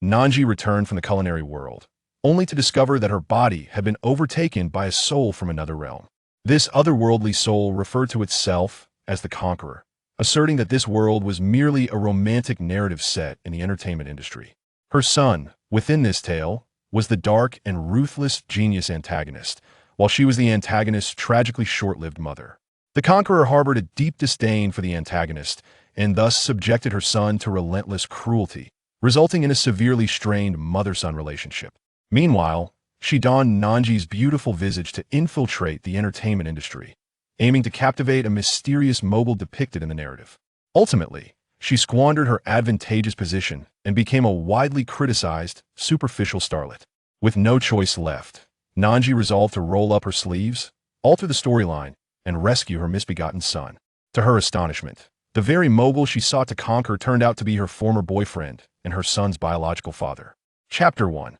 Nan Zhi returned from the culinary world, only to discover that her body had been overtaken by a soul from another realm. This otherworldly soul referred to itself as the Conqueror, asserting that this world was merely a romantic narrative set in the entertainment industry. Her son, within this tale, was the dark and ruthless genius antagonist, while she was the antagonist's tragically short-lived mother. The Conqueror harbored a deep disdain for the antagonist and thus subjected her son to relentless cruelty, resulting in a severely strained mother-son relationship. Meanwhile, she donned Nan Zhi's beautiful visage to infiltrate the entertainment industry, aiming to captivate a mysterious mogul depicted in the narrative. Ultimately, she squandered her advantageous position and became a widely criticized, superficial starlet. With no choice left, Nan Zhi resolved to roll up her sleeves, alter the storyline, and rescue her misbegotten son. To her astonishment, the very mogul she sought to conquer turned out to be her former boyfriend and her son's biological father. Chapter 1.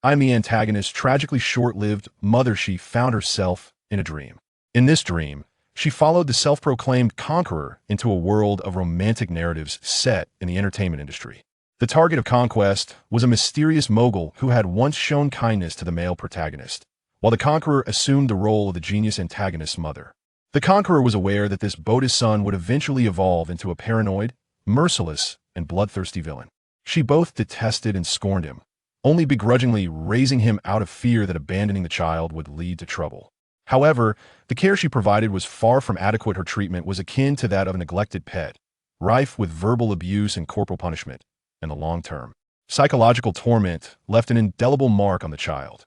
I'm the antagonist's tragically short-lived mother. She found herself in a dream. In this dream, she followed the self-proclaimed conqueror into a world of romantic narratives set in the entertainment industry. The target of conquest was a mysterious mogul who had once shown kindness to the male protagonist, while the conqueror assumed the role of the genius antagonist's mother. The conqueror was aware that this bogus son would eventually evolve into a paranoid, merciless, and bloodthirsty villain. She both detested and scorned him, only begrudgingly raising him out of fear that abandoning the child would lead to trouble. However, the care she provided was far from adequate. Her treatment was akin to that of a neglected pet, rife with verbal abuse and corporal punishment. In the long term, psychological torment left an indelible mark on the child.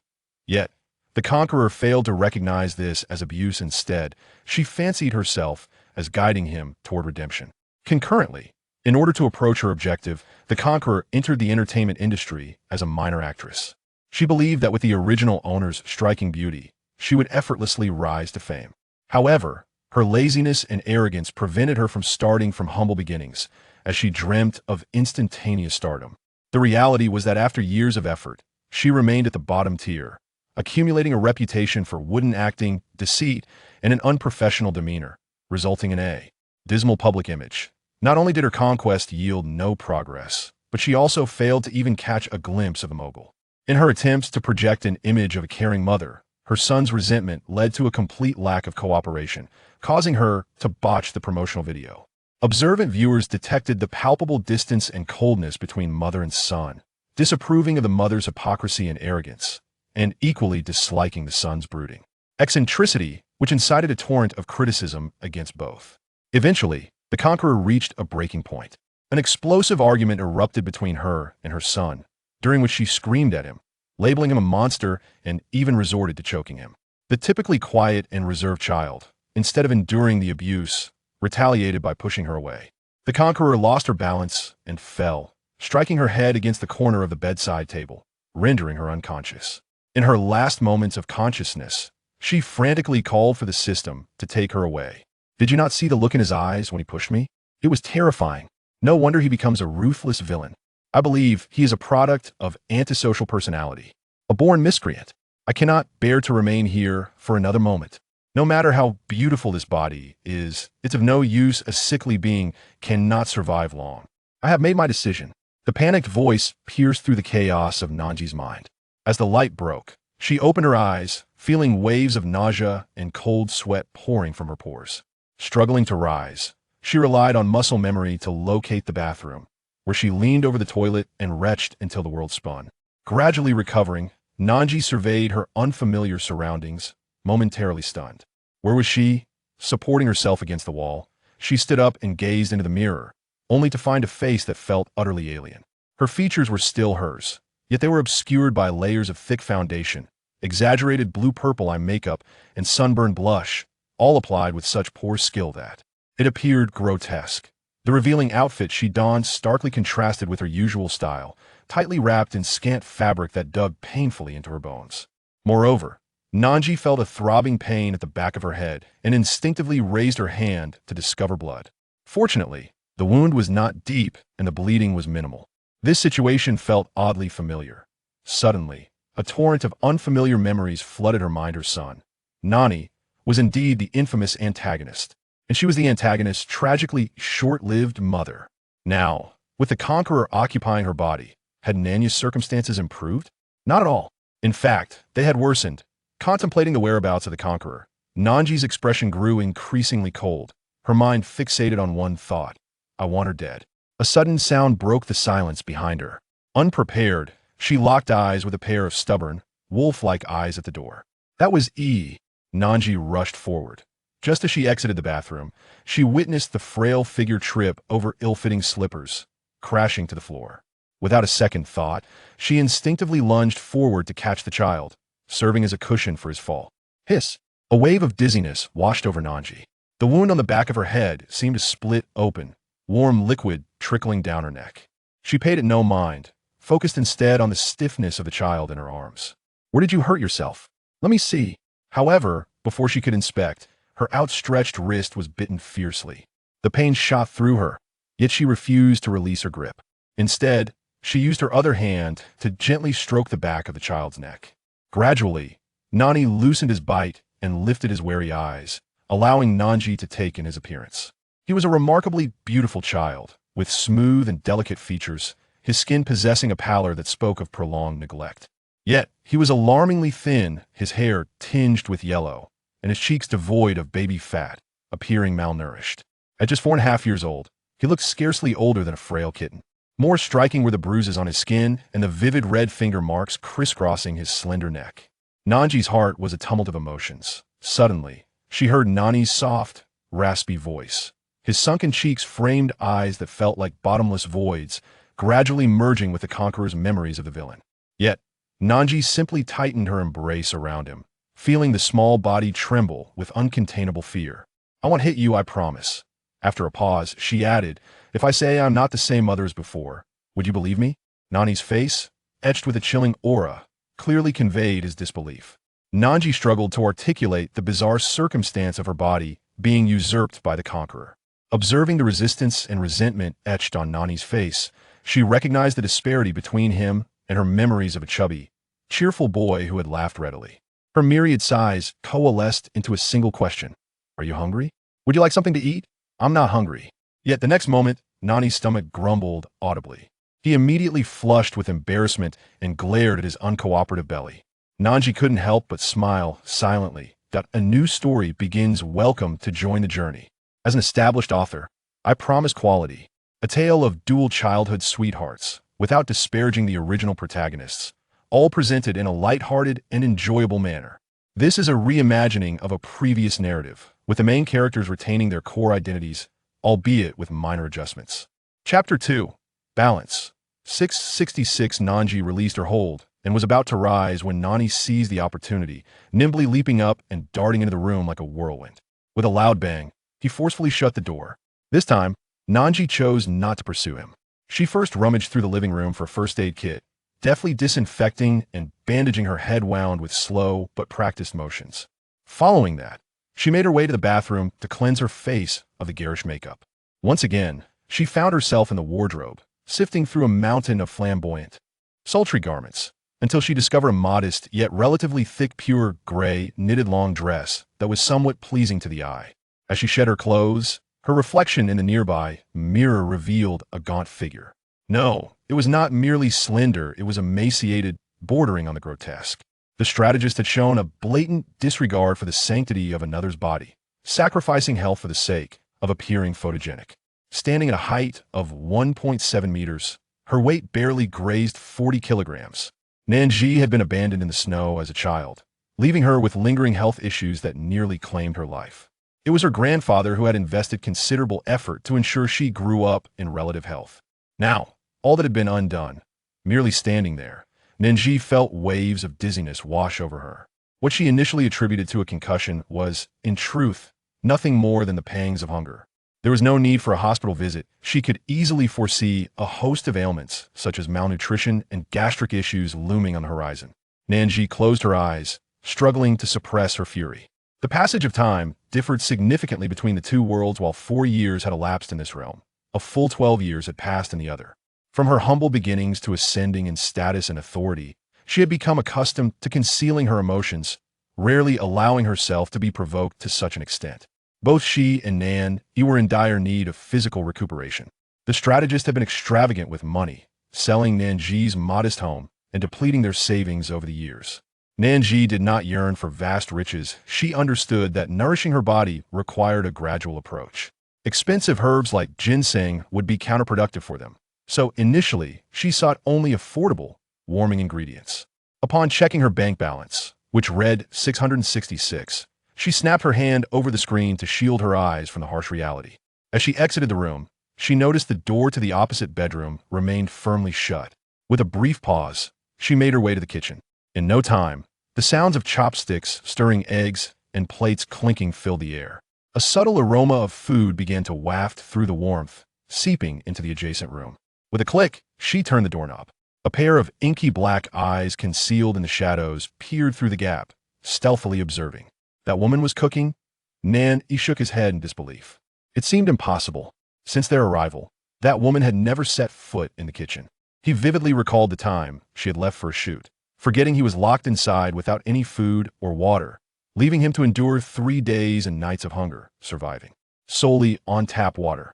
Yet, the conqueror failed to recognize this as abuse. Instead, she fancied herself as guiding him toward redemption. Concurrently, in order to approach her objective, the conqueror entered the entertainment industry as a minor actress. She believed that with the original owner's striking beauty, she would effortlessly rise to fame. However, her laziness and arrogance prevented her from starting from humble beginnings, as she dreamt of instantaneous stardom. The reality was that after years of effort, she remained at the bottom tier, accumulating a reputation for wooden acting, deceit, and an unprofessional demeanor, resulting in a dismal public image. Not only did her conquest yield no progress, but she also failed to even catch a glimpse of a mogul. In her attempts to project an image of a caring mother, her son's resentment led to a complete lack of cooperation, causing her to botch the promotional video. Observant viewers detected the palpable distance and coldness between mother and son, disapproving of the mother's hypocrisy and arrogance, and equally disliking the son's brooding eccentricity, which incited a torrent of criticism against both. Eventually, the conqueror reached a breaking point. An explosive argument erupted between her and her son, during which she screamed at him, labeling him a monster, and even resorted to choking him. The typically quiet and reserved child, instead of enduring the abuse, retaliated by pushing her away. The conqueror lost her balance and fell, striking her head against the corner of the bedside table, rendering her unconscious. In her last moments of consciousness, she frantically called for the system to take her away. Did you not see the look in his eyes when he pushed me? It was terrifying. No wonder he becomes a ruthless villain. I believe he is a product of antisocial personality, a born miscreant. I cannot bear to remain here for another moment. No matter how beautiful this body is, it's of no use. A sickly being cannot survive long. I have made my decision. The panicked voice pierced through the chaos of Nan Zhi's mind. As the light broke, she opened her eyes, feeling waves of nausea and cold sweat pouring from her pores. Struggling to rise, she relied on muscle memory to locate the bathroom, where she leaned over the toilet and retched until the world spun. Gradually recovering, Nan Zhi surveyed her unfamiliar surroundings, momentarily stunned. Where was she? Supporting herself against the wall, she stood up and gazed into the mirror, only to find a face that felt utterly alien. Her features were still hers, yet they were obscured by layers of thick foundation, exaggerated blue-purple eye makeup, and sunburned blush, all applied with such poor skill that it appeared grotesque. The revealing outfit she donned starkly contrasted with her usual style, tightly wrapped in scant fabric that dug painfully into her bones. Moreover, Nan Zhi felt a throbbing pain at the back of her head and instinctively raised her hand to discover blood. Fortunately, the wound was not deep and the bleeding was minimal. This situation felt oddly familiar. Suddenly, a torrent of unfamiliar memories flooded her mind. Her son, Nani, was indeed the infamous antagonist, and she was the antagonist's tragically short-lived mother. Now, with the conqueror occupying her body, Had Nanya's circumstances improved? Not at all. In fact, they had worsened. Contemplating the whereabouts of the conqueror, Nan Zhi's expression grew increasingly cold, her mind fixated on one thought. I want her dead. A sudden sound broke the silence behind her. Unprepared, she locked eyes with a pair of stubborn, wolf-like eyes at the door. That was Nan Zhi rushed forward. Just as she exited the bathroom, she witnessed the frail figure trip over ill-fitting slippers, crashing to the floor. Without a second thought, she instinctively lunged forward to catch the child, serving as a cushion for his fall. Hiss! A wave of dizziness washed over Nan Zhi. The wound on the back of her head seemed to split open, warm liquid trickling down her neck. She paid it no mind, focused instead on the stiffness of the child in her arms. Where did you hurt yourself? Let me see. However, before she could inspect, her outstretched wrist was bitten fiercely. The pain shot through her, yet she refused to release her grip. Instead, she used her other hand to gently stroke the back of the child's neck. Gradually, Nani loosened his bite and lifted his wary eyes, allowing Nan Zhi to take in his appearance. He was a remarkably beautiful child, with smooth and delicate features, his skin possessing a pallor that spoke of prolonged neglect. Yet, he was alarmingly thin, his hair tinged with yellow, and his cheeks devoid of baby fat, appearing malnourished. At just 4.5 years old, he looked scarcely older than a frail kitten. More striking were the bruises on his skin and the vivid red finger marks crisscrossing his slender neck. Nan Zhi's heart was a tumult of emotions. Suddenly, she heard Nani's soft, raspy voice. His sunken cheeks framed eyes that felt like bottomless voids, gradually merging with the conqueror's memories of the villain. Yet, Nan Zhi simply tightened her embrace around him, feeling the small body tremble with uncontainable fear. I won't hit you, I promise. After a pause, she added, if I say I'm not the same mother as before, would you believe me? Nani's face, etched with a chilling aura, clearly conveyed his disbelief. Nan Zhi struggled to articulate the bizarre circumstance of her body being usurped by the conqueror. Observing the resistance and resentment etched on Nani's face, she recognized the disparity between him and her memories of a chubby, cheerful boy who had laughed readily. Her myriad sighs coalesced into a single question. Are you hungry? Would you like something to eat? I'm not hungry. Yet the next moment, Nani's stomach grumbled audibly. He immediately flushed with embarrassment and glared at his uncooperative belly. Nan Zhi couldn't help but smile silently. That a new story begins. Welcome to Join the Journey. As an established author, I promise quality. A tale of dual childhood sweethearts, without disparaging the original protagonists, all presented in a lighthearted and enjoyable manner. This is a reimagining of a previous narrative, with the main characters retaining their core identities, albeit with minor adjustments. Chapter 2. Balance. 666. Nan Zhi released her hold and was about to rise when Nani seized the opportunity, nimbly leaping up and darting into the room like a whirlwind. With a loud bang, he forcefully shut the door. This time, Nan Zhi chose not to pursue him. She first rummaged through the living room for a first aid kit, deftly disinfecting and bandaging her head wound with slow but practiced motions. Following that, she made her way to the bathroom to cleanse her face of the garish makeup. Once again, she found herself in the wardrobe, sifting through a mountain of flamboyant, sultry garments, until she discovered a modest yet relatively thick pure gray knitted long dress that was somewhat pleasing to the eye. As she shed her clothes, her reflection in the nearby mirror revealed a gaunt figure. No, it was not merely slender, it was emaciated, bordering on the grotesque. The strategist had shown a blatant disregard for the sanctity of another's body, sacrificing health for the sake of appearing photogenic. Standing at a height of 1.7 meters, her weight barely grazed 40 kilograms. Nan Zhi had been abandoned in the snow as a child, leaving her with lingering health issues that nearly claimed her life. It was her grandfather who had invested considerable effort to ensure she grew up in relative health. Now, all that had been undone. Merely standing there, Nan Zhi felt waves of dizziness wash over her. What she initially attributed to a concussion was, in truth, nothing more than the pangs of hunger. There was no need for a hospital visit. She could easily foresee a host of ailments, such as malnutrition and gastric issues looming on the horizon. Nan Zhi closed her eyes, struggling to suppress her fury. The passage of time differed significantly between the two worlds. While 4 years had elapsed in this realm, a full 12 years had passed in the other. From her humble beginnings to ascending in status and authority, she had become accustomed to concealing her emotions, rarely allowing herself to be provoked to such an extent. Both she and Nan were in dire need of physical recuperation. The strategist had been extravagant with money, selling Nan Zhi's modest home and depleting their savings over the years. Nan Zhi did not yearn for vast riches. She understood that nourishing her body required a gradual approach. Expensive herbs like ginseng would be counterproductive for them. So initially, she sought only affordable, warming ingredients. Upon checking her bank balance, which read 666, she snapped her hand over the screen to shield her eyes from the harsh reality. As she exited the room, she noticed the door to the opposite bedroom remained firmly shut. With a brief pause, she made her way to the kitchen. In no time, the sounds of chopsticks stirring eggs and plates clinking filled the air. A subtle aroma of food began to waft through the warmth, seeping into the adjacent room. With a click, she turned the doorknob. A pair of inky black eyes concealed in the shadows peered through the gap, stealthily observing. That woman was cooking? Nan Zhi shook his head in disbelief. It seemed impossible. Since their arrival, that woman had never set foot in the kitchen. He vividly recalled the time she had left for a shoot, forgetting he was locked inside without any food or water, leaving him to endure 3 days and nights of hunger, surviving solely on tap water.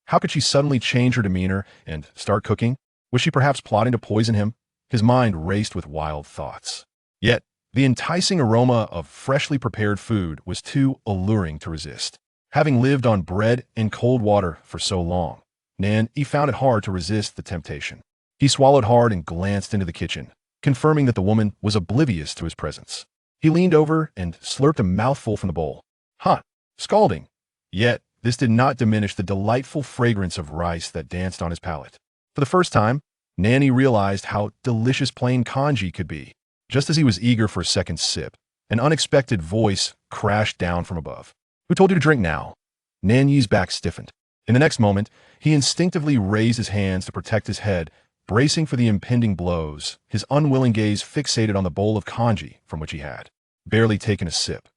How could she suddenly change her demeanor and start cooking? Was she perhaps plotting to poison him? His mind raced with wild thoughts. Yet, the enticing aroma of freshly prepared food was too alluring to resist. Having lived on bread and cold water for so long, Nan Zhi found it hard to resist the temptation. He swallowed hard and glanced into the kitchen, confirming that the woman was oblivious to his presence. He leaned over and slurped a mouthful from the bowl. Hot, scalding. Yet, this did not diminish the delightful fragrance of rice that danced on his palate. For the first time, Nan Zhi realized how delicious plain congee could be. Just as he was eager for a second sip, an unexpected voice crashed down from above. Who told you to drink now? Nan Zhi's back stiffened. In the next moment, he instinctively raised his hands to protect his head, bracing for the impending blows, his unwilling gaze fixated on the bowl of congee from which he had barely taken a sip.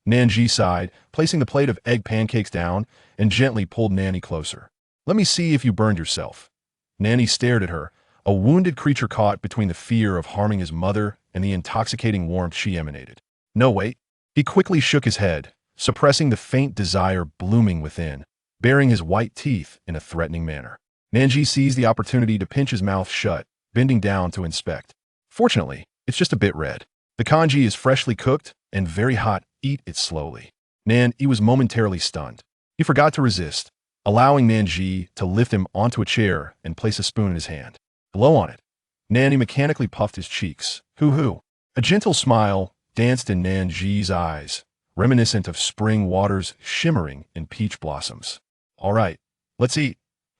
Nan Zhi sighed, placing the plate of egg pancakes down, and gently pulled Nan Zhi closer. Let me see if you burned yourself. Nan Zhi stared at her, a wounded creature caught between the fear of harming his mother and the intoxicating warmth she emanated. No, wait. He quickly shook his head, suppressing the faint desire blooming within, baring his white teeth in a threatening manner. Nan Zhi seized the opportunity to pinch his mouth shut, bending down to inspect. Fortunately, it's just a bit red. The congee is freshly cooked and very hot. Eat it slowly. Nan Zhi was momentarily stunned. He forgot to resist, allowing Nan Zhi to lift him onto a chair and place a spoon in his hand. Blow on it. Nan Zhi mechanically puffed his cheeks. Hoo-hoo. A gentle smile danced in Nan Zhi's eyes, reminiscent of spring waters shimmering in peach blossoms. All right, let's eat.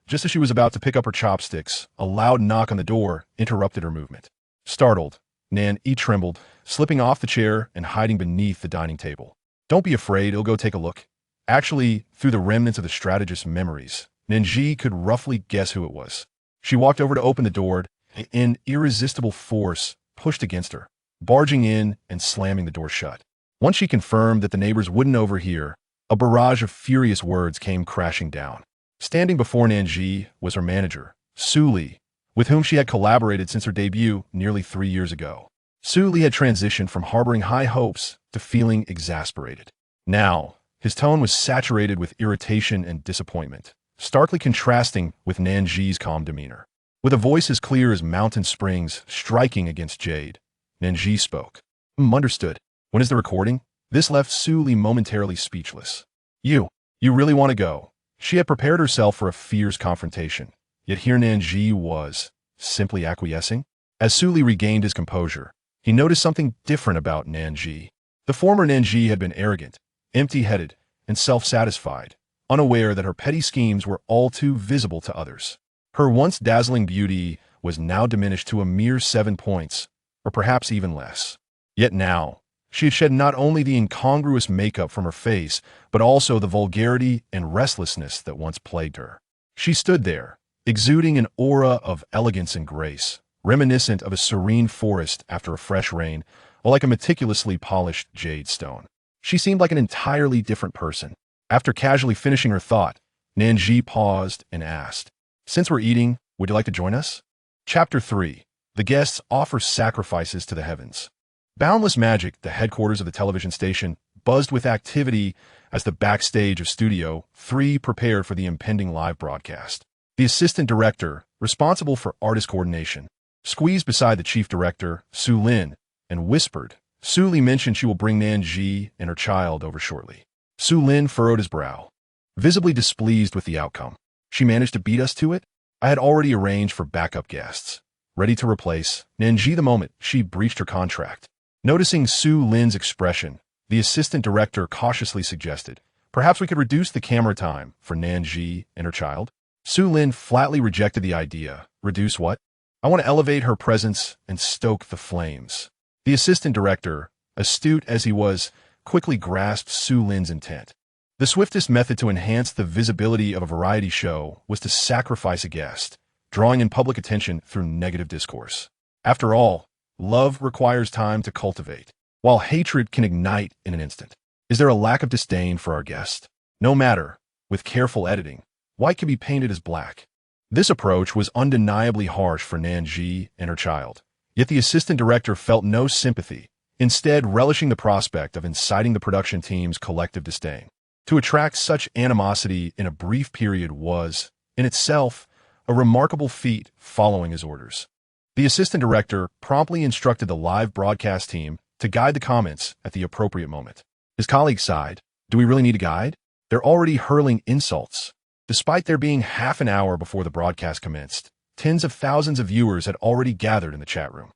Just as she was about to pick up her chopsticks, a loud knock on the door interrupted her movement. Startled, Nan Zhi trembled, slipping off the chair and hiding beneath the dining table. Don't be afraid, I'll go take a look. Actually, through the remnants of the strategist's memories, Nan Zhi could roughly guess who it was. She walked over to open the door, and irresistible force pushed against her, barging in and slamming the door shut. Once she confirmed that the neighbors wouldn't overhear, a barrage of furious words came crashing down. Standing before Nan Zhi was her manager, Su Li, with whom she had collaborated since her debut nearly 3 years ago. Su Li had transitioned from harboring high hopes to feeling exasperated. Now, his tone was saturated with irritation and disappointment, starkly contrasting with Nan Zhi's calm demeanor. With a voice as clear as mountain springs striking against jade, Nan Zhi spoke. Understood. When is the recording? This left Su Li momentarily speechless. You really want to go? She had prepared herself for a fierce confrontation, yet here Nan Zhi was, simply acquiescing. As Su Li regained his composure, he noticed something different about Nan Zhi. The former Nan Zhi had been arrogant, empty-headed, and self-satisfied, unaware that her petty schemes were all too visible to others. Her once dazzling beauty was now diminished to a mere 7 points, or perhaps even less. Yet now, she had shed not only the incongruous makeup from her face, but also the vulgarity and restlessness that once plagued her. She stood there, exuding an aura of elegance and grace, reminiscent of a serene forest after a fresh rain, or like a meticulously polished jade stone. She seemed like an entirely different person. After casually finishing her thought, Nan Zhi paused and asked, "Since we're eating, would you like to join us?" Chapter 3. The guests offer sacrifices to the heavens. Boundless Magic, the headquarters of the television station, buzzed with activity as the backstage of Studio 3 prepared for the impending live broadcast. the assistant director, responsible for artist coordination, squeezed beside the chief director, Su Lin, and whispered, "Su Li mentioned she will bring Nan Zhi and her child over shortly." Su Lin furrowed his brow, visibly displeased with the outcome. She managed to beat us to it? I had already arranged for backup guests, ready to replace Nan Zhi the moment she breached her contract. Noticing Su Lin's expression, the assistant director cautiously suggested, "Perhaps we could reduce the camera time for Nan Zhi and her child." Su Lin flatly rejected the idea. Reduce what? I want to elevate her presence and stoke the flames. The assistant director, astute as he was, quickly grasped Su Lin's intent. The swiftest method to enhance the visibility of a variety show was to sacrifice a guest, drawing in public attention through negative discourse. After all, love requires time to cultivate, while hatred can ignite in an instant. Is there a lack of disdain for our guest? No matter, with careful editing, white can be painted as black. This approach was undeniably harsh for Nan Zhi and her child, yet the assistant director felt no sympathy, instead relishing the prospect of inciting the production team's collective disdain. To attract such animosity in a brief period was, in itself, a remarkable feat following his orders. The assistant director promptly instructed the live broadcast team to guide the comments at the appropriate moment. His colleague sighed, "Do we really need a guide? They're already hurling insults." Despite there being half an hour before the broadcast commenced, tens of thousands of viewers had already gathered in the chat room,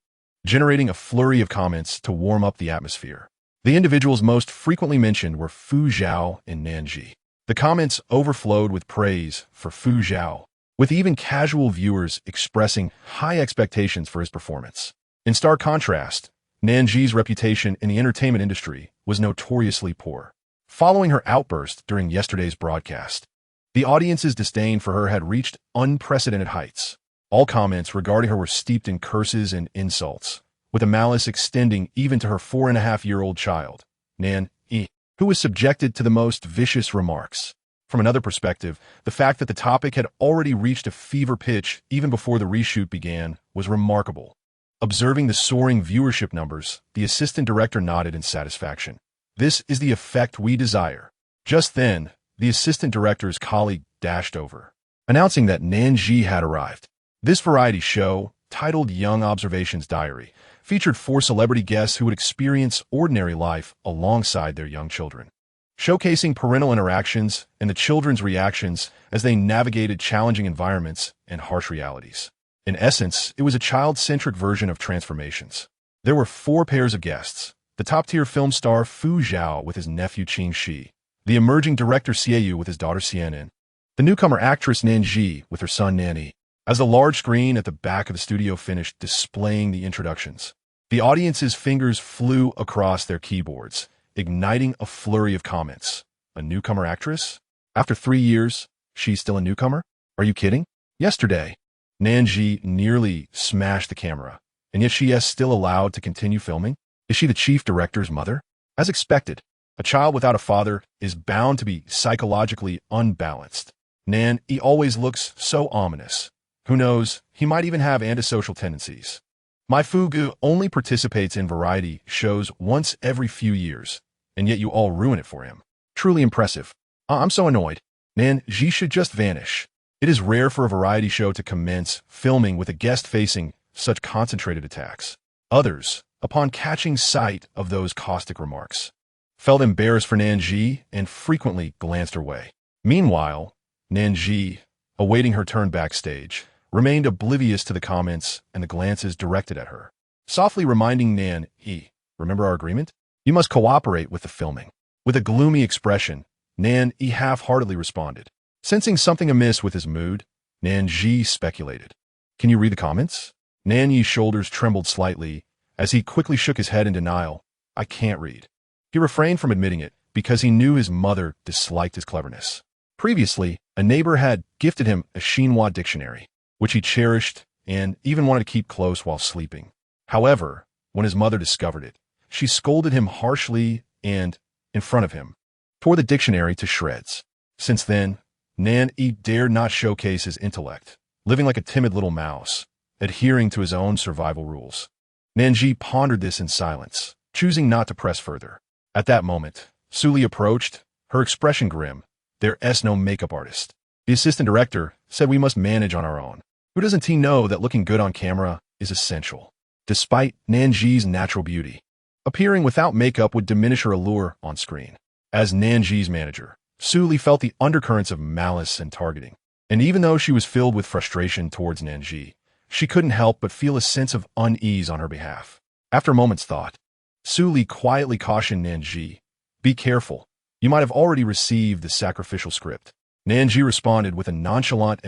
generating a flurry of comments to warm up the atmosphere. The individuals most frequently mentioned were Fu Zhao and Nan Zhi. The comments overflowed with praise for Fu Zhao, with even casual viewers expressing high expectations for his performance. In stark contrast, Nan Zhi's reputation in the entertainment industry was notoriously poor. Following her outburst during yesterday's broadcast, the audience's disdain for her had reached unprecedented heights. All comments regarding her were steeped in curses and insults, with the malice extending even to her 4.5-year-old child, Nan Zhi, who was subjected to the most vicious remarks. From another perspective, the fact that the topic had already reached a fever pitch even before the reshoot began was remarkable. Observing the soaring viewership numbers, the assistant director nodded in satisfaction. "This is the effect we desire." Just then, the assistant director's colleague dashed over, announcing that Nan Zhi had arrived. This variety show, titled Young Observations Diary, featured 4 celebrity guests who would experience ordinary life alongside their young children, showcasing parental interactions and the children's reactions as they navigated challenging environments and harsh realities. In essence, it was a child-centric version of Transformations. There were 4 pairs of guests: the top-tier film star Fu Zhao with his nephew Qing Shi, the emerging director Xiaoyu with his daughter Xianin, the newcomer actress Nan Zhi with her son Nan Zhi. As the large screen at the back of the studio finished displaying the introductions, the audience's fingers flew across their keyboards, igniting a flurry of comments. "A newcomer actress? After 3 years, she's still a newcomer? Are you kidding? Yesterday, Nan Zhi nearly smashed the camera, and yet she is still allowed to continue filming? Is she the chief director's mother?" As expected, a child without a father is bound to be psychologically unbalanced. Nan Zhi always looks so ominous. Who knows, he might even have antisocial tendencies. My Fugu only participates in variety shows once every few years, and yet you all ruin it for him. Truly impressive. I'm so annoyed. Nan Zhi should just vanish. It is rare for a variety show to commence filming with a guest facing such concentrated attacks. Others, upon catching sight of those caustic remarks, felt embarrassed for Nan Zhi and frequently glanced her way. Meanwhile, Nan Zhi, awaiting her turn backstage, remained oblivious to the comments and the glances directed at her, softly reminding Nan Zhi, "Remember our agreement? You must cooperate with the filming." With a gloomy expression, Nan Zhi half-heartedly responded. Sensing something amiss with his mood, Nan Zhi speculated, "Can you read the comments?" Nan Zhi's shoulders trembled slightly as he quickly shook his head in denial. "I can't read." He refrained from admitting it because he knew his mother disliked his cleverness. Previously, a neighbor had gifted him a Xinhua dictionary, which he cherished and even wanted to keep close while sleeping. However, when his mother discovered it, she scolded him harshly and, in front of him, tore the dictionary to shreds. Since then, Nan Zhi dared not showcase his intellect, living like a timid little mouse, adhering to his own survival rules. Nan Zhi pondered this in silence, choosing not to press further. At that moment, Su Li approached, her expression grim. "There is no makeup artist. The assistant director said we must manage on our own. Who doesn't he know that looking good on camera is essential? Despite Nan Zhi's natural beauty, appearing without makeup would diminish her allure on screen. As Nan Zhi's manager, Su Li felt the undercurrents of malice and targeting. And even though she was filled with frustration towards Nan Zhi, she couldn't help but feel a sense of unease on her behalf. After a moment's thought, Su Li quietly cautioned Nan Zhi, "Be careful. You might have already received the sacrificial script." Nan Zhi responded with a nonchalant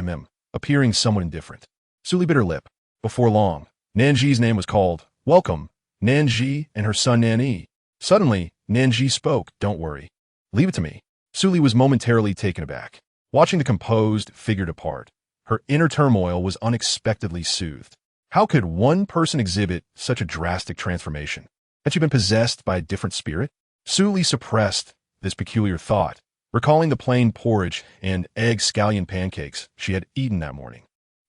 appearing somewhat indifferent. Su Li bit her lip. Before long, Nan Zhi's name was called. "Welcome, Nan Zhi and her son Nan Yi." Suddenly, Nan Zhi spoke. "Don't worry. Leave it to me." Su Li was momentarily taken aback. Watching the composed figure depart, her inner turmoil was unexpectedly soothed. How could one person exhibit such a drastic transformation? Had she been possessed by a different spirit? Su Li suppressed this peculiar thought, recalling the plain porridge and egg scallion pancakes she had eaten that morning,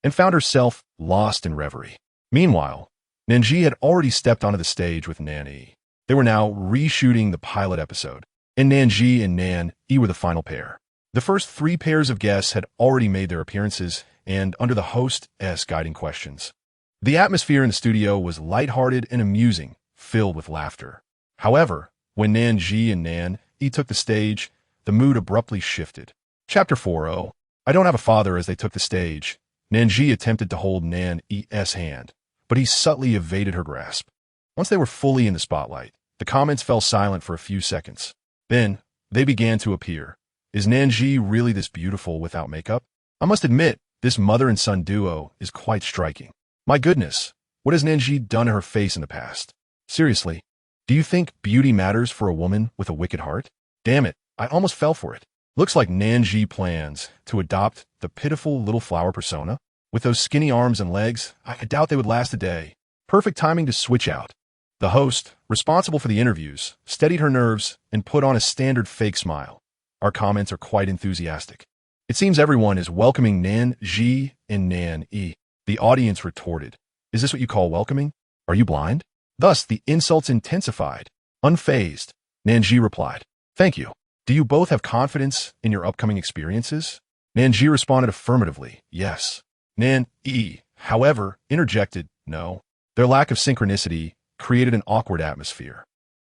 and found herself lost in reverie. Meanwhile, Nan Zhi had already stepped onto the stage with Nan Yi. They were now reshooting the pilot episode, and Nan Zhi and Nan Yi were the final pair. The first 3 pairs of guests had already made their appearances, and under the host's guiding questions, the atmosphere in the studio was lighthearted and amusing, filled with laughter. However, when Nan Zhi and Nan Yi took the stage, the mood abruptly shifted. Chapter 4. I don't have a father. As they took the stage, Nan Zhi attempted to hold Nan Yi's hand, but he subtly evaded her grasp. Once they were fully in the spotlight, the comments fell silent for a few seconds. Then, they began to appear. Is Nan Zhi really this beautiful without makeup? I must admit, this mother and son duo is quite striking. My goodness, what has Nan Zhi done to her face in the past? Seriously, do you think beauty matters for a woman with a wicked heart? Damn it, I almost fell for it. Looks like Nan Zhi plans to adopt the pitiful little flower persona. With those skinny arms and legs, I doubt they would last a day. Perfect timing to switch out. The host, responsible for the interviews, steadied her nerves and put on a standard fake smile. Our comments are quite enthusiastic. It seems everyone is welcoming Nan Zhi and Nan Yi. The audience retorted. Is this what you call welcoming? Are you blind? Thus, the insults intensified. Unfazed, Nan Zhi replied, "Thank you. Do you both have confidence in your upcoming experiences?" Nan Zhi responded affirmatively, "Yes." Nan Yi, however, interjected, "No." Their lack of synchronicity created an awkward atmosphere.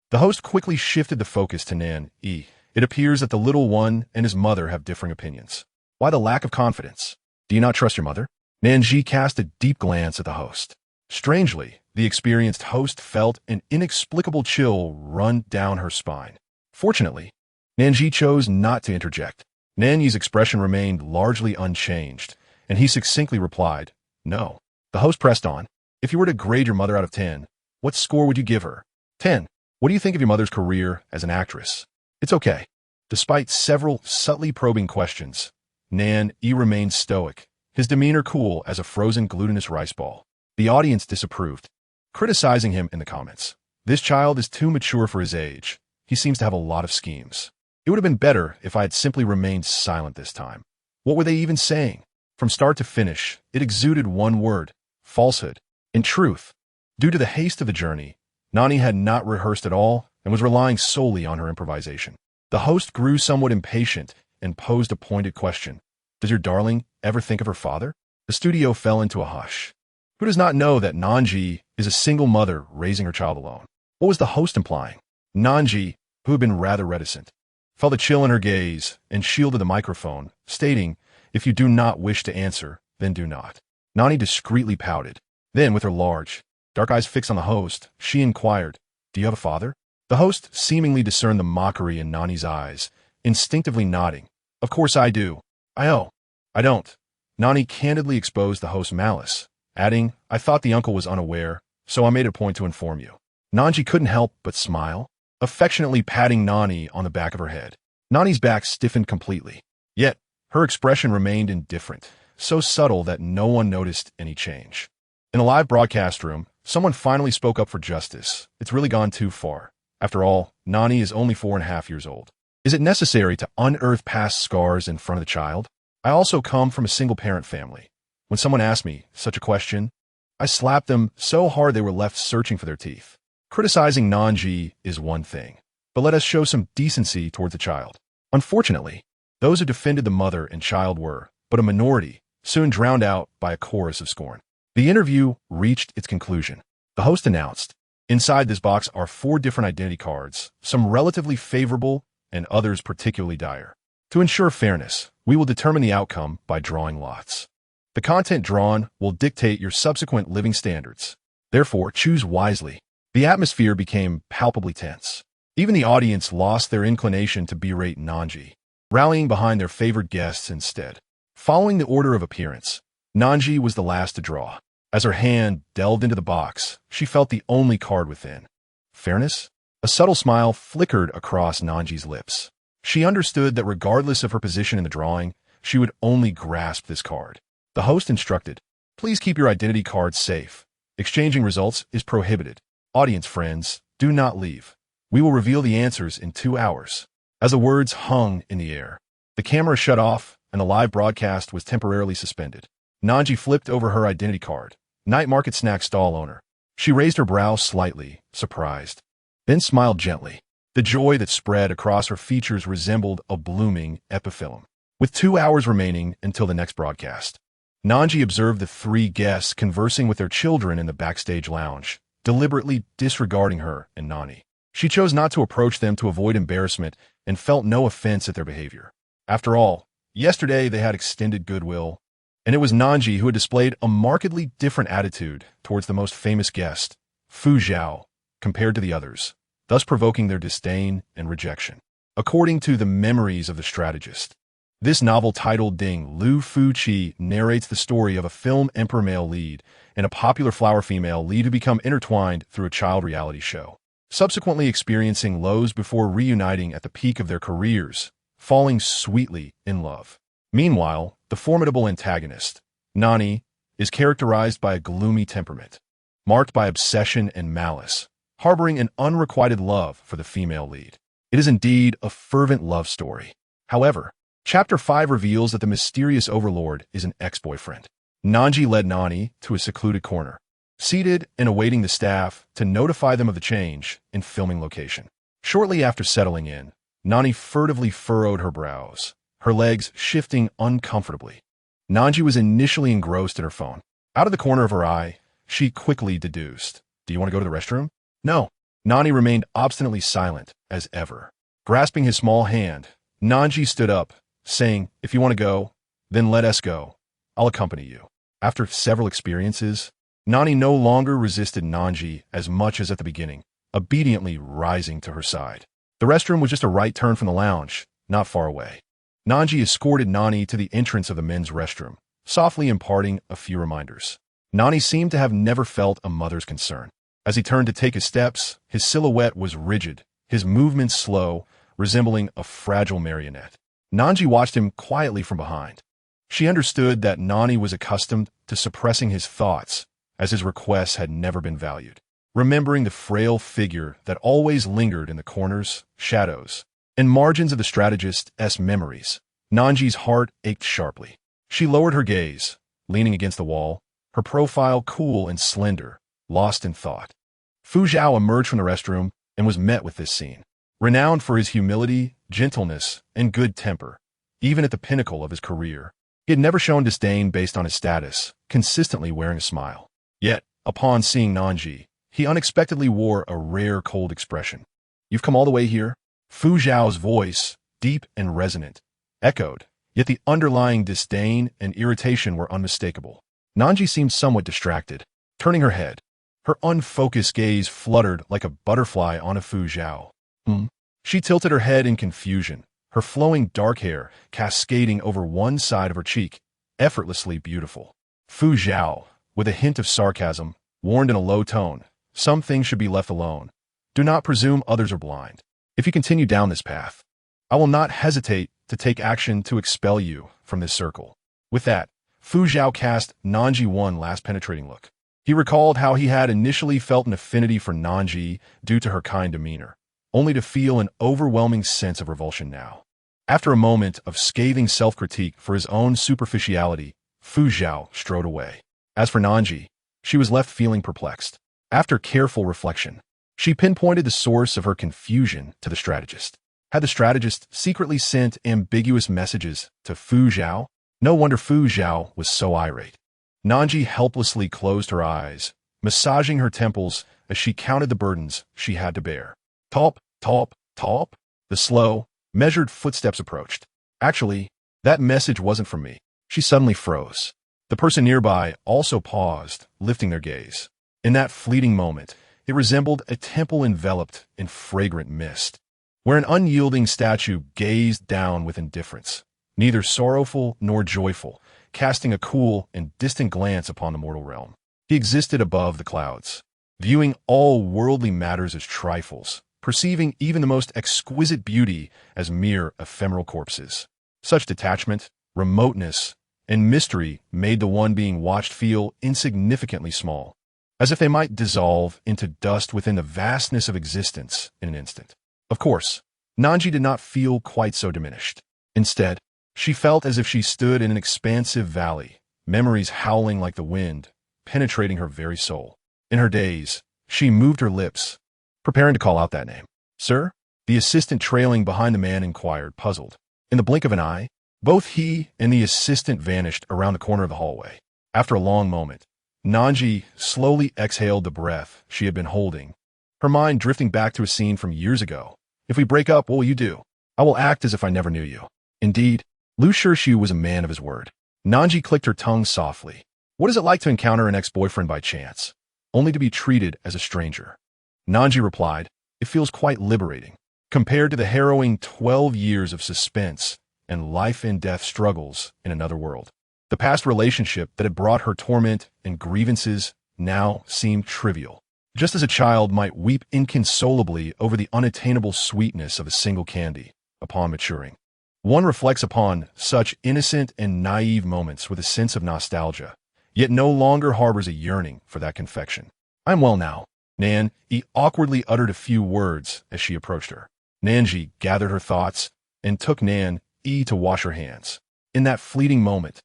The host quickly shifted the focus to Nan Yi. It appears that the little one and his mother have differing opinions. Why the lack of confidence? Do you not trust your mother? Nan Zhi cast a deep glance at the host. Strangely, the experienced host felt an inexplicable chill run down her spine. Fortunately, Nan Zhi chose not to interject. Nan Yi's expression remained largely unchanged, and he succinctly replied, "No." The host pressed on. "If you were to grade your mother out of 10, what score would you give her?" 10. What do you think of your mother's career as an actress? It's okay. Despite several subtly probing questions, Nan Yi remained stoic, his demeanor cool as a frozen glutinous rice ball. The audience disapproved, criticizing him in the comments. This child is too mature for his age. He seems to have a lot of schemes. It would have been better if I had simply remained silent this time. What were they even saying? From start to finish, it exuded one word: falsehood. In truth, due to the haste of the journey, Nani had not rehearsed at all and was relying solely on her improvisation. The host grew somewhat impatient and posed a pointed question. Does your darling ever think of her father? The studio fell into a hush. Who does not know that Nan Zhi is a single mother raising her child alone? What was the host implying? Nan Zhi, who had been rather reticent, felt a chill in her gaze and shielded the microphone, stating, "If you do not wish to answer, then do not." Nani discreetly pouted. Then, with her large, dark eyes fixed on the host, she inquired, "Do you have a father?" The host seemingly discerned the mockery in Nani's eyes, instinctively nodding. "Of course I do." I don't." Nani candidly exposed the host's malice, adding, "I thought the uncle was unaware, so I made it a point to inform you." Nanji couldn't help but smile, affectionately patting Nani on the back of her head. Nani's back stiffened completely, yet her expression remained indifferent, so subtle that no one noticed any change. In a live broadcast room, someone finally spoke up for justice. It's really gone too far. After all, Nani is only 4.5 years old. Is it necessary to unearth past scars in front of the child? I also come from a single-parent family. When someone asked me such a question, I slapped them so hard they were left searching for their teeth. Criticizing Nan Zhi is one thing, but let us show some decency towards the child. Unfortunately, Those who defended the mother and child were, but a minority, soon drowned out by a chorus of scorn. The interview reached its conclusion. The host announced, "Inside this box are 4 different identity cards, some relatively favorable and others particularly dire. To ensure fairness, we will determine the outcome by drawing lots. The content drawn will dictate your subsequent living standards. Therefore, choose wisely." The atmosphere became palpably tense. Even the audience lost their inclination to berate Nan Zhi, rallying behind their favored guests instead. Following the order of appearance, Nan Zhi was the last to draw. As her hand delved into the box, she felt the only card within. Fairness? A subtle smile flickered across Nan Zhi's lips. She understood that regardless of her position in the drawing, she would only grasp this card. The host instructed, "Please keep your identity cards safe. Exchanging results is prohibited. Audience friends, do not leave. We will reveal the answers in 2 hours." As the words hung in the air, the camera shut off and the live broadcast was temporarily suspended. Nan Zhi flipped over her identity card, Night Market Snack Stall owner. She raised her brows slightly, surprised, then smiled gently. The joy that spread across her features resembled a blooming epiphyllum. With 2 hours remaining until the next broadcast, Nan Zhi observed the 3 guests conversing with their children in the backstage lounge, deliberately disregarding her and Nani. She chose not to approach them to avoid embarrassment and felt no offense at their behavior. After all, yesterday they had extended goodwill, and it was Nan Zhi who had displayed a markedly different attitude towards the most famous guest, Fu Zhao, compared to the others, thus provoking their disdain and rejection. According to the memories of the strategist, this novel titled Ding Lu Fu Qi narrates the story of a film emperor male lead and a popular flower female lead who become intertwined through a child reality show, subsequently experiencing lows before reuniting at the peak of their careers, falling sweetly in love. Meanwhile, the formidable antagonist, Nani, is characterized by a gloomy temperament, marked by obsession and malice, harboring an unrequited love for the female lead. It is indeed a fervent love story. However, Chapter 5 reveals that the mysterious overlord is an ex-boyfriend. Nan Zhi led Nani to a secluded corner, seated and awaiting the staff to notify them of the change in filming location. Shortly after settling in, Nani furtively furrowed her brows, her legs shifting uncomfortably. Nan Zhi was initially engrossed in her phone. Out of the corner of her eye, she quickly deduced, "Do you want to go to the restroom?" "No." Nani remained obstinately silent as ever. Grasping his small hand, Nan Zhi stood up, saying, "If you want to go, then let us go. I'll accompany you." After several experiences, Nani no longer resisted Nan Zhi as much as at the beginning, obediently rising to her side. The restroom was just a right turn from the lounge, not far away. Nan Zhi escorted Nani to the entrance of the men's restroom, softly imparting a few reminders. Nani seemed to have never felt a mother's concern. As he turned to take his steps, his silhouette was rigid, his movements slow, resembling a fragile marionette. Nan Zhi watched him quietly from behind. She understood that Nani was accustomed to suppressing his thoughts, as his requests had never been valued. Remembering the frail figure that always lingered in the corners, shadows, and margins of the strategist's memories, Nan Zhi's heart ached sharply. She lowered her gaze, leaning against the wall, her profile cool and slender, lost in thought. Fu Zhao emerged from the restroom and was met with this scene. Renowned for his humility, gentleness, and good temper, even at the pinnacle of his career, he had never shown disdain based on his status, consistently wearing a smile. Yet, upon seeing Nan Zhi, he unexpectedly wore a rare cold expression. "You've come all the way here?" Fu Zhao's voice, deep and resonant, echoed, yet the underlying disdain and irritation were unmistakable. Nan Zhi seemed somewhat distracted, turning her head. Her unfocused gaze fluttered like a butterfly onto Fu Zhao. She tilted her head in confusion, her flowing dark hair cascading over one side of her cheek, effortlessly beautiful. Fu Zhao, with a hint of sarcasm, warned in a low tone, "Some things should be left alone. Do not presume others are blind. If you continue down this path, I will not hesitate to take action to expel you from this circle." With that, Fu Zhao cast Nan Zhi one last penetrating look. He recalled how he had initially felt an affinity for Nan Zhi due to her kind demeanor, only to feel an overwhelming sense of revulsion now. After a moment of scathing self-critique for his own superficiality, Fu Zhao strode away. As for Nan Zhi, she was left feeling perplexed. After careful reflection, she pinpointed the source of her confusion to the strategist. Had the strategist secretly sent ambiguous messages to Fu Zhao? No wonder Fu Zhao was so irate. Nan Zhi helplessly closed her eyes, massaging her temples as she counted the burdens she had to bear. Top, top, top. The slow, measured footsteps approached. Actually, that message wasn't from me. She suddenly froze. The person nearby also paused, lifting their gaze. In that fleeting moment, it resembled a temple enveloped in fragrant mist, where an unyielding statue gazed down with indifference, neither sorrowful nor joyful, casting a cool and distant glance upon the mortal realm. He existed above the clouds, viewing all worldly matters as trifles, perceiving even the most exquisite beauty as mere ephemeral corpses. Such detachment, remoteness, and mystery made the one being watched feel insignificantly small, as if they might dissolve into dust within the vastness of existence in an instant. Of course, Nan Zhi did not feel quite so diminished. Instead, she felt as if she stood in an expansive valley, memories howling like the wind, penetrating her very soul. In her daze, she moved her lips, preparing to call out that name. "Sir?" The assistant trailing behind the man inquired, puzzled. In the blink of an eye, both he and the assistant vanished around the corner of the hallway. After a long moment, Nan Zhi slowly exhaled the breath she had been holding, her mind drifting back to a scene from years ago. "If we break up, what will you do?" "I will act as if I never knew you." Indeed, Lu Shirshu was a man of his word. Nan Zhi clicked her tongue softly. What is it like to encounter an ex-boyfriend by chance, only to be treated as a stranger? Nan Zhi replied, "It feels quite liberating, compared to the harrowing 12 years of suspense and life-and-death struggles in another world." The past relationship that had brought her torment and grievances now seemed trivial, just as a child might weep inconsolably over the unattainable sweetness of a single candy upon maturing. One reflects upon such innocent and naive moments with a sense of nostalgia, yet no longer harbors a yearning for that confection. "I'm well now." Nan Zhi awkwardly uttered a few words as she approached her. Nan Zhi gathered her thoughts and took Nan Zhi to wash her hands. In that fleeting moment,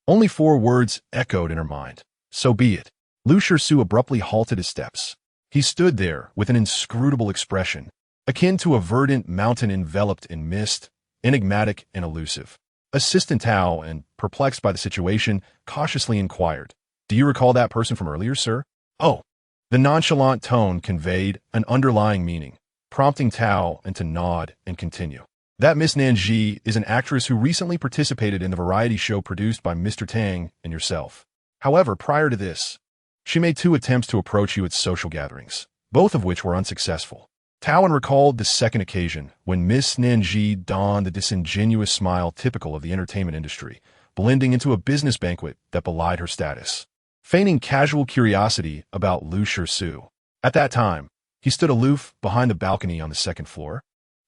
only 4 words echoed in her mind. "So be it." Lu Shirshu abruptly halted his steps. He stood there with an inscrutable expression, akin to a verdant mountain enveloped in mist, enigmatic and elusive. Assistant Tao, and perplexed by the situation, cautiously inquired, "Do you recall that person from earlier, sir?" "Oh." The nonchalant tone conveyed an underlying meaning, prompting Tao to nod and continue. "That Miss Nan Zhi is an actress who recently participated in the variety show produced by Mr. Tang and yourself. However, prior to this, she made 2 attempts to approach you at social gatherings, both of which were unsuccessful." Tao recalled the second occasion when Miss Nan Zhi donned the disingenuous smile typical of the entertainment industry, blending into a business banquet that belied her status. Feigning casual curiosity about Lu Shirshu, at that time, he stood aloof behind the balcony on the 2nd floor,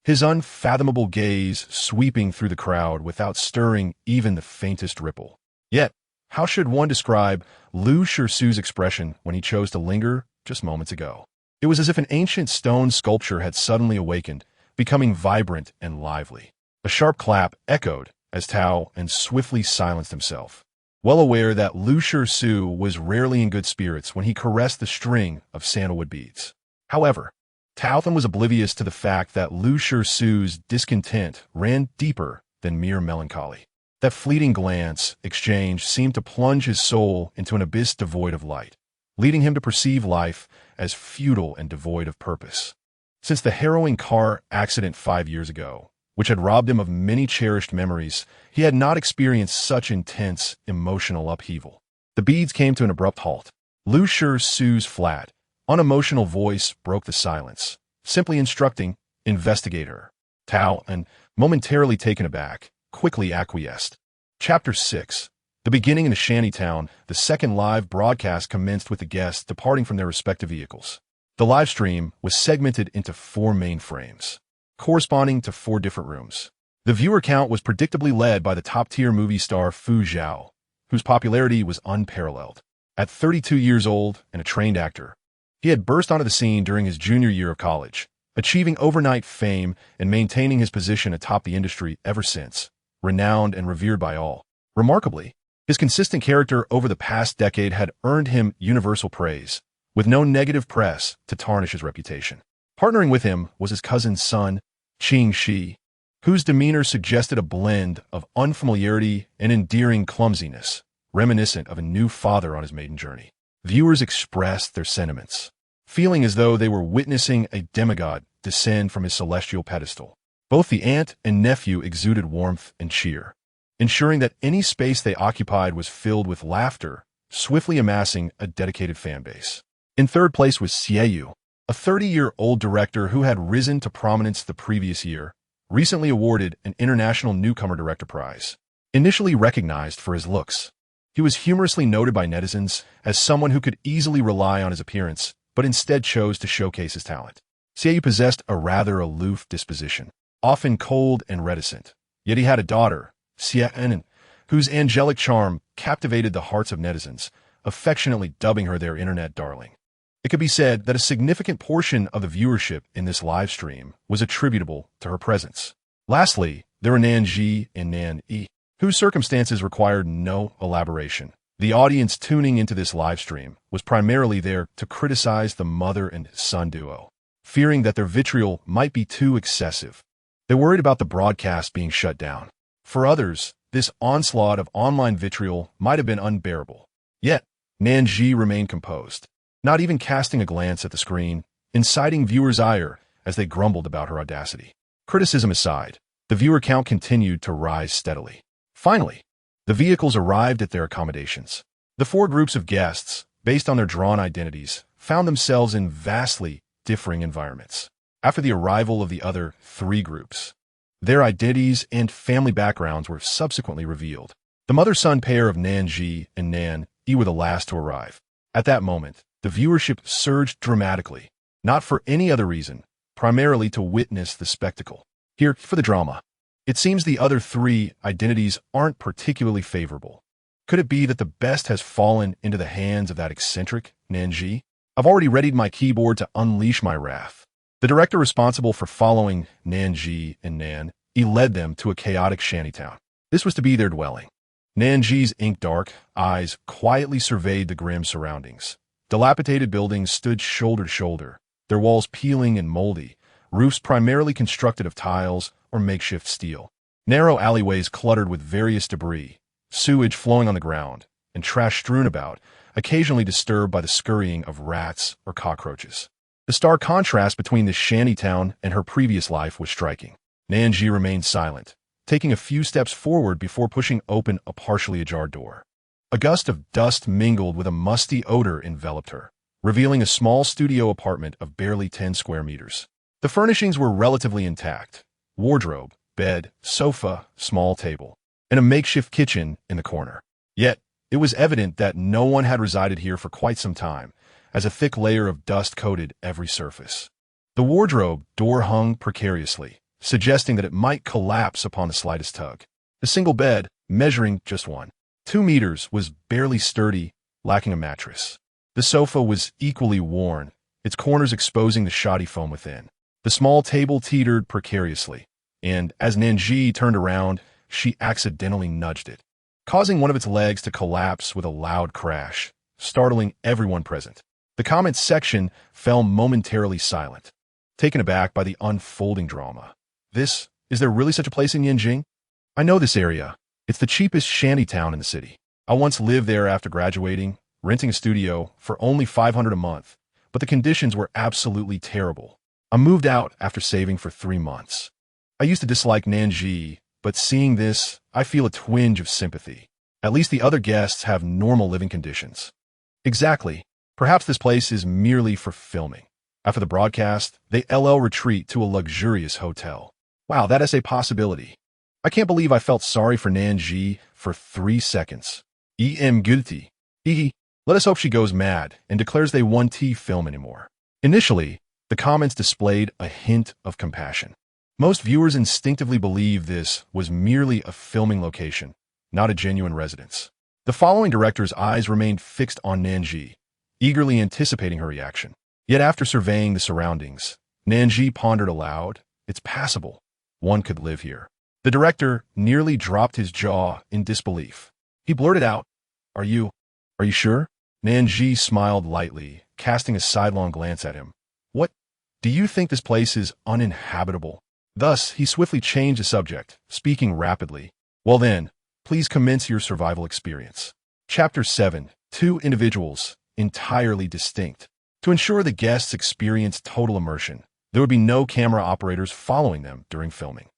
his unfathomable gaze sweeping through the crowd without stirring even the faintest ripple. Yet, how should one describe Lu Shirshu's expression when he chose to linger just moments ago? It was as if an ancient stone sculpture had suddenly awakened, becoming vibrant and lively. A sharp clap echoed as Tao swiftly silenced himself, well aware that Lu Shirshu was rarely in good spirits when he caressed the string of sandalwood beads. However, Tao was oblivious to the fact that Lu Shirshu's discontent ran deeper than mere melancholy. That fleeting glance exchange seemed to plunge his soul into an abyss devoid of light, leading him to perceive life as futile and devoid of purpose. Since the harrowing car accident 5 years ago, which had robbed him of many cherished memories, he had not experienced such intense emotional upheaval. The beads came to an abrupt halt. Lu Shirshu's flat, unemotional voice broke the silence, simply instructing, "Investigate her." Tao, momentarily taken aback, quickly acquiesced. Chapter 6. The beginning in a shantytown, the second live broadcast commenced with the guests departing from their respective vehicles. The live stream was segmented into 4 main frames, corresponding to 4 different rooms. The viewer count was predictably led by the top-tier movie star Fu Zhao, whose popularity was unparalleled. At 32 years old and a trained actor, he had burst onto the scene during his junior year of college, achieving overnight fame and maintaining his position atop the industry ever since, renowned and revered by all. Remarkably, his consistent character over the past decade had earned him universal praise, with no negative press to tarnish his reputation. Partnering with him was his cousin's son, Qing Shi, whose demeanor suggested a blend of unfamiliarity and endearing clumsiness, reminiscent of a new father on his maiden journey. Viewers expressed their sentiments, feeling as though they were witnessing a demigod descend from his celestial pedestal. Both the aunt and nephew exuded warmth and cheer, ensuring that any space they occupied was filled with laughter, swiftly amassing a dedicated fan base. In third place was Xiaoyu, a 30-year-old director who had risen to prominence the previous year, recently awarded an International Newcomer Director Prize. Initially recognized for his looks, he was humorously noted by netizens as someone who could easily rely on his appearance, but instead chose to showcase his talent. Xiaoyu possessed a rather aloof disposition, often cold and reticent, yet he had a daughter, Xia, whose angelic charm captivated the hearts of netizens, affectionately dubbing her their internet darling. It could be said that a significant portion of the viewership in this live stream was attributable to her presence. Lastly, there were Nan Zhi and Nan Zhi, whose circumstances required no elaboration. The audience tuning into this live stream was primarily there to criticize the mother and son duo, fearing that their vitriol might be too excessive. They worried about the broadcast being shut down. For others, this onslaught of online vitriol might have been unbearable. Yet, Nan Zhi remained composed, not even casting a glance at the screen, inciting viewers' ire as they grumbled about her audacity. Criticism aside, the viewer count continued to rise steadily. Finally, the vehicles arrived at their accommodations. The four groups of guests, based on their drawn identities, found themselves in vastly differing environments. After the arrival of the other three groups, their identities and family backgrounds were subsequently revealed. The mother-son pair of Nan Zhi and Nan Zhi were the last to arrive. At that moment, the viewership surged dramatically, not for any other reason, primarily to witness the spectacle. Here, for the drama. It seems the other three identities aren't particularly favorable. Could it be that the best has fallen into the hands of that eccentric Nan Zhi? I've already readied my keyboard to unleash my wrath. The director responsible for following Nan Zhi and Nan Zhi led them to a chaotic shantytown. This was to be their dwelling. Nan Zhi's ink-dark eyes quietly surveyed the grim surroundings. Dilapidated buildings stood shoulder to shoulder, their walls peeling and moldy, roofs primarily constructed of tiles or makeshift steel. Narrow alleyways cluttered with various debris, sewage flowing on the ground, and trash strewn about, occasionally disturbed by the scurrying of rats or cockroaches. The stark contrast between this shantytown and her previous life was striking. Nan Zhi remained silent, taking a few steps forward before pushing open a partially ajar door. A gust of dust mingled with a musty odor enveloped her, revealing a small studio apartment of barely 10 square meters. The furnishings were relatively intact: wardrobe, bed, sofa, small table, and a makeshift kitchen in the corner. Yet, it was evident that no one had resided here for quite some time, as a thick layer of dust coated every surface. The wardrobe door hung precariously, suggesting that it might collapse upon the slightest tug. The single bed, measuring just 1.2 meters, was barely sturdy, lacking a mattress. The sofa was equally worn, its corners exposing the shoddy foam within. The small table teetered precariously, and as Nan Zhi turned around, she accidentally nudged it, causing one of its legs to collapse with a loud crash, startling everyone present. The comments section fell momentarily silent, taken aback by the unfolding drama. Is there really such a place in Yanjing? I know this area. It's the cheapest shantytown in the city. I once lived there after graduating, renting a studio for only $500 a month, but the conditions were absolutely terrible. I moved out after saving for 3 months. I used to dislike Nan Zhi, but seeing this, I feel a twinge of sympathy. At least the other guests have normal living conditions. Exactly. Perhaps this place is merely for filming. After the broadcast, they retreat to a luxurious hotel. Wow, that is a possibility. I can't believe I felt sorry for Nan Zhi for 3 seconds. I'm guilty. Let us hope she goes mad and declares they won't film anymore. Initially, the comments displayed a hint of compassion. Most viewers instinctively believed this was merely a filming location, not a genuine residence. The following director's eyes remained fixed on Nan Zhi, eagerly anticipating her reaction. Yet after surveying the surroundings, Nan Zhi pondered aloud, "It's passable. One could live here." The director nearly dropped his jaw in disbelief. He blurted out, Are you sure?" Nan Zhi smiled lightly, casting a sidelong glance at him. "What? Do you think this place is uninhabitable?" Thus, he swiftly changed the subject, speaking rapidly. Well then, please commence your survival experience. Chapter 7. Two individuals, entirely distinct. To ensure the guests experience total immersion, there would be no camera operators following them during filming.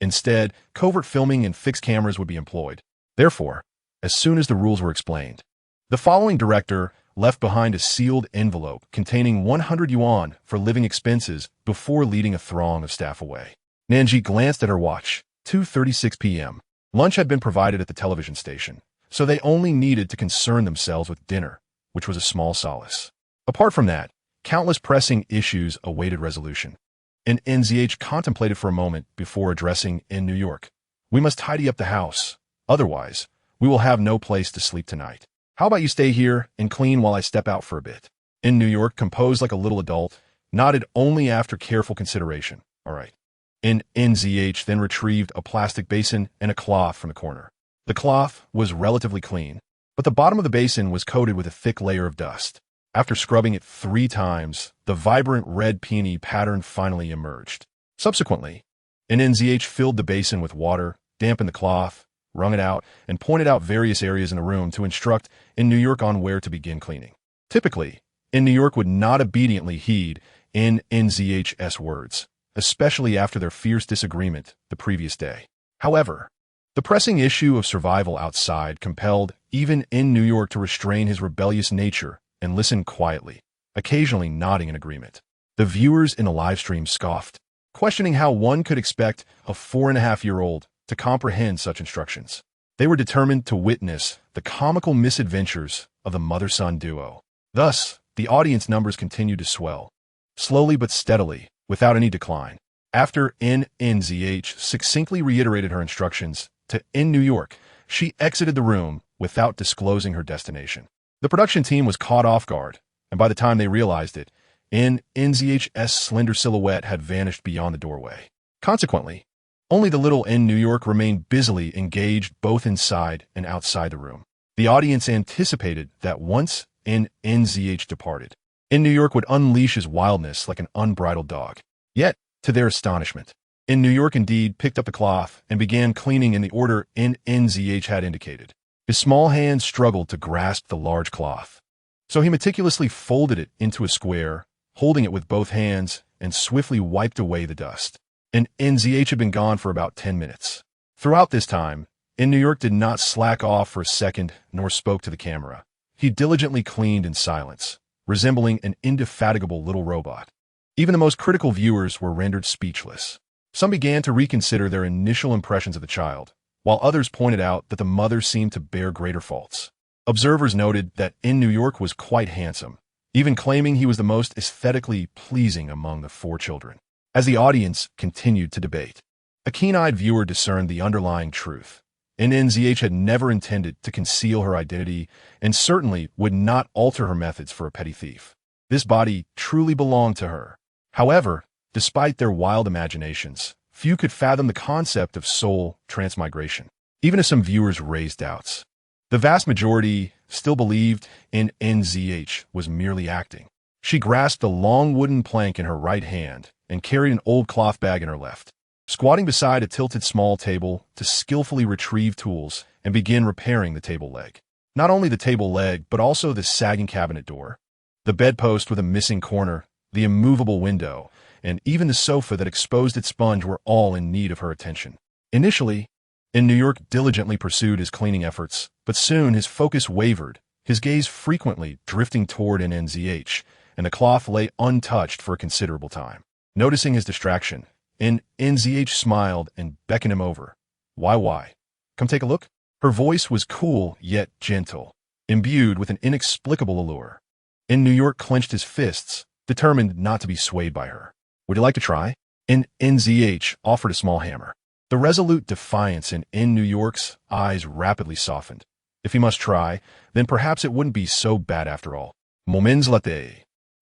Instead, covert filming and fixed cameras would be employed. Therefore, as soon as the rules were explained, the following director left behind a sealed envelope containing 100 yuan for living expenses before leading a throng of staff away. Nan Zhi glanced at her watch. 2:36 p.m. Lunch had been provided at the television station, so they only needed to concern themselves with dinner, which was a small solace. Apart from that, countless pressing issues awaited resolution. And NZH contemplated for a moment before addressing in New York. We must tidy up the house. Otherwise, we will have no place to sleep tonight. How about you stay here and clean while I step out for a bit? In New York, composed like a little adult, nodded only after careful consideration. All right. In NZH then retrieved a plastic basin and a cloth from the corner. The cloth was relatively clean, but the bottom of the basin was coated with a thick layer of dust. After scrubbing it 3 times, the vibrant red peony pattern finally emerged. Subsequently, an NZH filled the basin with water, dampened the cloth, wrung it out, and pointed out various areas in the room to instruct in New York on where to begin cleaning. Typically, in New York would not obediently heed in NZH's words, especially after their fierce disagreement the previous day. However, the pressing issue of survival outside compelled even in New York to restrain his rebellious nature and listen quietly, occasionally nodding in agreement. The viewers in the live stream scoffed, questioning how one could expect a 4.5-year-old to comprehend such instructions. They were determined to witness the comical misadventures of the mother-son duo. Thus, the audience numbers continued to swell, slowly but steadily, without any decline. After NZH succinctly reiterated her instructions to in New York, she exited the room without disclosing her destination. The production team was caught off guard, and by the time they realized it, NZH's slender silhouette had vanished beyond the doorway. Consequently, only the little in New York remained busily engaged both inside and outside the room. The audience anticipated that once NZH departed, in New York would unleash his wildness like an unbridled dog. Yet, to their astonishment, in New York indeed picked up the cloth and began cleaning in the order NZH had indicated. His small hands struggled to grasp the large cloth, so he meticulously folded it into a square, holding it with both hands, and swiftly wiped away the dust. And NZH had been gone for about 10 minutes. Throughout this time, in New York did not slack off for a second nor spoke to the camera. He diligently cleaned in silence, resembling an indefatigable little robot. Even the most critical viewers were rendered speechless. Some began to reconsider their initial impressions of the child, while others pointed out that the mother seemed to bear greater faults. Observers noted that in New York was quite handsome, even claiming he was the most aesthetically pleasing among the 4 children. As the audience continued to debate, a keen-eyed viewer discerned the underlying truth. NZH had never intended to conceal her identity and certainly would not alter her methods for a petty thief. This body truly belonged to her. However, despite their wild imaginations, few could fathom the concept of soul transmigration, even as some viewers raised doubts. The vast majority still believed in NZH was merely acting. She grasped a long wooden plank in her right hand and carried an old cloth bag in her left, squatting beside a tilted small table to skillfully retrieve tools and begin repairing the table leg. Not only the table leg, but also the sagging cabinet door, the bedpost with a missing corner, the immovable window, and even the sofa that exposed its sponge were all in need of her attention. Initially, in New York diligently pursued his cleaning efforts, but soon his focus wavered, his gaze frequently drifting toward an NZH, and the cloth lay untouched for a considerable time. Noticing his distraction, NZH smiled and beckoned him over. Why? Come take a look? Her voice was cool yet gentle, imbued with an inexplicable allure. New York clenched his fists, determined not to be swayed by her. Would you like to try? NZH offered a small hammer. The resolute defiance in New York's eyes rapidly softened. If he must try, then perhaps it wouldn't be so bad after all. Moments later.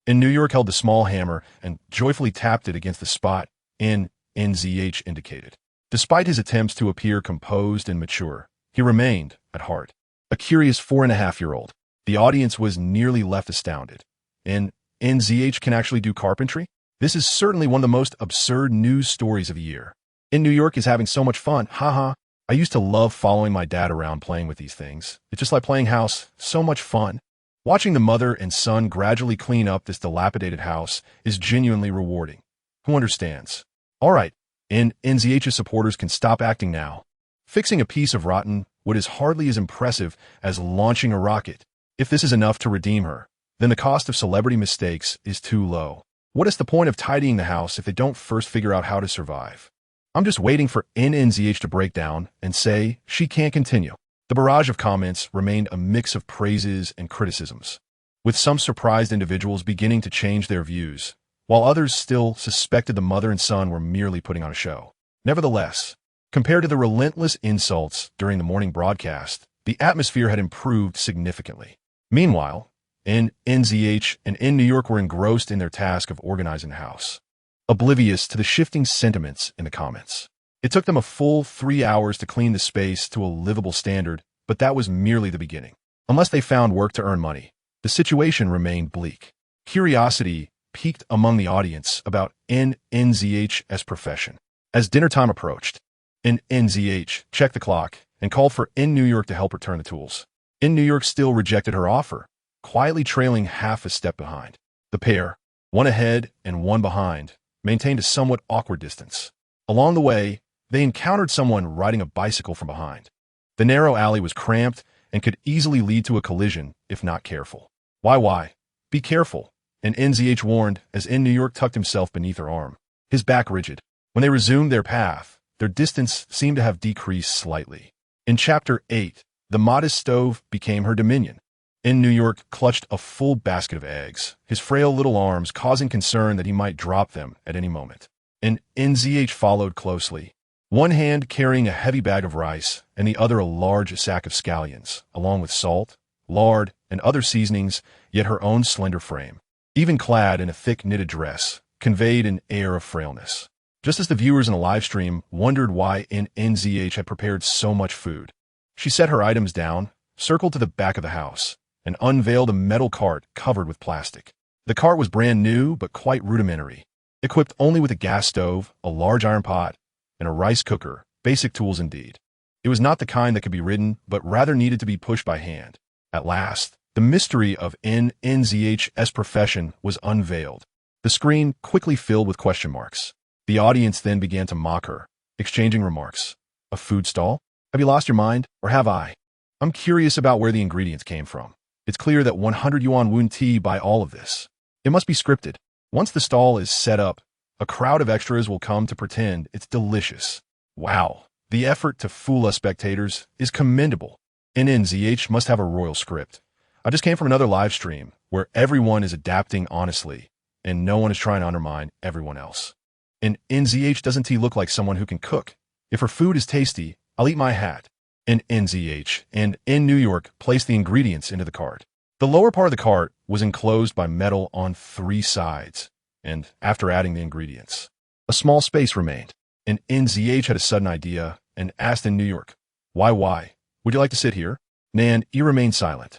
New York held the small hammer and joyfully tapped it against the spot NZH indicated. Despite his attempts to appear composed and mature, he remained, at heart, a curious 4.5-year-old. The audience was nearly left astounded. NZH can actually do carpentry? This is certainly one of the most absurd news stories of the year. In New York is having so much fun, haha. I used to love following my dad around playing with these things. It's just like playing house, so much fun. Watching the mother and son gradually clean up this dilapidated house is genuinely rewarding. Who understands? All right, NZH's supporters can stop acting now. Fixing a piece of rotten wood is hardly as impressive as launching a rocket. If this is enough to redeem her, then the cost of celebrity mistakes is too low. What is the point of tidying the house if they don't first figure out how to survive? I'm just waiting for NZH to break down and say she can't continue. The barrage of comments remained a mix of praises and criticisms, with some surprised individuals beginning to change their views, while others still suspected the mother and son were merely putting on a show. Nevertheless, compared to the relentless insults during the morning broadcast, the atmosphere had improved significantly. Meanwhile, NZH and in New York were engrossed in their task of organizing the house, oblivious to the shifting sentiments in the comments. It took them a full 3 hours to clean the space to a livable standard, but that was merely the beginning. Unless they found work to earn money, the situation remained bleak. Curiosity peaked among the audience about NZH's profession. As dinner time approached, NZH checked the clock and called for New York to help return the tools. New York still rejected her offer, quietly trailing half a step behind. The pair, one ahead and one behind, maintained a somewhat awkward distance. Along the way, they encountered someone riding a bicycle from behind. The narrow alley was cramped and could easily lead to a collision if not careful. Why? Be careful, and NZH warned as New York tucked himself beneath her arm, his back rigid. When they resumed their path, their distance seemed to have decreased slightly. In Chapter 8, the modest stove became her dominion. New York clutched a full basket of eggs, his frail little arms causing concern that he might drop them at any moment. NZH followed closely, one hand carrying a heavy bag of rice and the other a large sack of scallions, along with salt, lard, and other seasonings, yet her own slender frame, even clad in a thick knitted dress, conveyed an air of frailness. Just as the viewers in the live stream wondered why NZH had prepared so much food, she set her items down, circled to the back of the house, and unveiled a metal cart covered with plastic. The cart was brand new but quite rudimentary, equipped only with a gas stove, a large iron pot, and a rice cooker, basic tools indeed. It was not the kind that could be ridden, but rather needed to be pushed by hand. At last, the mystery of NZH's profession was unveiled. The screen quickly filled with question marks. The audience then began to mock her, exchanging remarks. A food stall? Have you lost your mind, or have I? I'm curious about where the ingredients came from. It's clear that 100 yuan won't buy all of this. It must be scripted. Once the stall is set up, a crowd of extras will come to pretend it's delicious. Wow, the effort to fool us spectators is commendable. NZH must have a royal script. I just came from another live stream where everyone is adapting honestly, and no one is trying to undermine everyone else. And NZH doesn't look like someone who can cook. If her food is tasty, I'll eat my hat. NZH and in New York placed the ingredients into the cart. The lower part of the cart was enclosed by metal on 3 sides, and after adding the ingredients, a small space remained. NZH had a sudden idea and asked New York, Why? Would you like to sit here? Nan Zhi remained silent,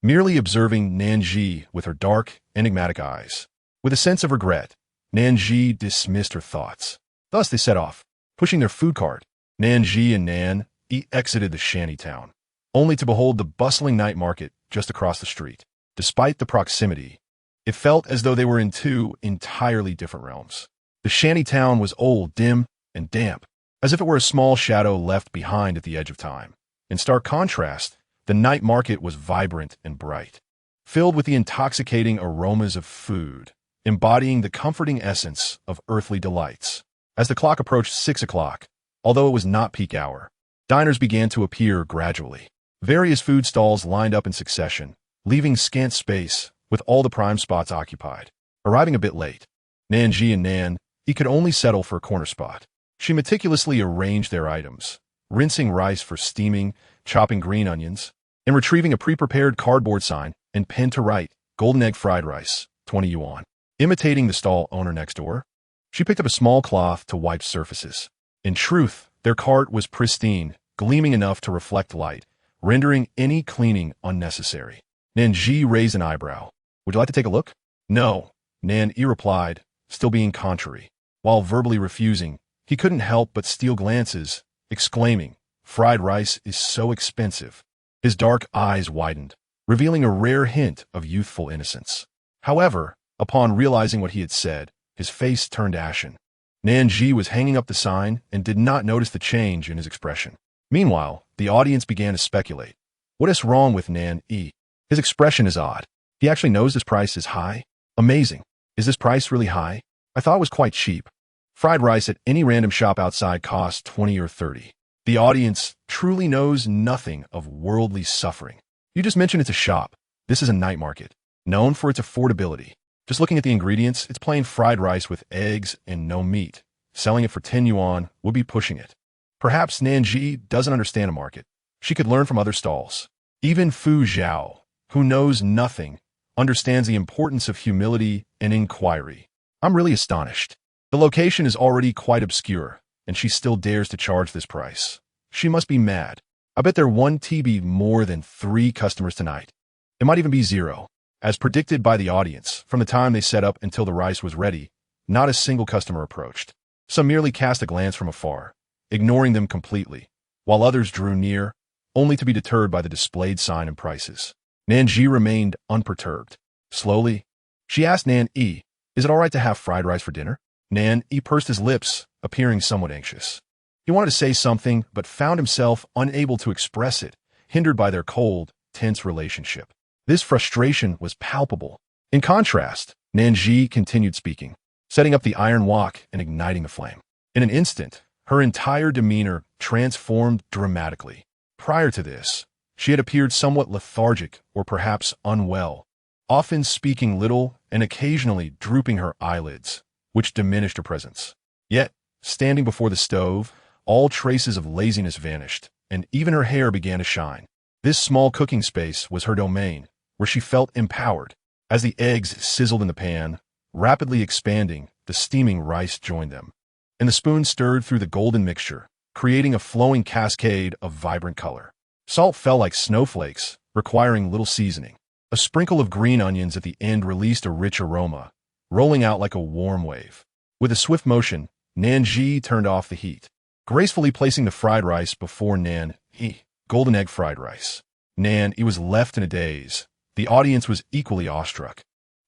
merely observing Nan Zhi with her dark, enigmatic eyes. With a sense of regret, Nan Zhi dismissed her thoughts. Thus they set off, pushing their food cart. Nan Zhi and Nan exited the shanty town, only to behold the bustling night market just across the street. Despite the proximity, it felt as though they were in 2 entirely different realms. The shanty town was old, dim, and damp, as if it were a small shadow left behind at the edge of time. In stark contrast, the night market was vibrant and bright, filled with the intoxicating aromas of food, embodying the comforting essence of earthly delights. As the clock approached 6 o'clock, although it was not peak hour, diners began to appear gradually. Various food stalls lined up in succession, leaving scant space with all the prime spots occupied. Arriving a bit late, Nan Zhi and Nan Zhi could only settle for a corner spot. She meticulously arranged their items, rinsing rice for steaming, chopping green onions, and retrieving a pre-prepared cardboard sign and pinned to write, golden egg fried rice, 20 yuan. Imitating the stall owner next door, she picked up a small cloth to wipe surfaces. In truth, their cart was pristine, gleaming enough to reflect light, rendering any cleaning unnecessary. Nan Zhi raised an eyebrow. Would you like to take a look? No, Nan Zhi replied, still being contrary. While verbally refusing, he couldn't help but steal glances, exclaiming, "Fried rice is so expensive." His dark eyes widened, revealing a rare hint of youthful innocence. However, upon realizing what he had said, his face turned ashen. Nan Zhi was hanging up the sign and did not notice the change in his expression. Meanwhile, the audience began to speculate. What is wrong with Nan Zhi? His expression is odd. He actually knows this price is high? Amazing. Is this price really high? I thought it was quite cheap. Fried rice at any random shop outside costs 20 or 30. The audience truly knows nothing of worldly suffering. You just mentioned it's a shop. This is a night market, known for its affordability. Just looking at the ingredients, it's plain fried rice with eggs and no meat. Selling it for 10 yuan would be pushing it. Perhaps Nan Zhi doesn't understand a market. She could learn from other stalls. Even Fu Zhao, who knows nothing, understands the importance of humility and inquiry. I'm really astonished. The location is already quite obscure, and she still dares to charge this price. She must be mad. I bet there won't be more than 3 customers tonight. It might even be 0. As predicted by the audience, from the time they set up until the rice was ready, not a single customer approached. Some merely cast a glance from afar, ignoring them completely, while others drew near, only to be deterred by the displayed sign and prices. Nan Zhi remained unperturbed. Slowly, she asked Nan Zhi, "Is it all right to have fried rice for dinner?" Nan Zhi pursed his lips, appearing somewhat anxious. He wanted to say something, but found himself unable to express it, hindered by their cold, tense relationship. This frustration was palpable. In contrast, Nan Zhi continued speaking, setting up the iron wok and igniting the flame. In an instant, her entire demeanor transformed dramatically. Prior to this, she had appeared somewhat lethargic or perhaps unwell, often speaking little and occasionally drooping her eyelids, which diminished her presence. Yet, standing before the stove, all traces of laziness vanished, and even her hair began to shine. This small cooking space was her domain, where she felt empowered. As the eggs sizzled in the pan, rapidly expanding, the steaming rice joined them, and the spoon stirred through the golden mixture, creating a flowing cascade of vibrant color. Salt fell like snowflakes, requiring little seasoning. A sprinkle of green onions at the end released a rich aroma, rolling out like a warm wave. With a swift motion, Nan Zhi turned off the heat, gracefully placing the fried rice before Nan Zhi. Golden egg fried rice. Nan Zhi was left in a daze. The audience was equally awestruck.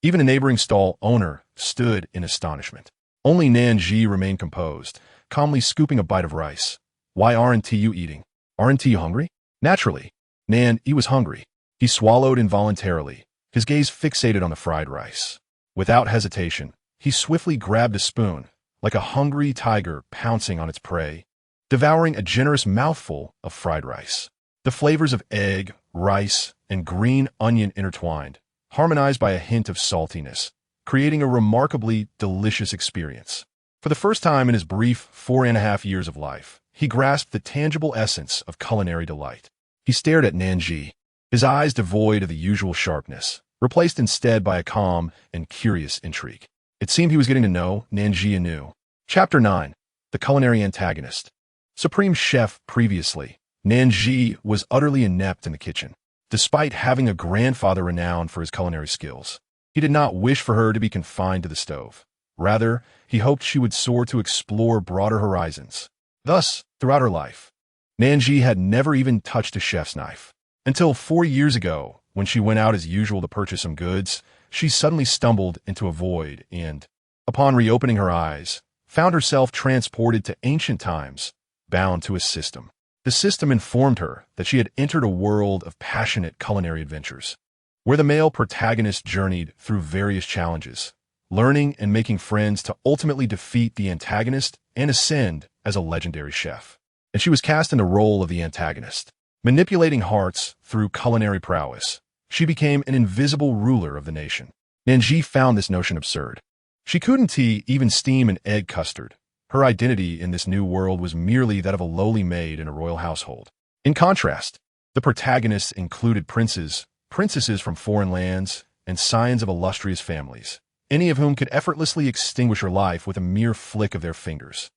Even a neighboring stall owner stood in astonishment. Only Nan Zhi remained composed, calmly scooping a bite of rice. "Why aren't you eating? Aren't you hungry?" Naturally, Nan Zhi was hungry. He swallowed involuntarily, his gaze fixated on the fried rice. Without hesitation, he swiftly grabbed a spoon, like a hungry tiger pouncing on its prey, devouring a generous mouthful of fried rice. The flavors of egg, rice, and green onion intertwined, harmonized by a hint of saltiness, creating a remarkably delicious experience. For the first time in his brief 4.5 years of life, he grasped the tangible essence of culinary delight. He stared at Nan Zhi, his eyes devoid of the usual sharpness, replaced instead by a calm and curious intrigue. It seemed he was getting to know Nan Zhi anew. Chapter 9. The Culinary Antagonist. Supreme Chef previously, Nan Zhi was utterly inept in the kitchen. Despite having a grandfather renowned for his culinary skills, he did not wish for her to be confined to the stove. Rather, he hoped she would soar to explore broader horizons. Thus, throughout her life, Nan Zhi had never even touched a chef's knife. Until 4 years ago, when she went out as usual to purchase some goods, she suddenly stumbled into a void and, upon reopening her eyes, found herself transported to ancient times, bound to a system. The system informed her that she had entered a world of passionate culinary adventures, where the male protagonist journeyed through various challenges, learning and making friends to ultimately defeat the antagonist and ascend as a legendary chef. And she was cast in the role of the antagonist. Manipulating hearts through culinary prowess, she became an invisible ruler of the nation. Nan Zhi found this notion absurd. She couldn't even steam an egg custard. Her identity in this new world was merely that of a lowly maid in a royal household. In contrast, the protagonists included princes, princesses from foreign lands, and scions of illustrious families, any of whom could effortlessly extinguish her life with a mere flick of their fingers.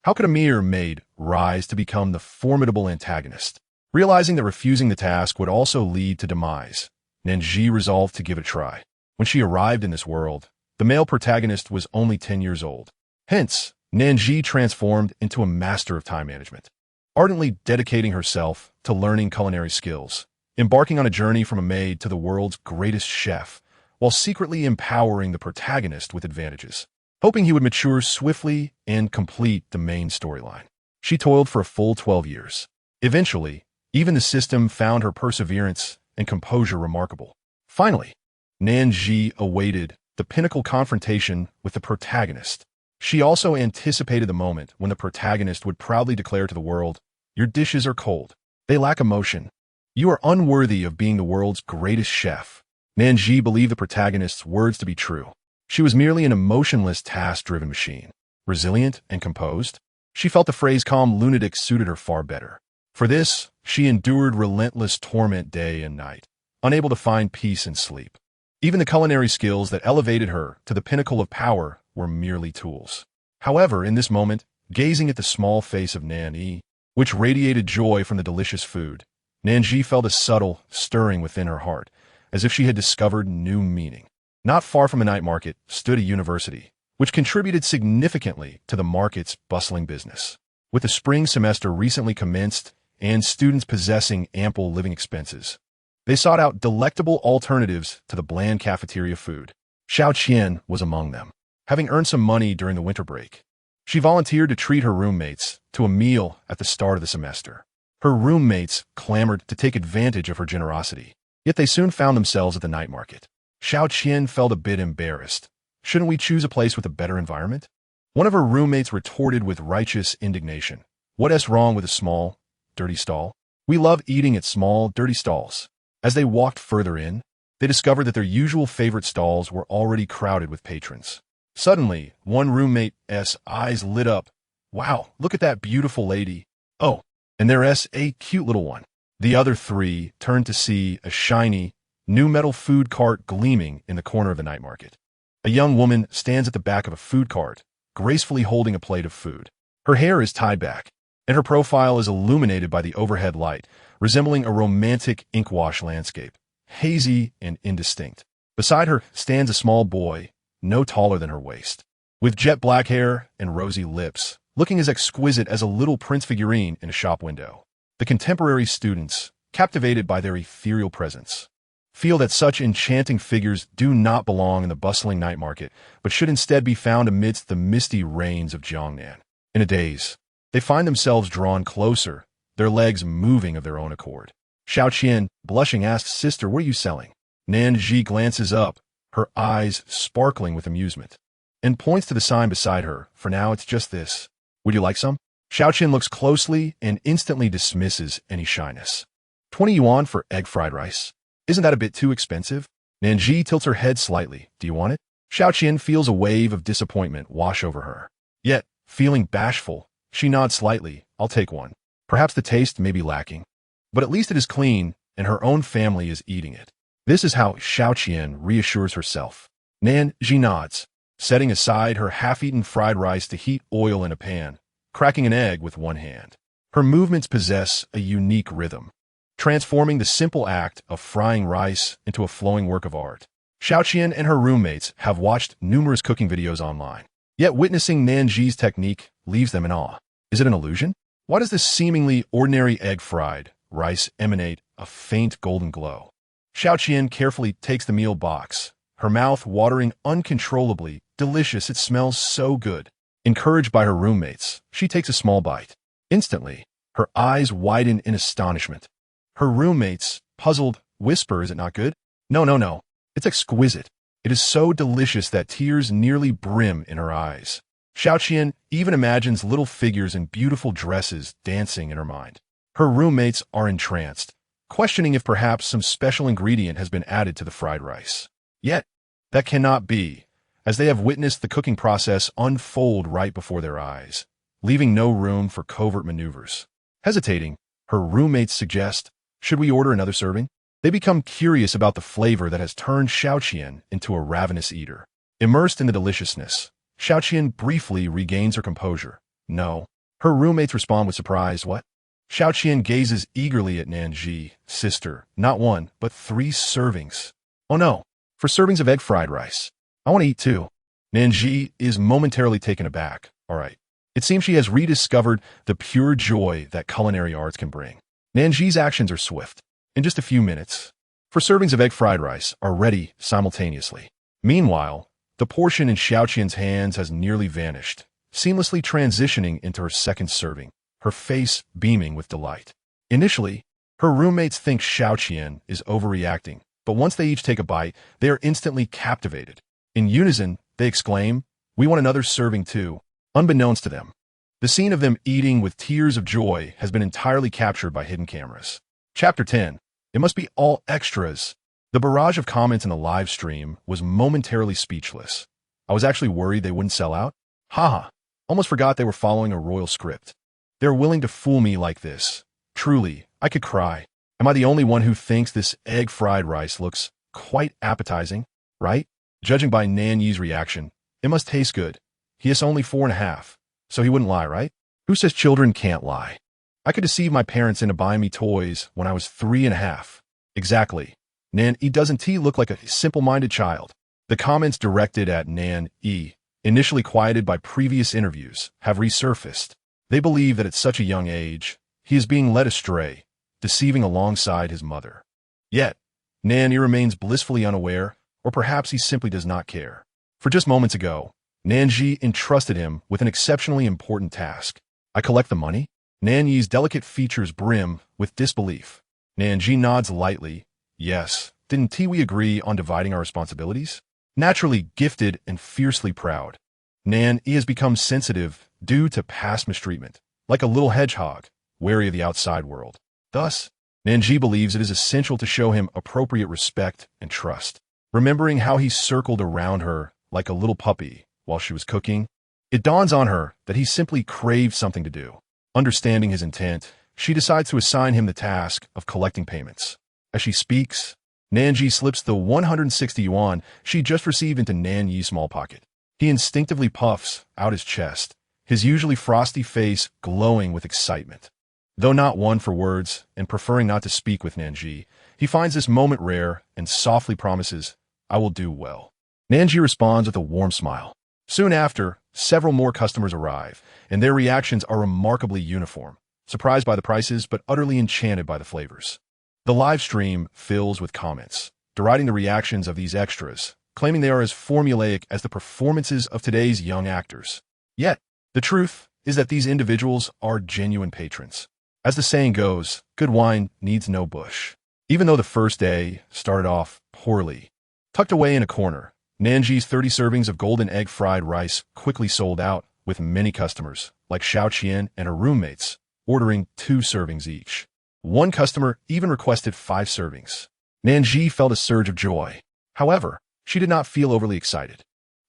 How could a mere maid rise to become the formidable antagonist? Realizing that refusing the task would also lead to demise, Nan Zhi resolved to give it a try. When she arrived in this world, The male protagonist was only 10 years old. Hence, Nan Zhi transformed into a master of time management, ardently dedicating herself to learning culinary skills, embarking on a journey from a maid to the world's greatest chef, while secretly empowering the protagonist with advantages, hoping he would mature swiftly and complete the main storyline. She toiled for a full 12 years. Eventually, even the system found her perseverance and composure remarkable. Finally, Nan Zhi awaited the pinnacle confrontation with the protagonist. She also anticipated the moment when the protagonist would proudly declare to the world, "Your dishes are cold. They lack emotion. You are unworthy of being the world's greatest chef." Nan Zhi believed the protagonist's words to be true. She was merely an emotionless, task-driven machine. Resilient and composed, she felt the phrase calm lunatic suited her far better. For this, she endured relentless torment day and night, unable to find peace in sleep. Even the culinary skills that elevated her to the pinnacle of power were merely tools. However, in this moment, gazing at the small face of Nan Zhi, which radiated joy from the delicious food, Nan Zhi felt a subtle stirring within her heart, as if she had discovered new meaning. Not far from the night market stood a university, which contributed significantly to the market's bustling business. With the spring semester recently commenced and students possessing ample living expenses, they sought out delectable alternatives to the bland cafeteria food. Xiao Qian was among them. Having earned some money during the winter break, she volunteered to treat her roommates to a meal at the start of the semester. Her roommates clamored to take advantage of her generosity, yet they soon found themselves at the night market. Xiao Qian felt a bit embarrassed. Shouldn't we choose a place with a better environment? One of her roommates retorted with righteous indignation. What's wrong with a small, dirty stall? We love eating at small, dirty stalls. As they walked further in, they discovered that their usual favorite stalls were already crowded with patrons. Suddenly, one roommate's eyes lit up. Wow, look at that beautiful lady. Oh, and there's a cute little one. The other three turned to see a shiny, new metal food cart gleaming in the corner of the night market. A young woman stands at the back of a food cart, gracefully holding a plate of food. Her hair is tied back, and her profile is illuminated by the overhead light, resembling a romantic inkwash landscape, hazy and indistinct. Beside her stands a small boy, no taller than her waist, with jet black hair and rosy lips, looking as exquisite as a little prince figurine in a shop window. The contemporary students, captivated by their ethereal presence, feel that such enchanting figures do not belong in the bustling night market, but should instead be found amidst the misty rains of Jiangnan. In a daze, they find themselves drawn closer, their legs moving of their own accord. Xiao Qian, blushing, asks, "Sister, what are you selling?" Nan Zhi glances up, her eyes sparkling with amusement, and points to the sign beside her. "For now, it's just this. Would you like some?" Xiao Qian looks closely and instantly dismisses any shyness. 20 yuan for egg fried rice. Isn't that a bit too expensive? Nan Zhi tilts her head slightly. Do you want it? Xiao Qian feels a wave of disappointment wash over her. Yet, feeling bashful, she nods slightly. I'll take one. Perhaps the taste may be lacking, but at least it is clean and her own family is eating it. This is how Xiao Qian reassures herself. Nan Zhi nods, setting aside her half-eaten fried rice to heat oil in a pan, cracking an egg with one hand. Her movements possess a unique rhythm, transforming the simple act of frying rice into a flowing work of art. Xiao Qian and her roommates have watched numerous cooking videos online, yet witnessing Nan Zhi's technique leaves them in awe. Is it an illusion? Why does this seemingly ordinary egg-fried rice emanate a faint golden glow? Xiao Qian carefully takes the meal box, her mouth watering uncontrollably. Delicious, it smells so good. Encouraged by her roommates, she takes a small bite. Instantly, her eyes widen in astonishment. Her roommates, puzzled, whisper, "Is it not good?" No, no, no. It's exquisite. It is so delicious that tears nearly brim in her eyes. Xiao Qian even imagines little figures in beautiful dresses dancing in her mind. Her roommates are entranced, questioning if perhaps some special ingredient has been added to the fried rice. Yet, that cannot be, as they have witnessed the cooking process unfold right before their eyes, leaving no room for covert maneuvers. Hesitating, her roommates suggest, "Should we order another serving?" They become curious about the flavor that has turned Xiao Qian into a ravenous eater. Immersed in the deliciousness, Xiao Qian briefly regains her composure. No. Her roommates respond with surprise. What? Xiao Qian gazes eagerly at Nan Zhi. "Sister, not one, but 3 servings. Oh no, for servings of egg fried rice." I want to eat too. Nan Zhi is momentarily taken aback. All right. It seems she has rediscovered the pure joy that culinary arts can bring. Nan Zhi's actions are swift. In just a few minutes, 4 servings of egg fried rice are ready simultaneously. Meanwhile, the portion in Xiaoqian's hands has nearly vanished, seamlessly transitioning into her second serving, her face beaming with delight. Initially, her roommates think Xiaoqian is overreacting, but once they each take a bite, they are instantly captivated. In unison, they exclaim, "We want another serving too." Unbeknownst to them, the scene of them eating with tears of joy has been entirely captured by hidden cameras. Chapter 10. It must be all extras. The barrage of comments in the live stream was momentarily speechless. I was actually worried they wouldn't sell out. Haha, almost forgot they were following a royal script. They're willing to fool me like this. Truly, I could cry. Am I the only one who thinks this egg fried rice looks quite appetizing, right? Judging by Nan Yi's reaction, it must taste good. He is only 4.5, so he wouldn't lie, right? Who says children can't lie? I could deceive my parents into buying me toys when I was 3.5. Exactly. Nan Yi doesn't look like a simple-minded child. The comments directed at Nan Yi, initially quieted by previous interviews, have resurfaced. They believe that at such a young age, he is being led astray, deceiving alongside his mother. Yet, Nan Yi remains blissfully unaware, or perhaps he simply does not care. For just moments ago, Nan Zhi entrusted him with an exceptionally important task. I collect the money? Nan Yi's delicate features brim with disbelief. Nan Zhi nods lightly. Yes, didn't we agree on dividing our responsibilities? Naturally gifted and fiercely proud, Nan Yi has become sensitive due to past mistreatment, like a little hedgehog, wary of the outside world. Thus, Nan Zhi believes it is essential to show him appropriate respect and trust. Remembering how he circled around her like a little puppy while she was cooking, it dawns on her that he simply craved something to do. Understanding his intent, she decides to assign him the task of collecting payments. As she speaks, Nan Zhi slips the 160 yuan she just received into Nan Yi's small pocket. He instinctively puffs out his chest, his usually frosty face glowing with excitement. Though not one for words and preferring not to speak with Nan Zhi, he finds this moment rare and softly promises, "I will do well." Nan Zhi responds with a warm smile. Soon after, several more customers arrive, and their reactions are remarkably uniform, surprised by the prices but utterly enchanted by the flavors. The live stream fills with comments, deriding the reactions of these extras, claiming they are as formulaic as the performances of today's young actors. Yet, the truth is that these individuals are genuine patrons. As the saying goes, good wine needs no bush. Even though the first day started off poorly, tucked away in a corner, Nan Zhi's 30 servings of golden egg fried rice quickly sold out, with many customers, like Xiaoqian and her roommates, ordering 2 servings each. One customer even requested 5 servings. Nan Zhi felt a surge of joy. However, she did not feel overly excited.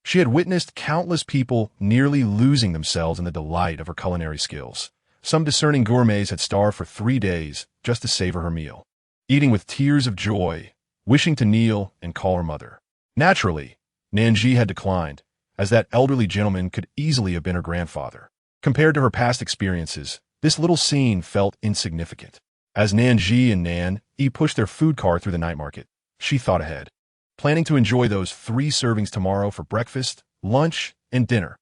She had witnessed countless people nearly losing themselves in the delight of her culinary skills. Some discerning gourmets had starved for 3 days just to savor her meal, eating with tears of joy, wishing to kneel and call her mother. Naturally, Nan Zhi had declined, as that elderly gentleman could easily have been her grandfather. Compared to her past experiences, this little scene felt insignificant. As Nan Zhi and Nan Yi pushed their food car through the night market, she thought ahead, planning to enjoy those 3 servings tomorrow for breakfast, lunch, and dinner.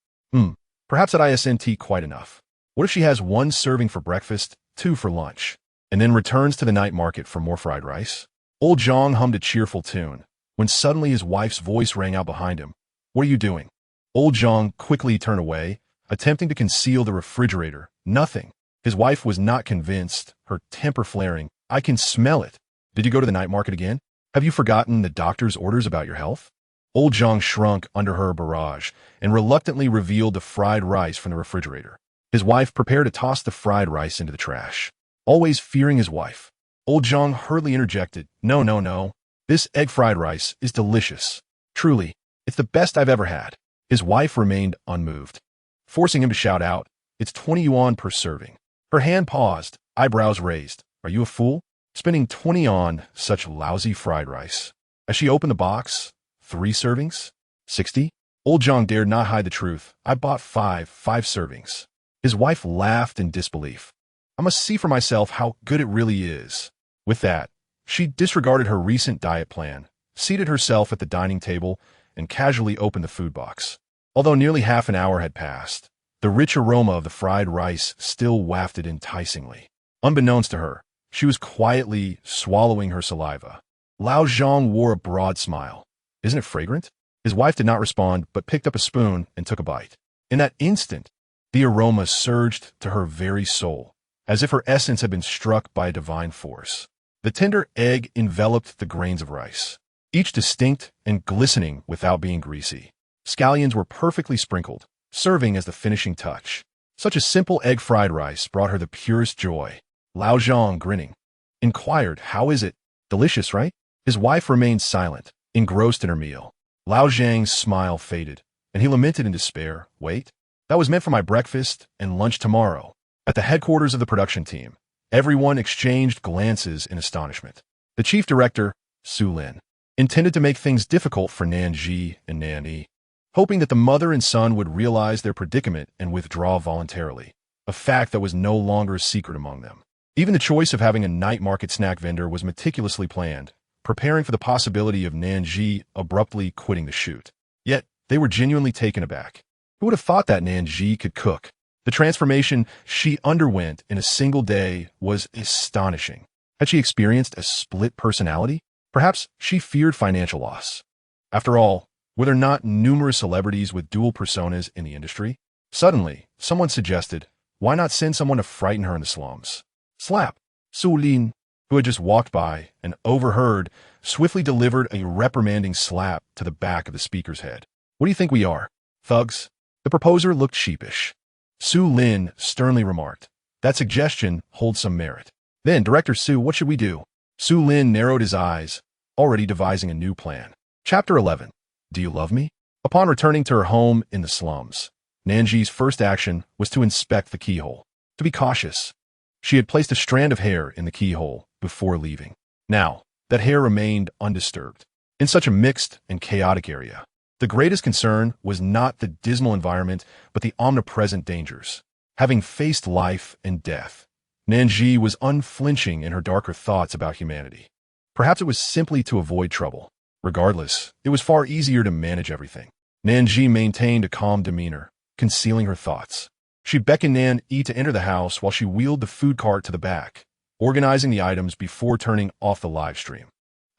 Perhaps that isn't quite enough. What if she has 1 serving for breakfast, 2 for lunch, and then returns to the night market for more fried rice? Old Zhang hummed a cheerful tune, when suddenly his wife's voice rang out behind him. "What are you doing?" Old Zhang quickly turned away, attempting to conceal the refrigerator. Nothing. His wife was not convinced, her temper flaring. "I can smell it. Did you go to the night market again? Have you forgotten the doctor's orders about your health?" Old Zhang shrunk under her barrage and reluctantly revealed the fried rice from the refrigerator. His wife prepared to toss the fried rice into the trash. Always fearing his wife, Old Zhang hurriedly interjected, No. This egg fried rice is delicious. Truly, it's the best I've ever had." His wife remained unmoved, forcing him to shout out, "It's 20 yuan per serving." Her hand paused, eyebrows raised. "Are you a fool? Spending 20 on such lousy fried rice?" As she opened the box, 3 servings? 60? Old Zhang dared not hide the truth. "I bought 5 servings." His wife laughed in disbelief. "I must see for myself how good it really is." With that, she disregarded her recent diet plan, seated herself at the dining table, and casually opened the food box. Although nearly half an hour had passed, the rich aroma of the fried rice still wafted enticingly. Unbeknownst to her, she was quietly swallowing her saliva. Lao Zhang wore a broad smile. "Isn't it fragrant?" His wife did not respond, but picked up a spoon and took a bite. In that instant, the aroma surged to her very soul, as if her essence had been struck by a divine force. The tender egg enveloped the grains of rice, each distinct and glistening without being greasy. Scallions were perfectly sprinkled, serving as the finishing touch. Such a simple egg fried rice brought her the purest joy. Lao Zhang, grinning, inquired, "How is it? Delicious, right?" His wife remained silent, engrossed in her meal. Lao Zhang's smile faded, and he lamented in despair, "Wait, that was meant for my breakfast and lunch tomorrow." At the headquarters of the production team, everyone exchanged glances in astonishment. The chief director, Su Lin, intended to make things difficult for Nan Zhi and Nan Yi, hoping that the mother and son would realize their predicament and withdraw voluntarily, a fact that was no longer a secret among them. Even the choice of having a night market snack vendor was meticulously planned, preparing for the possibility of Nan Zhi abruptly quitting the shoot. Yet, they were genuinely taken aback. Who would have thought that Nan Zhi could cook? The transformation she underwent in a single day was astonishing. Had she experienced a split personality? Perhaps she feared financial loss. After all, were there not numerous celebrities with dual personas in the industry? Suddenly, someone suggested, why not send someone to frighten her in the slums? Slap! Su Lin, who had just walked by and overheard, swiftly delivered a reprimanding slap to the back of the speaker's head. "What do you think we are? Thugs?" The proposer looked sheepish. Su Lin sternly remarked, "That suggestion holds some merit." "Then, Director Su, what should we do?" Su Lin narrowed his eyes, already devising a new plan. Chapter 11. Do you love me? Upon returning to her home in the slums, Nan Zhi's first action was to inspect the keyhole. To be cautious, she had placed a strand of hair in the keyhole before leaving. Now, that hair remained undisturbed. In such a mixed and chaotic area, the greatest concern was not the dismal environment, but the omnipresent dangers. Having faced life and death, Nan Zhi was unflinching in her darker thoughts about humanity. Perhaps it was simply to avoid trouble. Regardless, it was far easier to manage everything. Nan Zhi maintained a calm demeanor, concealing her thoughts. She beckoned Nan Yi to enter the house while she wheeled the food cart to the back, organizing the items before turning off the live stream.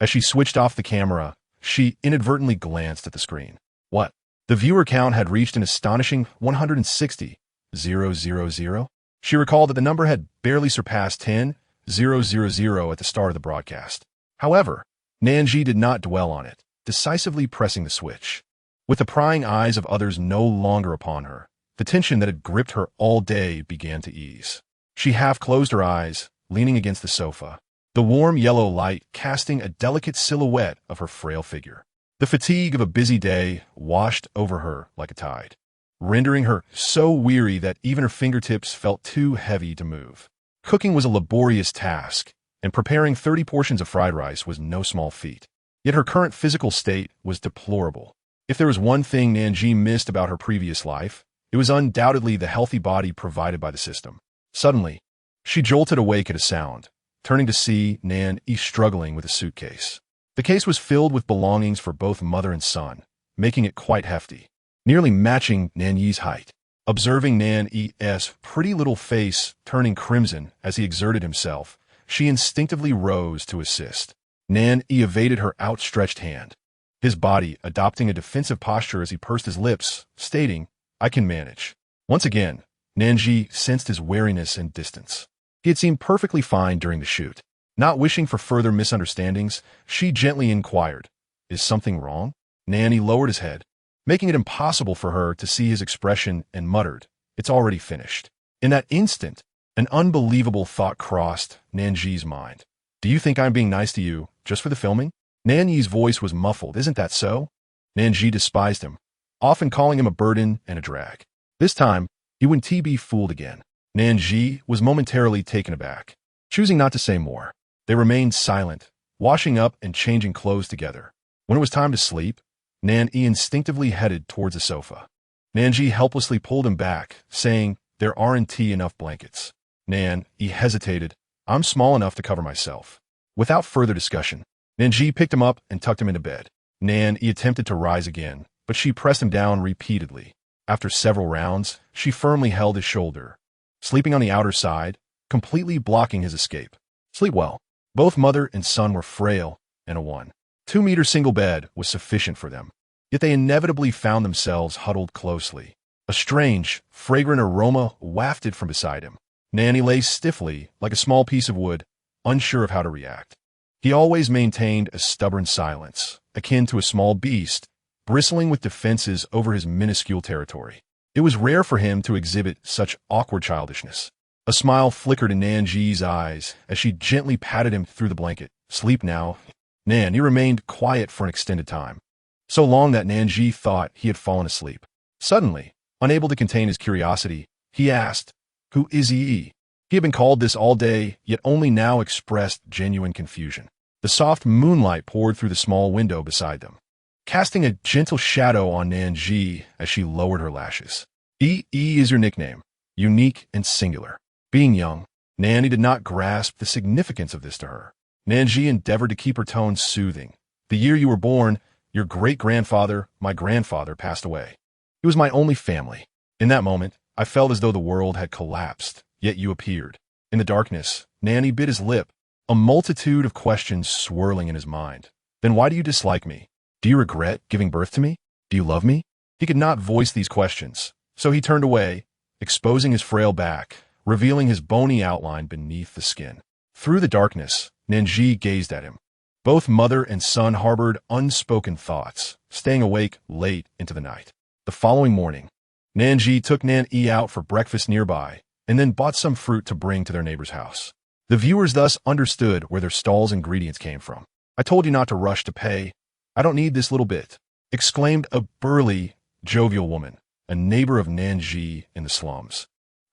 As she switched off the camera, she inadvertently glanced at the screen. What? The viewer count had reached an astonishing 160,000. She recalled that the number had barely surpassed 10,000 at the start of the broadcast. However, Nan Zhi did not dwell on it, decisively pressing the switch. With the prying eyes of others no longer upon her, the tension that had gripped her all day began to ease. She half closed her eyes, leaning against the sofa, the warm yellow light casting a delicate silhouette of her frail figure. The fatigue of a busy day washed over her like a tide, rendering her so weary that even her fingertips felt too heavy to move. Cooking was a laborious task, and preparing 30 portions of fried rice was no small feat. Yet her current physical state was deplorable. If there was one thing Nan Zhi missed about her previous life, it was undoubtedly the healthy body provided by the system. Suddenly, she jolted awake at a sound, turning to see Nan Yi struggling with a suitcase. The case was filled with belongings for both mother and son, making it quite hefty, nearly matching Nan Yi's height. Observing Nan Yi's pretty little face turning crimson as he exerted himself, she instinctively rose to assist. Nan Yi evaded her outstretched hand, his body adopting a defensive posture as he pursed his lips, stating, "I can manage." Once again, Nan Zhi sensed his wariness and distance. He had seemed perfectly fine during the shoot. Not wishing for further misunderstandings, she gently inquired, "Is something wrong?" Nan Yi lowered his head, making it impossible for her to see his expression, and muttered, "It's already finished." In that instant, an unbelievable thought crossed Nan Zhi's mind. "Do you think I'm being nice to you just for the filming?" Nan Yi's voice was muffled. "Isn't that so?" Nan Zhi despised him, often calling him a burden and a drag. This time, he wouldn't be fooled again. Nan Zhi was momentarily taken aback. Choosing not to say more, they remained silent, washing up and changing clothes together. When it was time to sleep, Nan Yi instinctively headed towards the sofa. Nan Zhi helplessly pulled him back, saying, "There aren't enough blankets." Nan Yi hesitated. "I'm small enough to cover myself." Without further discussion, Nan Zhi picked him up and tucked him into bed. Nan Zhi attempted to rise again, but she pressed him down repeatedly. After several rounds, she firmly held his shoulder, sleeping on the outer side, completely blocking his escape. Sleep well. Both mother and son were frail, and a 1-2-meter single bed was sufficient for them. Yet they inevitably found themselves huddled closely. A strange, fragrant aroma wafted from beside him. Nan Zhi lay stiffly, like a small piece of wood, unsure of how to react. He always maintained a stubborn silence, akin to a small beast, bristling with defenses over his minuscule territory. It was rare for him to exhibit such awkward childishness. A smile flickered in Nan Zhi's eyes as she gently patted him through the blanket. Sleep now. Nan Zhi remained quiet for an extended time, so long that Nan Zhi thought he had fallen asleep. Suddenly, unable to contain his curiosity, he asked, "Who is he?" He had been called this all day, yet only now expressed genuine confusion. The soft moonlight poured through the small window beside them, casting a gentle shadow on Nan Zhi as she lowered her lashes. E is your nickname, unique and singular. Being young, Nan Zhi did not grasp the significance of this to her. Nan Zhi endeavored to keep her tone soothing. The year you were born, your great-grandfather, my grandfather, passed away. He was my only family. In that moment, I felt as though the world had collapsed, yet you appeared. In the darkness, Nan Zhi bit his lip, a multitude of questions swirling in his mind. Then why do you dislike me? Do you regret giving birth to me? Do you love me? He could not voice these questions, so he turned away, exposing his frail back, revealing his bony outline beneath the skin. Through the darkness, Nan Zhi gazed at him. Both mother and son harbored unspoken thoughts, staying awake late into the night. The following morning, Nan Zhi took Nan Zhi out for breakfast nearby, and then bought some fruit to bring to their neighbor's house. The viewers thus understood where their stall's ingredients came from. "I told you not to rush to pay. I don't need this little bit," exclaimed a burly, jovial woman, a neighbor of Nan Zhi in the slums.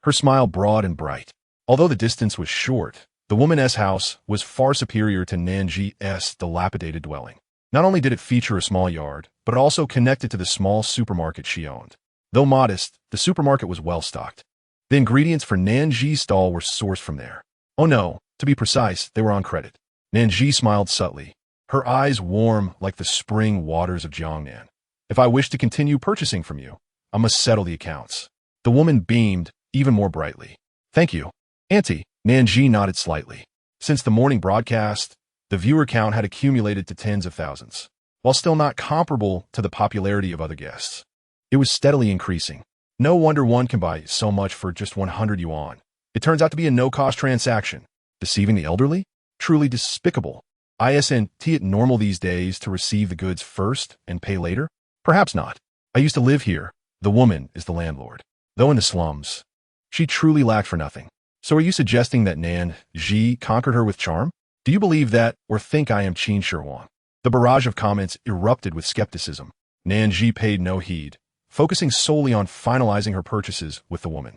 Her smile broad and bright. Although the distance was short, the woman's house was far superior to Nan Zhi's dilapidated dwelling. Not only did it feature a small yard, but it also connected to the small supermarket she owned. Though modest, the supermarket was well-stocked. The ingredients for Nan Zhi's stall were sourced from there. Oh no, to be precise, they were on credit. Nan Zhi smiled subtly, her eyes warm like the spring waters of Jiangnan. "If I wish to continue purchasing from you, I must settle the accounts." The woman beamed even more brightly. "Thank you, Auntie." Nan Zhi nodded slightly. Since the morning broadcast, the viewer count had accumulated to tens of thousands. While still not comparable to the popularity of other guests, it was steadily increasing. No wonder one can buy so much for just 100 yuan. It turns out to be a no-cost transaction. Deceiving the elderly? Truly despicable. Isn't it normal these days to receive the goods first and pay later? Perhaps not. I used to live here. The woman is the landlord. Though in the slums, she truly lacked for nothing. So are you suggesting that Nan Zhi conquered her with charm? Do you believe that, or think I am Qin Shi Huang? The barrage of comments erupted with skepticism. Nan Zhi paid no heed, focusing solely on finalizing her purchases with the woman.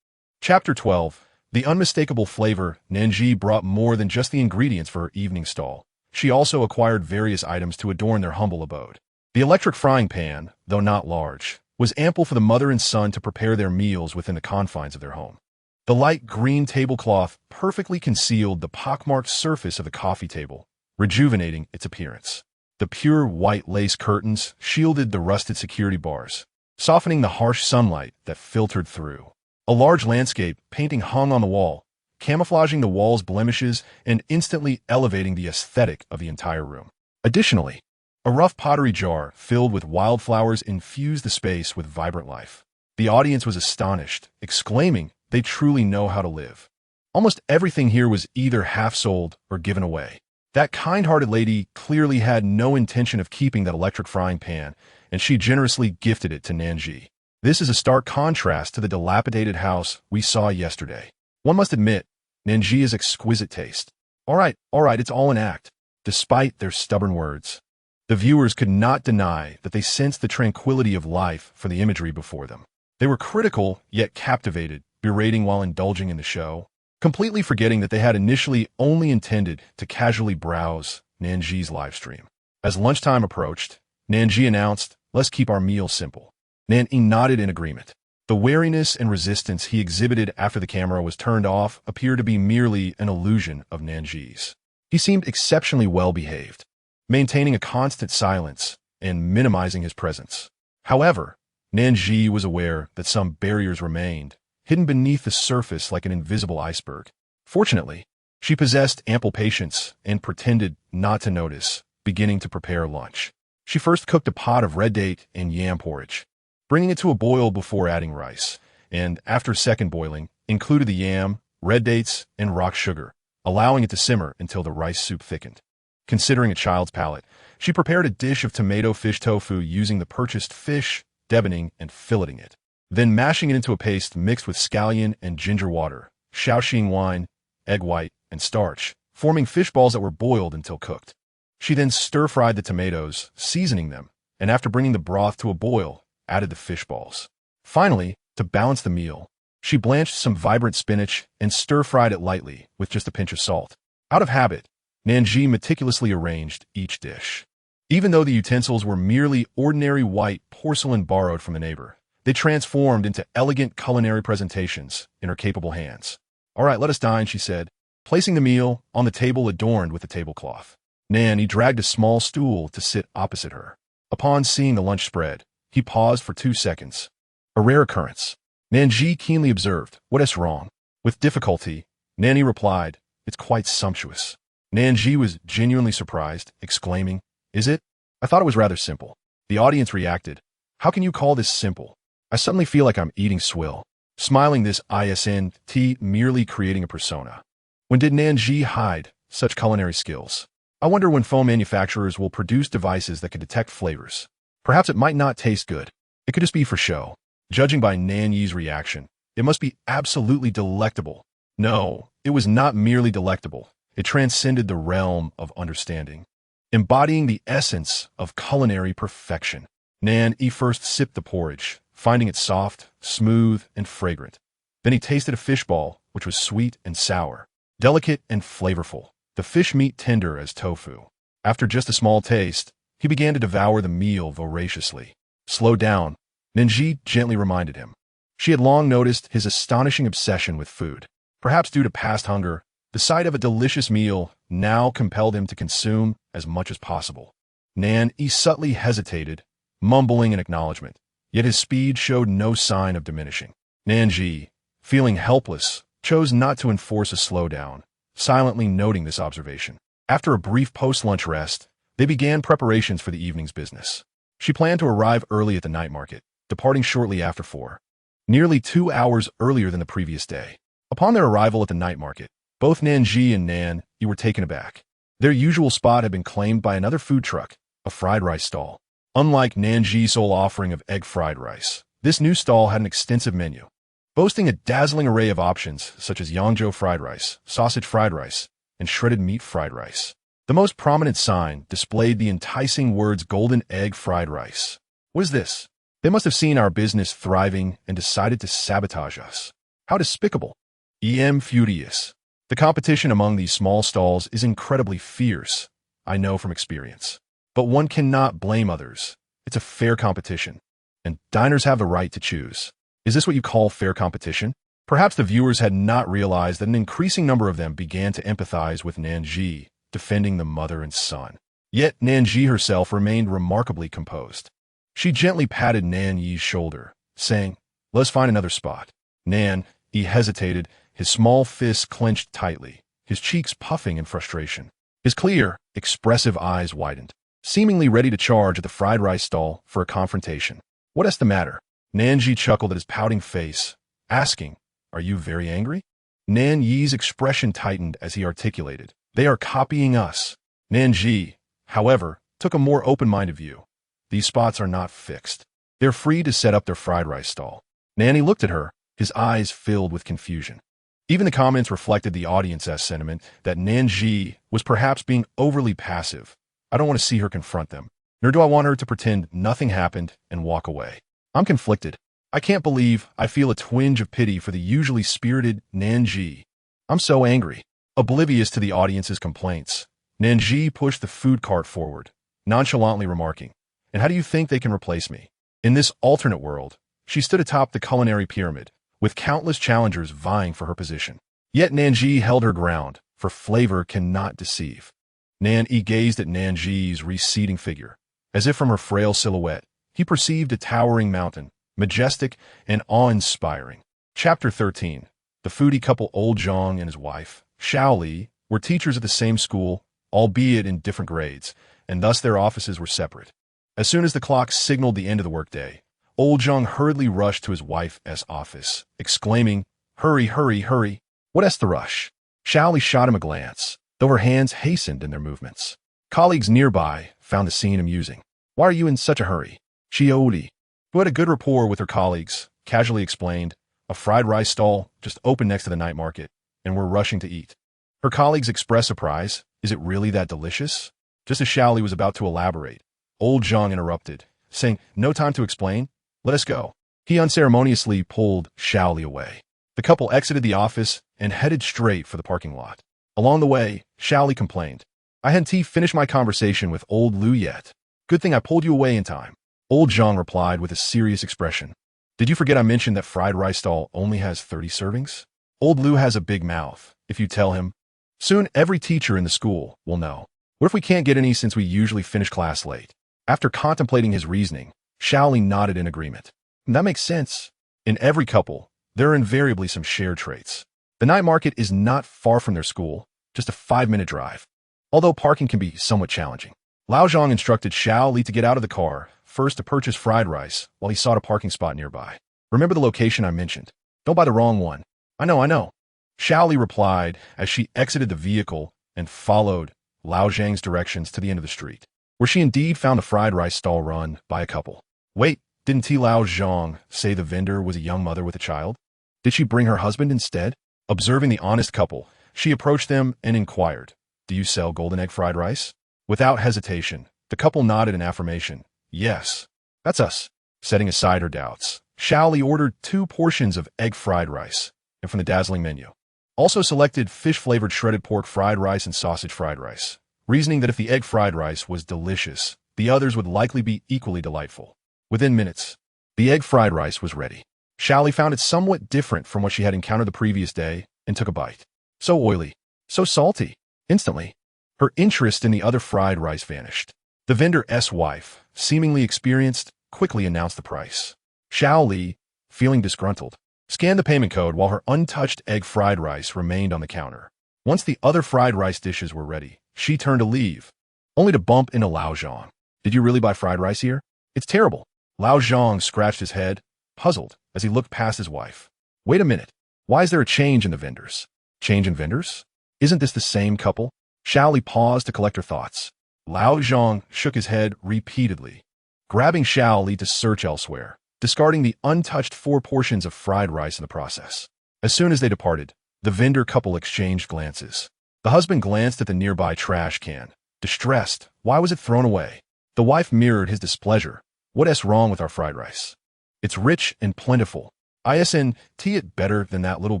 Chapter 12. The unmistakable flavor. Nan Zhi brought more than just the ingredients for her evening stall. She also acquired various items to adorn their humble abode. The electric frying pan, though not large, was ample for the mother and son to prepare their meals within the confines of their home. The light green tablecloth perfectly concealed the pockmarked surface of the coffee table, rejuvenating its appearance. The pure white lace curtains shielded the rusted security bars, softening the harsh sunlight that filtered through. A large landscape painting hung on the wall, camouflaging the wall's blemishes and instantly elevating the aesthetic of the entire room. Additionally, a rough pottery jar filled with wildflowers infused the space with vibrant life. The audience was astonished, exclaiming, "They truly know how to live." Almost everything here was either half-sold or given away. That kind-hearted lady clearly had no intention of keeping that electric frying pan, and she generously gifted it to Nan Zhi. This is a stark contrast to the dilapidated house we saw yesterday. One must admit, Nan Zhi has exquisite taste. All right, it's all an act. Despite their stubborn words, the viewers could not deny that they sensed the tranquility of life for the imagery before them. They were critical, yet captivated, berating while indulging in the show, completely forgetting that they had initially only intended to casually browse Nan Zhi's livestream. As lunchtime approached, Nan Zhi announced, "Let's keep our meal simple." Nan Zhi nodded in agreement. The wariness and resistance he exhibited after the camera was turned off appeared to be merely an illusion of Nan Zhi's. He seemed exceptionally well behaved, maintaining a constant silence, and minimizing his presence. However, Nan Zhi was aware that some barriers remained, hidden beneath the surface like an invisible iceberg. Fortunately, she possessed ample patience and pretended not to notice, beginning to prepare lunch. She first cooked a pot of red date and yam porridge, bringing it to a boil before adding rice, and after second boiling, included the yam, red dates, and rock sugar, allowing it to simmer until the rice soup thickened. Considering a child's palate, she prepared a dish of tomato fish tofu using the purchased fish, deboning and filleting it, then mashing it into a paste mixed with scallion and ginger water, Shaoxing wine, egg white, and starch, forming fish balls that were boiled until cooked. She then stir-fried the tomatoes, seasoning them, and after bringing the broth to a boil, added the fish balls. Finally, to balance the meal, she blanched some vibrant spinach and stir-fried it lightly with just a pinch of salt. Out of habit, Nan Zhi meticulously arranged each dish. Even though the utensils were merely ordinary white porcelain borrowed from a neighbor, they transformed into elegant culinary presentations in her capable hands. "All right, let us dine," she said, placing the meal on the table adorned with a tablecloth. Nan dragged a small stool to sit opposite her. Upon seeing the lunch spread, he paused for 2 seconds. A rare occurrence. Nan Zhi keenly observed, "What is wrong?" With difficulty, Nanny replied, "It's quite sumptuous." Nan Zhi was genuinely surprised, exclaiming, "Is it? I thought it was rather simple." The audience reacted, "How can you call this simple? I suddenly feel like I'm eating swill." Smiling, this isn't merely creating a persona. When did Nan Zhi hide such culinary skills? I wonder when phone manufacturers will produce devices that can detect flavors. Perhaps it might not taste good. It could just be for show. Judging by Nan Yi's reaction, it must be absolutely delectable. No, it was not merely delectable. It transcended the realm of understanding, embodying the essence of culinary perfection. Nan Yi first sipped the porridge, finding it soft, smooth, and fragrant. Then he tasted a fish ball, which was sweet and sour, delicate and flavorful, the fish meat tender as tofu. After just a small taste, he began to devour the meal voraciously. "Slow down," Nan Zhi gently reminded him. She had long noticed his astonishing obsession with food. Perhaps due to past hunger, the sight of a delicious meal now compelled him to consume as much as possible. Nan Yi subtly hesitated, mumbling an acknowledgement, yet his speed showed no sign of diminishing. Nan Zhi, feeling helpless, chose not to enforce a slowdown, silently noting this observation. After a brief post-lunch rest, they began preparations for the evening's business. She planned to arrive early at the night market, departing shortly after 4, nearly 2 hours earlier than the previous day. Upon their arrival at the night market, both Nan Zhi and Nan Yi were taken aback. Their usual spot had been claimed by another food truck, a fried rice stall. Unlike Nan Zhi's sole offering of egg fried rice, this new stall had an extensive menu, boasting a dazzling array of options such as Yangzhou fried rice, sausage fried rice, and shredded meat fried rice. The most prominent sign displayed the enticing words "golden egg fried rice." What is this? They must have seen our business thriving and decided to sabotage us. How despicable. Furious. The competition among these small stalls is incredibly fierce, I know from experience. But one cannot blame others. It's a fair competition, and diners have the right to choose. Is this what you call fair competition? Perhaps the viewers had not realized that an increasing number of them began to empathize with Nan Zhi, defending the mother and son. Yet Nan Zhi herself remained remarkably composed. She gently patted Nan Yi's shoulder, saying, "Let's find another spot." Nan Yi hesitated, his small fists clenched tightly, his cheeks puffing in frustration. His clear, expressive eyes widened, seemingly ready to charge at the fried rice stall for a confrontation. "What is the matter?" Nan Zhi chuckled at his pouting face, asking, "Are you very angry?" Nan Yi's expression tightened as he articulated, "They are copying us." Nan Zhi, however, took a more open-minded view. "These spots are not fixed. They're free to set up their fried rice stall." Nanny looked at her, his eyes filled with confusion. Even the comments reflected the audience's sentiment that Nan Zhi was perhaps being overly passive. I don't want to see her confront them, nor do I want her to pretend nothing happened and walk away. I'm conflicted. I can't believe I feel a twinge of pity for the usually spirited Nan Zhi. I'm so angry. Oblivious to the audience's complaints, Nan Zhi pushed the food cart forward, nonchalantly remarking, "And how do you think they can replace me?" In this alternate world, she stood atop the culinary pyramid, with countless challengers vying for her position. Yet Nan Zhi held her ground, for flavor cannot deceive. Nan Yi gazed at Nan Zhi's receding figure, As if from her frail silhouette, he perceived a towering mountain, majestic and awe-inspiring. Chapter 13. The foodie couple Old Zhang and his wife, Xiao Li, were teachers at the same school, albeit in different grades, and thus their offices were separate. As soon as the clock signaled the end of the workday, Old Zhang hurriedly rushed to his wife's office, exclaiming, "Hurry, hurry, hurry! What's the rush?" Xiao Li shot him a glance, though her hands hastened in their movements. Colleagues nearby found the scene amusing. "Why are you in such a hurry?" Xiao Li, who had a good rapport with her colleagues, casually explained, "A fried rice stall just opened next to the night market, and we're rushing to eat." Her colleagues expressed surprise. "Is it really that delicious?" Just as Xiao Li was about to elaborate, Old Zhang interrupted, saying, "No time to explain. Let us go." He unceremoniously pulled Xiao Li away. The couple exited the office and headed straight for the parking lot. Along the way, Xiao Li complained, "I hadn't finished my conversation with old Lu yet. Good thing I pulled you away in time." Old Zhang replied with a serious expression, "Did you forget I mentioned that fried rice stall only has 30 servings? Old Lu has a big mouth, if you tell him. Soon every teacher in the school will know. What if we can't get any since we usually finish class late?" After contemplating his reasoning, Xiao Li nodded in agreement. "That makes sense. In every couple, there are invariably some shared traits. The night market is not far from their school, just a 5-minute drive, although parking can be somewhat challenging." Lao Zhang instructed Xiao Li to get out of the car, first to purchase fried rice while he sought a parking spot nearby. "Remember the location I mentioned. Don't buy the wrong one." I know. Xiao Li replied as she exited the vehicle and followed Lao Zhang's directions to the end of the street, where she indeed found a fried rice stall run by a couple. Wait, didn't Lao Zhang say the vendor was a young mother with a child? Did she bring her husband instead? Observing the honest couple, she approached them and inquired, "Do you sell golden egg fried rice?" Without hesitation, the couple nodded in affirmation. "Yes, that's us." Setting aside her doubts, Xiao Li ordered 2 portions of egg fried rice, and from the dazzling menu, also selected fish-flavored shredded pork fried rice and sausage fried rice, reasoning that if the egg fried rice was delicious, the others would likely be equally delightful. Within minutes, the egg fried rice was ready. Xiao Li found it somewhat different from what she had encountered the previous day and took a bite. So oily, so salty. Instantly, her interest in the other fried rice vanished. The vendor's wife, seemingly experienced, quickly announced the price. Xiao Li, feeling disgruntled, scanned the payment code while her untouched egg fried rice remained on the counter. Once the other fried rice dishes were ready, she turned to leave, only to bump into Lao Zhang. "Did you really buy fried rice here? It's terrible." Lao Zhang scratched his head, puzzled, as he looked past his wife. "Wait a minute. Why is there a change in the vendors?" "Change in vendors? Isn't this the same couple?" Xiao Li paused to collect her thoughts. Lao Zhang shook his head repeatedly, grabbing Xiao Li to search elsewhere, discarding the untouched 4 portions of fried rice in the process. As soon as they departed, the vendor couple exchanged glances. The husband glanced at the nearby trash can, distressed. Why was it thrown away? The wife mirrored his displeasure. "What's wrong with our fried rice? It's rich and plentiful. Isn't it better than that little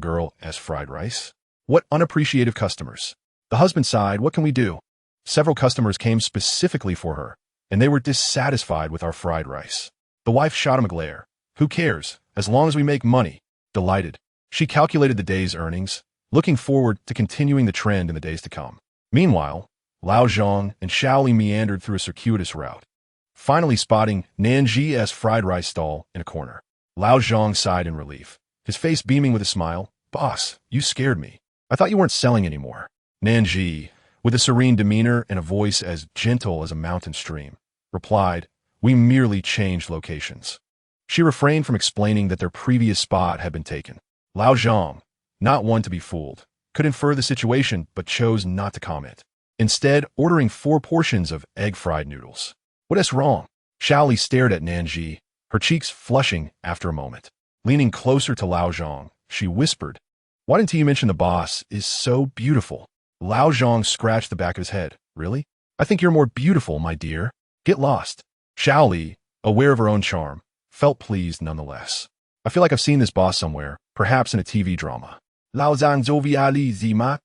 girl's fried rice? What unappreciative customers." The husband sighed. "What can we do? Several customers came specifically for her, and they were dissatisfied with our fried rice." The wife shot him a glare. "Who cares, as long as we make money?" Delighted, she calculated the day's earnings, looking forward to continuing the trend in the days to come. Meanwhile, Lao Zhang and Xiao Li meandered through a circuitous route, finally spotting Nan Zhi's fried rice stall in a corner. Lao Zhang sighed in relief, his face beaming with a smile. "Boss, you scared me. I thought you weren't selling anymore." Nan Zhi, with a serene demeanor and a voice as gentle as a mountain stream, replied, "We merely changed locations." She refrained from explaining that their previous spot had been taken. Lao Zhang, not one to be fooled, could infer the situation but chose not to comment, instead ordering 4 portions of egg-fried noodles. "What's wrong?" Xiao Li stared at Nan Zhi, her cheeks flushing after a moment. Leaning closer to Lao Zhang, she whispered, "Why didn't you mention the boss is so beautiful?" Lao Zhang scratched the back of his head. "Really? I think you're more beautiful, my dear. Get lost." Xiao Li, aware of her own charm, felt pleased nonetheless. "I feel like I've seen this boss somewhere, perhaps in a TV drama." Lao Zhang joviali zima.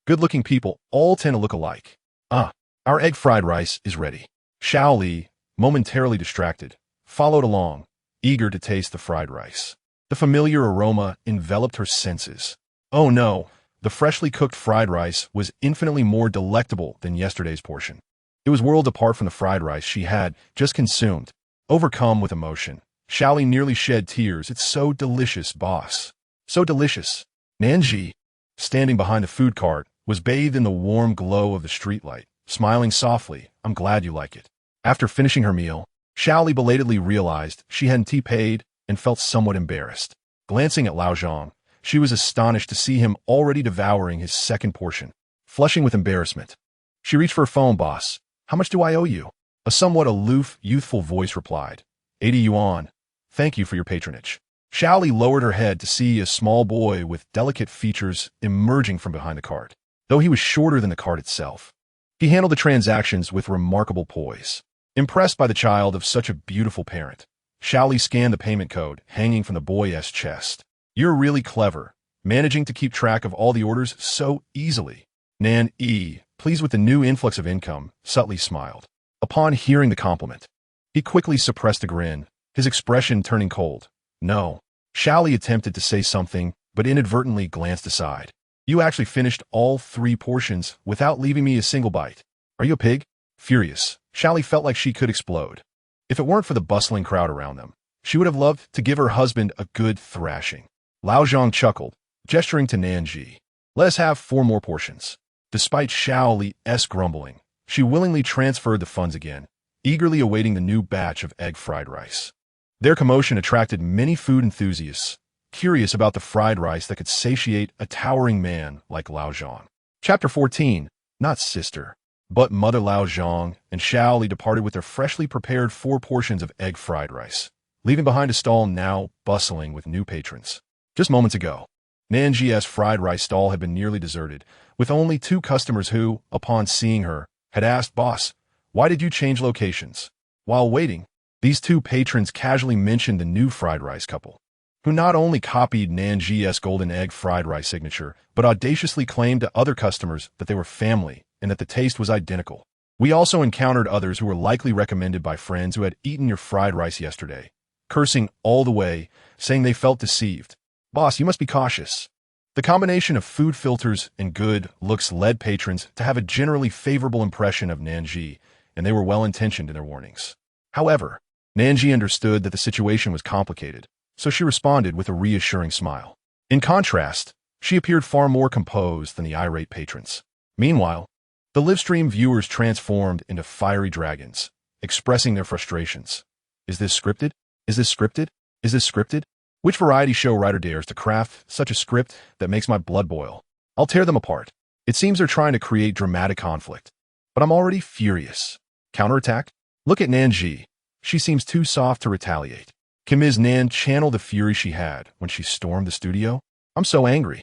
Good-looking people all tend to look alike. Our egg fried rice is ready." Xiao Li, momentarily distracted, followed along, eager to taste the fried rice. The familiar aroma enveloped her senses. Oh no, the freshly cooked fried rice was infinitely more delectable than yesterday's portion. It was worlds apart from the fried rice she had just consumed. Overcome with emotion, Xiaoli nearly shed tears. "It's so delicious, boss. So delicious." Nan Zhi, standing behind the food cart, was bathed in the warm glow of the streetlight, smiling softly. "I'm glad you like it." After finishing her meal, Xiaoli belatedly realized she hadn't paid and felt somewhat embarrassed. Glancing at Lao Zhang, she was astonished to see him already devouring his second portion. Flushing with embarrassment, she reached for her phone. "Boss, how much do I owe you?" A somewhat aloof, youthful voice replied. 80 yuan. Thank you for your patronage." Xiaoli lowered her head to see a small boy with delicate features emerging from behind the cart. Though he was shorter than the cart itself, he handled the transactions with remarkable poise. Impressed by the child of such a beautiful parent, Xiaoli scanned the payment code hanging from the boy's chest. "You're really clever, managing to keep track of all the orders so easily." Nan Zhi, pleased with the new influx of income, subtly smiled. Upon hearing the compliment, he quickly suppressed a grin, his expression turning cold. "No." Xiaoli attempted to say something, but inadvertently glanced aside. "You actually finished all 3 portions without leaving me a single bite. Are you a pig?" Furious, Xiaoli felt like she could explode. If it weren't for the bustling crowd around them, she would have loved to give her husband a good thrashing. Lao Zhang chuckled, gesturing to Nan Zhi. "Let us have 4 more portions." Despite Xiaoli's grumbling, she willingly transferred the funds again, eagerly awaiting the new batch of egg fried rice. Their commotion attracted many food enthusiasts, curious about the fried rice that could satiate a towering man like Lao Zhang. Chapter 14. Not sister, but Mother. Lao Zhang and Xiaoli departed with their freshly prepared 4 portions of egg fried rice, leaving behind a stall now bustling with new patrons. Just moments ago, Nan Zhi's fried rice stall had been nearly deserted, with only 2 customers who, upon seeing her, had asked, "Boss, why did you change locations?" While waiting, these 2 patrons casually mentioned the new fried rice couple, who not only copied Nan Zhi's golden egg fried rice signature, but audaciously claimed to other customers that they were family and that the taste was identical. "We also encountered others who were likely recommended by friends who had eaten your fried rice yesterday, cursing all the way, saying they felt deceived. Boss, you must be cautious." The combination of food filters and good looks led patrons to have a generally favorable impression of Nan Zhi, and they were well-intentioned in their warnings. However, Nan Zhi understood that the situation was complicated, so she responded with a reassuring smile. In contrast, she appeared far more composed than the irate patrons. Meanwhile, the livestream viewers transformed into fiery dragons, expressing their frustrations. "Is this scripted? Is this scripted? Is this scripted? Which variety show writer dares to craft such a script that makes my blood boil? I'll tear them apart. It seems they're trying to create dramatic conflict. But I'm already furious. Counterattack? Look at Nan Zhi. She seems too soft to retaliate. Can Ms. Nan channel the fury she had when she stormed the studio? I'm so angry."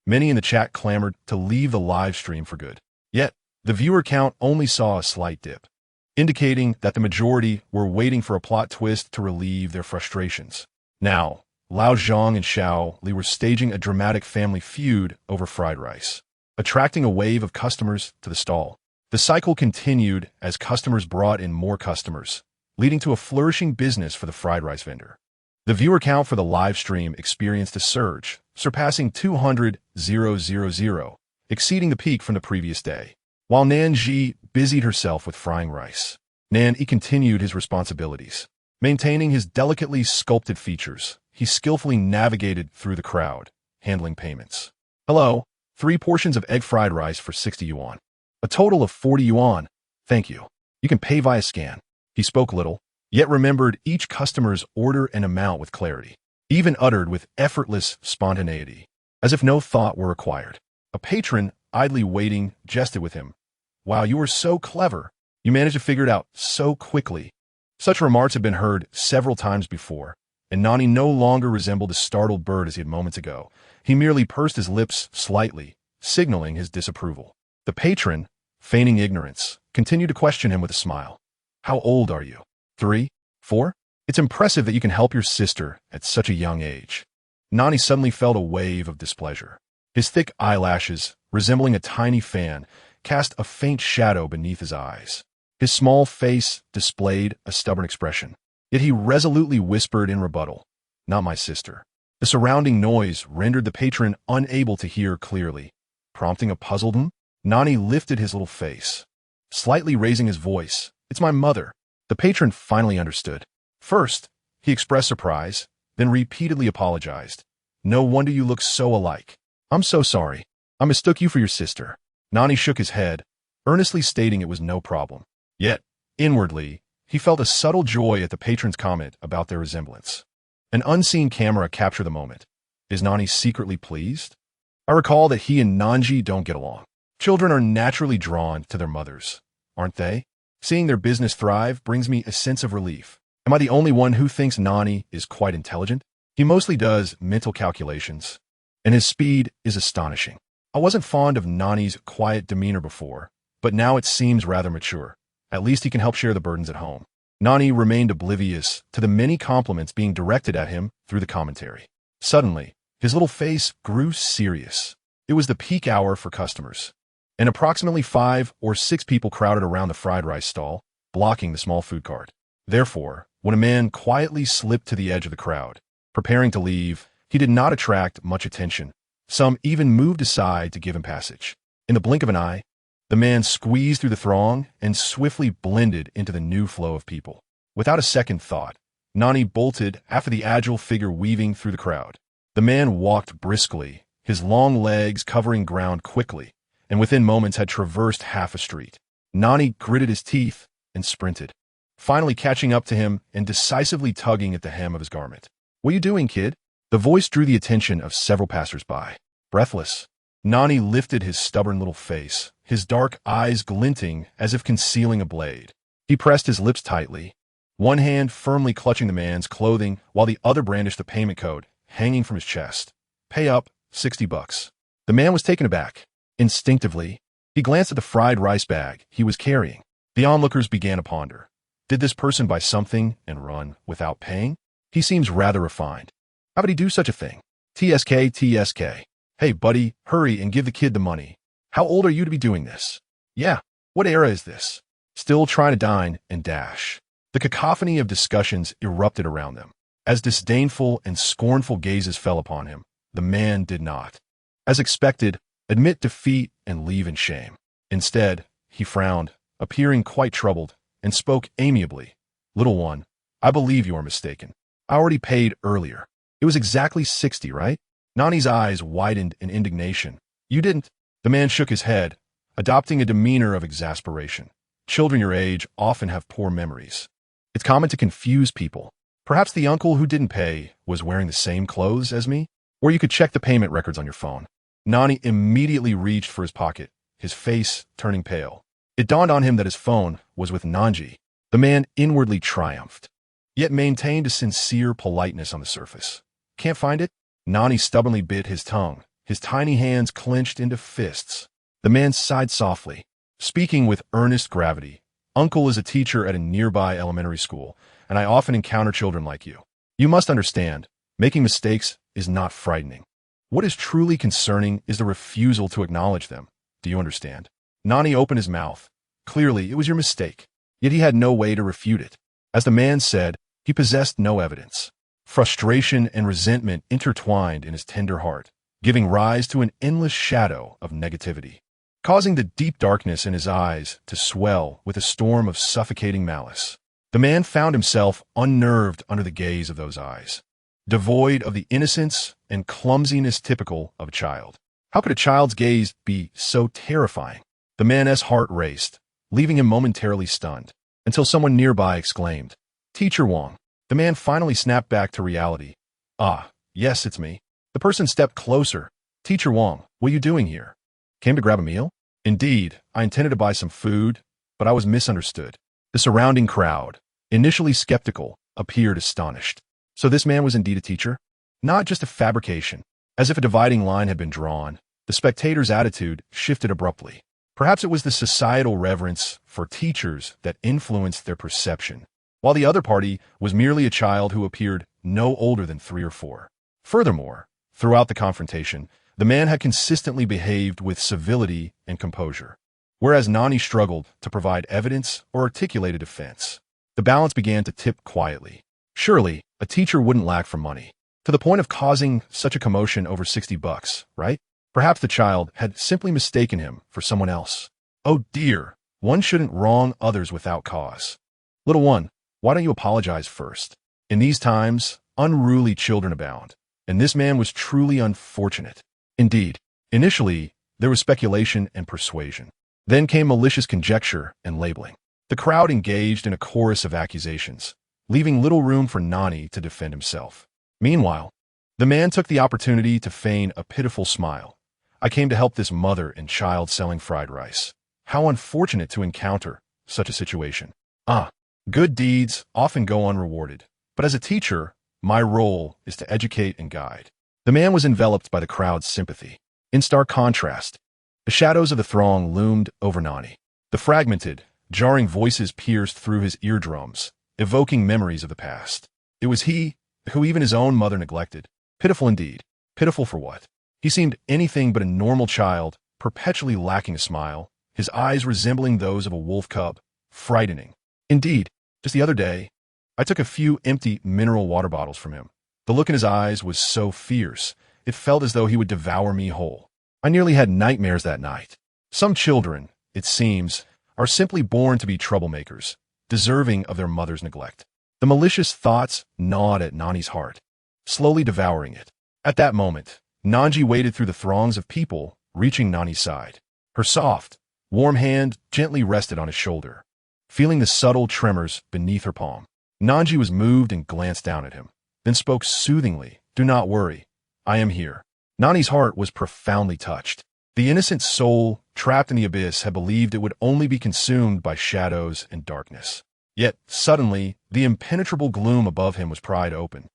Many in the chat clamored to leave the live stream for good. Yet, the viewer count only saw a slight dip, indicating that the majority were waiting for a plot twist to relieve their frustrations. Now, Lao Zhang and Xiaoli were staging a dramatic family feud over fried rice, attracting a wave of customers to the stall. The cycle continued as customers brought in more customers, leading to a flourishing business for the fried rice vendor. The viewer count for the live stream experienced a surge, surpassing 200,000, exceeding the peak from the previous day. While Nan Zhi busied herself with frying rice, Nan Zhi continued his responsibilities. Maintaining his delicately sculpted features, he skillfully navigated through the crowd, handling payments. "Hello, 3 portions of egg fried rice for 60 yuan. A total of 40 yuan. Thank you. You can pay via scan." He spoke little, yet remembered each customer's order and amount with clarity, even uttered with effortless spontaneity, as if no thought were required. A patron, idly waiting, jested with him. "Wow, you are so clever. You managed to figure it out so quickly." Such remarks had been heard several times before, and Nani no longer resembled a startled bird as he had moments ago. He merely pursed his lips slightly, signaling his disapproval. The patron, feigning ignorance, continued to question him with a smile. "How old are you? 3? 4? It's impressive that you can help your sister at such a young age." Nani suddenly felt a wave of displeasure. His thick eyelashes, resembling a tiny fan, cast a faint shadow beneath his eyes. His small face displayed a stubborn expression, yet he resolutely whispered in rebuttal, "Not my sister." The surrounding noise rendered the patron unable to hear clearly, prompting a puzzled "Hmm?" Nani lifted his little face. slightly raising his voice. "It's my mother." The patron finally understood. First, he expressed surprise, then repeatedly apologized. "No wonder you look so alike. I'm so sorry. I mistook you for your sister." Nani shook his head, earnestly stating it was no problem. Yet, inwardly, he felt a subtle joy at the patron's comment about their resemblance. An unseen camera captured the moment. Is Nani secretly pleased? I recall that he and Nan Zhi don't get along. Children are naturally drawn to their mothers, aren't they? Seeing their business thrive brings me a sense of relief. Am I the only one who thinks Nani is quite intelligent? He mostly does mental calculations, and his speed is astonishing. I wasn't fond of Nani's quiet demeanor before, but now it seems rather mature. At least he can help share the burdens at home. Nani remained oblivious to the many compliments being directed at him through the commentary. Suddenly, his little face grew serious. It was the peak hour for customers, and approximately 5 or 6 people crowded around the fried rice stall, blocking the small food cart. Therefore, when a man quietly slipped to the edge of the crowd, preparing to leave, he did not attract much attention. Some even moved aside to give him passage. In the blink of an eye, the man squeezed through the throng and swiftly blended into the new flow of people. Without a second thought, Nani bolted after the agile figure weaving through the crowd. The man walked briskly, his long legs covering ground quickly, and within moments had traversed half a street. Nani gritted his teeth and sprinted, finally catching up to him and decisively tugging at the hem of his garment. "What are you doing, kid?" The voice drew the attention of several passers-by. Breathless, Nani lifted his stubborn little face, his dark eyes glinting as if concealing a blade. He pressed his lips tightly, one hand firmly clutching the man's clothing while the other brandished the payment code hanging from his chest. "Pay up, $60. The man was taken aback. Instinctively, he glanced at the fried rice bag he was carrying. The onlookers began to ponder. Did this person buy something and run without paying? He seems rather refined. How would he do such a thing? TSK. Hey, buddy, hurry and give the kid the money. How old are you to be doing this? Yeah, what era is this? Still trying to dine and dash. The cacophony of discussions erupted around them. As disdainful and scornful gazes fell upon him, the man did not, as expected, admit defeat and leave in shame. Instead, he frowned, appearing quite troubled, and spoke amiably. "Little one, I believe you are mistaken. I already paid earlier. It was exactly 60, right?" Nani's eyes widened in indignation. "You didn't?" The man shook his head, adopting a demeanor of exasperation. Children your age often have poor memories. It's common to confuse people. Perhaps the uncle who didn't pay was wearing the same clothes as me? Or you could check the payment records on your phone. Nani immediately reached for his pocket, his face turning pale. It dawned on him that his phone was with Nan Zhi. The man inwardly triumphed, yet maintained a sincere politeness on the surface. "Can't find it?" Nani stubbornly bit his tongue, his tiny hands clenched into fists. The man sighed softly, speaking with earnest gravity. "Uncle is a teacher at a nearby elementary school, and I often encounter children like you. You must understand, making mistakes is not frightening. What is truly concerning is the refusal to acknowledge them. Do you understand?" Nani opened his mouth. Clearly, it was your mistake, yet he had no way to refute it. As the man said, he possessed no evidence. Frustration and resentment intertwined in his tender heart, giving rise to an endless shadow of negativity, causing the deep darkness in his eyes to swell with a storm of suffocating malice. The man found himself unnerved under the gaze of those eyes, devoid of the innocence and clumsiness typical of a child. How could a child's gaze be so terrifying? The man's heart raced, leaving him momentarily stunned, until someone nearby exclaimed, "Teacher Wong." The man finally snapped back to reality. "Ah, yes, it's me." The person stepped closer. "Teacher Wong, what are you doing here? Came to grab a meal?" "Indeed, I intended to buy some food, but I was misunderstood." The surrounding crowd, initially skeptical, appeared astonished. So this man was indeed a teacher? Not just a fabrication. As if a dividing line had been drawn, the spectator's attitude shifted abruptly. Perhaps it was the societal reverence for teachers that influenced their perception, while the other party was merely a child who appeared no older than 3 or 4. Furthermore, throughout the confrontation, the man had consistently behaved with civility and composure, whereas Nani struggled to provide evidence or articulate a defense. The balance began to tip quietly. Surely, a teacher wouldn't lack for money, to the point of causing such a commotion over $60, right? Perhaps the child had simply mistaken him for someone else. "Oh dear, One shouldn't wrong others without cause. Little one, why don't you apologize first? In these times, unruly children abound, and this man was truly unfortunate. Indeed, initially, there was speculation and persuasion. Then came malicious conjecture and labeling. The crowd engaged in a chorus of accusations, leaving little room for Nani to defend himself. Meanwhile, the man took the opportunity to feign a pitiful smile. I came to help this mother and child selling fried rice. How unfortunate to encounter such a situation. Good deeds often go unrewarded, but as a teacher, my role is to educate and guide. The man was enveloped by the crowd's sympathy. In stark contrast, the shadows of the throng loomed over Nani. The fragmented, jarring voices pierced through his eardrums, evoking memories of the past. It was he who even his own mother neglected. Pitiful indeed. Pitiful for what? He seemed anything but a normal child, perpetually lacking a smile, his eyes resembling those of a wolf cub. Frightening. Indeed, just the other day, I took a few empty mineral water bottles from him. The look in his eyes was so fierce, it felt as though he would devour me whole. I nearly had nightmares that night. Some children, it seems, are simply born to be troublemakers, deserving of their mother's neglect. The malicious thoughts gnawed at Nani's heart, slowly devouring it. At that moment, Nan Zhi waded through the throngs of people, reaching Nani's side. Her soft, warm hand gently rested on his shoulder, feeling the subtle tremors beneath her palm. Nan Zhi was moved and glanced down at him, then spoke soothingly, "Do not worry. I am here." Nani's heart was profoundly touched. The innocent soul, trapped in the abyss, had believed it would only be consumed by shadows and darkness. Yet, suddenly, the impenetrable gloom above him was pried open,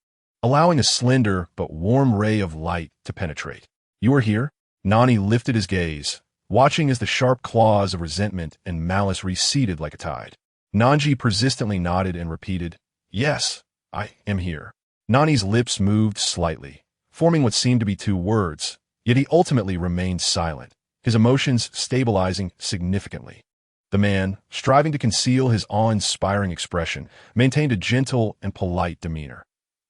allowing a slender but warm ray of light to penetrate. "You are here?" Nani lifted his gaze, watching as the sharp claws of resentment and malice receded like a tide. Nan Zhi persistently nodded and repeated, "Yes, I am here." Nani's lips moved slightly, forming what seemed to be two words, yet he ultimately remained silent, his emotions stabilizing significantly. The man, striving to conceal his awe-inspiring expression, maintained a gentle and polite demeanor.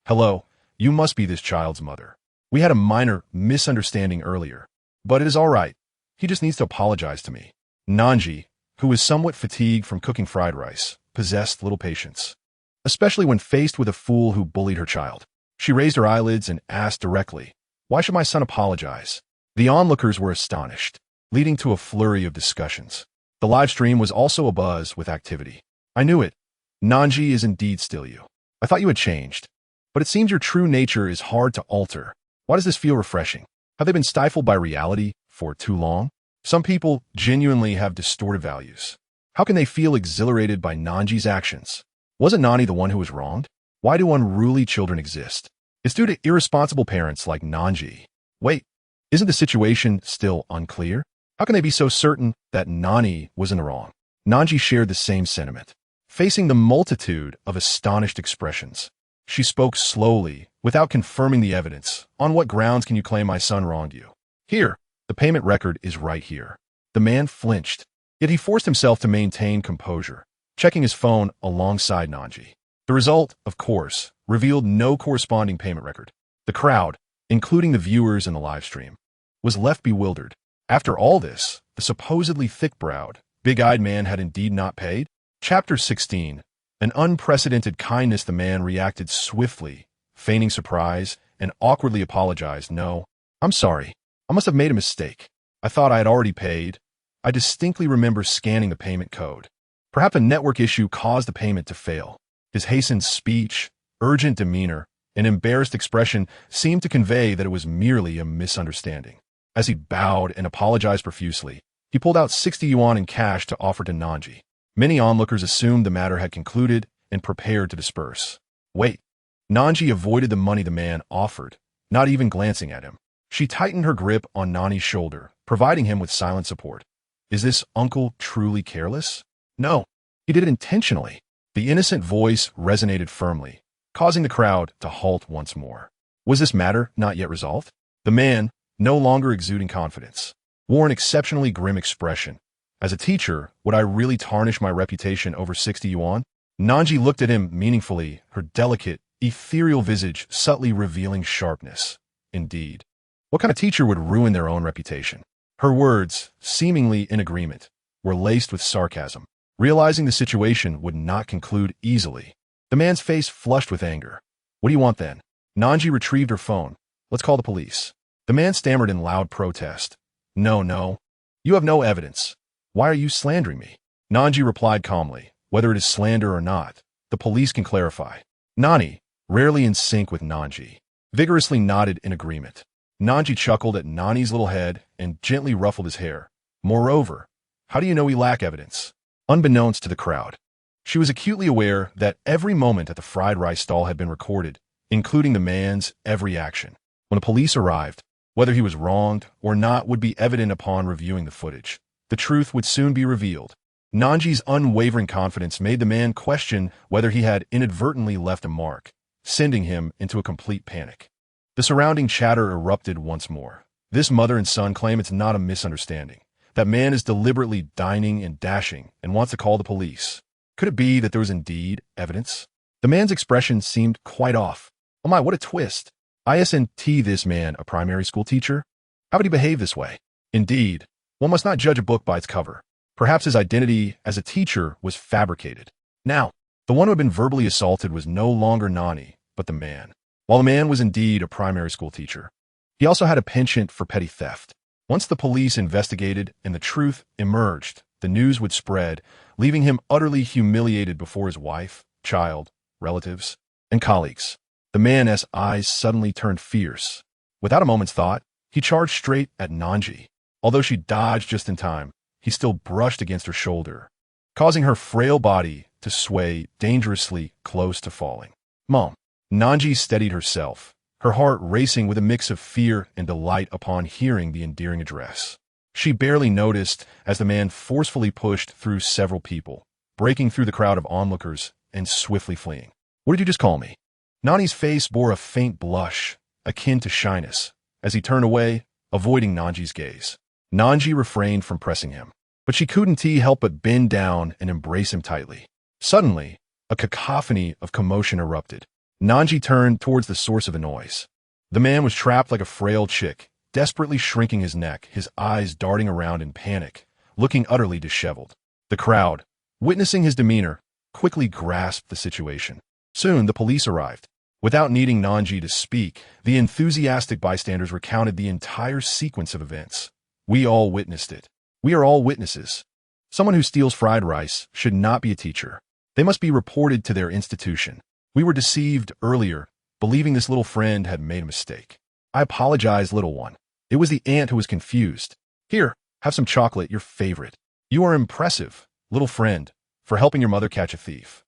"Hello, you must be this child's mother. We had a minor misunderstanding earlier, but it is all right. He just needs to apologize to me." Nan Zhi, who was somewhat fatigued from cooking fried rice, possessed little patience, especially when faced with a fool who bullied her child. She raised her eyelids and asked directly, "Why should my son apologize?" The onlookers were astonished, leading to a flurry of discussions. The live stream was also abuzz with activity. "I knew it. Nan Zhi is indeed still you. I thought you had changed, but it seems your true nature is hard to alter. Why does this feel refreshing? Have they been stifled by reality for too long? Some people genuinely have distorted values. How can they feel exhilarated by Nan Zhi's actions? Wasn't Nani the one who was wronged? Why do unruly children exist? It's due to irresponsible parents like Nan Zhi. Wait, isn't the situation still unclear? How can they be so certain that Nani was in the wrong?" Nan Zhi shared the same sentiment. Facing the multitude of astonished expressions, she spoke slowly, without confirming the evidence. "On what grounds can you claim my son wronged you?" "Here, the payment record is right here." The man flinched, yet he forced himself to maintain composure, checking his phone alongside Nan Zhi. The result, of course, revealed no corresponding payment record. The crowd, including the viewers in the live stream, was left bewildered. After all this, the supposedly thick-browed, big-eyed man had indeed not paid? Chapter 16. An unprecedented kindness. The man reacted swiftly, feigning surprise, and awkwardly apologized. "No, I'm sorry. I must have made a mistake. I thought I had already paid. I distinctly remember scanning the payment code. Perhaps a network issue caused the payment to fail." His hastened speech, urgent demeanor, and embarrassed expression seemed to convey that it was merely a misunderstanding. As he bowed and apologized profusely, he pulled out 60 yuan in cash to offer to Nan Zhi. Many onlookers assumed the matter had concluded and prepared to disperse. "Wait." Nan Zhi avoided the money the man offered, not even glancing at him. She tightened her grip on Nani's shoulder, providing him with silent support. "Is this uncle truly careless?" "No, he did it intentionally." The innocent voice resonated firmly, causing the crowd to halt once more. Was this matter not yet resolved? The man, no longer exuding confidence, wore an exceptionally grim expression. "As a teacher, would I really tarnish my reputation over 60 yuan? Nan Zhi looked at him meaningfully, her delicate, ethereal visage subtly revealing sharpness. Indeed. What kind of teacher would ruin their own reputation? Her words, seemingly in agreement, were laced with sarcasm. Realizing the situation would not conclude easily, the man's face flushed with anger. What do you want then? Nan Zhi retrieved her phone. Let's call the police. The man stammered in loud protest. No. You have no evidence. Why are you slandering me? Nan Zhi replied calmly. Whether it is slander or not, the police can clarify. Nani, rarely in sync with Nan Zhi, vigorously nodded in agreement. Nan Zhi chuckled at Nani's little head and gently ruffled his hair. Moreover, how do you know we lack evidence? Unbeknownst to the crowd, she was acutely aware that every moment at the fried rice stall had been recorded, including the man's every action. When the police arrived, whether he was wronged or not would be evident upon reviewing the footage. The truth would soon be revealed. Nan Zhi's unwavering confidence made the man question whether he had inadvertently left a mark, sending him into a complete panic. The surrounding chatter erupted once more. This mother and son claim it's not a misunderstanding. That man is deliberately dining and dashing and wants to call the police. Could it be that there was indeed evidence? The man's expression seemed quite off. Oh my, what a twist. Isn't this man a primary school teacher? How would he behave this way? Indeed, one must not judge a book by its cover. Perhaps his identity as a teacher was fabricated. Now, the one who had been verbally assaulted was no longer Nani, but the man. While the man was indeed a primary school teacher, he also had a penchant for petty theft. Once the police investigated and the truth emerged, the news would spread, leaving him utterly humiliated before his wife, child, relatives, and colleagues. The man's eyes suddenly turned fierce. Without a moment's thought, he charged straight at Nan Zhi. Although she dodged just in time, he still brushed against her shoulder, causing her frail body to sway dangerously close to falling. Mom. Nan Zhi steadied herself, her heart racing with a mix of fear and delight upon hearing the endearing address. She barely noticed as the man forcefully pushed through several people, breaking through the crowd of onlookers and swiftly fleeing. What did you just call me? Nani's face bore a faint blush, akin to shyness, as he turned away, avoiding Nan Zhi's gaze. Nan Zhi refrained from pressing him, but she couldn't help but bend down and embrace him tightly. Suddenly, a cacophony of commotion erupted. Nan Zhi turned towards the source of the noise. The man was trapped like a frail chick, desperately shrinking his neck, his eyes darting around in panic, looking utterly disheveled. The crowd, witnessing his demeanor, quickly grasped the situation. Soon the police arrived. Without needing Nan Zhi to speak, the enthusiastic bystanders recounted the entire sequence of events. We all witnessed it. We are all witnesses. Someone who steals fried rice should not be a teacher. They must be reported to their institution. We were deceived earlier, believing this little friend had made a mistake. I apologize, little one. It was the aunt who was confused. Here, have some chocolate, your favorite. You are impressive, little friend, for helping your mother catch a thief.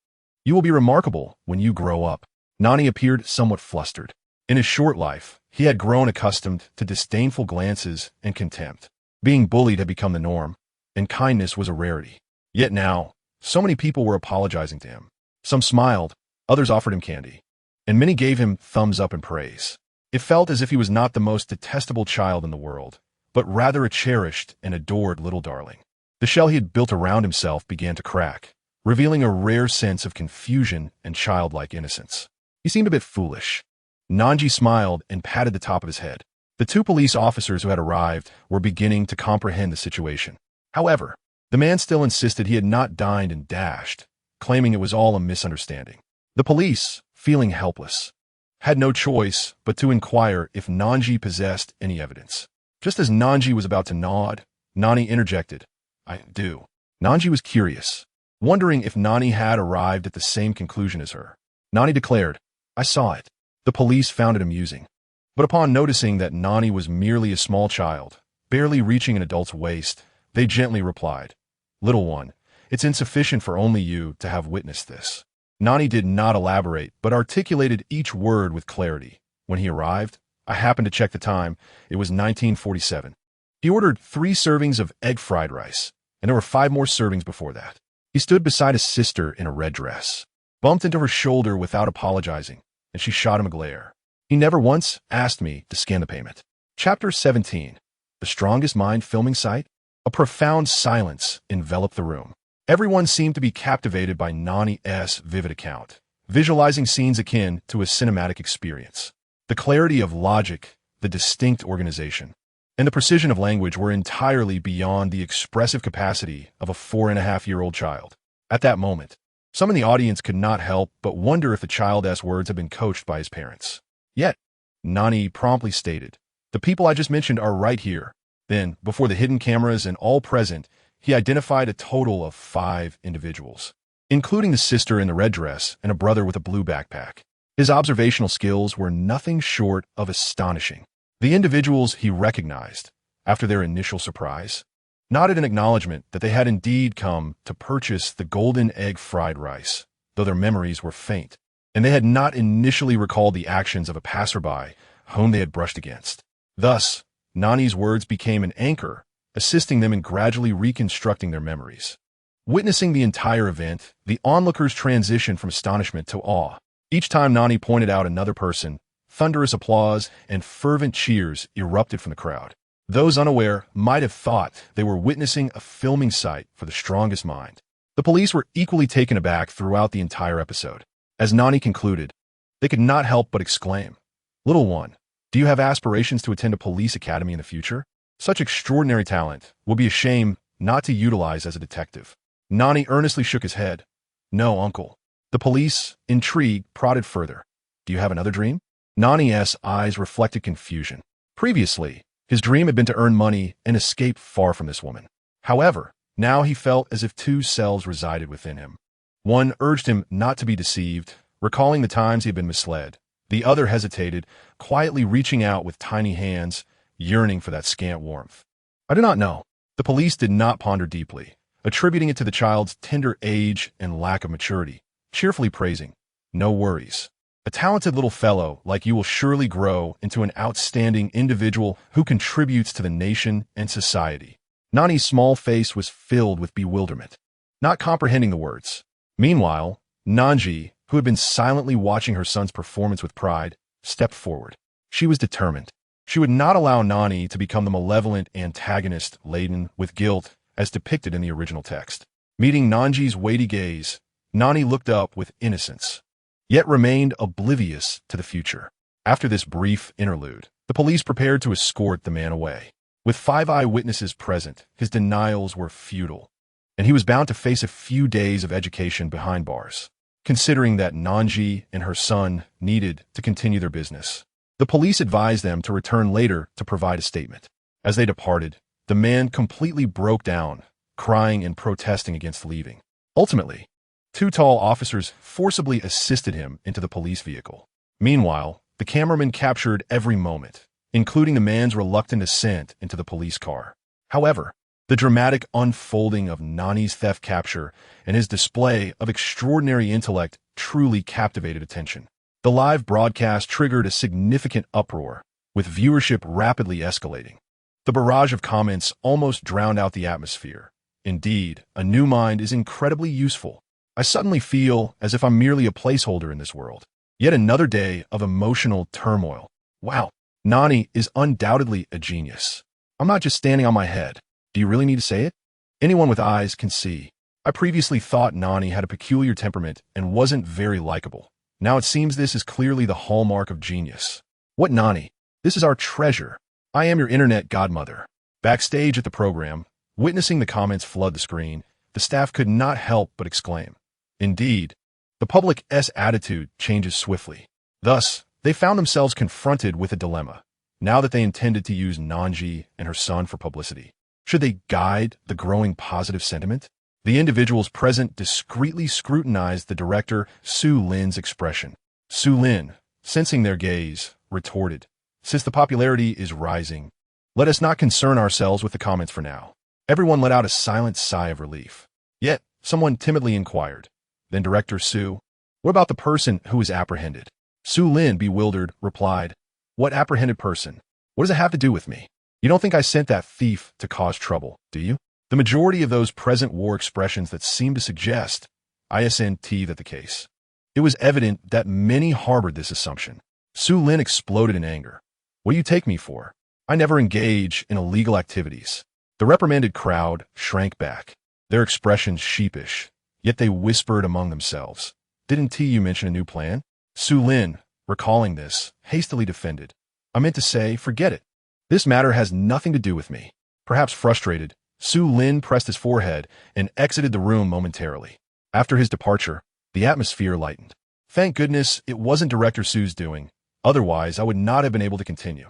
You will be remarkable when you grow up. Nani appeared somewhat flustered. In his short life, he had grown accustomed to disdainful glances and contempt. Being bullied had become the norm, and kindness was a rarity. Yet now, so many people were apologizing to him. Some smiled, others offered him candy, and many gave him thumbs up and praise. It felt as if he was not the most detestable child in the world, but rather a cherished and adored little darling. The shell he had built around himself began to crack, revealing a rare sense of confusion and childlike innocence. He seemed a bit foolish. Nan Zhi smiled and patted the top of his head. The two police officers who had arrived were beginning to comprehend the situation. However, the man still insisted he had not dined and dashed, claiming it was all a misunderstanding. The police, feeling helpless, had no choice but to inquire if Nan Zhi possessed any evidence. Just as Nan Zhi was about to nod, Nani interjected, I do. Nan Zhi was curious, wondering if Nani had arrived at the same conclusion as her. Nani declared, I saw it. The police found it amusing. But upon noticing that Nani was merely a small child, barely reaching an adult's waist, they gently replied, Little one, it's insufficient for only you to have witnessed this. Nani did not elaborate, but articulated each word with clarity. When he arrived, I happened to check the time. It was 1947. He ordered 3 servings of egg fried rice, and there were 5 more servings before that. He stood beside his sister in a red dress, bumped into her shoulder without apologizing, and she shot him a glare. He never once asked me to scan the payment. Chapter 17. The Strongest Mind Filming Site? A profound silence enveloped the room. Everyone seemed to be captivated by Nani's vivid account, visualizing scenes akin to a cinematic experience. The clarity of logic, the distinct organization, and the precision of language were entirely beyond the expressive capacity of a 4.5-year-old child. At that moment, some in the audience could not help but wonder if the child's words had been coached by his parents. Yet, Nani promptly stated, "The people I just mentioned are right here." Then, before the hidden cameras and all present, he identified a total of 5 individuals, including the sister in the red dress and a brother with a blue backpack. His observational skills were nothing short of astonishing. The individuals he recognized, after their initial surprise, nodded in acknowledgement that they had indeed come to purchase the golden egg fried rice, though their memories were faint, and they had not initially recalled the actions of a passerby whom they had brushed against. Thus, Nani's words became an anchor, assisting them in gradually reconstructing their memories. Witnessing the entire event, the onlookers transitioned from astonishment to awe. Each time Nani pointed out another person, thunderous applause and fervent cheers erupted from the crowd. Those unaware might have thought they were witnessing a filming site for the strongest mind. The police were equally taken aback throughout the entire episode. As Nani concluded, they could not help but exclaim, "Little one, do you have aspirations to attend a police academy in the future? Such extraordinary talent will be a shame not to utilize as a detective." Nani earnestly shook his head. "No, uncle." The police, intrigued, prodded further. "Do you have another dream?" Nani's eyes reflected confusion. Previously, his dream had been to earn money and escape far from this woman. However, now he felt as if 2 selves resided within him. One urged him not to be deceived, recalling the times he had been misled. The other hesitated, quietly reaching out with tiny hands, yearning for that scant warmth. "I do not know." The police did not ponder deeply, attributing it to the child's tender age and lack of maturity, cheerfully praising, "No worries. A talented little fellow like you will surely grow into an outstanding individual who contributes to the nation and society." Nani's small face was filled with bewilderment, not comprehending the words. Meanwhile, Nan Zhi, who had been silently watching her son's performance with pride, stepped forward. She was determined. She would not allow Nani to become the malevolent antagonist laden with guilt as depicted in the original text. Meeting Nan Zhi's weighty gaze, Nani looked up with innocence, yet remained oblivious to the future. After this brief interlude, the police prepared to escort the man away. With 5 eyewitnesses present, his denials were futile, and he was bound to face a few days of education behind bars, considering that Nan Zhi and her son needed to continue their business. The police advised them to return later to provide a statement. As they departed, the man completely broke down, crying and protesting against leaving. Ultimately, 2 tall officers forcibly assisted him into the police vehicle. Meanwhile, the cameraman captured every moment, including the man's reluctant ascent into the police car. However, the dramatic unfolding of Nani's theft capture and his display of extraordinary intellect truly captivated attention. The live broadcast triggered a significant uproar, with viewership rapidly escalating. The barrage of comments almost drowned out the atmosphere. Indeed, a new mind is incredibly useful. I suddenly feel as if I'm merely a placeholder in this world. Yet another day of emotional turmoil. Wow, Nani is undoubtedly a genius. I'm not just standing on my head. Do you really need to say it? Anyone with eyes can see. I previously thought Nani had a peculiar temperament and wasn't very likable. Now it seems this is clearly the hallmark of genius. What Nani? This is our treasure. I am your internet godmother. Backstage at the program, witnessing the comments flood the screen, the staff could not help but exclaim. Indeed, the public's attitude changes swiftly. Thus, they found themselves confronted with a dilemma, now that they intended to use Nan Zhi and her son for publicity. Should they guide the growing positive sentiment? The individuals present discreetly scrutinized the director Su Lin's expression. Su Lin, sensing their gaze, retorted, "Since the popularity is rising, let us not concern ourselves with the comments for now." Everyone let out a silent sigh of relief. Yet, someone timidly inquired. Then Director Su, "What about the person who was apprehended?" Su Lin, bewildered, replied, "What apprehended person? What does it have to do with me? You don't think I sent that thief to cause trouble, do you?" The majority of those present wore expressions that seemed to suggest that the case. It was evident that many harbored this assumption. Su Lin exploded in anger. "What do you take me for? I never engage in illegal activities." The reprimanded crowd shrank back, their expressions sheepish, yet they whispered among themselves. "Didn't you mention a new plan?" Su Lin, recalling this, hastily defended. "I meant to say, forget it. This matter has nothing to do with me. Perhaps frustrated, Su Lin pressed his forehead and exited the room momentarily. After his departure, the atmosphere lightened. Thank goodness it wasn't Director Su's doing, otherwise I would not have been able to continue.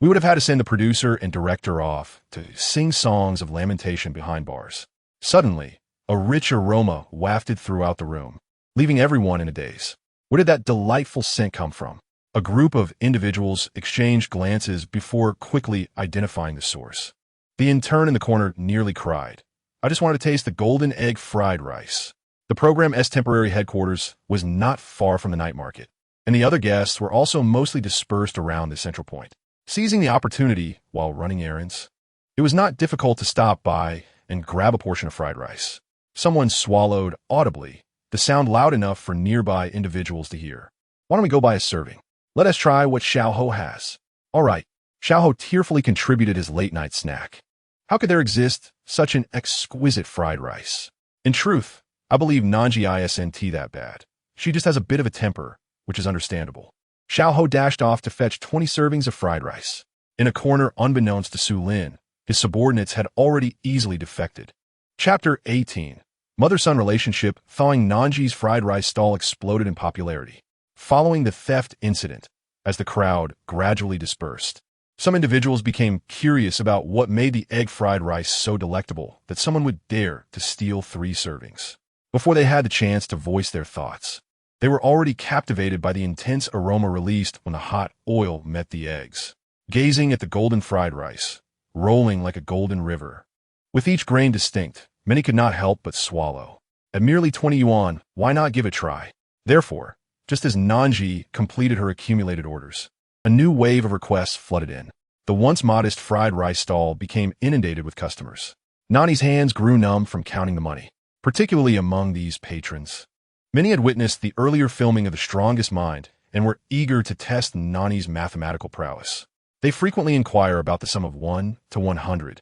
We would have had to send the producer and director off to sing songs of lamentation behind bars. Suddenly, a rich aroma wafted throughout the room, leaving everyone in a daze. Where did that delightful scent come from? A group of individuals exchanged glances before quickly identifying the source. The intern in the corner nearly cried. I just wanted to taste the golden egg fried rice. The program's temporary headquarters was not far from the night market, and the other guests were also mostly dispersed around the central point. Seizing the opportunity while running errands, it was not difficult to stop by and grab a portion of fried rice. Someone swallowed audibly, the sound loud enough for nearby individuals to hear. Why don't we go buy a serving? Let us try what Xiaoho has. All right. Xiaoho tearfully contributed his late-night snack. How could there exist such an exquisite fried rice? In truth, I believe Nan Zhi isn't that bad. She just has a bit of a temper, which is understandable. Xiaoho dashed off to fetch 20 servings of fried rice. In a corner unbeknownst to Su Lin, his subordinates had already easily defected. Chapter 18. Mother-son relationship. Thawing. Nan Zhi's fried rice stall exploded in popularity. Following the theft incident, as the crowd gradually dispersed, some individuals became curious about what made the egg fried rice so delectable that someone would dare to steal 3 servings. Before they had the chance to voice their thoughts, they were already captivated by the intense aroma released when the hot oil met the eggs. Gazing at the golden fried rice, rolling like a golden river, with each grain distinct, many could not help but swallow. At merely 20 yuan, why not give it a try? Therefore, just as Nan Zhi completed her accumulated orders, a new wave of requests flooded in. The once modest fried rice stall became inundated with customers. Nani's hands grew numb from counting the money, particularly among these patrons. Many had witnessed the earlier filming of The Strongest Mind and were eager to test Nani's mathematical prowess. They frequently inquire about the sum of 1 to 100,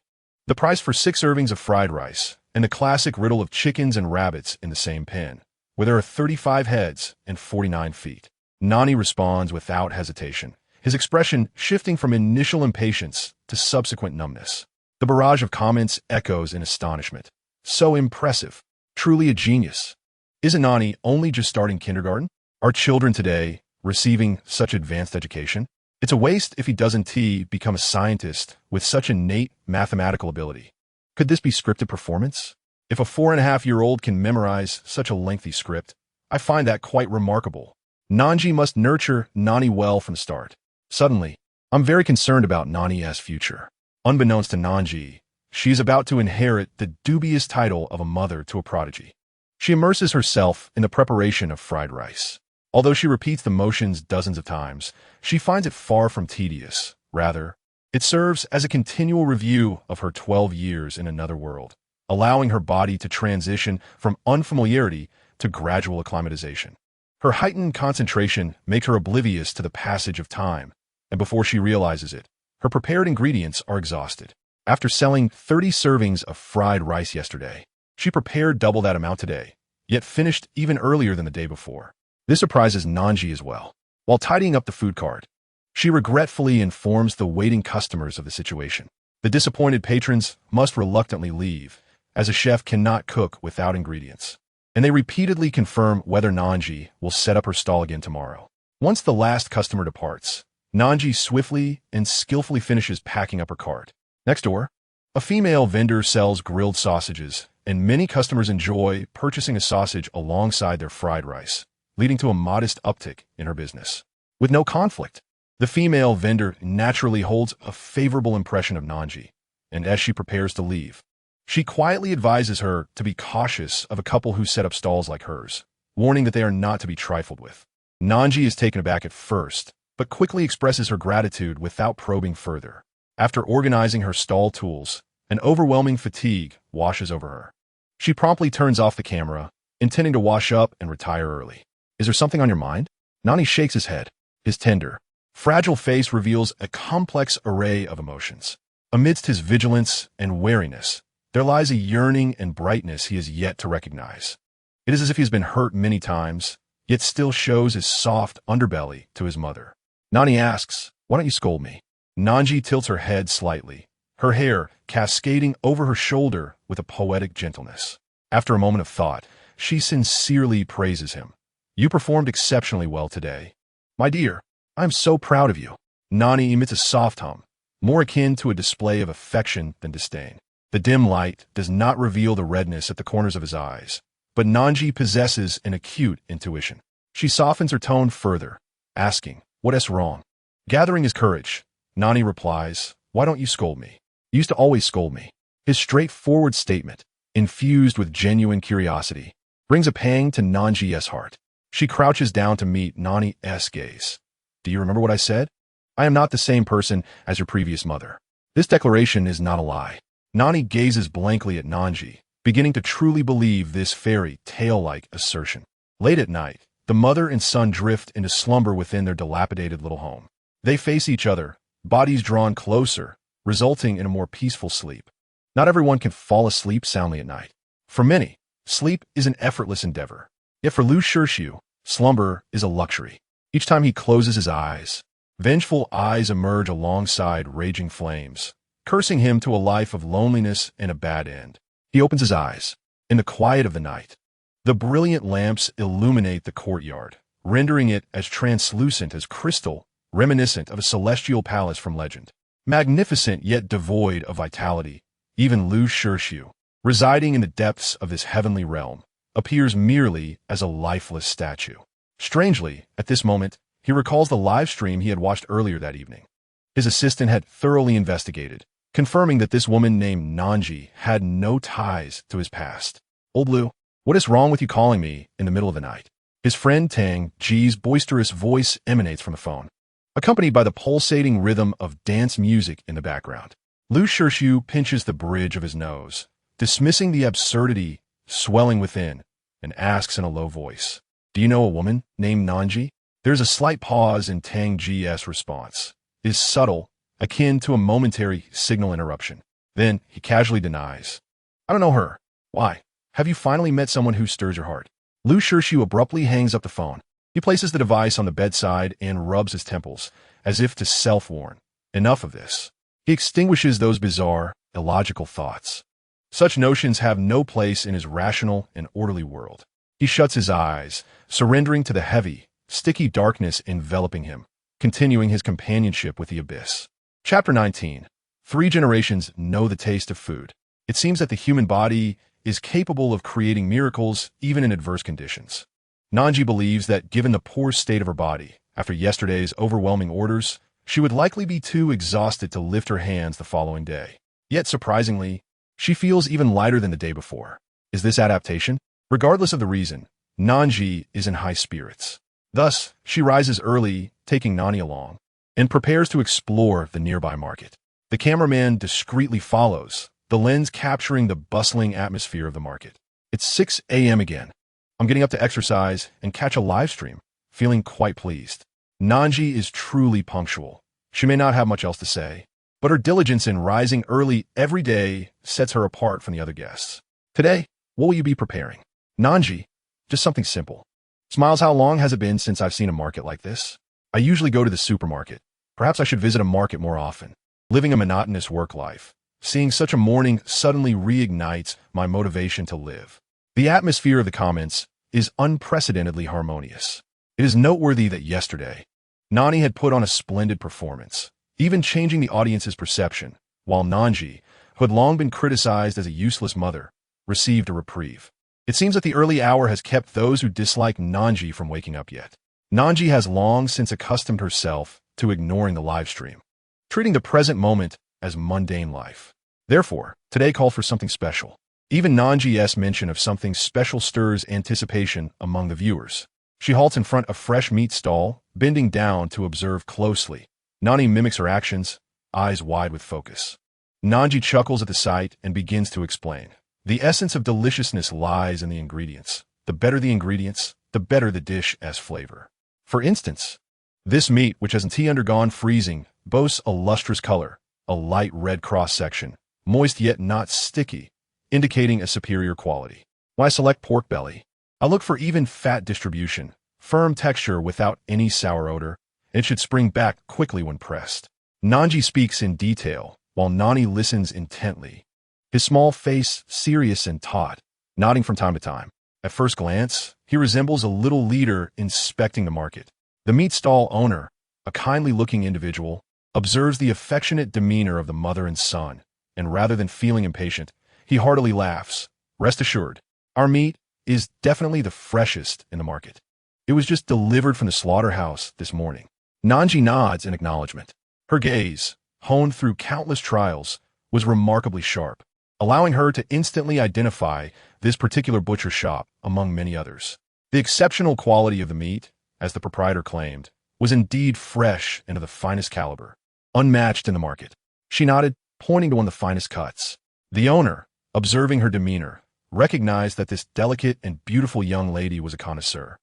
the price for 6 servings of fried rice, and the classic riddle of chickens and rabbits in the same pen, where there are 35 heads and 49 feet. Nani responds without hesitation, his expression shifting from initial impatience to subsequent numbness. The barrage of comments echoes in astonishment. So impressive. Truly a genius. Isn't Nani only just starting kindergarten? Are children today receiving such advanced education? It's a waste if he doesn't become a scientist with such innate mathematical ability. Could this be scripted performance? If a 4.5-year-old can memorize such a lengthy script, I find that quite remarkable. Nan Zhi must nurture Nani well from the start. Suddenly, I'm very concerned about Nani's future. Unbeknownst to Nan Zhi, she is about to inherit the dubious title of a mother to a prodigy. She immerses herself in the preparation of fried rice. Although she repeats the motions dozens of times, she finds it far from tedious. Rather, it serves as a continual review of her 12 years in another world, allowing her body to transition from unfamiliarity to gradual acclimatization. Her heightened concentration makes her oblivious to the passage of time, and before she realizes it, her prepared ingredients are exhausted. After selling 30 servings of fried rice yesterday, she prepared double that amount today, yet finished even earlier than the day before. This surprises Nan Zhi as well. While tidying up the food cart, she regretfully informs the waiting customers of the situation. The disappointed patrons must reluctantly leave, as a chef cannot cook without ingredients, and they repeatedly confirm whether Nan Zhi will set up her stall again tomorrow. Once the last customer departs, Nan Zhi swiftly and skillfully finishes packing up her cart. Next door, a female vendor sells grilled sausages, and many customers enjoy purchasing a sausage alongside their fried rice, leading to a modest uptick in her business. With no conflict, the female vendor naturally holds a favorable impression of Nan Zhi, and as she prepares to leave, she quietly advises her to be cautious of a couple who set up stalls like hers, warning that they are not to be trifled with. Nan Zhi is taken aback at first, but quickly expresses her gratitude without probing further. After organizing her stall tools, an overwhelming fatigue washes over her. She promptly turns off the camera, intending to wash up and retire early. Is there something on your mind? Nani shakes his head. His tender, fragile face reveals a complex array of emotions. Amidst his vigilance and wariness, there lies a yearning and brightness he is yet to recognize. It is as if he has been hurt many times, yet still shows his soft underbelly to his mother. Nani asks, "Why don't you scold me?" Nan Zhi tilts her head slightly, her hair cascading over her shoulder with a poetic gentleness. After a moment of thought, she sincerely praises him. You performed exceptionally well today. My dear, I am so proud of you. Nani emits a soft hum, more akin to a display of affection than disdain. The dim light does not reveal the redness at the corners of his eyes, but Nan Zhi possesses an acute intuition. She softens her tone further, asking, "What's wrong?" Gathering his courage, Nani replies, "Why don't you scold me? You used to always scold me." His straightforward statement, infused with genuine curiosity, brings a pang to Nan Zhi's heart. She crouches down to meet Nani's gaze. "Do you remember what I said? I am not the same person as your previous mother." This declaration is not a lie. Nani gazes blankly at Nan Zhi, beginning to truly believe this fairy tale-like assertion. Late at night, the mother and son drift into slumber within their dilapidated little home. They face each other, bodies drawn closer, resulting in a more peaceful sleep. Not everyone can fall asleep soundly at night. For many, sleep is an effortless endeavor. Yet for Lu Shixiu, slumber is a luxury. Each time he closes his eyes, vengeful eyes emerge alongside raging flames, cursing him to a life of loneliness and a bad end. He opens his eyes. In the quiet of the night, the brilliant lamps illuminate the courtyard, rendering it as translucent as crystal, reminiscent of a celestial palace from legend. Magnificent yet devoid of vitality, even Lu Shixiu, residing in the depths of this heavenly realm, appears merely as a lifeless statue. Strangely, at this moment, he recalls the live stream he had watched earlier that evening. His assistant had thoroughly investigated, confirming that this woman named Nan Zhi had no ties to his past. "Old Lu, what is wrong with you calling me in the middle of the night?" His friend Tang Ji's boisterous voice emanates from the phone, accompanied by the pulsating rhythm of dance music in the background. Lu Shixiu pinches the bridge of his nose, dismissing the absurdity swelling within, and asks in a low voice, "Do you know a woman named Nan Zhi?" There's a slight pause in Tang Ji's response. It is subtle, akin to a momentary signal interruption. Then he casually denies, "I don't know her." "Why? Have you finally met someone who stirs your heart?" Lu Shixiu abruptly hangs up the phone. He places the device on the bedside and rubs his temples, as if to self-warn. Enough of this. He extinguishes those bizarre, illogical thoughts. Such notions have no place in his rational and orderly world. He shuts his eyes, surrendering to the heavy, sticky darkness enveloping him, continuing his companionship with the abyss. Chapter 19. 3 generations know the taste of food. It seems that the human body is capable of creating miracles even in adverse conditions. Nan Zhi believes that given the poor state of her body, after yesterday's overwhelming orders, she would likely be too exhausted to lift her hands the following day. Yet, surprisingly, she feels even lighter than the day before. Is this adaptation? Regardless of the reason, Nan Zhi is in high spirits. Thus, she rises early, taking Nani along, and prepares to explore the nearby market. The cameraman discreetly follows, the lens capturing the bustling atmosphere of the market. It's 6 a.m. again. I'm getting up to exercise and catch a live stream, feeling quite pleased. Nan Zhi is truly punctual. She may not have much else to say, but her diligence in rising early every day sets her apart from the other guests. "Today, what will you be preparing?" "Nan Zhi, just something simple." Smiles. "How long has it been since I've seen a market like this? I usually go to the supermarket. Perhaps I should visit a market more often." Living a monotonous work life, seeing such a morning suddenly reignites my motivation to live. The atmosphere of the comments is unprecedentedly harmonious. It is noteworthy that yesterday, Nani had put on a splendid performance, even changing the audience's perception, while Nan Zhi, who had long been criticized as a useless mother, received a reprieve. It seems that the early hour has kept those who dislike Nan Zhi from waking up yet. Nan Zhi has long since accustomed herself to ignoring the live stream, treating the present moment as mundane life. Therefore, today called for something special. Even Nan Zhi's mention of something special stirs anticipation among the viewers. She halts in front of a fresh meat stall, bending down to observe closely. Nani mimics her actions, eyes wide with focus. Nan Zhi chuckles at the sight and begins to explain. The essence of deliciousness lies in the ingredients. The better the ingredients, the better the dish as flavor. For instance, this meat, which hasn't undergone freezing, boasts a lustrous color, a light red cross-section, moist yet not sticky, indicating a superior quality. When I select pork belly, I look for even fat distribution, firm texture without any sour odor, and it should spring back quickly when pressed. Nan Zhi speaks in detail, while Nani listens intently, his small face serious and taut, nodding from time to time. At first glance, he resembles a little leader inspecting the market. The meat stall owner, a kindly-looking individual, observes the affectionate demeanor of the mother and son, and rather than feeling impatient, he heartily laughs. Rest assured, our meat is definitely the freshest in the market. It was just delivered from the slaughterhouse this morning. Nan Zhi nods in acknowledgement. Her gaze, honed through countless trials, was remarkably sharp, allowing her to instantly identify this particular butcher shop among many others. The exceptional quality of the meat, as the proprietor claimed, was indeed fresh and of the finest caliber, unmatched in the market. She nodded, pointing to one of the finest cuts. The owner, observing her demeanor, recognized that this delicate and beautiful young lady was a connoisseur,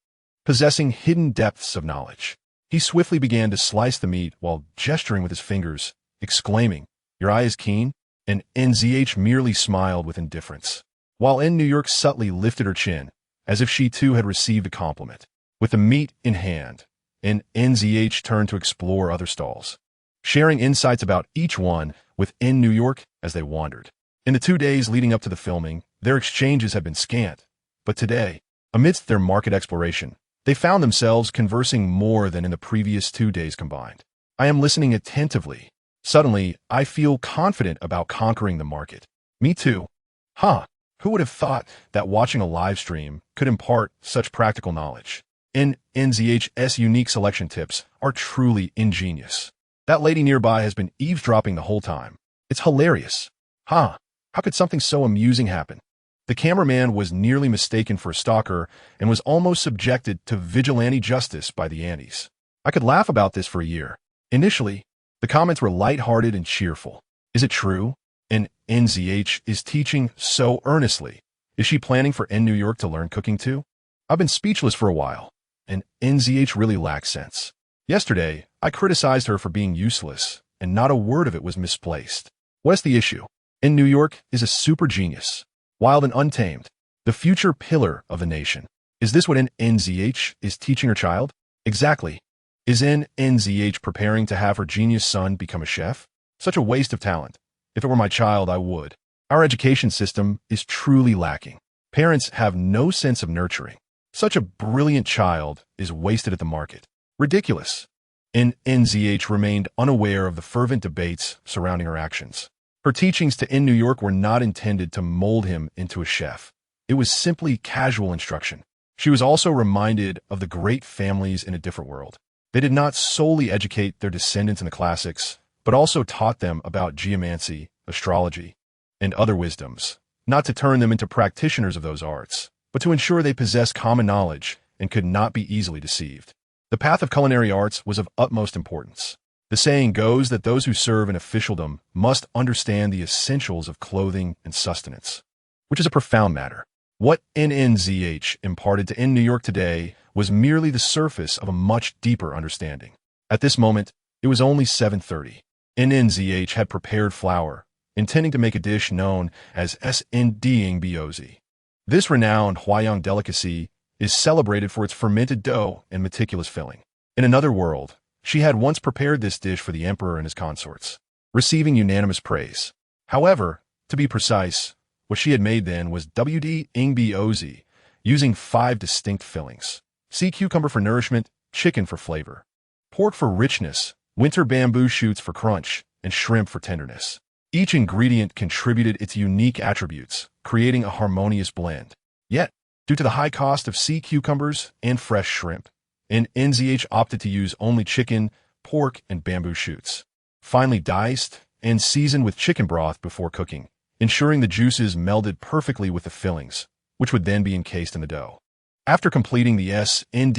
possessing hidden depths of knowledge. He swiftly began to slice the meat while gesturing with his fingers, exclaiming, "Your eye is keen?" And NZH merely smiled with indifference, while New York subtly lifted her chin, as if she too had received a compliment. With the meat in hand, NZH turned to explore other stalls, sharing insights about each one with New York as they wandered. In the 2 days leading up to the filming, their exchanges had been scant, but today, amidst their market exploration, they found themselves conversing more than in the previous 2 days combined. I am listening attentively. Suddenly, I feel confident about conquering the market. Me too. Huh, who would have thought that watching a live stream could impart such practical knowledge? NZH's unique selection tips are truly ingenious. That lady nearby has been eavesdropping the whole time. It's hilarious. Huh, how could something so amusing happen? The cameraman was nearly mistaken for a stalker and was almost subjected to vigilante justice by the Andes. I could laugh about this for a year. Initially, the comments were lighthearted and cheerful. Is it true? And NZH is teaching so earnestly. Is she planning for New York to learn cooking too? I've been speechless for a while, and NZH really lacks sense. Yesterday, I criticized her for being useless, and not a word of it was misplaced. What's the issue? New York is a super genius, wild and untamed, the future pillar of the nation. Is this what NZH is teaching her child? Exactly. Is NZH preparing to have her genius son become a chef? Such a waste of talent. If it were my child, I would. Our education system is truly lacking. Parents have no sense of nurturing. Such a brilliant child is wasted at the market. Ridiculous. NZH remained unaware of the fervent debates surrounding her actions. Her teachings to New York were not intended to mold him into a chef. It was simply casual instruction. She was also reminded of the great families in a different world. They did not solely educate their descendants in the classics, but also taught them about geomancy, astrology, and other wisdoms, not to turn them into practitioners of those arts, but to ensure they possess common knowledge and could not be easily deceived. The path of culinary arts was of utmost importance. The saying goes that those who serve in officialdom must understand the essentials of clothing and sustenance, which is a profound matter. What NZH imparted to New York today was merely the surface of a much deeper understanding. At this moment, it was only 7:30. NZH had prepared flour, intending to make a dish known as destined. This renowned Huayang delicacy is celebrated for its fermented dough and meticulous filling. In another world, she had once prepared this dish for the emperor and his consorts, receiving unanimous praise. However, to be precise, what she had made then was WD-ingboz, using 5 distinct fillings. Sea cucumber for nourishment, chicken for flavor, pork for richness, winter bamboo shoots for crunch, and shrimp for tenderness. Each ingredient contributed its unique attributes, creating a harmonious blend. Yet, due to the high cost of sea cucumbers and fresh shrimp, NZH opted to use only chicken, pork, and bamboo shoots, finely diced and seasoned with chicken broth before cooking, ensuring the juices melded perfectly with the fillings, which would then be encased in the dough. After completing the destined,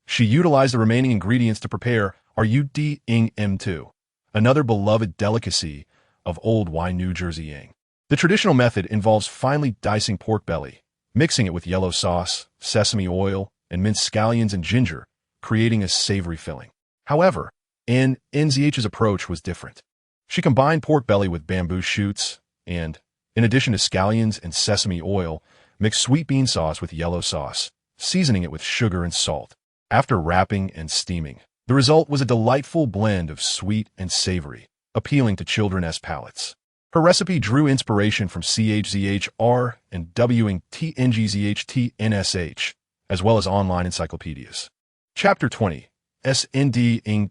she utilized the remaining ingredients to prepare RUD-ing-M2, another beloved delicacy of old New Jersey. The traditional method involves finely dicing pork belly, mixing it with yellow sauce, sesame oil, and minced scallions and ginger, creating a savory filling. However, NZH's approach was different. She combined pork belly with bamboo shoots and, in addition to scallions and sesame oil, mixed sweet bean sauce with yellow sauce, seasoning it with sugar and salt. After wrapping and steaming, The result was a delightful blend of sweet and savory, appealing to children's palates. Her recipe drew inspiration from CHZHR and WTNGZHTNSH, as well as online encyclopedias. Chapter 20. SNDing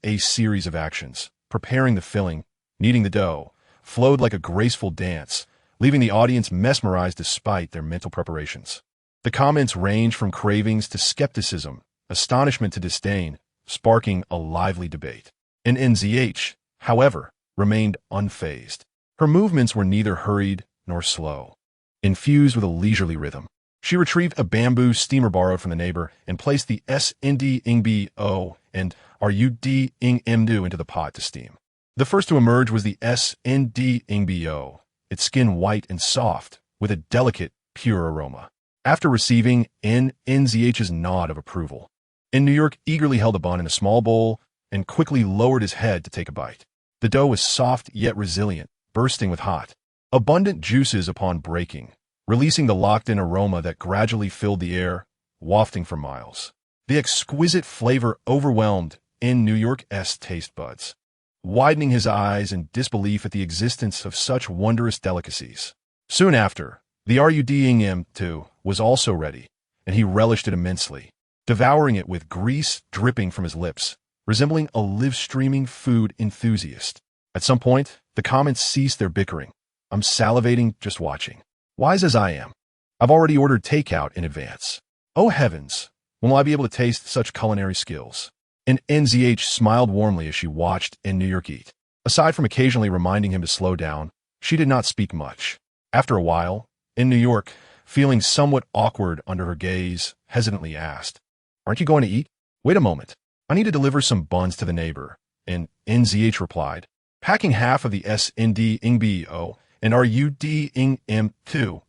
a series of actions, preparing the filling, kneading the dough, flowed like a graceful dance, leaving the audience mesmerized despite their mental preparations. The comments range from cravings to skepticism, astonishment to disdain, sparking a lively debate. NZH, however, remained unfazed. Her movements were neither hurried nor slow. Infused with a leisurely rhythm, she retrieved a bamboo steamer borrowed from the neighbor and placed the SNDingBO and RUDingMdo into the pot to steam. The first to emerge was the SNDingBO, its skin white and soft, with a delicate, pure aroma. After receiving NZH's nod of approval, New York eagerly held a bun in a small bowl and quickly lowered his head to take a bite. The dough was soft yet resilient, bursting with hot, abundant juices upon breaking, releasing the locked-in aroma that gradually filled the air, wafting for miles. The exquisite flavor overwhelmed New York's taste buds, widening his eyes in disbelief at the existence of such wondrous delicacies. Soon after, the RUDingM was also ready, and he relished it immensely, devouring it with grease dripping from his lips, resembling a live-streaming food enthusiast. At some point, the comments ceased their bickering. I'm salivating just watching. Wise as I am, I've already ordered takeout in advance. Oh heavens, when will I be able to taste such culinary skills? And NZH smiled warmly as she watched New York eat. Aside from occasionally reminding him to slow down, she did not speak much. After a while, New York, feeling somewhat awkward under her gaze, hesitantly asked, "Aren't you going to eat?" "Wait a moment. I need to deliver some buns to the neighbor," and NZH replied, packing half of the SNDingBO and RUDingM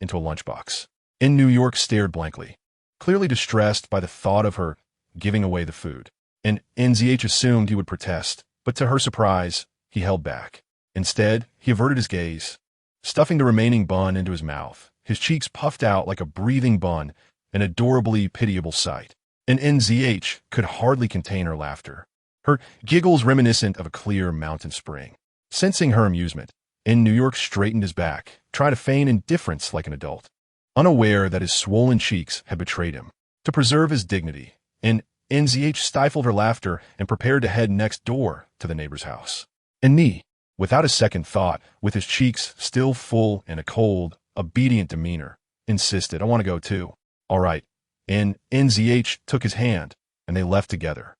into a lunchbox. New York stared blankly, clearly distressed by the thought of her giving away the food. And NZH assumed he would protest, but to her surprise, he held back. Instead, he averted his gaze, stuffing the remaining bun into his mouth, his cheeks puffed out like a breathing bun, an adorably pitiable sight. And NZH could hardly contain her laughter, her giggles reminiscent of a clear mountain spring. Sensing her amusement, New York straightened his back, trying to feign indifference like an adult, unaware that his swollen cheeks had betrayed him. To preserve his dignity, NZH stifled her laughter and prepared to head next door to the neighbor's house. And without a second thought, with his cheeks still full and a cold, obedient demeanor, insisted, "I want to go too." "All right." And NZH took his hand, and they left together.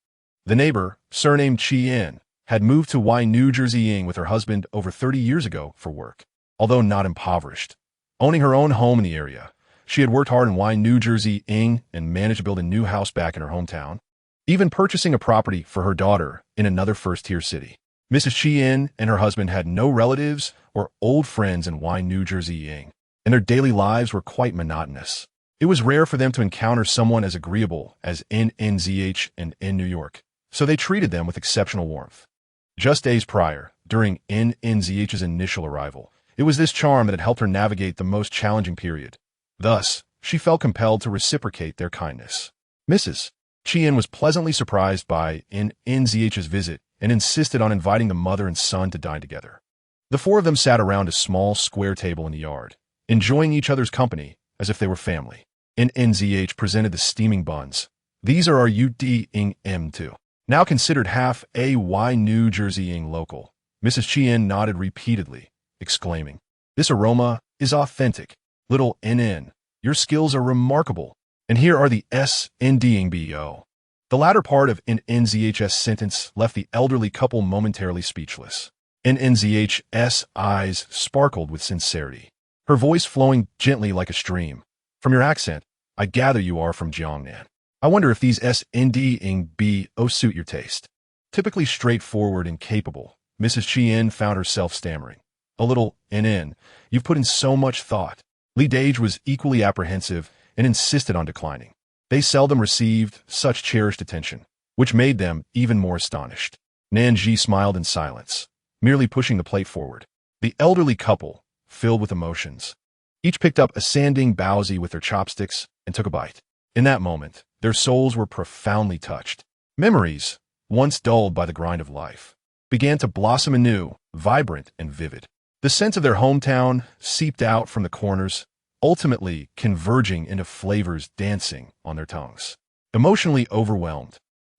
The neighbor, surnamed Chi-In, had moved to New Jersey with her husband over 30 years ago for work. Although not impoverished, owning her own home in the area, she had worked hard in New Jersey and managed to build a new house back in her hometown, even purchasing a property for her daughter in another first-tier city. Mrs. Chi-In and her husband had no relatives or old friends in New Jersey, and their daily lives were quite monotonous. It was rare for them to encounter someone as agreeable as NZH and New York, so they treated them with exceptional warmth. Just days prior, during NZH's initial arrival, it was this charm that had helped her navigate the most challenging period. Thus, she felt compelled to reciprocate their kindness. Mrs. Chi-In was pleasantly surprised by NZH's visit and insisted on inviting the mother and son to dine together. The four of them sat around a small square table in the yard, enjoying each other's company as if they were family. NZH presented the steaming buns. "These are our RUDingM, now considered half a New Jersey local." Mrs. Chi-In nodded repeatedly, exclaiming, "This aroma is authentic. Little NN, your skills are remarkable. And here are the SNDingBO." The latter part of NZH's sentence left the elderly couple momentarily speechless. NZH's eyes sparkled with sincerity, her voice flowing gently like a stream. "From your accent, I gather you are from Jiangnan. I wonder if these SNDingBO suit your taste." Typically straightforward and capable, Mrs. Chi-In found herself stammering, "A little NN, you've put in so much thought." Li Dage was equally apprehensive and insisted on declining. They seldom received such cherished attention, which made them even more astonished. Nan Zhi smiled in silence, merely pushing the plate forward. The elderly couple, filled with emotions, each picked up a sanding baozi with their chopsticks and took a bite. In that moment, their souls were profoundly touched. Memories, once dulled by the grind of life, began to blossom anew, vibrant and vivid. The scent of their hometown seeped out from the corners, ultimately converging into flavors dancing on their tongues. Emotionally overwhelmed,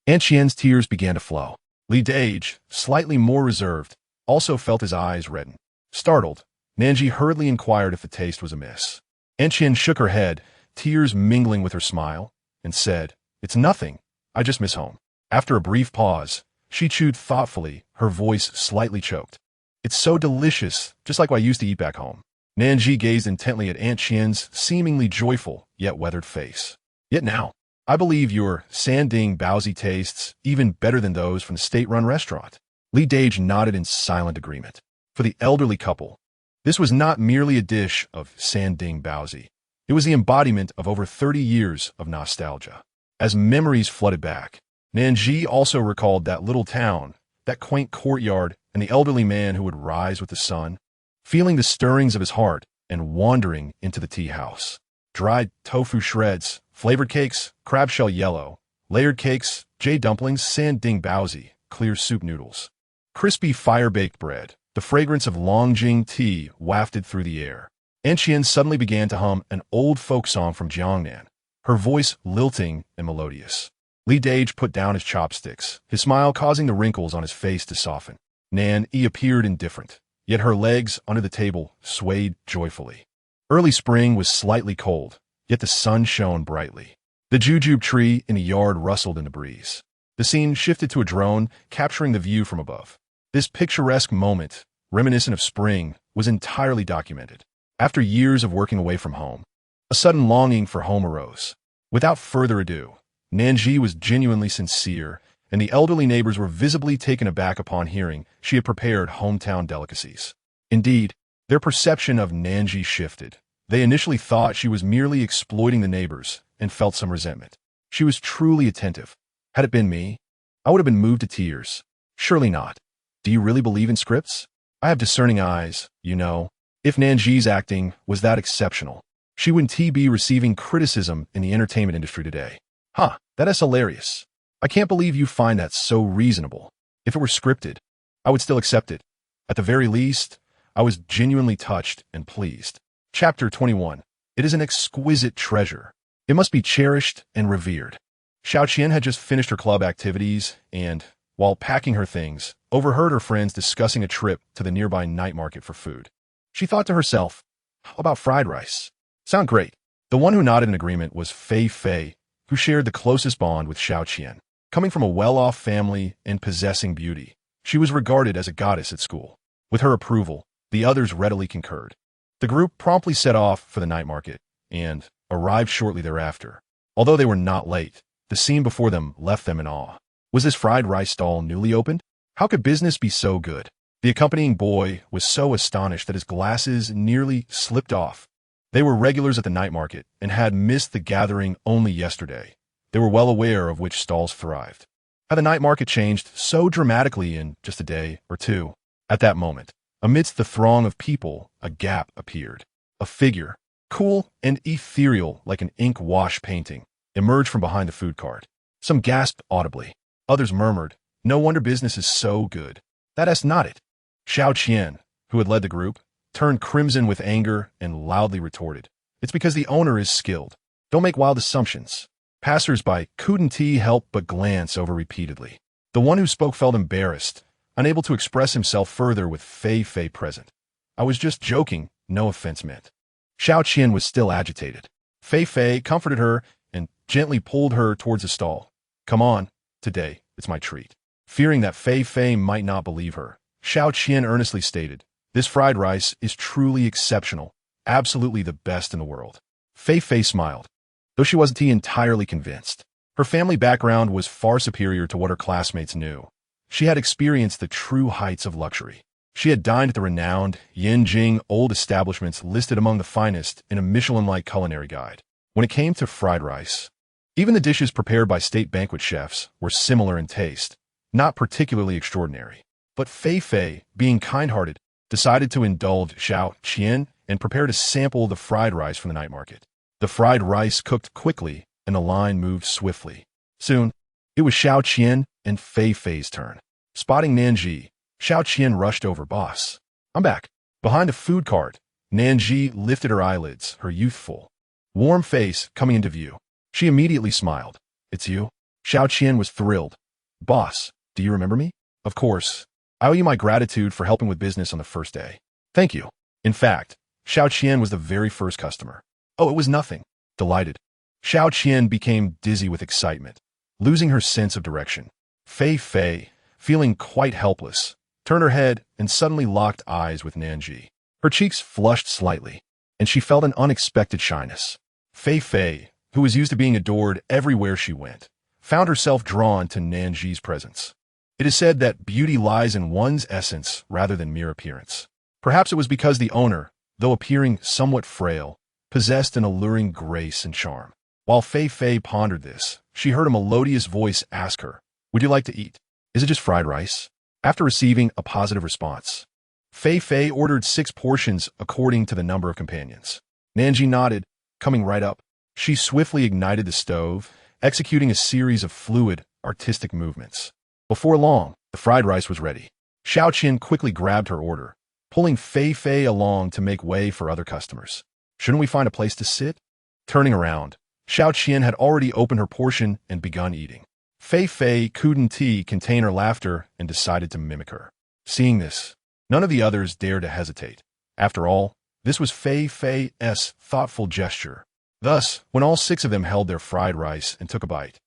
Aunt Qian's tears began to flow. Li Dage, slightly more reserved, also felt his eyes redden. Startled, Nan Zhi hurriedly inquired if the taste was amiss. Aunt Qian shook her head, tears mingling with her smile, and said, "It's nothing. I just miss home." After a brief pause, she chewed thoughtfully, her voice slightly choked. "It's so delicious, just like what I used to eat back home." Nan Zhi gazed intently at Aunt Qian's seemingly joyful yet weathered face. "Yet now, I believe your sanding baozi tastes even better than those from the state-run restaurant." Li Dage nodded in silent agreement. For the elderly couple, this was not merely a dish of sanding baozi. It was the embodiment of over 30 years of nostalgia. As memories flooded back, Nan Zhi also recalled that little town, that quaint courtyard, and the elderly man who would rise with the sun, feeling the stirrings of his heart and wandering into the tea house. Dried tofu shreds, flavored cakes, crab shell yellow, layered cakes, jade dumplings, sanding baozi, clear soup noodles, crispy fire-baked bread. The fragrance of Longjing tea wafted through the air. Aunt Qian suddenly began to hum an old folk song from Jiangnan, her voice lilting and melodious. Li Dage put down his chopsticks, his smile causing the wrinkles on his face to soften. Nan Zhi appeared indifferent, yet her legs under the table swayed joyfully. Early spring was slightly cold, yet the sun shone brightly. The jujube tree in the yard rustled in the breeze. The scene shifted to a drone, capturing the view from above. This picturesque moment, reminiscent of spring, was entirely documented. After years of working away from home, a sudden longing for home arose. Without further ado, Nan Zhi was genuinely sincere, and the elderly neighbors were visibly taken aback upon hearing she had prepared hometown delicacies. Indeed, their perception of Nan Zhi shifted. They initially thought she was merely exploiting the neighbors and felt some resentment. She was truly attentive. Had it been me, I would have been moved to tears. Surely not. Do you really believe in scripts? I have discerning eyes, you know. If Nan Zhi's acting was that exceptional, she wouldn't be receiving criticism in the entertainment industry today. Huh, that is hilarious. I can't believe you find that so reasonable. If it were scripted, I would still accept it. At the very least, I was genuinely touched and pleased. Chapter 21. It is an exquisite treasure. It must be cherished and revered. Xiao Qian had just finished her club activities and, while packing her things, overheard her friends discussing a trip to the nearby night market for food. She thought to herself, how about fried rice? Sound great. The one who nodded in agreement was Fei Fei, who shared the closest bond with Xiao Qian. Coming from a well-off family and possessing beauty, she was regarded as a goddess at school. With her approval, the others readily concurred. The group promptly set off for the night market and arrived shortly thereafter. Although they were not late, the scene before them left them in awe. Was this fried rice stall newly opened? How could business be so good? The accompanying boy was so astonished that his glasses nearly slipped off. They were regulars at the night market and had missed the gathering only yesterday. They were well aware of which stalls thrived. Had the night market changed so dramatically in just a day or two? At that moment, amidst the throng of people, a gap appeared. A figure, cool and ethereal like an ink wash painting, emerged from behind the food cart. Some gasped audibly. Others murmured, "No wonder business is so good." That's not it. Xiao Qian, who had led the group, turned crimson with anger and loudly retorted, "It's because the owner is skilled. Don't make wild assumptions." Passers-by couldn't help but glance over repeatedly. The one who spoke felt embarrassed, unable to express himself further with Fei Fei present. "I was just joking, no offense meant." Xiao Qian was still agitated. Fei Fei comforted her and gently pulled her towards the stall. "Come on, today, it's my treat." Fearing that Fei Fei might not believe her, Xiao Qian earnestly stated, "This fried rice is truly exceptional, absolutely the best in the world." Fei Fei smiled, though she wasn't entirely convinced. Her family background was far superior to what her classmates knew. She had experienced the true heights of luxury. She had dined at the renowned Yanjing old establishments listed among the finest in a Michelin-like culinary guide. When it came to fried rice, even the dishes prepared by state banquet chefs were similar in taste, not particularly extraordinary. But Fei Fei, being kind-hearted, decided to indulge Xiao Qian and prepared to sample the fried rice from the night market. The fried rice cooked quickly, and the line moved swiftly. Soon, It was Xiao Qian and Fei Fei's turn. Spotting Nan Zhi, Xiao Qian rushed over. Boss, I'm back. Behind a food cart, Nan Zhi lifted her eyelids, her youthful, warm face coming into view. She immediately smiled. It's you? Xiao Qian was thrilled. Boss, do you remember me? Of course. I owe you my gratitude for helping with business on the first day. Thank you. In fact, Xiao Qian was the very first customer. Oh, it was nothing. Delighted. Xiao Qian became dizzy with excitement, losing her sense of direction. Fei Fei, feeling quite helpless, turned her head and suddenly locked eyes with Nan Zhi. Her cheeks flushed slightly, and she felt an unexpected shyness. Fei Fei, who was used to being adored everywhere she went, found herself drawn to Nan Zhi's presence. It is said that beauty lies in one's essence rather than mere appearance. Perhaps it was because the owner, though appearing somewhat frail, possessed an alluring grace and charm. While Fei Fei pondered this, she heard a melodious voice ask her, "Would you like to eat? Is it just fried rice?" After receiving a positive response, Fei Fei ordered 6 portions according to the number of companions. Nan Zhi nodded, coming right up. She swiftly ignited the stove, executing a series of fluid, artistic movements. Before long, the fried rice was ready. Xiao Qian quickly grabbed her order, pulling Fei Fei along to make way for other customers. Shouldn't we find a place to sit? Turning around, Xiao Qian had already opened her portion and begun eating. Fei Fei couldn't contain her laughter and decided to mimic her. Seeing this, none of the others dared to hesitate. After all, this was Fei Fei's thoughtful gesture. Thus, when all 6 of them held their fried rice and took a bite,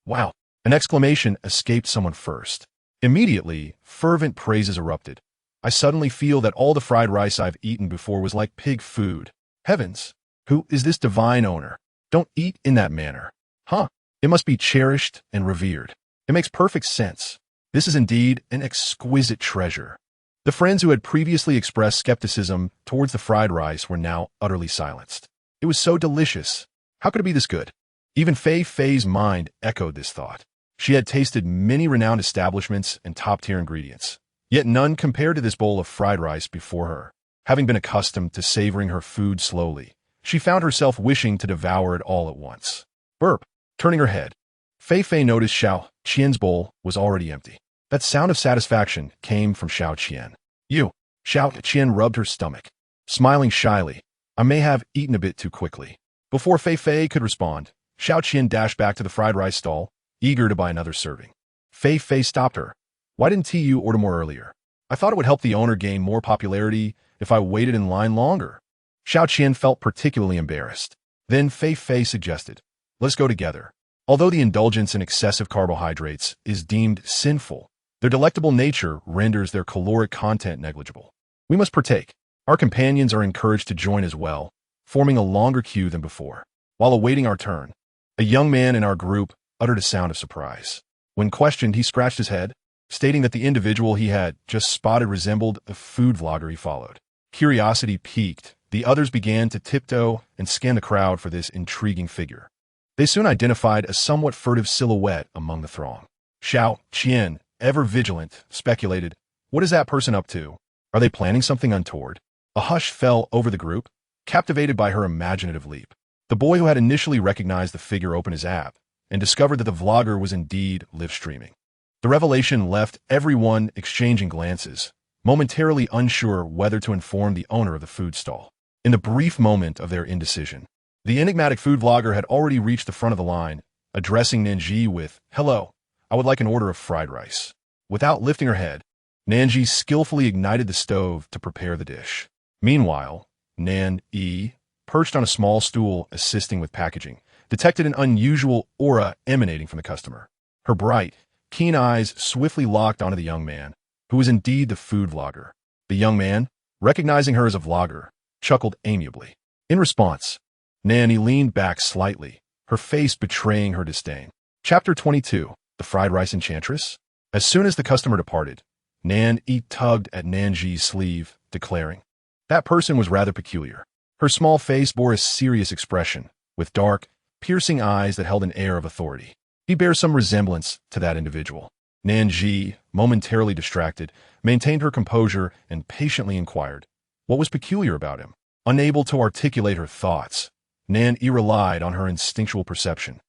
"Wow!" An exclamation escaped someone first. Immediately, fervent praises erupted. "I suddenly feel that all the fried rice I've eaten before was like pig food. Heavens! Who is this divine owner? Don't eat in that manner. Huh? It must be cherished and revered. It makes perfect sense. This is indeed an exquisite treasure." The friends who had previously expressed skepticism towards the fried rice were now utterly silenced. It was so delicious. How could it be this good? Even Fei Fei's mind echoed this thought. She had tasted many renowned establishments and top-tier ingredients, yet none compared to this bowl of fried rice before her. Having been accustomed to savoring her food slowly, she found herself wishing to devour it all at once. Burp. Turning her head, Fei Fei noticed Xiao Qian's bowl was already empty. That sound of satisfaction came from Xiao Qian. "You." Xiao Qian rubbed her stomach, smiling shyly. "I may have eaten a bit too quickly." Before Fei Fei could respond, Xiao Qian dashed back to the fried rice stall, eager to buy another serving. Fei Fei stopped her. "Why didn't you order more earlier? I thought it would help the owner gain more popularity if I waited in line longer." Xiao Qian felt particularly embarrassed. Then Fei Fei suggested, "Let's go together." Although the indulgence in excessive carbohydrates is deemed sinful, their delectable nature renders their caloric content negligible. We must partake. Our companions are encouraged to join as well, forming a longer queue than before. While awaiting our turn, a young man in our group uttered a sound of surprise. When questioned, he scratched his head, stating that the individual he had just spotted resembled a food vlogger he followed. Curiosity piqued, the others began to tiptoe and scan the crowd for this intriguing figure. They soon identified a somewhat furtive silhouette among the throng. Xiao Qian, ever vigilant, speculated, "What is that person up to? Are they planning something untoward?" A hush fell over the group, captivated by her imaginative leap. The boy who had initially recognized the figure opened his app and discovered that the vlogger was indeed live streaming. The revelation left everyone exchanging glances, momentarily unsure whether to inform the owner of the food stall. In the brief moment of their indecision, the enigmatic food vlogger had already reached the front of the line, addressing Nan Zhi with, "Hello, I would like an order of fried rice." Without lifting her head, Nan Zhi skillfully ignited the stove to prepare the dish. Meanwhile, Nan Yi, perched on a small stool assisting with packaging, detected an unusual aura emanating from the customer. Her bright, keen eyes swiftly locked onto the young man, who was indeed the food vlogger. The young man, recognizing her as a vlogger, chuckled amiably. In response, Nanny leaned back slightly, her face betraying her disdain. Chapter 22, The Fried Rice Enchantress. As soon as the customer departed, Nan Yi tugged at Nan Zhi's sleeve, declaring, "That person was rather peculiar." Her small face bore a serious expression, with dark, piercing eyes that held an air of authority. "He bears some resemblance to that individual." Nan Zhi, momentarily distracted, maintained her composure and patiently inquired, what was peculiar about him? Unable to articulate her thoughts, Nan Yi relied on her instinctual perception.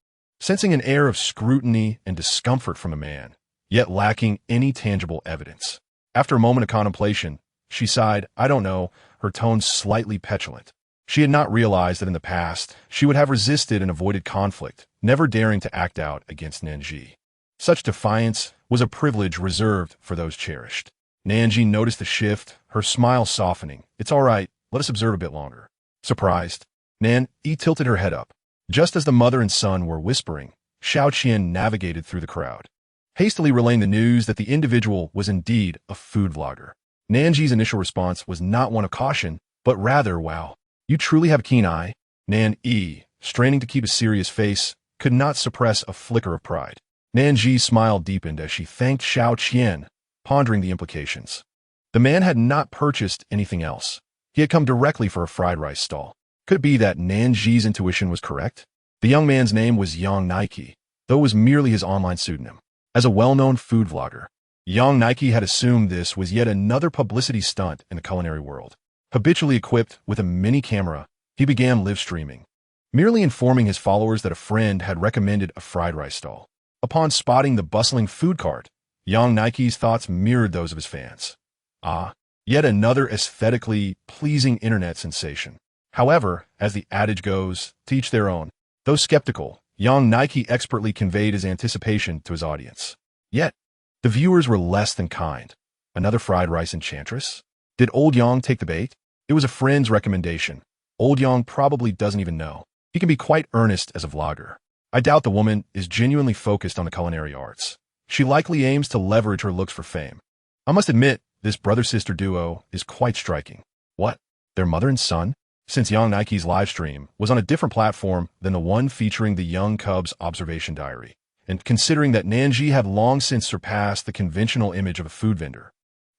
sensing an air of scrutiny and discomfort from the man, yet lacking any tangible evidence. After a moment of contemplation, she sighed, "I don't know," her tone slightly petulant. She had not realized that in the past, she would have resisted and avoided conflict, never daring to act out against Nan Zhi. Such defiance was a privilege reserved for those cherished. Nan Zhi noticed the shift, her smile softening. "It's all right, let us observe a bit longer." Surprised, Nan Zhi tilted her head up. Just as the mother and son were whispering, Xiao Qian navigated through the crowd, hastily relaying the news that the individual was indeed a food vlogger. Nan Zhi's initial response was not one of caution, but rather, "Wow, you truly have a keen eye." Nan Zhi, straining to keep a serious face, could not suppress a flicker of pride. Nan Zhi's smile deepened as she thanked Xiao Qian, pondering the implications. The man had not purchased anything else. He had come directly for a fried rice stall. Could it be that Nan Zhi's intuition was correct? The young man's name was Yang Nike, though it was merely his online pseudonym. As a well-known food vlogger, Yang Nike had assumed this was yet another publicity stunt in the culinary world. Habitually equipped with a mini camera, he began live streaming, merely informing his followers that a friend had recommended a fried rice stall. Upon spotting the bustling food cart, Yang Nike's thoughts mirrored those of his fans. Ah, yet another aesthetically pleasing internet sensation. However, as the adage goes, to each their own. Though skeptical, Yang Nike expertly conveyed his anticipation to his audience. Yet, the viewers were less than kind. Another fried rice enchantress? Did old Yang take the bait? It was a friend's recommendation. Old Yang probably doesn't even know. He can be quite earnest as a vlogger. I doubt the woman is genuinely focused on the culinary arts. She likely aims to leverage her looks for fame. I must admit, this brother-sister duo is quite striking. What? Their mother and son? Since Yang Nike's livestream was on a different platform than the one featuring the young cub's observation diary, and considering that Nan Zhi had long since surpassed the conventional image of a food vendor,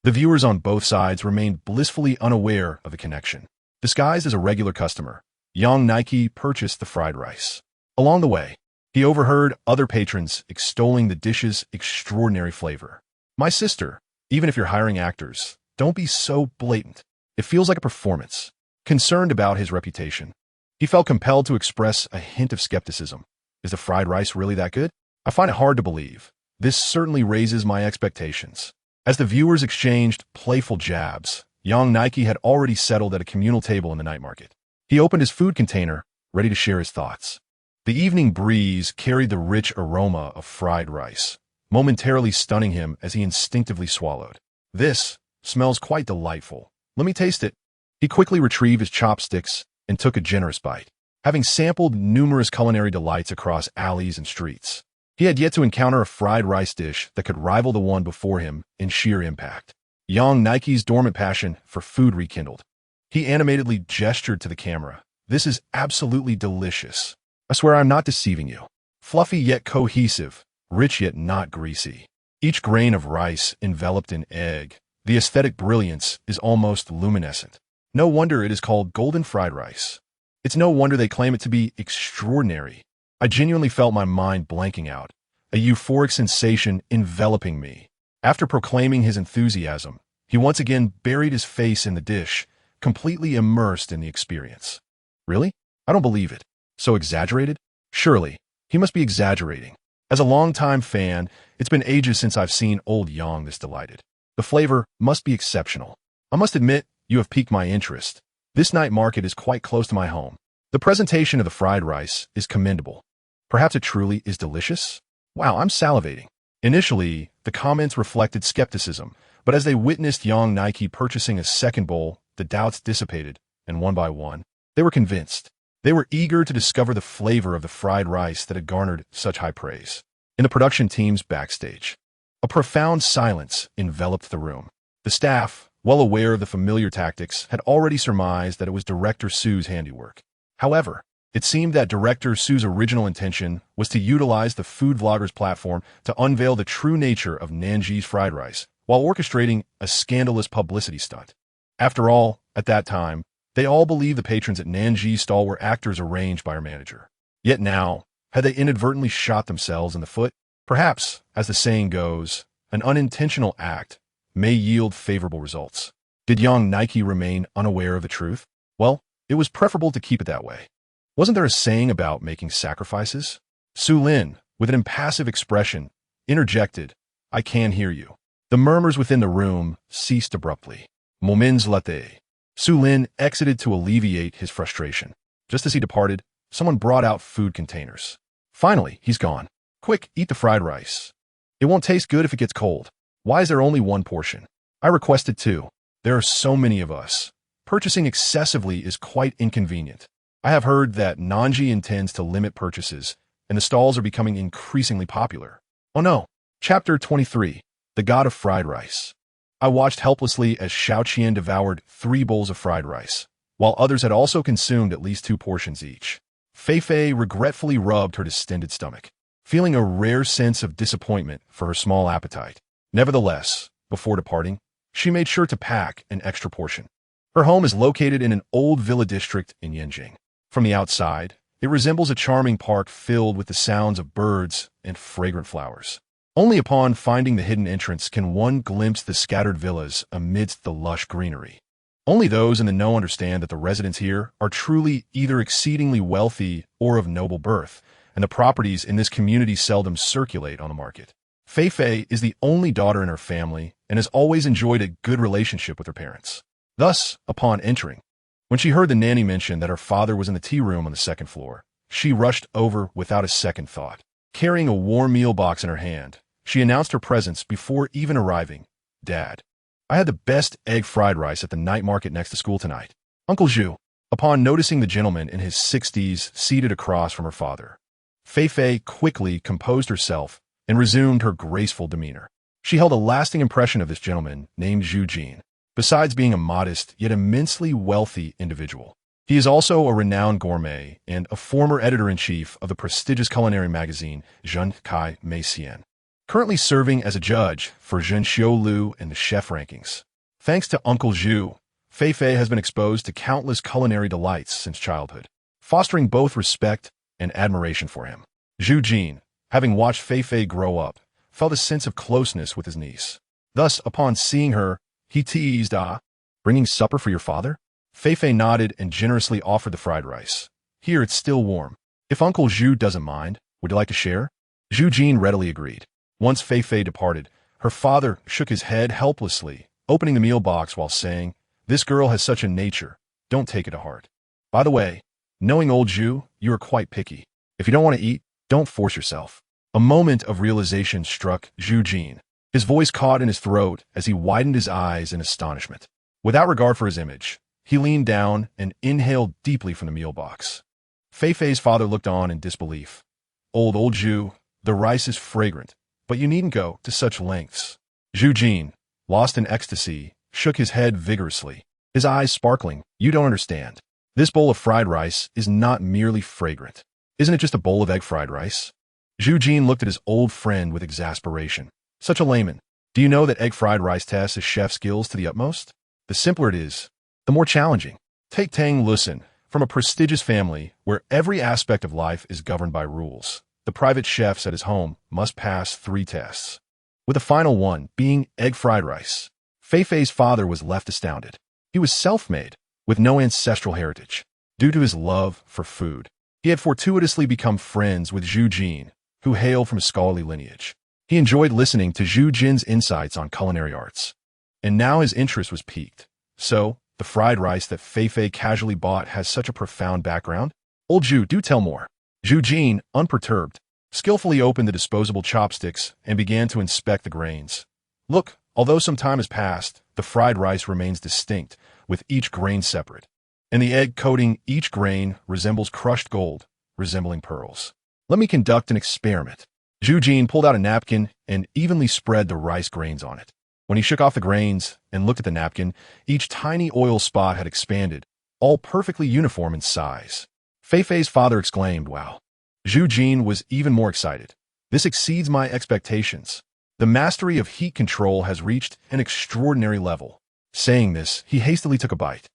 the viewers on both sides remained blissfully unaware of the connection. Disguised as a regular customer, Yang Nike purchased the fried rice. Along the way, he overheard other patrons extolling the dish's extraordinary flavor. "My sister, even if you're hiring actors, don't be so blatant. It feels like a performance." Concerned about his reputation, he felt compelled to express a hint of skepticism. "Is the fried rice really that good? I find it hard to believe. This certainly raises my expectations." As the viewers exchanged playful jabs, Yang Nike had already settled at a communal table in the night market. He opened his food container, ready to share his thoughts. The evening breeze carried the rich aroma of fried rice, momentarily stunning him as he instinctively swallowed. "This smells quite delightful. Let me taste it." He quickly retrieved his chopsticks and took a generous bite. Having sampled numerous culinary delights across alleys and streets, he had yet to encounter a fried rice dish that could rival the one before him in sheer impact. Yang Nike's dormant passion for food rekindled. He animatedly gestured to the camera. "This is absolutely delicious. I swear I'm not deceiving you. Fluffy yet cohesive, rich yet not greasy. Each grain of rice enveloped in egg. The aesthetic brilliance is almost luminescent. No wonder it is called golden fried rice. It's no wonder they claim it to be extraordinary." I genuinely felt my mind blanking out, a euphoric sensation enveloping me. After proclaiming his enthusiasm, he once again buried his face in the dish, completely immersed in the experience. "Really? I don't believe it. So exaggerated? Surely, he must be exaggerating. As a longtime fan, it's been ages since I've seen old Yang this delighted. The flavor must be exceptional. I must admit, you have piqued my interest. This night market is quite close to my home. The presentation of the fried rice is commendable. Perhaps it truly is delicious? Wow, I'm salivating." Initially, the comments reflected skepticism, but as they witnessed Yang Nike purchasing a second bowl, the doubts dissipated, and one by one, they were convinced. They were eager to discover the flavor of the fried rice that had garnered such high praise. In the production team's backstage, a profound silence enveloped the room. The staff, well aware of the familiar tactics, had already surmised that it was Director Su's handiwork. However, it seemed that Director Su's original intention was to utilize the food vlogger's platform to unveil the true nature of Nan Zhi's fried rice, while orchestrating a scandalous publicity stunt. After all, at that time, they all believed the patrons at Nan Zhi's stall were actors arranged by her manager. Yet now, had they inadvertently shot themselves in the foot? Perhaps, as the saying goes, an unintentional act may yield favorable results. Did Yang Nike remain unaware of the truth? Well, it was preferable to keep it that way. Wasn't there a saying about making sacrifices? Su Lin, with an impassive expression, interjected, I can hear you. The murmurs within the room ceased abruptly. Moments later, Su Lin exited to alleviate his frustration. Just as he departed, someone brought out food containers. Finally, he's gone. Quick, eat the fried rice. It won't taste good if it gets cold. Why is there only one portion? I requested two. There are so many of us. Purchasing excessively is quite inconvenient. I have heard that Nan Zhi intends to limit purchases, and the stalls are becoming increasingly popular. Oh no. Chapter 23. The God of Fried Rice. I watched helplessly as Xiaoqian devoured 3 bowls of fried rice, while others had also consumed at least 2 portions each. Fei regretfully rubbed her distended stomach, feeling a rare sense of disappointment for her small appetite. Nevertheless, before departing, she made sure to pack an extra portion. Her home is located in an old villa district in Yanjing. From the outside, it resembles a charming park filled with the sounds of birds and fragrant flowers. Only upon finding the hidden entrance can one glimpse the scattered villas amidst the lush greenery. Only those in the know understand that the residents here are truly either exceedingly wealthy or of noble birth, and the properties in this community seldom circulate on the market. Fei is the only daughter in her family and has always enjoyed a good relationship with her parents. Thus, upon entering, when she heard the nanny mention that her father was in the tea room on the 2nd floor, she rushed over without a second thought. Carrying a warm meal box in her hand, she announced her presence before even arriving. Dad, I had the best egg fried rice at the night market next to school tonight. Uncle Zhu, upon noticing the gentleman in his 60s seated across from her father, Fei quickly composed herself and resumed her graceful demeanor. She held a lasting impression of this gentleman named Zhu Jin, besides being a modest yet immensely wealthy individual. He is also a renowned gourmet and a former editor-in-chief of the prestigious culinary magazine Zhen Kai Mei Xian, currently serving as a judge for Zhen Xiaolu and the chef rankings. Thanks to Uncle Zhu, Fei has been exposed to countless culinary delights since childhood, fostering both respect and admiration for him. Zhu Jin, having watched Fei grow up, felt a sense of closeness with his niece. Thus, upon seeing her, he teased, bringing supper for your father? Fei nodded and generously offered the fried rice. Here, it's still warm. If Uncle Zhu doesn't mind, would you like to share? Zhu Jin readily agreed. Once Fei departed, her father shook his head helplessly, opening the meal box while saying, This girl has such a nature. Don't take it to heart. By the way, knowing old Zhu, you are quite picky. If you don't want to eat, don't force yourself. A moment of realization struck Zhu Jin. His voice caught in his throat as he widened his eyes in astonishment. Without regard for his image, he leaned down and inhaled deeply from the meal box. Fei's father looked on in disbelief. Old Zhu, the rice is fragrant, but you needn't go to such lengths. Zhu Jin, lost in ecstasy, shook his head vigorously, his eyes sparkling. You don't understand. This bowl of fried rice is not merely fragrant. Isn't it just a bowl of egg fried rice? Zhu Jin looked at his old friend with exasperation. Such a layman. Do you know that egg fried rice tests his chef skills to the utmost? The simpler it is, the more challenging. Take Tang Lusin, from a prestigious family where every aspect of life is governed by rules. The private chefs at his home must pass 3 tests, with the final one being egg fried rice. Fei's father was left astounded. He was self-made, with no ancestral heritage. Due to his love for food, he had fortuitously become friends with Zhu Jin, who hailed from a scholarly lineage. He enjoyed listening to Zhu Jin's insights on culinary arts, and now his interest was piqued. So, the fried rice that Fei casually bought has such a profound background? Old Zhu, do tell more. Zhu Jin, unperturbed, skillfully opened the disposable chopsticks and began to inspect the grains. Look, although some time has passed, the fried rice remains distinct, with each grain separate, and the egg coating each grain resembles crushed gold, resembling pearls. Let me conduct an experiment. Zhu Jin pulled out a napkin and evenly spread the rice grains on it. When he shook off the grains and looked at the napkin, each tiny oil spot had expanded, all perfectly uniform in size. Fei's father exclaimed, Wow. Zhu Jin was even more excited. This exceeds my expectations. The mastery of heat control has reached an extraordinary level. Saying this, he hastily took a bite.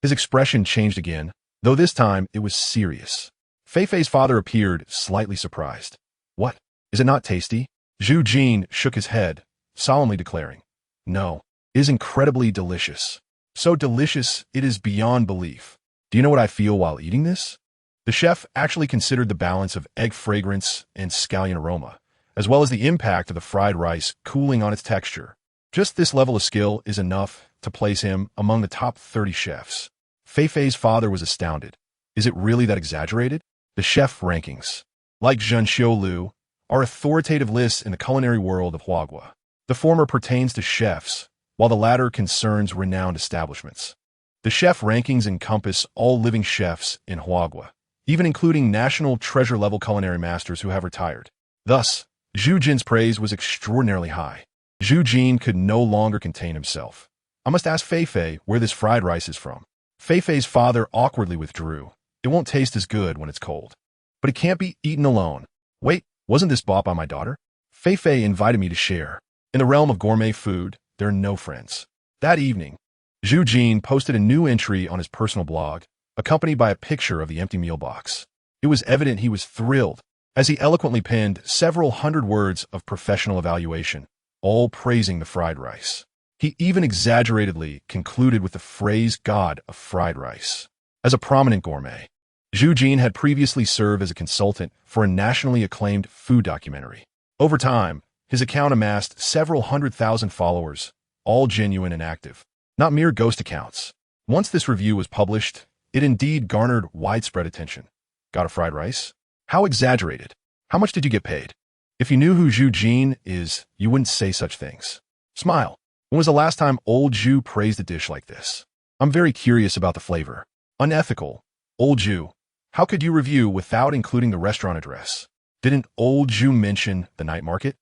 His expression changed again, though this time it was serious. Fei's father appeared slightly surprised. What? Is it not tasty? Zhu Jin shook his head, solemnly declaring, No, it is incredibly delicious. So delicious, it is beyond belief. Do you know what I feel while eating this? The chef actually considered the balance of egg fragrance and scallion aroma, as well as the impact of the fried rice cooling on its texture. Just this level of skill is enough to place him among the top 30 chefs. Feifei's father was astounded. Is it really that exaggerated? The chef rankings, like Zhenxiu Lu, are authoritative lists in the culinary world of Huagua. The former pertains to chefs, while the latter concerns renowned establishments. The chef rankings encompass all living chefs in Huagua, even including national treasure-level culinary masters who have retired. Thus, Zhu Jin's praise was extraordinarily high. Zhu Jin could no longer contain himself. I must ask Feifei where this fried rice is from. Feifei's father awkwardly withdrew. It won't taste as good when it's cold. But it can't be eaten alone. Wait, wasn't this bought by my daughter? Feifei invited me to share. In the realm of gourmet food, there are no friends. That evening, Zhu Jin posted a new entry on his personal blog, accompanied by a picture of the empty meal box. It was evident he was thrilled, as he eloquently penned several hundred words of professional evaluation, all praising the fried rice. He even exaggeratedly concluded with the phrase "God of fried rice." As a prominent gourmet, Zhu Jin had previously served as a consultant for a nationally acclaimed food documentary. Over time, his account amassed several 100,000 followers, all genuine and active, not mere ghost accounts. Once this review was published, it indeed garnered widespread attention. Got a fried rice? How exaggerated. How much did you get paid? If you knew who Zhu Jin is, you wouldn't say such things. Smile. When was the last time old Zhu praised a dish like this? I'm very curious about the flavor. Unethical. Old Zhu. How could you review without including the restaurant address? Didn't old Zhu mention the night market?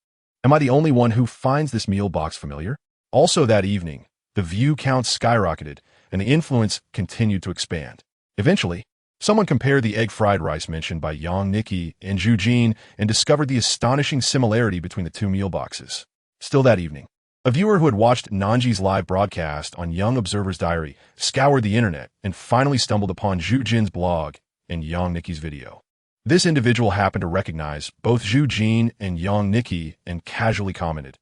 Am I the only one who finds this meal box familiar? Also that evening, the view count skyrocketed and the influence continued to expand. Eventually, someone compared the egg fried rice mentioned by Yang Nikki and Zhu Jin and discovered the astonishing similarity between the two meal boxes. Still that evening, a viewer who had watched Nan Zhi's live broadcast on Young Observer's Diary scoured the internet and finally stumbled upon Zhu Jin's blog and Yang Nikki's video. This individual happened to recognize both Zhu Jin and Yang Nikki and casually commented,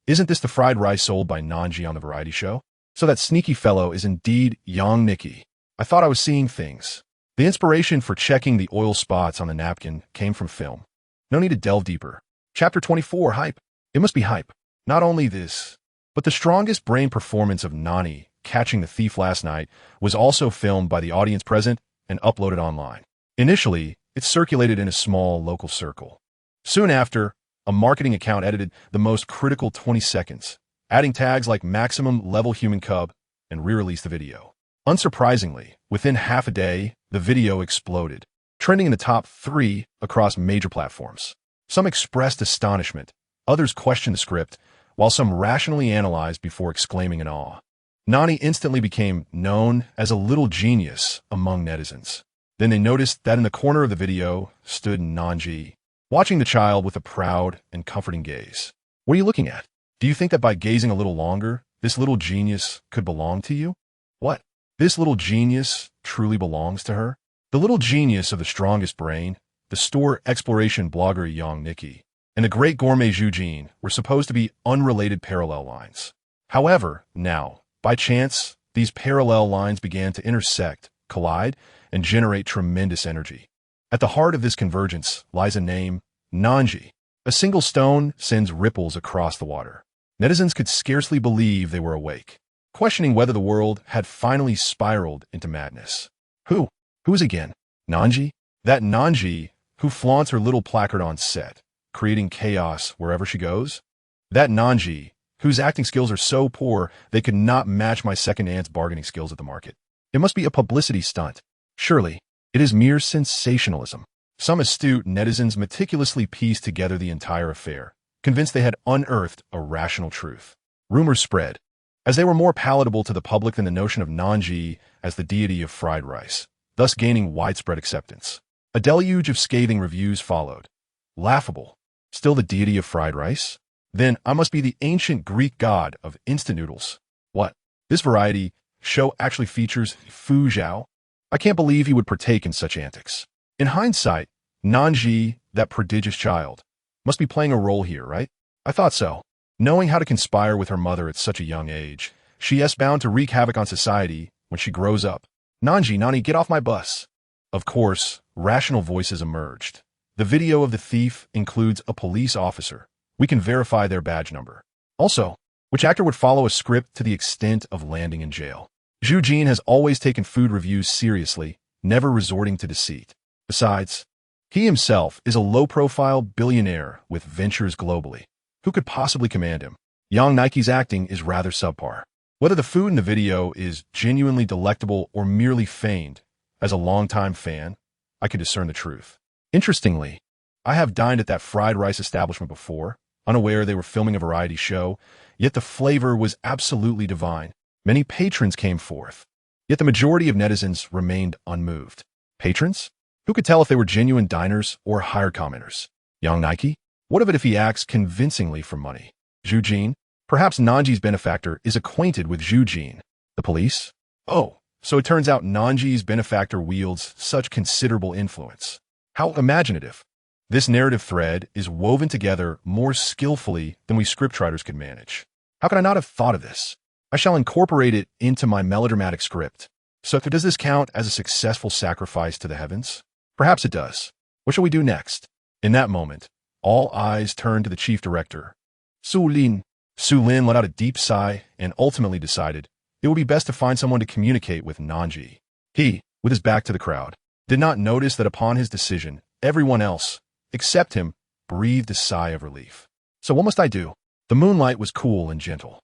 "Isn't this the fried rice sold by Nan Zhi on the variety show? So that sneaky fellow is indeed Yang Nikki. I thought I was seeing things." The inspiration for checking the oil spots on the napkin came from film. No need to delve deeper. Chapter 24, Hype. It must be hype. Not only this, but the strongest brain performance of Nani catching the thief last night was also filmed by the audience present and uploaded online. Initially, it circulated in a small local circle. Soon after, a marketing account edited the most critical 20 seconds, adding tags like maximum level human cub, and re-released the video. Unsurprisingly, within half a day, the video exploded, trending in the top 3 across major platforms. Some expressed astonishment, others questioned the script, while some rationally analyzed before exclaiming in awe. Nani instantly became known as a little genius among netizens. Then they noticed that in the corner of the video stood Nan Zhi, watching the child with a proud and comforting gaze. What are you looking at? Do you think that by gazing a little longer, this little genius could belong to you? What? This little genius truly belongs to her? The little genius of the strongest brain, the store exploration blogger Yang Nikki, and the great gourmet Zhu Jin were supposed to be unrelated parallel lines. However, now, by chance, these parallel lines began to intersect, collide, and generate tremendous energy. At the heart of this convergence lies a name, Nan Zhi. A single stone sends ripples across the water. Netizens could scarcely believe they were awake, questioning whether the world had finally spiraled into madness. Who? Who is again? Nan Zhi? That Nan Zhi who flaunts her little placard on set, creating chaos wherever she goes? That Nan Zhi whose acting skills are so poor they could not match my second aunt's bargaining skills at the market. It must be a publicity stunt. Surely, it is mere sensationalism. Some astute netizens meticulously pieced together the entire affair, convinced they had unearthed a rational truth. Rumors spread, as they were more palatable to the public than the notion of Nan Zhi as the deity of fried rice, thus gaining widespread acceptance. A deluge of scathing reviews followed. Laughable. Still the deity of fried rice? Then I must be the ancient Greek god of instant noodles. What? This variety show actually features Fu Zhao? I can't believe he would partake in such antics. In hindsight, Nan Zhi, that prodigious child, must be playing a role here, right? I thought so. Knowing how to conspire with her mother at such a young age, she is bound to wreak havoc on society when she grows up. Nan Zhi, Nani, get off my bus. Of course, rational voices emerged. The video of the thief includes a police officer. We can verify their badge number. Also, which actor would follow a script to the extent of landing in jail? Zhu Jin has always taken food reviews seriously, never resorting to deceit. Besides, he himself is a low-profile billionaire with ventures globally. Who could possibly command him? Yang Nike's acting is rather subpar. Whether the food in the video is genuinely delectable or merely feigned, as a longtime fan, I can discern the truth. Interestingly, I have dined at that fried rice establishment before, unaware they were filming a variety show, yet the flavor was absolutely divine. Many patrons came forth, yet the majority of netizens remained unmoved. Patrons? Who could tell if they were genuine diners or hired commenters? Yang Nike? What of it if he acts convincingly for money? Zhu Jin? Perhaps Nan Zhi's benefactor is acquainted with Zhu Jin. The police? Oh, so it turns out Nan Zhi's benefactor wields such considerable influence. How imaginative. This narrative thread is woven together more skillfully than we scriptwriters could manage. How could I not have thought of this? I shall incorporate it into my melodramatic script. So does this count as a successful sacrifice to the heavens? Perhaps it does. What shall we do next? In that moment, all eyes turned to the chief director. Su Lin. Su Lin let out a deep sigh and ultimately decided it would be best to find someone to communicate with Nan Zhi. He, with his back to the crowd, did not notice that upon his decision, everyone else, except him, breathed a sigh of relief. So what must I do? The moonlight was cool and gentle,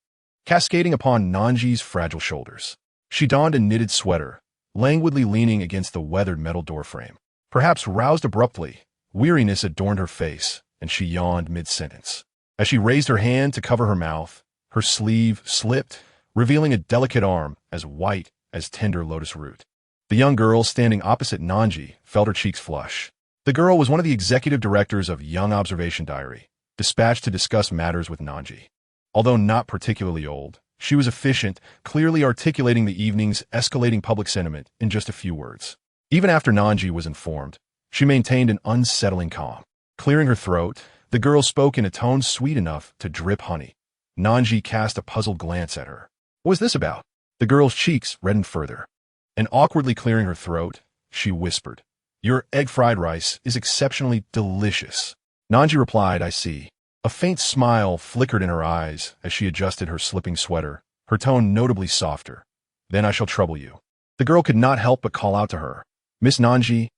cascading upon Nan Zhi's fragile shoulders. She donned a knitted sweater, languidly leaning against the weathered metal doorframe. Perhaps roused abruptly, weariness adorned her face, and she yawned mid-sentence. As she raised her hand to cover her mouth, her sleeve slipped, revealing a delicate arm as white as tender lotus root. The young girl standing opposite Nan Zhi felt her cheeks flush. The girl was one of the executive directors of Young Observation Diary, dispatched to discuss matters with Nan Zhi. Although not particularly old, she was efficient, clearly articulating the evening's escalating public sentiment in just a few words. Even after Nan Zhi was informed, she maintained an unsettling calm. Clearing her throat, the girl spoke in a tone sweet enough to drip honey. Nan Zhi cast a puzzled glance at her. What was this about? The girl's cheeks reddened further. And awkwardly clearing her throat, she whispered, "Your egg-fried rice is exceptionally delicious." Nan Zhi replied, "I see." A faint smile flickered in her eyes as she adjusted her slipping sweater, her tone notably softer. "Then I shall trouble you." The girl could not help but call out to her, "Miss Nan Zhi,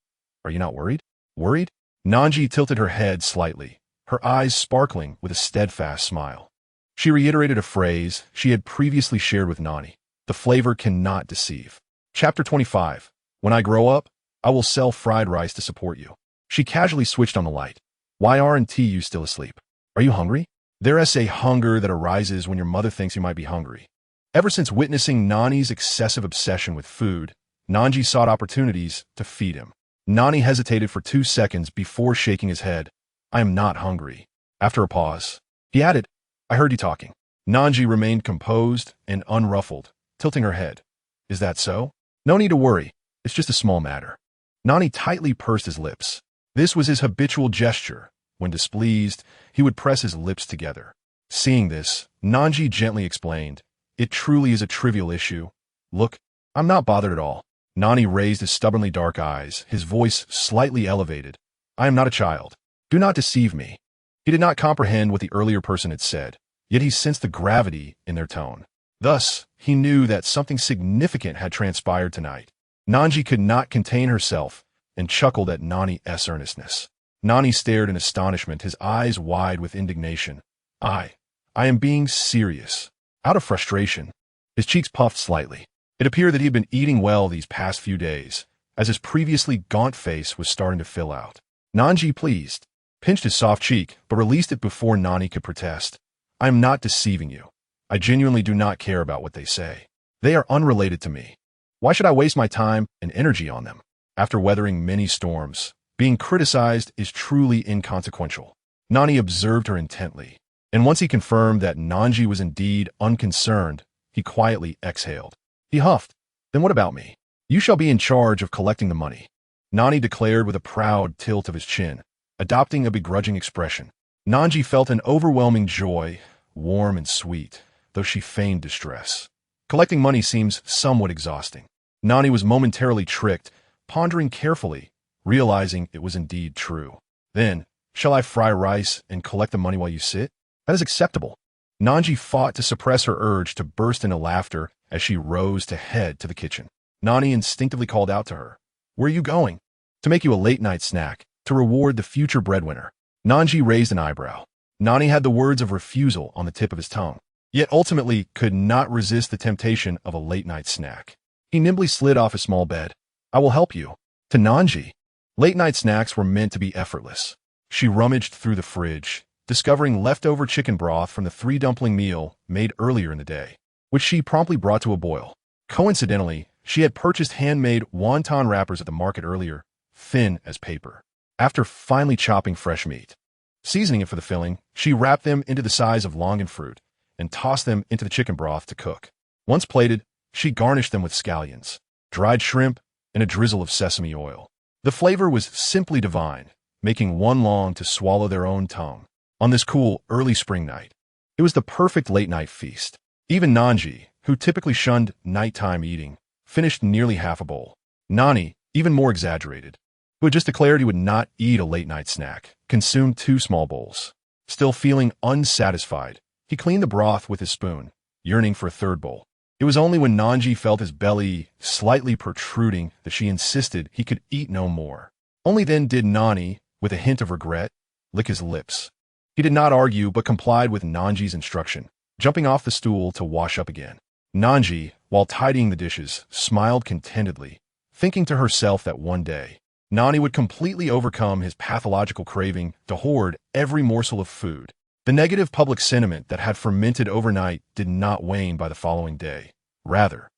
are you not worried?" Worried? Nan Zhi tilted her head slightly, her eyes sparkling with a steadfast smile. She reiterated a phrase she had previously shared with Nani. The flavor cannot deceive. Chapter 25. When I grow up, I will sell fried rice to support you. She casually switched on the light. Why aren't you still asleep? Are you hungry? There is a hunger that arises when your mother thinks you might be hungry. Ever since witnessing Nani's excessive obsession with food, Nan Zhi sought opportunities to feed him. Nani hesitated for 2 seconds before shaking his head. "I am not hungry." After a pause, he added, "I heard you talking." Nan Zhi remained composed and unruffled, tilting her head. "Is that so? No need to worry. It's just a small matter." Nani tightly pursed his lips. This was his habitual gesture. When displeased, he would press his lips together. Seeing this, Nan Zhi gently explained, "It truly is a trivial issue. Look, I'm not bothered at all." Nani raised his stubbornly dark eyes, his voice slightly elevated. "I am not a child. Do not deceive me." He did not comprehend what the earlier person had said, yet he sensed the gravity in their tone. Thus, he knew that something significant had transpired tonight. Nan Zhi could not contain herself and chuckled at Nani's earnestness. Nani stared in astonishment, his eyes wide with indignation. I am being serious." Out of frustration, his cheeks puffed slightly. It appeared that he had been eating well these past few days, as his previously gaunt face was starting to fill out. Nan Zhi, pleased, pinched his soft cheek, but released it before Nani could protest. "I am not deceiving you. I genuinely do not care about what they say. They are unrelated to me. Why should I waste my time and energy on them? After weathering many storms, being criticized is truly inconsequential." Nani observed her intently, and once he confirmed that Nan Zhi was indeed unconcerned, he quietly exhaled. He huffed. "Then what about me? You shall be in charge of collecting the money," Nani declared with a proud tilt of his chin, adopting a begrudging expression. Nan Zhi felt an overwhelming joy, warm and sweet, though she feigned distress. Collecting money seems somewhat exhausting. Nani was momentarily tricked, pondering carefully, realizing it was indeed true. Then, shall I fry rice and collect the money while you sit? That is acceptable. Nan Zhi fought to suppress her urge to burst into laughter as she rose to head to the kitchen. Nani instinctively called out to her, "Where are you going?" "To make you a late-night snack, to reward the future breadwinner." Nan Zhi raised an eyebrow. Nani had the words of refusal on the tip of his tongue, yet ultimately could not resist the temptation of a late-night snack. He nimbly slid off his small bed. "I will help you." To Nan Zhi, late-night snacks were meant to be effortless. She rummaged through the fridge, discovering leftover chicken broth from the 3-dumpling meal made earlier in the day, which she promptly brought to a boil. Coincidentally, she had purchased handmade wonton wrappers at the market earlier, thin as paper. After finely chopping fresh meat, seasoning it for the filling, she wrapped them into the size of longan fruit and tossed them into the chicken broth to cook. Once plated, she garnished them with scallions, dried shrimp, and a drizzle of sesame oil. The flavor was simply divine, making one long to swallow their own tongue. On this cool, early spring night, it was the perfect late-night feast. Even Nan Zhi, who typically shunned nighttime eating, finished nearly half a bowl. Nani, even more exaggerated, who had just declared he would not eat a late-night snack, consumed 2 small bowls. Still feeling unsatisfied, he cleaned the broth with his spoon, yearning for a 3rd bowl. It was only when Nan Zhi felt his belly slightly protruding that she insisted he could eat no more. Only then did Nani, with a hint of regret, lick his lips. He did not argue but complied with Nan Zhi's instruction, jumping off the stool to wash up again. Nan Zhi, while tidying the dishes, smiled contentedly, thinking to herself that one day, Nani would completely overcome his pathological craving to hoard every morsel of food. The negative public sentiment that had fermented overnight did not wane by the following day. Rather,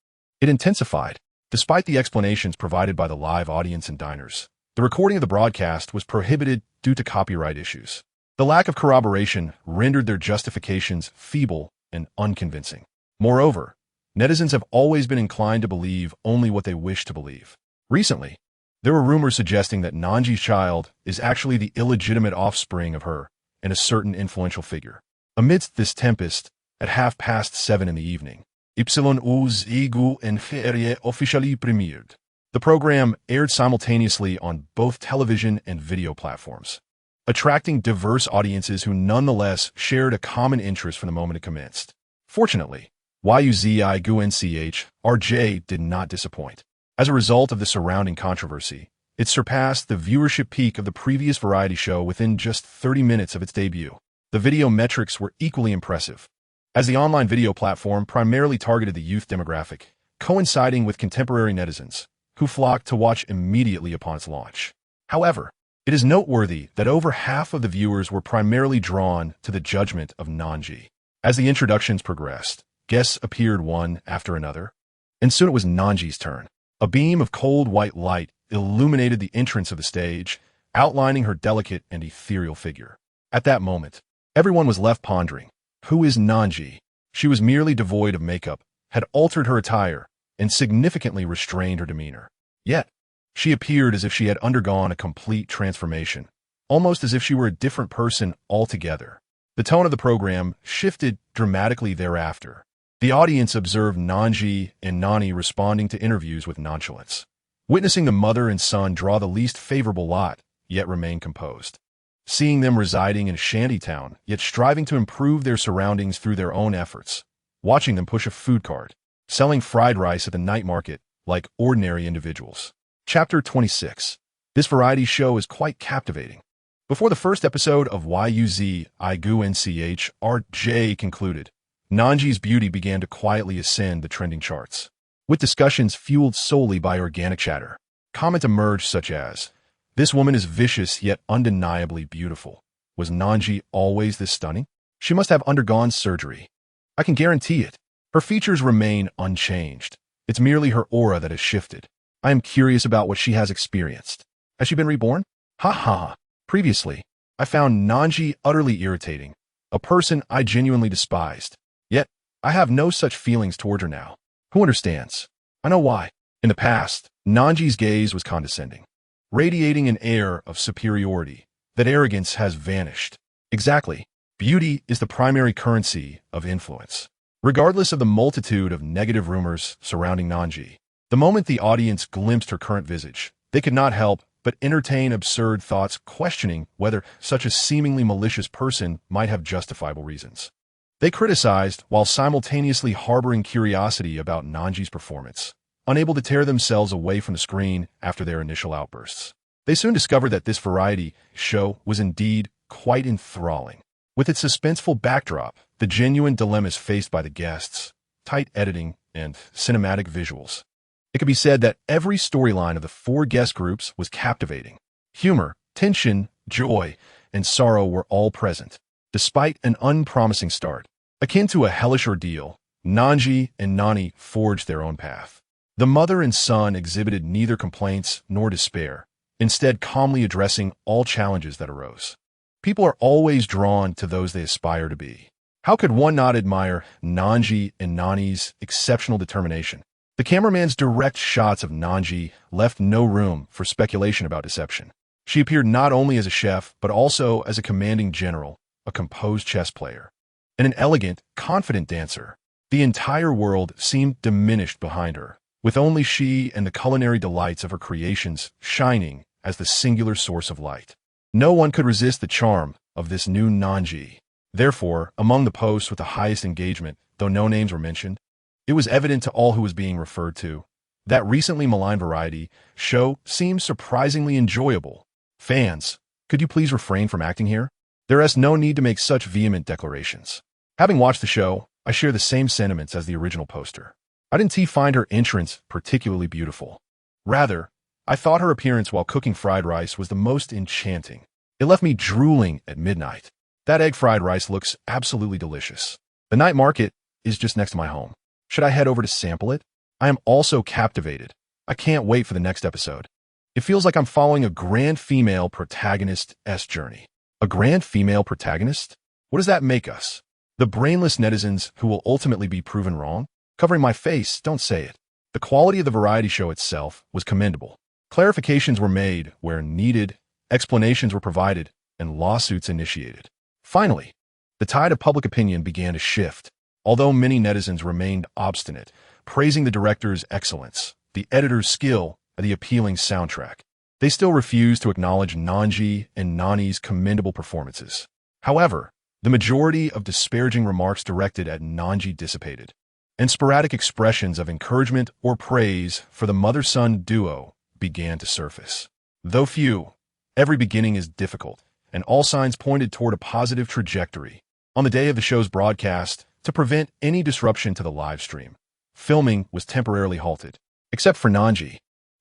it intensified. Despite the explanations provided by the live audience and diners, the recording of the broadcast was prohibited due to copyright issues. The lack of corroboration rendered their justifications feeble and unconvincing. Moreover, netizens have always been inclined to believe only what they wish to believe. Recently, there were rumors suggesting that Nan Zhi's child is actually the illegitimate offspring of her and a certain influential figure. Amidst this tempest, at 7:30 in the evening, Y aux Égouts en Ferie officially premiered. The program aired simultaneously on both television and video platforms, attracting diverse audiences who nonetheless shared a common interest from the moment it commenced. Fortunately, RJ did not disappoint. As a result of the surrounding controversy, it surpassed the viewership peak of the previous variety show within just 30 minutes of its debut. The video metrics were equally impressive, as the online video platform primarily targeted the youth demographic, coinciding with contemporary netizens, who flocked to watch immediately upon its launch. However, it is noteworthy that over half of the viewers were primarily drawn to the judgment of Nan Zhi. As the introductions progressed, guests appeared one after another, and soon it was Nan Zhi's turn. A beam of cold white light illuminated the entrance of the stage, outlining her delicate and ethereal figure. At that moment, everyone was left pondering, who is Nan Zhi? She was merely devoid of makeup, had altered her attire, and significantly restrained her demeanor. Yet, she appeared as if she had undergone a complete transformation, almost as if she were a different person altogether. The tone of the program shifted dramatically thereafter. The audience observed Nan Zhi and Nani responding to interviews with nonchalance, witnessing the mother and son draw the least favorable lot, yet remain composed. Seeing them residing in a shanty town, yet striving to improve their surroundings through their own efforts. Watching them push a food cart, selling fried rice at the night market like ordinary individuals. Chapter 26. This variety show is quite captivating. Before the first episode of RJ concluded, Nan Zhi's beauty began to quietly ascend the trending charts. With discussions fueled solely by organic chatter, comment emerged such as, "This woman is vicious yet undeniably beautiful. Was Nan Zhi always this stunning? She must have undergone surgery. I can guarantee it. Her features remain unchanged. It's merely her aura that has shifted. I am curious about what she has experienced. Has she been reborn? Ha ha. Previously, I found Nan Zhi utterly irritating, a person I genuinely despised. Yet, I have no such feelings toward her now. Who understands? I know why. In the past, Nan Zhi's gaze was condescending, radiating an air of superiority. That arrogance has vanished. Exactly. Beauty is the primary currency of influence. Regardless of the multitude of negative rumors surrounding Nan Zhi, the moment the audience glimpsed her current visage, they could not help but entertain absurd thoughts questioning whether such a seemingly malicious person might have justifiable reasons. They criticized while simultaneously harboring curiosity about Nan Zhi's performance, unable to tear themselves away from the screen after their initial outbursts. They soon discovered that this variety show was indeed quite enthralling. With its suspenseful backdrop, the genuine dilemmas faced by the guests, tight editing, and cinematic visuals. It could be said that every storyline of the 4 guest groups was captivating. Humor, tension, joy, and sorrow were all present, despite an unpromising start. Akin to a hellish ordeal, Nan Zhi and Nani forged their own path. The mother and son exhibited neither complaints nor despair, instead calmly addressing all challenges that arose. People are always drawn to those they aspire to be. How could one not admire Nan Zhi and Nani's exceptional determination? The cameraman's direct shots of Nan Zhi left no room for speculation about deception. She appeared not only as a chef, but also as a commanding general, a composed chess player, and an elegant, confident dancer. The entire world seemed diminished behind her, with only she and the culinary delights of her creations shining as the singular source of light. No one could resist the charm of this new Nan Zhi. Therefore, among the posts with the highest engagement, though no names were mentioned, it was evident to all who was being referred to that recently maligned variety show seems surprisingly enjoyable. Fans, could you please refrain from acting here? There is no need to make such vehement declarations. Having watched the show, I share the same sentiments as the original poster. I didn't find her entrance particularly beautiful. Rather, I thought her appearance while cooking fried rice was the most enchanting. It left me drooling at midnight. That egg fried rice looks absolutely delicious. The night market is just next to my home. Should I head over to sample it? I am also captivated. I can't wait for the next episode. It feels like I'm following a grand female protagonist's journey. A grand female protagonist? What does that make us? The brainless netizens who will ultimately be proven wrong? Covering my face, don't say it. The quality of the variety show itself was commendable. Clarifications were made where needed, explanations were provided, and lawsuits initiated. Finally, the tide of public opinion began to shift. Although many netizens remained obstinate, praising the director's excellence, the editor's skill, and the appealing soundtrack, they still refused to acknowledge Nan Zhi and Nani's commendable performances. However, the majority of disparaging remarks directed at Nan Zhi dissipated, and sporadic expressions of encouragement or praise for the mother-son duo began to surface. Though few, every beginning is difficult, and all signs pointed toward a positive trajectory. On the day of the show's broadcast, to prevent any disruption to the live stream, filming was temporarily halted, except for Nan Zhi,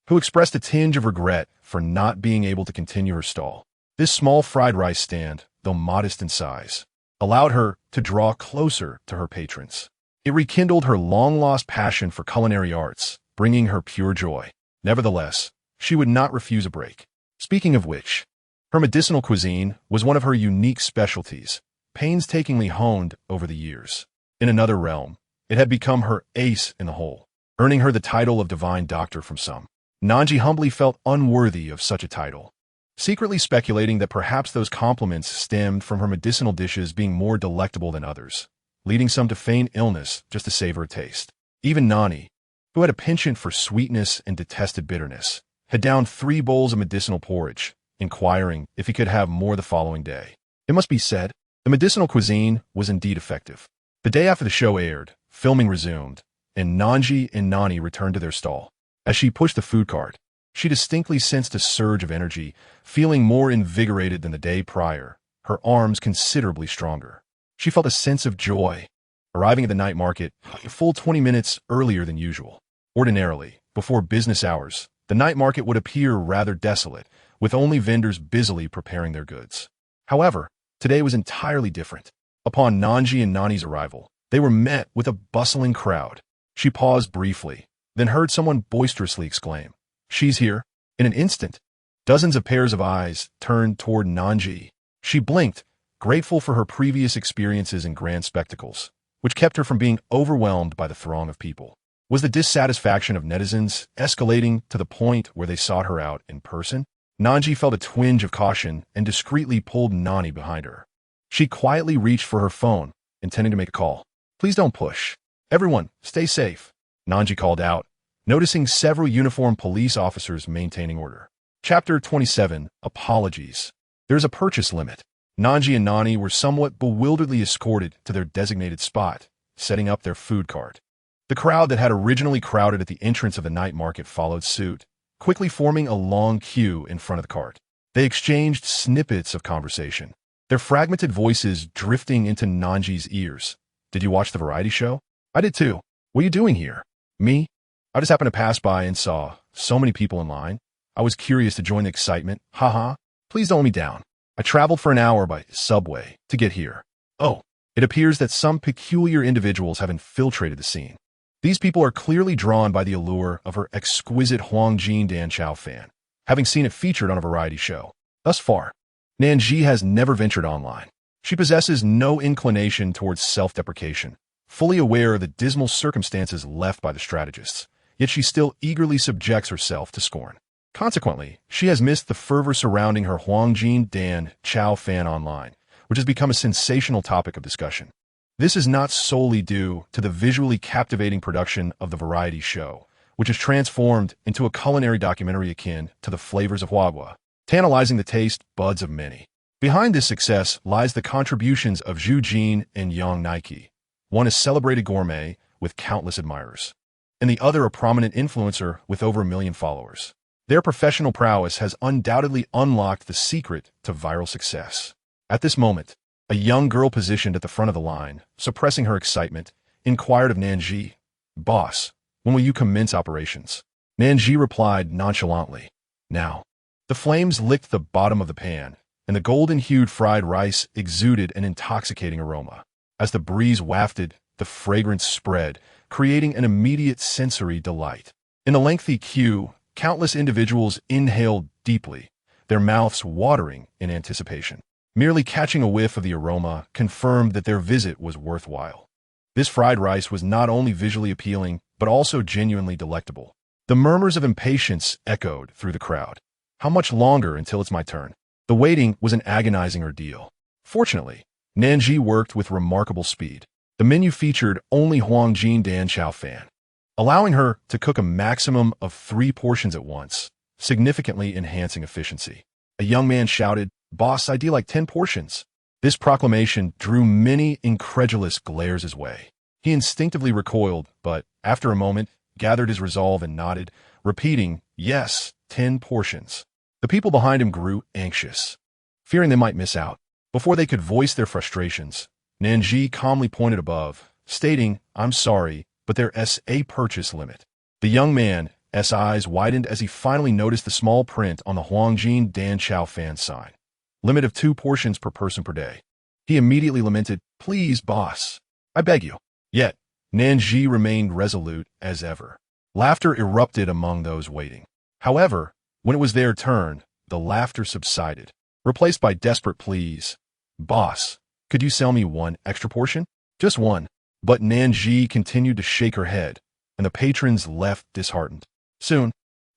who expressed a tinge of regret for not being able to continue her stall. This small fried rice stand, though modest in size, allowed her to draw closer to her patrons. It rekindled her long-lost passion for culinary arts, bringing her pure joy. Nevertheless, she would not refuse a break. Speaking of which, her medicinal cuisine was one of her unique specialties, painstakingly honed over the years. In another realm, it had become her ace in the hole, earning her the title of divine doctor from some. Nan Zhi humbly felt unworthy of such a title, secretly speculating that perhaps those compliments stemmed from her medicinal dishes being more delectable than others, leading some to feign illness just to savor a taste. Even Nani, who had a penchant for sweetness and detested bitterness, had downed 3 bowls of medicinal porridge, inquiring if he could have more the following day. It must be said, the medicinal cuisine was indeed effective. The day after the show aired, filming resumed, and Nan Zhi and Nani returned to their stall. As she pushed the food cart, she distinctly sensed a surge of energy, feeling more invigorated than the day prior, her arms considerably stronger. She felt a sense of joy, arriving at the night market a full 20 minutes earlier than usual. Ordinarily, before business hours, the night market would appear rather desolate, with only vendors busily preparing their goods. However, today was entirely different. Upon Nan Zhi and Nani's arrival, they were met with a bustling crowd. She paused briefly, then heard someone boisterously exclaim, "She's here!" In an instant, dozens of pairs of eyes turned toward Nan Zhi. She blinked, grateful for her previous experiences in grand spectacles, which kept her from being overwhelmed by the throng of people. Was the dissatisfaction of netizens escalating to the point where they sought her out in person? Nan Zhi felt a twinge of caution and discreetly pulled Nani behind her. She quietly reached for her phone, intending to make a call. "Please don't push. Everyone, stay safe," Nan Zhi called out, noticing several uniformed police officers maintaining order. Chapter 27. Apologies. There's a purchase limit. Nan Zhi and Nani were somewhat bewilderedly escorted to their designated spot, setting up their food cart. The crowd that had originally crowded at the entrance of the night market followed suit, quickly forming a long queue in front of the cart. They exchanged snippets of conversation, their fragmented voices drifting into Nan Zhi's ears. Did you watch the variety show? I did too. What are you doing here? Me? I just happened to pass by and saw so many people in line. I was curious to join the excitement. Haha. Please don't let me down. I traveled for an hour by subway to get here. Oh, it appears that some peculiar individuals have infiltrated the scene. These people are clearly drawn by the allure of her exquisite Huangjin Dan Chao fan, having seen it featured on a variety show. Thus far, Nan Zhi has never ventured online. She possesses no inclination towards self-deprecation, fully aware of the dismal circumstances left by the strategists, yet she still eagerly subjects herself to scorn. Consequently, she has missed the fervor surrounding her Huangjin Dan Chao fan online, which has become a sensational topic of discussion. This is not solely due to the visually captivating production of the variety show, which is transformed into a culinary documentary akin to the flavors of Huahua, tantalizing the taste buds of many. Behind this success lies the contributions of Zhu Jin and Yang Nike. One is celebrated gourmet with countless admirers, and the other a prominent influencer with over 1 million followers. Their professional prowess has undoubtedly unlocked the secret to viral success. At this moment, a young girl positioned at the front of the line, suppressing her excitement, inquired of Nan Zhi, "Boss, when will you commence operations?" Nan Zhi replied nonchalantly, "Now." The flames licked the bottom of the pan, and the golden-hued fried rice exuded an intoxicating aroma. As the breeze wafted, the fragrance spread, creating an immediate sensory delight. In the lengthy queue, countless individuals inhaled deeply, their mouths watering in anticipation. Merely catching a whiff of the aroma confirmed that their visit was worthwhile. This fried rice was not only visually appealing, but also genuinely delectable. The murmurs of impatience echoed through the crowd. How much longer until it's my turn? The waiting was an agonizing ordeal. Fortunately, Nan Zhi worked with remarkable speed. The menu featured only Huangjin Dan Chao fan, allowing her to cook a maximum of 3 portions at once, significantly enhancing efficiency. A young man shouted, "Boss, I'd like 10 portions." This proclamation drew many incredulous glares his way. He instinctively recoiled, but, after a moment, gathered his resolve and nodded, repeating, "Yes, 10 portions." The people behind him grew anxious, fearing they might miss out. Before they could voice their frustrations, Nan Zhi calmly pointed above, stating, "I'm sorry, but there's a purchase limit." The young man's eyes widened as he finally noticed the small print on the Huangjin Dan Chao fan sign. Limit of 2 portions per person per day. He immediately lamented, "Please, boss, I beg you." Yet, Nan Zhi remained resolute as ever. Laughter erupted among those waiting. However, when it was their turn, the laughter subsided, replaced by desperate pleas. "Boss, could you sell me 1 extra portion? Just 1. But Nan Zhi continued to shake her head, and the patrons left disheartened. Soon,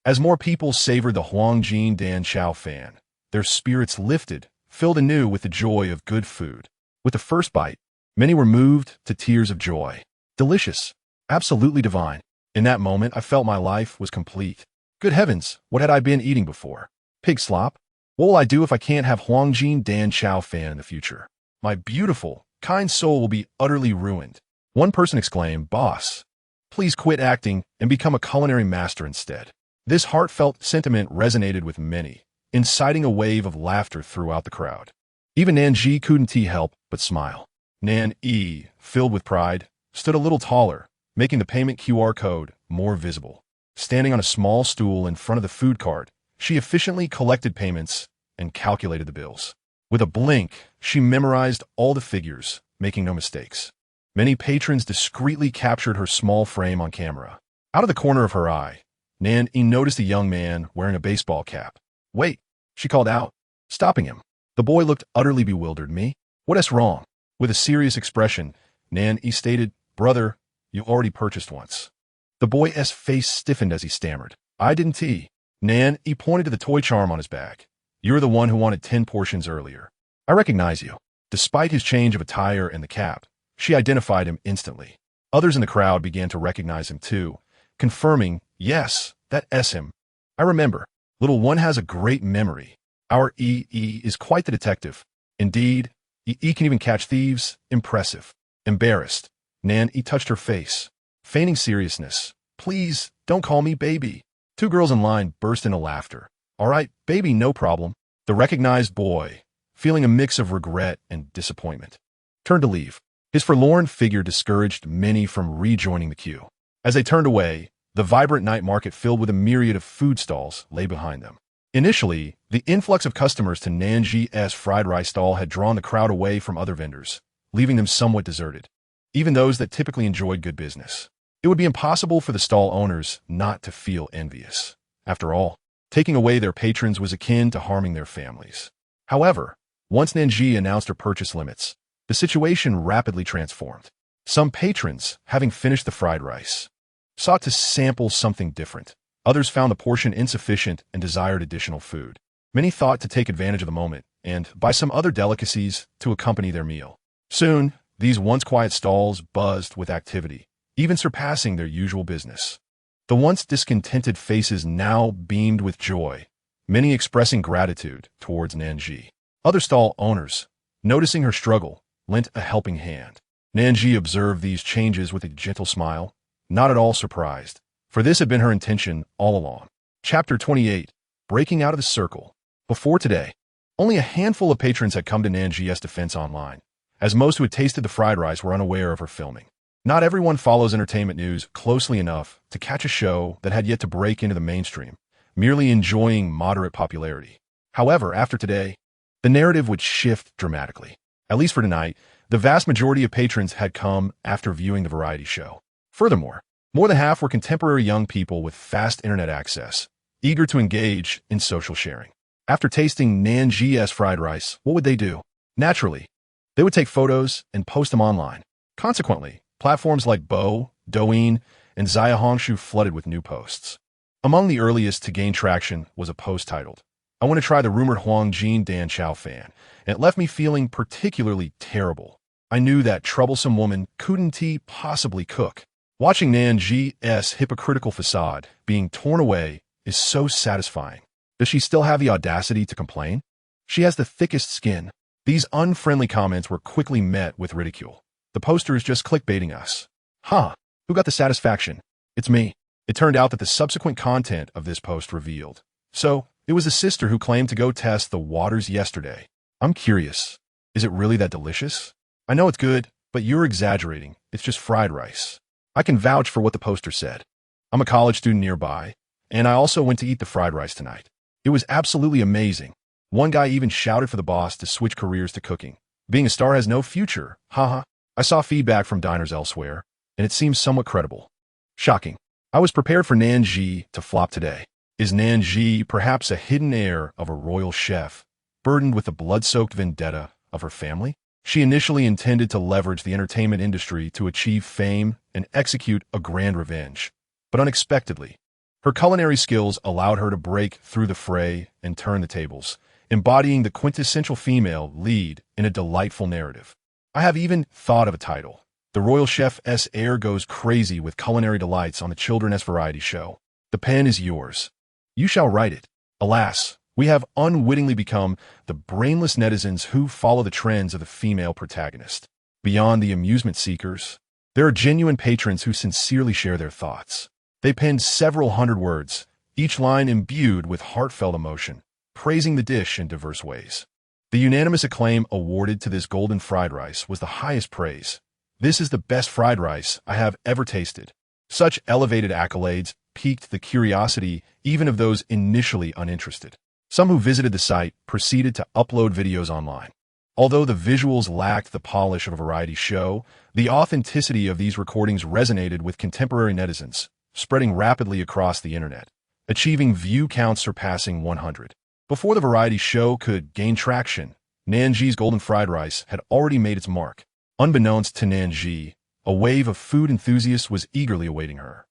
as more people savored the Huangjin Dan Chao fan, their spirits lifted, filled anew with the joy of good food. With the first bite, many were moved to tears of joy. Delicious. Absolutely divine. In that moment, I felt my life was complete. Good heavens, what had I been eating before? Pig slop? What will I do if I can't have Huangjin Dan Chao fan in the future? My beautiful, kind soul will be utterly ruined. One person exclaimed, "Boss, please quit acting and become a culinary master instead." This heartfelt sentiment resonated with many, inciting a wave of laughter throughout the crowd. Even Nan Zhi couldn't help but smile. Nan E, filled with pride, stood a little taller, making the payment QR code more visible. Standing on a small stool in front of the food cart, she efficiently collected payments and calculated the bills. With a blink, she memorized all the figures, making no mistakes. Many patrons discreetly captured her small frame on camera. Out of the corner of her eye, Nan E noticed a young man wearing a baseball cap. "Wait," she called out, stopping him. The boy looked utterly bewildered. "Me? What is wrong?" With a serious expression, Nan E stated, "Brother, you already purchased once." The boy's face stiffened as he stammered, "I didn't tea." Nan E pointed to the toy charm on his back. "You're the one who wanted 10 portions earlier. I recognize you." Despite his change of attire and the cap, she identified him instantly. Others in the crowd began to recognize him too, confirming, "Yes, that's him. I remember." Little one has a great memory. Our EE is quite the detective. Indeed, EE can even catch thieves. Impressive. Embarrassed, Nan E touched her face, feigning seriousness. Please, don't call me baby. Two girls in line burst into laughter. All right, baby, no problem. The recognized boy, feeling a mix of regret and disappointment, turned to leave. His forlorn figure discouraged many from rejoining the queue. As they turned away, the vibrant night market filled with a myriad of food stalls lay behind them. Initially, the influx of customers to Nan Zhi's fried rice stall had drawn the crowd away from other vendors, leaving them somewhat deserted, even those that typically enjoyed good business. It would be impossible for the stall owners not to feel envious. After all, taking away their patrons was akin to harming their families. However, once Nan Zhi announced her purchase limits, the situation rapidly transformed. Some patrons, having finished the fried rice, sought to sample something different. Others found the portion insufficient and desired additional food. Many thought to take advantage of the moment and buy some other delicacies to accompany their meal. Soon, these once quiet stalls buzzed with activity, even surpassing their usual business. The once discontented faces now beamed with joy, many expressing gratitude towards Nan Zhi. Other stall owners, noticing her struggle, lent a helping hand. Nan Zhi observed these changes with a gentle smile, not at all surprised, for this had been her intention all along. Chapter 28, Breaking Out of the Circle. Before today, only a handful of patrons had come to Nan Zhi's defense online, as most who had tasted the fried rice were unaware of her filming. Not everyone follows entertainment news closely enough to catch a show that had yet to break into the mainstream, merely enjoying moderate popularity. However, after today, the narrative would shift dramatically. At least for tonight, the vast majority of patrons had come after viewing the variety show. Furthermore, more than half were contemporary young people with fast internet access, eager to engage in social sharing. After tasting Nan Zhi's fried rice, what would they do? Naturally, they would take photos and post them online. Consequently, platforms like Douyin, and Xiaohongshu flooded with new posts. Among the earliest to gain traction was a post titled, "I want to try the rumored Huangjin Dan Chow fan," and it left me feeling particularly terrible. I knew that troublesome woman couldn't possibly cook. Watching Nan Zhi's hypocritical facade being torn away is so satisfying. Does she still have the audacity to complain? She has the thickest skin. These unfriendly comments were quickly met with ridicule. The poster is just clickbaiting us. Huh, who got the satisfaction? It's me. It turned out that the subsequent content of this post revealed. So, it was the sister who claimed to go test the waters yesterday. I'm curious. Is it really that delicious? I know it's good, but you're exaggerating. It's just fried rice. I can vouch for what the poster said. I'm a college student nearby, and I also went to eat the fried rice tonight. It was absolutely amazing. One guy even shouted for the boss to switch careers to cooking. Being a star has no future, haha. I saw feedback from diners elsewhere, and it seems somewhat credible. Shocking. I was prepared for Nan Zhi to flop today. Is Nan Zhi perhaps a hidden heir of a royal chef, burdened with the blood-soaked vendetta of her family? She initially intended to leverage the entertainment industry to achieve fame and execute a grand revenge. But unexpectedly, her culinary skills allowed her to break through the fray and turn the tables, embodying the quintessential female lead in a delightful narrative. I have even thought of a title. The royal chef's heir goes crazy with culinary delights on the children's variety show. The pen is yours. You shall write it. Alas, we have unwittingly become the brainless netizens who follow the trends of the female protagonist. Beyond the amusement seekers, there are genuine patrons who sincerely share their thoughts. They penned several hundred words, each line imbued with heartfelt emotion, praising the dish in diverse ways. The unanimous acclaim awarded to this golden fried rice was the highest praise. This is the best fried rice I have ever tasted. Such elevated accolades piqued the curiosity even of those initially uninterested. Some who visited the site proceeded to upload videos online. Although the visuals lacked the polish of a variety show, the authenticity of these recordings resonated with contemporary netizens, spreading rapidly across the internet, achieving view counts surpassing 100. Before the variety show could gain traction, Nan Zhi's golden fried rice had already made its mark. Unbeknownst to Nan Zhi, a wave of food enthusiasts was eagerly awaiting her.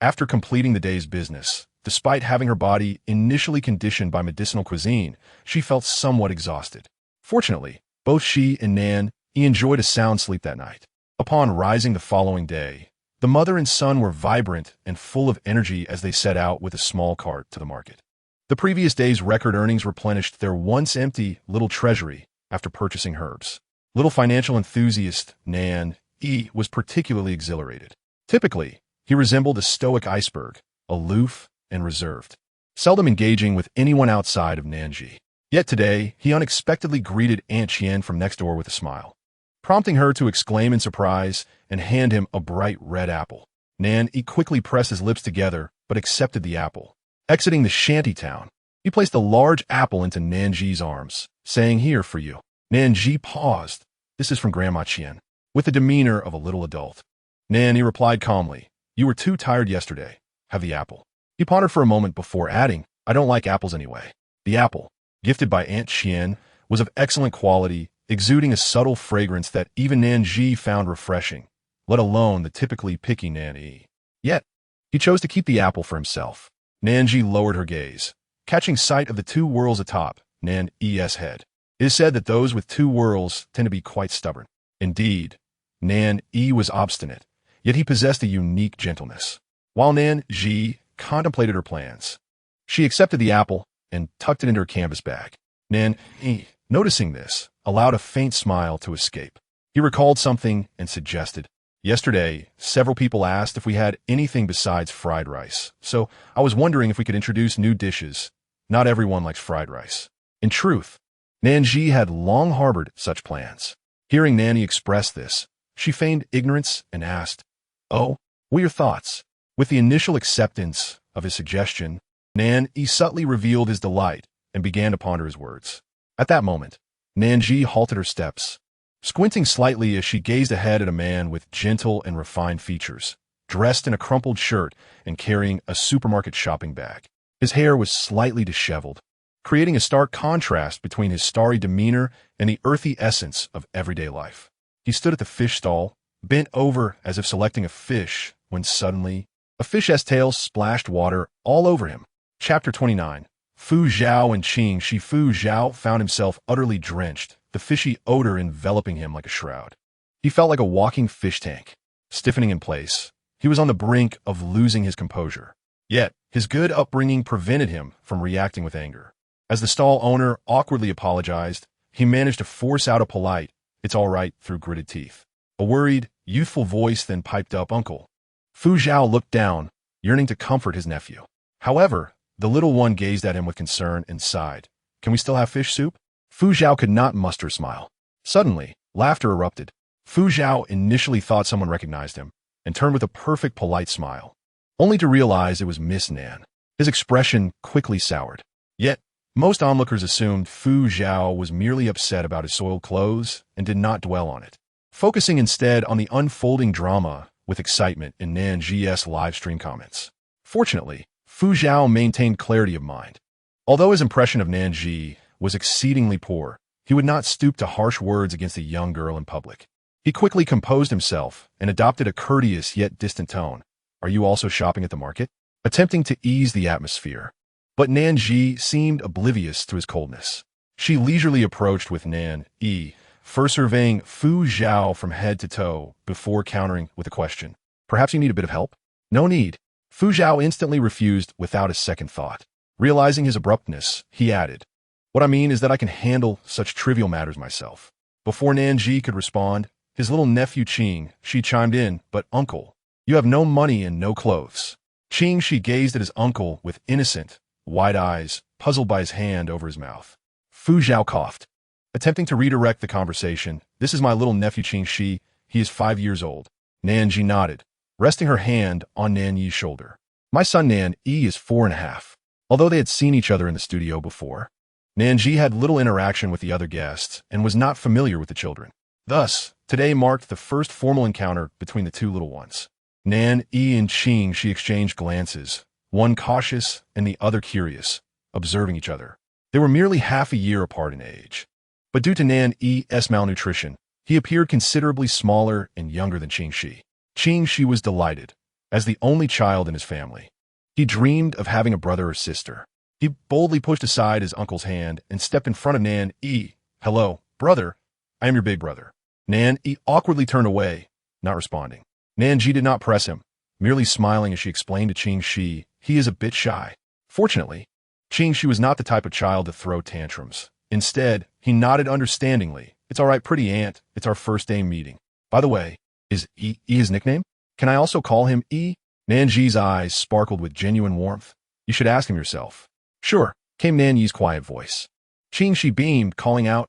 After completing the day's business, despite having her body initially conditioned by medicinal cuisine, she felt somewhat exhausted. Fortunately, both she and Nan enjoyed a sound sleep that night. Upon rising the following day, the mother and son were vibrant and full of energy as they set out with a small cart to the market. The previous day's record earnings replenished their once-empty little treasury after purchasing herbs. Little financial enthusiast Nan Zhi was particularly exhilarated. Typically, he resembled a stoic iceberg, aloof and reserved, seldom engaging with anyone outside of Nan Zhi. Yet today, he unexpectedly greeted Aunt Qian from next door with a smile, prompting her to exclaim in surprise and hand him a bright red apple. Nan Zhi quickly pressed his lips together but accepted the apple. Exiting the shanty town, he placed a large apple into Nan Zhi's arms, saying, "Here for you." Nan Zhi paused. "This is from Grandma Qian," with the demeanor of a little adult. Nan Zhi replied calmly, "You were too tired yesterday. Have the apple." He pondered for a moment before adding, "I don't like apples anyway." The apple, gifted by Aunt Qian, was of excellent quality, exuding a subtle fragrance that even Nan Zhi found refreshing, let alone the typically picky Nan Zhi. Yet, he chose to keep the apple for himself. Nan Zhi lowered her gaze, catching sight of the two whorls atop Nan Zhi's head. It is said that those with two whorls tend to be quite stubborn. Indeed, Nan Zhi was obstinate, yet he possessed a unique gentleness. While Nan Zhi contemplated her plans, she accepted the apple and tucked it into her canvas bag. Nan Zhi, noticing this, allowed a faint smile to escape. He recalled something and suggested, "Yesterday, several people asked if we had anything besides fried rice, so I was wondering if we could introduce new dishes. Not everyone likes fried rice." In truth, Nan Zhi had long harbored such plans. Hearing Nanny express this, she feigned ignorance and asked, "Oh, what are your thoughts?" With the initial acceptance of his suggestion, Nan Zhi subtly revealed his delight and began to ponder his words. At that moment, Nan Zhi halted her steps, squinting slightly as she gazed ahead at a man with gentle and refined features, dressed in a crumpled shirt and carrying a supermarket shopping bag. His hair was slightly disheveled, creating a stark contrast between his starry demeanor and the earthy essence of everyday life. He stood at the fish stall, bent over as if selecting a fish, when suddenly, a fish's tail splashed water all over him. Chapter 29. Fu Zhao and Qing Shi. Fu Zhao found himself utterly drenched, the fishy odor enveloping him like a shroud. He felt like a walking fish tank, stiffening in place. He was on the brink of losing his composure. Yet, his good upbringing prevented him from reacting with anger. As the stall owner awkwardly apologized, he managed to force out a polite, "It's all right," through gritted teeth. A worried, youthful voice then piped up, "Uncle." Fu Zhao looked down, yearning to comfort his nephew. However, the little one gazed at him with concern and sighed. "Can we still have fish soup?" Fu Zhao could not muster a smile. Suddenly, laughter erupted. Fu Zhao initially thought someone recognized him and turned with a perfect polite smile, only to realize it was Miss Nan. His expression quickly soured. Yet, most onlookers assumed Fu Zhao was merely upset about his soiled clothes and did not dwell on it, focusing instead on the unfolding drama with excitement in Nan Zhi's livestream comments. Fortunately, Fu Zhao maintained clarity of mind. Although his impression of Nan Zhi was exceedingly poor, he would not stoop to harsh words against a young girl in public. He quickly composed himself and adopted a courteous yet distant tone. "Are you also shopping at the market?" attempting to ease the atmosphere. But Nan Zhi seemed oblivious to his coldness. She leisurely approached with Nan Zhi, first surveying Fu Zhao from head to toe before countering with a question. "Perhaps you need a bit of help?" "No need." Fu Zhao instantly refused without a second thought. Realizing his abruptness, he added, "What I mean is that I can handle such trivial matters myself." Before Nan Zhi could respond, his little nephew Qing Shi chimed in, "But uncle, you have no money and no clothes." Qing Shi gazed at his uncle with innocent, wide eyes, puzzled by his hand over his mouth. Fu Zhao coughed, attempting to redirect the conversation. "This is my little nephew Qing Shi. He is 5 years old." Nan Zhi nodded, resting her hand on Nan Yi's shoulder. "My son Nan Yi is 4.5. Although they had seen each other in the studio before, Nan Zhi had little interaction with the other guests and was not familiar with the children. Thus, today marked the first formal encounter between the two little ones. Nan Zhi and Qing Shi exchanged glances, one cautious and the other curious, observing each other. They were merely half a year apart in age. But due to Nan Yi's malnutrition, he appeared considerably smaller and younger than Qing Shi. Qing Shi was delighted, as the only child in his family. He dreamed of having a brother or sister. He boldly pushed aside his uncle's hand and stepped in front of Nan Zhi. "Hello, brother. I am your big brother." Nan Zhi awkwardly turned away, not responding. Nan Zhi did not press him, merely smiling as she explained to Qing Shi, "He is a bit shy." Fortunately, She was not the type of child to throw tantrums. Instead, he nodded understandingly. It's all right, pretty aunt. It's our first day meeting. By the way, is E his nickname? Can I also call him E? Nan Zhi's eyes sparkled with genuine warmth. You should ask him yourself. Sure, came Nan Yi's quiet voice. She beamed, calling out,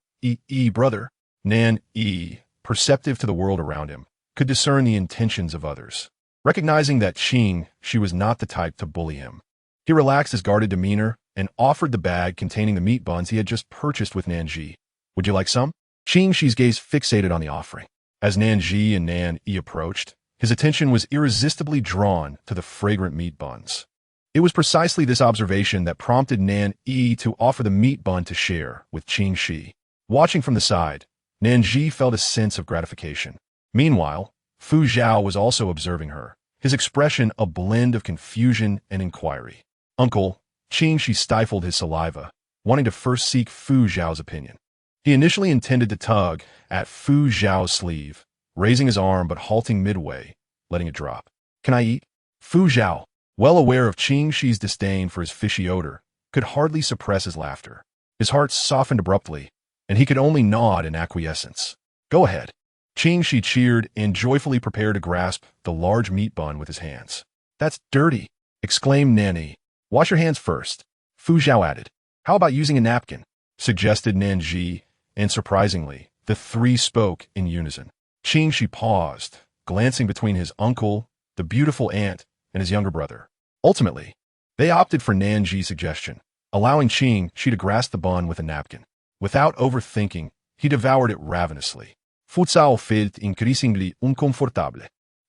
brother. Nan Yi, perceptive to the world around him, could discern the intentions of others. Recognizing that she was not the type to bully him. He relaxed his guarded demeanor and offered the bag containing the meat buns he had just purchased with Nan Zhi. Would you like some? She's gaze fixated on the offering. As Nan Zhi and Nan Yi approached, his attention was irresistibly drawn to the fragrant meat buns. It was precisely this observation that prompted Nan Yi to offer the meat bun to share with Shi. Watching from the side, Nan Zhi felt a sense of gratification. Meanwhile, Fu Zhao was also observing her, his expression a blend of confusion and inquiry. Uncle, Shi stifled his saliva, wanting to first seek Fu Zhao's opinion. He initially intended to tug at Fu Zhao's sleeve, raising his arm but halting midway, letting it drop. Can I eat? Fu Zhao, well aware of Shi's disdain for his fishy odor, could hardly suppress his laughter. His heart softened abruptly, and he could only nod in acquiescence. Go ahead. Shi cheered and joyfully prepared to grasp the large meat bun with his hands. That's dirty, exclaimed Nanny. Wash your hands first, Fu Zhao added. How about using a napkin? Suggested Nan Zhi, and surprisingly, the three spoke in unison. Shi paused, glancing between his uncle, the beautiful aunt, and his younger brother. Ultimately, they opted for Nan Zhi's suggestion, allowing Shi to grasp the bun with a napkin. Without overthinking, he devoured it ravenously. Fu Zhao felt increasingly uncomfortable.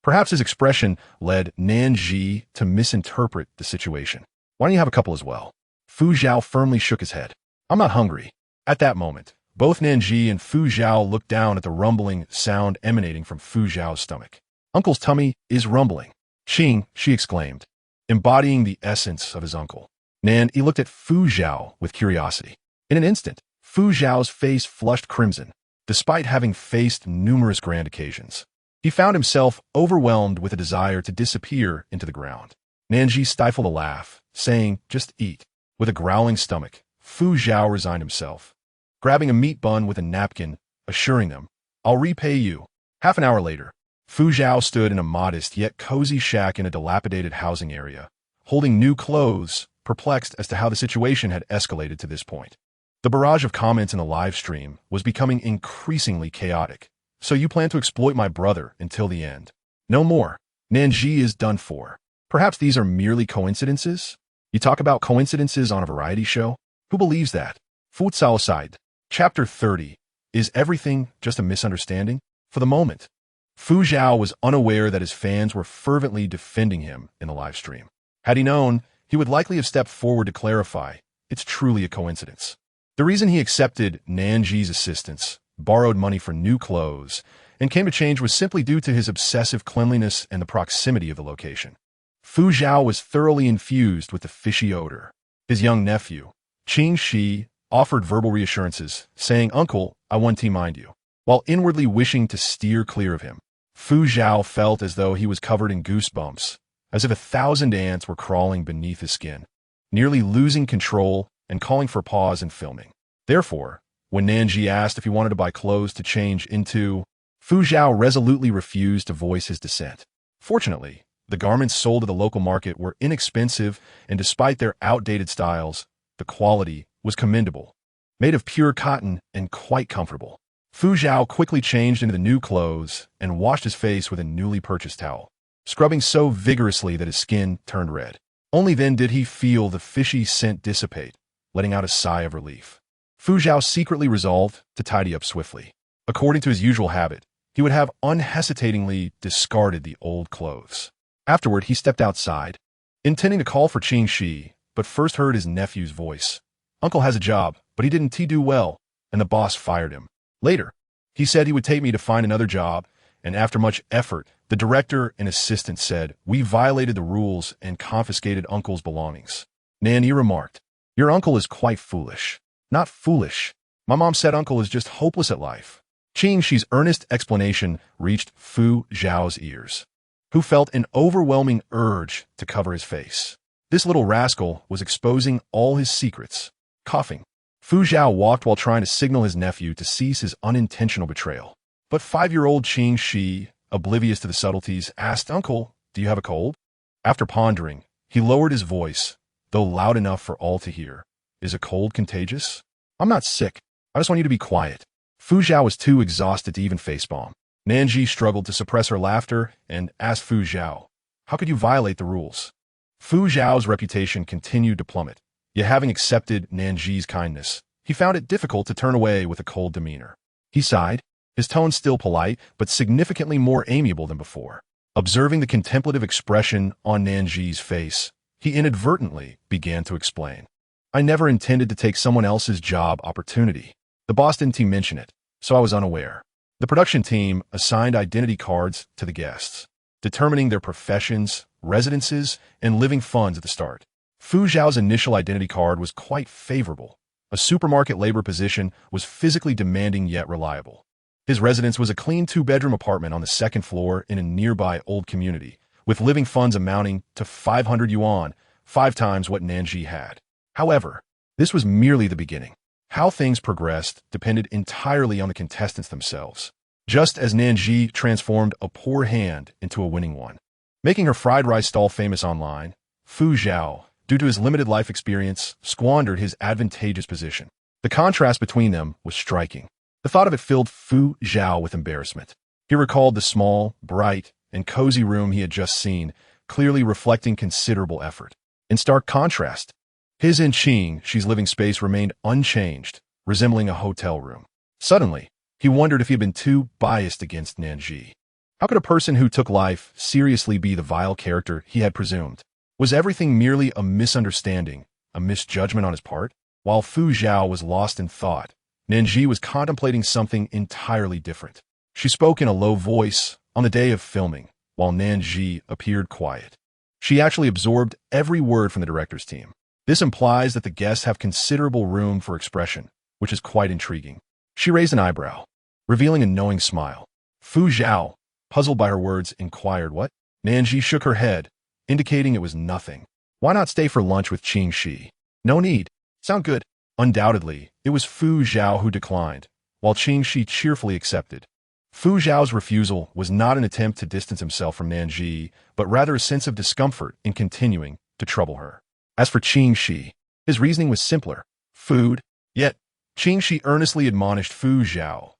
Perhaps his expression led Nan Zhi to misinterpret the situation. Why don't you have a couple as well? Fu Zhao firmly shook his head. I'm not hungry. At that moment, both Nan Zhi and Fu Zhao looked down at the rumbling sound emanating from Fu Zhao's stomach. Uncle's tummy is rumbling. She exclaimed, embodying the essence of his uncle. Nan Yi looked at Fu Zhao with curiosity. In an instant, Fu Zhao's face flushed crimson, despite having faced numerous grand occasions. He found himself overwhelmed with a desire to disappear into the ground. Nan Zhi stifled a laugh, saying, just eat. With a growling stomach, Fu Zhao resigned himself, grabbing a meat bun with a napkin, assuring them, I'll repay you. Half an hour later, Fu Zhao stood in a modest yet cozy shack in a dilapidated housing area, holding new clothes, perplexed as to how the situation had escalated to this point. The barrage of comments in the live stream was becoming increasingly chaotic. So you plan to exploit my brother until the end? No more. Nan Zhi is done for. Perhaps these are merely coincidences? You talk about coincidences on a variety show? Who believes that? Fu Zhao sighed. Chapter 30. Is everything just a misunderstanding? For the moment, Fu Zhao was unaware that his fans were fervently defending him in the live stream. Had he known, he would likely have stepped forward to clarify, it's truly a coincidence. The reason he accepted Nan Zhi's assistance, borrowed money for new clothes, and came to change was simply due to his obsessive cleanliness and the proximity of the location. Fu Zhao was thoroughly infused with the fishy odor. His young nephew, Shi, offered verbal reassurances, saying, Uncle, I want to mind you, while inwardly wishing to steer clear of him. Fu Zhao felt as though he was covered in goosebumps, as if 1,000 ants were crawling beneath his skin, nearly losing control and calling for pause in filming. Therefore, when Nan Zhi asked if he wanted to buy clothes to change into, Fu Zhao resolutely refused to voice his dissent. Fortunately, the garments sold at the local market were inexpensive, and despite their outdated styles, the quality was commendable, made of pure cotton and quite comfortable. Fu Zhao quickly changed into the new clothes and washed his face with a newly purchased towel, scrubbing so vigorously that his skin turned red. Only then did he feel the fishy scent dissipate, letting out a sigh of relief. Fu Zhao secretly resolved to tidy up swiftly. According to his usual habit, he would have unhesitatingly discarded the old clothes. Afterward, he stepped outside, intending to call for Shi, but first heard his nephew's voice. Uncle has a job, but he didn't do well, and the boss fired him. Later, he said he would take me to find another job, and after much effort, the director and assistant said, we violated the rules and confiscated Uncle's belongings. Nan Yi remarked, your uncle is quite foolish. Not foolish. My mom said Uncle is just hopeless at life. Shi's earnest explanation reached Fu Zhao's ears, who felt an overwhelming urge to cover his face. This little rascal was exposing all his secrets. Coughing, Fu Zhao walked while trying to signal his nephew to cease his unintentional betrayal. But 5-year-old Qing Shi, oblivious to the subtleties, asked, "Uncle, do you have a cold?" After pondering, he lowered his voice, though loud enough for all to hear. "Is a cold contagious?" "I'm not sick. I just want you to be quiet." Fu Zhao was too exhausted to even facepalm. Nan Zhi struggled to suppress her laughter and asked Fu Zhao, "How could you violate the rules?" Fu Zhao's reputation continued to plummet. Yet having accepted Nan Zhi's kindness, he found it difficult to turn away with a cold demeanor. He sighed, his tone still polite, but significantly more amiable than before. Observing the contemplative expression on Nan Zhi's face, he inadvertently began to explain. "I never intended to take someone else's job opportunity. The Boston team mentioned it, so I was unaware." The production team assigned identity cards to the guests, determining their professions, residences, and living funds at the start. Fu Zhao's initial identity card was quite favorable. A supermarket labor position was physically demanding yet reliable. His residence was a clean 2-bedroom apartment on the 2nd floor in a nearby old community, with living funds amounting to 500 yuan, 5 times what Nan Zhi had. However, this was merely the beginning. How things progressed depended entirely on the contestants themselves, just as Nan Zhi transformed a poor hand into a winning one. Making her fried rice stall famous online, Fu Zhao, due to his limited life experience, squandered his advantageous position. The contrast between them was striking. The thought of it filled Fu Zhao with embarrassment. He recalled the small, bright, and cozy room he had just seen, clearly reflecting considerable effort. In stark contrast, his and Qing Shi's living space remained unchanged, resembling a hotel room. Suddenly, he wondered if he had been too biased against Nan Zhi. How could a person who took life seriously be the vile character he had presumed? Was everything merely a misunderstanding, a misjudgment on his part? While Fu Zhao was lost in thought, Nan Zhi was contemplating something entirely different. She spoke in a low voice on the day of filming, while Nan Zhi appeared quiet. She actually absorbed every word from the director's team. This implies that the guests have considerable room for expression, which is quite intriguing. She raised an eyebrow, revealing a knowing smile. Fu Zhao, puzzled by her words, inquired, "What?" Nan Zhi shook her head, indicating it was nothing. "Why not stay for lunch with Qing Shi?" "No need. Sound good." Undoubtedly, it was Fu Zhao who declined, while Qing Shi cheerfully accepted. Fu Zhao's refusal was not an attempt to distance himself from Nan Zhi, but rather a sense of discomfort in continuing to trouble her. As for Qing Shi, his reasoning was simpler. Food. Yet, Qing Shi earnestly admonished Fu Zhao.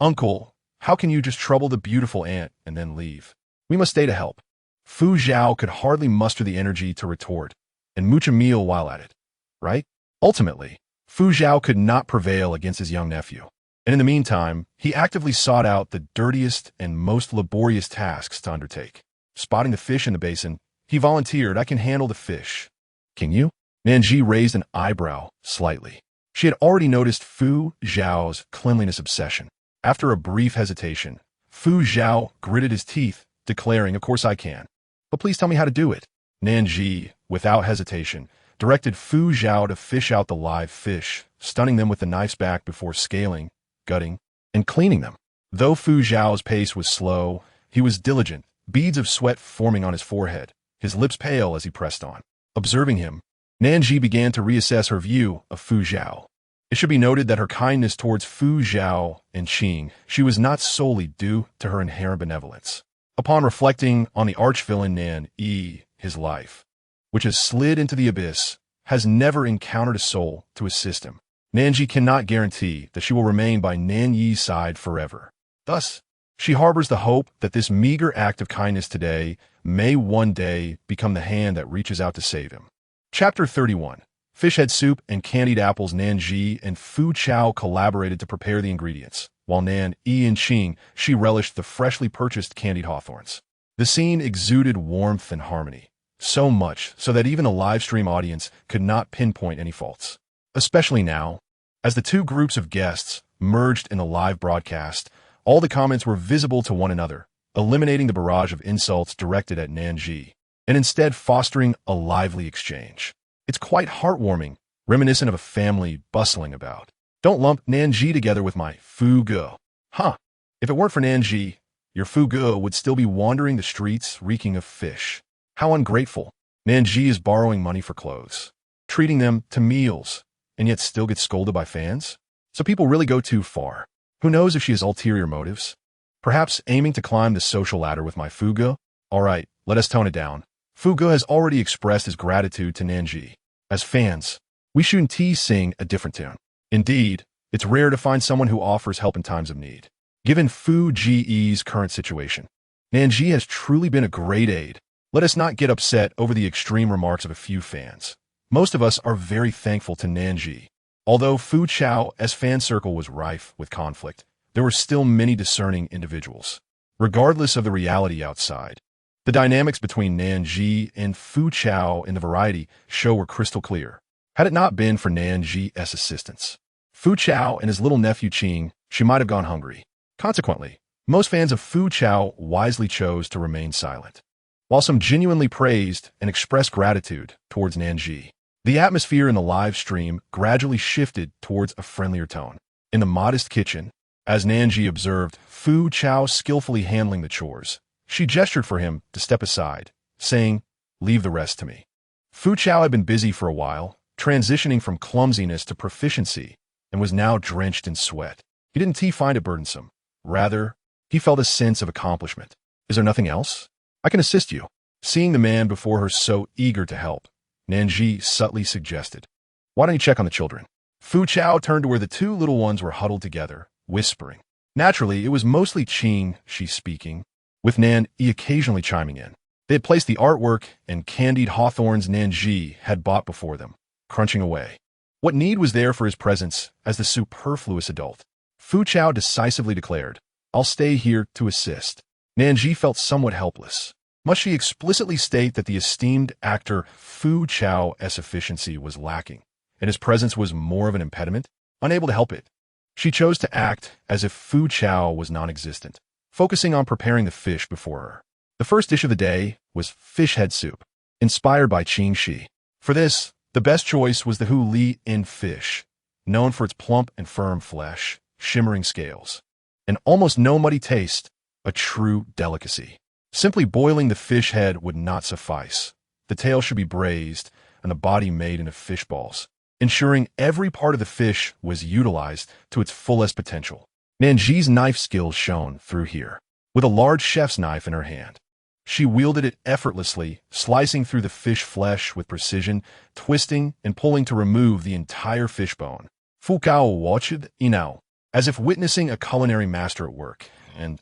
"Uncle, how can you just trouble the beautiful aunt and then leave? We must stay to help." Fu Zhao could hardly muster the energy to retort, "And mooch a meal while at it, right?" Ultimately, Fu Zhao could not prevail against his young nephew, and in the meantime, he actively sought out the dirtiest and most laborious tasks to undertake. Spotting the fish in the basin, he volunteered, "I can handle the fish." "Can you?" Nan Zhi raised an eyebrow slightly. She had already noticed Fu Zhao's cleanliness obsession. After a brief hesitation, Fu Zhao gritted his teeth, declaring, "Of course I can. But please tell me how to do it." Nan Zhi, without hesitation, directed Fu Zhao to fish out the live fish, stunning them with the knife's back before scaling, gutting, and cleaning them. Though Fu Zhao's pace was slow, he was diligent, beads of sweat forming on his forehead, his lips pale as he pressed on. Observing him, Nan Zhi began to reassess her view of Fu Zhao. It should be noted that her kindness towards Fu Zhao and Qing Shi was not solely due to her inherent benevolence. Upon reflecting on the arch-villain Nan Yi, his life, which has slid into the abyss, has never encountered a soul to assist him. Nan Zhi cannot guarantee that she will remain by Nan Yi's side forever. Thus, she harbors the hope that this meager act of kindness today may one day become the hand that reaches out to save him. Chapter 31. Fish head soup and candied apples. Nan Zhi and Fu Zhao collaborated to prepare the ingredients, while Nan Yi and Qing Shi relished the freshly purchased candied hawthorns. The scene exuded warmth and harmony, so much so that even a live stream audience could not pinpoint any faults. Especially now, as the two groups of guests merged in the live broadcast, all the comments were visible to one another, eliminating the barrage of insults directed at Nan Zhi, and instead fostering a lively exchange. It's quite heartwarming, reminiscent of a family bustling about. "Don't lump Nan Zhi together with my Fu Ge." Huh. If it weren't for Nan Zhi, your Fu Ge would still be wandering the streets reeking of fish. How ungrateful. Nan Zhi is borrowing money for clothes, treating them to meals, and yet still gets scolded by fans? So people really go too far. Who knows if she has ulterior motives? Perhaps aiming to climb the social ladder with my Fugo? Alright, let us tone it down. Fugo has already expressed his gratitude to Nan Zhi. As fans, we shouldn't sing a different tune. Indeed, it's rare to find someone who offers help in times of need. Given Fu Ji's current situation, Nan Zhi has truly been a great aid. Let us not get upset over the extreme remarks of a few fans. Most of us are very thankful to Nan Zhi. Although Fu Chao's fan circle was rife with conflict, there were still many discerning individuals. Regardless of the reality outside, the dynamics between Nan Zhi and Fu Chao in the variety show were crystal clear. Had it not been for Nan Zhi's assistance, Fu Chao and his little nephew Qing, she might have gone hungry. Consequently, most fans of Fu Chao wisely chose to remain silent, while some genuinely praised and expressed gratitude towards Nan Zhi. The atmosphere in the live stream gradually shifted towards a friendlier tone. In the modest kitchen, as Nan Zhi observed Fu Chao skillfully handling the chores, she gestured for him to step aside, saying, "Leave the rest to me." Fu Chao had been busy for a while, transitioning from clumsiness to proficiency, and was now drenched in sweat. He didn't find it burdensome. Rather, he felt a sense of accomplishment. "Is there nothing else? I can assist you." Seeing the man before her so eager to help, Nan Zhi subtly suggested, "Why don't you check on the children?" Fu Chao turned to where the two little ones were huddled together, whispering. Naturally, it was mostly Qing she speaking, with Nan Zhi occasionally chiming in. They had placed the artwork and candied hawthorns Nan Zhi had bought before them, crunching away. What need was there for his presence as the superfluous adult? Fu Chao decisively declared, "I'll stay here to assist." Nan Zhi felt somewhat helpless. Must she explicitly state that the esteemed actor Fu Chao's efficiency was lacking, and his presence was more of an impediment? Unable to help it, she chose to act as if Fu Chao was non-existent, focusing on preparing the fish before her. The first dish of the day was fish head soup, inspired by Qing Shi. For this, the best choice was the Hu Li In fish, known for its plump and firm flesh, shimmering scales, and almost no muddy taste, a true delicacy. Simply boiling the fish head would not suffice. The tail should be braised and the body made into fish balls, ensuring every part of the fish was utilized to its fullest potential. Nan Zhi's knife skills shone through here. With a large chef's knife in her hand, she wielded it effortlessly, slicing through the fish flesh with precision, twisting and pulling to remove the entire fish bone. Fu Kao watched Inao, as if witnessing a culinary master at work, and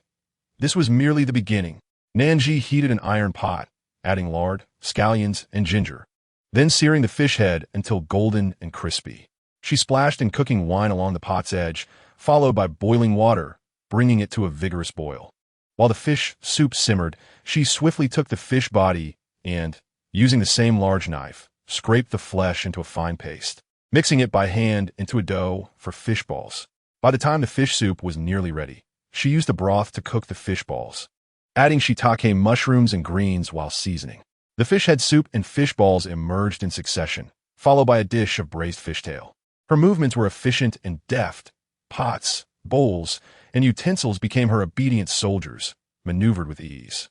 this was merely the beginning. Nan Zhi heated an iron pot, adding lard, scallions, and ginger, then searing the fish head until golden and crispy. She splashed in cooking wine along the pot's edge, followed by boiling water, bringing it to a vigorous boil. While the fish soup simmered, she swiftly took the fish body and, using the same large knife, scraped the flesh into a fine paste, mixing it by hand into a dough for fish balls. By the time the fish soup was nearly ready, she used the broth to cook the fish balls, adding shiitake mushrooms and greens while seasoning. The fish head soup and fish balls emerged in succession, followed by a dish of braised fishtail. Her movements were efficient and deft. Pots, bowls, and utensils became her obedient soldiers, maneuvered with ease.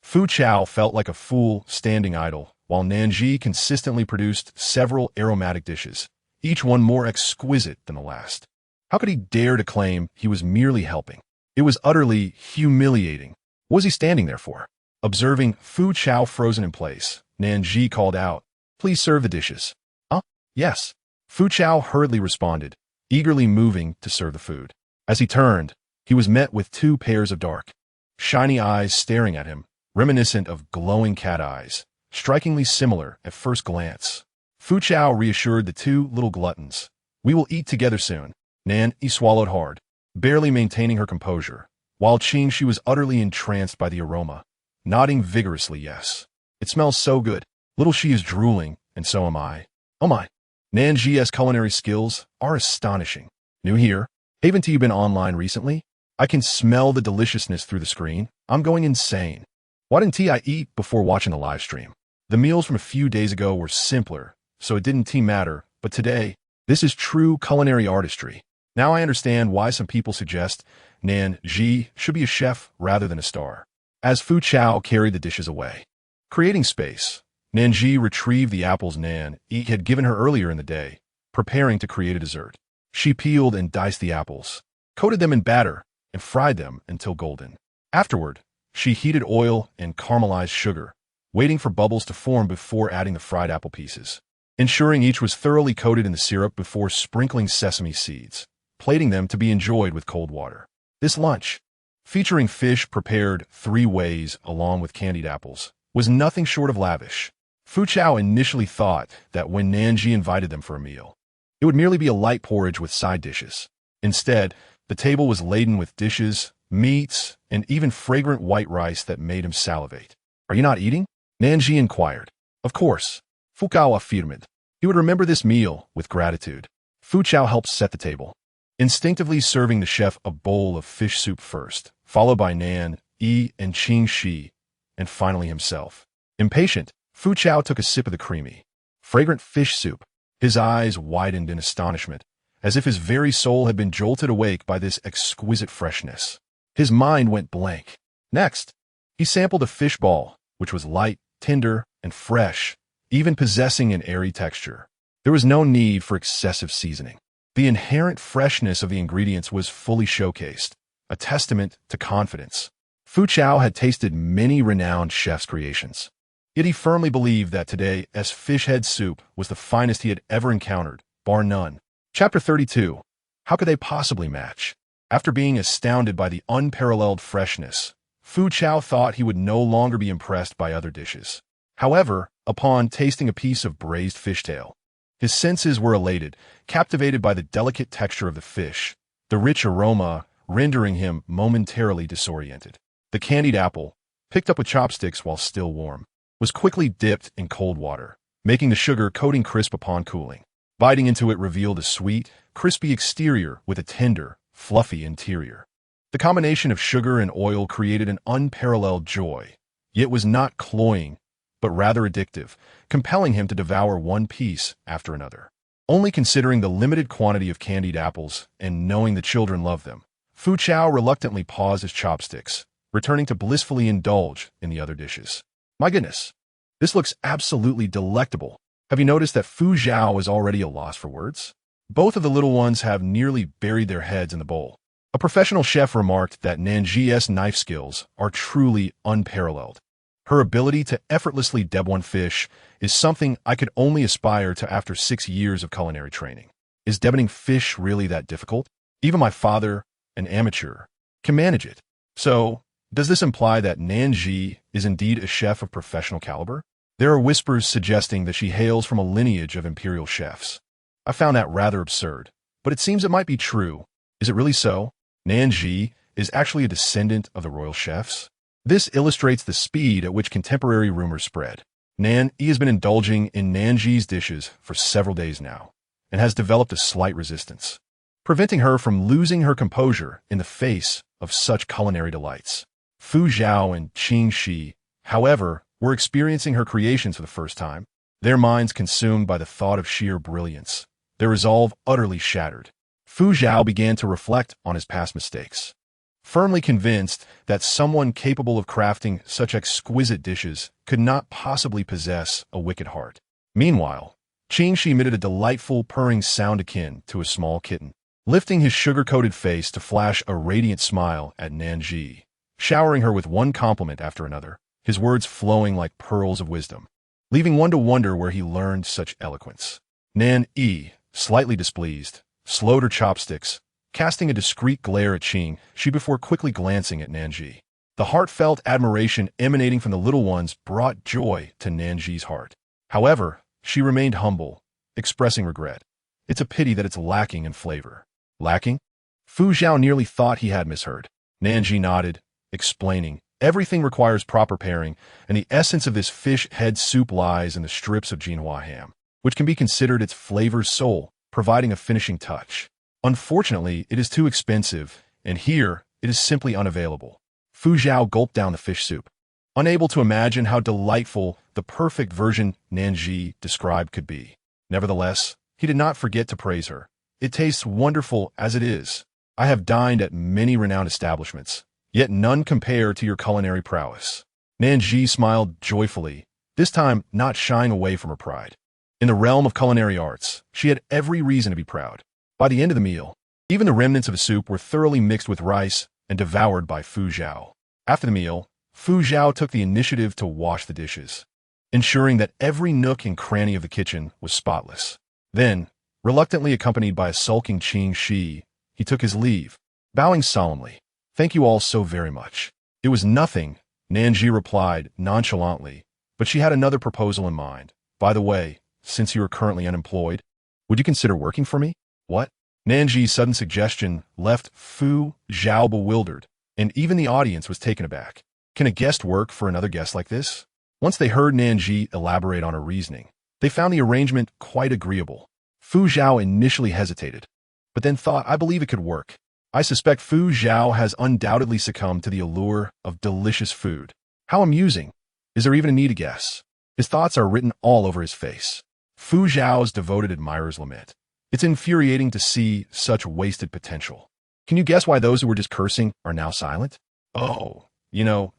Fu Chao felt like a fool standing idle, while Nan Zhi consistently produced several aromatic dishes, each one more exquisite than the last. How could he dare to claim he was merely helping? It was utterly humiliating. What was he standing there for? Observing Fu Chao frozen in place, Nan Zhi called out, "Please serve the dishes." "Huh? Yes." Fu Chao hurriedly responded, eagerly moving to serve the food. As he turned, he was met with two pairs of dark, shiny eyes staring at him, reminiscent of glowing cat eyes, strikingly similar at first glance. Fu Chao reassured the two little gluttons. "We will eat together soon." Nan Zhi swallowed hard, barely maintaining her composure, while Qing Shi was utterly entranced by the aroma, nodding vigorously yes. "It smells so good." Little Shi is drooling, and so am I. Oh my. Nan Zhi's culinary skills are astonishing. New here? Haven't you been online recently? I can smell the deliciousness through the screen. I'm going insane. Why didn't I eat before watching the live stream? The meals from a few days ago were simpler, so it didn't matter, but today, this is true culinary artistry. Now I understand why some people suggest Nan Zhi should be a chef rather than a star. As Fu Chao carried the dishes away, creating space, Nan Zhi retrieved the apples Nan Zhi had given her earlier in the day, preparing to create a dessert. She peeled and diced the apples, coated them in batter, and fried them until golden. Afterward, she heated oil and caramelized sugar, waiting for bubbles to form before adding the fried apple pieces, ensuring each was thoroughly coated in the syrup before sprinkling sesame seeds, plating them to be enjoyed with cold water. This lunch, featuring fish prepared 3 ways along with candied apples, was nothing short of lavish. Fu Chao initially thought that when Nan Zhi invited them for a meal, it would merely be a light porridge with side dishes. Instead, the table was laden with dishes, meats, and even fragrant white rice that made him salivate. "Are you not eating?" Nan Zhi inquired. "Of course," Fu Chao affirmed. He would remember this meal with gratitude. Fu Chao helped set the table, instinctively serving the chef a bowl of fish soup first, followed by Nan Zhi and Qing Shi, and finally himself. Impatient, Fu Chao took a sip of the creamy, fragrant fish soup. His eyes widened in astonishment, as if his very soul had been jolted awake by this exquisite freshness. His mind went blank. Next, he sampled a fish ball, which was light, tender, and fresh, even possessing an airy texture. There was no need for excessive seasoning. The inherent freshness of the ingredients was fully showcased, a testament to confidence. Fu Chao had tasted many renowned chefs' creations, yet he firmly believed that today's fish head soup was the finest he had ever encountered, bar none. Chapter 32. How could they possibly match? After being astounded by the unparalleled freshness, Fu Chao thought he would no longer be impressed by other dishes. However, upon tasting a piece of braised fishtail, his senses were elated, captivated by the delicate texture of the fish, the rich aroma rendering him momentarily disoriented. The candied apple, picked up with chopsticks while still warm, was quickly dipped in cold water, making the sugar coating crisp upon cooling. Biting into it revealed a sweet, crispy exterior with a tender, fluffy interior. The combination of sugar and oil created an unparalleled joy, yet was not cloying, but rather addictive, compelling him to devour one piece after another. Only considering the limited quantity of candied apples and knowing the children loved them, Fu Chao reluctantly paused his chopsticks, returning to blissfully indulge in the other dishes. "My goodness, this looks absolutely delectable." Have you noticed that Fu Zhao is already a loss for words? Both of the little ones have nearly buried their heads in the bowl. A professional chef remarked that Nan Zhi's knife skills are truly unparalleled. Her ability to effortlessly debone fish is something I could only aspire to after 6 years of culinary training. Is deboning fish really that difficult? Even my father, an amateur, can manage it. So, does this imply that Nan Zhi is indeed a chef of professional caliber? There are whispers suggesting that she hails from a lineage of imperial chefs. I found that rather absurd, but it seems it might be true. Is it really so? Nan Zhi is actually a descendant of the royal chefs? This illustrates the speed at which contemporary rumors spread. Nan Zhi has been indulging in Nan Zhi's dishes for several days now, and has developed a slight resistance, preventing her from losing her composure in the face of such culinary delights. Fu Zhao and Qing Shi, however, were experiencing her creations for the first time, their minds consumed by the thought of sheer brilliance, their resolve utterly shattered. Fu Zhao began to reflect on his past mistakes, firmly convinced that someone capable of crafting such exquisite dishes could not possibly possess a wicked heart. Meanwhile, Qing Shi emitted a delightful purring sound akin to a small kitten, lifting his sugar-coated face to flash a radiant smile at Nan Zhi, showering her with one compliment after another, his words flowing like pearls of wisdom, leaving one to wonder where he learned such eloquence. Nan Zhi, slightly displeased, slowed her chopsticks, casting a discreet glare at Qing Shi before quickly glancing at Nan Zhi. The heartfelt admiration emanating from the little ones brought joy to Nan Zhi's heart. However, she remained humble, expressing regret. It's a pity that it's lacking in flavor. Lacking? Fu Zhao nearly thought he had misheard. Nan Zhi nodded, explaining, everything requires proper pairing, and the essence of this fish head soup lies in the strips of Jinhua ham, which can be considered its flavor's soul, providing a finishing touch. Unfortunately, it is too expensive, and here it is simply unavailable. Fu Zhao gulped down the fish soup, unable to imagine how delightful the perfect version Nan Zhi described could be. Nevertheless, he did not forget to praise her. "It tastes wonderful as it is. I have dined at many renowned establishments, yet none compare to your culinary prowess." Nan Zhi smiled joyfully, this time not shying away from her pride. In the realm of culinary arts, she had every reason to be proud. By the end of the meal, even the remnants of the soup were thoroughly mixed with rice and devoured by Fu Zhao. After the meal, Fu Zhao took the initiative to wash the dishes, ensuring that every nook and cranny of the kitchen was spotless. Then, reluctantly accompanied by a sulking Qing Shi, he took his leave, bowing solemnly. "Thank you all so very much." "It was nothing," Nan Zhi replied nonchalantly, but she had another proposal in mind. "By the way, since you are currently unemployed, would you consider working for me?" "What?" Nan Zhi's sudden suggestion left Fu Zhao bewildered, and even the audience was taken aback. Can a guest work for another guest like this? Once they heard Nan Zhi elaborate on her reasoning, they found the arrangement quite agreeable. Fu Zhao initially hesitated, but then thought, "I believe it could work. I suspect Fu Zhao has undoubtedly succumbed to the allure of delicious food. How amusing. Is there even a need to guess?" His thoughts are written all over his face. Fu Zhao's devoted admirers lament. It's infuriating to see such wasted potential. Can you guess why those who were just cursing are now silent? Oh,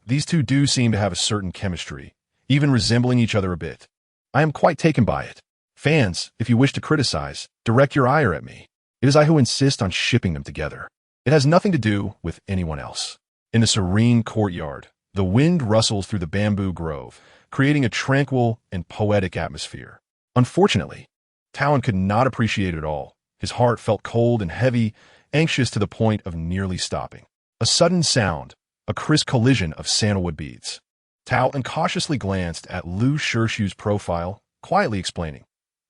these two do seem to have a certain chemistry, even resembling each other a bit. I am quite taken by it. Fans, if you wish to criticize, direct your ire at me. It is I who insist on shipping them together. It has nothing to do with anyone else. In the serene courtyard, the wind rustles through the bamboo grove, creating a tranquil and poetic atmosphere. Unfortunately, Talon could not appreciate it all. His heart felt cold and heavy, anxious to the point of nearly stopping. A sudden sound, a crisp collision of sandalwood beads. Talon cautiously glanced at Lu Shirshu's profile, quietly explaining,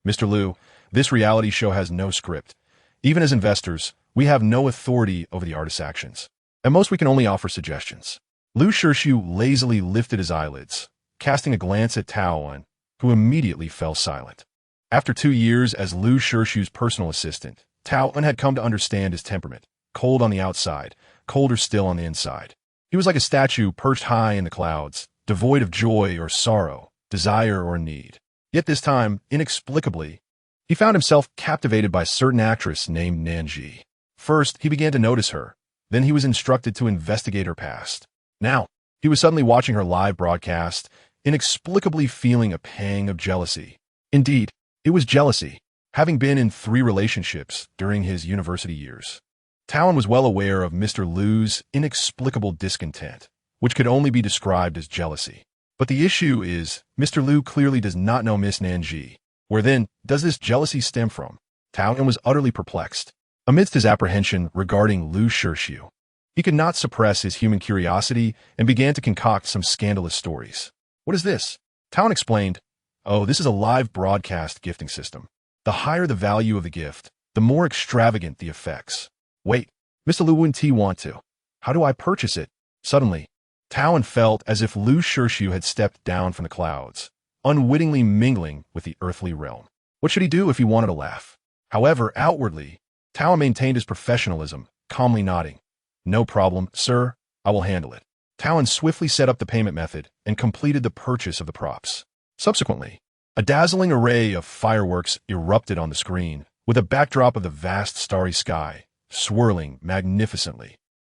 "Mr. Lu, this reality show has no script. Even as investors, we have no authority over the artist's actions. At most, we can only offer suggestions." Lu Shirshu lazily lifted his eyelids, casting a glance at Talon, who immediately fell silent. After 2 years as Lu Shirshu's personal assistant, Talon had come to understand his temperament, cold on the outside, colder still on the inside. He was like a statue perched high in the clouds, devoid of joy or sorrow, desire or need. Yet this time, inexplicably, he found himself captivated by a certain actress named Nan Zhi. First, he began to notice her. Then he was instructed to investigate her past. Now, he was suddenly watching her live broadcast, inexplicably feeling a pang of jealousy. Indeed, it was jealousy, having been in 3 relationships during his university years. Talon was well aware of Mr. Lu's inexplicable discontent, which could only be described as jealousy. But the issue is, Mr. Lu clearly does not know Miss Nan Zhi. Where then does this jealousy stem from? Talon was utterly perplexed. Amidst his apprehension regarding Lu Shirshu, he could not suppress his human curiosity and began to concoct some scandalous stories. "What is this?" Talon explained. "Oh, this is a live broadcast gifting system. The higher the value of the gift, the more extravagant the effects." "Wait, Mr. Lu, wouldn't he want to? How do I purchase it?" Suddenly, Talon felt as if Lu Shirshu had stepped down from the clouds, unwittingly mingling with the earthly realm. What should he do if he wanted to laugh? However, outwardly, Talon maintained his professionalism, calmly nodding. "No problem, sir. I will handle it." Talon swiftly set up the payment method and completed the purchase of the props. Subsequently, a dazzling array of fireworks erupted on the screen, with a backdrop of the vast starry sky, swirling magnificently.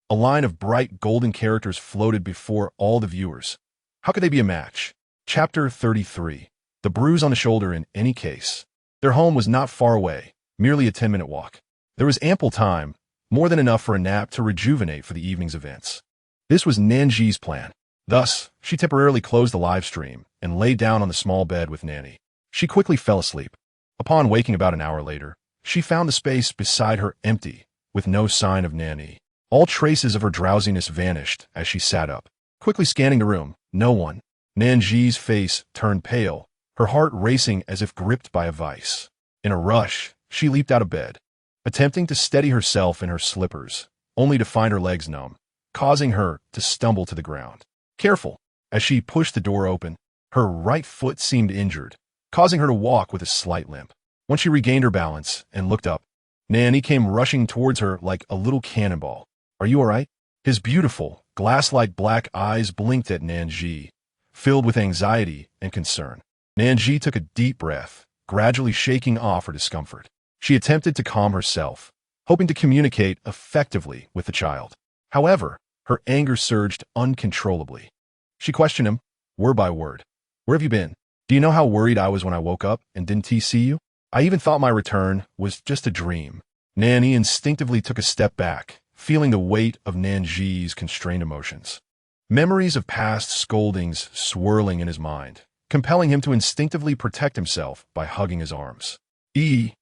A line of bright golden characters floated before all the viewers. How could they be a match? Chapter 33. The bruise on the shoulder in any case. Their home was not far away, merely a 10-minute walk. There was ample time, more than enough for a nap to rejuvenate for the evening's events. This was Nan Zhi's plan. Thus, she temporarily closed the live stream and lay down on the small bed with Nanny. She quickly fell asleep. Upon waking about an hour later, she found the space beside her empty, with no sign of Nanny. All traces of her drowsiness vanished as she sat up. Quickly scanning the room, no one. Nan Zhi's face turned pale, her heart racing as if gripped by a vice. In a rush, she leaped out of bed, attempting to steady herself in her slippers, only to find her legs numb, causing her to stumble to the ground. Careful, as she pushed the door open, her right foot seemed injured, causing her to walk with a slight limp. Once she regained her balance and looked up, Nanny came rushing towards her like a little cannonball. "Are you all right?" His beautiful, glass-like black eyes blinked at Nan Zhi, filled with anxiety and concern. Nan Zhi took a deep breath, gradually shaking off her discomfort. She attempted to calm herself, hoping to communicate effectively with the child. However, her anger surged uncontrollably. She questioned him, word by word. "Where have you been? Do you know how worried I was when I woke up and didn't see you? I even thought my return was just a dream. Nanny instinctively took a step back, feeling the weight of Nan Zhi's constrained emotions. Memories of past scoldings swirling in his mind, compelling him to instinctively protect himself by hugging his arms. His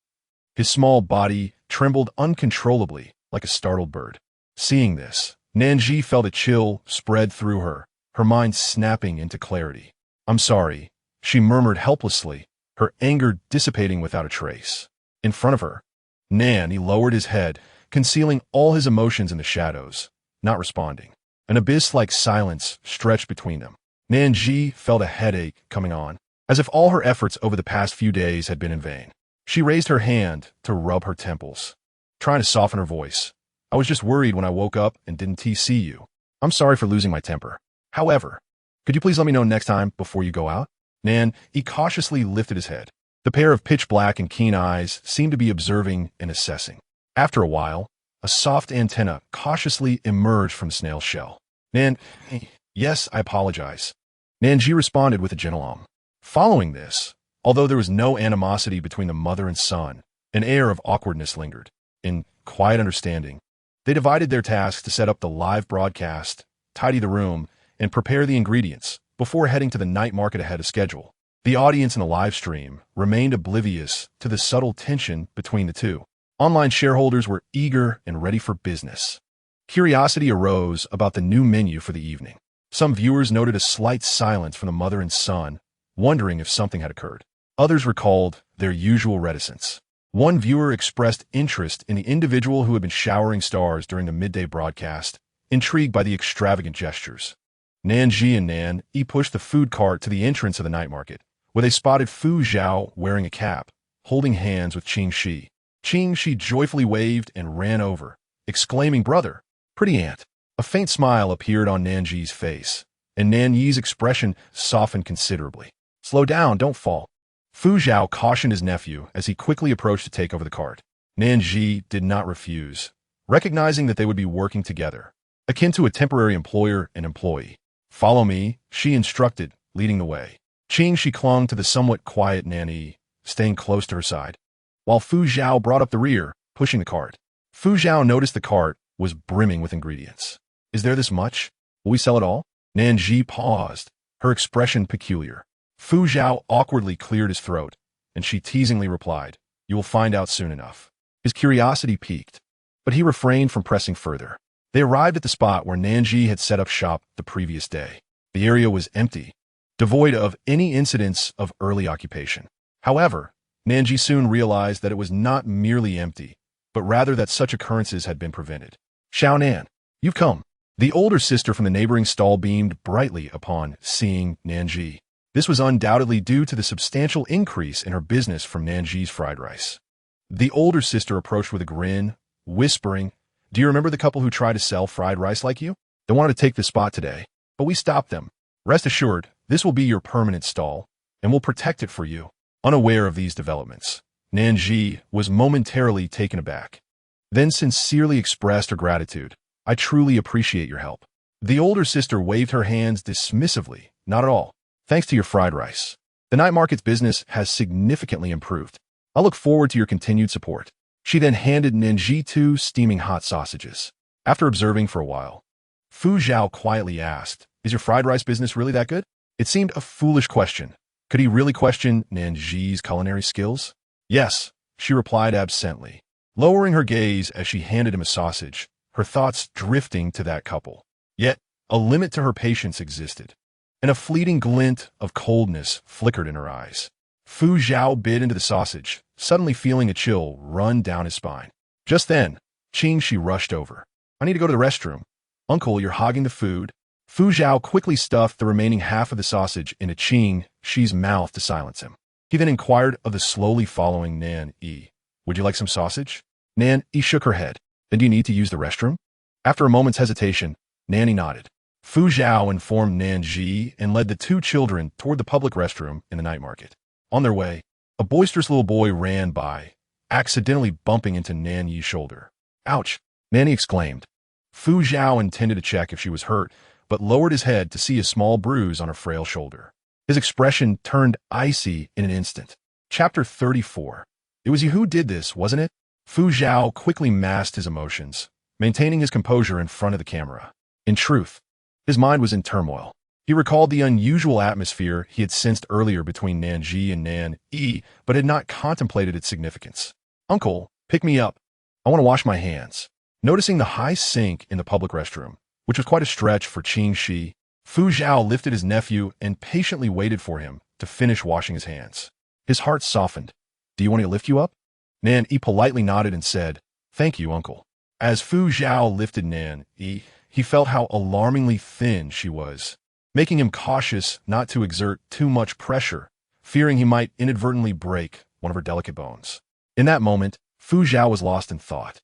small body trembled uncontrollably like a startled bird. Seeing this, Nan Zhi felt a chill spread through her, her mind snapping into clarity. I'm sorry, she murmured helplessly, her anger dissipating without a trace. In front of her, he lowered his head, concealing all his emotions in the shadows, not responding. An abyss-like silence stretched between them. Nan Zhi felt a headache coming on, as if all her efforts over the past few days had been in vain. She raised her hand to rub her temples, trying to soften her voice. I was just worried when I woke up and didn't see you. I'm sorry for losing my temper. However, could you please let me know next time before you go out? He cautiously lifted his head. The pair of pitch black and keen eyes seemed to be observing and assessing. After a while, a soft antenna cautiously emerged from the snail's shell. Yes, I apologize. Nan Zhi responded with a gentle. Following this, although there was no animosity between the mother and son, an air of awkwardness lingered. In quiet understanding, they divided their tasks to set up the live broadcast, tidy the room, and prepare the ingredients before heading to the night market ahead of schedule. The audience in the live stream remained oblivious to the subtle tension between the two. Online shareholders were eager and ready for business. Curiosity arose about the new menu for the evening. Some viewers noted a slight silence from the mother and son, wondering if something had occurred. Others recalled their usual reticence. One viewer expressed interest in the individual who had been showering stars during the midday broadcast, intrigued by the extravagant gestures. Nan Zhi and Nan Yi pushed the food cart to the entrance of the night market, where they spotted Fu Zhao wearing a cap, holding hands with Qing Shi. Qing Shi joyfully waved and ran over, exclaiming, "Brother, pretty aunt." A faint smile appeared on Nan Zhi's face, and Nan Yi's expression softened considerably. "Slow down, don't fall." Fu Zhao cautioned his nephew as he quickly approached to take over the cart. Nan Zhi did not refuse, recognizing that they would be working together, akin to a temporary employer and employee. "Follow me," she instructed, leading the way. Qing Shi clung to the somewhat quiet Nan Yi, staying close to her side, while Fu Zhao brought up the rear, pushing the cart. Fu Zhao noticed the cart was brimming with ingredients. "Is there this much? Will we sell it all?" Nan Zhi paused, her expression peculiar. Fu Zhao awkwardly cleared his throat, and she teasingly replied, "You will find out soon enough." His curiosity piqued, but he refrained from pressing further. They arrived at the spot where Nan Zhi had set up shop the previous day. The area was empty, devoid of any incidents of early occupation. However, Nan Zhi soon realized that it was not merely empty, but rather that such occurrences had been prevented. "Xiao Nan, you've come." The older sister from the neighboring stall beamed brightly upon seeing Nan Zhi. This was undoubtedly due to the substantial increase in her business from Nan Zhi's fried rice. The older sister approached with a grin, whispering, "Do you remember the couple who tried to sell fried rice like you? They wanted to take the spot today, but we stopped them. Rest assured, this will be your permanent stall, and we'll protect it for you." Unaware of these developments, Nan Zhi was momentarily taken aback, then sincerely expressed her gratitude. "I truly appreciate your help." The older sister waved her hands dismissively. "Not at all. Thanks to your fried rice, the night market's business has significantly improved. I look forward to your continued support." She then handed Nan Zhi 2 steaming hot sausages. After observing for a while, Fu Zhao quietly asked, "Is your fried rice business really that good?" It seemed a foolish question. Could he really question Nan Zhi's culinary skills? "Yes," she replied absently, lowering her gaze as she handed him a sausage, her thoughts drifting to that couple. Yet, a limit to her patience existed, and a fleeting glint of coldness flickered in her eyes. Fu Zhao bit into the sausage, suddenly feeling a chill run down his spine. Just then, Qing Shi rushed over. "I need to go to the restroom." "Uncle, you're hogging the food." Fu Zhao quickly stuffed the remaining half of the sausage into Qing Shi's mouth to silence him. He then inquired of the slowly following Nan Yi, "Would you like some sausage?" Nan Yi shook her head. "Then do you need to use the restroom?" After a moment's hesitation, Nan Yi nodded. Fu Zhao informed Nan Zhi and led the 2 children toward the public restroom in the night market. On their way, a boisterous little boy ran by, accidentally bumping into Nan Yi's shoulder. "Ouch!" Nan Yi exclaimed. Fu Zhao intended to check if she was hurt, but lowered his head to see a small bruise on her frail shoulder. His expression turned icy in an instant. Chapter 34. It was you who did this, wasn't it? Fu Zhao quickly masked his emotions, maintaining his composure in front of the camera. In truth, his mind was in turmoil. He recalled the unusual atmosphere he had sensed earlier between Nan Zhi and Nan Yi, but had not contemplated its significance. "Uncle, pick me up. I want to wash my hands." Noticing the high sink in the public restroom, which was quite a stretch for Qing Shi, Fu Zhao lifted his nephew and patiently waited for him to finish washing his hands. His heart softened. "Do you want me to lift you up?" Nan Yi politely nodded and said, "Thank you, uncle." As Fu Zhao lifted Nan Yi, he felt how alarmingly thin she was, making him cautious not to exert too much pressure, fearing he might inadvertently break one of her delicate bones. In that moment, Fu Zhao was lost in thought.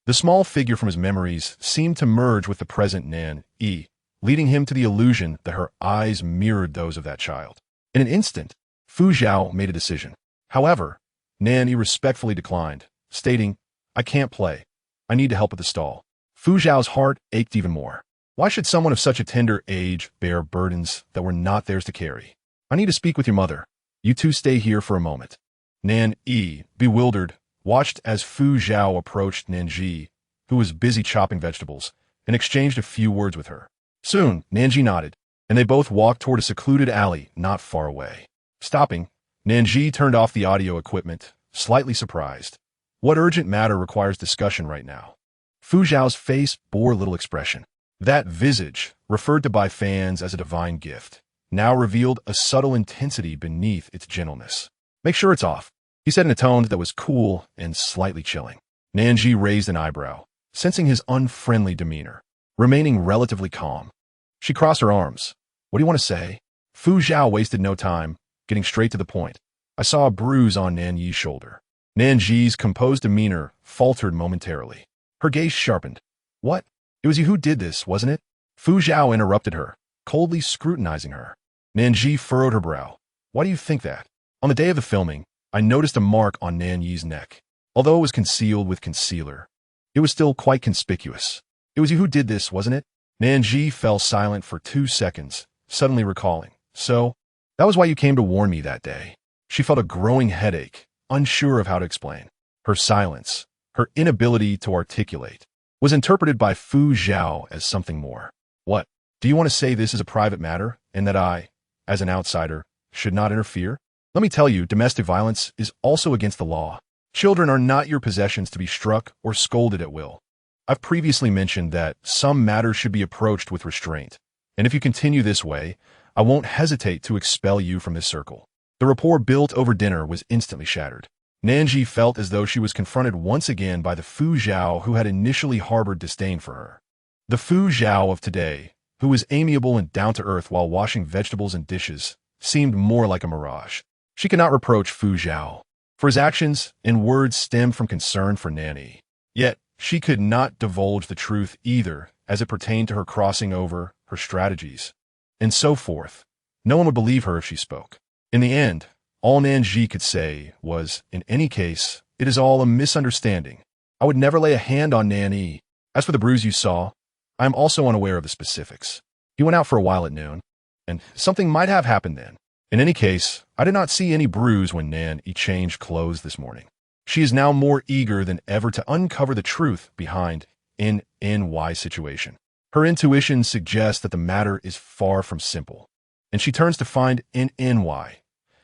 The small figure from his memories seemed to merge with the present Nan Yi, leading him to the illusion that her eyes mirrored those of that child. In an instant, Fu Zhao made a decision. However, Nan Yi respectfully declined, stating, "I can't play. I need to help at the stall." Fu Zhao's heart ached even more. Why should someone of such a tender age bear burdens that were not theirs to carry? "I need to speak with your mother. You two stay here for a moment." Nan Yi, bewildered, watched as Fu Zhao approached Nan Zhi, who was busy chopping vegetables, and exchanged a few words with her. Soon, Nan Zhi nodded, and they both walked toward a secluded alley not far away. Stopping, Nan Zhi turned off the audio equipment, slightly surprised. What urgent matter requires discussion right now? Fu Zhao's face bore little expression. That visage, referred to by fans as a divine gift, now revealed a subtle intensity beneath its gentleness. "Make sure it's off," he said in a tone that was cool and slightly chilling. Nan Zhi raised an eyebrow, sensing his unfriendly demeanor, remaining relatively calm. She crossed her arms. "What do you want to say?" Fu Zhao wasted no time, getting straight to the point. "I saw a bruise on Nan Yi's shoulder." Nan Zhi's composed demeanor faltered momentarily. Her gaze sharpened. "What? It was you who did this, wasn't it?" Fu Zhao interrupted her, coldly scrutinizing her. Nan Zhi furrowed her brow. "Why do you think that?" "On the day of the filming, I noticed a mark on Nan Yi's neck. Although it was concealed with concealer, it was still quite conspicuous." "It was you who did this, wasn't it?" Nan Zhi fell silent for 2 seconds, suddenly recalling. "So, that was why you came to warn me that day." She felt a growing headache, unsure of how to explain. Her silence, her inability to articulate, was interpreted by Fu Zhao as something more. "What? Do you want to say this is a private matter, and that I, as an outsider, should not interfere? Let me tell you, domestic violence is also against the law. Children are not your possessions to be struck or scolded at will. I've previously mentioned that some matters should be approached with restraint, and if you continue this way, I won't hesitate to expel you from this circle." The rapport built over dinner was instantly shattered. Nan Zhi felt as though she was confronted once again by the Fu Zhao who had initially harbored disdain for her. The Fu Zhao of today, who was amiable and down-to-earth while washing vegetables and dishes, seemed more like a mirage. She could not reproach Fu Zhao, for his actions and words stemmed from concern for Nan Yi. Yet, she could not divulge the truth either as it pertained to her crossing over, her strategies, and so forth. No one would believe her if she spoke. In the end, all Nan Zhi could say was, "In any case, it is all a misunderstanding. I would never lay a hand on Nan Yi. As for the bruise you saw, I am also unaware of the specifics. He went out for a while at noon, and something might have happened then. In any case, I did not see any bruise when Nan Yi changed clothes this morning." She is now more eager than ever to uncover the truth behind NNY's situation. Her intuition suggests that the matter is far from simple, and she turns to find NNY.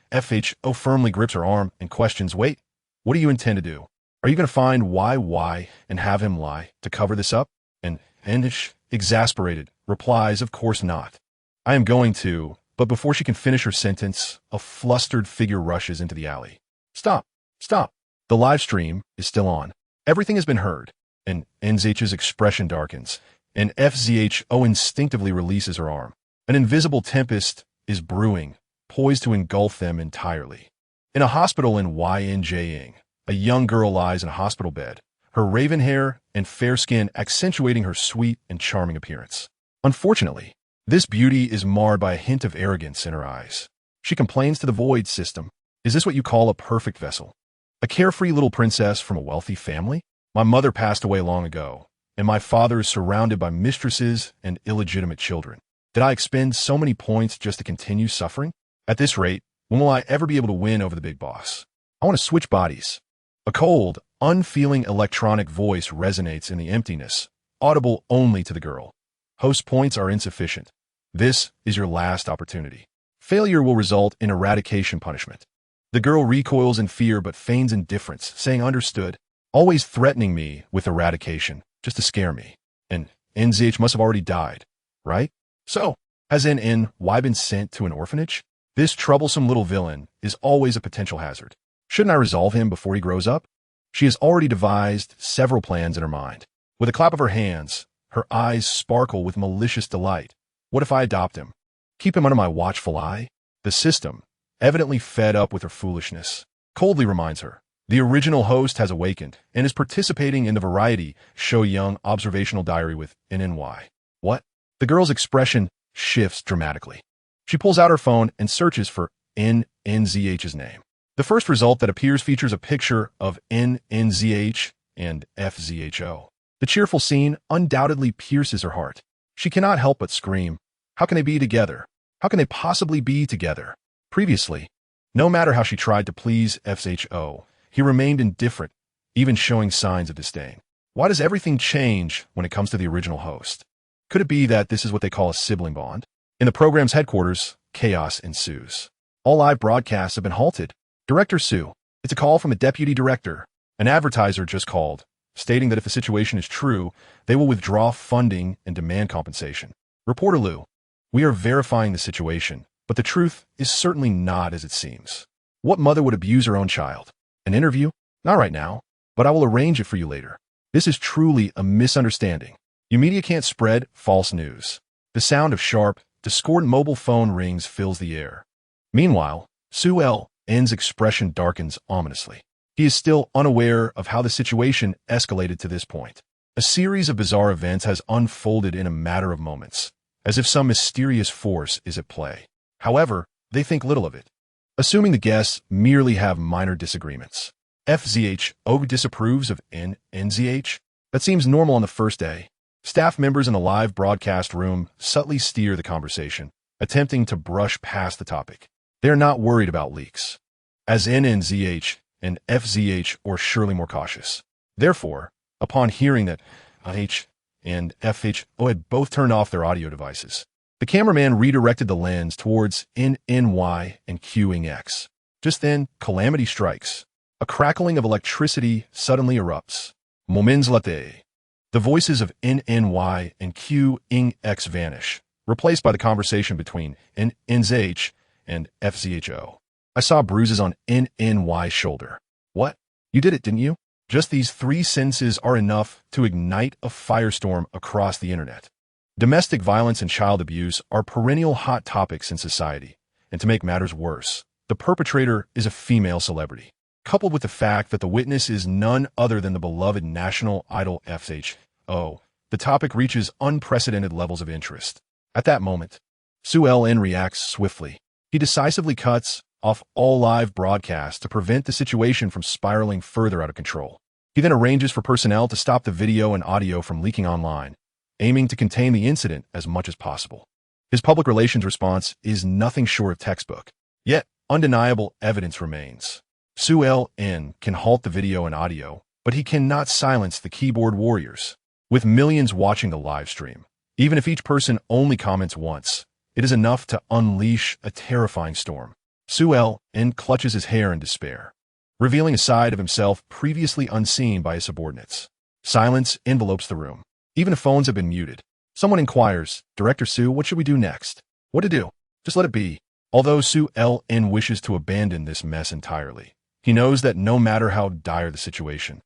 FHO firmly grips her arm and questions, "Wait, what do you intend to do? Are you going to find YY and have him lie to cover this up?" And Enish, exasperated, replies, "Of course not. I am going to," but before she can finish her sentence, a flustered figure rushes into the alley. "Stop, stop. The live stream is still on. Everything has been heard." And NZH's expression darkens, and FZHO instinctively releases her arm. An invisible tempest is brewing, poised to engulf them entirely. In a hospital in YNJing, a young girl lies in a hospital bed, her raven hair and fair skin accentuating her sweet and charming appearance. Unfortunately, this beauty is marred by a hint of arrogance in her eyes. She complains to the void system, "Is this what you call a perfect vessel? A carefree little princess from a wealthy family? My mother passed away long ago, and my father is surrounded by mistresses and illegitimate children. Did I expend so many points just to continue suffering?" At this rate, when will I ever be able to win over the big boss? I want to switch bodies. A cold, unfeeling electronic voice resonates in the emptiness, audible only to the girl. Host points are insufficient. This is your last opportunity. Failure will result in eradication punishment. The girl recoils in fear but feigns indifference, saying understood, always threatening me with eradication, just to scare me. And NZH must have already died, right? So, has NNY been sent to an orphanage? This troublesome little villain is always a potential hazard. Shouldn't I resolve him before he grows up? She has already devised several plans in her mind. With a clap of her hands, her eyes sparkle with malicious delight. What if I adopt him? Keep him under my watchful eye? The system, evidently fed up with her foolishness, coldly reminds her. The original host has awakened and is participating in the variety show young observational diary with NNY. What? The girl's expression shifts dramatically. She pulls out her phone and searches for NNZH's name. The first result that appears features a picture of NNZH and FZHO. The cheerful scene undoubtedly pierces her heart. She cannot help but scream, how can they be together? How can they possibly be together? Previously, no matter how she tried to please FZHO, he remained indifferent, even showing signs of disdain. Why does everything change when it comes to the original host? Could it be that this is what they call a sibling bond? In the program's headquarters, chaos ensues. All live broadcasts have been halted. Director Sue, it's a call from a deputy director. An advertiser just called, stating that if the situation is true, they will withdraw funding and demand compensation. Reporter Lou, we are verifying the situation, but the truth is certainly not as it seems. What mother would abuse her own child? An interview? Not right now, but I will arrange it for you later. This is truly a misunderstanding. You media can't spread false news. The sound of sharp, discordant mobile phone rings fills the air. Meanwhile, Sue L.'s expression darkens ominously. He is still unaware of how the situation escalated to this point. A series of bizarre events has unfolded in a matter of moments, as if some mysterious force is at play. However, they think little of it, assuming the guests merely have minor disagreements. FZHO disapproves of NNZH? That seems normal on the first day. Staff members in the live broadcast room subtly steer the conversation, attempting to brush past the topic. They are not worried about leaks, as NNZH and FZH are surely more cautious. Therefore, upon hearing that H and FHO had both turned off their audio devices, the cameraman redirected the lens towards NNY and queuing X. Just then, calamity strikes. A crackling of electricity suddenly erupts. Moments later, the voices of NNY and queuing X vanish, replaced by the conversation between NNZH and FZHO. I saw bruises on NNY's shoulder. What? You did it, didn't you? Just these 3 sentences are enough to ignite a firestorm across the internet. Domestic violence and child abuse are perennial hot topics in society, and to make matters worse, the perpetrator is a female celebrity. Coupled with the fact that the witness is none other than the beloved national idol FHO, the topic reaches unprecedented levels of interest. At that moment, Sue LN reacts swiftly. He decisively cuts off all live broadcasts to prevent the situation from spiraling further out of control. He then arranges for personnel to stop the video and audio from leaking online, aiming to contain the incident as much as possible. His public relations response is nothing short of textbook. Yet, undeniable evidence remains. Sue LN can halt the video and audio, but he cannot silence the keyboard warriors. With millions watching the live stream, even if each person only comments once, it is enough to unleash a terrifying storm. Sue LN clutches his hair in despair, revealing a side of himself previously unseen by his subordinates. Silence envelopes the room. Even if phones have been muted, someone inquires, Director Sue, what should we do next? What to do? Just let it be. Although Sue LN wishes to abandon this mess entirely, he knows that no matter how dire the situation,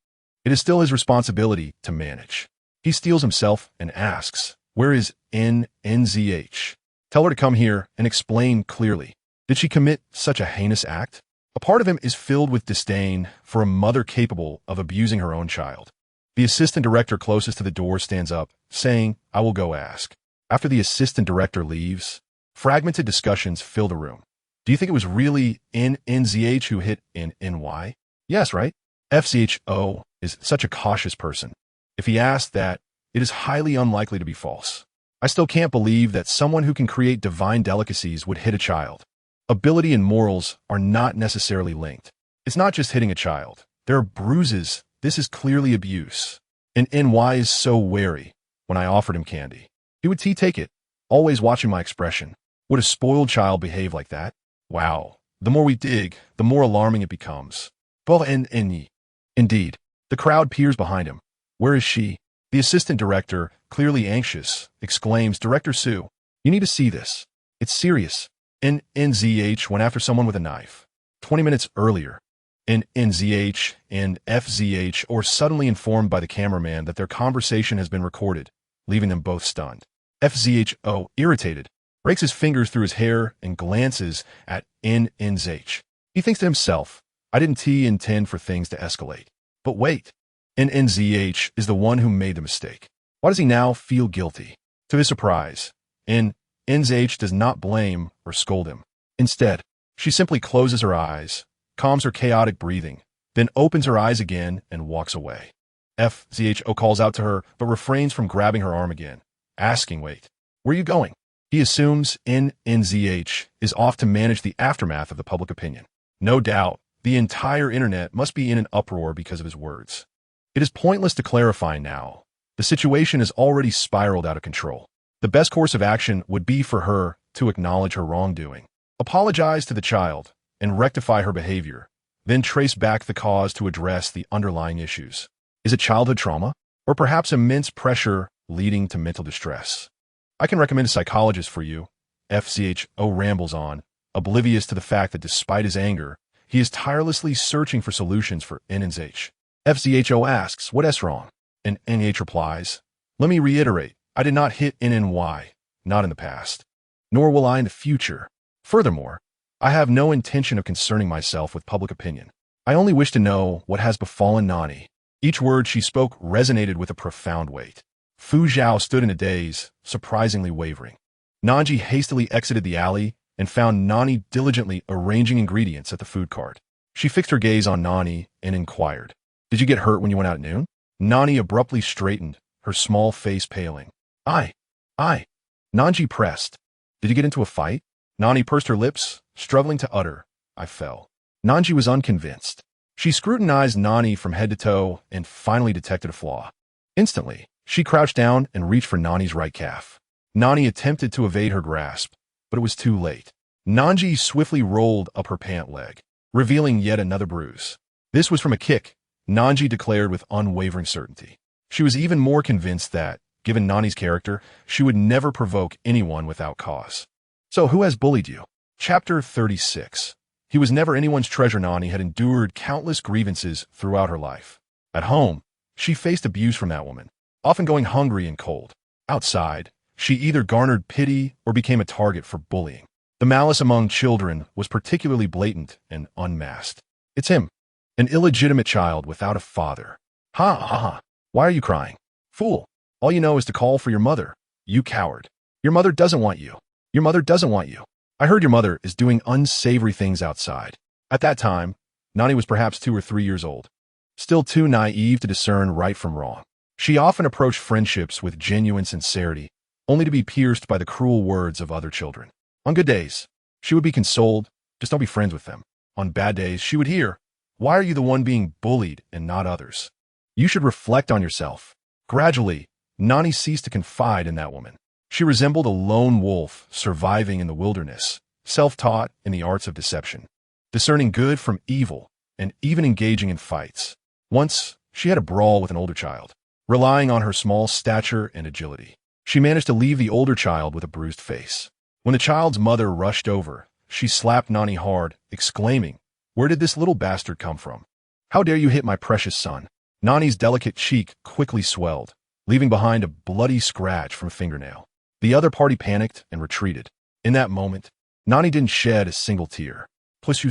it is still his responsibility to manage. He steels himself and asks, where is NNZH? Tell her to come here and explain clearly. Did she commit such a heinous act? A part of him is filled with disdain for a mother capable of abusing her own child. The assistant director closest to the door stands up, saying, I will go ask. After the assistant director leaves, fragmented discussions fill the room. Do you think it was really NNZH who hit NNY? Yes, right? FZHO is such a cautious person. If he asked that, it is highly unlikely to be false. I still can't believe that someone who can create divine delicacies would hit a child. Ability and morals are not necessarily linked. It's not just hitting a child. There are bruises. This is clearly abuse. And NY is so wary. When I offered him candy, he would take it, always watching my expression. Would a spoiled child behave like that? Wow. The more we dig, the more alarming it becomes. Well, indeed. The crowd peers behind him. Where is she? The assistant director, clearly anxious, exclaims, Director Sue, you need to see this. It's serious. NZH went after someone with a knife. 20 minutes earlier. NZH and FZH are suddenly informed by the cameraman that their conversation has been recorded, leaving them both stunned. FZH, irritated, breaks his fingers through his hair and glances at NZH. He thinks to himself, I didn't intend for things to escalate. But wait, NZH is the one who made the mistake. Why does he now feel guilty? To his surprise, NZH does not blame or scold him. Instead, she simply closes her eyes, calms her chaotic breathing, then opens her eyes again and walks away. FZH calls out to her, but refrains from grabbing her arm again, asking, wait, where are you going? He assumes NZH is off to manage the aftermath of the public opinion. No doubt, the entire internet must be in an uproar because of his words. It is pointless to clarify now. The situation has already spiraled out of control. The best course of action would be for her to acknowledge her wrongdoing, apologize to the child, and rectify her behavior, then trace back the cause to address the underlying issues. Is it childhood trauma? Or perhaps immense pressure leading to mental distress? I can recommend a psychologist for you. FZH rambles on, oblivious to the fact that despite his anger, he is tirelessly searching for solutions for NZH. FZH asks, what's wrong? And NH replies, let me reiterate, I did not hit NNY, not in the past, nor will I in the future. Furthermore, I have no intention of concerning myself with public opinion. I only wish to know what has befallen Nani. Each word she spoke resonated with a profound weight. Fu Zhao stood in a daze, surprisingly wavering. Nan Zhi hastily exited the alley and found Nani diligently arranging ingredients at the food cart. She fixed her gaze on Nani and inquired, did you get hurt when you went out at noon? Nani abruptly straightened, her small face paling. I. Nan Zhi pressed. Did you get into a fight? Nani pursed her lips, struggling to utter, I fell. Nan Zhi was unconvinced. She scrutinized Nani from head to toe and finally detected a flaw. Instantly, she crouched down and reached for Nani's right calf. Nani attempted to evade her grasp, but it was too late. Nan Zhi swiftly rolled up her pant leg, revealing yet another bruise. This was from a kick, Nan Zhi declared with unwavering certainty. She was even more convinced that, given Nani's character, she would never provoke anyone without cause. So who has bullied you? Chapter 36. He was never anyone's treasure. Nani had endured countless grievances throughout her life. At home, she faced abuse from that woman, often going hungry and cold. Outside, she either garnered pity or became a target for bullying. The malice among children was particularly blatant and unmasked. It's him, an illegitimate child without a father. Ha ha ha. Why are you crying? Fool. All you know is to call for your mother. You coward. Your mother doesn't want you. Your mother doesn't want you. I heard your mother is doing unsavory things outside. At that time, Nani was perhaps 2 or 3 years old, still too naive to discern right from wrong. She often approached friendships with genuine sincerity, only to be pierced by the cruel words of other children. On good days, she would be consoled, just don't be friends with them. On bad days, she would hear, why are you the one being bullied and not others? You should reflect on yourself. Gradually, Nani ceased to confide in that woman. She resembled a lone wolf surviving in the wilderness, self-taught in the arts of deception, discerning good from evil, and even engaging in fights. Once, she had a brawl with an older child. Relying on her small stature and agility, she managed to leave the older child with a bruised face. When the child's mother rushed over, she slapped Nani hard, exclaiming, where did this little bastard come from? How dare you hit my precious son? Nani's delicate cheek quickly swelled, leaving behind a bloody scratch from a fingernail. The other party panicked and retreated. In that moment, Nani didn't shed a single tear. Plus,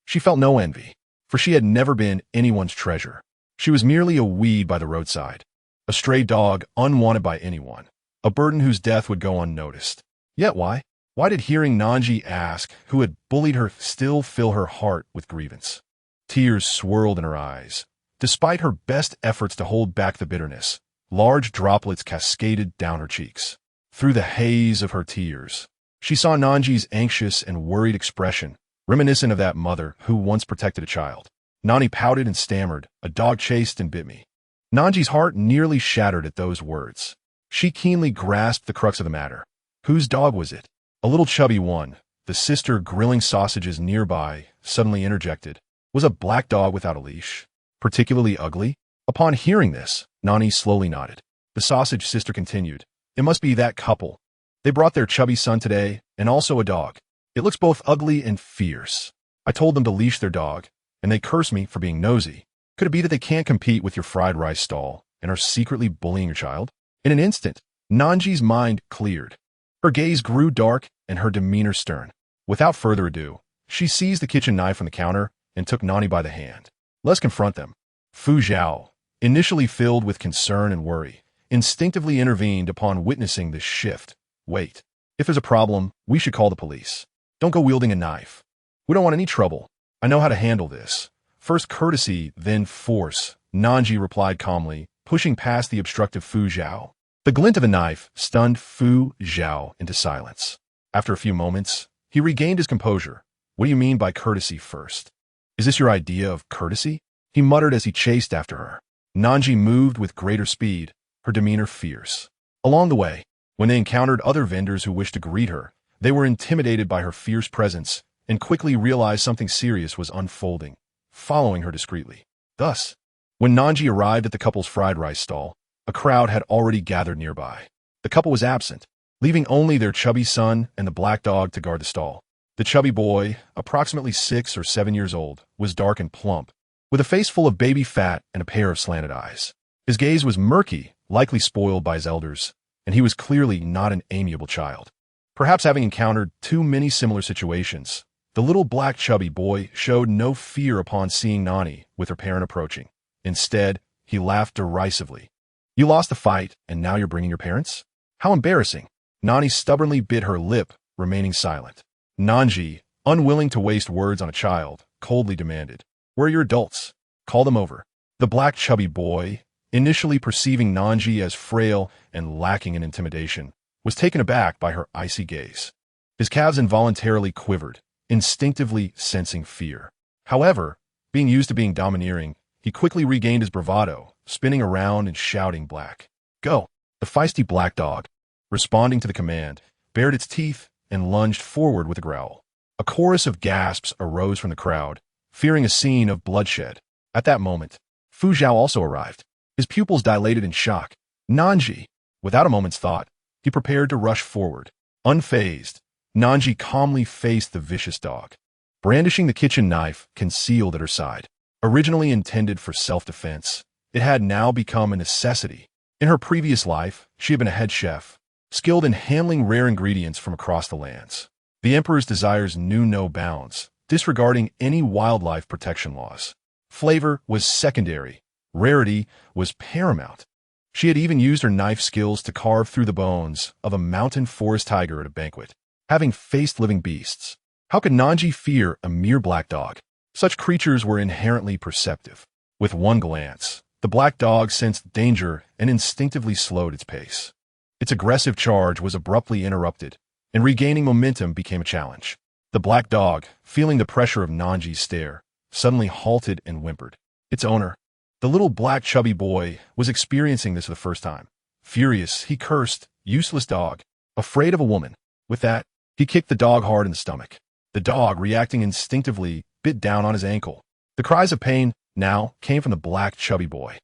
she felt no envy, for she had never been anyone's treasure. She was merely a weed by the roadside, a stray dog unwanted by anyone, a burden whose death would go unnoticed. Yet why? Why did hearing Nan Zhi ask who had bullied her still fill her heart with grievance? Tears swirled in her eyes. Despite her best efforts to hold back the bitterness, large droplets cascaded down her cheeks. Through the haze of her tears, She saw Nan Zhi's anxious and worried expression, reminiscent of that mother who once protected a child. Nani pouted and stammered, "A dog chased and bit me." Nan Zhi's heart nearly shattered at those words. She keenly grasped the crux of the matter. Whose dog was it? A little chubby one, the sister grilling sausages nearby, suddenly interjected. Was a black dog without a leash particularly ugly? Upon hearing this, Nani slowly nodded. The sausage sister continued. It must be that couple. They brought their chubby son today, and also a dog. It looks both ugly and fierce. I told them to leash their dog, and they curse me for being nosy. Could it be that they can't compete with your fried rice stall and are secretly bullying your child? In an instant, Nan Zhi's mind cleared. Her gaze grew dark and her demeanor stern. Without further ado, she seized the kitchen knife from the counter and took Nani by the hand. Let's confront them. Fu Zhao, initially filled with concern and worry, instinctively intervened upon witnessing this shift. Wait. If there's a problem, we should call the police. Don't go wielding a knife. We don't want any trouble. I know how to handle this. First courtesy, then force, Nan Zhi replied calmly, pushing past the obstructive Fu Zhao. The glint of a knife stunned Fu Zhao into silence. After a few moments, he regained his composure. What do you mean by courtesy first? Is this your idea of courtesy? He muttered as he chased after her. Nan Zhi moved with greater speed, her demeanor fierce. Along the way, when they encountered other vendors who wished to greet her, they were intimidated by her fierce presence and quickly realized something serious was unfolding, following her discreetly. Thus, when Nan Zhi arrived at the couple's fried rice stall, a crowd had already gathered nearby. The couple was absent, leaving only their chubby son and the black dog to guard the stall. The chubby boy, approximately 6 or 7 years old, was dark and plump, with a face full of baby fat and a pair of slanted eyes. His gaze was murky, likely spoiled by his elders, and he was clearly not an amiable child. Perhaps having encountered too many similar situations, the little black chubby boy showed no fear upon seeing Nani with her parent approaching. Instead, he laughed derisively. You lost the fight, and now you're bringing your parents? How embarrassing. Nani stubbornly bit her lip, remaining silent. Nan Zhi, unwilling to waste words on a child, coldly demanded, Where are your adults? Call them over. The black chubby boy, initially perceiving Nan Zhi as frail and lacking in intimidation, was taken aback by her icy gaze. His calves involuntarily quivered, instinctively sensing fear. However, being used to being domineering, he quickly regained his bravado, spinning around and shouting black. Go! The feisty black dog, responding to the command, bared its teeth and lunged forward with a growl. A chorus of gasps arose from the crowd, fearing a scene of bloodshed. At that moment, Fu Zhao also arrived, his pupils dilated in shock. Nan Zhi, without a moment's thought, he prepared to rush forward. Unfazed, Nan Zhi calmly faced the vicious dog, brandishing the kitchen knife concealed at her side. Originally intended for self-defense, it had now become a necessity. In her previous life, she had been a head chef, skilled in handling rare ingredients from across the lands. The emperor's desires knew no bounds, disregarding any wildlife protection laws. Flavor was secondary, rarity was paramount. She had even used her knife skills to carve through the bones of a mountain forest tiger at a banquet. Having faced living beasts, how could Nan Zhi fear a mere black dog? Such creatures were inherently perceptive. With one glance, the black dog sensed danger and instinctively slowed its pace. Its aggressive charge was abruptly interrupted, and regaining momentum became a challenge. The black dog, feeling the pressure of Nan Zhi's stare, suddenly halted and whimpered. Its owner, the little black chubby boy, was experiencing this for the first time. Furious, he cursed, "Useless dog, afraid of a woman." With that, he kicked the dog hard in the stomach. The dog, reacting instinctively, bit down on his ankle. The cries of pain now came from the black chubby boy.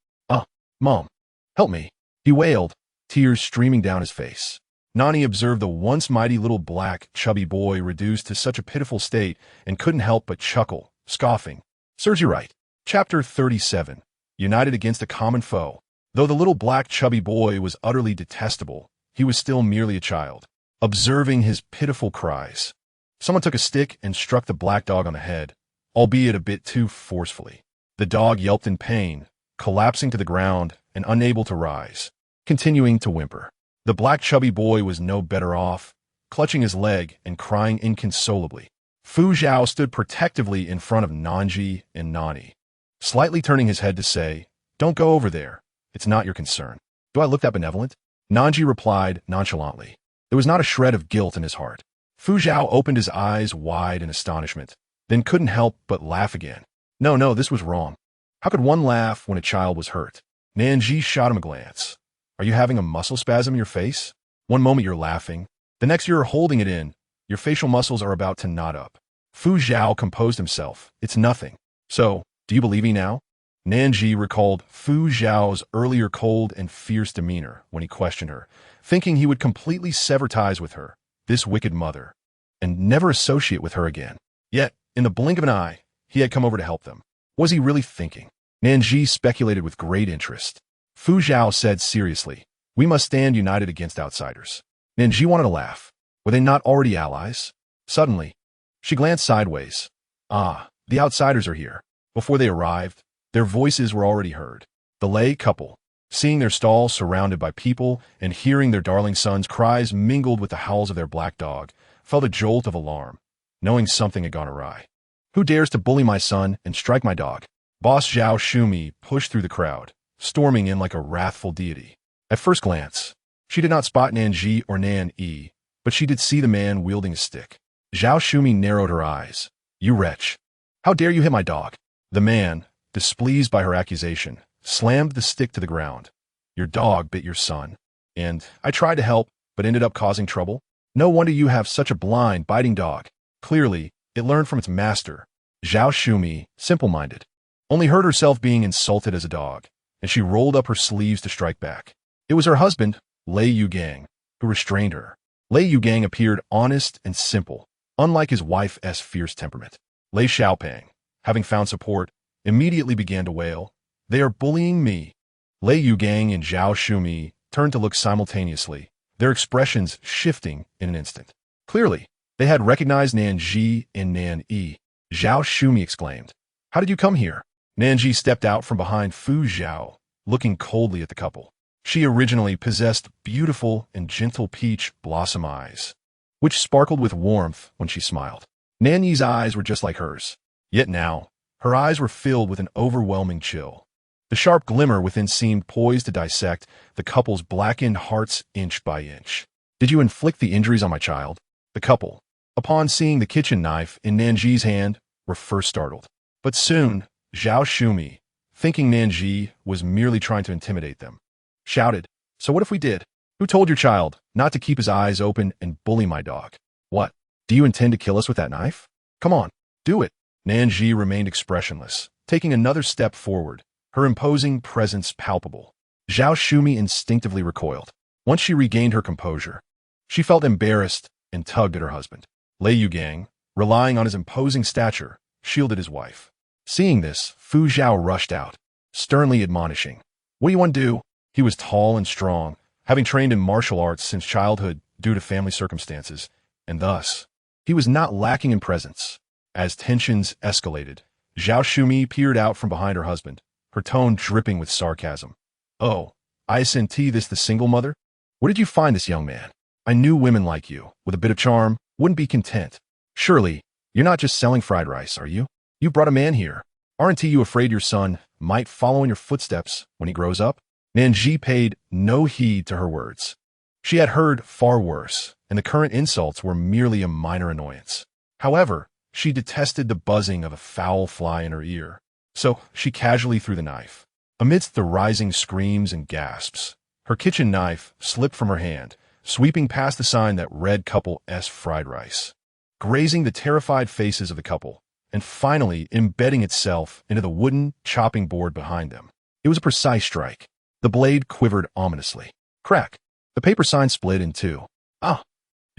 Mom, help me," he wailed, tears streaming down his face. Nani observed the once mighty little black chubby boy reduced to such a pitiful state and couldn't help but chuckle, scoffing. Serves you right. Chapter 37. United against a common foe. Though the little black chubby boy was utterly detestable, he was still merely a child. Observing his pitiful cries, someone took a stick and struck the black dog on the head, albeit a bit too forcefully. The dog yelped in pain, collapsing to the ground and unable to rise, continuing to whimper. The black chubby boy was no better off, clutching his leg and crying inconsolably. Fu Zhao stood protectively in front of Nan Zhi and Nani, slightly turning his head to say, "Don't go over there. It's not your concern." "Do I look that benevolent?" Nan Zhi replied nonchalantly. There was not a shred of guilt in his heart. Fu Zhao opened his eyes wide in astonishment, then couldn't help but laugh again. No, this was wrong. How could one laugh when a child was hurt? Nan Zhi shot him a glance. Are you having a muscle spasm in your face? One moment you're laughing, the next you're holding it in. Your facial muscles are about to knot up. Fu Zhao composed himself. It's nothing. So, do you believe me now? Nan Zhi recalled Fu Zhao's earlier cold and fierce demeanor when he questioned her, thinking he would completely sever ties with her, this wicked mother, and never associate with her again. Yet, in the blink of an eye, he had come over to help them. What was he really thinking? Nan Zhi speculated with great interest. Fu Zhao said seriously, we must stand united against outsiders. Nan Zhi wanted to laugh. Were they not already allies? Suddenly, she glanced sideways. Ah, the outsiders are here. Before they arrived, their voices were already heard. The Lei couple, seeing their stall surrounded by people and hearing their darling son's cries mingled with the howls of their black dog, felt a jolt of alarm, knowing something had gone awry. Who dares to bully my son and strike my dog? Boss Zhao Shumi pushed through the crowd, storming in like a wrathful deity. At first glance, she did not spot Nan Zhi or Nan Yi, but she did see the man wielding a stick. Zhao Shumi narrowed her eyes. You wretch! How dare you hit my dog? The man, displeased by her accusation, slammed the stick to the ground. Your dog bit your son. And I tried to help, but ended up causing trouble. No wonder you have such a blind, biting dog. Clearly, it learned from its master. Zhao Shumi, simple-minded, only heard herself being insulted as a dog, and she rolled up her sleeves to strike back. It was her husband, Lei Yugang, who restrained her. Lei Yugang appeared honest and simple, unlike his wife's fierce temperament. Lei Xiaopeng, having found support, immediately began to wail, They are bullying me. Lei Yugang and Zhao Shumi turned to look simultaneously, their expressions shifting in an instant. Clearly, they had recognized Nan Zhi and Nan Yi. Zhao Shumi exclaimed, How did you come here? Nan Zhi stepped out from behind Fu Zhao, looking coldly at the couple. She originally possessed beautiful and gentle peach blossom eyes, which sparkled with warmth when she smiled. Nan Yi's eyes were just like hers, yet now, her eyes were filled with an overwhelming chill. The sharp glimmer within seemed poised to dissect the couple's blackened hearts inch by inch. Did you inflict the injuries on my child? The couple, upon seeing the kitchen knife in Nan Zhi's hand, were first startled. But soon, Zhao Shumi, thinking Nan Zhi was merely trying to intimidate them, shouted, So what if we did? Who told your child not to keep his eyes open and bully my dog? What? Do you intend to kill us with that knife? Come on, do it. Nan Zhi remained expressionless, taking another step forward, her imposing presence palpable. Zhao Shumi instinctively recoiled. Once she regained her composure, she felt embarrassed and tugged at her husband. Lei Yugang, relying on his imposing stature, shielded his wife. Seeing this, Fu Zhao rushed out, sternly admonishing, What do you want to do? He was tall and strong, having trained in martial arts since childhood due to family circumstances, and thus, he was not lacking in presence. As tensions escalated, Zhao Shumi peered out from behind her husband, her tone dripping with sarcasm. Oh, I senti this the single mother? Where did you find this young man? I knew women like you, with a bit of charm, wouldn't be content. Surely, you're not just selling fried rice, are you? You brought a man here. Aren't you afraid your son might follow in your footsteps when he grows up? Nan Zhi paid no heed to her words. She had heard far worse, and the current insults were merely a minor annoyance. However, she detested the buzzing of a foul fly in her ear, so she casually threw the knife. Amidst the rising screams and gasps, her kitchen knife slipped from her hand, sweeping past the sign that read Couple-S Fried Rice, grazing the terrified faces of the couple, and finally embedding itself into the wooden chopping board behind them. It was a precise strike. The blade quivered ominously. Crack! The paper sign split in two. Ah!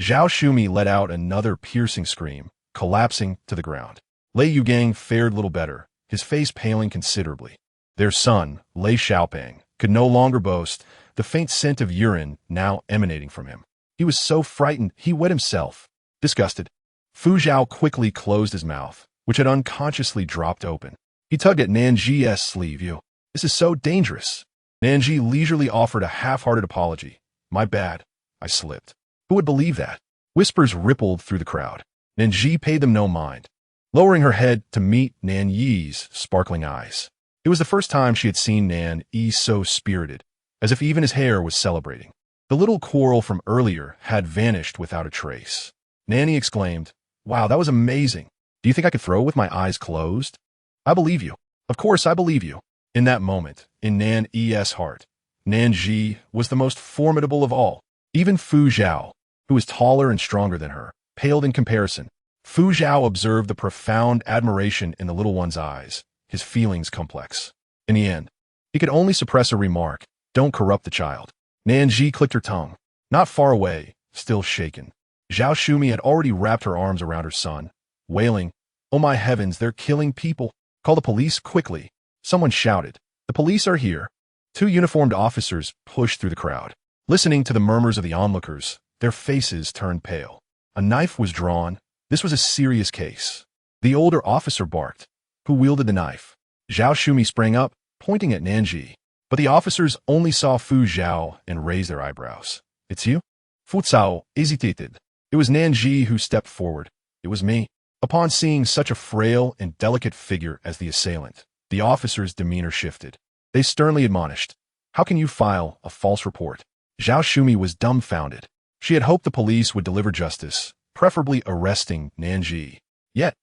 Zhao Shumi let out another piercing scream, collapsing to the ground. Lei Yugang fared little better, his face paling considerably. Their son, Lei Xiaopeng, could no longer boast, the faint scent of urine now emanating from him. He was so frightened he wet himself. Disgusted, Fu Zhao quickly closed his mouth, which had unconsciously dropped open. He tugged at Nan Zhi's sleeve. This is so dangerous. Nan Zhi leisurely offered a half-hearted apology. My bad. I slipped. Who would believe that? Whispers rippled through the crowd. Nan Zhi paid them no mind, lowering her head to meet Nan Yi's sparkling eyes. It was the first time she had seen Nan Yi so spirited, as if even his hair was celebrating. The little quarrel from earlier had vanished without a trace. Nanny exclaimed, "Wow, that was amazing. Do you think I could throw with my eyes closed?" "I believe you. Of course, I believe you." In that moment, in Nan Zhi's heart, Nan Zhi was the most formidable of all. Even Fu Zhao, who was taller and stronger than her, paled in comparison. Fu Zhao observed the profound admiration in the little one's eyes, his feelings complex. In the end, he could only suppress a remark, "Don't corrupt the child." Nan Zhi clicked her tongue. Not far away, still shaken, Zhao Shumi had already wrapped her arms around her son, wailing, "Oh my heavens, they're killing people. Call the police quickly." Someone shouted, "The police are here." Two uniformed officers pushed through the crowd. Listening to the murmurs of the onlookers, their faces turned pale. A knife was drawn. This was a serious case. The older officer barked. Who wielded the knife? Zhao Shumi sprang up, pointing at Nan Zhi. But the officers only saw Fu Zhao and raised their eyebrows. "It's you?" Fu Zhao hesitated. It was Nan Zhi who stepped forward. "It was me." Upon seeing such a frail and delicate figure as the assailant, the officer's demeanor shifted. They sternly admonished, "How can you file a false report?" Zhao Shumi was dumbfounded. She had hoped the police would deliver justice, preferably arresting Nan Zhi. Yet,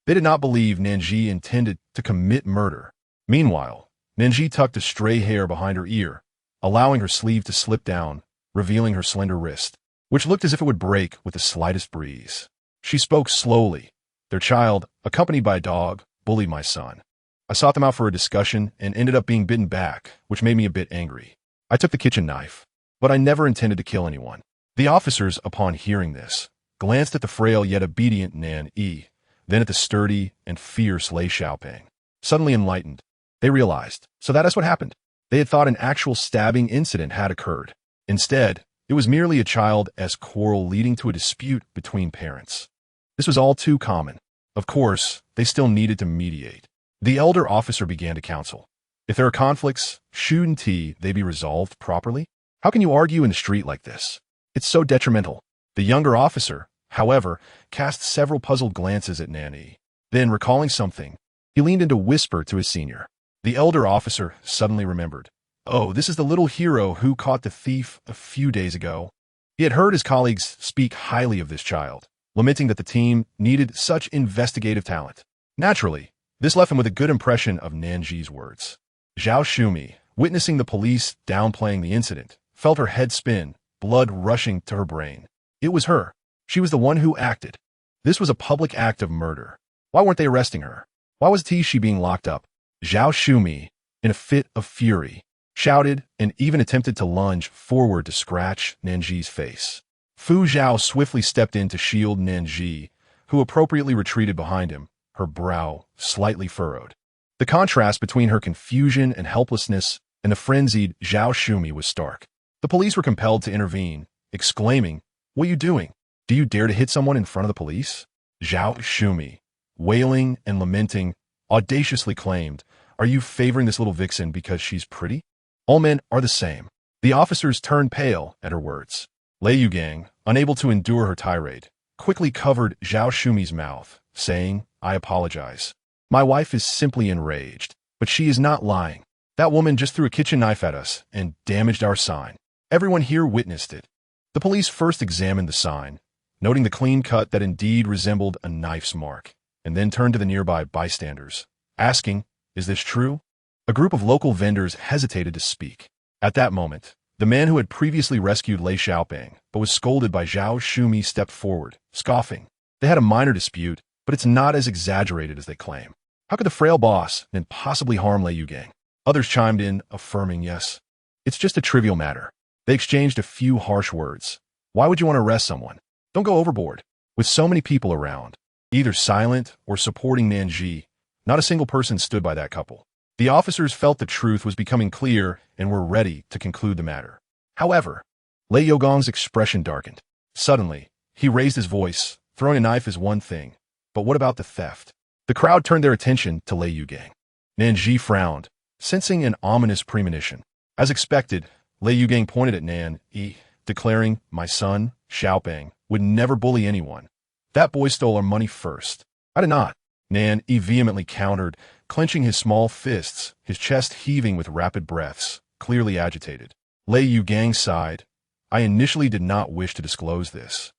they did not believe Nan Zhi intended to commit murder. Meanwhile, Nan Zhi tucked a stray hair behind her ear, allowing her sleeve to slip down, revealing her slender wrist, which looked as if it would break with the slightest breeze. She spoke slowly. "Their child, accompanied by a dog, bullied my son. I sought them out for a discussion and ended up being bitten back, which made me a bit angry. I took the kitchen knife, but I never intended to kill anyone." The officers, upon hearing this, glanced at the frail yet obedient Nan Zhi, then at the sturdy and fierce Lei Xiaoping. Suddenly enlightened, they realized, so that is what happened. They had thought an actual stabbing incident had occurred. Instead, it was merely a child-esque quarrel leading to a dispute between parents. This was all too common. Of course, they still needed to mediate. The elder officer began to counsel. If there are conflicts, shouldn't they be resolved properly? How can you argue in the street like this? It's so detrimental. The younger officer, however, cast several puzzled glances at Nan Zhi. Then, recalling something, he leaned in to whisper to his senior. The elder officer suddenly remembered. "Oh, this is the little hero who caught the thief a few days ago." He had heard his colleagues speak highly of this child, lamenting that the team needed such investigative talent. Naturally, this left him with a good impression of Nan Zhi's words. Zhao Shumi, witnessing the police downplaying the incident, felt her head spin, blood rushing to her brain. It was her. She was the one who acted. This was a public act of murder. Why weren't they arresting her? Why was she being locked up? Zhao Shumi, in a fit of fury, shouted and even attempted to lunge forward to scratch Nan Zhi's face. Fu Zhao swiftly stepped in to shield Nan Zhi, who appropriately retreated behind him, her brow slightly furrowed. The contrast between her confusion and helplessness and the frenzied Zhao Shumi was stark. The police were compelled to intervene, exclaiming, "What are you doing? Do you dare to hit someone in front of the police?" Zhao Shumi, wailing and lamenting, audaciously claimed, "Are you favoring this little vixen because she's pretty? All men are the same." The officers turned pale at her words. Lei Yugang, unable to endure her tirade, quickly covered Zhao Shumi's mouth, saying, "I apologize. My wife is simply enraged, but she is not lying. That woman just threw a kitchen knife at us and damaged our sign. Everyone here witnessed it." The police first examined the sign, noting the clean cut that indeed resembled a knife's mark, and then turned to the nearby bystanders, asking, "Is this true?" A group of local vendors hesitated to speak. At that moment, the man who had previously rescued Lei Xiaoping but was scolded by Zhao Shumi stepped forward, scoffing. They had a minor dispute, but it's not as exaggerated as they claim. How could the frail boss then possibly harm Lei Yugang? Others chimed in, affirming yes. It's just a trivial matter. They exchanged a few harsh words. Why would you want to arrest someone? Don't go overboard. With so many people around, either silent or supporting Nan Zhi, not a single person stood by that couple. The officers felt the truth was becoming clear and were ready to conclude the matter. However, Lei Yogong's expression darkened. Suddenly, he raised his voice. Throwing a knife is one thing, but what about the theft? The crowd turned their attention to Lei Yugang. Nan Zhi frowned, sensing an ominous premonition. As expected, Lei Yugang pointed at Nan Zhi, declaring, "My son, Xiaoping, would never bully anyone. That boy stole our money first." "I did not," Nan Zhi vehemently countered, clenching his small fists, his chest heaving with rapid breaths, clearly agitated. Lei Yugang sighed. "I initially did not wish to disclose this."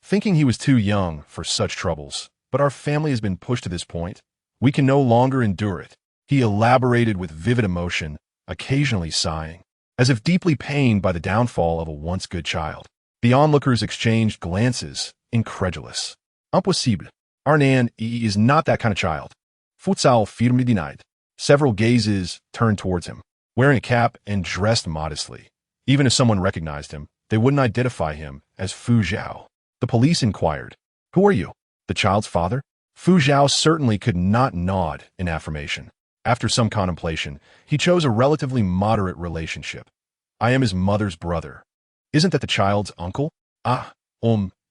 thinking he was too young for such troubles. But our family has been pushed to this point. We can no longer endure it. He elaborated with vivid emotion, occasionally sighing, as if deeply pained by the downfall of a once good child. The onlookers exchanged glances, incredulous. Impossible. Our Nan is not that kind of child. Futsal firmly denied. Several gazes turned towards him, wearing a cap and dressed modestly. Even if someone recognized him, they wouldn't identify him as Fu Zhao. The police inquired, "Who are you? The child's father?" Fu Zhao certainly could not nod in affirmation. After some contemplation, he chose a relatively moderate relationship. "I am his mother's brother." "Isn't that the child's uncle?"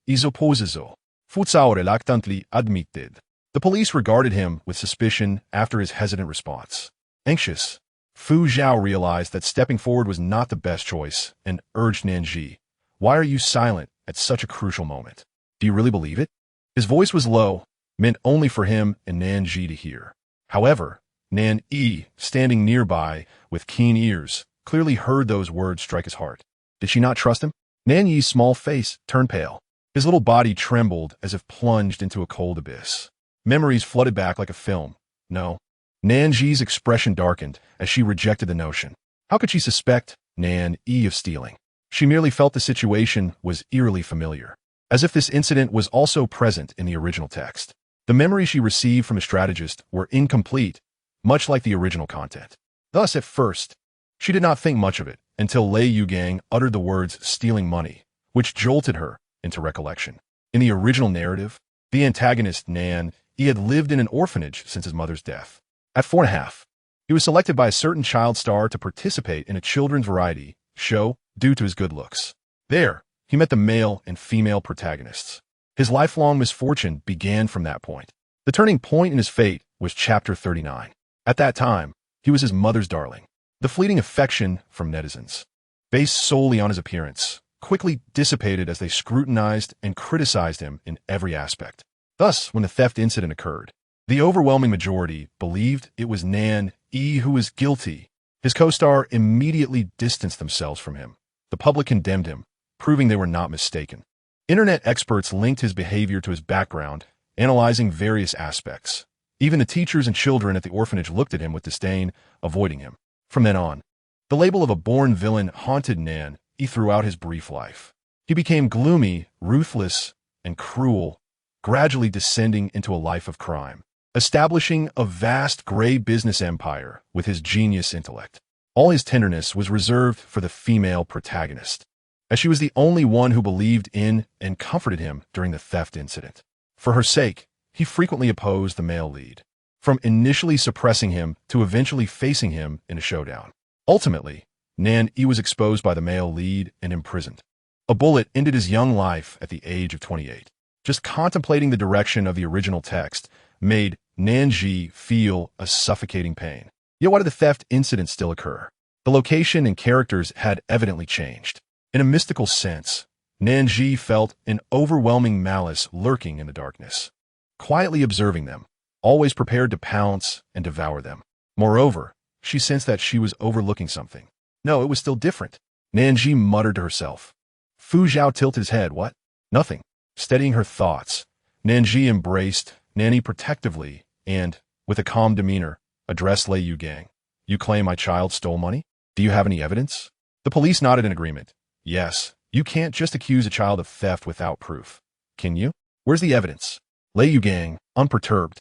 Isopposizo. Futsal reluctantly admitted. The police regarded him with suspicion after his hesitant response. Anxious, Fu Zhao realized that stepping forward was not the best choice and urged Nan Zhi, "Why are you silent at such a crucial moment? Do you really believe it?" His voice was low, meant only for him and Nan Zhi to hear. However, Nan Yi, standing nearby with keen ears, clearly heard those words strike his heart. Did she not trust him? Nan Yi's small face turned pale. His little body trembled as if plunged into a cold abyss. Memories flooded back like a film. No. Nan Zhi's expression darkened as she rejected the notion. How could she suspect Nan Yi of stealing? She merely felt the situation was eerily familiar, as if this incident was also present in the original text. The memories she received from a strategist were incomplete, much like the original content. Thus, at first, she did not think much of it until Lei Yugang uttered the words stealing money, which jolted her into recollection. In the original narrative, the antagonist, Nan Yi, had lived in an orphanage since his mother's death. At 4.5, he was selected by a certain child star to participate in a children's variety show due to his good looks. There, he met the male and female protagonists. His lifelong misfortune began from that point. The turning point in his fate was Chapter 39. At that time, he was his mother's darling. The fleeting affection from netizens, based solely on his appearance, quickly dissipated as they scrutinized and criticized him in every aspect. Thus, when the theft incident occurred, the overwhelming majority believed it was Nan Yi who was guilty. His co-star immediately distanced themselves from him. The public condemned him, proving they were not mistaken. Internet experts linked his behavior to his background, analyzing various aspects. Even the teachers and children at the orphanage looked at him with disdain, avoiding him. From then on, the label of a born villain haunted Nan Yi throughout his brief life. He became gloomy, ruthless, and cruel, gradually descending into a life of crime, establishing a vast gray business empire with his genius intellect. All his tenderness was reserved for the female protagonist, as she was the only one who believed in and comforted him during the theft incident. For her sake, he frequently opposed the male lead, from initially suppressing him to eventually facing him in a showdown. Ultimately, Nan Yi was exposed by the male lead and imprisoned. A bullet ended his young life at the age of 28. Just contemplating the direction of the original text made Nan Zhi feel a suffocating pain. Yet why did the theft incident still occur? The location and characters had evidently changed. In a mystical sense, Nan Zhi felt an overwhelming malice lurking in the darkness, quietly observing them, always prepared to pounce and devour them. Moreover, she sensed that she was overlooking something. No, it was still different. Nan Zhi muttered to herself. Fu Zhao tilted his head. What? Nothing. Steadying her thoughts, Nan Zhi embraced Nan Yi protectively and, with a calm demeanor, addressed Lei Yugang. You claim my child stole money? Do you have any evidence? The police nodded in agreement. Yes, you can't just accuse a child of theft without proof. Can you? Where's the evidence? Lei Yugang, unperturbed,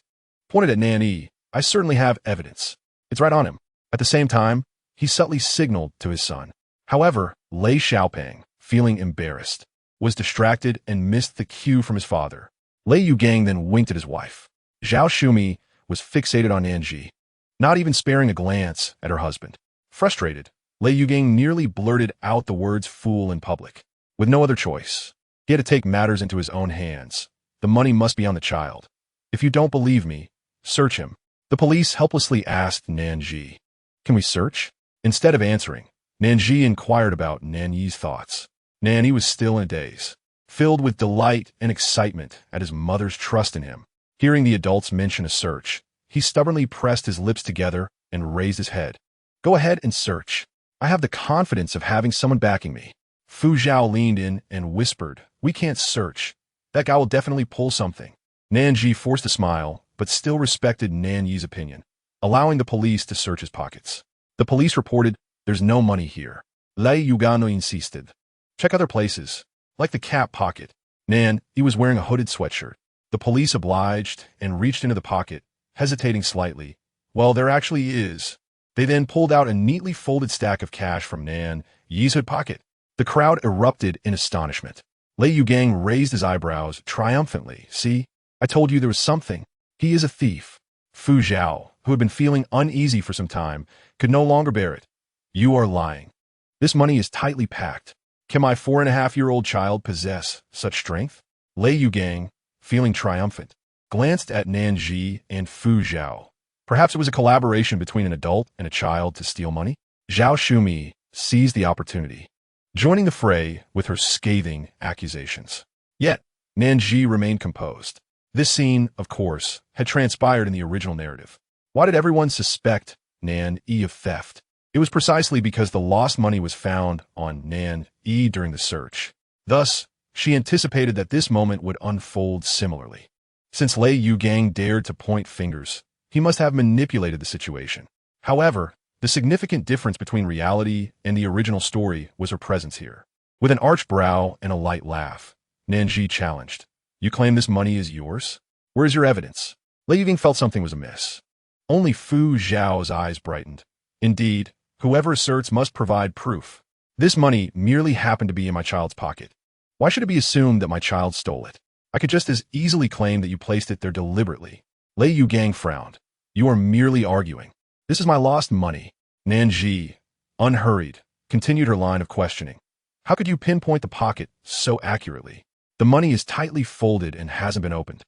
pointed at Nan Yi. I certainly have evidence. It's right on him. At the same time, he subtly signaled to his son. However, Lei Xiaopeng, feeling embarrassed, was distracted and missed the cue from his father. Lei Yugang then winked at his wife. Zhao Shumi was fixated on Nan Zhi, not even sparing a glance at her husband. Frustrated, Lei Yugang nearly blurted out the words fool in public. With no other choice, he had to take matters into his own hands. The money must be on the child. If you don't believe me, search him. The police helplessly asked Nan Zhi. Can we search? Instead of answering, Nan Zhi inquired about Nan Yi's thoughts. Nan Yi was still in a daze, filled with delight and excitement at his mother's trust in him. Hearing the adults mention a search, he stubbornly pressed his lips together and raised his head. Go ahead and search. I have the confidence of having someone backing me. Fu Zhao leaned in and whispered, we can't search. That guy will definitely pull something. Nan Zhi forced a smile, but still respected Nan Yi's opinion, allowing the police to search his pockets. The police reported, "There's no money here." Lei Yugano insisted. "Check other places, like the cap pocket." Nan, he was wearing a hooded sweatshirt. The police obliged and reached into the pocket, hesitating slightly. "Well, there actually is." They then pulled out a neatly folded stack of cash from Nan Yi's hood pocket. The crowd erupted in astonishment. Lei Yugang raised his eyebrows triumphantly. "See? I told you there was something. He is a thief." Fu Zhao, who had been feeling uneasy for some time, could no longer bear it. "You are lying. This money is tightly packed. Can my 4.5-year-old child possess such strength?" Lei Yugang, feeling triumphant, glanced at Nan Zhi and Fu Zhao. Perhaps it was a collaboration between an adult and a child to steal money? Zhao Shumi seized the opportunity, joining the fray with her scathing accusations. Yet, Nan Zhi remained composed. This scene, of course, had transpired in the original narrative. Why did everyone suspect Nan Yi of theft? It was precisely because the lost money was found on Nan Yi during the search. Thus, she anticipated that this moment would unfold similarly. Since Lei Yugang dared to point fingers, he must have manipulated the situation. However, the significant difference between reality and the original story was her presence here. With an arched brow and a light laugh, Nan Zhi challenged, "You claim this money is yours? Where is your evidence?" Lei Yugang felt something was amiss. Only Fu Zhao's eyes brightened. "Indeed, whoever asserts must provide proof. This money merely happened to be in my child's pocket. Why should it be assumed that my child stole it? I could just as easily claim that you placed it there deliberately." Lei Yugang frowned. "You are merely arguing. This is my lost money." Nan Zhi, unhurried, continued her line of questioning. "How could you pinpoint the pocket so accurately? The money is tightly folded and hasn't been opened.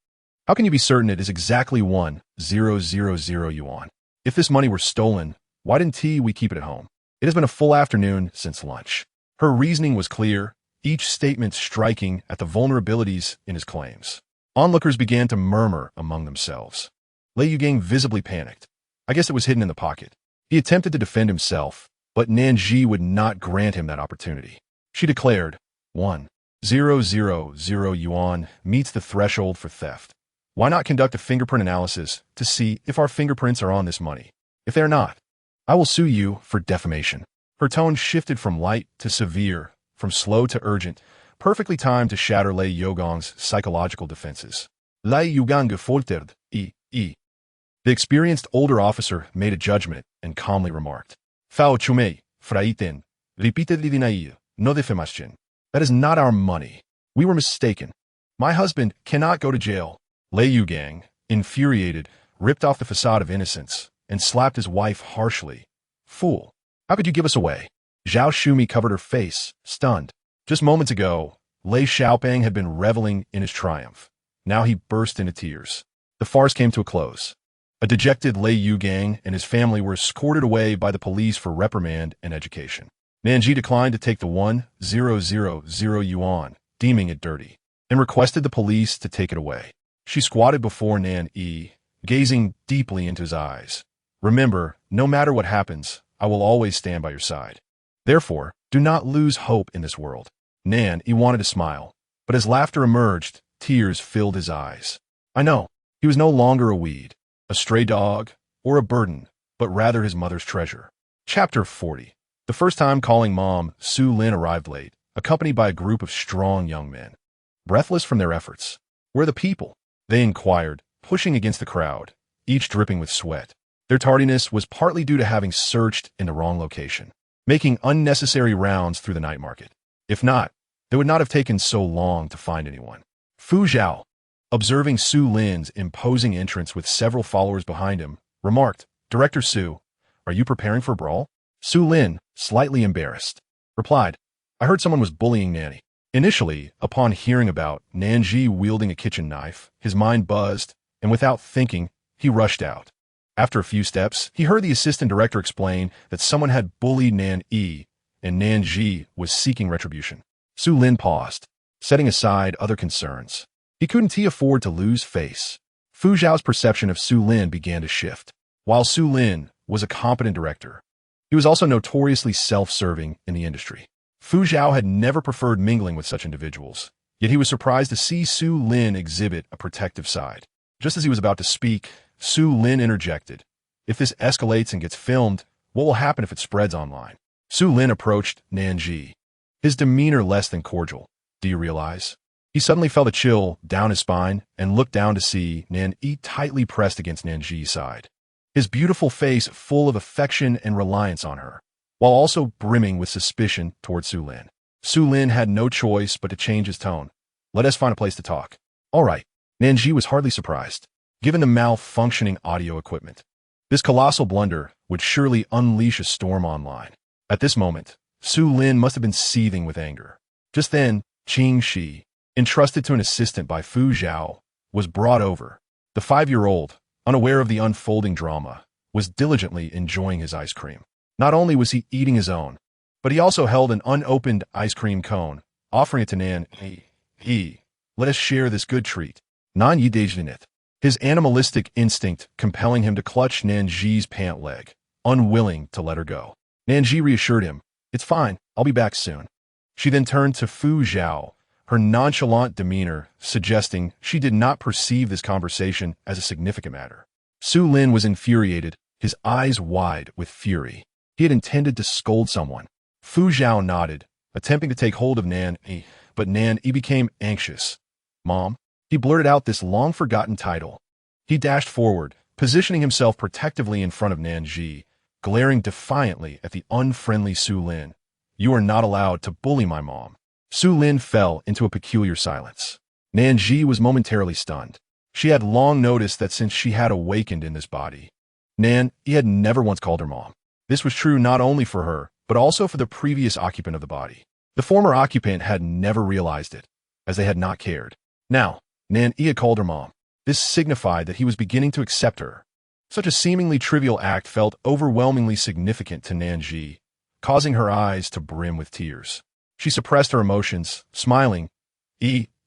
How can you be certain it is exactly 1,000 yuan? If this money were stolen, why didn't we keep it at home? It has been a full afternoon since lunch." Her reasoning was clear, each statement striking at the vulnerabilities in his claims. Onlookers began to murmur among themselves. Lei Yugang visibly panicked. I guess it was hidden in the pocket. He attempted to defend himself, but Nan Zhi would not grant him that opportunity. She declared, 1,000 yuan meets the threshold for theft. Why not conduct a fingerprint analysis to see if our fingerprints are on this money? If they are not, I will sue you for defamation. Her tone shifted from light to severe, from slow to urgent, perfectly timed to shatter Lei Yugang's psychological defenses. Lei Yugang faltered, The experienced older officer made a judgment and calmly remarked, "Fao chumei, fraiten, repeatedly denied, no defamation. That is not our money. We were mistaken. My husband cannot go to jail." Lei Yugang, infuriated, ripped off the facade of innocence and slapped his wife harshly. "Fool, how could you give us away?" Zhao Shumi covered her face, stunned. Just moments ago, Lei Xiaopeng had been reveling in his triumph. Now he burst into tears. The farce came to a close. A dejected Lei Yugang and his family were escorted away by the police for reprimand and education. Nan Zhi declined to take the 1,000 yuan, deeming it dirty, and requested the police to take it away. She squatted before Nan Yi, gazing deeply into his eyes. "Remember, no matter what happens, I will always stand by your side. Therefore, do not lose hope in this world." Nan Yi wanted to smile, but as laughter emerged, tears filled his eyes. I know, he was no longer a weed, a stray dog, or a burden, but rather his mother's treasure. Chapter 40. The first time calling mom, Su Lin arrived late, accompanied by a group of strong young men. Breathless from their efforts. "Where are the people?" they inquired, pushing against the crowd, each dripping with sweat. Their tardiness was partly due to having searched in the wrong location, making unnecessary rounds through the night market. If not, they would not have taken so long to find anyone. Fu Zhao, observing Su Lin's imposing entrance with several followers behind him, remarked, "Director Su, are you preparing for a brawl?" Su Lin, slightly embarrassed, replied, "I heard someone was bullying Nanny." Initially, upon hearing about Nan Zhi wielding a kitchen knife, his mind buzzed, and without thinking, he rushed out. After a few steps, he heard the assistant director explain that someone had bullied Nan Yi, and Nan Zhi was seeking retribution. Su Lin paused, setting aside other concerns. He couldn't afford to lose face. Fu Zhao's perception of Su Lin began to shift. While Su Lin was a competent director, he was also notoriously self-serving in the industry. Fu Zhao had never preferred mingling with such individuals, Yet he was surprised to see Su Lin exhibit a protective side. Just as he was about to speak, Su Lin interjected. If this escalates and gets filmed, what will happen if it spreads online? Su Lin approached Nan Zhi. His demeanor less than cordial. Do you realize? He suddenly felt a chill down his spine and looked down to see Nan Zhi tightly pressed against Nan Zhi's side. His beautiful face full of affection and reliance on her, while also brimming with suspicion toward Su Lin. Su Lin had no choice but to change his tone. Let us find a place to talk. All right. Nan Zhi was hardly surprised, given the malfunctioning audio equipment. This colossal blunder would surely unleash a storm online. At this moment, Su Lin must have been seething with anger. Just then, Qing Shi, entrusted to an assistant by Fu Zhao, was brought over. The 5-year-old, unaware of the unfolding drama, was diligently enjoying his ice cream. Not only was he eating his own, but he also held an unopened ice cream cone, offering it to Nan Zhi. Let us share this good treat. Nan Zhi daged in it, his animalistic instinct compelling him to clutch Nan Zhi's pant leg, unwilling to let her go. Nan Zhi reassured him, it's fine, I'll be back soon. She then turned to Fu Zhao, her nonchalant demeanor suggesting she did not perceive this conversation as a significant matter. Su Lin was infuriated, his eyes wide with fury. He had intended to scold someone. Fu Zhao nodded, attempting to take hold of Nan Zhi, but Nan Zhi became anxious. Mom? He blurted out this long-forgotten title. He dashed forward, positioning himself protectively in front of Nan Zhi, glaring defiantly at the unfriendly Su Lin. You are not allowed to bully my mom. Su Lin fell into a peculiar silence. Nan Zhi was momentarily stunned. She had long noticed that since she had awakened in this body, Nan Zhi had never once called her mom. This was true not only for her, but also for the previous occupant of the body. The former occupant had never realized it, as they had not cared. Now, Nan Zhi had called her mom. This signified that he was beginning to accept her. Such a seemingly trivial act felt overwhelmingly significant to Nan Zhi, causing her eyes to brim with tears. She suppressed her emotions, smiling.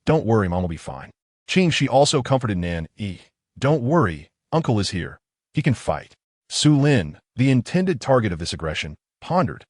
Don't worry, Mom will be fine. Qing Shi also comforted Nan Zhi. Don't worry, Uncle is here. He can fight. Su Lin, the intended target of this aggression, pondered.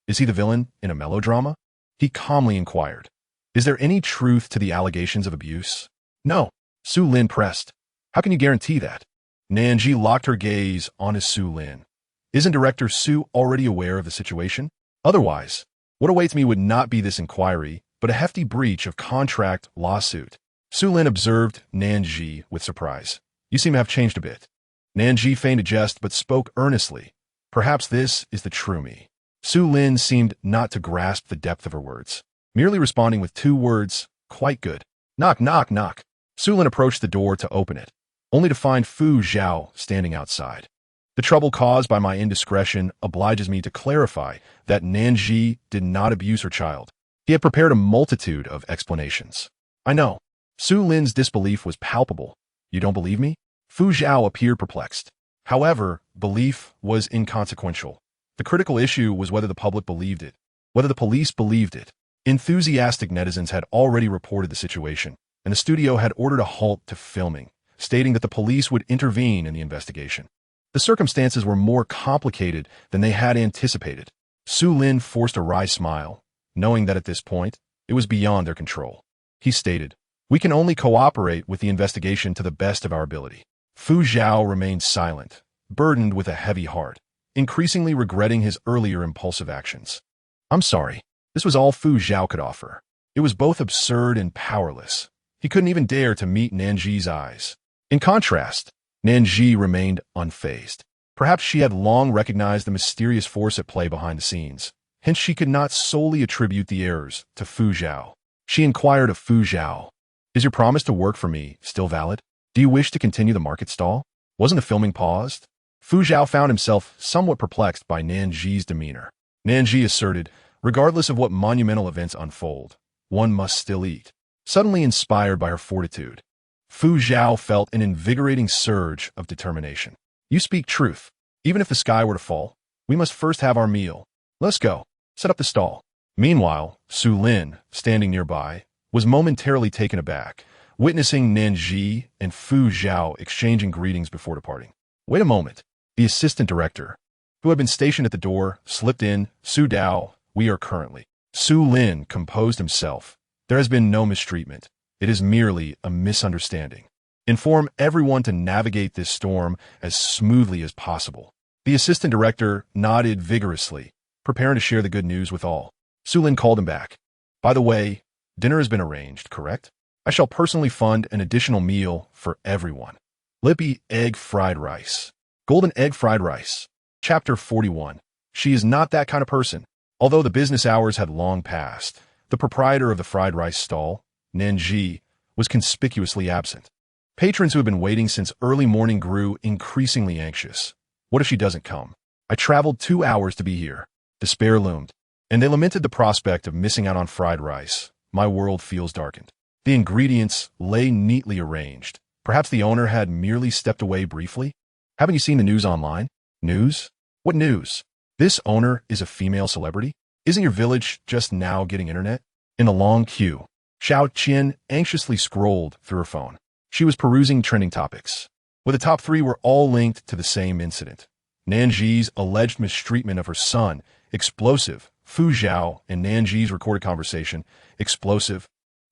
Is he the villain in a melodrama? He calmly inquired. Is there any truth to the allegations of abuse? No. Su Lin pressed. How can you guarantee that? Nan Zhi locked her gaze on his Su Lin. Isn't Director Su already aware of the situation? Otherwise, what awaits me would not be this inquiry, but a hefty breach of contract lawsuit. Su Lin observed Nan Zhi with surprise. You seem to have changed a bit. Nan Zhi feigned a jest but spoke earnestly. Perhaps this is the true me. Su Lin seemed not to grasp the depth of her words, merely responding with 2 words, quite good. Knock, knock, knock. Su Lin approached the door to open it, only to find Fu Zhao standing outside. The trouble caused by my indiscretion obliges me to clarify that Nan Zhi did not abuse her child. He had prepared a multitude of explanations. I know. Su Lin's disbelief was palpable. You don't believe me? Fu Zhao appeared perplexed. However, belief was inconsequential. The critical issue was whether the public believed it, whether the police believed it. Enthusiastic netizens had already reported the situation, and the studio had ordered a halt to filming, stating that the police would intervene in the investigation. The circumstances were more complicated than they had anticipated. Su Lin forced a wry smile, knowing that at this point, it was beyond their control. He stated, we can only cooperate with the investigation to the best of our ability. Fu Zhao remained silent, burdened with a heavy heart, increasingly regretting his earlier impulsive actions. I'm sorry. This was all Fu Zhao could offer. It was both absurd and powerless. He couldn't even dare to meet Nan Zhi's eyes. In contrast, Nan Zhi remained unfazed. Perhaps she had long recognized the mysterious force at play behind the scenes. Hence she could not solely attribute the errors to Fu Zhao. She inquired of Fu Zhao, is your promise to work for me still valid? Do you wish to continue the market stall? Wasn't the filming paused? Fu Zhao found himself somewhat perplexed by Nan Zhi's demeanor. Nan Zhi asserted, regardless of what monumental events unfold, one must still eat. Suddenly inspired by her fortitude, Fu Zhao felt an invigorating surge of determination. You speak truth. Even if the sky were to fall, we must first have our meal. Let's go. Set up the stall. Meanwhile, Su Lin, standing nearby, was momentarily taken aback, witnessing Nan Zhi and Fu Zhao exchanging greetings before departing. Wait a moment. The assistant director, who had been stationed at the door, slipped in. Su Dao, we are currently. Su Lin composed himself, There has been no mistreatment. It is merely a misunderstanding. Inform everyone to navigate this storm as smoothly as possible. The assistant director nodded vigorously, preparing to share the good news with all. Sulin called him back. By the way, dinner has been arranged, correct? I shall personally fund an additional meal for everyone. Lippy egg fried rice. Golden egg fried rice. Chapter 41. She is not that kind of person. Although the business hours had long passed, the proprietor of the fried rice stall, Nan Zhi, was conspicuously absent. Patrons who had been waiting since early morning grew increasingly anxious. What if she doesn't come? I traveled 2 hours to be here. Despair loomed, and they lamented the prospect of missing out on fried rice. My world feels darkened. The ingredients lay neatly arranged. Perhaps the owner had merely stepped away briefly? Haven't you seen the news online? News? What news? This owner is a female celebrity? Isn't your village just now getting internet? In a long queue, Xiao Qian anxiously scrolled through her phone. She was perusing trending topics, where the top 3 were all linked to the same incident. Nan Zhi's alleged mistreatment of her son, explosive. Fu Zhao and Nan Zhi's recorded conversation, explosive.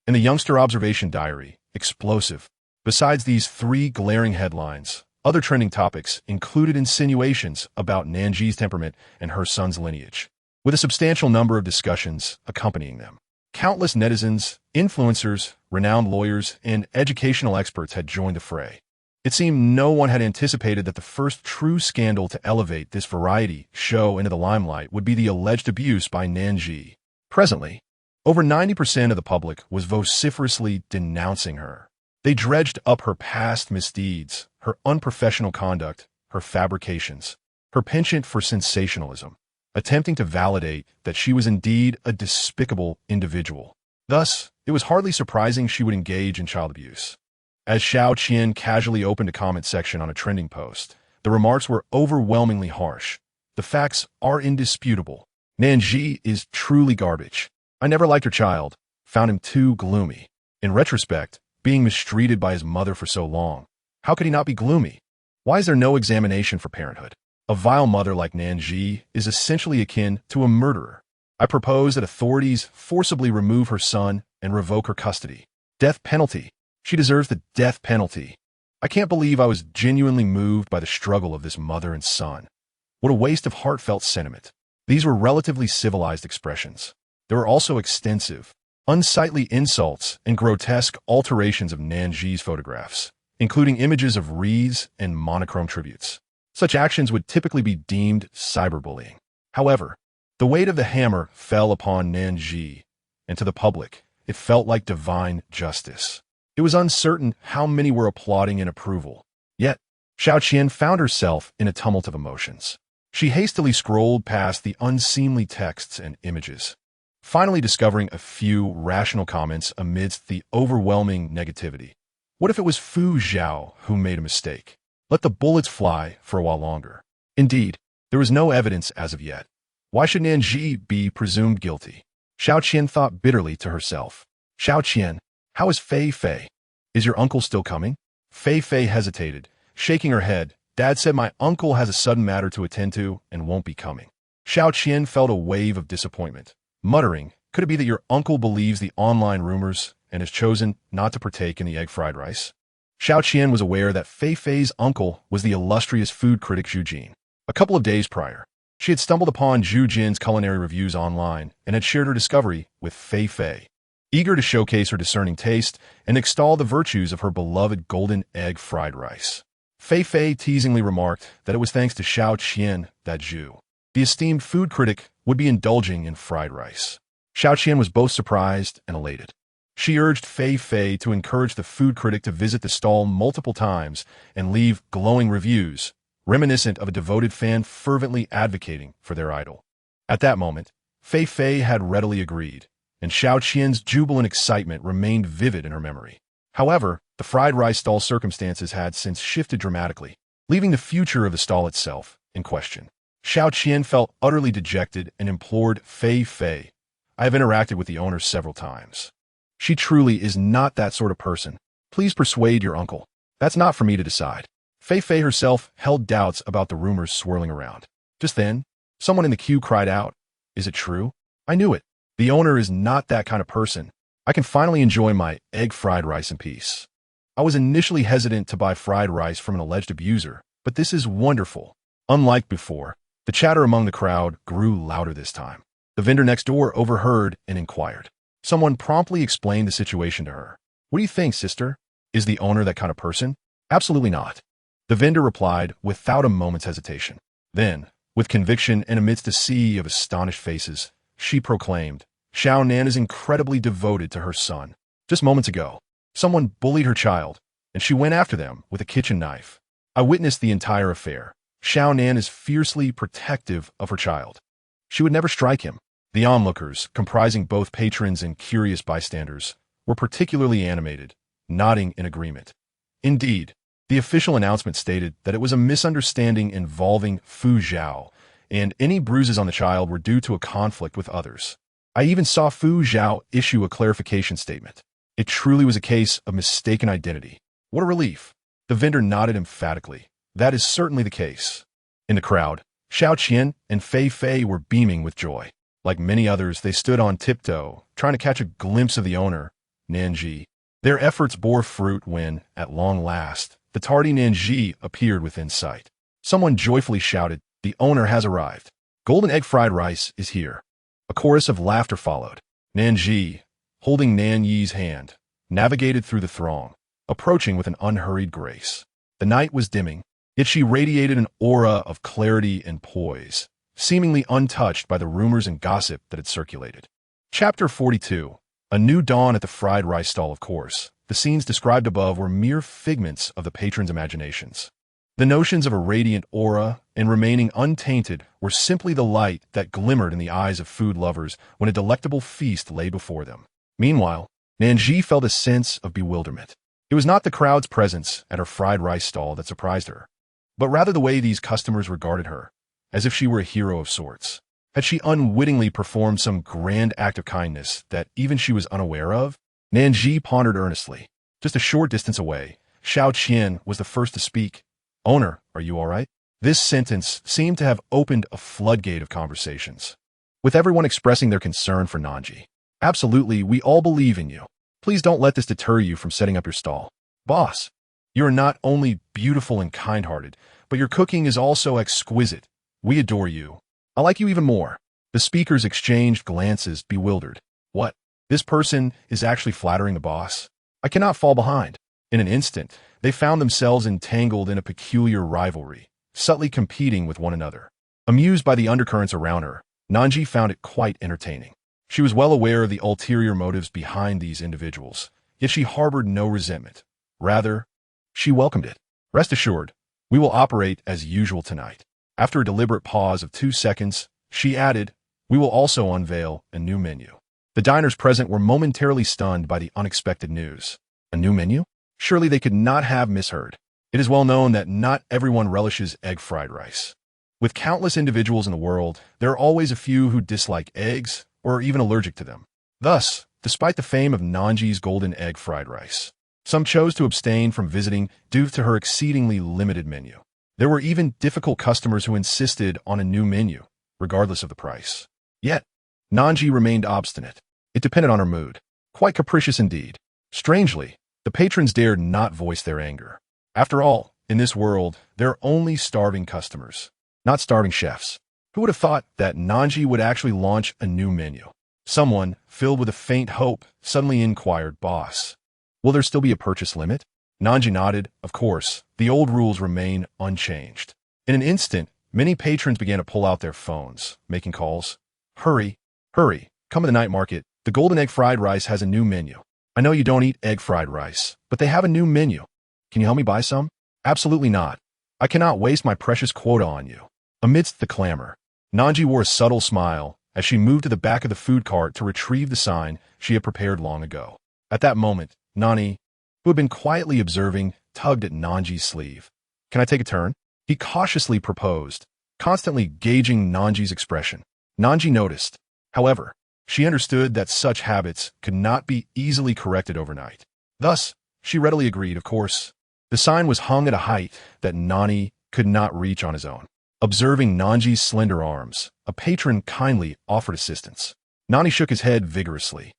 And the youngster observation diary, explosive. Besides these 3 glaring headlines, other trending topics included insinuations about Nan Zhi's temperament and her son's lineage, with a substantial number of discussions accompanying them. Countless netizens, influencers, renowned lawyers, and educational experts had joined the fray. It seemed no one had anticipated that the first true scandal to elevate this variety show into the limelight would be the alleged abuse by Nan Zhi. Presently, over 90% of the public was vociferously denouncing her. They dredged up her past misdeeds, her unprofessional conduct, her fabrications, her penchant for sensationalism, attempting to validate that she was indeed a despicable individual. Thus, it was hardly surprising she would engage in child abuse. As Xiao Qian casually opened a comment section on a trending post, the remarks were overwhelmingly harsh. The facts are indisputable. Nan Zhi is truly garbage. I never liked her child, found him too gloomy. In retrospect, being mistreated by his mother for so long, how could he not be gloomy? Why is there no examination for parenthood? A vile mother like Nan Zhi is essentially akin to a murderer. I propose that authorities forcibly remove her son and revoke her custody. Death penalty. She deserves the death penalty. I can't believe I was genuinely moved by the struggle of this mother and son. What a waste of heartfelt sentiment. These were relatively civilized expressions. There were also extensive, unsightly insults and grotesque alterations of Nan Zhi's photographs, including images of wreaths and monochrome tributes. Such actions would typically be deemed cyberbullying. However, the weight of the hammer fell upon Nan Zhi, and to the public, it felt like divine justice. It was uncertain how many were applauding in approval. Yet, Xiao Qian found herself in a tumult of emotions. She hastily scrolled past the unseemly texts and images, finally discovering a few rational comments amidst the overwhelming negativity. What if it was Fu Zhao who made a mistake? Let the bullets fly for a while longer. Indeed, there was no evidence as of yet. Why should Nan Zhi be presumed guilty? Xiao Qian thought bitterly to herself. Xiao Qian, how is Fei Fei? Is your uncle still coming? Fei Fei hesitated, shaking her head. Dad said my uncle has a sudden matter to attend to and won't be coming. Xiao Qian felt a wave of disappointment, muttering, could it be that your uncle believes the online rumors and has chosen not to partake in the egg fried rice? Xiao Qian was aware that Fei Fei's uncle was the illustrious food critic Zhu Jin. A couple of days prior, she had stumbled upon Zhu Jin's culinary reviews online and had shared her discovery with Fei Fei, eager to showcase her discerning taste and extol the virtues of her beloved golden egg fried rice. Fei Fei teasingly remarked that it was thanks to Xiao Qian that Zhu, the esteemed food critic, would be indulging in fried rice. Xiao Qian was both surprised and elated. She urged Fei Fei to encourage the food critic to visit the stall multiple times and leave glowing reviews, reminiscent of a devoted fan fervently advocating for their idol. At that moment, Fei Fei had readily agreed, and Xiao Qian's jubilant excitement remained vivid in her memory. However, the fried rice stall circumstances had since shifted dramatically, leaving the future of the stall itself in question. Xiao Qian felt utterly dejected and implored Fei Fei. I have interacted with the owner several times. She truly is not that sort of person. Please persuade your uncle. That's not for me to decide. Fei Fei herself held doubts about the rumors swirling around. Just then, someone in the queue cried out, "Is it true? I knew it. The owner is not that kind of person. I can finally enjoy my egg fried rice in peace. I was initially hesitant to buy fried rice from an alleged abuser, but this is wonderful. Unlike before, the chatter among the crowd grew louder this time. The vendor next door overheard and inquired. Someone promptly explained the situation to her. What do you think, sister? Is the owner that kind of person? Absolutely not. The vendor replied without a moment's hesitation. Then, with conviction and amidst a sea of astonished faces, she proclaimed, Xiao Nan is incredibly devoted to her son. Just moments ago, someone bullied her child, and she went after them with a kitchen knife. I witnessed the entire affair. Xiao Nan is fiercely protective of her child. She would never strike him. The onlookers, comprising both patrons and curious bystanders, were particularly animated, nodding in agreement. Indeed, the official announcement stated that it was a misunderstanding involving Fu Zhao, and any bruises on the child were due to a conflict with others. I even saw Fu Zhao issue a clarification statement. It truly was a case of mistaken identity. What a relief. The vendor nodded emphatically. That is certainly the case. In the crowd, Xiao Qian and Fei Fei were beaming with joy. Like many others, they stood on tiptoe, trying to catch a glimpse of the owner, Nan Zhi. Their efforts bore fruit when, at long last, the tardy Nan Zhi appeared within sight. Someone joyfully shouted, The owner has arrived. Golden egg fried rice is here. A chorus of laughter followed. Nan Zhi, holding Nan Yi's hand, navigated through the throng, approaching with an unhurried grace. The night was dimming, yet she radiated an aura of clarity and poise, seemingly untouched by the rumors and gossip that had circulated. Chapter 42. A new dawn at the fried rice stall. Of course, the scenes described above were mere figments of the patrons' imaginations. The notions of a radiant aura and remaining untainted were simply the light that glimmered in the eyes of food lovers when a delectable feast lay before them. Meanwhile, Nan Zhi felt a sense of bewilderment. It was not the crowd's presence at her fried rice stall that surprised her, but rather the way these customers regarded her, as if she were a hero of sorts. Had she unwittingly performed some grand act of kindness that even she was unaware of? Nan Zhi pondered earnestly. Just a short distance away, Xiao Qian was the first to speak. Owner, are you all right? This sentence seemed to have opened a floodgate of conversations, with everyone expressing their concern for Nan Zhi. Absolutely, we all believe in you. Please don't let this deter you from setting up your stall. Boss, you are not only beautiful and kind-hearted, but your cooking is also exquisite. We adore you. I like you even more. The speakers exchanged glances, bewildered. What? This person is actually flattering the boss? I cannot fall behind. In an instant, they found themselves entangled in a peculiar rivalry, subtly competing with one another. Amused by the undercurrents around her, Nan Zhi found it quite entertaining. She was well aware of the ulterior motives behind these individuals, yet she harbored no resentment. Rather, she welcomed it. Rest assured, we will operate as usual tonight. After a deliberate pause of 2 seconds, she added, we will also unveil a new menu. The diners present were momentarily stunned by the unexpected news. A new menu? Surely they could not have misheard. It is well known that not everyone relishes egg fried rice. With countless individuals in the world, there are always a few who dislike eggs or are even allergic to them. Thus, despite the fame of Nan Zhi's golden egg fried rice, some chose to abstain from visiting due to her exceedingly limited menu. There were even difficult customers who insisted on a new menu, regardless of the price. Yet, Nan Zhi remained obstinate. It depended on her mood. Quite capricious indeed. Strangely, the patrons dared not voice their anger. After all, in this world, there are only starving customers, not starving chefs. Who would have thought that Nan Zhi would actually launch a new menu? Someone, filled with a faint hope, suddenly inquired, Boss, will there still be a purchase limit? Nan Zhi nodded. Of course, the old rules remain unchanged. In an instant, many patrons began to pull out their phones, making calls. Hurry, hurry, come to the night market. The golden egg fried rice has a new menu. I know you don't eat egg fried rice, but they have a new menu. Can you help me buy some? Absolutely not. I cannot waste my precious quota on you. Amidst the clamor, Nan Zhi wore a subtle smile as she moved to the back of the food cart to retrieve the sign she had prepared long ago. At that moment, Nani, who had been quietly observing, tugged at Nan Zhi's sleeve. Can I take a turn? He cautiously proposed, constantly gauging Nan Zhi's expression. Nan Zhi noticed. However, she understood that such habits could not be easily corrected overnight. Thus, she readily agreed, of course. The sign was hung at a height that Nani could not reach on his own. Observing Nan Zhi's slender arms, a patron kindly offered assistance. Nani shook his head vigorously.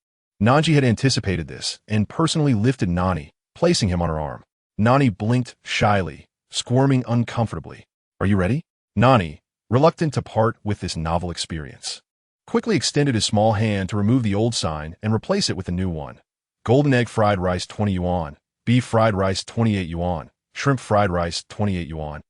Nan Zhi had anticipated this and personally lifted Nani, placing him on her arm. Nani blinked shyly, squirming uncomfortably. "Are you ready?" Nani, reluctant to part with this novel experience, quickly extended his small hand to remove the old sign and replace it with a new one. Golden egg fried rice 20 yuan, beef fried rice 28 yuan, shrimp fried rice 28 yuan.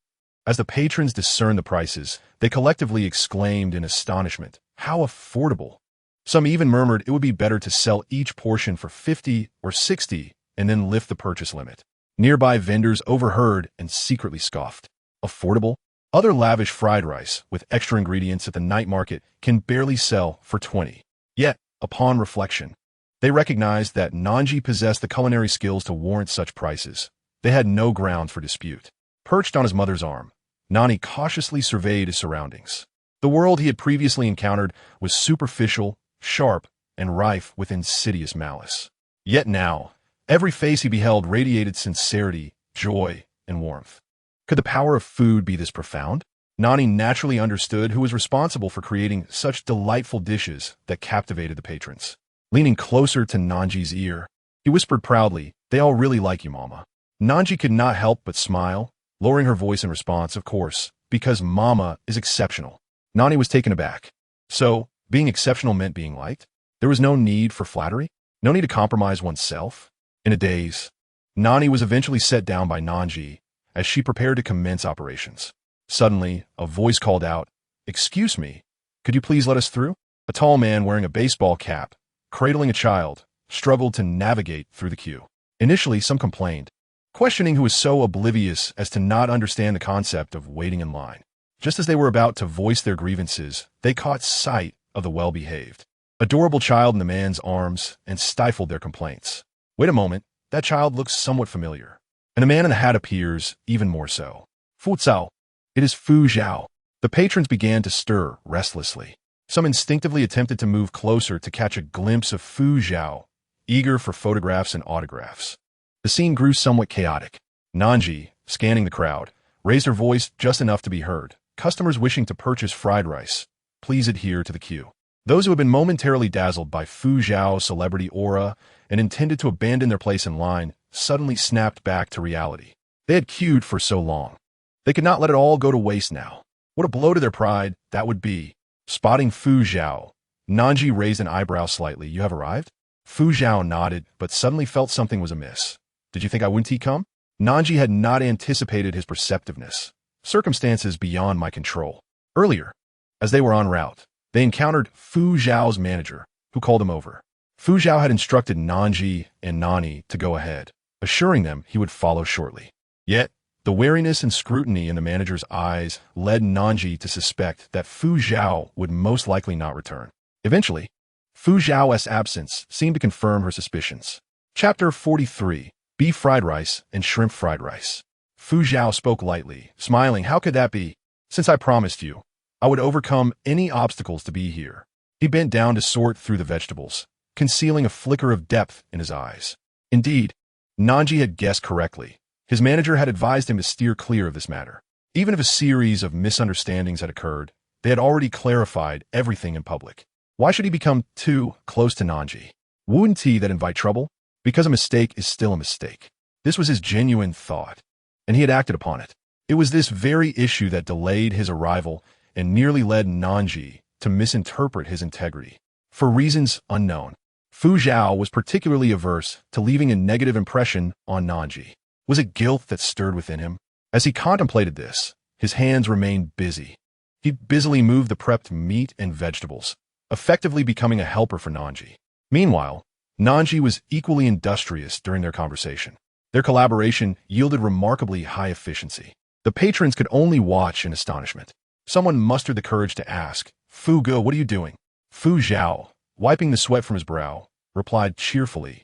As the patrons discerned the prices, they collectively exclaimed in astonishment, "How affordable!" Some even murmured it would be better to sell each portion for 50 or 60 and then lift the purchase limit. Nearby vendors overheard and secretly scoffed. Affordable? Other lavish fried rice with extra ingredients at the night market can barely sell for 20. Yet, upon reflection, they recognized that Nan Zhi possessed the culinary skills to warrant such prices. They had no grounds for dispute. Perched on his mother's arm, Nani cautiously surveyed his surroundings. The world he had previously encountered was superficial, sharp, and rife with insidious malice. Yet now, every face he beheld radiated sincerity, joy, and warmth. Could the power of food be this profound? Nani naturally understood who was responsible for creating such delightful dishes that captivated the patrons. Leaning closer to Nan Zhi's ear, he whispered proudly, "They all really like you, Mama." Nan Zhi could not help but smile, lowering her voice in response, "Of course, because Mama is exceptional." Nani was taken aback. So, being exceptional meant being liked? There was no need for flattery? No need to compromise oneself? In a daze, Nani was eventually set down by Nan Zhi as she prepared to commence operations. Suddenly, a voice called out, "Excuse me, could you please let us through?" A tall man wearing a baseball cap, cradling a child, struggled to navigate through the queue. Initially, some complained, questioning who was so oblivious as to not understand the concept of waiting in line. Just as they were about to voice their grievances, they caught sight of the well-behaved, adorable child in the man's arms and stifled their complaints. Wait a moment, that child looks somewhat familiar. And the man in the hat appears even more so. Fu Cao. It is Fu Zhao. The patrons began to stir restlessly. Some instinctively attempted to move closer to catch a glimpse of Fu Zhao, eager for photographs and autographs. The scene grew somewhat chaotic. Nan Zhi, scanning the crowd, raised her voice just enough to be heard. "Customers wishing to purchase fried rice, please adhere to the queue." Those who had been momentarily dazzled by Fu Zhao's celebrity aura and intended to abandon their place in line suddenly snapped back to reality. They had queued for so long. They could not let it all go to waste now. What a blow to their pride that would be. Spotting Fu Zhao, Nan Zhi raised an eyebrow slightly. "You have arrived?" Fu Zhao nodded, but suddenly felt something was amiss. "Did you think I wouldn't come?" Nan Zhi had not anticipated his perceptiveness. "Circumstances beyond my control." Earlier, as they were en route, they encountered Fu Zhao's manager, who called him over. Fu Zhao had instructed Nan Zhi and Nani to go ahead, assuring them he would follow shortly. Yet, the wariness and scrutiny in the manager's eyes led Nan Zhi to suspect that Fu Zhao would most likely not return. Eventually, Fu Zhao's absence seemed to confirm her suspicions. Chapter 43, Beef Fried Rice and Shrimp Fried Rice. Fu Zhao spoke lightly, smiling. "How could that be? Since I promised you, I would overcome any obstacles to be here." He bent down to sort through the vegetables, concealing a flicker of depth in his eyes. Indeed, Nan Zhi had guessed correctly. His manager had advised him to steer clear of this matter. Even if a series of misunderstandings had occurred, they had already clarified everything in public. Why should he become too close to Nan Zhi? Wouldn't he that invite trouble? Because a mistake is still a mistake. This was his genuine thought, and he had acted upon it. It was this very issue that delayed his arrival and nearly led Nan Zhi to misinterpret his integrity. For reasons unknown, Fu Zhao was particularly averse to leaving a negative impression on Nan Zhi. Was it guilt that stirred within him? As he contemplated this, his hands remained busy. He busily moved the prepped meat and vegetables, effectively becoming a helper for Nan Zhi. Meanwhile, Nan Zhi was equally industrious during their conversation. Their collaboration yielded remarkably high efficiency. The patrons could only watch in astonishment. Someone mustered the courage to ask, "Fu Ge, what are you doing?" Fu Zhao, wiping the sweat from his brow, replied cheerfully,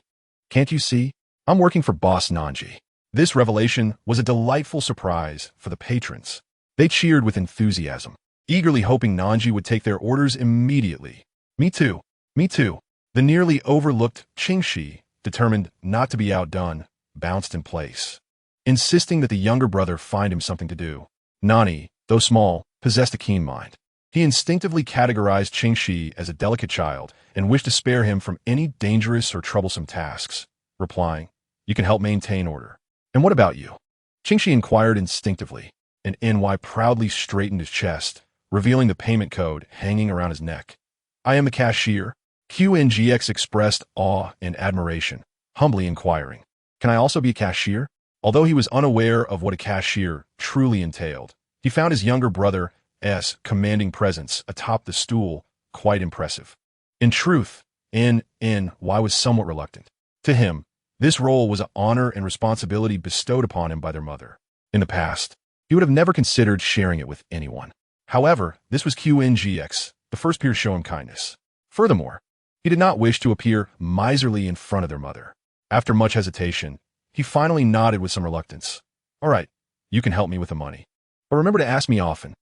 "Can't you see? I'm working for boss Nan Zhi." This revelation was a delightful surprise for the patrons. They cheered with enthusiasm, eagerly hoping Nan Zhi would take their orders immediately. Me too. Me too." The nearly overlooked Qingxi, determined not to be outdone, bounced in place, insisting that the younger brother find him something to do. Nani, though small, possessed a keen mind. He instinctively categorized Qingxi as a delicate child and wished to spare him from any dangerous or troublesome tasks, replying, "You can help maintain order." "And what about you?" Qingxi inquired instinctively, and NY proudly straightened his chest, revealing the payment code hanging around his neck. "I am a cashier." QNGX expressed awe and admiration, humbly inquiring, "Can I also be a cashier?" Although he was unaware of what a cashier truly entailed, he found his younger brother's commanding presence atop the stool quite impressive. In truth, NY was somewhat reluctant. To him, this role was an honor and responsibility bestowed upon him by their mother. In the past, he would have never considered sharing it with anyone. However, this was QNGX, the first peer to show him kindness. Furthermore, he did not wish to appear miserly in front of their mother. After much hesitation, he finally nodded with some reluctance. "All right, you can help me with the money. But remember to ask me often."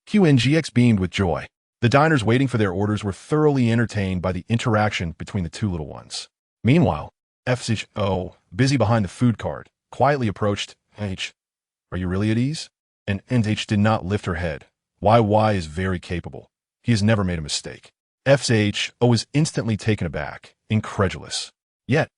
QNGX beamed with joy. The diners waiting for their orders were thoroughly entertained by the interaction between the two little ones. Meanwhile, FZO, busy behind the food cart, quietly approached. "H, are you really at ease?" And NH did not lift her head. YY is very capable. He has never made a mistake. FZO was instantly taken aback, incredulous. Yet,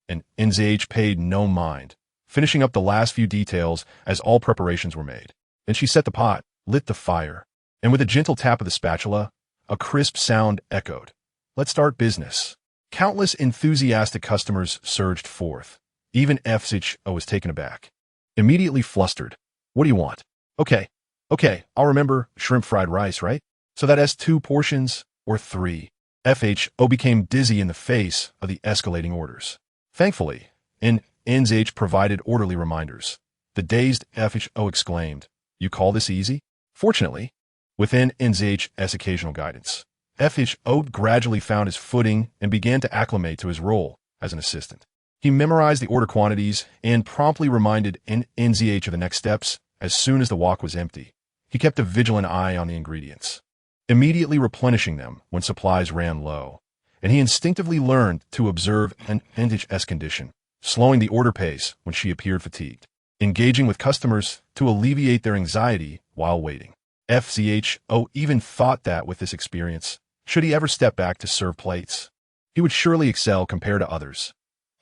and NZH paid no mind, finishing up the last few details as all preparations were made. Then she set the pot, lit the fire, and with a gentle tap of the spatula, a crisp sound echoed. "Let's start business." Countless enthusiastic customers surged forth. Even FZO was taken aback. Immediately flustered. "What do you want?" Okay, I'll remember shrimp fried rice, right? So that has 2 portions or 3. FHO became dizzy in the face of the escalating orders. Thankfully, NZH provided orderly reminders. The dazed FHO exclaimed, "You call this easy?" Fortunately, within NZH's occasional guidance, FHO gradually found his footing and began to acclimate to his role as an assistant. He memorized the order quantities and promptly reminded NZH of the next steps as soon as the wok was empty. He kept a vigilant eye on the ingredients, immediately replenishing them when supplies ran low, and he instinctively learned to observe NZH's condition, slowing the order pace when she appeared fatigued, engaging with customers to alleviate their anxiety while waiting. FZHO even thought that with this experience, should he ever step back to serve plates, he would surely excel compared to others.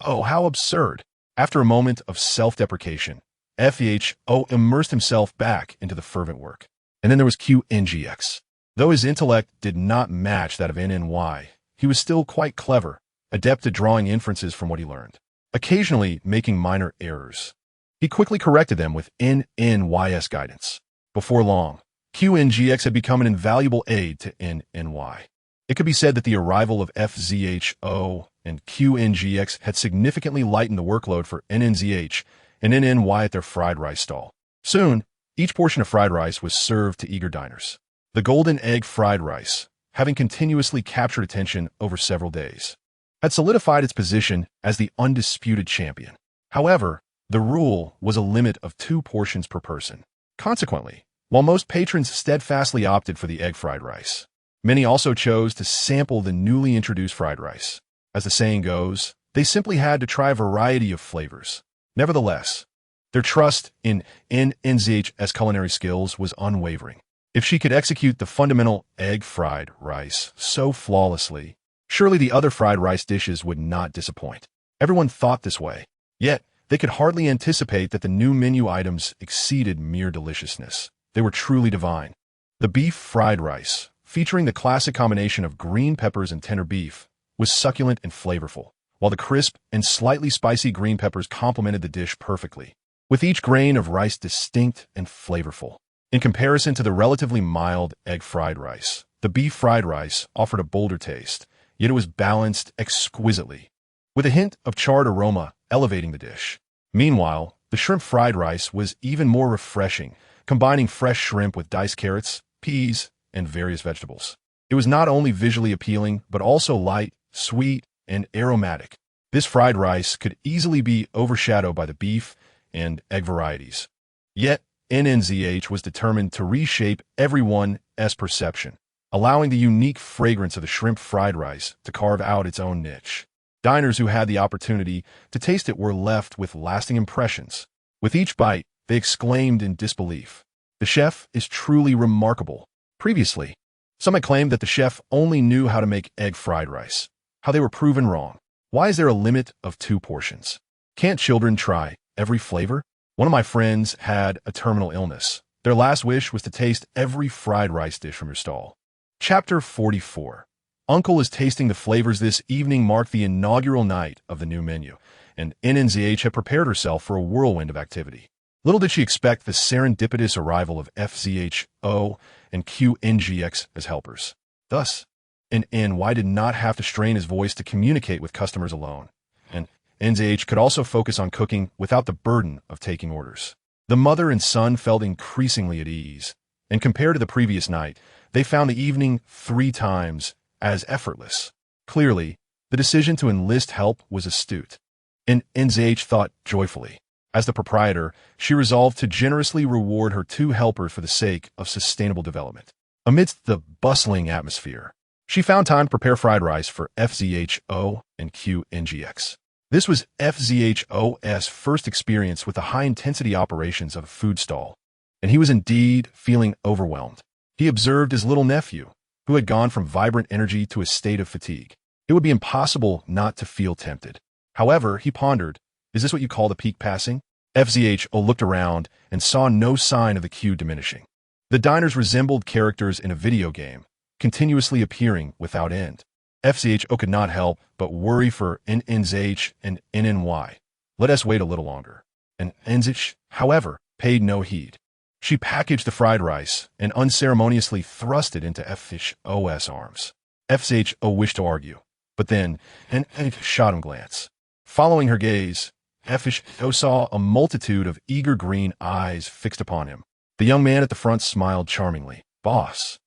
Oh, how absurd! After a moment of self-deprecation, FZHO immersed himself back into the fervent work. And then there was QNGX. Though his intellect did not match that of NNY, he was still quite clever, adept at drawing inferences from what he learned, occasionally making minor errors. He quickly corrected them with NNY's guidance. Before long, QNGX had become an invaluable aid to NNY. It could be said that the arrival of FZHO and QNGX had significantly lightened the workload for NNZH and NNY at their fried rice stall. Soon, each portion of fried rice was served to eager diners. The golden egg fried rice, having continuously captured attention over several days, had solidified its position as the undisputed champion. However, the rule was a limit of 2 portions per person. Consequently, while most patrons steadfastly opted for the egg fried rice, many also chose to sample the newly introduced fried rice. As the saying goes, they simply had to try a variety of flavors. Nevertheless, their trust in NZH's culinary skills was unwavering. If she could execute the fundamental egg fried rice so flawlessly, surely the other fried rice dishes would not disappoint. Everyone thought this way. Yet, they could hardly anticipate that the new menu items exceeded mere deliciousness. They were truly divine. The beef fried rice, featuring the classic combination of green peppers and tender beef, was succulent and flavorful, while the crisp and slightly spicy green peppers complemented the dish perfectly, with each grain of rice distinct and flavorful. In comparison to the relatively mild egg fried rice, the beef fried rice offered a bolder taste, yet it was balanced exquisitely, with a hint of charred aroma elevating the dish. Meanwhile, the shrimp fried rice was even more refreshing, combining fresh shrimp with diced carrots, peas, and various vegetables. It was not only visually appealing, but also light, sweet, and aromatic. This fried rice could easily be overshadowed by the beef and egg varieties. Yet, NNZH was determined to reshape everyone's perception, allowing the unique fragrance of the shrimp fried rice to carve out its own niche. Diners who had the opportunity to taste it were left with lasting impressions. With each bite, they exclaimed in disbelief, "The chef is truly remarkable." Previously, some had claimed that the chef only knew how to make egg fried rice, how they were proven wrong. Why is there a limit of 2 portions? Can't children try every flavor? One of my friends had a terminal illness. Their last wish was to taste every fried rice dish from your stall. Chapter 44. Uncle is tasting the flavors. This evening marked the inaugural night of the new menu, and Nan Zhi had prepared herself for a whirlwind of activity. Little did she expect the serendipitous arrival of FZHO and QNGX as helpers. Thus, NY did not have to strain his voice to communicate with customers alone, and NZH could also focus on cooking without the burden of taking orders. The mother and son felt increasingly at ease, and compared to the previous night, they found the evening 3 times as effortless. Clearly, the decision to enlist help was astute, and NZH thought joyfully. As the proprietor, she resolved to generously reward her 2 helpers for the sake of sustainable development. Amidst the bustling atmosphere, she found time to prepare fried rice for FZHO and QNGX. This was FZHO's first experience with the high-intensity operations of a food stall, and he was indeed feeling overwhelmed. He observed his little nephew, who had gone from vibrant energy to a state of fatigue. It would be impossible not to feel tempted. However, he pondered, is this what you call the peak passing? FZHO looked around and saw no sign of the queue diminishing. The diners resembled characters in a video game, continuously appearing without end. FZHO could not help but worry for NNZH and NNY. Let us wait a little longer. And NZH, however, paid no heed. She packaged the fried rice and unceremoniously thrust it into FZHO's arms. FZHO wished to argue, but then NNZH shot him a glance. Following her gaze, FZHO saw a multitude of eager green eyes fixed upon him. The young man at the front smiled charmingly. Boss,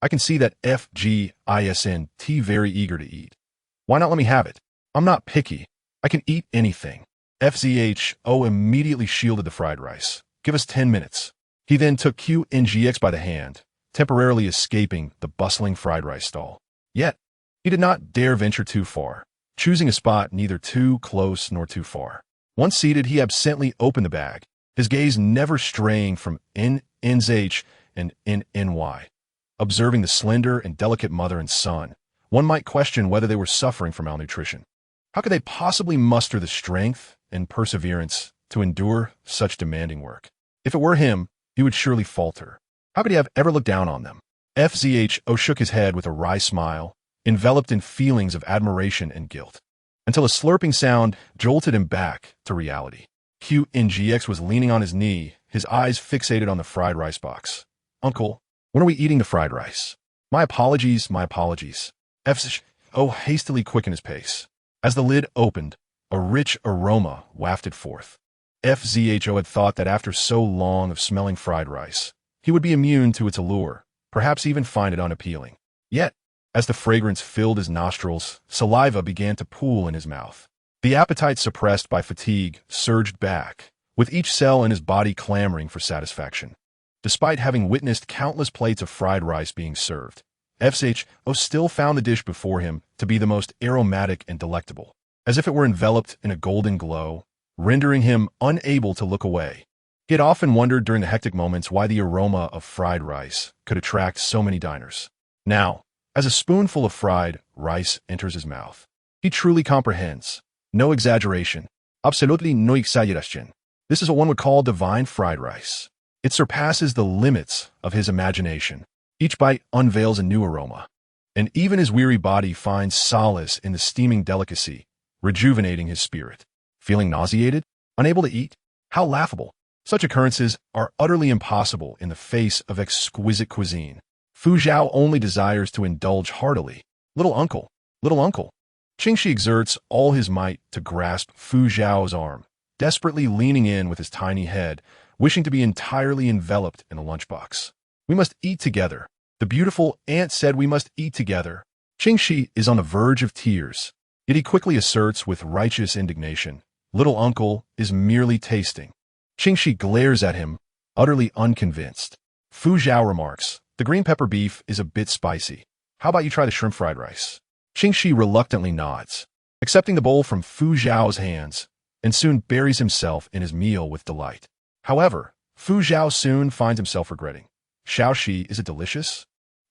I can see that FGISNT very eager to eat. Why not let me have it? I'm not picky. I can eat anything. FZHO immediately shielded the fried rice. Give us 10 minutes. He then took QNGX by the hand, temporarily escaping the bustling fried rice stall. Yet, he did not dare venture too far, choosing a spot neither too close nor too far. Once seated, he absently opened the bag, his gaze never straying from NNZH and NNY. Observing the slender and delicate mother and son, one might question whether they were suffering from malnutrition. How could they possibly muster the strength and perseverance to endure such demanding work? If it were him, he would surely falter. How could he have ever looked down on them? FZHO shook his head with a wry smile, enveloped in feelings of admiration and guilt, until a slurping sound jolted him back to reality. QNGX was leaning on his knee, his eyes fixated on the fried rice box. Uncle, when are we eating the fried rice? My apologies, my apologies. FZHO hastily quickened his pace. As the lid opened, a rich aroma wafted forth. FZHO had thought that after so long of smelling fried rice, he would be immune to its allure, perhaps even find it unappealing. Yet, as the fragrance filled his nostrils, saliva began to pool in his mouth. The appetite suppressed by fatigue surged back, with each cell in his body clamoring for satisfaction. Despite having witnessed countless plates of fried rice being served, FZHO still found the dish before him to be the most aromatic and delectable, as if it were enveloped in a golden glow, rendering him unable to look away. He had often wondered during the hectic moments why the aroma of fried rice could attract so many diners. Now, as a spoonful of fried rice enters his mouth, he truly comprehends. No exaggeration. Absolutely no exaggeration. This is what one would call divine fried rice. It surpasses the limits of his imagination. Each bite unveils a new aroma, and even his weary body finds solace in the steaming delicacy, rejuvenating his spirit. Feeling nauseated? Unable to eat? How laughable. Such occurrences are utterly impossible in the face of exquisite cuisine. Fu Zhao only desires to indulge heartily. Little uncle, little uncle. Qingxi exerts all his might to grasp Fu Zhao's arm, desperately leaning in with his tiny head, wishing to be entirely enveloped in the lunchbox. We must eat together. The beautiful aunt said we must eat together. Qingxi is on the verge of tears, yet he quickly asserts with righteous indignation, little uncle is merely tasting. Qingxi glares at him, utterly unconvinced. Fu Zhao remarks, the green pepper beef is a bit spicy. How about you try the shrimp fried rice? Qingxi reluctantly nods, accepting the bowl from Fu Zhao's hands, and soon buries himself in his meal with delight. However, Fu Zhao soon finds himself regretting. Xiaoxi, is it delicious?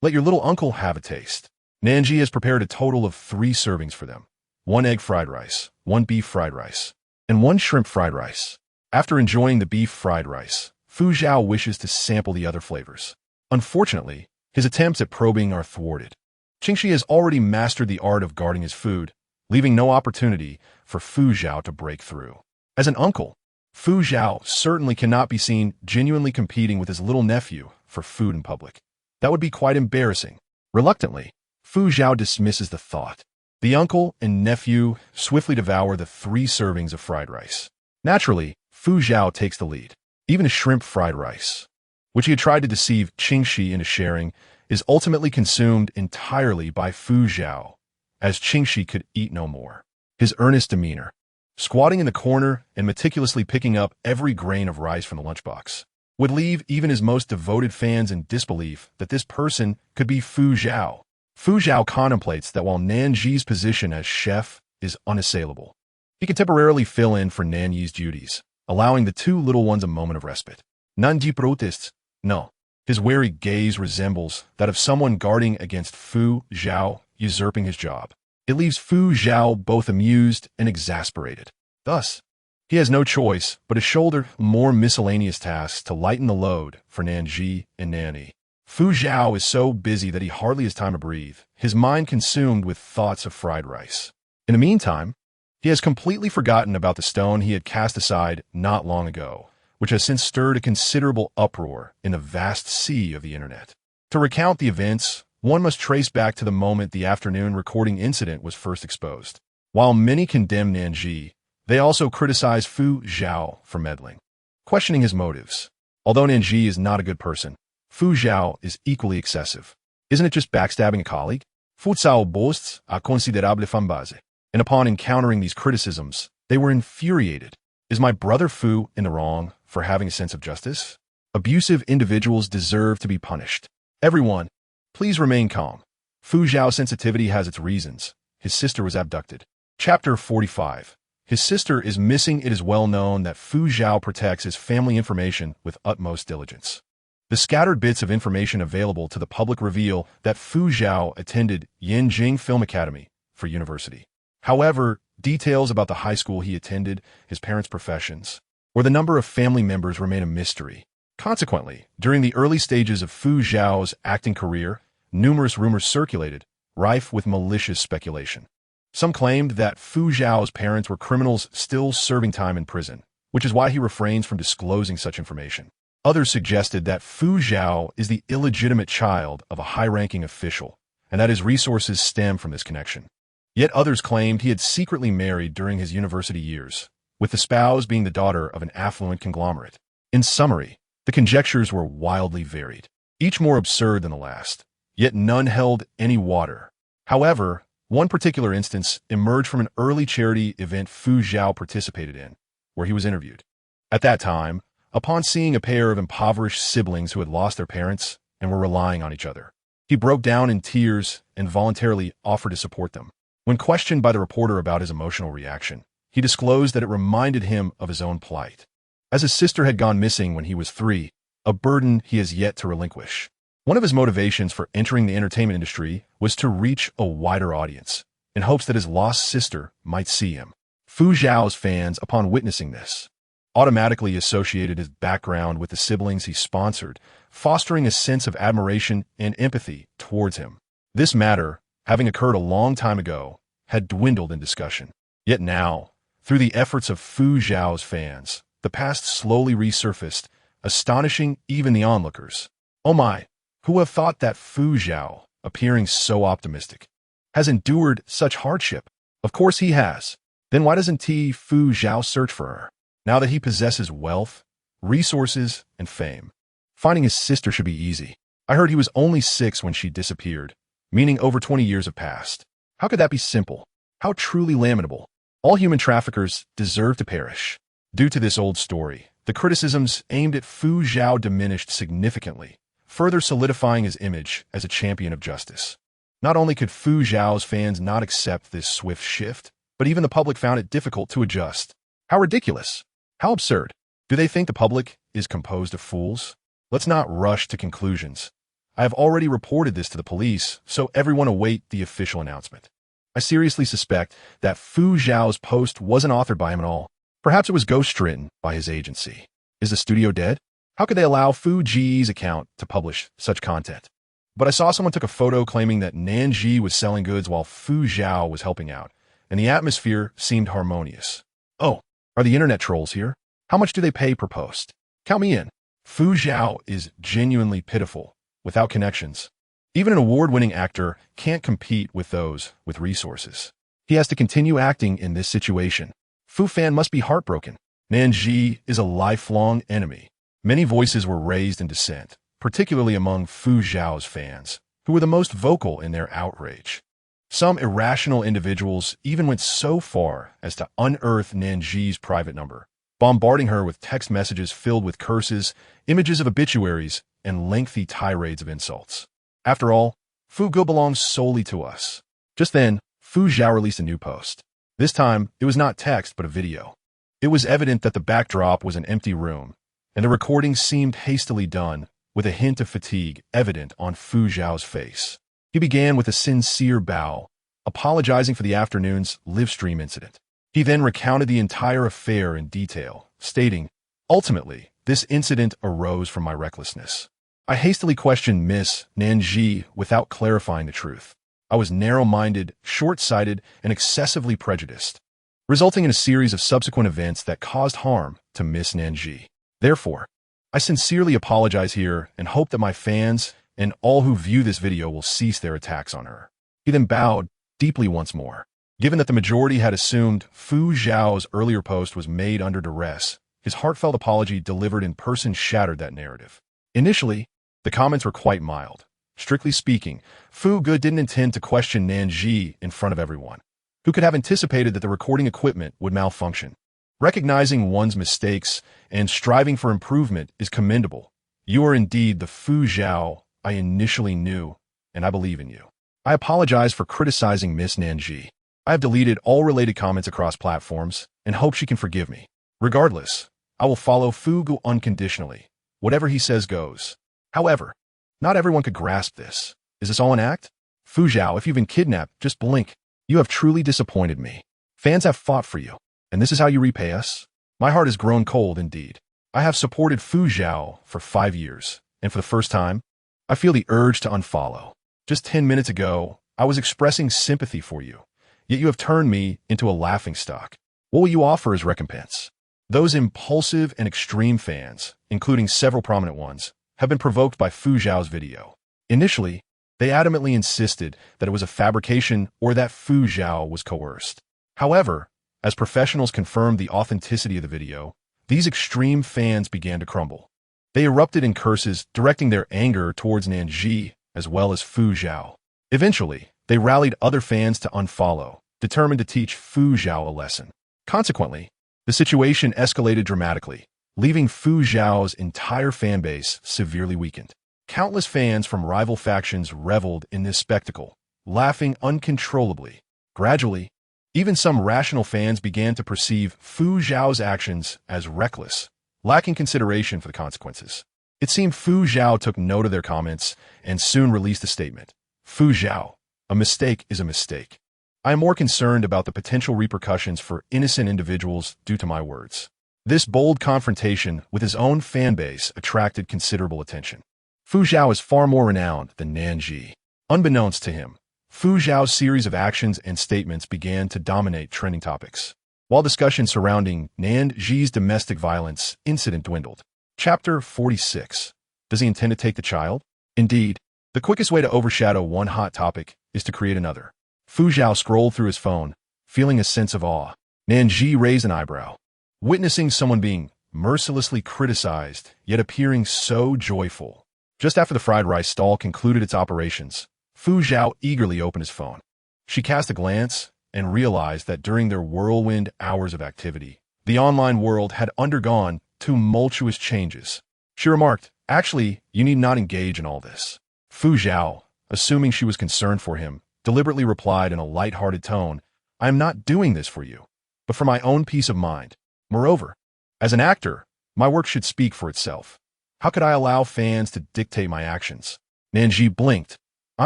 Let your little uncle have a taste. Nan Zhi has prepared a total of 3 servings for them. 1 egg fried rice, 1 beef fried rice, and 1 shrimp fried rice. After enjoying the beef fried rice, Fu Zhao wishes to sample the other flavors. Unfortunately, his attempts at probing are thwarted. Qingxi has already mastered the art of guarding his food, leaving no opportunity for Fu Zhao to break through. As an uncle, Fu Zhao certainly cannot be seen genuinely competing with his little nephew for food in public. That would be quite embarrassing. Reluctantly, Fu Zhao dismisses the thought. The uncle and nephew swiftly devour the 3 servings of fried rice. Naturally, Fu Zhao takes the lead. Even a shrimp fried rice, which he had tried to deceive Qingxi into sharing, is ultimately consumed entirely by Fu Zhao, as Qingxi could eat no more. His earnest demeanor, squatting in the corner and meticulously picking up every grain of rice from the lunchbox, would leave even his most devoted fans in disbelief that this person could be Fu Zhao. Fu Zhao contemplates that while Nan Zhi's position as chef is unassailable, he can temporarily fill in for Nan Yi's duties, allowing the 2 little ones a moment of respite. Nan Zhi protests, no. His wary gaze resembles that of someone guarding against Fu Zhao usurping his job. It leaves Fu Zhao both amused and exasperated. Thus, he has no choice but to shoulder more miscellaneous tasks to lighten the load for Nan Zhi and Nan Yi. Fu Zhao is so busy that he hardly has time to breathe, his mind consumed with thoughts of fried rice. In the meantime, he has completely forgotten about the stone he had cast aside not long ago, which has since stirred a considerable uproar in the vast sea of the internet. To recount the events, one must trace back to the moment the afternoon recording incident was first exposed. While many condemn Nan Zhi, they also criticize Fu Zhao for meddling, questioning his motives. Although Nan Zhi is not a good person, Fu Zhao is equally excessive. Isn't it just backstabbing a colleague? Fu Zhao boasts a considerable fan base, and upon encountering these criticisms, they were infuriated. Is my brother Fu in the wrong for having a sense of justice? Abusive individuals deserve to be punished. Everyone, please remain calm. Fu Zhao's sensitivity has its reasons. His sister was abducted. Chapter 45. His sister is missing. It is well known that Fu Zhao protects his family information with utmost diligence. The scattered bits of information available to the public reveal that Fu Zhao attended Yanjing Film Academy for university. However, details about the high school he attended, his parents' professions, or the number of family members remain a mystery. Consequently, during the early stages of Fu Zhao's acting career, numerous rumors circulated, rife with malicious speculation. Some claimed that Fu Zhao's parents were criminals still serving time in prison, which is why he refrains from disclosing such information. Others suggested that Fu Zhao is the illegitimate child of a high-ranking official, and that his resources stem from this connection. Yet others claimed he had secretly married during his university years, with the spouse being the daughter of an affluent conglomerate. In summary, the conjectures were wildly varied, each more absurd than the last, yet none held any water. However, one particular instance emerged from an early charity event Fu Zhao participated in, where he was interviewed. At that time, upon seeing a pair of impoverished siblings who had lost their parents and were relying on each other, he broke down in tears and voluntarily offered to support them. When questioned by the reporter about his emotional reaction, he disclosed that it reminded him of his own plight. As his sister had gone missing when he was 3, a burden he has yet to relinquish. One of his motivations for entering the entertainment industry was to reach a wider audience, in hopes that his lost sister might see him. Fu Zhao's fans, upon witnessing this, automatically associated his background with the siblings he sponsored, fostering a sense of admiration and empathy towards him. This matter, having occurred a long time ago, had dwindled in discussion. Yet now, through the efforts of Fu Zhao's fans, the past slowly resurfaced, astonishing even the onlookers. Oh my, who would have thought that Fu Zhao, appearing so optimistic, has endured such hardship? Of course he has. Then why doesn't Fu Zhao search for her? Now that he possesses wealth, resources, and fame, finding his sister should be easy. I heard he was only 6 when she disappeared, meaning over 20 years have passed. How could that be simple? How truly lamentable. All human traffickers deserve to perish. Due to this old story, the criticisms aimed at Fu Zhao diminished significantly, further solidifying his image as a champion of justice. Not only could Fu Zhao's fans not accept this swift shift, but even the public found it difficult to adjust. How ridiculous! How absurd! Do they think the public is composed of fools? Let's not rush to conclusions. I have already reported this to the police, so everyone await the official announcement. I seriously suspect that Fu Zhao's post wasn't authored by him at all. Perhaps it was ghostwritten by his agency. Is the studio dead? How could they allow Fu Zhi's account to publish such content? But I saw someone took a photo claiming that Nan Zhi was selling goods while Fu Zhao was helping out, and the atmosphere seemed harmonious. Oh, are the internet trolls here? How much do they pay per post? Count me in. Fu Zhao is genuinely pitiful, without connections. Even an award-winning actor can't compete with those with resources. He has to continue acting in this situation. Fu fan must be heartbroken. Nan Zhi is a lifelong enemy. Many voices were raised in dissent, particularly among Fu Zhao's fans, who were the most vocal in their outrage. Some irrational individuals even went so far as to unearth Nan Zhi's private number, bombarding her with text messages filled with curses, images of obituaries, and lengthy tirades of insults. After all, Fu Ge belongs solely to us. Just then, Fu Zhao released a new post. This time, it was not text but a video. It was evident that the backdrop was an empty room, and the recording seemed hastily done, with a hint of fatigue evident on Fu Zhao's face. He began with a sincere bow, apologizing for the afternoon's live-stream incident. He then recounted the entire affair in detail, stating, "Ultimately, this incident arose from my recklessness. I hastily questioned Miss Nan Zhi without clarifying the truth. I was narrow-minded, short-sighted, and excessively prejudiced, resulting in a series of subsequent events that caused harm to Miss Nan Zhi. Therefore, I sincerely apologize here and hope that my fans and all who view this video will cease their attacks on her." He then bowed deeply once more. Given that the majority had assumed Fu Zhao's earlier post was made under duress, his heartfelt apology delivered in person shattered that narrative. Initially, the comments were quite mild. Strictly speaking, Fu Ge didn't intend to question Nan Zhi in front of everyone. Who could have anticipated that the recording equipment would malfunction? Recognizing one's mistakes and striving for improvement is commendable. You are indeed the Fu Zhao I initially knew, and I believe in you. I apologize for criticizing Miss Nan Zhi. I have deleted all related comments across platforms and hope she can forgive me. Regardless, I will follow Fu Ge unconditionally. Whatever he says goes. However, not everyone could grasp this. Is this all an act? Fu Zhao, if you've been kidnapped, just blink. You have truly disappointed me. Fans have fought for you, and this is how you repay us? My heart has grown cold indeed. I have supported Fu Zhao for 5 years, and for the first time, I feel the urge to unfollow. Just 10 minutes ago, I was expressing sympathy for you, yet you have turned me into a laughingstock. What will you offer as recompense? Those impulsive and extreme fans, including several prominent ones, have been provoked by Fu Zhao's video. Initially, they adamantly insisted that it was a fabrication or that Fu Zhao was coerced. However, as professionals confirmed the authenticity of the video, these extreme fans began to crumble. They erupted in curses, directing their anger towards Nan Zhi as well as Fu Zhao. Eventually, they rallied other fans to unfollow, determined to teach Fu Zhao a lesson. Consequently, the situation escalated dramatically, leaving Fu Zhao's entire fanbase severely weakened. Countless fans from rival factions reveled in this spectacle, laughing uncontrollably. Gradually, even some rational fans began to perceive Fu Zhao's actions as reckless, lacking consideration for the consequences. It seemed Fu Zhao took note of their comments and soon released a statement. Fu Zhao, a mistake is a mistake. I am more concerned about the potential repercussions for innocent individuals due to my words. This bold confrontation with his own fanbase attracted considerable attention. Fu Zhao is far more renowned than Nan Zhi. Unbeknownst to him, Fu Zhao's series of actions and statements began to dominate trending topics, while discussion surrounding Nan Zhi's domestic violence incident dwindled. Chapter 46. Does he intend to take the child? Indeed, the quickest way to overshadow one hot topic is to create another. Fu Zhao scrolled through his phone, feeling a sense of awe. Nan Zhi raised an eyebrow. Witnessing someone being mercilessly criticized, yet appearing so joyful. Just after the fried rice stall concluded its operations, Fu Zhao eagerly opened his phone. She cast a glance and realized that during their whirlwind hours of activity, the online world had undergone tumultuous changes. She remarked, "Actually, you need not engage in all this." Fu Zhao, assuming she was concerned for him, deliberately replied in a light-hearted tone, "I am not doing this for you, but for my own peace of mind. Moreover, as an actor, my work should speak for itself. How could I allow fans to dictate my actions?" Nan Zhi blinked. I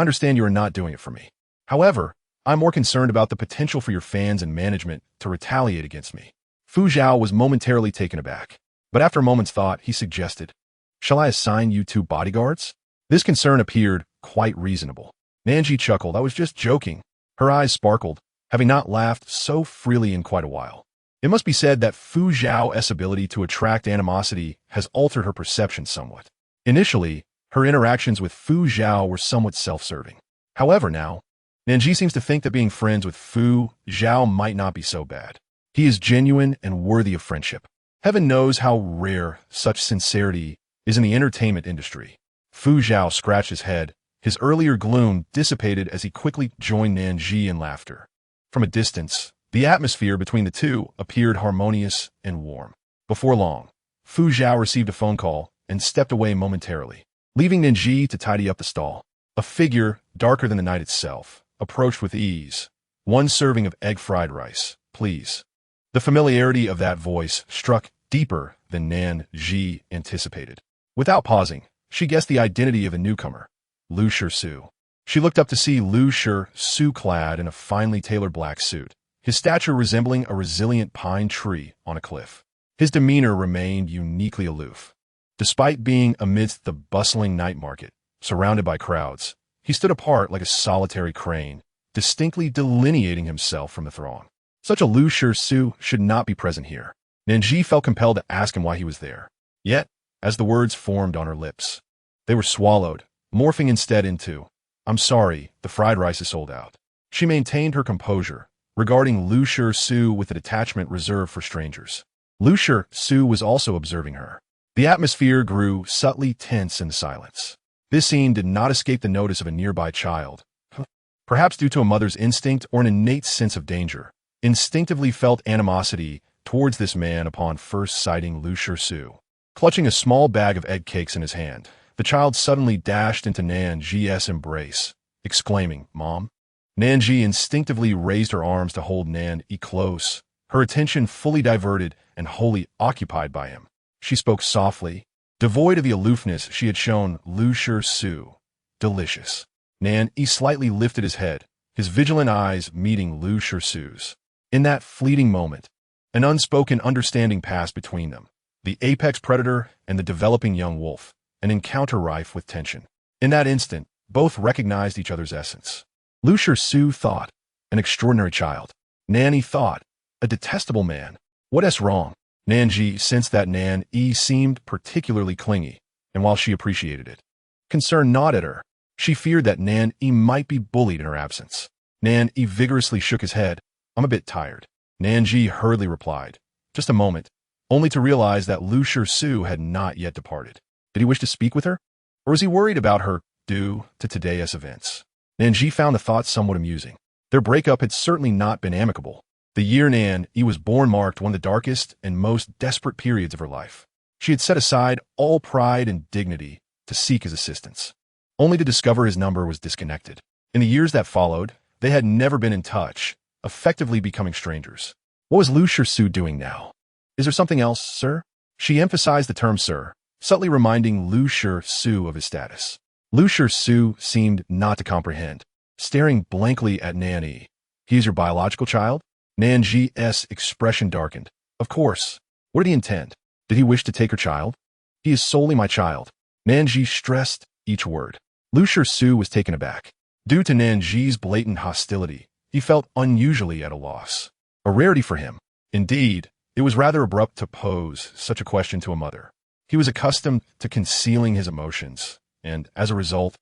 understand you are not doing it for me. However, I'm more concerned about the potential for your fans and management to retaliate against me. Fu Zhao was momentarily taken aback, but after a moment's thought, he suggested, shall I assign you 2 bodyguards? This concern appeared quite reasonable. Nan Zhi chuckled. I was just joking. Her eyes sparkled, having not laughed so freely in quite a while. It must be said that Fu Zhao's ability to attract animosity has altered her perception somewhat. Initially, her interactions with Fu Zhao were somewhat self-serving. However, now, Nan Zhi seems to think that being friends with Fu Zhao might not be so bad. He is genuine and worthy of friendship. Heaven knows how rare such sincerity is in the entertainment industry. Fu Zhao scratched his head. His earlier gloom dissipated as he quickly joined Nan Zhi in laughter. From a distance, the atmosphere between the two appeared harmonious and warm. Before long, Fu Zhao received a phone call and stepped away momentarily, leaving Nan Zhi to tidy up the stall. A figure, darker than the night itself, approached with ease. 1 serving of egg fried rice, please. The familiarity of that voice struck deeper than Nan Zhi anticipated. Without pausing, she guessed the identity of a newcomer, Lu Shisu. She looked up to see Lu Shisu clad in a finely tailored black suit, his stature resembling a resilient pine tree on a cliff. His demeanor remained uniquely aloof. Despite being amidst the bustling night market, surrounded by crowds, he stood apart like a solitary crane, distinctly delineating himself from the throng. Such a Lu Shisu should not be present here. Nan Zhi felt compelled to ask him why he was there. Yet, as the words formed on her lips, they were swallowed, morphing instead into, I'm sorry, the fried rice is sold out. She maintained her composure, regarding Lu Shisu with a detachment reserved for strangers. Lu Shisu was also observing her. The atmosphere grew subtly tense in the silence. This scene did not escape the notice of a nearby child. Perhaps due to a mother's instinct or an innate sense of danger, instinctively felt animosity towards this man upon first sighting Lu Shisu. Clutching a small bag of egg cakes in his hand, the child suddenly dashed into Nan Zhi's embrace, exclaiming, Mom? Nan Zhi instinctively raised her arms to hold Nan Zhi close, her attention fully diverted and wholly occupied by him. She spoke softly, devoid of the aloofness she had shown Lu Shisu. Delicious. Nan Zhi slightly lifted his head, his vigilant eyes meeting Lu Shisu's. In that fleeting moment, an unspoken understanding passed between them. The apex predator and the developing young wolf, an encounter rife with tension. In that instant, both recognized each other's essence. Lu Shisu thought, an extraordinary child. Nan Zhi thought, a detestable man. What's wrong? Nan Zhi sensed that Nan Zhi seemed particularly clingy, and while she appreciated it, concern gnawed at her. She feared that Nan Zhi might be bullied in her absence. Nan Zhi vigorously shook his head. I'm a bit tired. Nan Zhi hurriedly replied, just a moment, only to realize that Lu Shisu had not yet departed. Did he wish to speak with her? Or was he worried about her due to today's events? Nan Zhi found the thought somewhat amusing. Their breakup had certainly not been amicable. The year Nan Zhi was born marked one of the darkest and most desperate periods of her life. She had set aside all pride and dignity to seek his assistance, only to discover his number was disconnected. In the years that followed, they had never been in touch, effectively becoming strangers. What was Lu Shisu doing now? Is there something else, sir? She emphasized the term sir, subtly reminding Lu Shisu of his status. Lu Shisu seemed not to comprehend, staring blankly at Nan Zhi. He is your biological child? Nan Zhi's expression darkened. Of course. What did he intend? Did he wish to take her child? He is solely my child. Nan Zhi stressed each word. Lu Shisu was taken aback. Due to Nan Zhi's blatant hostility, he felt unusually at a loss. A rarity for him. Indeed, it was rather abrupt to pose such a question to a mother. He was accustomed to concealing his emotions, and as a result,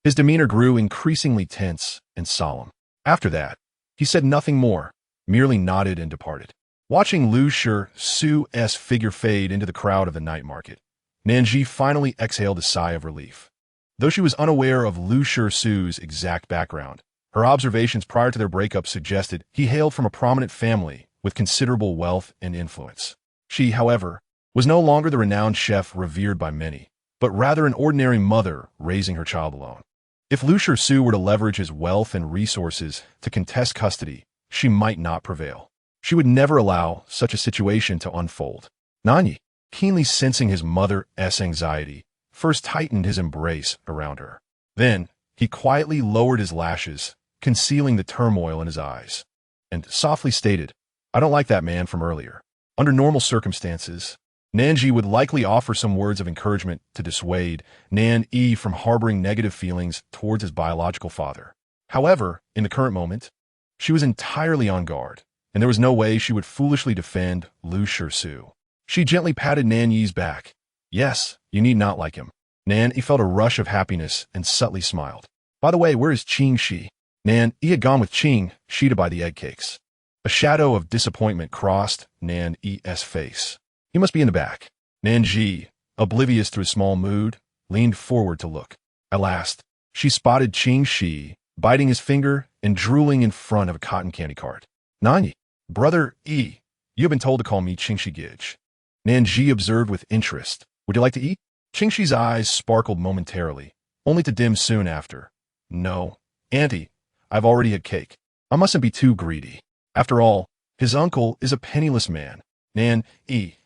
his demeanor grew increasingly tense and solemn. After that, he said nothing more, merely nodded and departed. Watching Lu Shisu's figure fade into the crowd of the night market, Nan Zhi finally exhaled a sigh of relief. Though she was unaware of Lu Shisu's exact background, her observations prior to their breakup suggested he hailed from a prominent family with considerable wealth and influence. She, however, was no longer the renowned chef revered by many, but rather an ordinary mother raising her child alone. If Lu Shisu were to leverage his wealth and resources to contest custody, she might not prevail. She would never allow such a situation to unfold. Nan Zhi, keenly sensing his mother's anxiety, first tightened his embrace around her. Then, he quietly lowered his lashes, concealing the turmoil in his eyes, and softly stated, "I don't like that man from earlier." Under normal circumstances, Nan Zhi would likely offer some words of encouragement to dissuade Nan Yi from harboring negative feelings towards his biological father. However, in the current moment, she was entirely on guard, and there was no way she would foolishly defend Lu Shisu. She gently patted Nan Yi's back. "Yes, you need not like him." Nan Yi felt a rush of happiness and subtly smiled. "By the way, where is Qing Shi?" Nan Yi had gone with Qing Shi to buy the egg cakes. A shadow of disappointment crossed Nan Yi's face. "He must be in the back." Nan Zhi, oblivious to his small mood, leaned forward to look. At last, she spotted Qing Shi, biting his finger and drooling in front of a cotton candy cart. "Nanyi, brother Yi, you have been told to call me Qing Shi Gij." Nan Zhi observed with interest. "Would you like to eat?" Qing Shi's eyes sparkled momentarily, only to dim soon after. "No, Auntie, I've already had cake. I mustn't be too greedy. After all, his uncle is a penniless man." Nan Yi,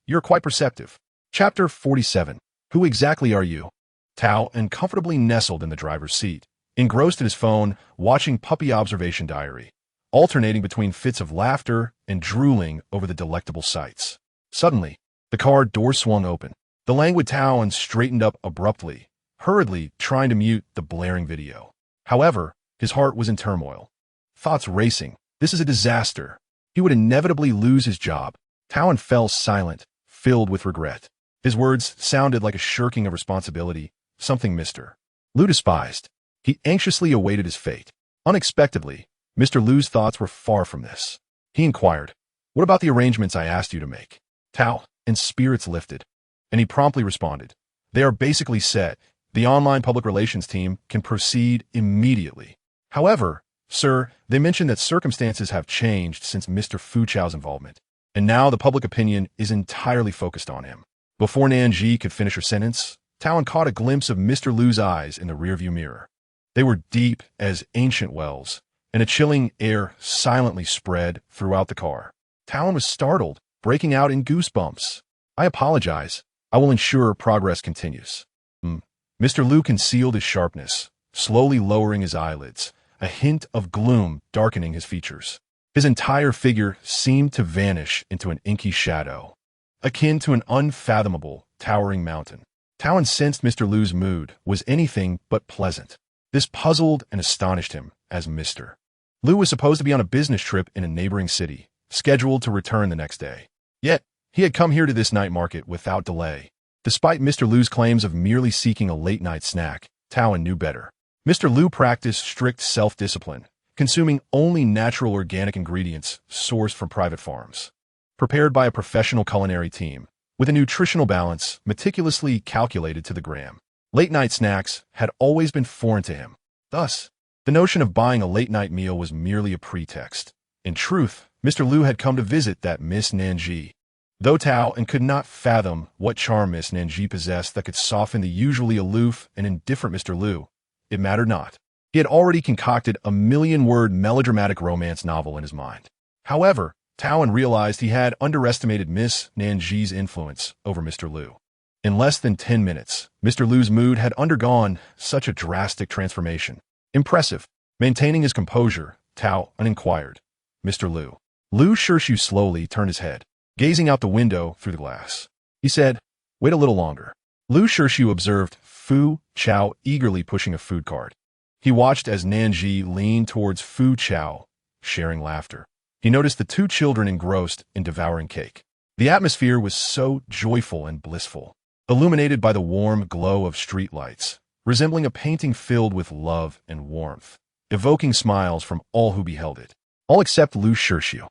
"You're quite perceptive." Chapter 47. Who exactly are you? Tao, uncomfortably nestled in the driver's seat, engrossed in his phone, watching puppy observation diary, alternating between fits of laughter and drooling over the delectable sights. Suddenly, the car door swung open. The languid Tao straightened up abruptly, hurriedly trying to mute the blaring video. However, his heart was in turmoil. Thoughts racing. This is a disaster. He would inevitably lose his job. Tao fell silent, filled with regret. His words sounded like a shirking of responsibility, something Mr. Lu despised. He anxiously awaited his fate. Unexpectedly, Mr. Lu's thoughts were far from this. He inquired, "What about the arrangements I asked you to make?" Tao, and spirits lifted, and he promptly responded, "They are basically set. The online public relations team can proceed immediately. However, sir, they mentioned that circumstances have changed since Mr. Fu Chao's involvement, and now the public opinion is entirely focused on him." Before Nan Zhi could finish her sentence, Tao caught a glimpse of Mr. Lu's eyes in the rearview mirror. They were deep as ancient wells, and a chilling air silently spread throughout the car. Tao was startled, breaking out in goosebumps. "I apologize. I will ensure progress continues." Mr. Lu concealed his sharpness, slowly lowering his eyelids, a hint of gloom darkening his features. His entire figure seemed to vanish into an inky shadow, akin to an unfathomable, towering mountain. Tao sensed Mr. Lu's mood was anything but pleasant. This puzzled and astonished him, as Mr. Lu was supposed to be on a business trip in a neighboring city, scheduled to return the next day. Yet, he had come here to this night market without delay. Despite Mr. Lu's claims of merely seeking a late-night snack, Tao knew better. Mr. Lu practiced strict self-discipline, consuming only natural organic ingredients sourced from private farms, prepared by a professional culinary team, with a nutritional balance meticulously calculated to the gram. Late-night snacks had always been foreign to him. Thus, the notion of buying a late-night meal was merely a pretext. In truth, Mr. Lu had come to visit that Miss Nan Zhi. Though Tao could not fathom what charm Miss Nan Zhi possessed that could soften the usually aloof and indifferent Mr. Lu, it mattered not. He had already concocted a million-word melodramatic romance novel in his mind. However, Tao realized he had underestimated Miss Nan Zhi's influence over Mr. Lu. In less than 10 minutes, Mr. Lu's mood had undergone such a drastic transformation. Impressive. Maintaining his composure, Tao inquired, "Mr. Lu." Lu Shirshu slowly turned his head, gazing out the window through the glass. He said, "Wait a little longer." Lu Shirshu observed Fu Chao eagerly pushing a food cart. He watched as Nan Zhi leaned towards Fu Chao, sharing laughter. He noticed the two children engrossed in devouring cake. The atmosphere was so joyful and blissful, illuminated by the warm glow of streetlights, resembling a painting filled with love and warmth, evoking smiles from all who beheld it, all except Lu Shirshu.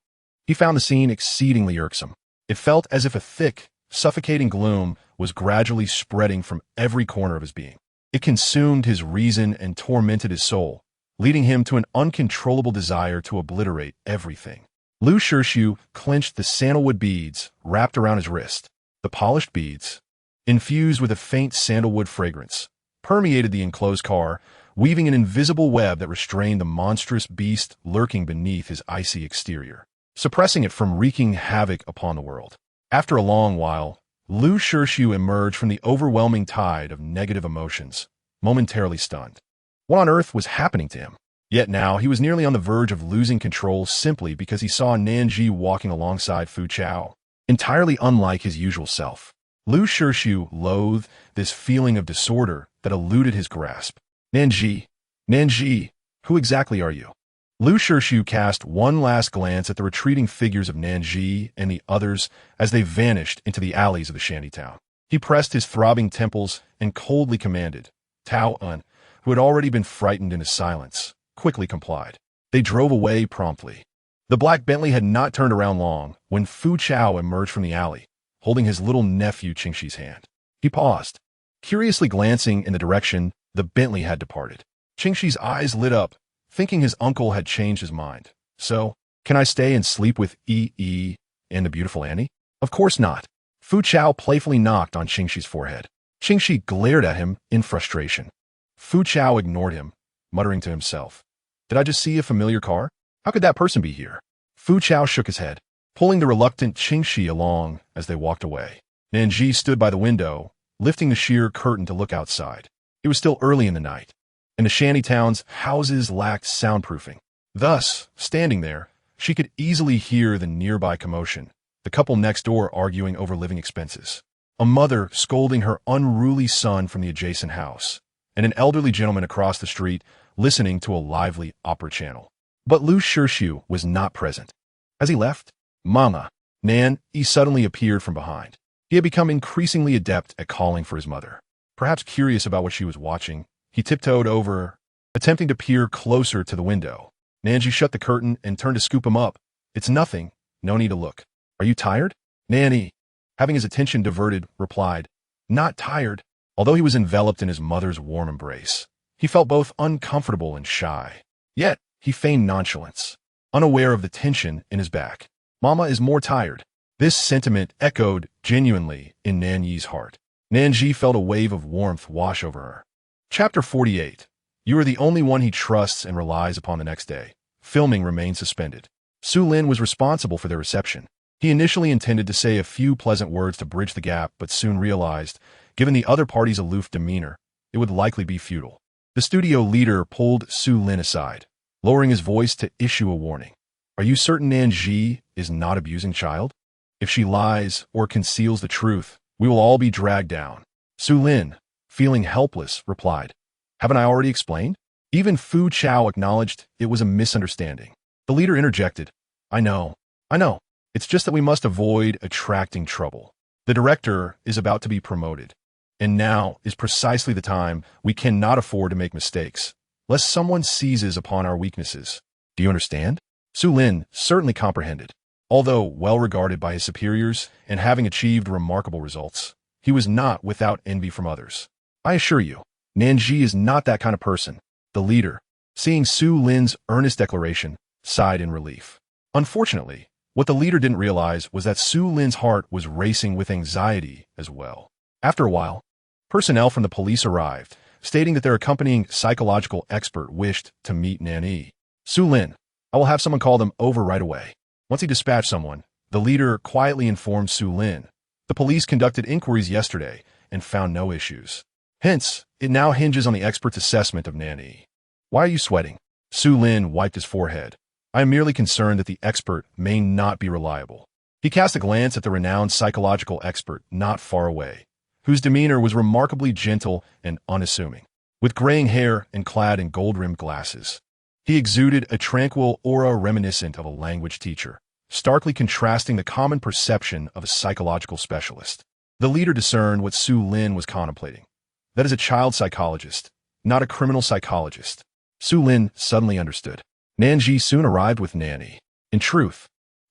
He found the scene exceedingly irksome. It felt as if a thick, suffocating gloom was gradually spreading from every corner of his being. It consumed his reason and tormented his soul, leading him to an uncontrollable desire to obliterate everything. Lu Shirshu clenched the sandalwood beads wrapped around his wrist. The polished beads, infused with a faint sandalwood fragrance, permeated the enclosed car, weaving an invisible web that restrained the monstrous beast lurking beneath his icy exterior, suppressing it from wreaking havoc upon the world. After a long while, Lu Shirshu emerged from the overwhelming tide of negative emotions, momentarily stunned. What on earth was happening to him? Yet now he was nearly on the verge of losing control simply because he saw Nan Zhi walking alongside Fu Chao, entirely unlike his usual self. Lu Shirshu loathed this feeling of disorder that eluded his grasp. Nan Zhi, who exactly are you? Lu Shirshu cast one last glance at the retreating figures of Nan Zhi and the others as they vanished into the alleys of the shantytown. He pressed his throbbing temples and coldly commanded. Tao Un, who had already been frightened into silence, quickly complied. They drove away promptly. The black Bentley had not turned around long when Fu Chao emerged from the alley, holding his little nephew Qingxi's hand. He paused, curiously glancing in the direction the Bentley had departed. Qingxi's eyes lit up, thinking his uncle had changed his mind. So, can I stay and sleep with E and the beautiful Annie? Of course not. Fu Chao playfully knocked on Qingxi's forehead. Qingxi glared at him in frustration. Fu Chao ignored him, muttering to himself. Did I just see a familiar car? How could that person be here? Fu Chao shook his head, pulling the reluctant Qingxi along as they walked away. Nan Zhi stood by the window, lifting the sheer curtain to look outside. It was still early in the night, and the shantytown's houses lacked soundproofing. Thus, standing there, she could easily hear the nearby commotion, the couple next door arguing over living expenses, a mother scolding her unruly son from the adjacent house, and an elderly gentleman across the street listening to a lively opera channel. But Lu Shirshu was not present. As he left, Mama, Nan Zhi suddenly appeared from behind. He had become increasingly adept at calling for his mother. Perhaps curious about what she was watching, he tiptoed over, attempting to peer closer to the window. Nan Zhi shut the curtain and turned to scoop him up. It's nothing. No need to look. Are you tired? Nan Zhi, having his attention diverted, replied, Not tired. Although he was enveloped in his mother's warm embrace, he felt both uncomfortable and shy. Yet, he feigned nonchalance, unaware of the tension in his back. Mama is more tired. This sentiment echoed genuinely in Nan Zhi's heart. Nan Zhi felt a wave of warmth wash over her. Chapter 48. You are the only one he trusts and relies upon the next day. Filming remained suspended. Su Lin was responsible for their reception. He initially intended to say a few pleasant words to bridge the gap, but soon realized, given the other party's aloof demeanor, it would likely be futile. The studio leader pulled Su Lin aside, lowering his voice to issue a warning. Are you certain Nan Zhi is not abusing child? If she lies or conceals the truth, we will all be dragged down. Su Lin, feeling helpless, replied, Haven't I already explained? Even Fu Chao acknowledged it was a misunderstanding. The leader interjected, I know. It's just that we must avoid attracting trouble. The director is about to be promoted, and now is precisely the time we cannot afford to make mistakes, lest someone seizes upon our weaknesses. Do you understand? Su Lin certainly comprehended. Although well regarded by his superiors and having achieved remarkable results, he was not without envy from others. I assure you, Nan Zhi is not that kind of person. The leader, seeing Su Lin's earnest declaration, sighed in relief. Unfortunately, what the leader didn't realize was that Su Lin's heart was racing with anxiety as well. After a while, personnel from the police arrived, stating that their accompanying psychological expert wished to meet Nan Zhi. Su Lin, I will have someone call them over right away. Once he dispatched someone, the leader quietly informed Su Lin. The police conducted inquiries yesterday and found no issues. Hence, it now hinges on the expert's assessment of Nan Zhi. Why are you sweating? Su Lin wiped his forehead. I am merely concerned that the expert may not be reliable. He cast a glance at the renowned psychological expert not far away, whose demeanor was remarkably gentle and unassuming. With graying hair and clad in gold-rimmed glasses, he exuded a tranquil aura reminiscent of a language teacher, starkly contrasting the common perception of a psychological specialist. The leader discerned what Su Lin was contemplating. That is a child psychologist, not a criminal psychologist. Su Lin suddenly understood. Nan Zhi soon arrived with Nan Zhi. In truth,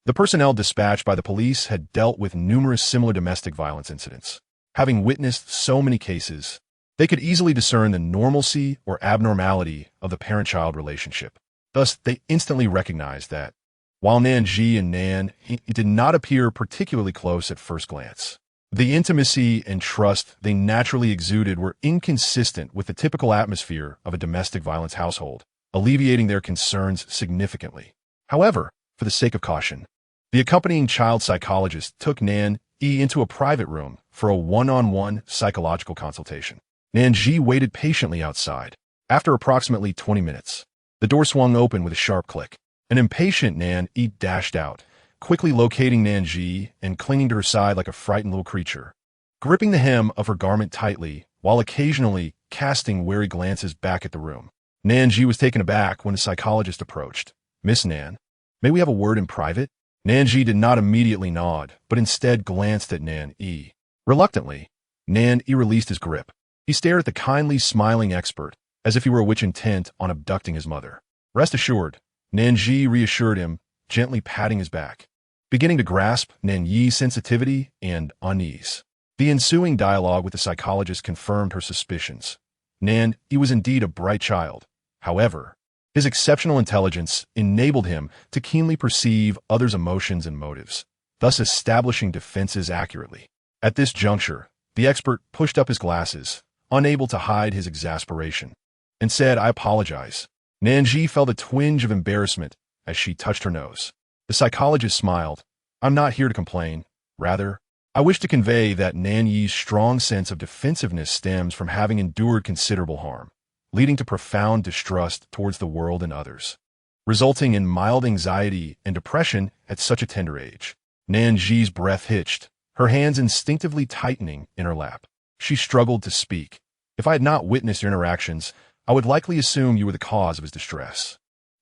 the personnel dispatched by the police had dealt with numerous similar domestic violence incidents. Having witnessed so many cases, they could easily discern the normalcy or abnormality of the parent-child relationship. Thus, they instantly recognized that, while Nan Zhi and Nan did not appear particularly close at first glance, the intimacy and trust they naturally exuded were inconsistent with the typical atmosphere of a domestic violence household, alleviating their concerns significantly. However, for the sake of caution, the accompanying child psychologist took Nan Zhi into a private room for a one-on-one psychological consultation. Nan Zhi waited patiently outside. After approximately 20 minutes, the door swung open with a sharp click. An impatient Nan Zhi dashed out, quickly locating Nan Zhi and clinging to her side like a frightened little creature. Gripping the hem of her garment tightly, while occasionally casting wary glances back at the room. Nan Zhi was taken aback when the psychologist approached. "Miss Nan, may we have a word in private?" Nan Zhi did not immediately nod, but instead glanced at Nan Zhi. Reluctantly, Nan Zhi released his grip. He stared at the kindly smiling expert, as if he were a witch intent on abducting his mother. "Rest assured," Nan Zhi reassured him, gently patting his back, beginning to grasp Nan Yi's sensitivity and unease. The ensuing dialogue with the psychologist confirmed her suspicions. Nan Zhi was indeed a bright child. However, his exceptional intelligence enabled him to keenly perceive others' emotions and motives, thus establishing defenses accurately. At this juncture, the expert pushed up his glasses, unable to hide his exasperation, and said, "I apologize." Nan Zhi felt a twinge of embarrassment as she touched her nose. The psychologist smiled. "I'm not here to complain. Rather, I wish to convey that Nan Yi's strong sense of defensiveness stems from having endured considerable harm, leading to profound distrust towards the world and others, resulting in mild anxiety and depression at such a tender age." Nan Zhi's breath hitched, her hands instinctively tightening in her lap. She struggled to speak. "If I had not witnessed your interactions, I would likely assume you were the cause of his distress.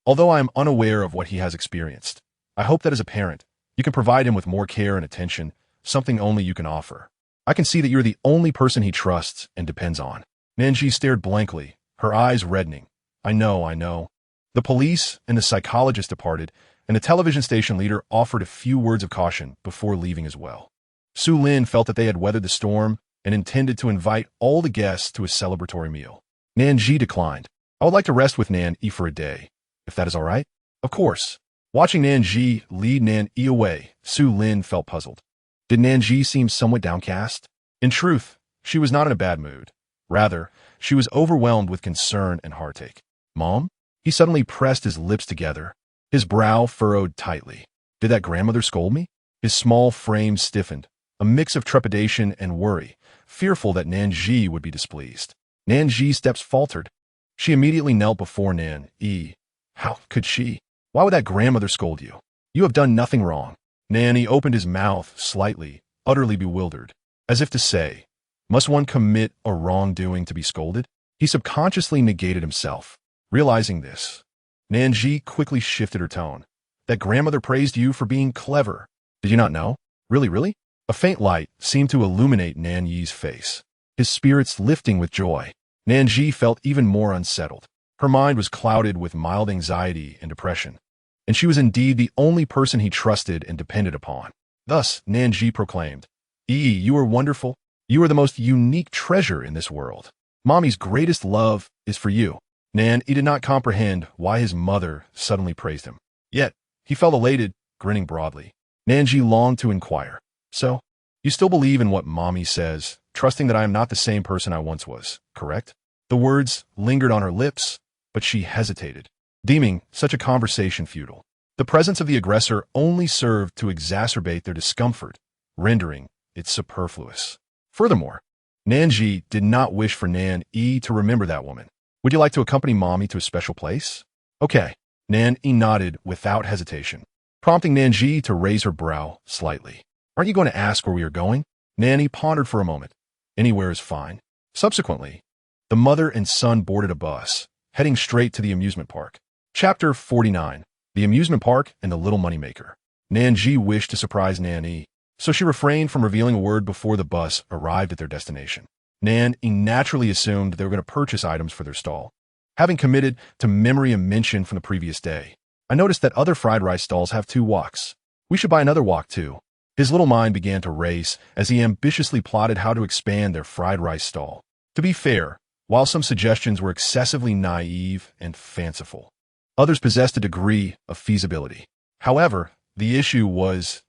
Although I am unaware of what he has experienced, I hope that as a parent, you can provide him with more care and attention, something only you can offer. I can see that you're the only person he trusts and depends on." Nan Zhi stared blankly, her eyes reddening. I know. The police and the psychologist departed, and the television station leader offered a few words of caution before leaving as well. Su Lin felt that they had weathered the storm and intended to invite all the guests to a celebratory meal. Nan Zhi declined. "I would like to rest with Nan Zhi for a day, if that is all right." "Of course." Watching Nan Zhi lead Nan Zhi away, Su Lin felt puzzled. Did Nan Zhi seem somewhat downcast? In truth, she was not in a bad mood. Rather, she was overwhelmed with concern and heartache. "Mom?" He suddenly pressed his lips together, his brow furrowed tightly. "Did that grandmother scold me?" His small frame stiffened, a mix of trepidation and worry, fearful that Nan Zhi would be displeased. Nan Zhi's steps faltered. She immediately knelt before Nan Zhi. "How could she? Why would that grandmother scold you? You have done nothing wrong." Nan Zhi opened his mouth slightly, utterly bewildered, as if to say, "Must one commit a wrongdoing to be scolded?" He subconsciously negated himself. Realizing this, Nan Zhi quickly shifted her tone. "That grandmother praised you for being clever. Did you not know? Really? A faint light seemed to illuminate Nan Yi's face, his spirits lifting with joy. Nan Zhi felt even more unsettled. Her mind was clouded with mild anxiety and depression, and she was indeed the only person he trusted and depended upon. Thus, Nan Zhi proclaimed, You are wonderful. You are the most unique treasure in this world. Mommy's greatest love is for you." Nan Zhi did not comprehend why his mother suddenly praised him. Yet, he felt elated, grinning broadly. Nan Zhi longed to inquire, "So, you still believe in what Mommy says, trusting that I am not the same person I once was, correct?" The words lingered on her lips, but she hesitated, deeming such a conversation futile. The presence of the aggressor only served to exacerbate their discomfort, rendering it superfluous. Furthermore, Nan Zhi did not wish for Nan Zhi to remember that woman. "Would you like to accompany Mommy to a special place?" "Okay." Nan Zhi nodded without hesitation, prompting Nan Zhi to raise her brow slightly. "Aren't you going to ask where we are going?" Nan Zhi pondered for a moment. "Anywhere is fine." Subsequently, the mother and son boarded a bus, heading straight to the amusement park. Chapter 49. The Amusement Park and the Little Moneymaker. Nan Zhi wished to surprise Nan Zhi, so she refrained from revealing a word before the bus arrived at their destination. Nan Zhi naturally assumed they were going to purchase items for their stall. Having committed to memory a mention from the previous day, "I noticed that other fried rice stalls have 2 woks. We should buy another wok too." His little mind began to race as he ambitiously plotted how to expand their fried rice stall. To be fair, while some suggestions were excessively naive and fanciful, others possessed a degree of feasibility. However, the issue was,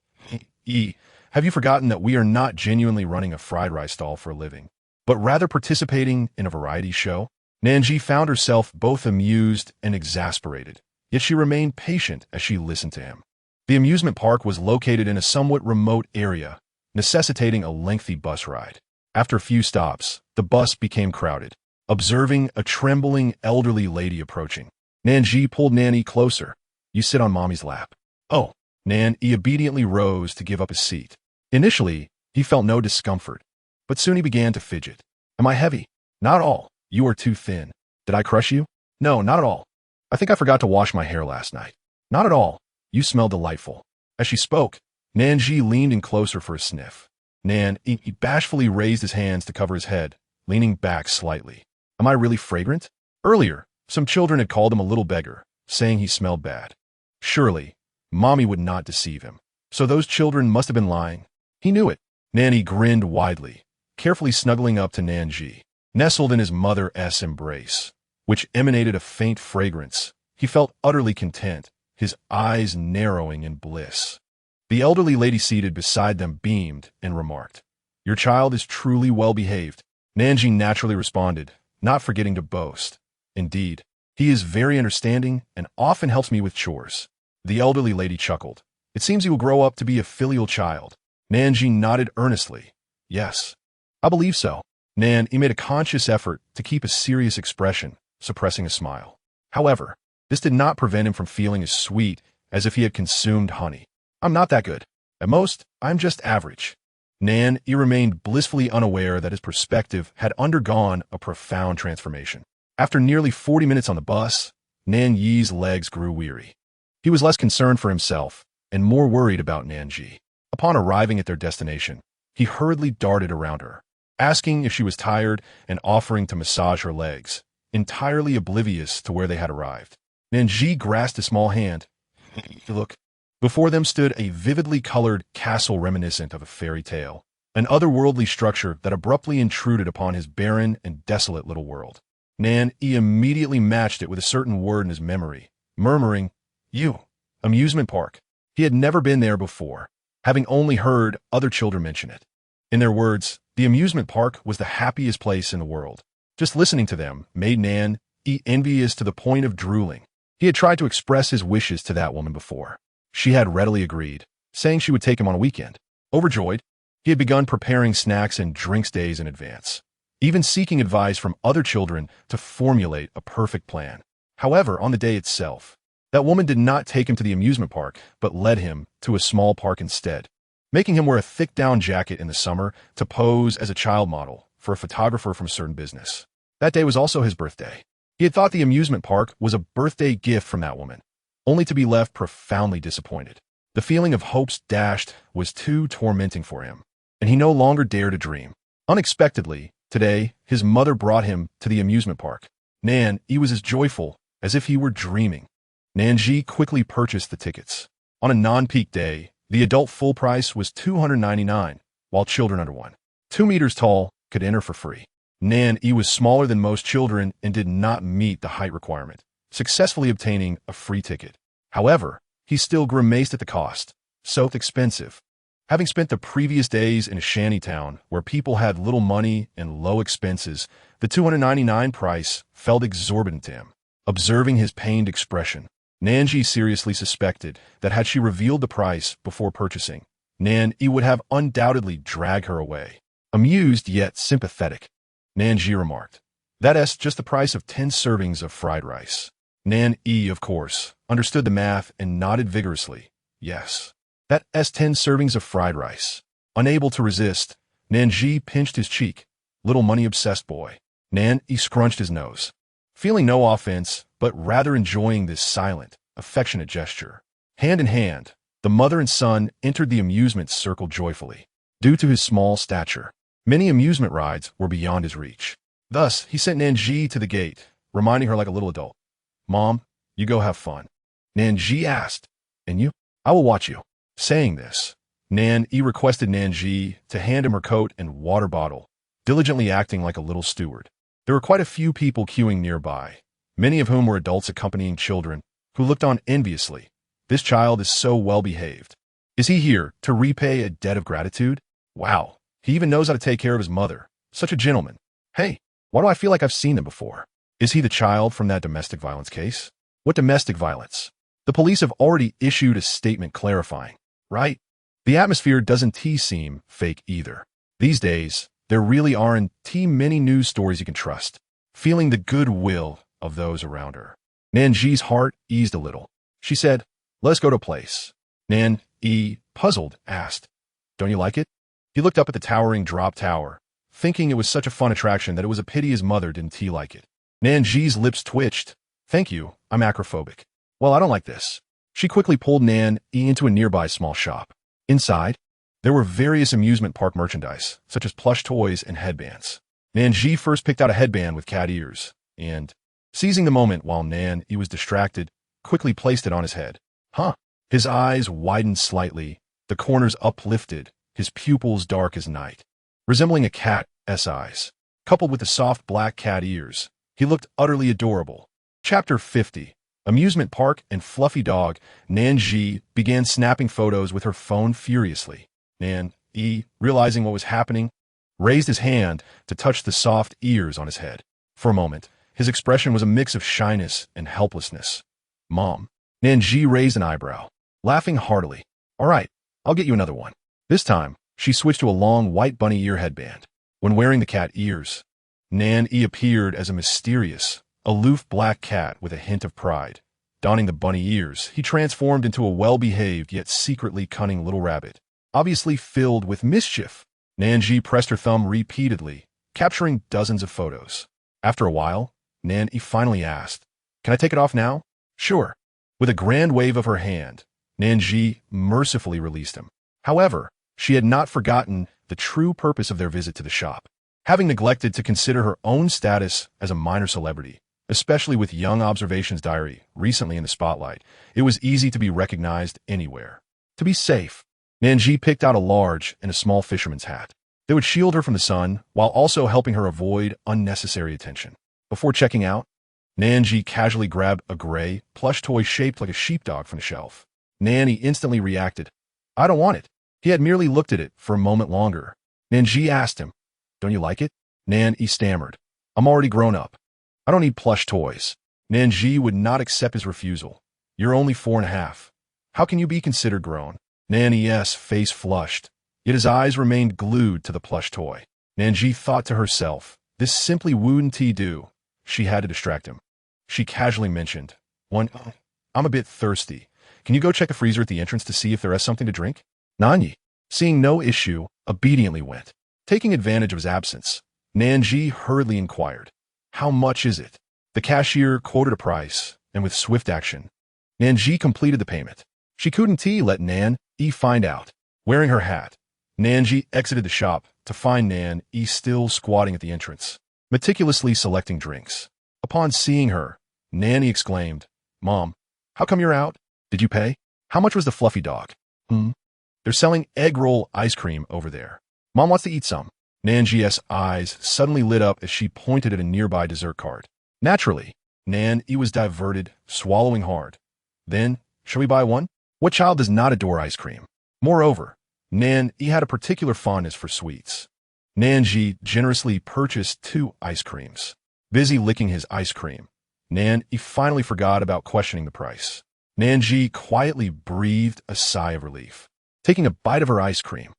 have you forgotten that we are not genuinely running a fried rice stall for a living, but rather participating in a variety show? Nan Zhi found herself both amused and exasperated, yet she remained patient as she listened to him. The amusement park was located in a somewhat remote area, necessitating a lengthy bus ride. After a few stops, the bus became crowded. Observing a trembling elderly lady approaching, Nan Zhi pulled Nan closer. "You sit on Mommy's lap." "Oh." Nan obediently rose to give up his seat. Initially, he felt no discomfort, but soon he began to fidget. "Am I heavy?" "Not at all. You are too thin." "Did I crush you?" "No, not at all. I think I forgot to wash my hair last night." "Not at all. You smell delightful." As she spoke, Nan Zhi leaned in closer for a sniff. Nan bashfully raised his hands to cover his head, leaning back slightly. "Am I really fragrant?" Earlier, some children had called him a little beggar, saying he smelled bad. Surely, Mommy would not deceive him. So those children must have been lying. He knew it. Nanny grinned widely, carefully snuggling up to Nan Zhi, nestled in his mother's embrace, which emanated a faint fragrance. He felt utterly content, his eyes narrowing in bliss. The elderly lady seated beside them beamed and remarked, "Your child is truly well behaved." Nan Zhi naturally responded, not forgetting to boast. "Indeed, he is very understanding and often helps me with chores." The elderly lady chuckled. "It seems he will grow up to be a filial child." Nan Zhi nodded earnestly. "Yes, I believe so." Nan made a conscious effort to keep a serious expression, suppressing a smile. However, this did not prevent him from feeling as sweet as if he had consumed honey. "I'm not that good. At most, I'm just average." Nan remained blissfully unaware that his perspective had undergone a profound transformation. After nearly 40 minutes on the bus, Nan Yi's legs grew weary. He was less concerned for himself and more worried about Nan Zhi. Upon arriving at their destination, he hurriedly darted around her, asking if she was tired and offering to massage her legs, entirely oblivious to where they had arrived. Nan Zhi grasped a small hand. Look. Before them stood a vividly colored castle reminiscent of a fairy tale, an otherworldly structure that abruptly intruded upon his barren and desolate little world. Nan immediately matched it with a certain word in his memory, murmuring, "You, amusement park." He had never been there before, having only heard other children mention it. In their words, the amusement park was the happiest place in the world. Just listening to them made Nan envious to the point of drooling. He had tried to express his wishes to that woman before. She had readily agreed, saying she would take him on a weekend. Overjoyed, he had begun preparing snacks and drinks days in advance, even seeking advice from other children to formulate a perfect plan. However, on the day itself, that woman did not take him to the amusement park, but led him to a small park instead, making him wear a thick down jacket in the summer to pose as a child model for a photographer from a certain business. That day was also his birthday. He had thought the amusement park was a birthday gift from that woman, only to be left profoundly disappointed. The feeling of hopes dashed was too tormenting for him, and he no longer dared to dream. Unexpectedly, today, his mother brought him to the amusement park. He was as joyful as if he were dreaming. Nan Zhi quickly purchased the tickets. On a non-peak day, the adult full price was $299, while children under 2 meters tall could enter for free. Nan was smaller than most children and did not meet the height requirement, successfully obtaining a free ticket. However, he still grimaced at the cost. So expensive. Having spent the previous days in a shanty town where people had little money and low expenses, the $299 price felt exorbitant to him. Observing his pained expression, Nan Zhi seriously suspected that had she revealed the price before purchasing, Nan would have undoubtedly dragged her away. Amused yet sympathetic, Nan Zhi remarked, "That's just the price of 10 servings of fried rice." Nan, of course, understood the math and nodded vigorously. "Yes, that's 10 servings of fried rice." Unable to resist, Nan Zhi pinched his cheek. Little money-obsessed boy. Nan scrunched his nose, feeling no offense, but rather enjoying this silent, affectionate gesture. Hand in hand, the mother and son entered the amusement circle joyfully. Due to his small stature, many amusement rides were beyond his reach. Thus, he sent Nan Zhi to the gate, reminding her like a little adult. "Mom, you go have fun." Nan Zhi asked, "And you?" "I will watch you." Saying this, Nan requested Nan Zhi to hand him her coat and water bottle, diligently acting like a little steward. There were quite a few people queuing nearby, many of whom were adults accompanying children, who looked on enviously. This child is so well behaved. Is he here to repay a debt of gratitude? Wow, he even knows how to take care of his mother. Such a gentleman. Hey, why do I feel like I've seen them before? Is he the child from that domestic violence case? What domestic violence? The police have already issued a statement clarifying, right? The atmosphere doesn't seem fake either. These days, There really aren't many news stories you can trust. Feeling the goodwill of those around her, Nan Zhi's heart eased a little. She said, "Let's go to a place." Nan, puzzled, asked, "Don't you like it?" He looked up at the towering drop tower, thinking it was such a fun attraction that it was a pity his mother didn't like it. Nan Zhi's lips twitched. "Thank you, I'm acrophobic." "Well, I don't like this." She quickly pulled Nan into a nearby small shop. Inside, there were various amusement park merchandise, such as plush toys and headbands. Nan Zhi first picked out a headband with cat ears, and, seizing the moment while Nan was distracted, quickly placed it on his head. Huh. His eyes widened slightly, the corners uplifted, his pupils dark as night. Resembling a cat's eyes, coupled with the soft black cat ears, he looked utterly adorable. Chapter 50. Amusement Park and Fluffy Dog. Nan Zhi began snapping photos with her phone furiously. Nan, realizing what was happening, raised his hand to touch the soft ears on his head. For a moment, his expression was a mix of shyness and helplessness. "Mom." Nan Zhi raised an eyebrow, laughing heartily. "All right, I'll get you another one." This time, she switched to a long white bunny ear headband. When wearing the cat ears, Nan appeared as a mysterious, aloof black cat with a hint of pride. Donning the bunny ears, he transformed into a well-behaved yet secretly cunning little rabbit, obviously filled with mischief. Nan Zhi pressed her thumb repeatedly, capturing dozens of photos. After a while, Nan finally asked, "Can I take it off now?" "Sure." With a grand wave of her hand, Nan Zhi mercifully released him. However, she had not forgotten the true purpose of their visit to the shop. Having neglected to consider her own status as a minor celebrity, especially with Young Observations Diary recently in the spotlight, it was easy to be recognized anywhere. To be safe, Nan Zhi picked out a large and a small fisherman's hat. They would shield her from the sun while also helping her avoid unnecessary attention. Before checking out, Nan Zhi casually grabbed a gray, plush toy shaped like a sheepdog from the shelf. Nan instantly reacted. "I don't want it." He had merely looked at it for a moment longer. Nan Zhi asked him, "Don't you like it?" Nan stammered, "I'm already grown up. I don't need plush toys." Nan Zhi would not accept his refusal. "You're only 4.5. How can you be considered grown?" Nan's face flushed, yet his eyes remained glued to the plush toy. Nan Zhi thought to herself, this simply wouldn't do. She had to distract him. She casually mentioned, "I'm a bit thirsty. Can you go check the freezer at the entrance to see if there is something to drink?" Nan, seeing no issue, obediently went. Taking advantage of his absence, Nan Zhi hurriedly inquired, "How much is it?" The cashier quoted a price, and with swift action, Nan Zhi completed the payment. She couldn't let Nan find out. Wearing her hat, Nan Zhi exited the shop to find Nan still squatting at the entrance, meticulously selecting drinks. Upon seeing her, Nan exclaimed, "Mom, how come you're out? Did you pay? How much was the fluffy dog?" They're selling egg roll ice cream over there. Mom wants to eat some." Nan Zhi's eyes suddenly lit up as she pointed at a nearby dessert cart. Naturally, Nan was diverted, swallowing hard. "Then, shall we buy one? What child does not adore ice cream?" Moreover, Nan had a particular fondness for sweets. Nan Zhi generously purchased 2 ice creams. Busy licking his ice cream, Nan finally forgot about questioning the price. Nan Zhi quietly breathed a sigh of relief, taking a bite of her ice cream.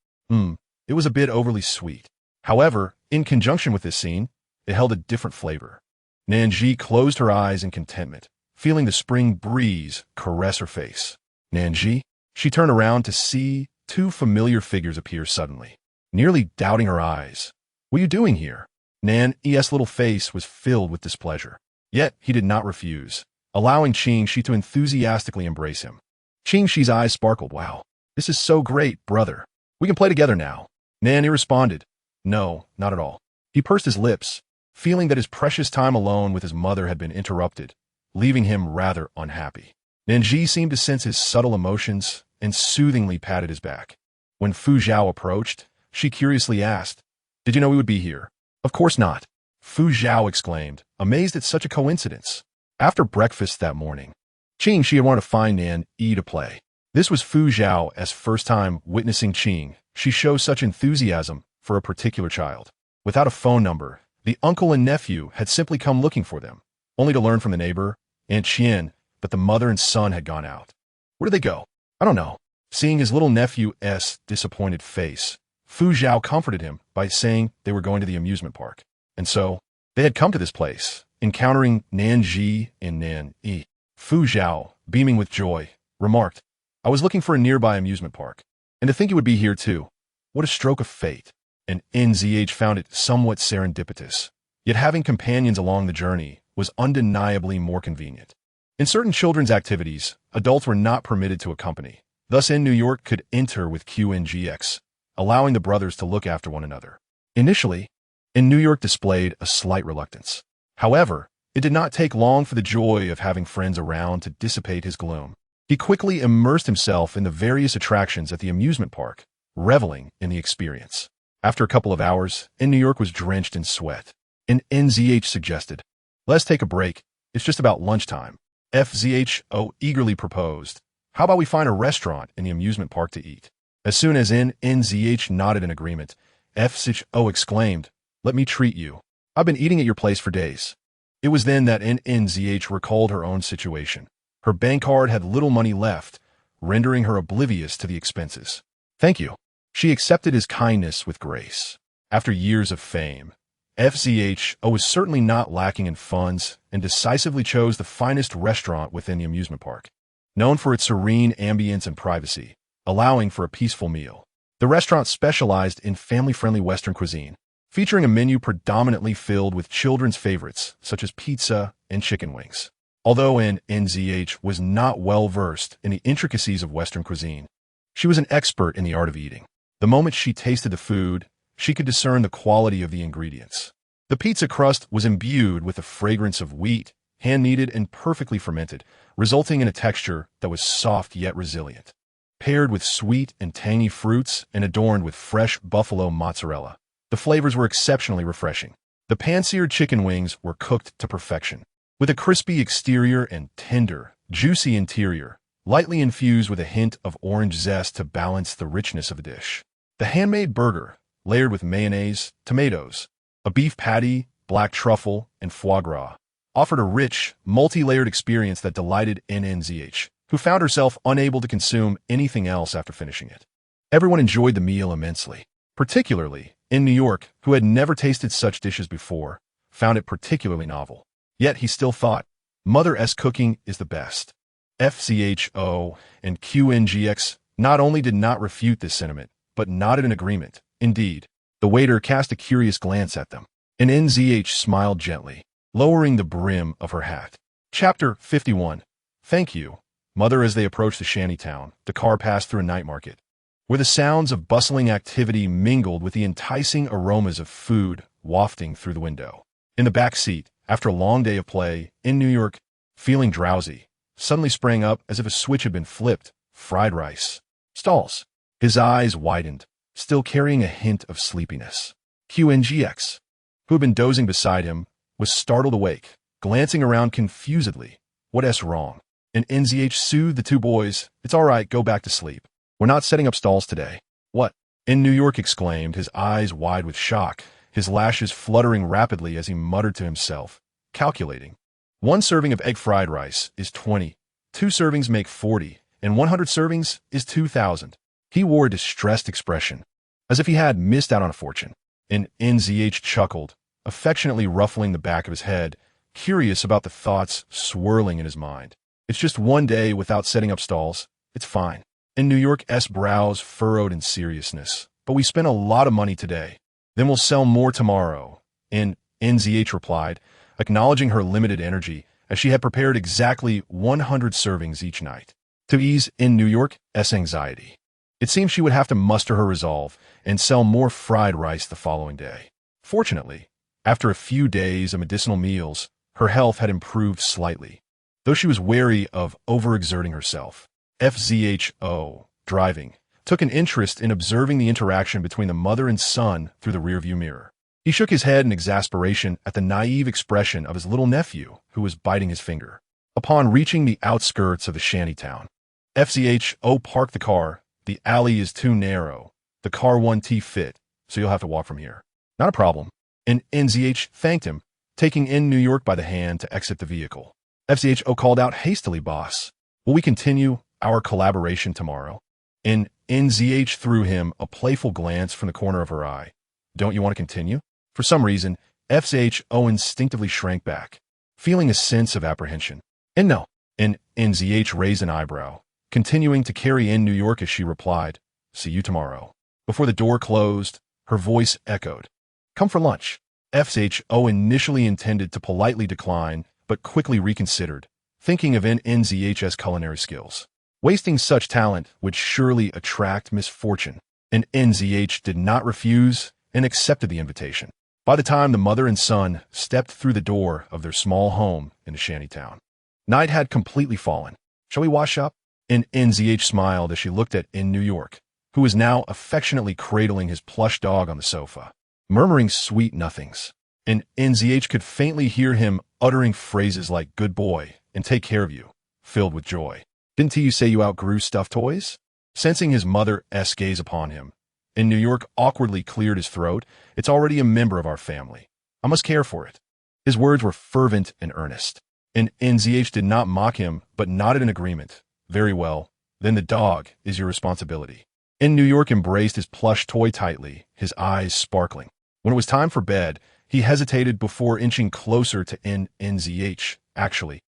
It was a bit overly sweet. However, in conjunction with this scene, it held a different flavor. Nan Zhi closed her eyes in contentment, feeling the spring breeze caress her face. "Nan Zhi?" She turned around to see 2 familiar figures appear suddenly, nearly doubting her eyes. "What are you doing here?" Nan's little face was filled with displeasure. Yet he did not refuse, allowing Qing Shi to enthusiastically embrace him. Qing Shi's eyes sparkled. "Wow, this is so great, brother. We can play together now." Nan responded, "No, not at all." He pursed his lips, feeling that his precious time alone with his mother had been interrupted, leaving him rather unhappy. Nan Zhi seemed to sense his subtle emotions and soothingly patted his back. When Fu Zhao approached, she curiously asked, "Did you know we would be here?" "Of course not," Fu Zhao exclaimed, amazed at such a coincidence. After breakfast that morning, Qing Shi had wanted to find Nan to play. This was Fu Zhao's first time witnessing Qing Shi show such enthusiasm for a particular child. Without a phone number, the uncle and nephew had simply come looking for them, only to learn from the neighbor, Aunt Qian, that the mother and son had gone out. Where did they go? I don't know. Seeing his little nephew's disappointed face, Fu Zhao comforted him by saying they were going to the amusement park. And so, they had come to this place, encountering Nan Zhi and Nan Zhi. Fu Zhao, beaming with joy, remarked, "I was looking for a nearby amusement park, and to think you would be here too. What a stroke of fate." And NZH found it somewhat serendipitous. Yet having companions along the journey was undeniably more convenient. In certain children's activities, adults were not permitted to accompany. Thus, in New York could enter with QNGX, allowing the brothers to look after one another. Initially, in New York displayed a slight reluctance. However, it did not take long for the joy of having friends around to dissipate his gloom. He quickly immersed himself in the various attractions at the amusement park, reveling in the experience. After a couple of hours, in New York was drenched in sweat. And NZH suggested, "Let's take a break. It's just about lunchtime." FZHO eagerly proposed, "How about we find a restaurant in the amusement park to eat?" As soon as NZH nodded in agreement, FZHO exclaimed, "Let me treat you. I've been eating at your place for days." It was then that NZH recalled her own situation. Her bank card had little money left, rendering her oblivious to the expenses. "Thank you." She accepted his kindness with grace. After years of fame, FZHO was certainly not lacking in funds and decisively chose the finest restaurant within the amusement park, known for its serene ambience and privacy, allowing for a peaceful meal. The restaurant specialized in family-friendly Western cuisine, featuring a menu predominantly filled with children's favorites such as pizza and chicken wings. Although NZH was not well-versed in the intricacies of Western cuisine, she was an expert in the art of eating. The moment she tasted the food, she could discern the quality of the ingredients. The pizza crust was imbued with the fragrance of wheat, hand-kneaded and perfectly fermented, resulting in a texture that was soft yet resilient. Paired with sweet and tangy fruits and adorned with fresh buffalo mozzarella, the flavors were exceptionally refreshing. The pan-seared chicken wings were cooked to perfection, with a crispy exterior and tender, juicy interior, lightly infused with a hint of orange zest to balance the richness of the dish. The handmade burger, layered with mayonnaise, tomatoes, a beef patty, black truffle, and foie gras, offered a rich, multi-layered experience that delighted NZH, who found herself unable to consume anything else after finishing it. Everyone enjoyed the meal immensely, particularly in New York, who had never tasted such dishes before, found it particularly novel. Yet he still thought, Mother-S cooking is the best. FZHO and QNGX not only did not refute this sentiment, but nodded in agreement. Indeed, the waiter cast a curious glance at them, and NZH smiled gently, lowering the brim of her hat. Chapter 51. Thank you, Mother. As they approached the shantytown, the car passed through a night market, where the sounds of bustling activity mingled with the enticing aromas of food wafting through the window. In the back seat, after a long day of play, in New York, feeling drowsy, suddenly sprang up as if a switch had been flipped, fried rice. Stalls. His eyes widened, still carrying a hint of sleepiness. QNGX, who had been dozing beside him, was startled awake, glancing around confusedly. What's wrong? And NZH soothed the two boys. It's all right, go back to sleep. We're not setting up stalls today. What? In New York exclaimed, his eyes wide with shock, his lashes fluttering rapidly as he muttered to himself, calculating. 1 serving of egg fried rice is 20, 2 servings make 40, and 100 servings is 2,000. He wore a distressed expression, as if he had missed out on a fortune. And NZH chuckled, affectionately ruffling the back of his head, curious about the thoughts swirling in his mind. It's just one day without setting up stalls. It's fine. In New York's brows furrowed in seriousness. But we spent a lot of money today. Then we'll sell more tomorrow. And NZH replied, acknowledging her limited energy, as she had prepared exactly 100 servings each night. To ease in New York's anxiety, it seemed she would have to muster her resolve and sell more fried rice the following day. Fortunately, after a few days of medicinal meals, her health had improved slightly, though she was wary of overexerting herself. FZHO, driving, took an interest in observing the interaction between the mother and son through the rearview mirror. He shook his head in exasperation at the naive expression of his little nephew, who was biting his finger. Upon reaching the outskirts of the shantytown, FZHO parked the car. The alley is too narrow. The car won't fit, so you'll have to walk from here. Not a problem. And NZH thanked him, taking in New York by the hand to exit the vehicle. FZHO called out hastily, boss. Will we continue our collaboration tomorrow? And NZH threw him a playful glance from the corner of her eye. Don't you want to continue? For some reason, FZHO instinctively shrank back, feeling a sense of apprehension. And no. And NZH raised an eyebrow, continuing to carry in New York as she replied, see you tomorrow. Before the door closed, her voice echoed. Come for lunch. FZHO initially intended to politely decline, but quickly reconsidered, thinking of NZH's culinary skills. Wasting such talent would surely attract misfortune, and NZH did not refuse and accepted the invitation. By the time the mother and son stepped through the door of their small home in a shantytown, night had completely fallen. Shall we wash up? And NZH smiled as she looked at New York, who was now affectionately cradling his plush dog on the sofa, murmuring sweet nothings. And NZH could faintly hear him uttering phrases like good boy and take care of you, filled with joy. Didn't you say you outgrew stuffed toys? Sensing his mother's gaze upon him, New York awkwardly cleared his throat. It's already a member of our family. I must care for it. His words were fervent and earnest. And NZH did not mock him, but nodded in agreement. Very well. Then the dog is your responsibility. New York embraced his plush toy tightly, his eyes sparkling. When it was time for bed, he hesitated before inching closer to NZH. Actually,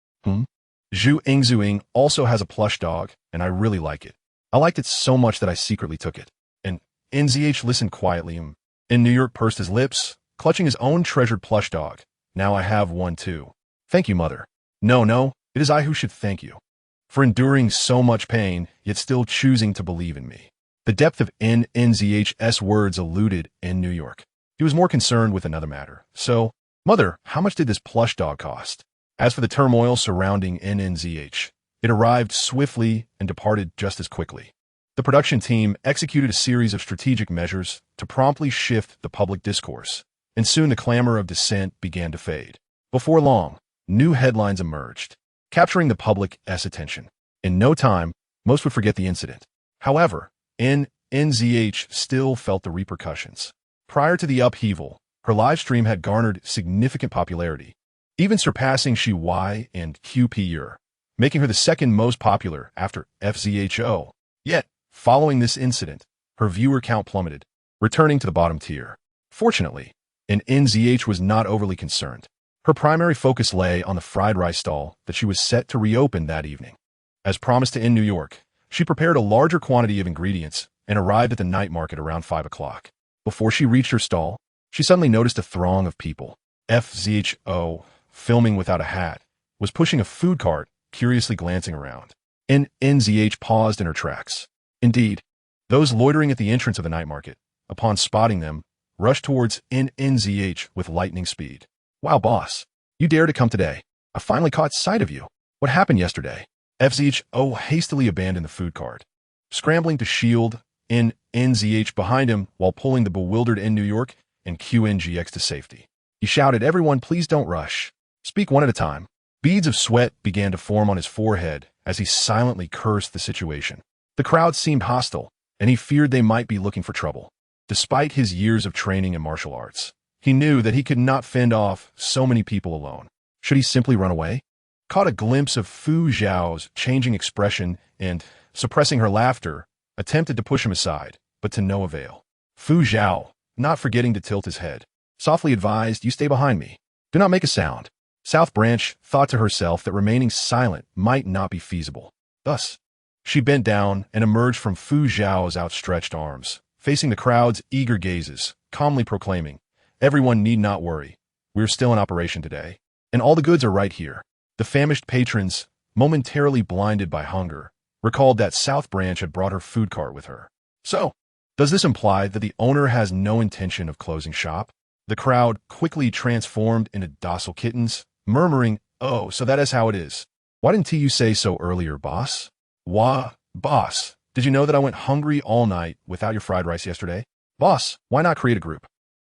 Zhu Ingzuing also has a plush dog, and I really like it. I liked it so much that I secretly took it. And NZH listened quietly, and New York pursed his lips, clutching his own treasured plush dog. Now I have one too. Thank you, mother. No, it is I who should thank you for enduring so much pain, yet still choosing to believe in me. The depth of NZH's words eluded New York. He was more concerned with another matter. So, mother, how much did this plush dog cost? As for the turmoil surrounding NZH, it arrived swiftly and departed just as quickly. The production team executed a series of strategic measures to promptly shift the public discourse, and soon the clamor of dissent began to fade. Before long, new headlines emerged, capturing the public's attention. In no time, most would forget the incident. However, NZH still felt the repercussions. Prior to the upheaval, her live stream had garnered significant popularity, even surpassing Shi and QPR, making her the second most popular after FZHO. Yet, following this incident, her viewer count plummeted, returning to the bottom tier. Fortunately, NZH was not overly concerned. Her primary focus lay on the fried rice stall that she was set to reopen that evening. As promised to New York, she prepared a larger quantity of ingredients and arrived at the night market around 5 o'clock. Before she reached her stall, she suddenly noticed a throng of people. FZHO, filming without a hat, was pushing a food cart, curiously glancing around. NZH paused in her tracks. Indeed, those loitering at the entrance of the night market, upon spotting them, rushed towards NZH with lightning speed. Wow, boss, you dare to come today. I finally caught sight of you. What happened yesterday? FZHO hastily abandoned the food cart, scrambling to shield NZH behind him while pulling the bewildered New York and QNGX to safety. He shouted, everyone, please don't rush. Speak one at a time. Beads of sweat began to form on his forehead as he silently cursed the situation. The crowd seemed hostile, and he feared they might be looking for trouble. Despite his years of training in martial arts, he knew that he could not fend off so many people alone. Should he simply run away? Caught a glimpse of Fu Zhao's changing expression and, suppressing her laughter, attempted to push him aside, but to no avail. Fu Zhao, not forgetting to tilt his head, softly advised, you stay behind me. Do not make a sound. South Branch thought to herself that remaining silent might not be feasible. Thus, she bent down and emerged from Fu Zhao's outstretched arms, facing the crowd's eager gazes, calmly proclaiming, everyone need not worry. We're still in operation today, and all the goods are right here. The famished patrons, momentarily blinded by hunger, recalled that South Branch had brought her food cart with her. So, does this imply that the owner has no intention of closing shop? The crowd quickly transformed into docile kittens, murmuring, oh, so that is how it is. Why didn't you say so earlier, boss? Wah, boss, did you know that I went hungry all night without your fried rice yesterday? Boss, why not create a group?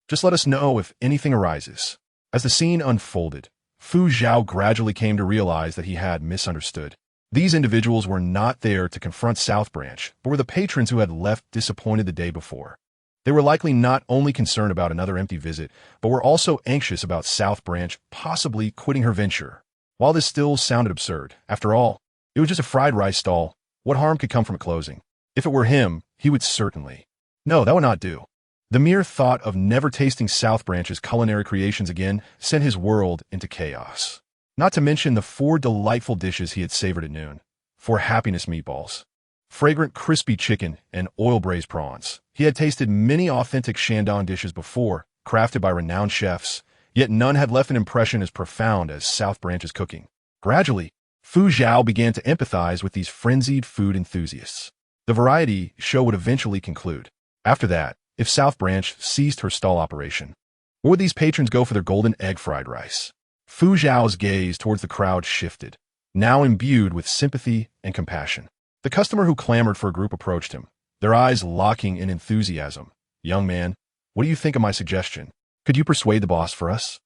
Just let us know if anything arises. As the scene unfolded, Fu Zhao gradually came to realize that he had misunderstood. These individuals were not there to confront South Branch, but were the patrons who had left disappointed the day before. They were likely not only concerned about another empty visit, but were also anxious about South Branch possibly quitting her venture. While this still sounded absurd, after all, it was just a fried rice stall. What harm could come from it closing? If it were him, he would certainly. No, that would not do. The mere thought of never tasting South Branch's culinary creations again sent his world into chaos. Not to mention the 4 delightful dishes he had savored at noon. 4 happiness meatballs, fragrant crispy chicken, and oil-braised prawns. He had tasted many authentic Shandong dishes before, crafted by renowned chefs, yet none had left an impression as profound as South Branch's cooking. Gradually, Fu Zhao began to empathize with these frenzied food enthusiasts. The variety show would eventually conclude. After that, if South Branch ceased her stall operation, where would these patrons go for their golden egg fried rice? Fu Zhao's gaze towards the crowd shifted, now imbued with sympathy and compassion. The customer who clamored for a group approached him, their eyes locking in enthusiasm. Young man, what do you think of my suggestion? Could you persuade the boss for us?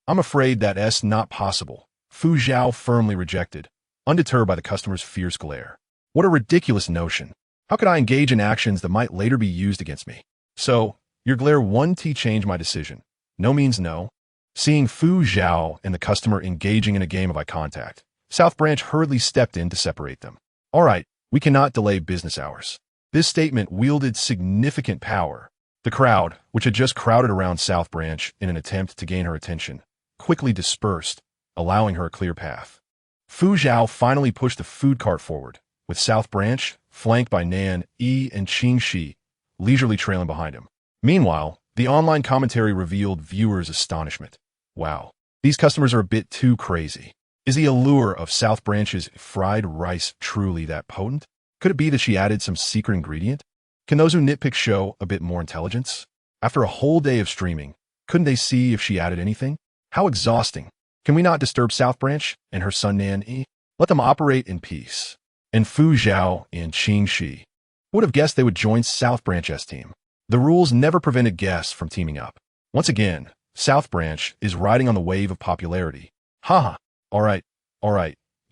I'm afraid that's not possible. Fu Zhao firmly rejected, undeterred by the customer's fierce glare. What a ridiculous notion. How could I engage in actions that might later be used against me? So, your glare won't change my decision. No means no. Seeing Fu Zhao and the customer engaging in a game of eye contact, South Branch hurriedly stepped in to separate them. All right, we cannot delay business hours. This statement wielded significant power. The crowd, which had just crowded around South Branch in an attempt to gain her attention, quickly dispersed, allowing her a clear path. Fu Zhao finally pushed the food cart forward, with South Branch, flanked by Nan Zhi and Qing Shi, leisurely trailing behind him. Meanwhile, the online commentary revealed viewers' astonishment. Wow, these customers are a bit too crazy. Is the allure of South Branch's fried rice truly that potent? Could it be that she added some secret ingredient? Can those who nitpick show a bit more intelligence? After a whole day of streaming, couldn't they see if she added anything? How exhausting. Can we not disturb South Branch and her son Nan Zhi? Let them operate in peace. And Fu Zhao and Qing Shi would have guessed they would join South Branch's team. The rules never prevented guests from teaming up. Once again, South Branch is riding on the wave of popularity. Haha. All right.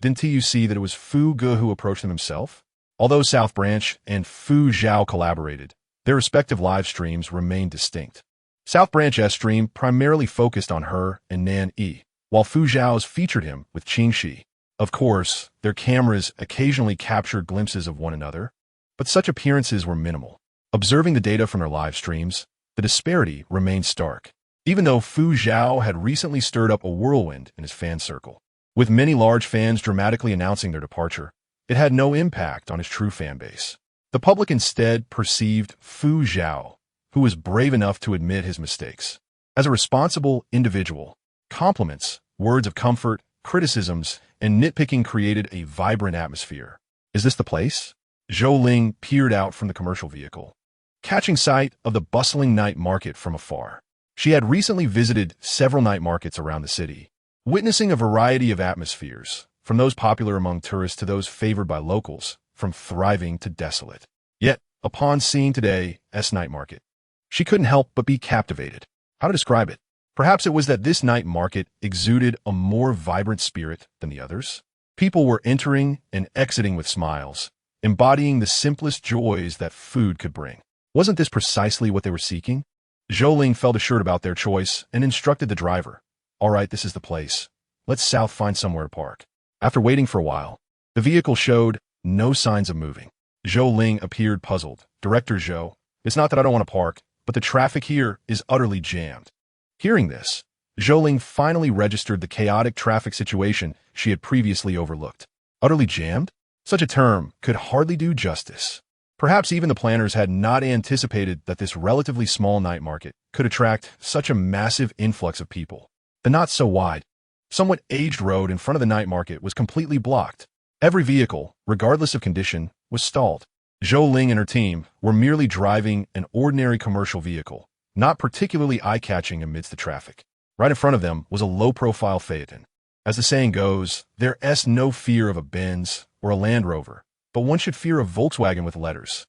Didn't you see that it was Fu Ge who approached them himself? Although South Branch and Fu Zhao collaborated, their respective live streams remained distinct. South Branch's stream primarily focused on her and Nan Zhi, while Fu Zhao's featured him with Qing Shi. Of course, their cameras occasionally captured glimpses of one another, but such appearances were minimal. Observing the data from their live streams, the disparity remained stark, even though Fu Zhao had recently stirred up a whirlwind in his fan circle. With many large fans dramatically announcing their departure, it had no impact on his true fan base. The public instead perceived Fu Zhao, who was brave enough to admit his mistakes, as a responsible individual. Compliments, words of comfort, criticisms, and nitpicking created a vibrant atmosphere. Is this the place? Zhou Ling peered out from the commercial vehicle, catching sight of the bustling night market from afar. She had recently visited several night markets around the city, witnessing a variety of atmospheres, from those popular among tourists to those favored by locals, from thriving to desolate. Yet, upon seeing today's night market, she couldn't help but be captivated. How to describe it? Perhaps it was that this night market exuded a more vibrant spirit than the others. People were entering and exiting with smiles, embodying the simplest joys that food could bring. Wasn't this precisely what they were seeking? Zhou Ling felt assured about their choice and instructed the driver. All right, this is the place. Let's south find somewhere to park. After waiting for a while, the vehicle showed no signs of moving. Zhou Ling appeared puzzled. Director Zhou, it's not that I don't want to park, but the traffic here is utterly jammed. Hearing this, Zhou Ling finally registered the chaotic traffic situation she had previously overlooked. Utterly jammed? Such a term could hardly do justice. Perhaps even the planners had not anticipated that this relatively small night market could attract such a massive influx of people. The not-so-wide, somewhat aged road in front of the night market was completely blocked. Every vehicle, regardless of condition, was stalled. Zhou Ling and her team were merely driving an ordinary commercial vehicle, not particularly eye-catching amidst the traffic. Right in front of them was a low-profile Phaeton. As the saying goes, there's no fear of a Benz or a Land Rover, but one should fear a Volkswagen with letters.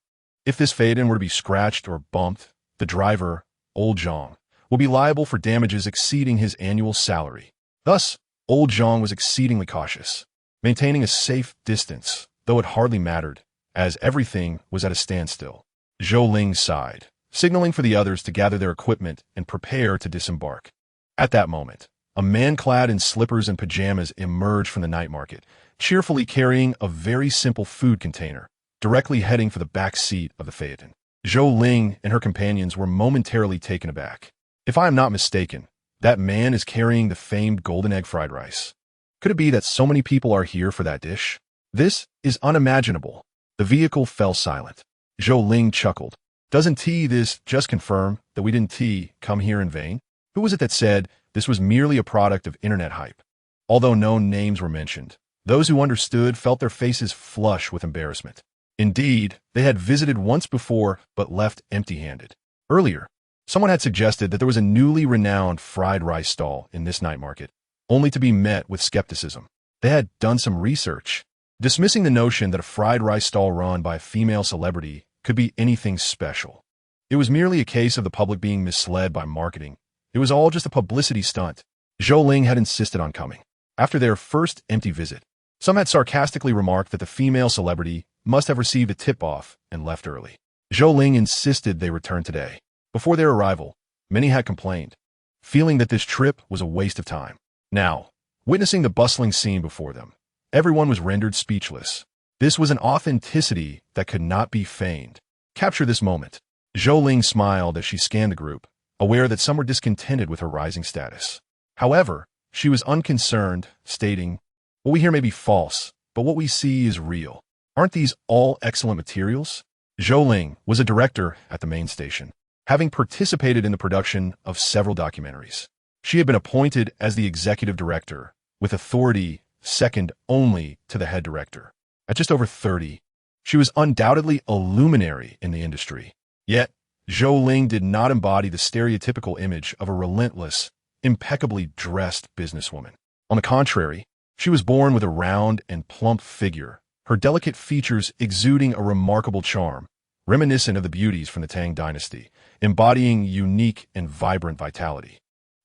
If this Phaeton were to be scratched or bumped, the driver, Old Zhang, will be liable for damages exceeding his annual salary. Thus, Old Zhang was exceedingly cautious, maintaining a safe distance, though it hardly mattered, as everything was at a standstill. Zhou Ling sighed, signaling for the others to gather their equipment and prepare to disembark. At that moment, a man clad in slippers and pajamas emerged from the night market, cheerfully carrying a very simple food container. directly heading for the back seat of the phaeton. Zhou Ling and her companions were momentarily taken aback. If I am not mistaken, that man is carrying the famed golden egg fried rice. Could it be that so many people are here for that dish? This is unimaginable. The vehicle fell silent. Zhou Ling chuckled. Doesn't this just confirm that we didn't come here in vain? Who was it that said this was merely a product of internet hype? Although no names were mentioned, those who understood felt their faces flush with embarrassment. Indeed, they had visited once before but left empty-handed. Earlier, someone had suggested that there was a newly renowned fried rice stall in this night market, only to be met with skepticism. They had done some research, dismissing the notion that a fried rice stall run by a female celebrity could be anything special. It was merely a case of the public being misled by marketing. It was all just a publicity stunt. Zhou Ling had insisted on coming. After their first empty visit, some had sarcastically remarked that the female celebrity must have received a tip-off and left early. Zhou Ling insisted they return today. Before their arrival, many had complained, feeling that this trip was a waste of time. Now, witnessing the bustling scene before them, everyone was rendered speechless. This was an authenticity that could not be feigned. Capture this moment. Zhou Ling smiled as she scanned the group, aware that some were discontented with her rising status. However, she was unconcerned, stating, "What we hear may be false, but what we see is real. Aren't these all excellent materials?" Zhou Ling was a director at the main station, having participated in the production of several documentaries. She had been appointed as the executive director, with authority second only to the head director. At just over 30, she was undoubtedly a luminary in the industry. Yet, Zhou Ling did not embody the stereotypical image of a relentless, impeccably dressed businesswoman. On the contrary, she was born with a round and plump figure, her delicate features exuding a remarkable charm, reminiscent of the beauties from the Tang dynasty, embodying unique and vibrant vitality.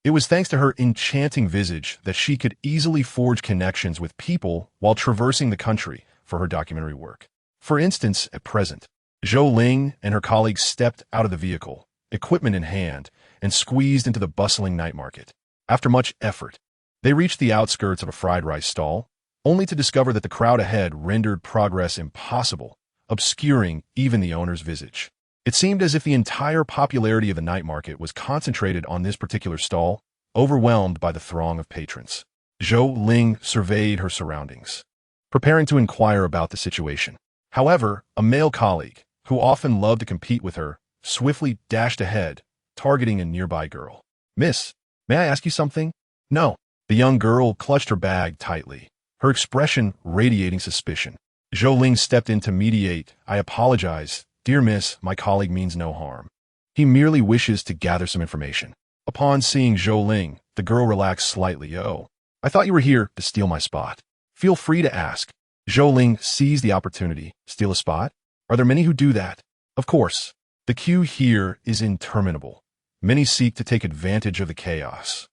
It was thanks to her enchanting visage that she could easily forge connections with people while traversing the country for her documentary work. For instance, at present, Zhou Ling and her colleagues stepped out of the vehicle, equipment in hand, and squeezed into the bustling night market. After much effort, they reached the outskirts of a fried rice stall, only to discover that the crowd ahead rendered progress impossible, obscuring even the owner's visage. It seemed as if the entire popularity of the night market was concentrated on this particular stall, overwhelmed by the throng of patrons. Zhou Ling surveyed her surroundings, preparing to inquire about the situation. However, a male colleague, who often loved to compete with her, swiftly dashed ahead, targeting a nearby girl. "Miss, may I ask you something?" "No." The young girl clutched her bag tightly, her expression radiating suspicion. Zhou Ling stepped in to mediate. "I apologize, dear miss, my colleague means no harm. He merely wishes to gather some information." Upon seeing Zhou Ling, the girl relaxed slightly. "Oh, I thought you were here to steal my spot. Feel free to ask." Zhou Ling seized the opportunity. "Steal a spot? Are there many who do that?" "Of course. The queue here is interminable. Many seek to take advantage of the chaos.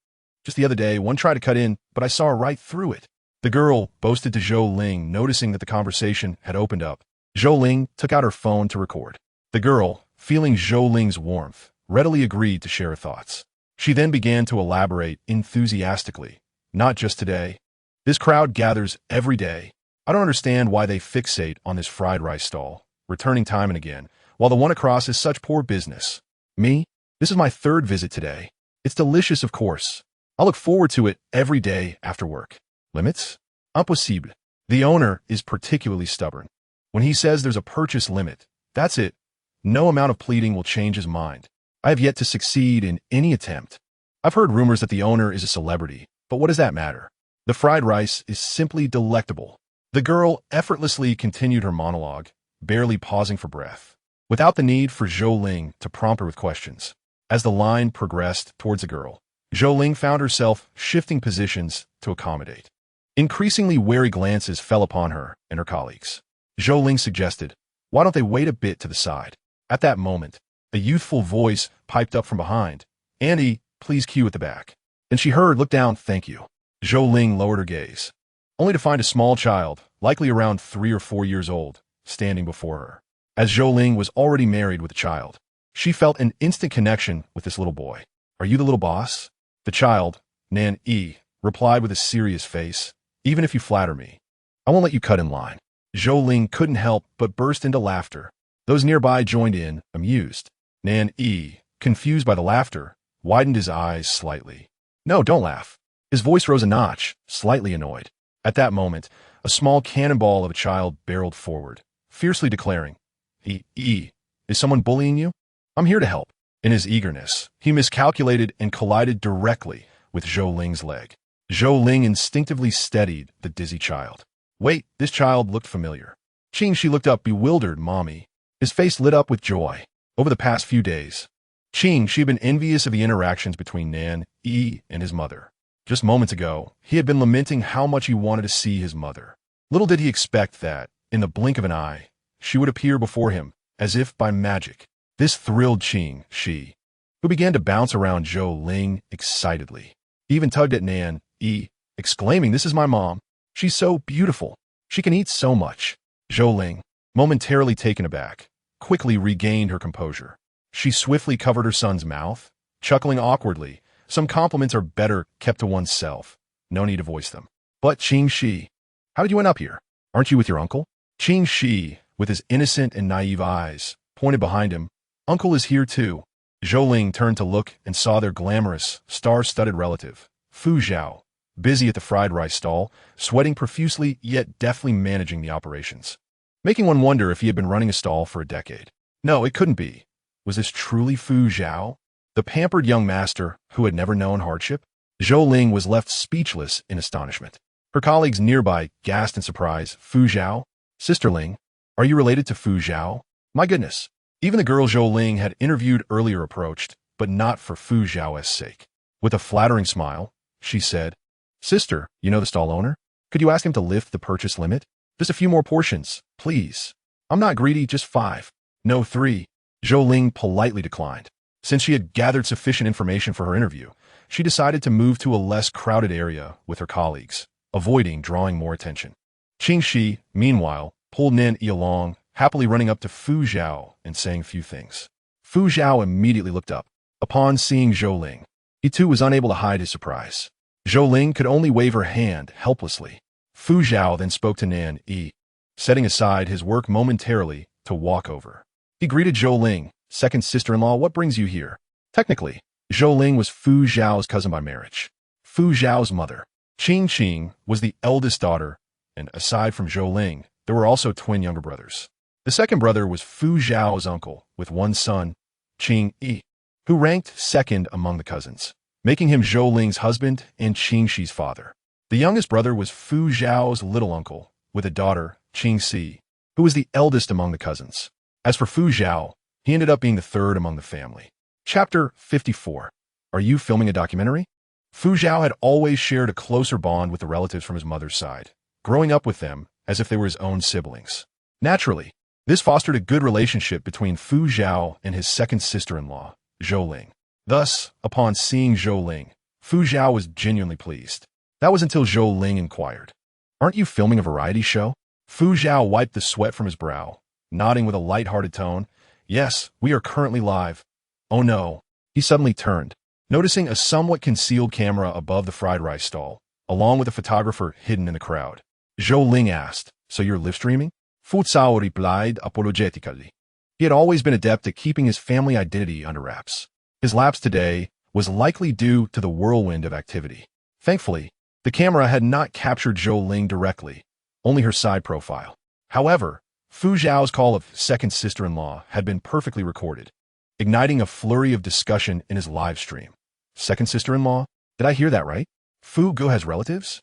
Just the other day, one tried to cut in, but I saw right through it." The girl boasted to Zhou Ling, noticing that the conversation had opened up. Zhou Ling took out her phone to record. The girl, feeling Zhou Ling's warmth, readily agreed to share her thoughts. She then began to elaborate enthusiastically. "Not just today. This crowd gathers every day. I don't understand why they fixate on this fried rice stall, returning time and again, while the one across is such poor business. Me? This is my third visit today. It's delicious, of course. I'll look forward to it every day after work. Limits? Impossible." The owner is particularly stubborn. When he says there's a purchase limit, that's it. No amount of pleading will change his mind. I have yet to succeed in any attempt. I've heard rumors that the owner is a celebrity, but what does that matter? The fried rice is simply delectable. The girl effortlessly continued her monologue, barely pausing for breath, without the need for Zhou Ling to prompt her with questions. As the line progressed towards the girl, Zhou Ling found herself shifting positions to accommodate. Increasingly wary glances fell upon her and her colleagues. Zhou Ling suggested, "Why don't they wait a bit to the side?" At that moment, a youthful voice piped up from behind. "Andy, please queue at the back." And she heard, "Look down, thank you." Zhou Ling lowered her gaze, only to find a small child, likely around 3 or 4 years old, standing before her. As Zhou Ling was already married with a child, she felt an instant connection with this little boy. "Are you the little boss?" The child, Nan Zhi, replied with a serious face, "Even if you flatter me, I won't let you cut in line." Zhou Ling couldn't help but burst into laughter. Those nearby joined in, amused. Nan Zhi, confused by the laughter, widened his eyes slightly. No, don't laugh. His voice rose a notch, slightly annoyed. At that moment, a small cannonball of a child barreled forward, fiercely declaring, Is someone bullying you? I'm here to help. In his eagerness, he miscalculated and collided directly with Zhou Ling's leg. Zhou Ling instinctively steadied the dizzy child. Wait, this child looked familiar. She looked up, bewildered. Mommy. His face lit up with joy. Over the past few days, she had been envious of the interactions between Nan Zhi and his mother. Just moments ago, he had been lamenting how much he wanted to see his mother. Little did he expect that, in the blink of an eye, she would appear before him, as if by magic. This thrilled she, who began to bounce around Zhou Ling excitedly. He even tugged at Nan Zhi, exclaiming, "This is my mom. She's so beautiful. She can eat so much." Zhou Ling, momentarily taken aback, quickly regained her composure. She swiftly covered her son's mouth, chuckling awkwardly. Some compliments are better kept to oneself. No need to voice them. But Shi, how did you end up here? Aren't you with your uncle? Shi, with his innocent and naive eyes, pointed behind him. Uncle is here too. Zhou Ling turned to look and saw their glamorous, star-studded relative, Fu Zhao, busy at the fried rice stall, sweating profusely yet deftly managing the operations. Making one wonder if he had been running a stall for a decade. No, it couldn't be. Was this truly Fu Zhao, the pampered young master who had never known hardship? Zhou Ling was left speechless in astonishment. Her colleagues nearby gasped in surprise. Fu Zhao? Sister Ling, are you related to Fu Zhao? My goodness. Even the girl Zhou Ling had interviewed earlier approached, but not for Fu Zhao's sake. With a flattering smile, she said, Sister, you know the stall owner? Could you ask him to lift the purchase limit? Just a few more portions, please. I'm not greedy, just 5. No, 3. Zhou Ling politely declined. Since she had gathered sufficient information for her interview, she decided to move to a less crowded area with her colleagues, avoiding drawing more attention. Shi, meanwhile, pulled Nan Zhi along, happily running up to Fu Zhao and saying a few things. Fu Zhao immediately looked up. Upon seeing Zhou Ling, he too was unable to hide his surprise. Zhou Ling could only wave her hand helplessly. Fu Zhao then spoke to Nan Zhi, setting aside his work momentarily to walk over. He greeted Zhou Ling, second sister-in-law. What brings you here? Technically, Zhou Ling was Fu Zhao's cousin by marriage. Fu Zhao's mother, Qing, was the eldest daughter, and aside from Zhou Ling, there were also twin younger brothers. The second brother was Fu Zhao's uncle, with one son, Qing, who ranked second among the cousins, making him Zhou Ling's husband and Qing's father. The youngest brother was Fu Zhao's little uncle, with a daughter, Qing, who was the eldest among the cousins. As for Fu Zhao, he ended up being the third among the family. Chapter 54. Are you filming a documentary? Fu Zhao had always shared a closer bond with the relatives from his mother's side, growing up with them as if they were his own siblings. Naturally, this fostered a good relationship between Fu Zhao and his second sister-in-law, Zhou Ling. Thus, upon seeing Zhou Ling, Fu Zhao was genuinely pleased. That was until Zhou Ling inquired, Aren't you filming a variety show? Fu Zhao wiped the sweat from his brow, nodding with a light-hearted tone. Yes, we are currently live. Oh no. He suddenly turned, noticing a somewhat concealed camera above the fried rice stall, along with a photographer hidden in the crowd. Zhou Ling asked, So you're live streaming? Fu Zhao replied apologetically. He had always been adept at keeping his family identity under wraps. His lapse today was likely due to the whirlwind of activity. Thankfully, the camera had not captured Zhou Ling directly, only her side profile. However, Fu Zhao's call of second sister-in-law had been perfectly recorded, igniting a flurry of discussion in his live stream. Second sister-in-law? Did I hear that right? Fu Go has relatives?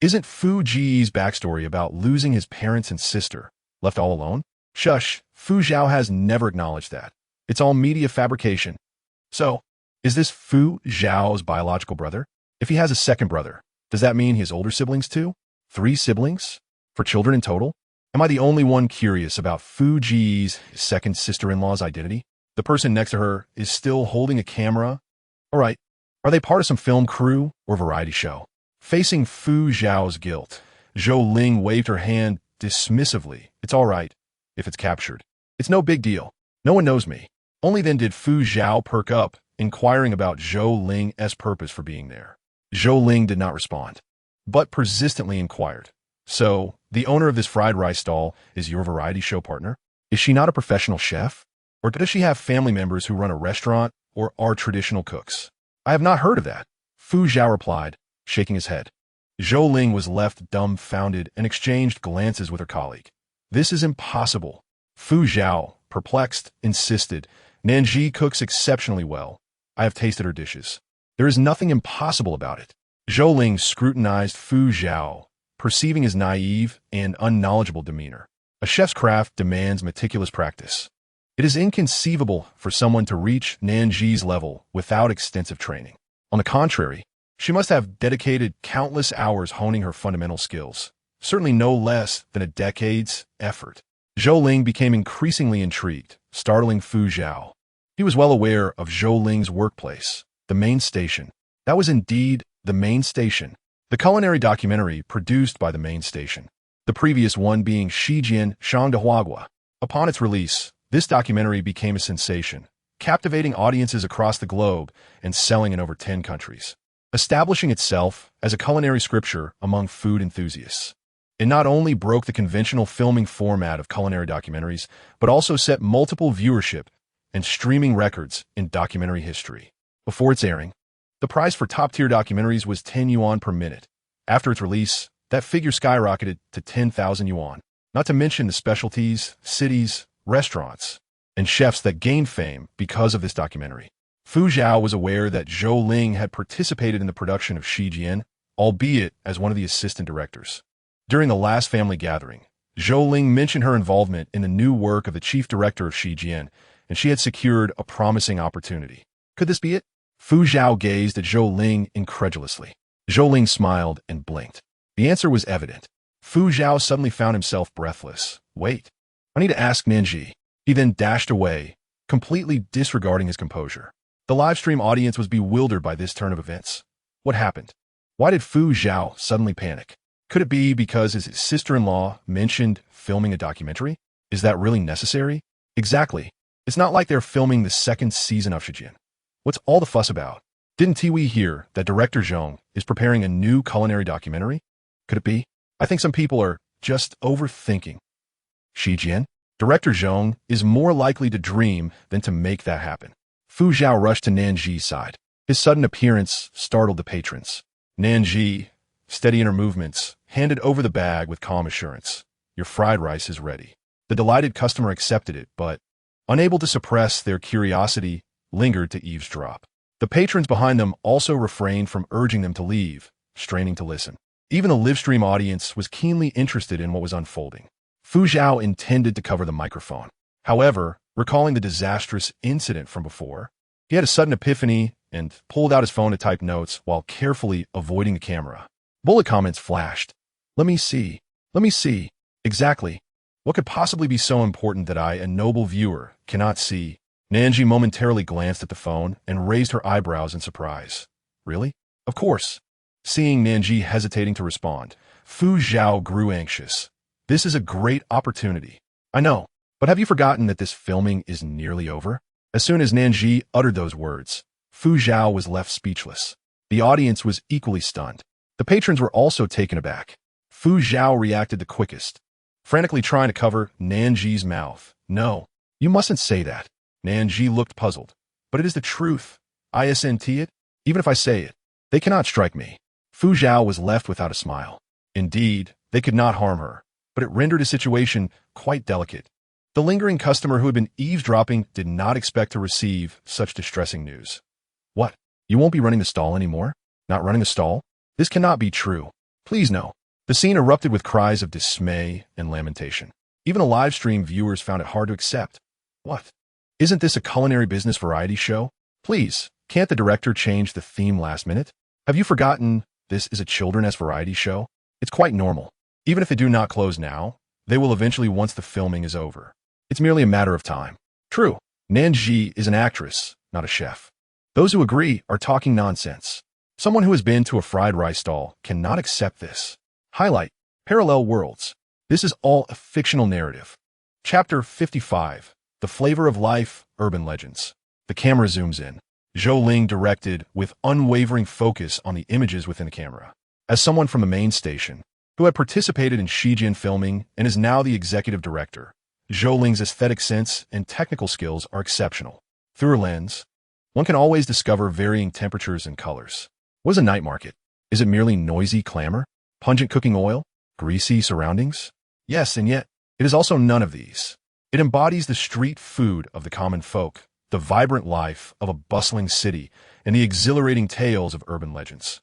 Isn't Fu Ji's backstory about losing his parents and sister left all alone? Shush, Fu Zhao has never acknowledged that. It's all media fabrication. So, is this Fu Zhao's biological brother? If he has a second brother, does that mean he has older siblings too? 3 siblings? For children in total? Am I the only one curious about Fu Ji's second sister-in-law's identity? The person next to her is still holding a camera. All right, are they part of some film crew or variety show? Facing Fu Zhao's guilt, Zhou Ling waved her hand dismissively. It's all right, if it's captured. It's no big deal. No one knows me. Only then did Fu Zhao perk up, inquiring about Zhou Ling's purpose for being there. Zhou Ling did not respond, but persistently inquired, So, the owner of this fried rice stall is your variety show partner? Is she not a professional chef? Or does she have family members who run a restaurant or are traditional cooks? I have not heard of that, Fu Zhao replied, shaking his head. Zhou Ling was left dumbfounded and exchanged glances with her colleague. This is impossible. Fu Zhao, perplexed, insisted. Nan Zhi cooks exceptionally well. I have tasted her dishes. There is nothing impossible about it. Zhou Ling scrutinized Fu Zhao, perceiving his naive and unknowledgeable demeanor. A chef's craft demands meticulous practice. It is inconceivable for someone to reach Nan Zhi's level without extensive training. On the contrary, she must have dedicated countless hours honing her fundamental skills, certainly no less than a decade's effort. Zhou Ling became increasingly intrigued, startling Fu Zhao. He was well aware of Zhou Ling's workplace, the main station. That was indeed the main station, the culinary documentary produced by the main station. The previous one being Shijian Shangdehuagua. Upon its release, this documentary became a sensation, captivating audiences across the globe and selling in over 10 countries, establishing itself as a culinary scripture among food enthusiasts. It not only broke the conventional filming format of culinary documentaries, but also set multiple viewership and streaming records in documentary history. Before its airing, the price for top-tier documentaries was 10 yuan per minute. After its release, that figure skyrocketed to 10,000 yuan, not to mention the specialties, cities, restaurants, and chefs that gained fame because of this documentary. Fu Zhao was aware that Zhou Ling had participated in the production of Shijian, albeit as one of the assistant directors. During the last family gathering, Zhou Ling mentioned her involvement in the new work of the chief director of Shijian, and she had secured a promising opportunity. Could this be it? Fu Zhao gazed at Zhou Ling incredulously. Zhou Ling smiled and blinked. The answer was evident. Fu Zhao suddenly found himself breathless. Wait, I need to ask Nan Zhi. He then dashed away, completely disregarding his composure. The livestream audience was bewildered by this turn of events. What happened? Why did Fu Zhao suddenly panic? Could it be because his sister-in-law mentioned filming a documentary? Is that really necessary? Exactly. It's not like they're filming the second season of Shijian. What's all the fuss about? Didn't Tiwi hear that director Zhong is preparing a new culinary documentary? Could it be? I think some people are just overthinking. Shijian? Director Zhong is more likely to dream than to make that happen. Fu Zhao rushed to Nan Zhi's side. His sudden appearance startled the patrons. Nan Zhi, steady in her movements, handed over the bag with calm assurance. Your fried rice is ready. The delighted customer accepted it, but, unable to suppress their curiosity, lingered to eavesdrop. The patrons behind them also refrained from urging them to leave, straining to listen. Even the livestream audience was keenly interested in what was unfolding. Fu Zhao intended to cover the microphone. However, recalling the disastrous incident from before, he had a sudden epiphany and pulled out his phone to type notes while carefully avoiding the camera. Bullet comments flashed. Let me see. Exactly. What could possibly be so important that I, a noble viewer, cannot see? Nan Zhi momentarily glanced at the phone and raised her eyebrows in surprise. Really? Of course. Seeing Nan Zhi hesitating to respond, Fu Zhao grew anxious. This is a great opportunity. I know, but have you forgotten that this filming is nearly over? As soon as Nan Zhi uttered those words, Fu Zhao was left speechless. The audience was equally stunned. The patrons were also taken aback. Fu Zhao reacted the quickest, frantically trying to cover Nan Zhi's mouth. No, you mustn't say that. Nan Zhi looked puzzled. But it is the truth. Isn't it? Even if I say it, they cannot strike me. Fu Zhao was left without a smile. Indeed, they could not harm her, but it rendered a situation quite delicate. The lingering customer who had been eavesdropping did not expect to receive such distressing news. What? You won't be running the stall anymore? Not running a stall? This cannot be true. Please no. The scene erupted with cries of dismay and lamentation. Even the live stream viewers found it hard to accept. What? Isn't this a culinary business variety show? Please, can't the director change the theme last minute? Have you forgotten this is a children's variety show? It's quite normal. Even if they do not close now, they will eventually once the filming is over. It's merely a matter of time. True, Nan Zhi is an actress, not a chef. Those who agree are talking nonsense. Someone who has been to a fried rice stall cannot accept this. Highlight, parallel worlds. This is all a fictional narrative. Chapter 55, The Flavor of Life, Urban Legends. The camera zooms in. Zhou Ling directed with unwavering focus on the images within the camera. As someone from the main station, who had participated in Shijin filming and is now the executive director. Zhou Ling's aesthetic sense and technical skills are exceptional. Through her lens, one can always discover varying temperatures and colors. What is a night market? Is it merely noisy clamor? Pungent cooking oil? Greasy surroundings? Yes, and yet, it is also none of these. It embodies the street food of the common folk, the vibrant life of a bustling city, and the exhilarating tales of urban legends.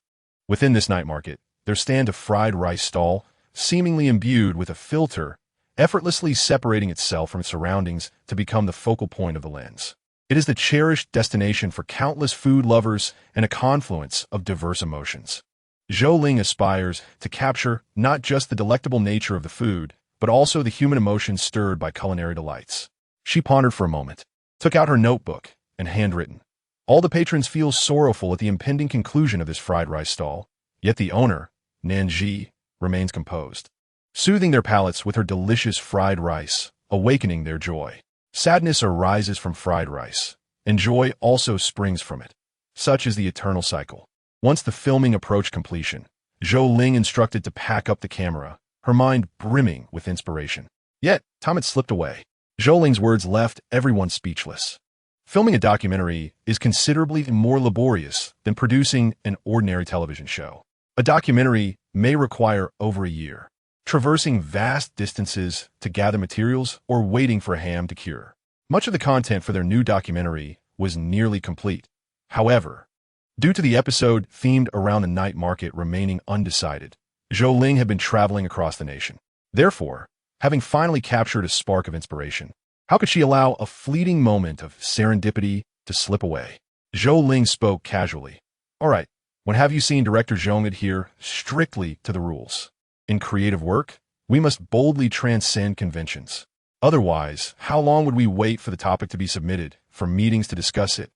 Within this night market, there stands a fried rice stall, seemingly imbued with a filter, effortlessly separating itself from its surroundings to become the focal point of the lens. It is the cherished destination for countless food lovers and a confluence of diverse emotions. Zhou Ling aspires to capture not just the delectable nature of the food, but also the human emotions stirred by culinary delights. She pondered for a moment, took out her notebook, and handwritten. All the patrons feel sorrowful at the impending conclusion of this fried rice stall, yet the owner, Nan Zhi, remains composed, soothing their palates with her delicious fried rice, awakening their joy. Sadness arises from fried rice, and joy also springs from it. Such is the eternal cycle. Once the filming approached completion, Zhou Ling instructed to pack up the camera, her mind brimming with inspiration. Yet, time had slipped away. Zhou Ling's words left everyone speechless. Filming a documentary is considerably more laborious than producing an ordinary television show. A documentary may require over a year, traversing vast distances to gather materials or waiting for a ham to cure. Much of the content for their new documentary was nearly complete. However, due to the episode themed around the night market remaining undecided, Zhou Ling had been traveling across the nation. Therefore, having finally captured a spark of inspiration, how could she allow a fleeting moment of serendipity to slip away? Zhou Ling spoke casually. All right, when have you seen Director Zhong adhere strictly to the rules? In creative work, we must boldly transcend conventions. Otherwise, how long would we wait for the topic to be submitted, for meetings to discuss it,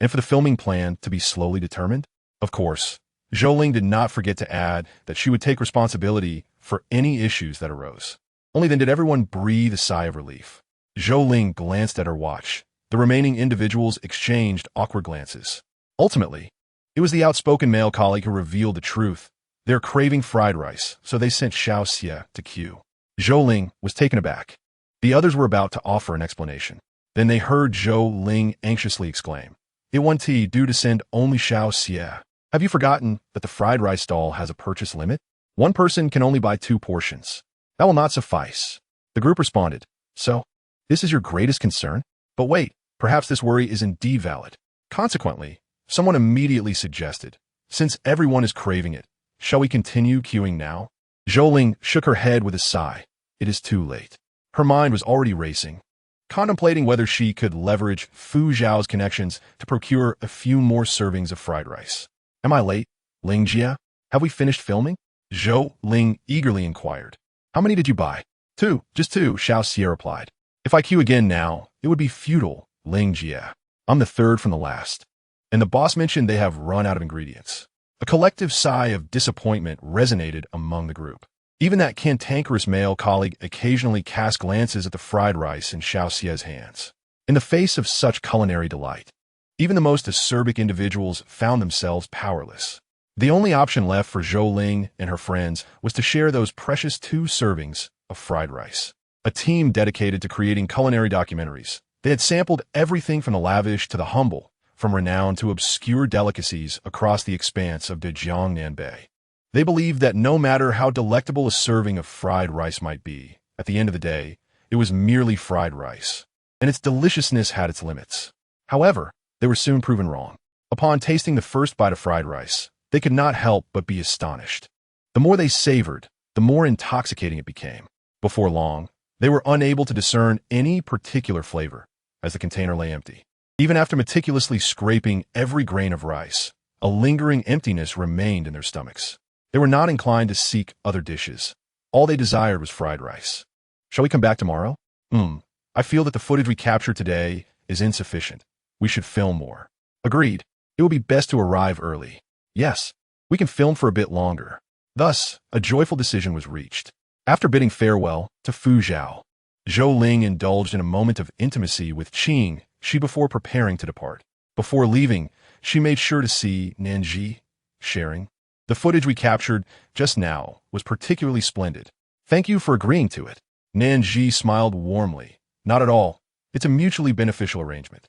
and for the filming plan to be slowly determined? Of course, Zhou Ling did not forget to add that she would take responsibility for any issues that arose. Only then did everyone breathe a sigh of relief. Zhou Ling glanced at her watch. The remaining individuals exchanged awkward glances. Ultimately, it was the outspoken male colleague who revealed the truth. They're craving fried rice, so they sent Xiao Xie to queue. Zhou Ling was taken aback. The others were about to offer an explanation. Then they heard Zhou Ling anxiously exclaim, "It won't due to send only Xiao Xie. Have you forgotten that the fried rice stall has a purchase limit? One person can only buy 2 portions. That will not suffice." The group responded, "So, this is your greatest concern? But wait, perhaps this worry is indeed valid." Consequently, someone immediately suggested, "Since everyone is craving it, shall we continue queuing now?" Zhou Ling shook her head with a sigh. It is too late. Her mind was already racing, contemplating whether she could leverage Fu Zhao's connections to procure a few more servings of fried rice. "Am I late, Ling Jia? Have we finished filming?" Zhou Ling eagerly inquired. "How many did you buy?" 2, just 2, Xiao Xie replied. "If I queue again now, it would be futile, Ling Jia. I'm the third from the last." And the boss mentioned they have run out of ingredients. A collective sigh of disappointment resonated among the group. Even that cantankerous male colleague occasionally cast glances at the fried rice in Xiao Xie's hands. In the face of such culinary delight, even the most acerbic individuals found themselves powerless. The only option left for Zhou Ling and her friends was to share those precious 2 servings of fried rice. A team dedicated to creating culinary documentaries. They had sampled everything from the lavish to the humble, from renowned to obscure delicacies across the expanse of Dejiang Bay. They believed that no matter how delectable a serving of fried rice might be, at the end of the day, it was merely fried rice, and its deliciousness had its limits. However, they were soon proven wrong. Upon tasting the first bite of fried rice, they could not help but be astonished. The more they savored, the more intoxicating it became. Before long, they were unable to discern any particular flavor, as the container lay empty. Even after meticulously scraping every grain of rice, a lingering emptiness remained in their stomachs. They were not inclined to seek other dishes. All they desired was fried rice. "Shall we come back tomorrow?" I feel that the footage we captured today is insufficient. We should film more." "Agreed. It will be best to arrive early." "Yes, we can film for a bit longer." Thus, a joyful decision was reached. After bidding farewell to Fu Zhao, Zhou Ling indulged in a moment of intimacy with Qing before preparing to depart. Before leaving, she made sure to see Nan Zhi, sharing The footage we captured just now was particularly splendid. Thank you for agreeing to it. Nan Zhi smiled warmly. Not at all. It's a mutually beneficial arrangement.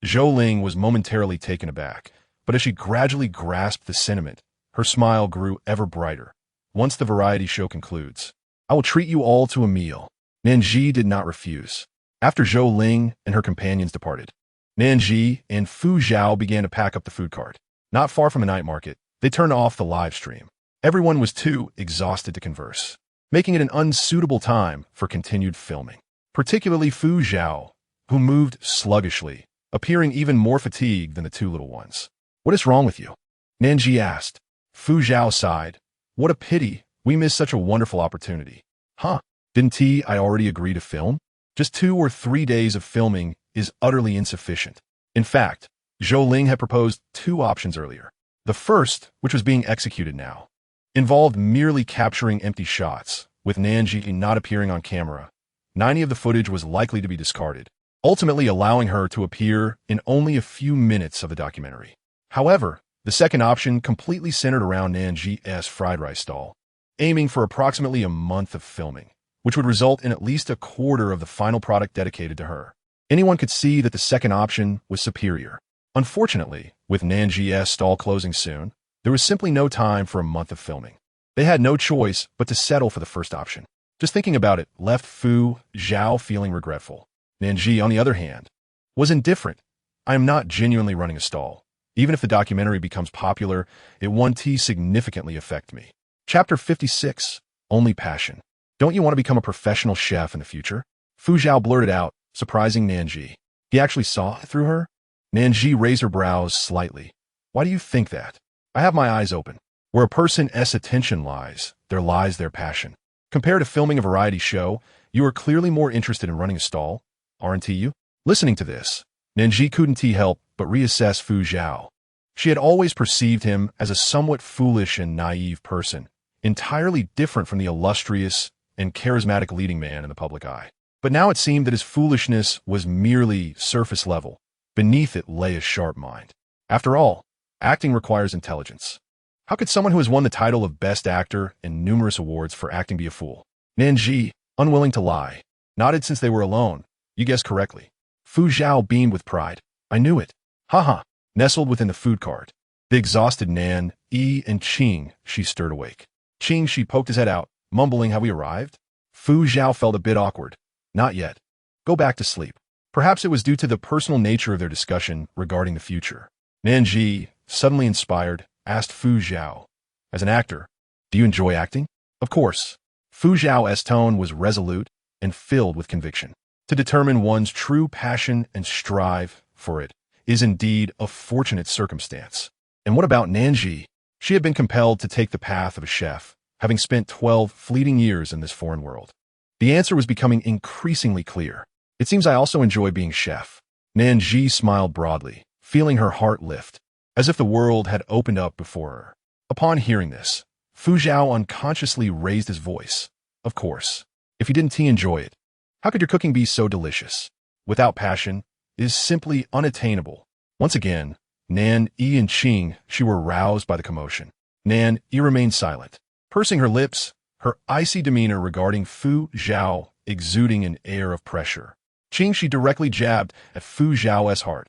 Zhou Ling was momentarily taken aback, but as she gradually grasped the sentiment, her smile grew ever brighter. Once the variety show concludes, I will treat you all to a meal. Nan Zhi did not refuse. After Zhou Ling and her companions departed, Nan Zhi and Fu Zhao began to pack up the food cart. Not far from the night market, they turned off the live stream. Everyone was too exhausted to converse, making it an unsuitable time for continued filming. Particularly Fu Zhao, who moved sluggishly, appearing even more fatigued than the two little ones. What is wrong with you? Nan Zhi asked. Fu Zhao sighed. What a pity, we missed such a wonderful opportunity. Huh, didn't I already agree to film? Just 2 or 3 days of filming is utterly insufficient. In fact, Zhou Ling had proposed 2 options earlier. The first, which was being executed now, involved merely capturing empty shots, with Nan Zhi not appearing on camera. 90 of the footage was likely to be discarded, ultimately allowing her to appear in only a few minutes of the documentary. However, the second option completely centered around Nan Zhi's fried rice stall, aiming for approximately a month of filming, which would result in at least a quarter of the final product dedicated to her. Anyone could see that the second option was superior. Unfortunately, with Nan Zhi's stall closing soon, there was simply no time for a month of filming. They had no choice but to settle for the first option. Just thinking about it left Fu Zhao feeling regretful. Nan Zhi, on the other hand, was indifferent. I am not genuinely running a stall. Even if the documentary becomes popular, it won't significantly affect me. Chapter 56, Only Passion. Don't you want to become a professional chef in the future? Fu Zhao blurted out, surprising Nan Zhi. He actually saw through her? Nan Zhi raised her brows slightly. Why do you think that? I have my eyes open. Where a person's attention lies, there lies their passion. Compared to filming a variety show, you are clearly more interested in running a stall, aren't you? Listening to this, Nan Zhi couldn't help but reassess Fu Zhao. She had always perceived him as a somewhat foolish and naive person, entirely different from the illustrious and charismatic leading man in the public eye. But now it seemed that his foolishness was merely surface level. Beneath it lay a sharp mind. After all, acting requires intelligence. How could someone who has won the title of Best Actor and numerous awards for acting be a fool? Nan Zhi, unwilling to lie, nodded since they were alone. You guessed correctly. Fu Zhao beamed with pride. I knew it. Haha. Nestled within the food cart, the exhausted Nan, and Qing, she stirred awake. Qing, she poked his head out, mumbling how we arrived. Fu Zhao felt a bit awkward. Not yet. Go back to sleep. Perhaps it was due to the personal nature of their discussion regarding the future. Nan Zhi, suddenly inspired, asked Fu Zhao, as an actor, do you enjoy acting? Of course. Fu Zhao's tone was resolute and filled with conviction. To determine one's true passion and strive for it is indeed a fortunate circumstance. And what about Nan Zhi? She had been compelled to take the path of a chef, having spent 12 fleeting years in this foreign world. The answer was becoming increasingly clear. It seems I also enjoy being chef. Nan Zhi smiled broadly, feeling her heart lift, as if the world had opened up before her. Upon hearing this, Fu Zhao unconsciously raised his voice. Of course, if you didn't enjoy it, how could your cooking be so delicious? Without passion, it is simply unattainable. Once again, Nan, and Qing, she were roused by the commotion. Nan, remained silent, pursing her lips, her icy demeanor regarding Fu Zhao exuding an air of pressure. Qing, she directly jabbed at Fu Zhao's heart.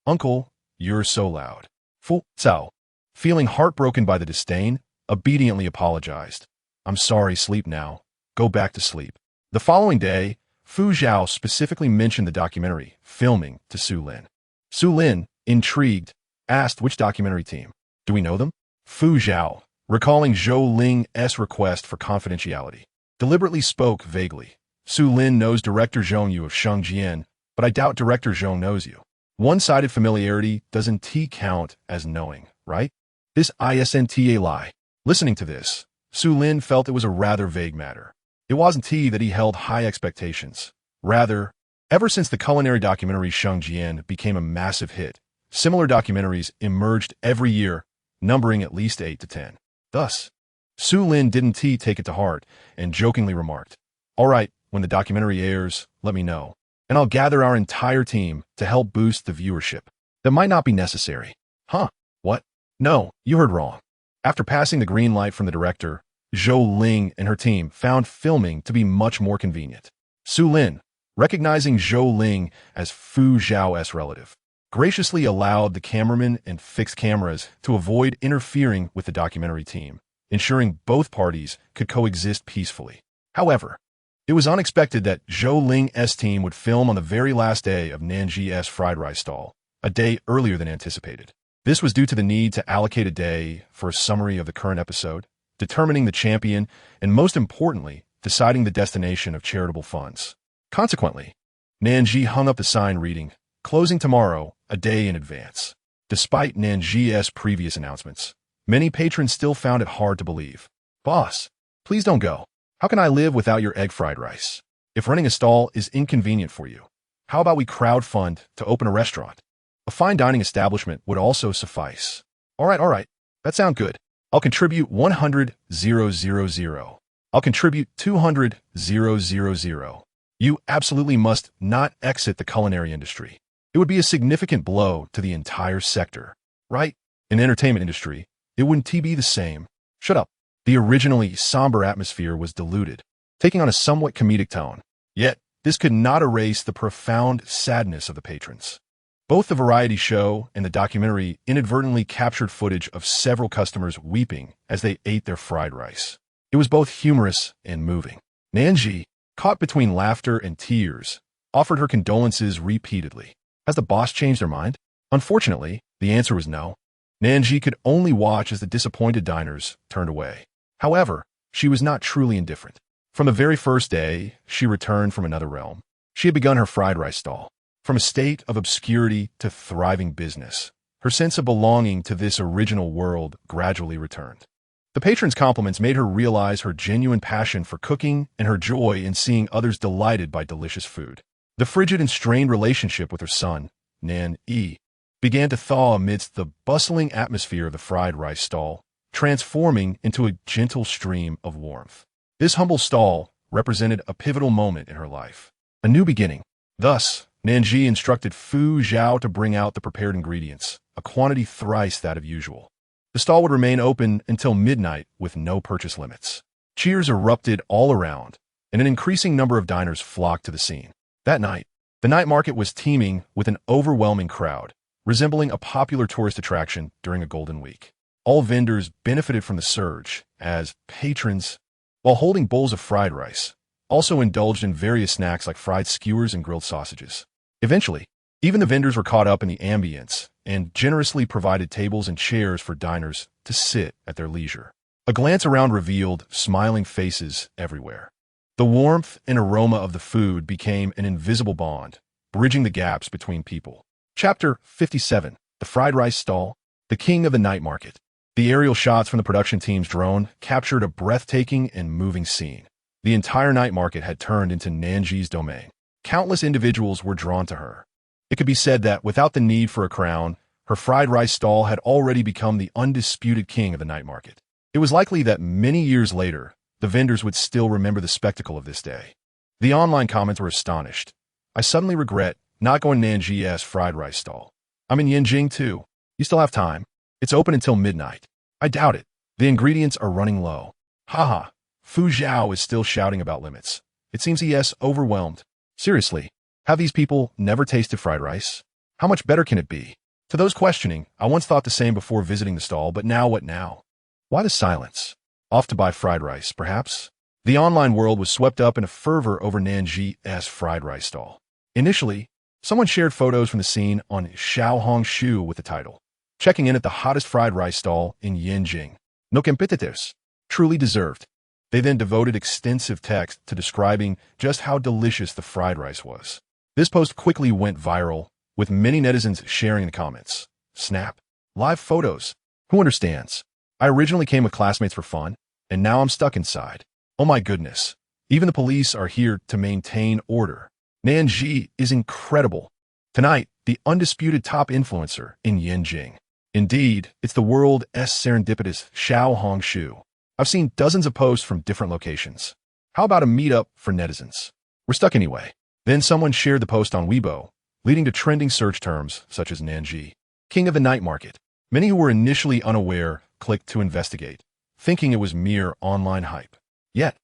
Uncle, you're so loud. Fu Zhao, feeling heartbroken by the disdain, obediently apologized. I'm sorry, sleep now. Go back to sleep. The following day, Fu Zhao specifically mentioned the documentary filming to Su Lin. Su Lin, intrigued, asked which documentary team. Do we know them? Fu Zhao, recalling Zhou Ling's request for confidentiality, deliberately spoke vaguely. Su Lin knows director Zhong Yu of Shengjian, but I doubt director Zhong knows you. One-sided familiarity doesn't count as knowing, right? This isn't a lie. Listening to this, Su Lin felt it was a rather vague matter. It wasn't that he held high expectations. Rather, ever since the culinary documentary Shengjian became a massive hit, similar documentaries emerged every year, numbering at least 8 to 10. Thus, Su Lin didn't take it to heart and jokingly remarked, all right, when the documentary airs, let me know, and I'll gather our entire team to help boost the viewership. That might not be necessary. Huh? What? No, you heard wrong. After passing the green light from the director, Zhou Ling and her team found filming to be much more convenient. Su Lin, recognizing Zhou Ling as Fu Zhao's relative, graciously allowed the cameraman and fixed cameras to avoid interfering with the documentary team, ensuring both parties could coexist peacefully. However, it was unexpected that Zhou Ling's team would film on the very last day of Nan Zhi's fried rice stall, a day earlier than anticipated. This was due to the need to allocate a day for a summary of the current episode, determining the champion, and most importantly, deciding the destination of charitable funds. Consequently, Nan Zhi hung up the sign reading, "Closing tomorrow, a day in advance." Despite Nan Zhi's previous announcements, many patrons still found it hard to believe. "Boss, please don't go. How can I live without your egg fried rice? If running a stall is inconvenient for you, how about we crowdfund to open a restaurant? A fine dining establishment would also suffice." All right. That sounds good. I'll contribute 100,000. I'll contribute 200,000. You absolutely must not exit the culinary industry. It would be a significant blow to the entire sector, right? In the entertainment industry, it wouldn't be the same. Shut up. The originally somber atmosphere was diluted, taking on a somewhat comedic tone. Yet, this could not erase the profound sadness of the patrons. Both the variety show and the documentary inadvertently captured footage of several customers weeping as they ate their fried rice. It was both humorous and moving. Nan Zhi, caught between laughter and tears, offered her condolences repeatedly. Has the boss changed their mind? Unfortunately, the answer was no. Nan Zhi could only watch as the disappointed diners turned away. However, she was not truly indifferent. From the very first day, she returned from another realm. She had begun her fried rice stall. From a state of obscurity to thriving business, her sense of belonging to this original world gradually returned. The patrons' compliments made her realize her genuine passion for cooking and her joy in seeing others delighted by delicious food. The frigid and strained relationship with her son, Nan Zhi, began to thaw amidst the bustling atmosphere of the fried rice stall, transforming into a gentle stream of warmth. This humble stall represented a pivotal moment in her life, a new beginning. Thus, Nan Zhi instructed Fu Zhao to bring out the prepared ingredients, a quantity thrice that of usual. The stall would remain open until midnight with no purchase limits. Cheers erupted all around, and an increasing number of diners flocked to the scene. That night, the night market was teeming with an overwhelming crowd, resembling a popular tourist attraction during a golden week. All vendors benefited from the surge, as patrons, while holding bowls of fried rice, also indulged in various snacks like fried skewers and grilled sausages. Eventually, even the vendors were caught up in the ambience and generously provided tables and chairs for diners to sit at their leisure. A glance around revealed smiling faces everywhere. The warmth and aroma of the food became an invisible bond, bridging the gaps between people. Chapter 57, The Fried Rice Stall, the King of the Night Market. The aerial shots from the production team's drone captured a breathtaking and moving scene. The entire night market had turned into Nan Zhi's domain. Countless individuals were drawn to her. It could be said that without the need for a crown, her fried rice stall had already become the undisputed king of the night market. It was likely that many years later, the vendors would still remember the spectacle of this day. The online comments were astonished. "I suddenly regret not going to Nan Zhi's fried rice stall. I'm in Yanjing too. You still have time. It's open until midnight." "I doubt it. The ingredients are running low." Haha. Fu Zhao is still shouting about limits. It seems he is overwhelmed. Seriously, have these people never tasted fried rice? How much better can it be? To those questioning, I once thought the same before visiting the stall, but now what now? Why the silence? Off to buy fried rice, perhaps? The online world was swept up in a fervor over Nan Zhi's fried rice stall. Initially, someone shared photos from the scene on Xiaohongshu with the title, "Checking in at the hottest fried rice stall in Yanjing. No competitors. Truly deserved." They then devoted extensive text to describing just how delicious the fried rice was. This post quickly went viral, with many netizens sharing in the comments. Snap. Live photos. Who understands? I originally came with classmates for fun, and now I'm stuck inside. Oh my goodness. Even the police are here to maintain order. Nan Zhi is incredible. Tonight, the undisputed top influencer in Yanjing. Indeed, it's the world's serendipitous Xiaohongshu. I've seen dozens of posts from different locations. How about a meetup for netizens? We're stuck anyway. Then someone shared the post on Weibo, leading to trending search terms such as Nan Zhi, King of the Night Market. Many who were initially unaware clicked to investigate, thinking it was mere online hype. Yet,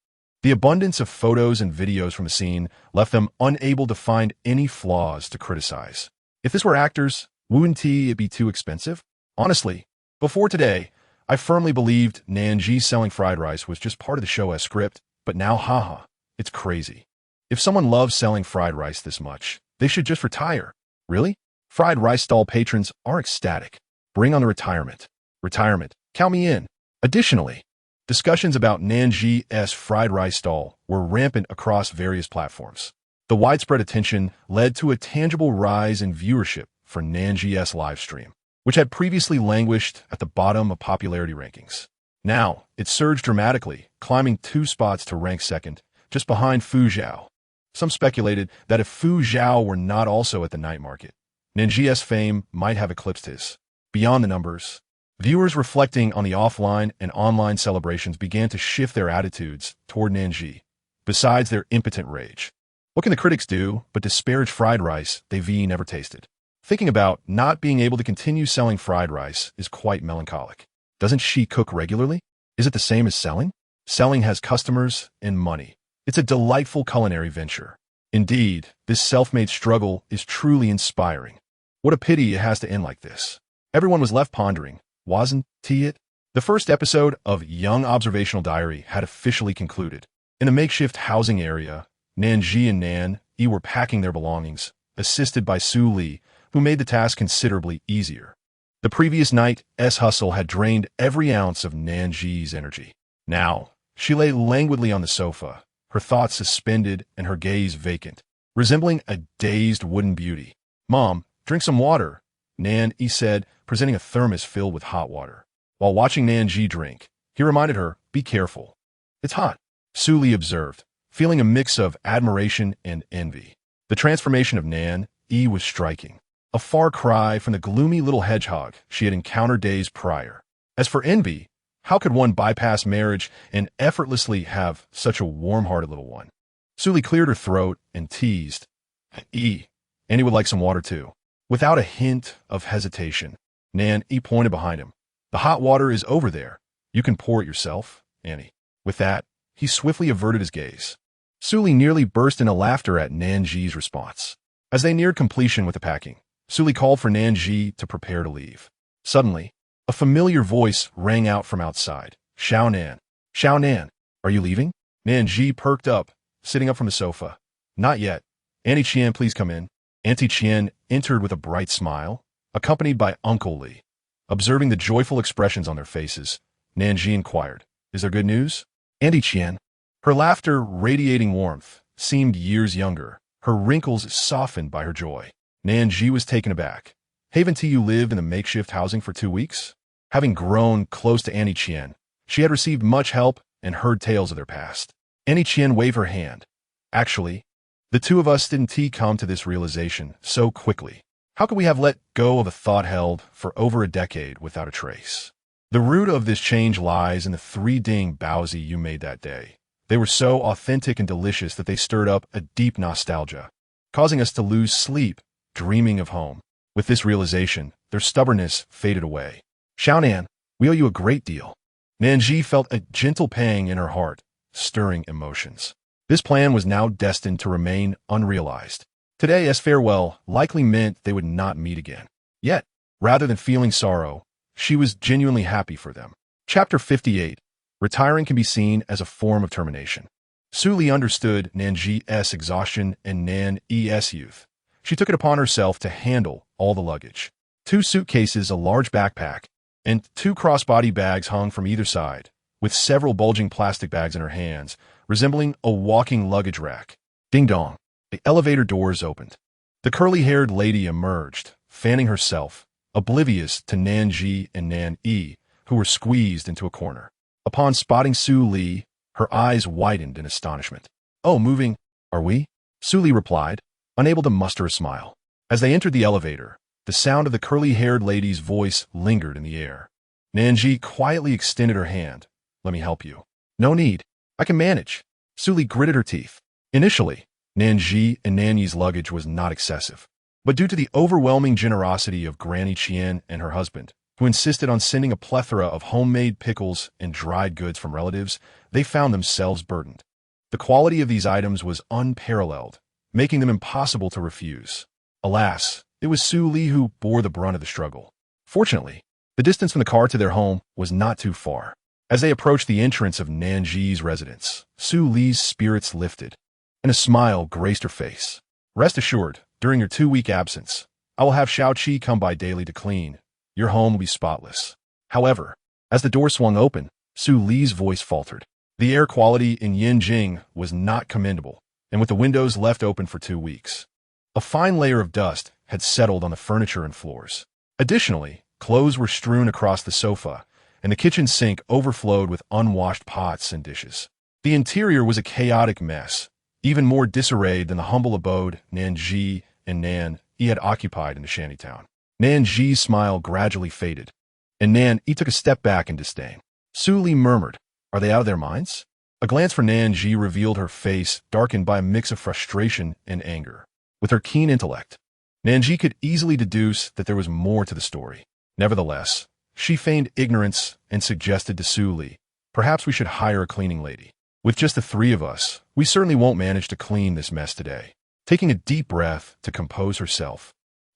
the abundance of photos and videos from the scene left them unable to find any flaws to criticize. If this were actors, wouldn't it be too expensive? Honestly, before today, I firmly believed Nan Zhi selling fried rice was just part of the show as script, but now haha, it's crazy. If someone loves selling fried rice this much, they should just retire. Really? Fried rice stall patrons are ecstatic. Bring on the retirement. Retirement. Count me in. Additionally, discussions about Nan Zhi's fried rice stall were rampant across various platforms. The widespread attention led to a tangible rise in viewership for Nan Zhi's livestream, which had previously languished at the bottom of popularity rankings. Now, it surged dramatically, climbing 2 spots to rank second, just behind Fu Zhao. Some speculated that if Fu Zhao were not also at the night market, Nan Zhi's fame might have eclipsed his. Beyond the numbers, viewers reflecting on the offline and online celebrations began to shift their attitudes toward Nan Zhi, besides their impotent rage. What can the critics do but disparage fried rice they've never tasted? Thinking about not being able to continue selling fried rice is quite melancholic. Doesn't she cook regularly? Is it the same as selling? Selling has customers and money. It's a delightful culinary venture. Indeed, this self-made struggle is truly inspiring. What a pity it has to end like this. Everyone was left pondering, wasn't it? The first episode of Young Observational Diary had officially concluded. In a makeshift housing area, Nan Zhi and Nan Yi were packing their belongings, assisted by Su Li, who made the task considerably easier. The previous night's hustle had drained every ounce of Nan Zhi's energy. Now, she lay languidly on the sofa, her thoughts suspended and her gaze vacant, resembling a dazed wooden beauty. "Mom, drink some water," Nan Yi said, presenting a thermos filled with hot water. While watching Nan Zhi drink, he reminded her, "Be careful. It's hot," Su Li observed, feeling a mix of admiration and envy. The transformation of Nan Yi was striking, a far cry from the gloomy little hedgehog she had encountered days prior. As for envy, how could one bypass marriage and effortlessly have such a warm-hearted little one? Su Li cleared her throat and teased, Annie would like some water too." Without a hint of hesitation, Nan Yi pointed behind him. "The hot water is over there. You can pour it yourself, Annie." With that, he swiftly averted his gaze. Su Li nearly burst into laughter at Nan Zhi's response. As they neared completion with the packing, Su Li called for Nan Zhi to prepare to leave. Suddenly, a familiar voice rang out from outside. "Xiao Nan. Xiao Nan, are you leaving?" Nan Zhi perked up, sitting up from the sofa. "Not yet. Auntie Qian, please come in." Auntie Qian entered with a bright smile, accompanied by Uncle Li. Observing the joyful expressions on their faces, Nan Zhi inquired, "Is there good news?" "Auntie Qian." Her laughter, radiating warmth, seemed years younger, her wrinkles softened by her joy. Nan Zhi was taken aback. "Haven't you lived in the makeshift housing for 2 weeks?" Having grown close to Auntie Qian, she had received much help and heard tales of their past. Auntie Qian waved her hand. "Actually, the two of us didn't come to this realization so quickly. How could we have let go of a thought held for over a decade without a trace? The root of this change lies in the 3 ding baozi you made that day. They were so authentic and delicious that they stirred up a deep nostalgia, causing us to lose sleep, dreaming of home. With this realization, their stubbornness faded away. Xiao Nan, we owe you a great deal." Nan Zhi felt a gentle pang in her heart, stirring emotions. This plan was now destined to remain unrealized. Today's farewell likely meant they would not meet again. Yet, rather than feeling sorrow, she was genuinely happy for them. Chapter 58. Retiring can be seen as a form of termination. Su Li understood Nan Zhi's exhaustion and Nan Yi's youth. She took it upon herself to handle all the luggage. 2 suitcases, a large backpack, and 2 crossbody bags hung from either side, with several bulging plastic bags in her hands, resembling a walking luggage rack. Ding dong. The elevator doors opened. The curly-haired lady emerged, fanning herself, oblivious to Nan Zhi and Nan Yi, who were squeezed into a corner. Upon spotting Su Li, her eyes widened in astonishment. "Oh, moving, are we?" Su Li replied, unable to muster a smile. As they entered the elevator, the sound of the curly-haired lady's voice lingered in the air. Nan Zhi quietly extended her hand. "Let me help you." "No need. I can manage." Su Li gritted her teeth. Initially, Nan Zhi and Nan Yi's luggage was not excessive, but due to the overwhelming generosity of Granny Qian and her husband, who insisted on sending a plethora of homemade pickles and dried goods from relatives, they found themselves burdened. The quality of these items was unparalleled, making them impossible to refuse. Alas, it was Su Li who bore the brunt of the struggle. Fortunately, the distance from the car to their home was not too far. As they approached the entrance of Nan Zhi's residence, Su Li's spirits lifted, and a smile graced her face. Rest assured, during your 2-week absence, I will have Xiaoqi come by daily to clean. Your home will be spotless. However, as the door swung open, Su Li's voice faltered. The air quality in Yinjing was not commendable, and with the windows left open for 2 weeks, a fine layer of dust had settled on the furniture and floors. Additionally, clothes were strewn across the sofa, and the kitchen sink overflowed with unwashed pots and dishes. The interior was a chaotic mess, even more disarrayed than the humble abode Nan Zhi and Nan Yi had occupied in the shantytown. Nan Zhi's smile gradually faded, and Nan Yi took a step back in disdain. Su Li murmured, "Are they out of their minds?" A glance from Nan Zhi revealed her face darkened by a mix of frustration and anger. With her keen intellect, Nan Zhi could easily deduce that there was more to the story. Nevertheless, she feigned ignorance and suggested to Su Li, "Perhaps we should hire a cleaning lady. With just the 3 of us, we certainly won't manage to clean this mess today." Taking a deep breath to compose herself,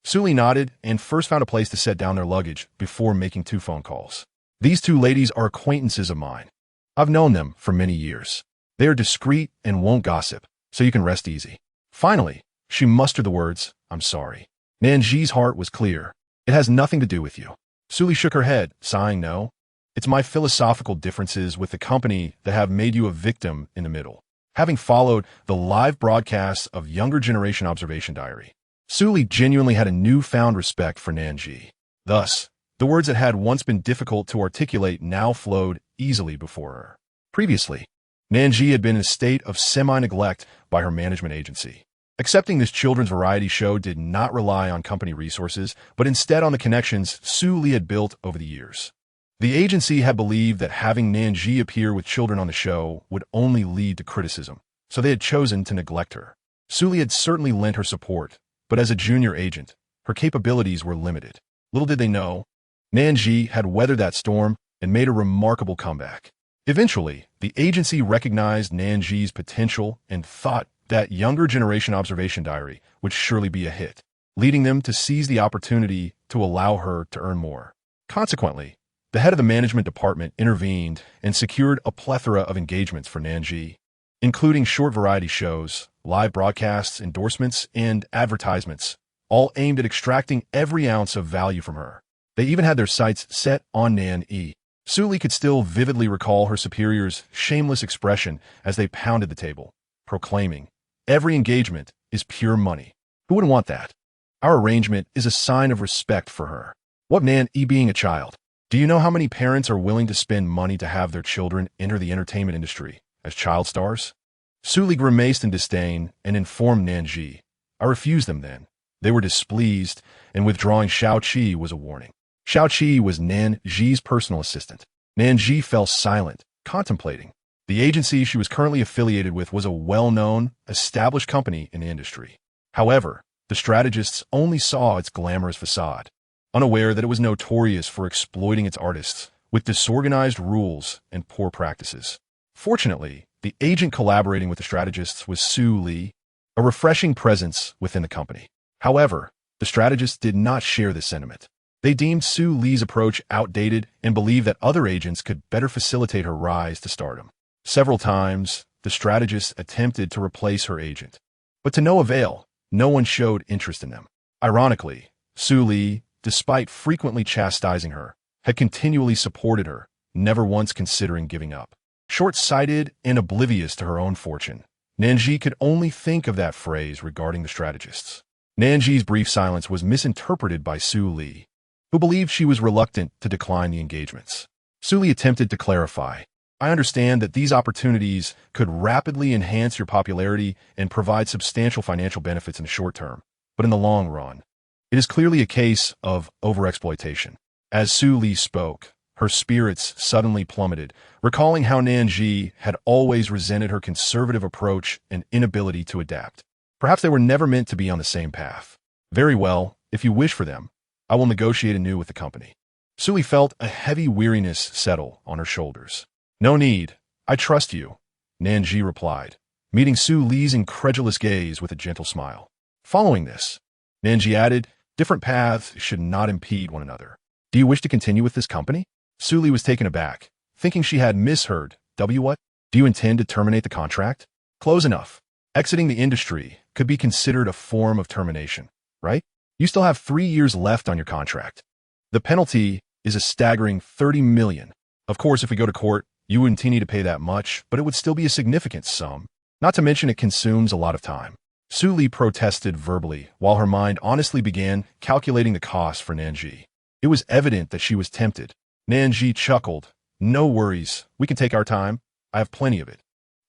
Su Li nodded and first found a place to set down their luggage before making 2 phone calls. "These 2 ladies are acquaintances of mine. I've known them for many years. They are discreet and won't gossip, so you can rest easy." Finally, she mustered the words, "I'm sorry." Nan Zhi's heart was clear. "It has nothing to do with you." Su Li shook her head, sighing, "No. It's my philosophical differences with the company that have made you a victim in the middle." Having followed the live broadcasts of Younger Generation Observation Diary, Su Li genuinely had a newfound respect for Nan Zhi. Thus, the words that had once been difficult to articulate now flowed easily before her. Previously, Nan Zhi had been in a state of semi-neglect by her management agency. Accepting this children's variety show did not rely on company resources, but instead on the connections Su Li had built over the years. The agency had believed that having Nan Zhi appear with children on the show would only lead to criticism, so they had chosen to neglect her. Su Li had certainly lent her support, but as a junior agent, her capabilities were limited. Little did they know, Nan Zhi had weathered that storm and made a remarkable comeback. Eventually, the agency recognized Nan Zhi's potential and thought that Younger Generation Observation Diary would surely be a hit, leading them to seize the opportunity to allow her to earn more. Consequently, the head of the management department intervened and secured a plethora of engagements for Nan Zhi, including short variety shows, live broadcasts, endorsements, and advertisements, all aimed at extracting every ounce of value from her. They even had their sights set on Nan Yi. Su Li could still vividly recall her superior's shameless expression as they pounded the table, proclaiming, "Every engagement is pure money. Who wouldn't want that? Our arrangement is a sign of respect for her." What Nan Yi being a child? Do you know how many parents are willing to spend money to have their children enter the entertainment industry as child stars? Su Li grimaced in disdain and informed Nan Zhi, "I refused them then." They were displeased, and withdrawing Xiaoqi was a warning. Xiaoqi was Nan Zhi's personal assistant. Nan Zhi fell silent, contemplating. The agency she was currently affiliated with was a well-known, established company in the industry. However, the strategists only saw its glamorous facade, unaware that it was notorious for exploiting its artists with disorganized rules and poor practices. Fortunately, the agent collaborating with the strategists was Su Li, a refreshing presence within the company. However, the strategists did not share this sentiment. They deemed Su Li's approach outdated and believed that other agents could better facilitate her rise to stardom. Several times, the strategists attempted to replace her agent, but to no avail. No one showed interest in them. Ironically, Su Li, despite frequently chastising her, had continually supported her, never once considering giving up. Short-sighted and oblivious to her own fortune, Nan Zhi could only think of that phrase regarding the strategists. Nan Zhi's brief silence was misinterpreted by Su Li, who believed she was reluctant to decline the engagements. Su Li attempted to clarify, "I understand that these opportunities could rapidly enhance your popularity and provide substantial financial benefits in the short term, but in the long run, it is clearly a case of overexploitation." As Su Li spoke, her spirits suddenly plummeted, recalling how Nan Zhi had always resented her conservative approach and inability to adapt. Perhaps they were never meant to be on the same path. "Very well, if you wish for them, I will negotiate anew with the company." Su Li felt a heavy weariness settle on her shoulders. No need. I trust you, Nan Zhi replied, meeting Su Li's incredulous gaze with a gentle smile. Following this, Nan Zhi added, different paths should not impede one another. Do you wish to continue with this company? Su Li was taken aback, thinking she had misheard. What? Do you intend to terminate the contract? Close enough. Exiting the industry could be considered a form of termination, right? You still have 3 years left on your contract. The penalty is a staggering 30 million. Of course, if we go to court, you wouldn't need to pay that much, but it would still be a significant sum. Not to mention it consumes a lot of time. Su Li protested verbally, while her mind honestly began calculating the cost for Nan Zhi. It was evident that she was tempted. Nan Zhi chuckled. No worries, we can take our time. I have plenty of it.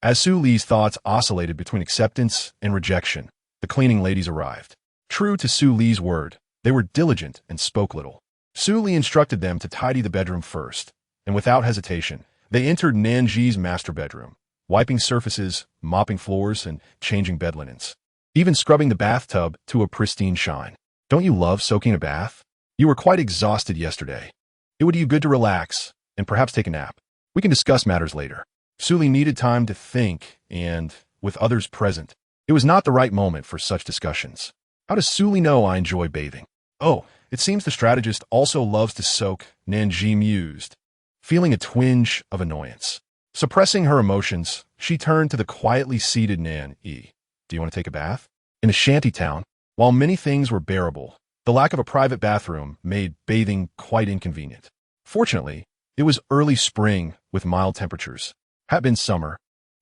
As Su Li's thoughts oscillated between acceptance and rejection, the cleaning ladies arrived. True to Su Li's word, they were diligent and spoke little. Su Li instructed them to tidy the bedroom first, and without hesitation, they entered Nan Zhi's master bedroom, wiping surfaces, mopping floors, and changing bed linens. Even scrubbing the bathtub to a pristine shine. Don't you love soaking a bath? You were quite exhausted yesterday. It would do you good to relax, and perhaps take a nap. We can discuss matters later. Su Li needed time to think, and, with others present, it was not the right moment for such discussions. How does Su Li know I enjoy bathing? Oh, it seems the strategist also loves to soak, Nan Zhi mused, feeling a twinge of annoyance. Suppressing her emotions, she turned to the quietly seated Nan E. Do you want to take a bath? In a shanty town, while many things were bearable, the lack of a private bathroom made bathing quite inconvenient. Fortunately, it was early spring with mild temperatures. Had been summer,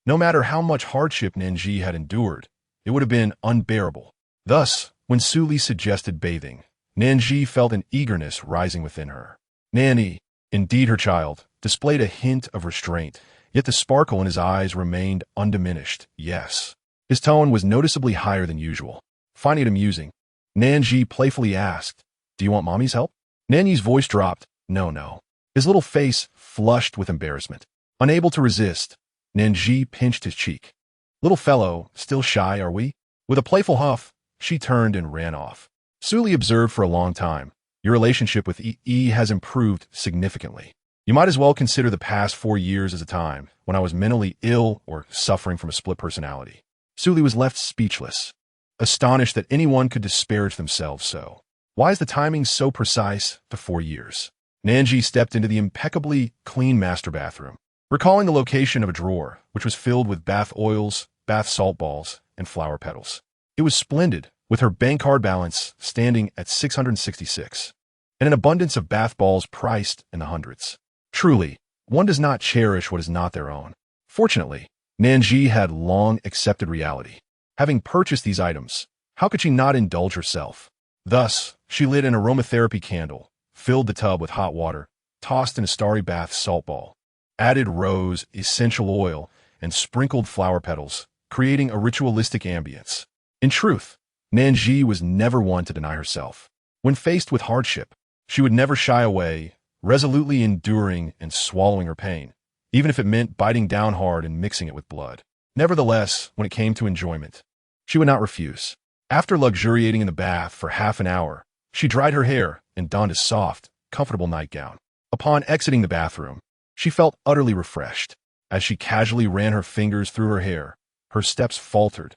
no matter how much hardship Nan Zhi had endured, it would have been unbearable. Thus, when Su Li suggested bathing, Nan Zhi felt an eagerness rising within her. Nanny, indeed her child, displayed a hint of restraint, yet the sparkle in his eyes remained undiminished. Yes. His tone was noticeably higher than usual. Finding it amusing, Nan Zhi playfully asked, Do you want mommy's help? Nanny's voice dropped. No. His little face flushed with embarrassment. Unable to resist, Nan Zhi pinched his cheek. Little fellow, still shy, are we? With a playful huff, she turned and ran off. Su Li observed for a long time. Your relationship with E has improved significantly. You might as well consider the past 4 years as a time when I was mentally ill or suffering from a split personality. Su Li was left speechless, astonished that anyone could disparage themselves so. Why is the timing so precise to 4 years? Nan Zhi stepped into the impeccably clean master bathroom, recalling the location of a drawer, which was filled with bath oils, bath salt balls, and flower petals. It was splendid, with her bank card balance standing at 666, and an abundance of bath balls priced in the hundreds. Truly, one does not cherish what is not their own. Fortunately, Nan Zhi had long accepted reality. Having purchased these items, how could she not indulge herself? Thus, she lit an aromatherapy candle, filled the tub with hot water, tossed in a starry bath salt ball, added rose essential oil, and sprinkled flower petals, creating a ritualistic ambience. In truth, Nan Zhi was never one to deny herself. When faced with hardship, she would never shy away, resolutely enduring and swallowing her pain, even if it meant biting down hard and mixing it with blood. Nevertheless, when it came to enjoyment, she would not refuse. After luxuriating in the bath for half an hour, she dried her hair and donned a soft, comfortable nightgown. Upon exiting the bathroom, she felt utterly refreshed. As she casually ran her fingers through her hair, her steps faltered.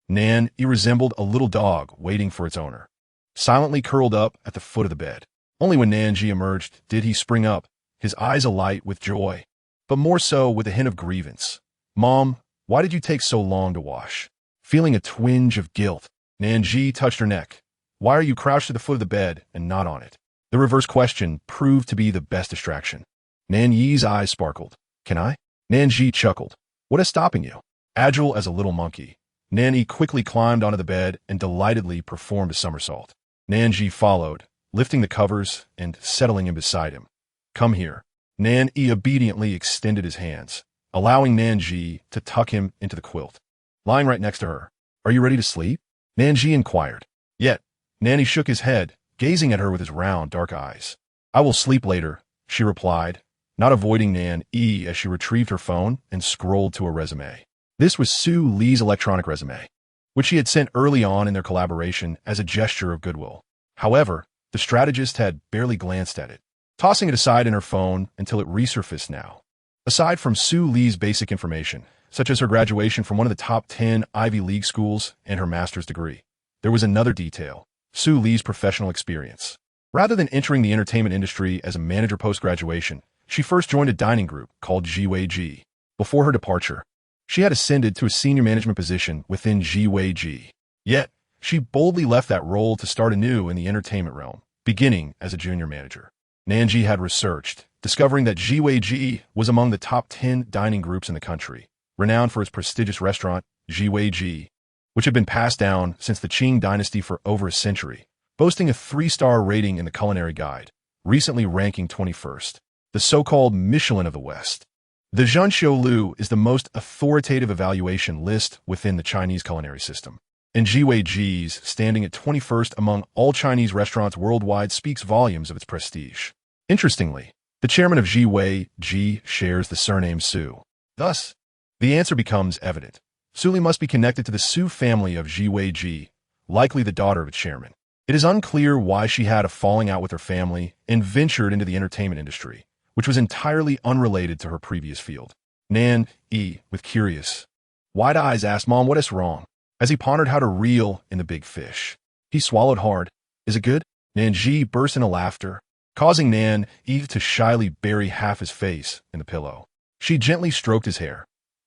Nan resembled a little dog waiting for its owner, silently curled up at the foot of the bed. Only when Nan Zhi emerged did he spring up, his eyes alight with joy, but more so with a hint of grievance. Mom, why did you take so long to wash? Feeling a twinge of guilt, Nan Zhi touched her neck. Why are you crouched at the foot of the bed and not on it? The reverse question proved to be the best distraction. Nan Yi's eyes sparkled. Can I? Nan Zhi chuckled. What is stopping you? Agile as a little monkey, Nan Yi quickly climbed onto the bed and delightedly performed a somersault. Nan Zhi followed, lifting the covers and settling in beside him. Come here. Nan Yi obediently extended his hands, allowing Nan Zhi to tuck him into the quilt. Lying right next to her. Are you ready to sleep? Nan Zhi inquired. Yet, Nanny shook his head, gazing at her with his round, dark eyes. I will sleep later, she replied, not avoiding Nan Yi as she retrieved her phone and scrolled to a resume. This was Su Li's electronic resume, which she had sent early on in their collaboration as a gesture of goodwill. However, the strategist had barely glanced at it. tossing it aside in her phone until it resurfaced now. Aside from Su Li's basic information, such as her graduation from one of the top 10 Ivy League schools and her master's degree, there was another detail: Su Li's professional experience. Rather than entering the entertainment industry as a manager post-graduation, she first joined a dining group called Ji. Before her departure, she had ascended to a senior management position within Ji. Yet, she boldly left that role to start anew in the entertainment realm, beginning as a junior manager. Nan Zhi had researched, discovering that Ji was among the top 10 dining groups in the country, renowned for its prestigious restaurant, Ji, which had been passed down since the Qing dynasty for over a century, boasting a 3-star rating in the Culinary Guide, recently ranking 21st, the so-called Michelin of the West. The Zhanxiu is the most authoritative evaluation list within the Chinese culinary system, and Ji's standing at 21st among all Chinese restaurants worldwide speaks volumes of its prestige. Interestingly, the chairman of Ji shares the surname Su. Thus, the answer becomes evident. Su Li must be connected to the Su family of Ji, likely the daughter of its chairman. It is unclear why she had a falling out with her family and ventured into the entertainment industry, which was entirely unrelated to her previous field. Nan, with curious, wide eyes, asked Mom what is wrong, as he pondered how to reel in the big fish. He swallowed hard. Is it good? Nan Zhi burst into laughter, causing Nan to shyly bury half his face in the pillow. She gently stroked his hair.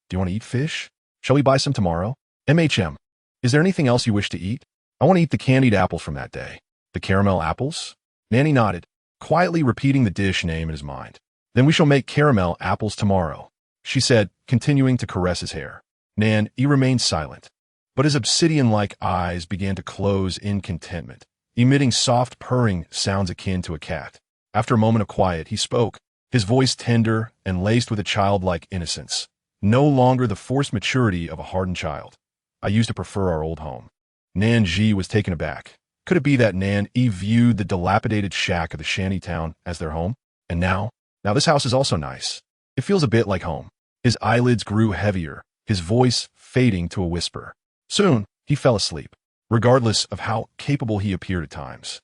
Do you want to eat fish? Shall we buy some tomorrow? Is there anything else you wish to eat? I want to eat the candied apples from that day. The caramel apples? Nanny nodded, quietly repeating the dish name in his mind. Then we shall make caramel apples tomorrow, she said, continuing to caress his hair. Nan remained silent, but his obsidian-like eyes began to close in contentment, emitting soft purring sounds akin to a cat. After a moment of quiet, he spoke, his voice tender and laced with a childlike innocence, no longer the forced maturity of a hardened child. I used to prefer our old home. Nan Zhi was taken aback. Could it be that Nan viewed the dilapidated shack of the shanty town as their home? And now this house is also nice. It feels a bit like home. His eyelids grew heavier, his voice fading to a whisper. Soon, he fell asleep, regardless of how capable he appeared at times.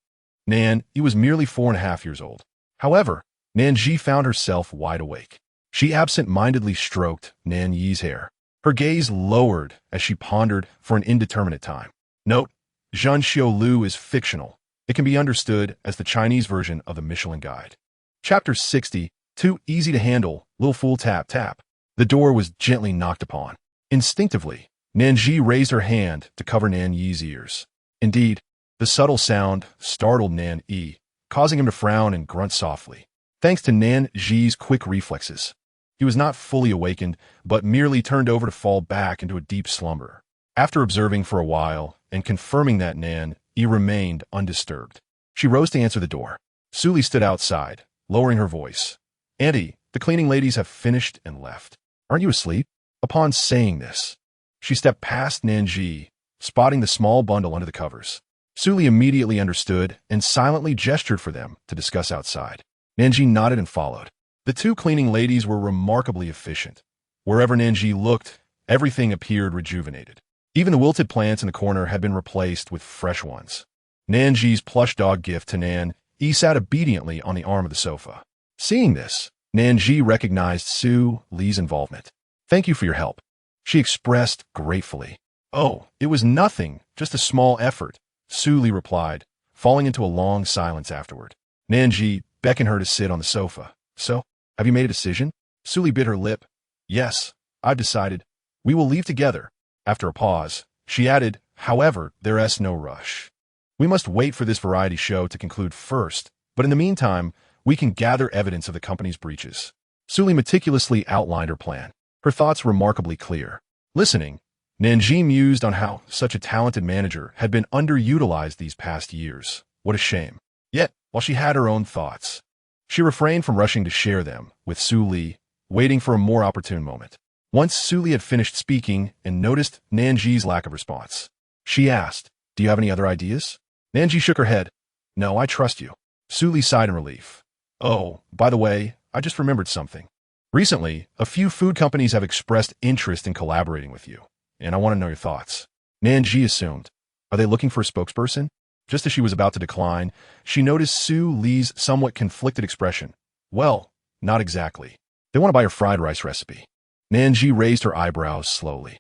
Nan was merely 4.5 years old. However, Nan Zhi found herself wide awake. She absent-mindedly stroked Nan Yi's hair. Her gaze lowered as she pondered for an indeterminate time. Note, Zhanxiu is fictional. It can be understood as the Chinese version of the Michelin Guide. Chapter 60, Too Easy to Handle, Little Fool Tap Tap. The door was gently knocked upon. Instinctively, Nan Zhi raised her hand to cover Nan Yi's ears. Indeed, the subtle sound startled Nan Yi, causing him to frown and grunt softly. Thanks to Nan Zhi's quick reflexes, he was not fully awakened, but merely turned over to fall back into a deep slumber. After observing for a while and confirming that Nan Yi remained undisturbed, she rose to answer the door. Su Li stood outside, lowering her voice. Auntie, the cleaning ladies have finished and left. Aren't you asleep? Upon saying this, she stepped past Nan Zhi, spotting the small bundle under the covers. Su Li immediately understood and silently gestured for them to discuss outside. Nan Zhi nodded and followed. The two cleaning ladies were remarkably efficient. Wherever Nan Zhi looked, everything appeared rejuvenated. Even the wilted plants in the corner had been replaced with fresh ones. Nan Zhi's plush dog gift to Nan Yi sat obediently on the arm of the sofa. Seeing this, Nan Zhi recognized Su Li's involvement. Thank you for your help, she expressed gratefully. Oh, it was nothing, just a small effort, Su Li replied, falling into a long silence afterward. Nan Zhi beckoned her to sit on the sofa. So, have you made a decision? Su Li bit her lip. Yes, I've decided. We will leave together. After a pause, she added, however, there is no rush. We must wait for this variety show to conclude first, but in the meantime, we can gather evidence of the company's breaches. Su Li meticulously outlined her plan, her thoughts remarkably clear. Listening, Nan Zhi mused on how such a talented manager had been underutilized these past years. What a shame. Yet, while she had her own thoughts, she refrained from rushing to share them with Su Li, waiting for a more opportune moment. Once Su Li had finished speaking and noticed Nan Zhi's lack of response, she asked, do you have any other ideas? Nan Zhi shook her head. No, I trust you. Su Li sighed in relief. Oh, by the way, I just remembered something. Recently, a few food companies have expressed interest in collaborating with you, and I want to know your thoughts. Nan Zhi assumed. Are they looking for a spokesperson? Just as she was about to decline, she noticed Su Li's somewhat conflicted expression. Well, not exactly. They want to buy your fried rice recipe. Nan Zhi raised her eyebrows slowly.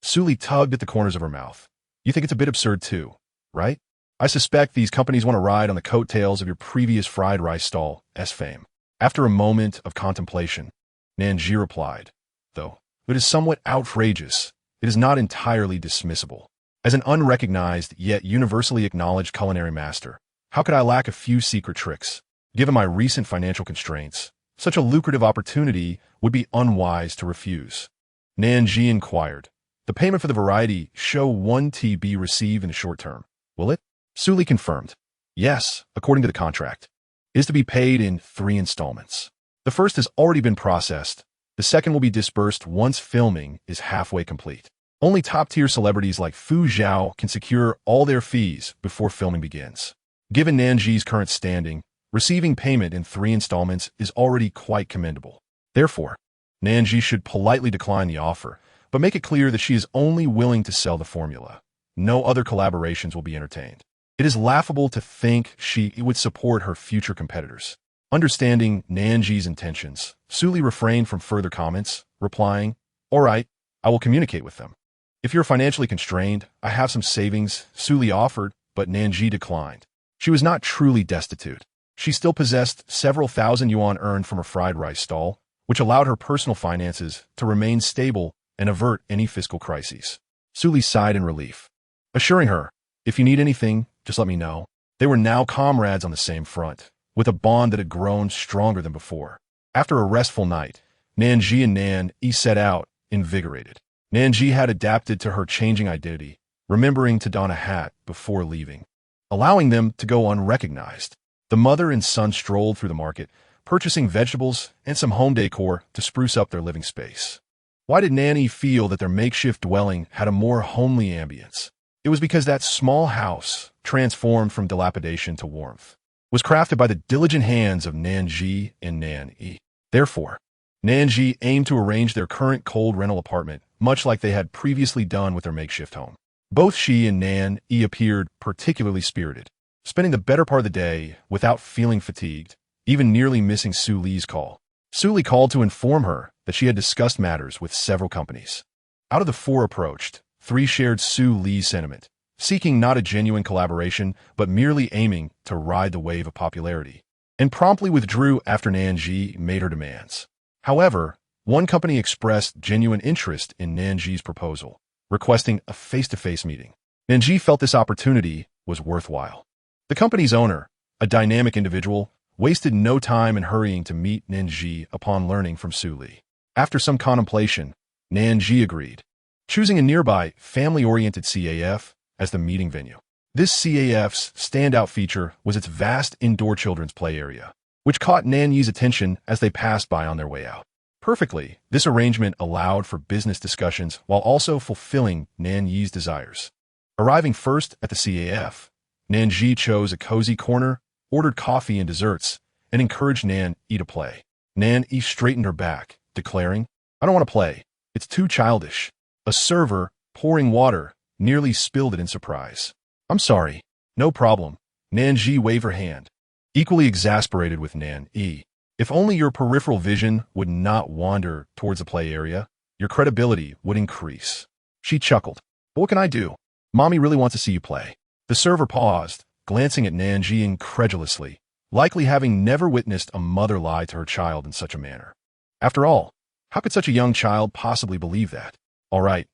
Su Li tugged at the corners of her mouth. You think it's a bit absurd too, right? I suspect these companies want to ride on the coattails of your previous fried rice stall's fame. After a moment of contemplation, Nan Zhi replied, though it is somewhat outrageous, it is not entirely dismissible. As an unrecognized yet universally acknowledged culinary master, how could I lack a few secret tricks? Given my recent financial constraints, such a lucrative opportunity would be unwise to refuse. Nan Zhi inquired. The payment for the variety show 1T be received in the short term. Will it? Su Li confirmed. Yes, according to the contract. It is to be paid in 3 installments. The first has already been processed. The second will be disbursed once filming is halfway complete. Only top-tier celebrities like Fu Zhao can secure all their fees before filming begins. Given Nan Zhi's current standing, receiving payment in 3 installments is already quite commendable. Therefore, Nan Zhi should politely decline the offer, but make it clear that she is only willing to sell the formula. No other collaborations will be entertained. It is laughable to think she would support her future competitors. Understanding Nan Zhi's intentions, Su Li refrained from further comments, replying, All right, I will communicate with them. If you're financially constrained, I have some savings, Su Li offered, but Nan Zhi declined. She was not truly destitute. She still possessed several thousand yuan earned from her fried rice stall, which allowed her personal finances to remain stable and avert any fiscal crises. Su Li sighed in relief, assuring her, if you need anything, just let me know. They were now comrades on the same front, with a bond that had grown stronger than before. After a restful night, Nan Zhi and Nan Yi set out, invigorated. Nan Zhi had adapted to her changing identity, remembering to don a hat before leaving, allowing them to go unrecognized. The mother and son strolled through the market, purchasing vegetables and some home decor to spruce up their living space. Why did Nan Yi feel that their makeshift dwelling had a more homely ambience? It was because that small house, transformed from dilapidation to warmth, was crafted by the diligent hands of Nan Zhi and Nan Yi. Therefore, Nan Zhi aimed to arrange their current cold rental apartment much like they had previously done with their makeshift home. Both she and Nan Yi appeared particularly spirited, spending the better part of the day without feeling fatigued, even nearly missing Su Li's call. Su Li called to inform her that she had discussed matters with several companies. Out of the 4 approached, 3 shared Su Li's sentiment, seeking not a genuine collaboration but merely aiming to ride the wave of popularity, and promptly withdrew after Nan Zhi made her demands. However, one company expressed genuine interest in Nan Zhi's proposal, requesting a face-to-face meeting. Nan Zhi felt this opportunity was worthwhile. The company's owner, a dynamic individual, wasted no time in hurrying to meet Nan Zhi upon learning from Su Li. After some contemplation, Nan Zhi agreed, choosing a nearby family-oriented CAF as the meeting venue. This CAF's standout feature was its vast indoor children's play area, which caught Nan Yi's attention as they passed by on their way out. Perfectly, this arrangement allowed for business discussions while also fulfilling Nan Yi's desires. Arriving first at the CAF, Nan Zhi chose a cozy corner, ordered coffee and desserts, and encouraged Nan Yi to play. Nan Yi straightened her back, declaring, I don't want to play. It's too childish. A server, pouring water, nearly spilled it in surprise. I'm sorry. No problem. Nan Zhi waved her hand, equally exasperated with Nan Yi. If only your peripheral vision would not wander towards the play area, your credibility would increase. She chuckled. But what can I do? Mommy really wants to see you play. The server paused, glancing at Nan Zhi incredulously, likely having never witnessed a mother lie to her child in such a manner. After all, how could such a young child possibly believe that? All right,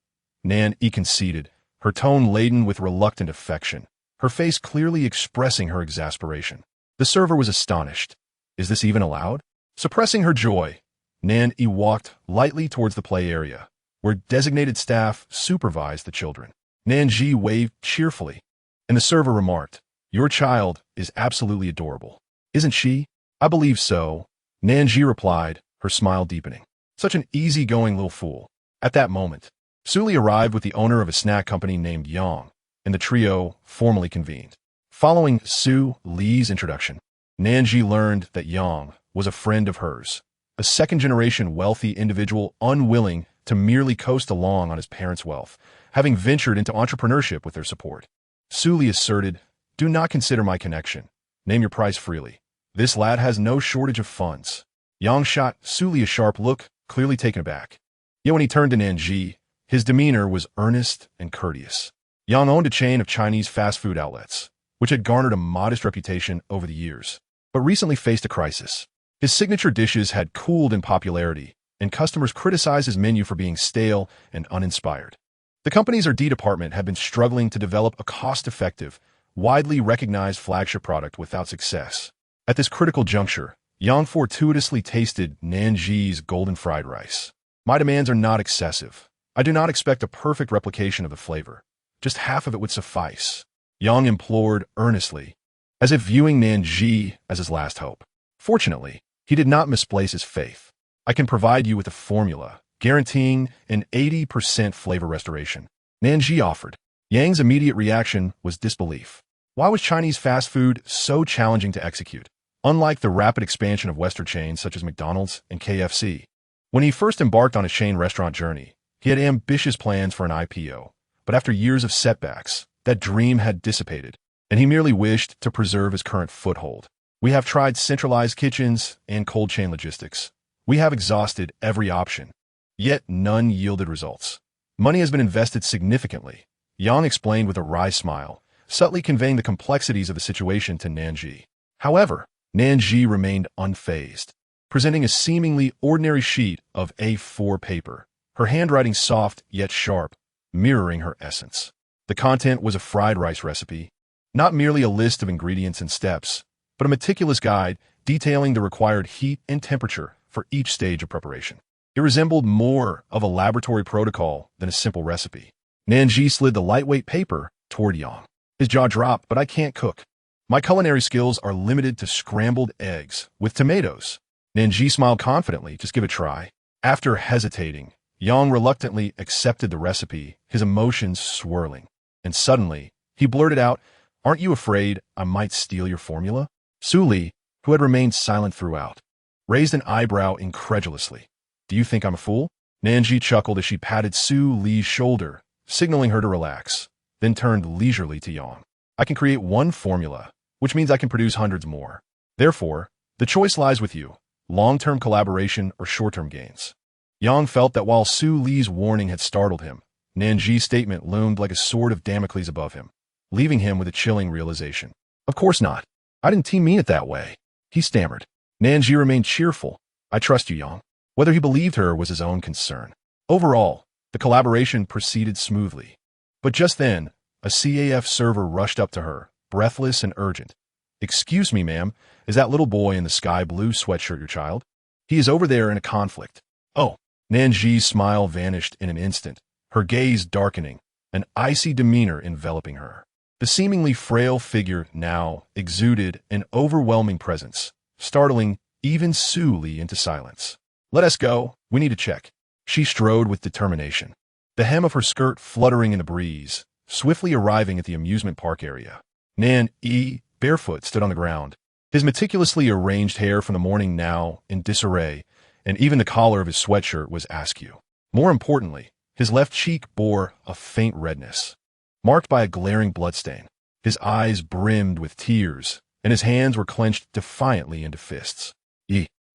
Nan Yi conceded, her tone laden with reluctant affection, her face clearly expressing her exasperation. The server was astonished. Is this even allowed? Suppressing her joy, Nan Yi walked lightly towards the play area, where designated staff supervised the children. Nan Zhi waved cheerfully, and the server remarked, Your child is absolutely adorable. Isn't she? I believe so, Nan Zhi replied, her smile deepening. Such an easygoing little fool. At that moment, Su Li arrived with the owner of a snack company named Yang, and the trio formally convened. Following Su Li's introduction, Nan Zhi learned that Yang was a friend of hers, a second-generation wealthy individual unwilling to merely coast along on his parents' wealth, having ventured into entrepreneurship with their support. Su Li asserted, "Do not consider my connection. Name your price freely. This lad has no shortage of funds." Yang shot Su Li a sharp look, clearly taken aback. Yet when he turned to Nan Zhi, his demeanor was earnest and courteous. Yang owned a chain of Chinese fast food outlets, which had garnered a modest reputation over the years, but recently faced a crisis. His signature dishes had cooled in popularity, and customers criticized his menu for being stale and uninspired. The company's R&D department had been struggling to develop a cost-effective, widely recognized flagship product without success. At this critical juncture, Yang fortuitously tasted Nan Zhi's golden fried rice. "My demands are not excessive. I do not expect a perfect replication of the flavor. Just half of it would suffice," Yang implored earnestly, as if viewing Nan Zhi as his last hope. Fortunately, he did not misplace his faith. "I can provide you with a formula, guaranteeing an 80% flavor restoration," Nan Zhi offered. Yang's immediate reaction was disbelief. Why was Chinese fast food so challenging to execute? Unlike the rapid expansion of Western chains such as McDonald's and KFC. When he first embarked on his chain restaurant journey, he had ambitious plans for an IPO, but after years of setbacks, that dream had dissipated, and he merely wished to preserve his current foothold. "We have tried centralized kitchens and cold chain logistics. We have exhausted every option, yet none yielded results. Money has been invested significantly," Yang explained with a wry smile, subtly conveying the complexities of the situation to Nan Zhi. However, Nan Zhi remained unfazed, presenting a seemingly ordinary sheet of A4 paper, her handwriting soft yet sharp, mirroring her essence. The content was a fried rice recipe, not merely a list of ingredients and steps, but a meticulous guide detailing the required heat and temperature for each stage of preparation. It resembled more of a laboratory protocol than a simple recipe. Nan Zhi slid the lightweight paper toward Yang. His jaw dropped. "But I can't cook. My culinary skills are limited to scrambled eggs with tomatoes." Nan Zhi smiled confidently. "Just give it a try." After hesitating, Yang reluctantly accepted the recipe, his emotions swirling. And suddenly, he blurted out, "Aren't you afraid I might steal your formula?" Su Li, who had remained silent throughout, raised an eyebrow incredulously. "Do you think I'm a fool?" Nan Zhi chuckled as she patted Su Li's shoulder, signaling her to relax, then turned leisurely to Yang. "I can create one formula, which means I can produce hundreds more. Therefore, the choice lies with you, long-term collaboration or short-term gains." Yang felt that while Su Li's warning had startled him, Nan Zhi's statement loomed like a sword of Damocles above him, leaving him with a chilling realization. "Of course not. I didn't mean it that way," he stammered. Nan Zhi remained cheerful. "I trust you, Yang." Whether he believed her was his own concern. Overall, the collaboration proceeded smoothly. But just then, a CAF server rushed up to her, breathless and urgent. "Excuse me, ma'am, is that little boy in the sky blue sweatshirt your child? He is over there in a conflict." "Oh." Nan Zhi's smile vanished in an instant, her gaze darkening, an icy demeanor enveloping her. The seemingly frail figure now exuded an overwhelming presence, startling even Su Li into silence. "Let us go. We need to check." She strode with determination, the hem of her skirt fluttering in the breeze, swiftly arriving at the amusement park area. Nan Zhi, barefoot, stood on the ground, his meticulously arranged hair from the morning now in disarray, and even the collar of his sweatshirt was askew. More importantly, his left cheek bore a faint redness, marked by a glaring bloodstain. His eyes brimmed with tears, and his hands were clenched defiantly into fists.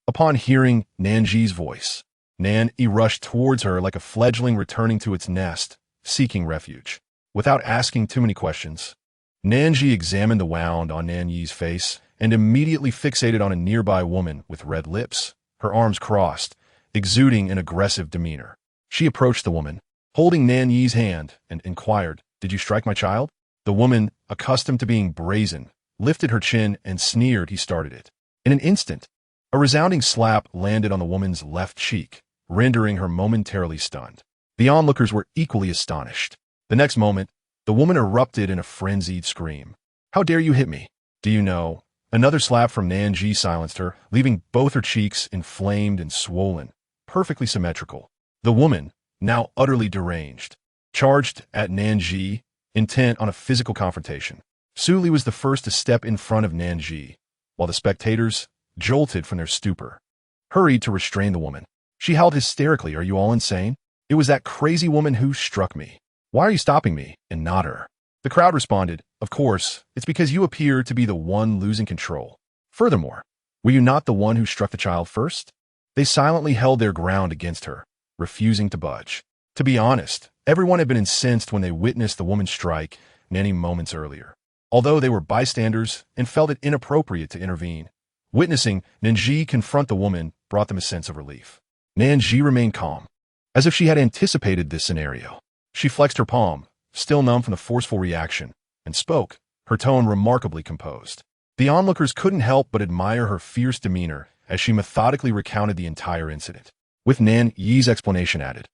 Upon hearing Nan Zhi's voice, Nan Zhi rushed towards her like a fledgling returning to its nest, seeking refuge. Without asking too many questions, Nan Zhi examined the wound on Nan Yi's face and immediately fixated on a nearby woman with red lips, her arms crossed, exuding an aggressive demeanor. She approached the woman, holding Nan Yi's hand, and inquired, "Did you strike my child?" The woman, accustomed to being brazen, lifted her chin and sneered. He started it. In an instant, a resounding slap landed on the woman's left cheek, rendering her momentarily stunned. The onlookers were equally astonished. The next moment, the woman erupted in a frenzied scream. "How dare you hit me? Do you know?" Another slap from Nan Zhi silenced her, leaving both her cheeks inflamed and swollen, perfectly symmetrical. The woman, now utterly deranged, charged at Nan Zhi, intent on a physical confrontation. Su Li was the first to step in front of Nan Zhi, while the spectators, jolted from their stupor, hurried to restrain the woman. She howled hysterically, "Are you all insane? It was that crazy woman who struck me. Why are you stopping me, and not her?" The crowd responded, "Of course, it's because you appear to be the one losing control. Furthermore, were you not the one who struck the child first?" They silently held their ground against her, refusing to budge. To be honest, everyone had been incensed when they witnessed the woman strike Nanny moments earlier. Although they were bystanders and felt it inappropriate to intervene, witnessing Nan Zhi confront the woman brought them a sense of relief. Nan Zhi remained calm, as if she had anticipated this scenario. She flexed her palm, still numb from the forceful reaction, and spoke, her tone remarkably composed. The onlookers couldn't help but admire her fierce demeanor as she methodically recounted the entire incident. With Nan Yi's explanation added,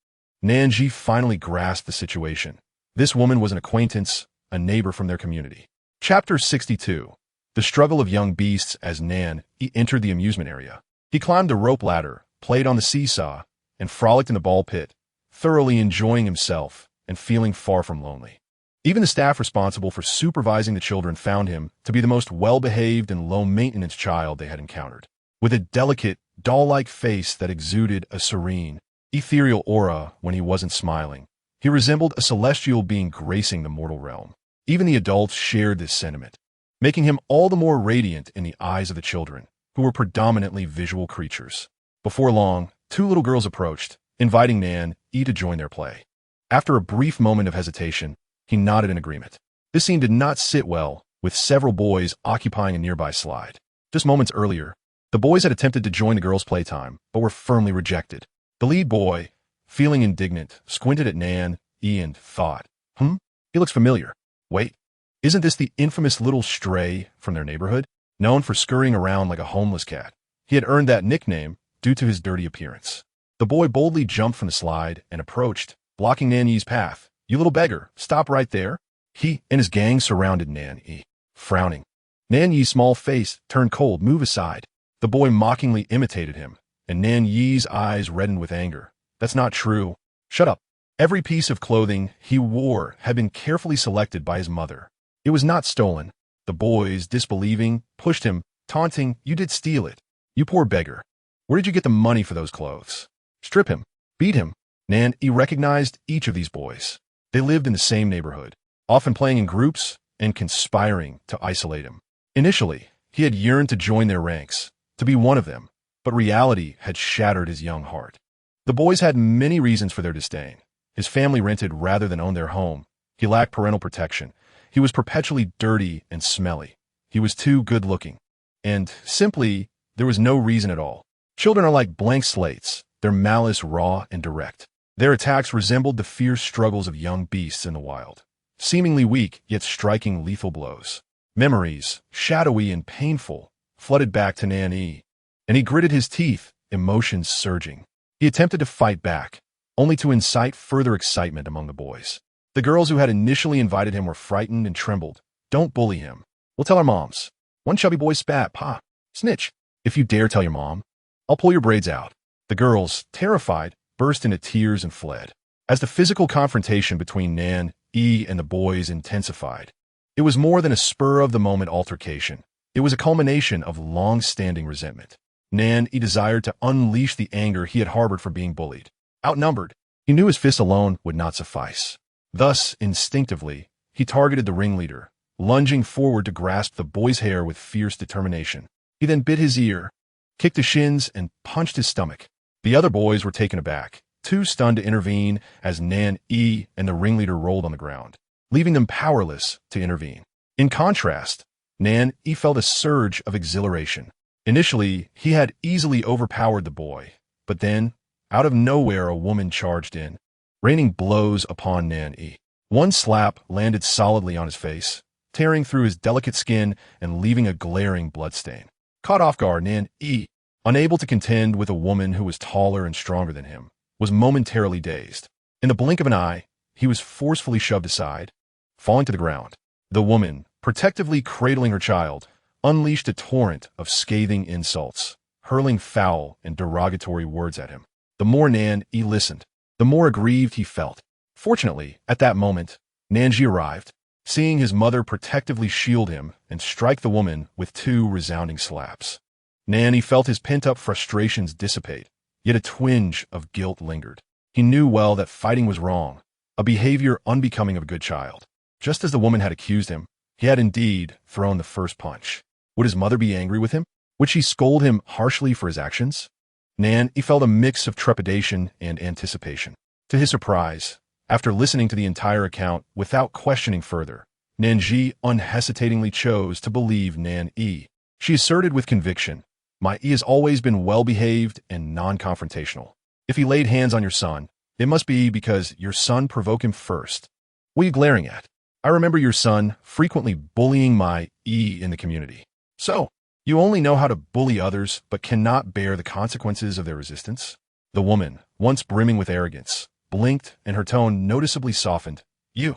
Nan Zhi finally grasped the situation. This woman was an acquaintance, a neighbor from their community. Chapter 62. The struggle of young beasts. As Nan Yi entered the amusement area, he climbed the rope ladder, played on the seesaw, and frolicked in the ball pit, thoroughly enjoying himself and feeling far from lonely. Even the staff responsible for supervising the children found him to be the most well-behaved and low-maintenance child they had encountered. With a delicate, doll-like face that exuded a serene, ethereal aura when he wasn't smiling, he resembled a celestial being gracing the mortal realm. Even the adults shared this sentiment, making him all the more radiant in the eyes of the children, who were predominantly visual creatures. Before long, two little girls approached, inviting Nan Yi to join their play. After a brief moment of hesitation, he nodded in agreement. This scene did not sit well, with several boys occupying a nearby slide. Just moments earlier, the boys had attempted to join the girls' playtime, but were firmly rejected. The lead boy, feeling indignant, squinted at Nan Yi and thought, he looks familiar. Wait, isn't this the infamous little stray from their neighborhood, known for scurrying around like a homeless cat? He had earned that nickname due to his dirty appearance. The boy boldly jumped from the slide and approached, blocking Nan Yi's path. "You little beggar, stop right there." He and his gang surrounded Nan Yi, frowning. Nan Yi's small face turned cold. "Move aside." The boy mockingly imitated him, and Nan Yi's eyes reddened with anger. "That's not true." "Shut up." Every piece of clothing he wore had been carefully selected by his mother. It was not stolen. The boys, disbelieving, pushed him, taunting, "You did steal it. You poor beggar. Where did you get the money for those clothes? Strip him. Beat him." Nan Yi recognized each of these boys. They lived in the same neighborhood, often playing in groups and conspiring to isolate him. Initially, he had yearned to join their ranks, to be one of them, but reality had shattered his young heart. The boys had many reasons for their disdain. His family rented rather than owned their home. He lacked parental protection. He was perpetually dirty and smelly. He was too good-looking. And, simply, there was no reason at all. Children are like blank slates, their malice raw and direct. Their attacks resembled the fierce struggles of young beasts in the wild, seemingly weak yet striking lethal blows. Memories, shadowy and painful, flooded back to Nan Yi, and he gritted his teeth, emotions surging. He attempted to fight back, only to incite further excitement among the boys. The girls who had initially invited him were frightened and trembled. "Don't bully him. We'll tell our moms." One chubby boy spat, "Pa, snitch. If you dare tell your mom, I'll pull your braids out." The girls, terrified, burst into tears and fled. As the physical confrontation between Nan Yi and the boys intensified, it was more than a spur-of-the-moment altercation. It was a culmination of long-standing resentment. Nan Yi desired to unleash the anger he had harbored for being bullied. Outnumbered, he knew his fists alone would not suffice. Thus, instinctively, he targeted the ringleader, lunging forward to grasp the boy's hair with fierce determination. He then bit his ear, kicked his shins, and punched his stomach. The other boys were taken aback, too stunned to intervene as Nan Yi and the ringleader rolled on the ground, leaving them powerless to intervene. In contrast, Nan Yi felt a surge of exhilaration. Initially, he had easily overpowered the boy, but then, out of nowhere, a woman charged in, raining blows upon Nan Yi. One slap landed solidly on his face, tearing through his delicate skin and leaving a glaring bloodstain. Caught off guard, Nan Yi, unable to contend with a woman who was taller and stronger than him, was momentarily dazed. In the blink of an eye, he was forcefully shoved aside, falling to the ground. The woman, protectively cradling her child, unleashed a torrent of scathing insults, hurling foul and derogatory words at him. The more Nan Yi listened, the more aggrieved he felt. Fortunately, at that moment, Nan Zhi arrived, seeing his mother protectively shield him and strike the woman with 2 resounding slaps. Nan Yi felt his pent-up frustrations dissipate, yet a twinge of guilt lingered. He knew well that fighting was wrong, a behavior unbecoming of a good child. Just as the woman had accused him, he had indeed thrown the first punch. Would his mother be angry with him? Would she scold him harshly for his actions? Nan, he felt a mix of trepidation and anticipation. To his surprise, after listening to the entire account without questioning further, Nan Zhi unhesitatingly chose to believe Nan Yi. She asserted with conviction, "My Yi has always been well-behaved and non-confrontational. If he laid hands on your son, it must be because your son provoked him first. What are you glaring at? I remember your son frequently bullying my Yi in the community. So, you only know how to bully others but cannot bear the consequences of their resistance?" The woman, once brimming with arrogance, blinked and her tone noticeably softened. You're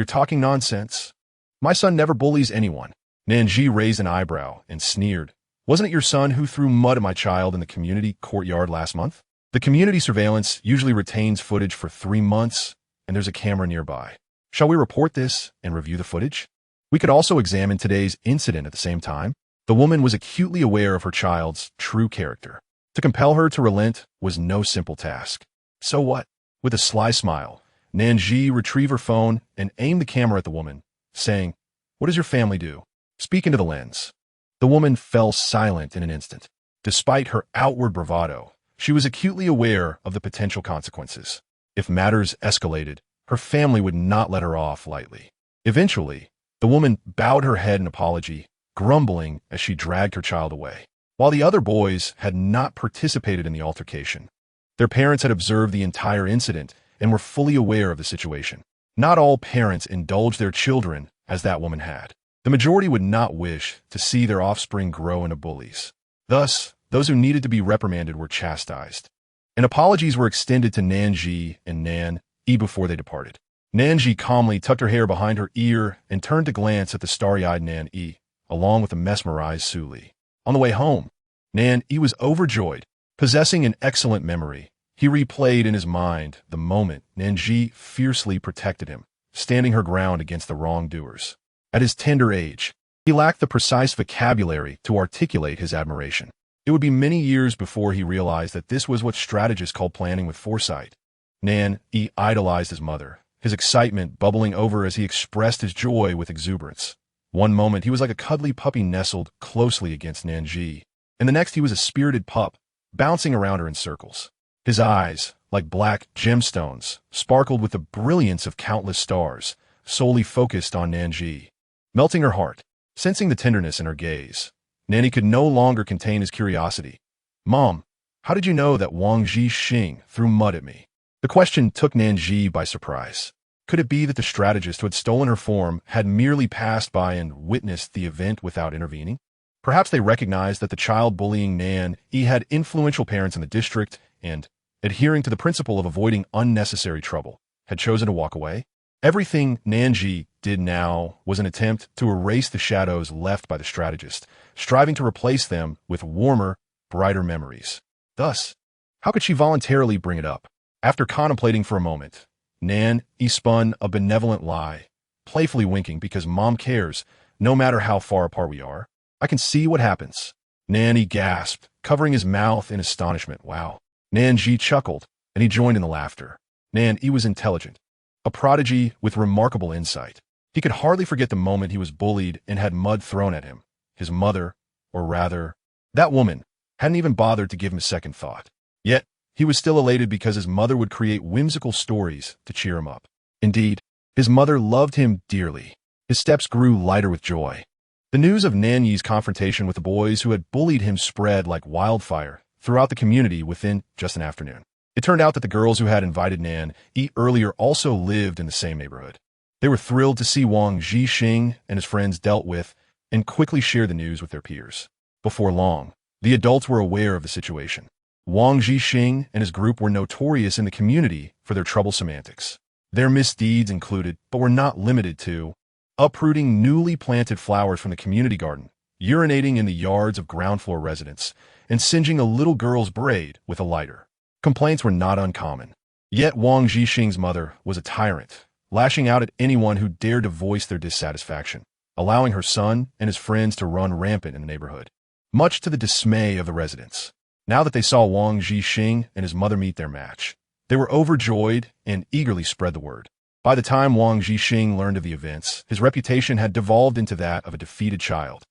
talking nonsense. My son never bullies anyone." Nan Zhi raised an eyebrow and sneered. "Wasn't it your son who threw mud at my child in the community courtyard last month? The community surveillance usually retains footage for 3 months, and there's a camera nearby. Shall we report this and review the footage? We could also examine today's incident at the same time." The woman was acutely aware of her child's true character. To compel her to relent was no simple task. So what? With a sly smile, Nan Zhi retrieved her phone and aimed the camera at the woman, saying, "What does your family do? Speak into the lens." The woman fell silent in an instant. Despite her outward bravado, she was acutely aware of the potential consequences. If matters escalated, her family would not let her off lightly. Eventually, the woman bowed her head in apology, grumbling as she dragged her child away. While the other boys had not participated in the altercation, their parents had observed the entire incident and were fully aware of the situation. Not all parents indulge their children as that woman had. The majority would not wish to see their offspring grow into bullies. Thus, those who needed to be reprimanded were chastised, and apologies were extended to Nan Zhi and Nan Yi before they departed. Nan Zhi calmly tucked her hair behind her ear and turned to glance at the starry-eyed Nan Yi, along with the mesmerized Su Li. On the way home, Nan Yi was overjoyed. Possessing an excellent memory, he replayed in his mind the moment Nan Zhi fiercely protected him, standing her ground against the wrongdoers. At his tender age, he lacked the precise vocabulary to articulate his admiration. It would be many years before he realized that this was what strategists call planning with foresight. Nan Yi idolized his mother, his excitement bubbling over as he expressed his joy with exuberance. One moment he was like a cuddly puppy nestled closely against Nan Zhi, and the next he was a spirited pup, bouncing around her in circles. His eyes, like black gemstones, sparkled with the brilliance of countless stars, solely focused on Nan Zhi, melting her heart. Sensing the tenderness in her gaze, Nanny could no longer contain his curiosity. "Mom, how did you know that Wang Zhixing threw mud at me?" The question took Nan Zhi by surprise. Could it be that the strategist who had stolen her form had merely passed by and witnessed the event without intervening? Perhaps they recognized that the child bullying Nan Yi had influential parents in the district and, adhering to the principle of avoiding unnecessary trouble, had chosen to walk away. Everything Nan Zhi did now was an attempt to erase the shadows left by the strategist, striving to replace them with warmer, brighter memories. Thus, how could she voluntarily bring it up? After contemplating for a moment, Nan Yi spun a benevolent lie, playfully winking because Mom cares, no matter how far apart we are. "I can see what happens." Nan Yi gasped, covering his mouth in astonishment. "Wow." Nan Zhi chuckled, and he joined in the laughter. Nan Yi was intelligent, a prodigy with remarkable insight. He could hardly forget the moment he was bullied and had mud thrown at him. His mother, or rather, that woman, hadn't even bothered to give him a second thought. Yet, he was still elated because his mother would create whimsical stories to cheer him up. Indeed, his mother loved him dearly. His steps grew lighter with joy. The news of Nan Yi's confrontation with the boys who had bullied him spread like wildfire throughout the community within just an afternoon. It turned out that the girls who had invited Nan Yi earlier also lived in the same neighborhood. They were thrilled to see Wang Zhixing and his friends dealt with and quickly shared the news with their peers. Before long, the adults were aware of the situation. Wang Zhixing and his group were notorious in the community for their troublesome antics. Their misdeeds included, but were not limited to, uprooting newly planted flowers from the community garden, urinating in the yards of ground floor residents, and singeing a little girl's braid with a lighter. Complaints were not uncommon. Yet Wang Zhixing's mother was a tyrant, lashing out at anyone who dared to voice their dissatisfaction, allowing her son and his friends to run rampant in the neighborhood, much to the dismay of the residents. Now that they saw Wang Zhixing and his mother meet their match, they were overjoyed and eagerly spread the word. By the time Wang Zhixing learned of the events, his reputation had devolved into that of a defeated child,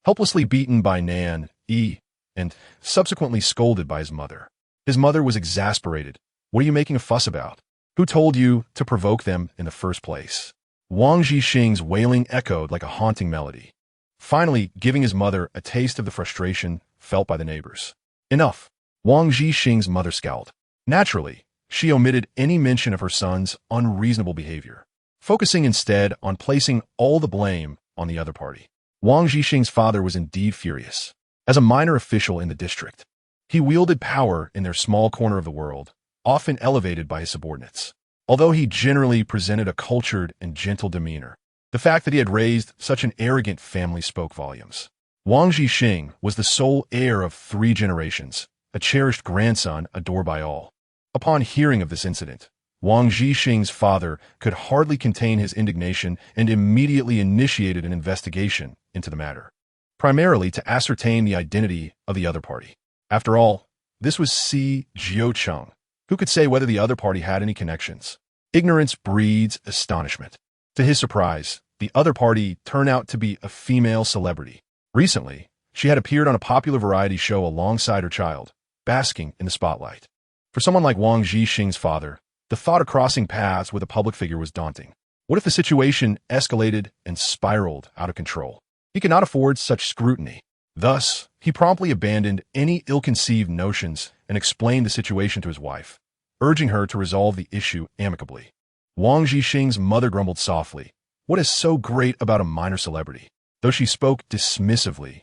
helplessly beaten by Nan Zhi, and subsequently scolded by his mother. His mother was exasperated. "What are you making a fuss about? Who told you to provoke them in the first place?" Wang Zhixing's wailing echoed like a haunting melody, finally giving his mother a taste of the frustration felt by the neighbors. Enough! Wang Zhixing's mother scowled. Naturally, she omitted any mention of her son's unreasonable behavior, focusing instead on placing all the blame on the other party. Wang Zhixing's father was indeed furious. As a minor official in the district, he wielded power in their small corner of the world, often elevated by his subordinates. Although he generally presented a cultured and gentle demeanor, the fact that he had raised such an arrogant family spoke volumes. Wang Zhixing was the sole heir of 3 generations, a cherished grandson adored by all. Upon hearing of this incident, Wang Zhixing's father could hardly contain his indignation and immediately initiated an investigation into the matter, primarily to ascertain the identity of the other party. After all, this was Si Jiucheng. Who could say whether the other party had any connections? Ignorance breeds astonishment. To his surprise, the other party turned out to be a female celebrity. Recently, she had appeared on a popular variety show alongside her child, basking in the spotlight. For someone like Wang Zhixing's father, the thought of crossing paths with a public figure was daunting. What if the situation escalated and spiraled out of control? He could not afford such scrutiny. Thus, he promptly abandoned any ill-conceived notions and explained the situation to his wife, urging her to resolve the issue amicably. Wang Zhixing's mother grumbled softly, "What is so great about a minor celebrity?" Though she spoke dismissively,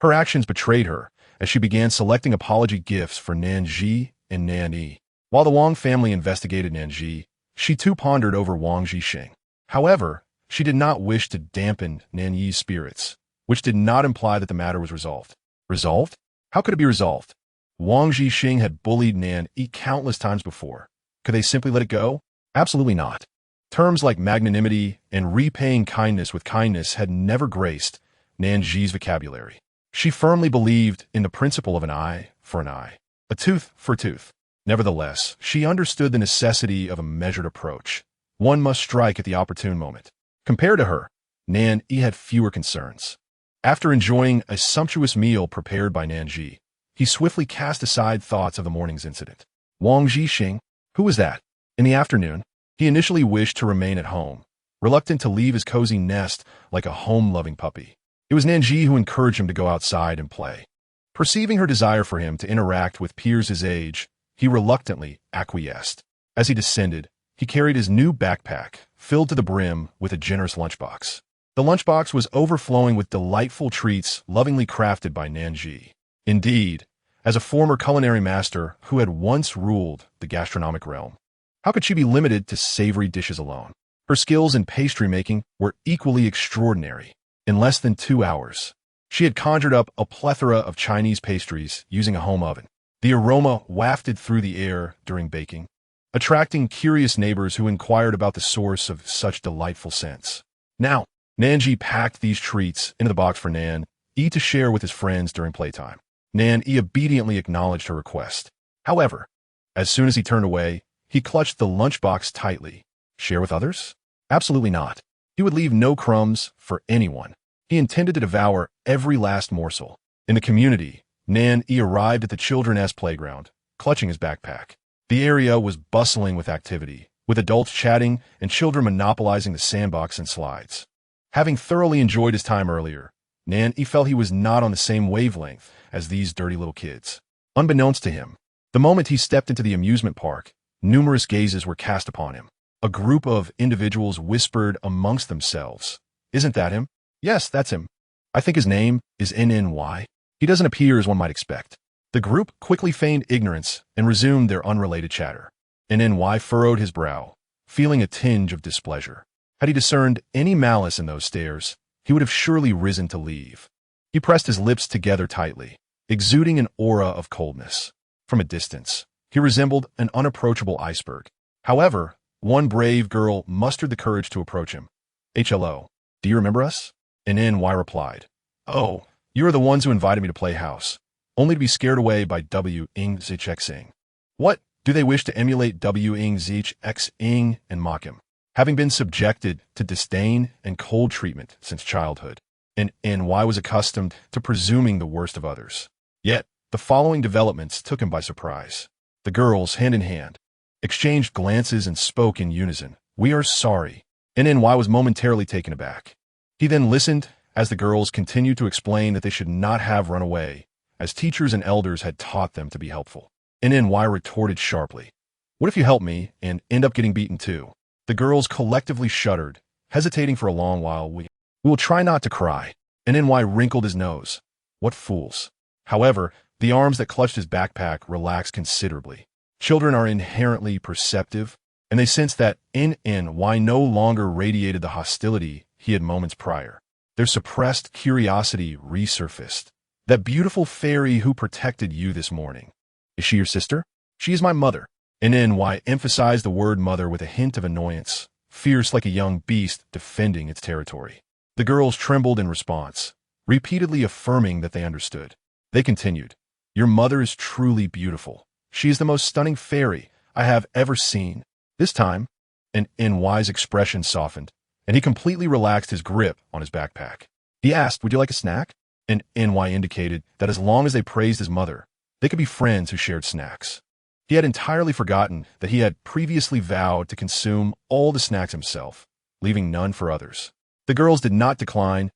her actions betrayed her as she began selecting apology gifts for Nan Zhi and Nan Zhi. While the Wang family investigated Nan Zhi, she too pondered over Wang Zhixing. However, she did not wish to dampen Nan Yi's spirits, which did not imply that the matter was resolved. Resolved? How could it be resolved? Wang Zhixing had bullied Nan Zhi countless times before. Could they simply let it go? Absolutely not. Terms like magnanimity and repaying kindness with kindness had never graced Nan Zhi's vocabulary. She firmly believed in the principle of an eye for an eye, a tooth for a tooth. Nevertheless, she understood the necessity of a measured approach. One must strike at the opportune moment. Compared to her, Nan Zhi had fewer concerns. After enjoying a sumptuous meal prepared by Nan Zhi, he swiftly cast aside thoughts of the morning's incident. Wang Zhixing? Who was that? In the afternoon, he initially wished to remain at home, reluctant to leave his cozy nest like a home-loving puppy. It was Nan Zhi who encouraged him to go outside and play. Perceiving her desire for him to interact with peers his age, he reluctantly acquiesced. As he descended, he carried his new backpack, filled to the brim with a generous lunchbox. The lunchbox was overflowing with delightful treats lovingly crafted by Nan Zhi. Indeed, as a former culinary master who had once ruled the gastronomic realm, how could she be limited to savory dishes alone? Her skills in pastry making were equally extraordinary. In less than 2 hours, she had conjured up a plethora of Chinese pastries using a home oven. The aroma wafted through the air during baking, attracting curious neighbors who inquired about the source of such delightful scents. Now, Nan Zhi packed these treats into the box for Nan Zhi to share with his friends during playtime. Nan Zhi obediently acknowledged her request. However, as soon as he turned away, he clutched the lunchbox tightly. Share with others? Absolutely not. He would leave no crumbs for anyone. He intended to devour every last morsel. In the community, Nan Zhi arrived at the children's playground, clutching his backpack. The area was bustling with activity, with adults chatting and children monopolizing the sandbox and slides. Having thoroughly enjoyed his time earlier, Nan Zhi felt he was not on the same wavelength as these dirty little kids. Unbeknownst to him, the moment he stepped into the amusement park, numerous gazes were cast upon him. A group of individuals whispered amongst themselves, "Isn't that him?" "Yes, that's him. I think his name is NNY. He doesn't appear as one might expect." The group quickly feigned ignorance and resumed their unrelated chatter. NNY furrowed his brow, feeling a tinge of displeasure. Had he discerned any malice in those stares, he would have surely risen to leave. He pressed his lips together tightly, exuding an aura of coldness. From a distance, he resembled an unapproachable iceberg. However, one brave girl mustered the courage to approach him. "Hello, do you remember us?" NNY replied, "Oh, you are the ones who invited me to play house, only to be scared away by W. Ing Zichexing. What? Do they wish to emulate W. Ing Zichexing and mock him? having been subjected to disdain and cold treatment since childhood. And NY was accustomed to presuming the worst of others. Yet, the following developments took him by surprise. The girls, hand in hand, exchanged glances and spoke in unison. "We are sorry." And NY was momentarily taken aback. He then listened as the girls continued to explain that they should not have run away, as teachers and elders had taught them to be helpful. And NY retorted sharply, "What if you help me and end up getting beaten too?" The girls collectively shuddered, hesitating for a long while. We will try not to cry." And NY wrinkled his nose. What fools. However, the arms that clutched his backpack relaxed considerably. Children are inherently perceptive, and they sensed that NY no longer radiated the hostility he had moments prior. Their suppressed curiosity resurfaced. "That beautiful fairy who protected you this morning. Is she your sister?" "She is my mother." And NY emphasized the word mother with a hint of annoyance, fierce like a young beast defending its territory. The girls trembled in response, repeatedly affirming that they understood. They continued, "Your mother is truly beautiful. She is the most stunning fairy I have ever seen." This time, and NY's expression softened, and he completely relaxed his grip on his backpack. He asked, "Would you like a snack?" And NY indicated that as long as they praised his mother, they could be friends who shared snacks. He had entirely forgotten that he had previously vowed to consume all the snacks himself, leaving none for others. The girls did not decline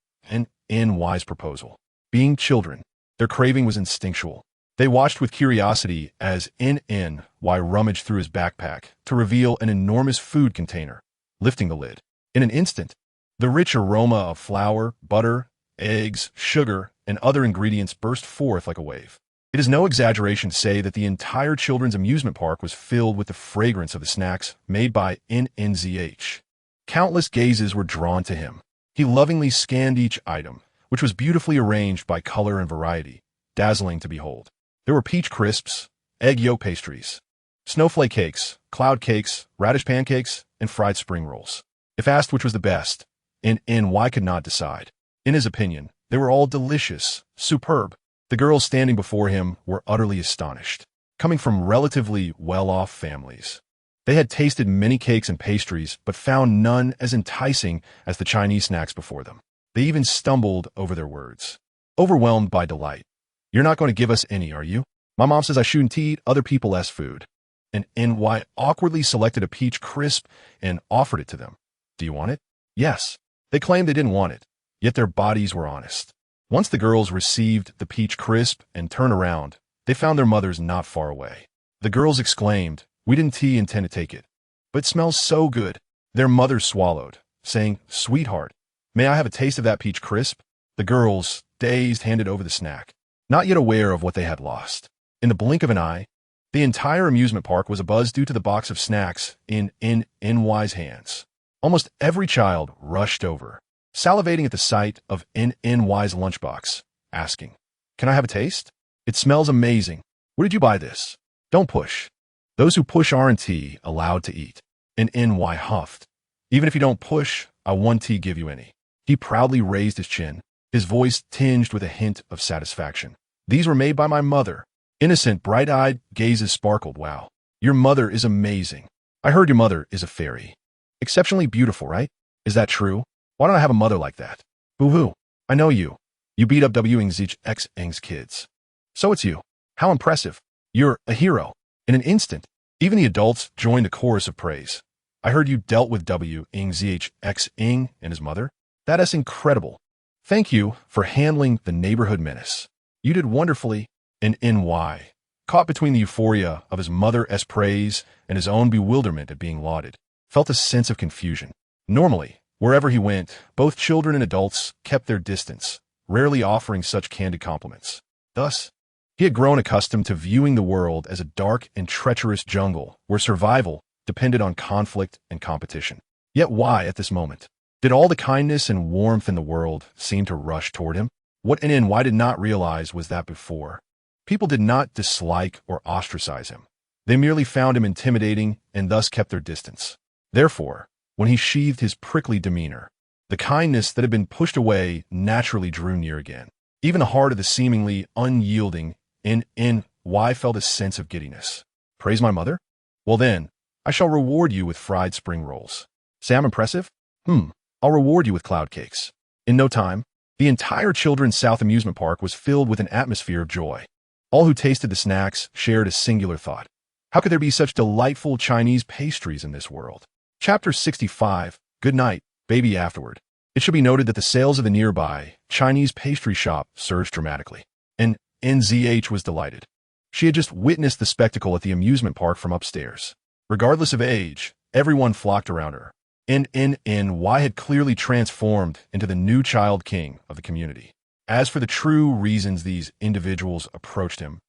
NY's proposal. Being children, their craving was instinctual. They watched with curiosity as NY rummaged through his backpack to reveal an enormous food container, lifting the lid. In an instant, the rich aroma of flour, butter, eggs, sugar, and other ingredients burst forth like a wave. It is no exaggeration to say that the entire children's amusement park was filled with the fragrance of the snacks made by NZH. Countless gazes were drawn to him. He lovingly scanned each item, which was beautifully arranged by color and variety, dazzling to behold. There were peach crisps, egg yolk pastries, snowflake cakes, cloud cakes, radish pancakes, and fried spring rolls. If asked which was the best, NY could not decide. In his opinion, they were all delicious, superb. The girls standing before him were utterly astonished, coming from relatively well-off families. They had tasted many cakes and pastries, but found none as enticing as the Chinese snacks before them. They even stumbled over their words, overwhelmed by delight. "You're not going to give us any, are you? My mom says I shouldn't eat other people's food." And NY awkwardly selected a peach crisp and offered it to them. "Do you want it?" "Yes." They claimed they didn't want it, yet their bodies were honest. Once the girls received the peach crisp and turned around, they found their mothers not far away. The girls exclaimed, "We didn't intend to take it, but it smells so good." Their mother swallowed, saying, "Sweetheart, may I have a taste of that peach crisp?" The girls, dazed, handed over the snack, not yet aware of what they had lost. In the blink of an eye, the entire amusement park was abuzz due to the box of snacks in NY's hands. Almost every child rushed over, salivating at the sight of NY's lunchbox, asking, "Can I have a taste? It smells amazing. Where did you buy this?" "Don't push. Those who push aren't allowed to eat." And NY huffed, "Even if you don't push, I won't give you any." He proudly raised his chin, his voice tinged with a hint of satisfaction. "These were made by my mother." Innocent, bright-eyed gazes sparkled. "Wow, your mother is amazing. I heard your mother is a fairy. Exceptionally beautiful, right? Is that true? Why don't I have a mother like that?" "Boo-hoo. I know you. You beat up WZX's kids. So it's you. How impressive. You're a hero." In an instant, even the adults joined the chorus of praise. "I heard you dealt with WZX and his mother. That is incredible. Thank you for handling the neighborhood menace. You did wonderfully." And NY, caught between the euphoria of his mother's praise and his own bewilderment at being lauded, felt a sense of confusion. Normally, wherever he went, both children and adults kept their distance, rarely offering such candid compliments. Thus, he had grown accustomed to viewing the world as a dark and treacherous jungle where survival depended on conflict and competition. Yet why, at this moment, did all the kindness and warmth in the world seem to rush toward him? What NY did not realize was that before, people did not dislike or ostracize him. They merely found him intimidating and thus kept their distance. Therefore, when he sheathed his prickly demeanor, the kindness that had been pushed away naturally drew near again. Even the heart of the seemingly unyielding NY felt a sense of giddiness. "Praise my mother? Well then, I shall reward you with fried spring rolls." Say I'm impressive? I'll reward you with cloud cakes. In no time, the entire Children's South amusement park was filled with an atmosphere of joy. All who tasted the snacks shared a singular thought. How could there be such delightful Chinese pastries in this world? Chapter 65, Good Night, Baby Afterward. It should be noted that the sales of the nearby Chinese pastry shop surged dramatically, and NZH was delighted. She had just witnessed the spectacle at the amusement park from upstairs. Regardless of age, everyone flocked around her. NNNY had clearly transformed into the new child king of the community. As for the true reasons these individuals approached him,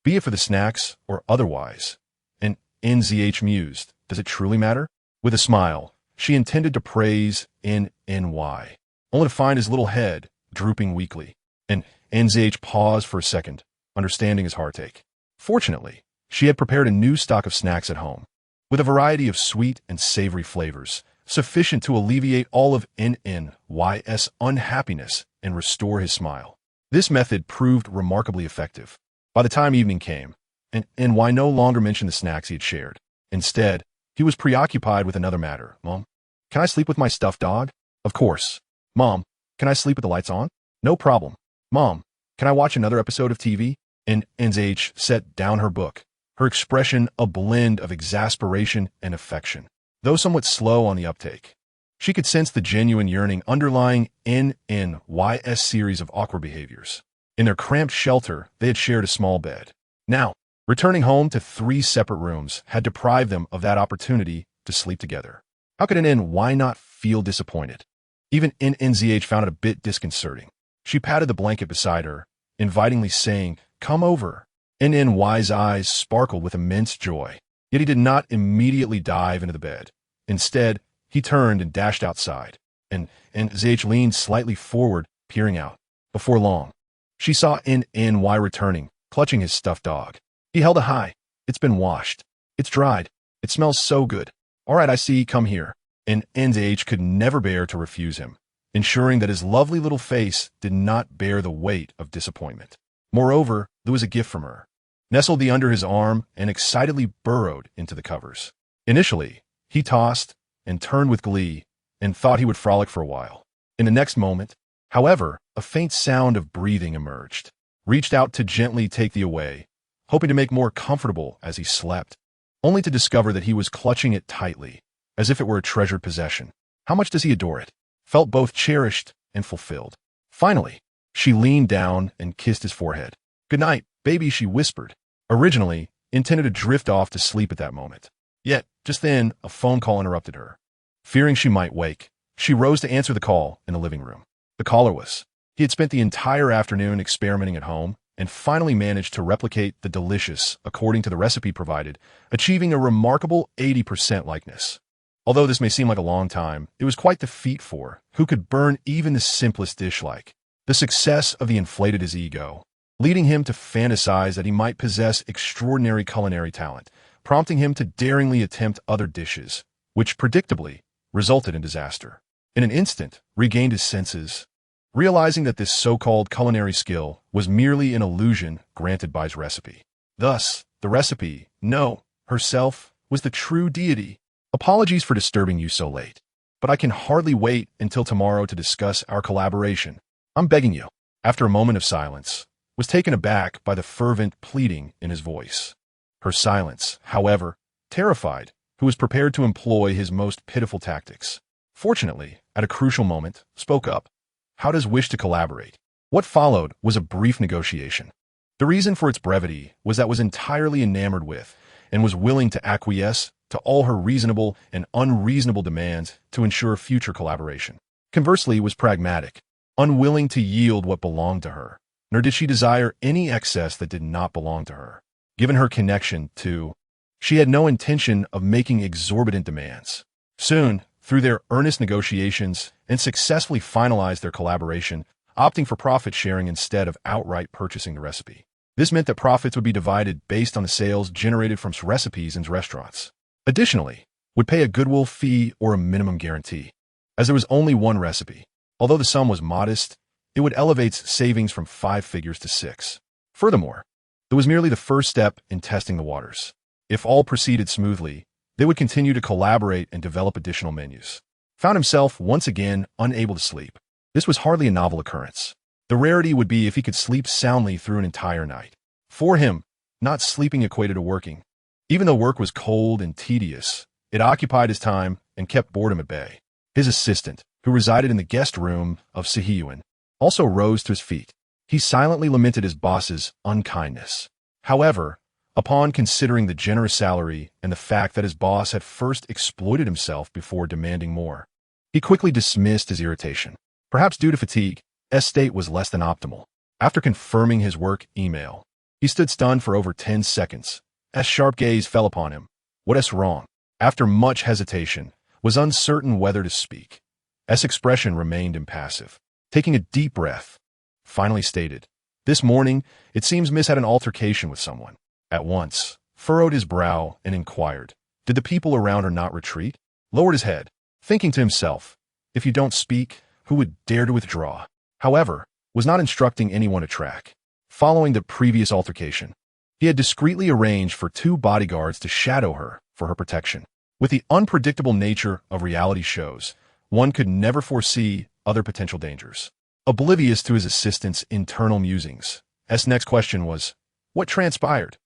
be it for the snacks or otherwise, and NZH mused, does it truly matter? With a smile, she intended to praise NNY, only to find his little head drooping weakly, and NZH paused for a second, understanding his heartache. Fortunately, she had prepared a new stock of snacks at home, with a variety of sweet and savory flavors, sufficient to alleviate all of NNY's unhappiness and restore his smile. This method proved remarkably effective. By the time evening came, NNY no longer mentioned the snacks he had shared. Instead, he was preoccupied with another matter. Mom, can I sleep with my stuffed dog? Of course. Mom, can I sleep with the lights on? No problem. Mom, can I watch another episode of TV? NZH set down her book, her expression a blend of exasperation and affection. Though somewhat slow on the uptake, she could sense the genuine yearning underlying NNY's series of awkward behaviors. In their cramped shelter, they had shared a small bed. Now, returning home to 3 separate rooms had deprived them of that opportunity to sleep together. How could NNY not feel disappointed? Even NZH found it a bit disconcerting. She patted the blanket beside her, invitingly saying, "Come over." NNY's eyes sparkled with immense joy, yet he did not immediately dive into the bed. Instead, he turned and dashed outside, and NZH leaned slightly forward, peering out. Before long, she saw NNY returning, clutching his stuffed dog. He held it high. "It's been washed. It's dried. It smells so good. All right, I see. Come here." And NZH could never bear to refuse him, ensuring that his lovely little face did not bear the weight of disappointment. Moreover, there was a gift from her. Nestled thee under his arm and excitedly burrowed into the covers. Initially, he tossed and turned with glee and thought he would frolic for a while. In the next moment, however, a faint sound of breathing emerged. Reached out to gently take thee away, hoping to make more comfortable as he slept, only to discover that he was clutching it tightly, as if it were a treasured possession. How much does he adore it? Felt both cherished and fulfilled. Finally, she leaned down and kissed his forehead. "Good night, baby," she whispered, originally intended to drift off to sleep at that moment. Yet, just then, a phone call interrupted her. Fearing she might wake, she rose to answer the call in the living room. The caller was. He had spent the entire afternoon experimenting at home and finally managed to replicate the delicious according to the recipe provided, achieving a remarkable 80% likeness. Although this may seem like a long time, it was quite the feat for who could burn even the simplest dish like. The success of the inflated his ego, leading him to fantasize that he might possess extraordinary culinary talent, prompting him to daringly attempt other dishes, which predictably resulted in disaster. In an instant, regained his senses, realizing that this so-called culinary skill was merely an illusion granted by his recipe. Thus, the recipe, no, herself, was the true deity. Apologies for disturbing you so late, but I can hardly wait until tomorrow to discuss our collaboration. I'm begging you. After a moment of silence, was taken aback by the fervent pleading in his voice. Her silence, however, terrified, who was prepared to employ his most pitiful tactics. Fortunately, at a crucial moment, spoke up. How does wish to collaborate? What followed was a brief negotiation. The reason for its brevity was that was entirely enamored with and was willing to acquiesce to all her reasonable and unreasonable demands to ensure future collaboration. Conversely, was pragmatic, unwilling to yield what belonged to her, nor did she desire any excess that did not belong to her. Given her connection to, she had no intention of making exorbitant demands. Soon, through their earnest negotiations, and successfully finalized their collaboration, opting for profit sharing instead of outright purchasing the recipe. This meant that profits would be divided based on the sales generated from recipes in restaurants. Additionally, would pay a goodwill fee or a minimum guarantee. As there was only one recipe, although the sum was modest, it would elevate savings from 5 figures to 6. Furthermore, it was merely the first step in testing the waters. If all proceeded smoothly, They would continue to collaborate and develop additional menus. Found himself once again unable to sleep. This was hardly a novel occurrence. The rarity would be if he could sleep soundly through an entire night. For him, not sleeping equated to working. Even though work was cold and tedious, it occupied his time and kept boredom at bay. His assistant, who resided in the guest room of Sihiyuan, also rose to his feet. He silently lamented his boss's unkindness. However, upon considering the generous salary and the fact that his boss had first exploited himself before demanding more, he quickly dismissed his irritation. Perhaps due to fatigue, S' state was less than optimal. After confirming his work email, he stood stunned for over 10 seconds. S' sharp gaze fell upon him. What's wrong? After much hesitation, was uncertain whether to speak. S' expression remained impassive. Taking a deep breath, finally stated, "This morning, it seems Miss had an altercation with someone." At once, furrowed his brow and inquired, "Did the people around her not retreat?" Lowered his head, thinking to himself, "If you don't speak, who would dare to withdraw?" However, was not instructing anyone to track. Following the previous altercation, he had discreetly arranged for 2 bodyguards to shadow her for her protection. With the unpredictable nature of reality shows, one could never foresee other potential dangers. Oblivious to his assistant's internal musings, S' next question was, "What transpired?"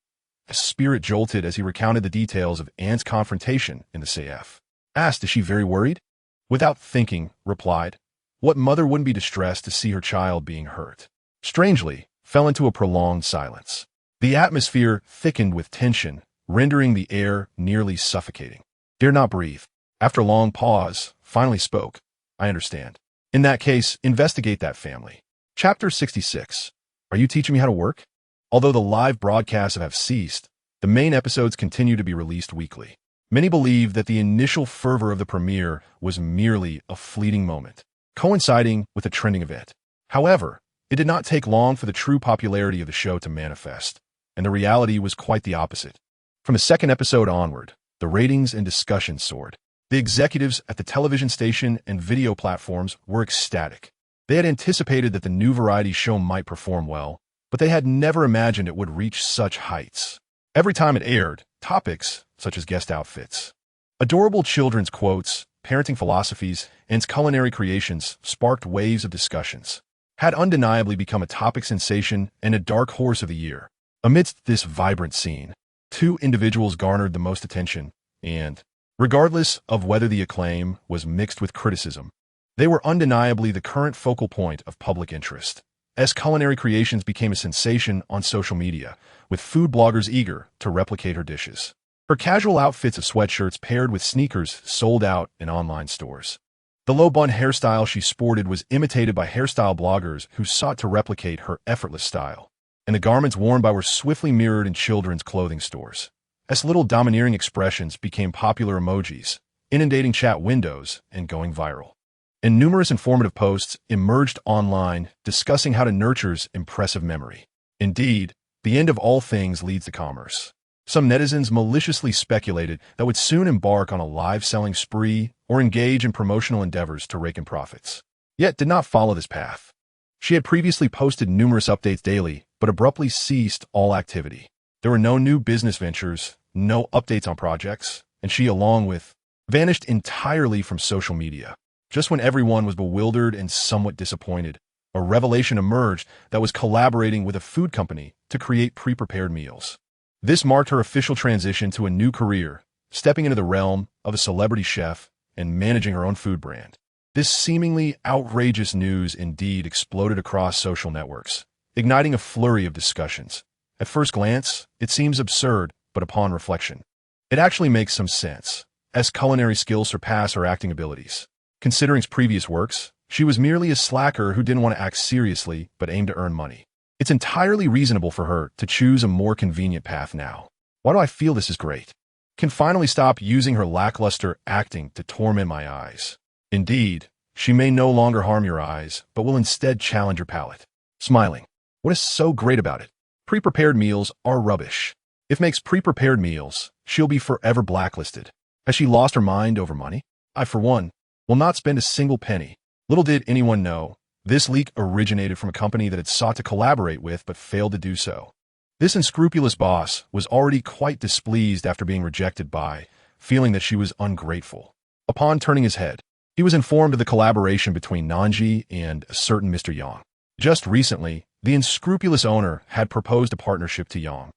His spirit jolted as he recounted the details of Anne's confrontation in the CF. Asked, "Is she very worried?" Without thinking, replied, "What mother wouldn't be distressed to see her child being hurt?" Strangely, fell into a prolonged silence. The atmosphere thickened with tension, rendering the air nearly suffocating. Dare not breathe. After a long pause, finally spoke, "I understand. In that case, investigate that family." Chapter 66. Are you teaching me how to work? Although the live broadcasts have ceased, the main episodes continue to be released weekly. Many believe that the initial fervor of the premiere was merely a fleeting moment, coinciding with a trending event. However, it did not take long for the true popularity of the show to manifest, and the reality was quite the opposite. From the second episode onward, the ratings and discussion soared. The executives at the television station and video platforms were ecstatic. They had anticipated that the new variety show might perform well, but they had never imagined it would reach such heights. Every time it aired, topics such as guest outfits, adorable children's quotes, parenting philosophies, and culinary creations sparked waves of discussions. Had undeniably become a topic sensation and a dark horse of the year. Amidst this vibrant scene, 2 individuals garnered the most attention, and, regardless of whether the acclaim was mixed with criticism, they were undeniably the current focal point of public interest. As culinary creations became a sensation on social media, with food bloggers eager to replicate her dishes. Her casual outfits of sweatshirts paired with sneakers sold out in online stores. The low-bun hairstyle she sported was imitated by hairstyle bloggers who sought to replicate her effortless style. And the garments worn by were swiftly mirrored in children's clothing stores. As little domineering expressions became popular emojis, inundating chat windows and going viral. And numerous informative posts emerged online discussing how to nurture's impressive memory. Indeed, the end of all things leads to commerce. Some netizens maliciously speculated that would soon embark on a live-selling spree or engage in promotional endeavors to rake in profits. Yet did not follow this path. She had previously posted numerous updates daily, but abruptly ceased all activity. There were no new business ventures, no updates on projects, and she, along with, vanished entirely from social media. Just when everyone was bewildered and somewhat disappointed, a revelation emerged that was collaborating with a food company to create pre-prepared meals. This marked her official transition to a new career, stepping into the realm of a celebrity chef and managing her own food brand. This seemingly outrageous news indeed exploded across social networks, igniting a flurry of discussions. At first glance, it seems absurd, but upon reflection, it actually makes some sense, as culinary skills surpass her acting abilities. Considering previous works, she was merely a slacker who didn't want to act seriously but aimed to earn money. It's entirely reasonable for her to choose a more convenient path now. Why do I feel this is great? Can finally stop using her lackluster acting to torment my eyes. Indeed, she may no longer harm your eyes, but will instead challenge your palate. Smiling. What is so great about it? Pre-prepared meals are rubbish. If makes pre-prepared meals, she'll be forever blacklisted. Has she lost her mind over money? I, for one, will not spend a single penny. Little did anyone know, this leak originated from a company that had sought to collaborate with but failed to do so. This unscrupulous boss was already quite displeased after being rejected by feeling that she was ungrateful. Upon turning his head, he was informed of the collaboration between Nan Zhi and a certain Mr. Yang. Just recently, the unscrupulous owner had proposed a partnership to Yang,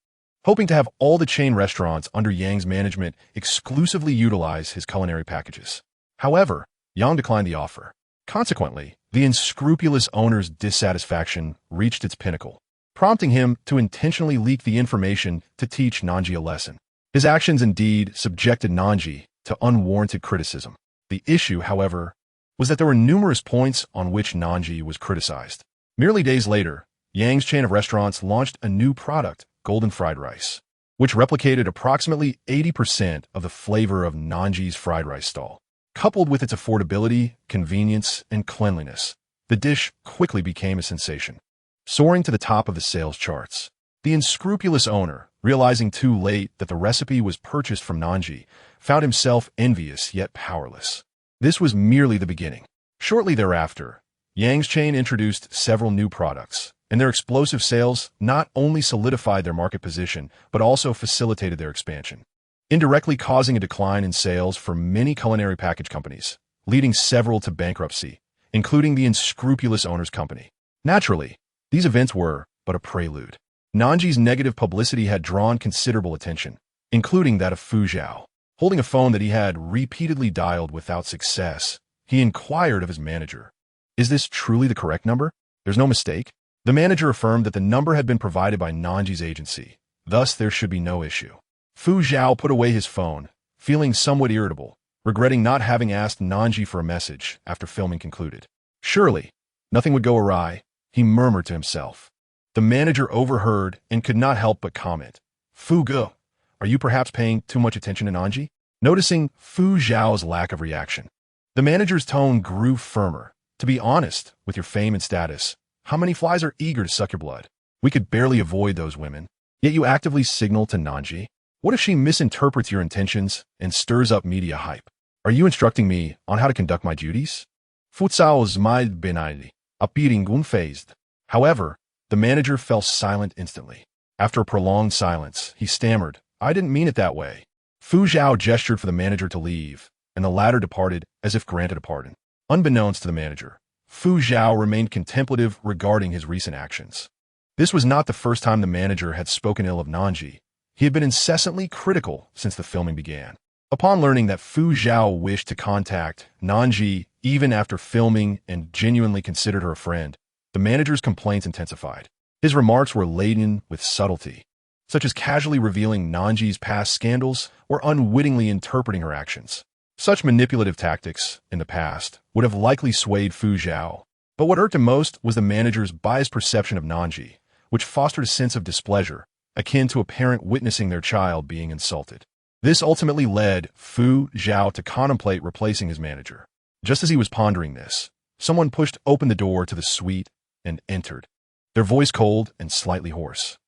hoping to have all the chain restaurants under Yang's management exclusively utilize his culinary packages. However, Yang declined the offer. Consequently, the unscrupulous owner's dissatisfaction reached its pinnacle, prompting him to intentionally leak the information to teach Nan Zhi a lesson. His actions indeed subjected Nan Zhi to unwarranted criticism. The issue, however, was that there were numerous points on which Nan Zhi was criticized. Merely days later, Yang's chain of restaurants launched a new product, golden fried rice, which replicated approximately 80% of the flavor of Nan Zhi's fried rice stall. Coupled with its affordability, convenience, and cleanliness, the dish quickly became a sensation, soaring to the top of the sales charts. The unscrupulous owner, realizing too late that the recipe was purchased from Nan Zhi, found himself envious yet powerless. This was merely the beginning. Shortly thereafter, Yang's chain introduced several new products, and their explosive sales not only solidified their market position, but also facilitated their expansion, indirectly causing a decline in sales for many culinary package companies, leading several to bankruptcy, including the unscrupulous owner's company. Naturally, these events were but a prelude. Nan Zhi's negative publicity had drawn considerable attention, including that of Fu Zhao. Holding a phone that he had repeatedly dialed without success, he inquired of his manager, "Is this truly the correct number? There's no mistake?" The manager affirmed that the number had been provided by Nan Zhi's agency, thus there should be no issue. Fu Zhao put away his phone, feeling somewhat irritable, regretting not having asked Nan Zhi for a message after filming concluded. Surely, nothing would go awry, he murmured to himself. The manager overheard and could not help but comment, "Fu Ge, are you perhaps paying too much attention to Nan Zhi?" Noticing Fu Zhao's lack of reaction, the manager's tone grew firmer. "To be honest, with your fame and status, how many flies are eager to suck your blood? We could barely avoid those women, yet you actively signal to Nan Zhi. What if she misinterprets your intentions and stirs up media hype? Are you instructing me on how to conduct my duties?" Futsal's mind benigni, appearing unfazed. However, the manager fell silent instantly. After a prolonged silence, he stammered, "I didn't mean it that way." Fu Zhao gestured for the manager to leave, and the latter departed as if granted a pardon. Unbeknownst to the manager, Fu Zhao remained contemplative regarding his recent actions. This was not the first time the manager had spoken ill of Nan Zhi. He had been incessantly critical since the filming began. Upon learning that Fu Zhao wished to contact Nan Zhi even after filming and genuinely considered her a friend, the manager's complaints intensified. His remarks were laden with subtlety, such as casually revealing Nan Zhi's past scandals or unwittingly interpreting her actions. Such manipulative tactics, in the past, would have likely swayed Fu Zhao. But what irked him most was the manager's biased perception of Nan Zhi, which fostered a sense of displeasure, akin to a parent witnessing their child being insulted. This ultimately led Fu Zhao to contemplate replacing his manager. Just as he was pondering this, someone pushed open the door to the suite and entered, their voice cold and slightly hoarse.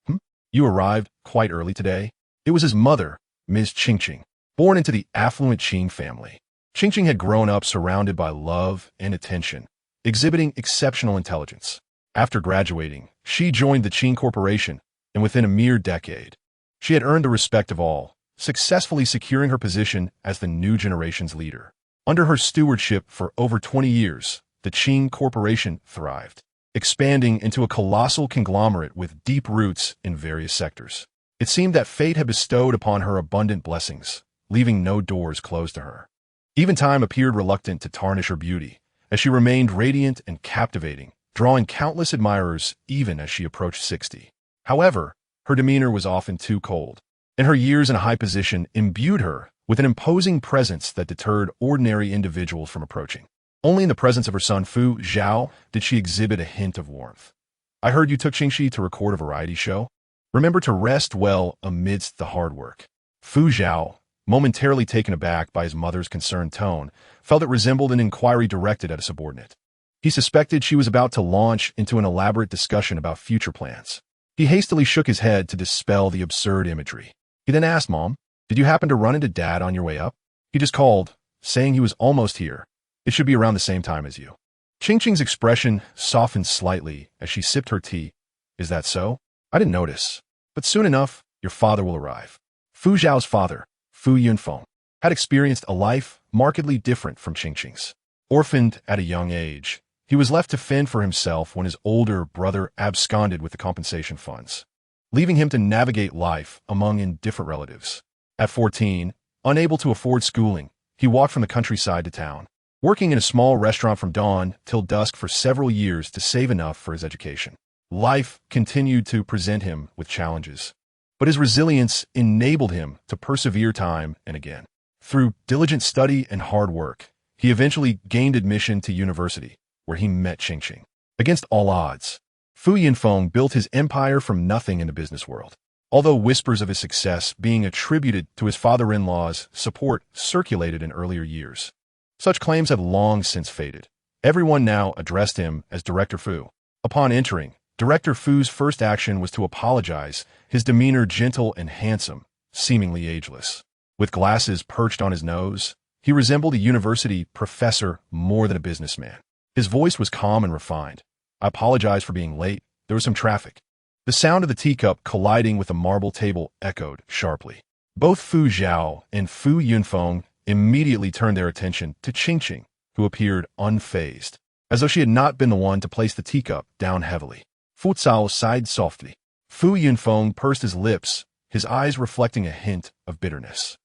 You arrived quite early today?" It was his mother, Ms. Qingqing, born into the affluent Qing family. Qingqing had grown up surrounded by love and attention, exhibiting exceptional intelligence. After graduating, she joined the Qing Corporation, and within a mere decade, she had earned the respect of all, successfully securing her position as the new generation's leader. Under her stewardship for over 20 years, the Qing Corporation thrived, expanding into a colossal conglomerate with deep roots in various sectors. It seemed that fate had bestowed upon her abundant blessings, leaving no doors closed to her. Even time appeared reluctant to tarnish her beauty, as she remained radiant and captivating, drawing countless admirers even as she approached 60. However, her demeanor was often too cold, and her years in a high position imbued her with an imposing presence that deterred ordinary individuals from approaching. Only in the presence of her son Fu Zhao did she exhibit a hint of warmth. "I heard you took Qingxi to record a variety show. Remember to rest well amidst the hard work." Fu Zhao, momentarily taken aback by his mother's concerned tone, felt it resembled an inquiry directed at a subordinate. He suspected she was about to launch into an elaborate discussion about future plans. He hastily shook his head to dispel the absurd imagery. He then asked, "Mom, did you happen to run into Dad on your way up? He just called, saying he was almost here. It should be around the same time as you." Qingqing's expression softened slightly as she sipped her tea. "Is that so? I didn't notice. But soon enough, your father will arrive." Fu Zhao's father, Fu Yunfeng, had experienced a life markedly different from Qingqing's. Orphaned at a young age, he was left to fend for himself when his older brother absconded with the compensation funds, leaving him to navigate life among indifferent relatives. At 14, unable to afford schooling, he walked from the countryside to town, working in a small restaurant from dawn till dusk for several years to save enough for his education. Life continued to present him with challenges, but his resilience enabled him to persevere time and again. Through diligent study and hard work, he eventually gained admission to university, where he met Qingqing. Against all odds, Fu Yunfeng built his empire from nothing in the business world. Although whispers of his success being attributed to his father-in-law's support circulated in earlier years, such claims have long since faded. Everyone now addressed him as Director Fu. Upon entering, Director Fu's first action was to apologize, his demeanor gentle and handsome, seemingly ageless. With glasses perched on his nose, he resembled a university professor more than a businessman. His voice was calm and refined. "I apologize for being late. There was some traffic." The sound of the teacup colliding with the marble table echoed sharply. Both Fu Zhao and Fu Yunfeng immediately turned their attention to Qingqing, who appeared unfazed, as though she had not been the one to place the teacup down heavily. Fu Cao sighed softly. Fu Yunfeng pursed his lips, his eyes reflecting a hint of bitterness.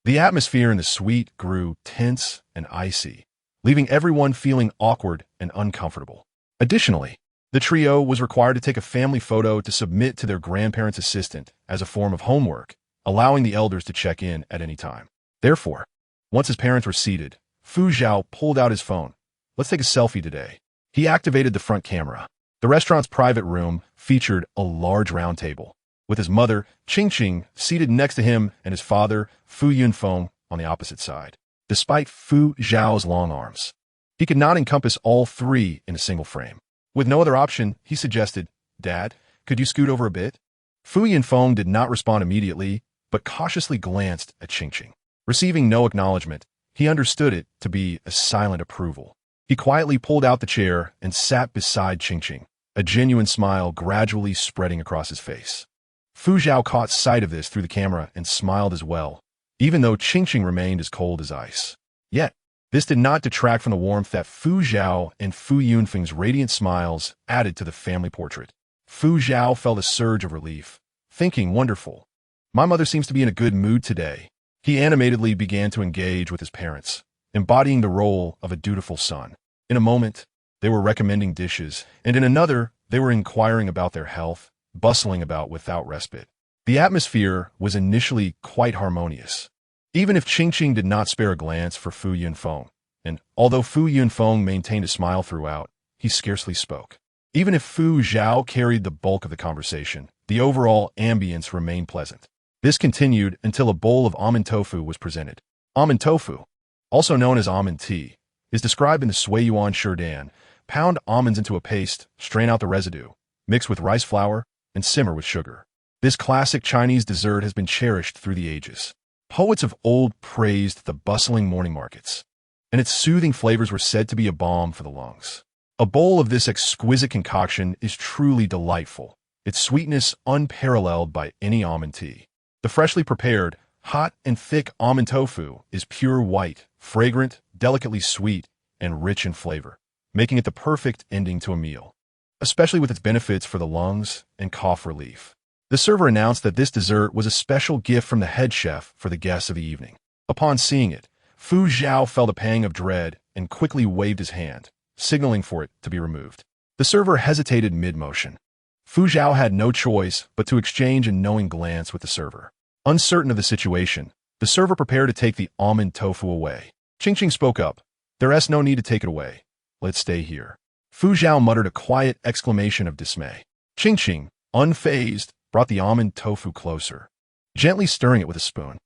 The atmosphere in the suite grew tense and icy, leaving everyone feeling awkward and uncomfortable. Additionally, the trio was required to take a family photo to submit to their grandparents' assistant as a form of homework, allowing the elders to check in at any time. Therefore, once his parents were seated, Fu Zhao pulled out his phone. "Let's take a selfie today." He activated the front camera. The restaurant's private room featured a large round table, with his mother, Qingqing, seated next to him and his father, Fu Yunfeng, on the opposite side. Despite Fu Zhao's long arms, he could not encompass all three in a single frame. With no other option, he suggested, "Dad, could you scoot over a bit?" Fu Yunfeng did not respond immediately, but cautiously glanced at Qingqing. Receiving no acknowledgement, he understood it to be a silent approval. He quietly pulled out the chair and sat beside Qingqing, a genuine smile gradually spreading across his face. Fu Zhao caught sight of this through the camera and smiled as well, even though Qingqing remained as cold as ice. Yet, this did not detract from the warmth that Fu Zhao and Fu Yunfeng's radiant smiles added to the family portrait. Fu Zhao felt a surge of relief, thinking, "Wonderful. My mother seems to be in a good mood today." He animatedly began to engage with his parents, embodying the role of a dutiful son. In a moment, they were recommending dishes, and in another, they were inquiring about their health, bustling about without respite. The atmosphere was initially quite harmonious, even if Qingqing did not spare a glance for Fu Yunfeng, and although Fu Yunfeng maintained a smile throughout, he scarcely spoke. Even if Fu Zhao carried the bulk of the conversation, the overall ambience remained pleasant. This continued until a bowl of almond tofu was presented. Almond tofu, also known as almond tea, is described in the Sui Yuan Shurdan. Pound almonds into a paste, strain out the residue, mix with rice flour, and simmer with sugar. This classic Chinese dessert has been cherished through the ages. Poets of old praised the bustling morning markets, and its soothing flavors were said to be a balm for the lungs. A bowl of this exquisite concoction is truly delightful, its sweetness unparalleled by any almond tea. The freshly prepared, hot and thick almond tofu is pure white, fragrant, delicately sweet, and rich in flavor, making it the perfect ending to a meal, especially with its benefits for the lungs and cough relief. The server announced that this dessert was a special gift from the head chef for the guests of the evening. Upon seeing it, Fu Zhao felt a pang of dread and quickly waved his hand, signaling for it to be removed. The server hesitated mid-motion. Fu Zhao had no choice but to exchange a knowing glance with the server. Uncertain of the situation, the server prepared to take the almond tofu away. Qingqing spoke up. "There's no need to take it away. Let's stay here." Fu Zhao muttered a quiet exclamation of dismay. Qingqing, unfazed, brought the almond tofu closer, gently stirring it with a spoon.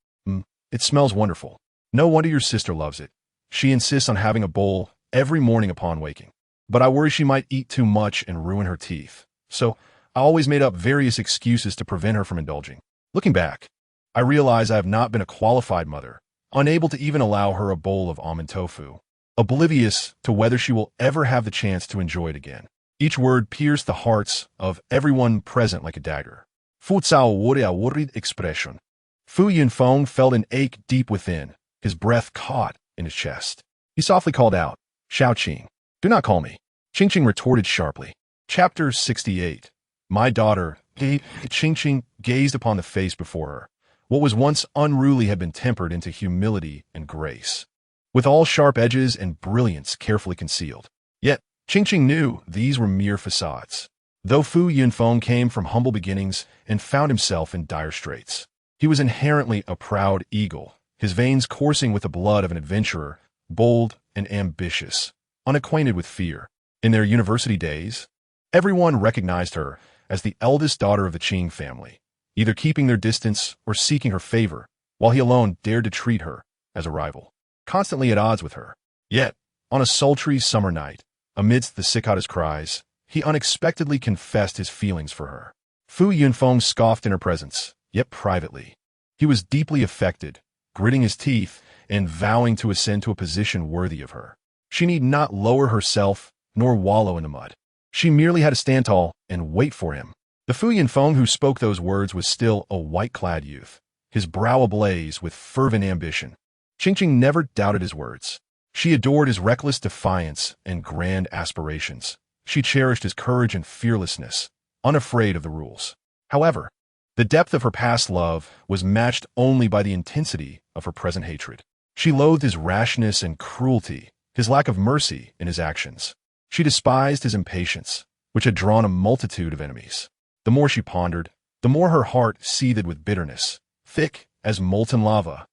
It smells wonderful. No wonder your sister loves it. She insists on having a bowl every morning upon waking. But I worry she might eat too much and ruin her teeth. So I always made up various excuses to prevent her from indulging. Looking back, I realize I have not been a qualified mother, unable to even allow her a bowl of almond tofu, oblivious to whether she will ever have the chance to enjoy it again. Each word pierced the hearts of everyone present like a dagger. Fu Cao wurde a worried expression. Fu Yunfeng felt an ache deep within, his breath caught in his chest. He softly called out, "Xiao Qing, do not call me." Qing retorted sharply. Chapter 68. My daughter, Qing gazed upon the face before her. What was once unruly had been tempered into humility and grace, with all sharp edges and brilliance carefully concealed. Yet, Qing knew these were mere facades. Though Fu Yunfeng came from humble beginnings and found himself in dire straits, he was inherently a proud eagle, his veins coursing with the blood of an adventurer, bold and ambitious, unacquainted with fear. In their university days, everyone recognized her as the eldest daughter of the Qing family, either keeping their distance or seeking her favor, while he alone dared to treat her as a rival, constantly at odds with her. Yet, on a sultry summer night, amidst the cicadas' cries, he unexpectedly confessed his feelings for her. Fu Yunfeng scoffed in her presence, yet privately. He was deeply affected, gritting his teeth and vowing to ascend to a position worthy of her. She need not lower herself nor wallow in the mud. She merely had to stand tall and wait for him. The Fu Yunfeng who spoke those words was still a white-clad youth, his brow ablaze with fervent ambition. Qing never doubted his words. She adored his reckless defiance and grand aspirations. She cherished his courage and fearlessness, unafraid of the rules. However, the depth of her past love was matched only by the intensity of her present hatred. She loathed his rashness and cruelty, his lack of mercy in his actions. She despised his impatience, which had drawn a multitude of enemies. The more she pondered, the more her heart seethed with bitterness, thick as molten lava.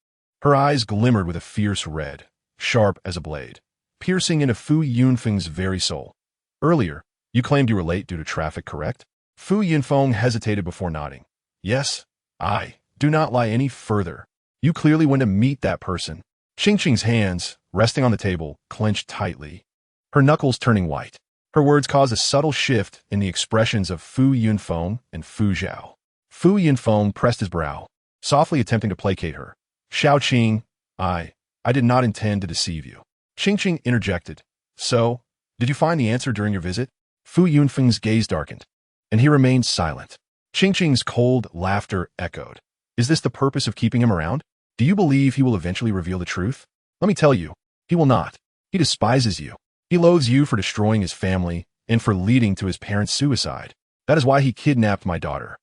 Her eyes glimmered with a fierce red, sharp as a blade, piercing into Fu Yunfeng's very soul. Earlier, you claimed you were late due to traffic, correct? Fu Yunfeng hesitated before nodding. Yes, do not lie any further. You clearly went to meet that person. Qing's hands, resting on the table, clenched tightly, her knuckles turning white. Her words caused a subtle shift in the expressions of Fu Yunfeng and Fu Zhao. Fu Yunfeng pressed his brow, softly attempting to placate her. Xiao Qing, I did not intend to deceive you. Qing interjected. So, did you find the answer during your visit? Fu Yunfeng's gaze darkened, and he remained silent. Qing's cold laughter echoed. Is this the purpose of keeping him around? Do you believe he will eventually reveal the truth? Let me tell you, he will not. He despises you. He loathes you for destroying his family and for leading to his parents' suicide. That is why he kidnapped my daughter,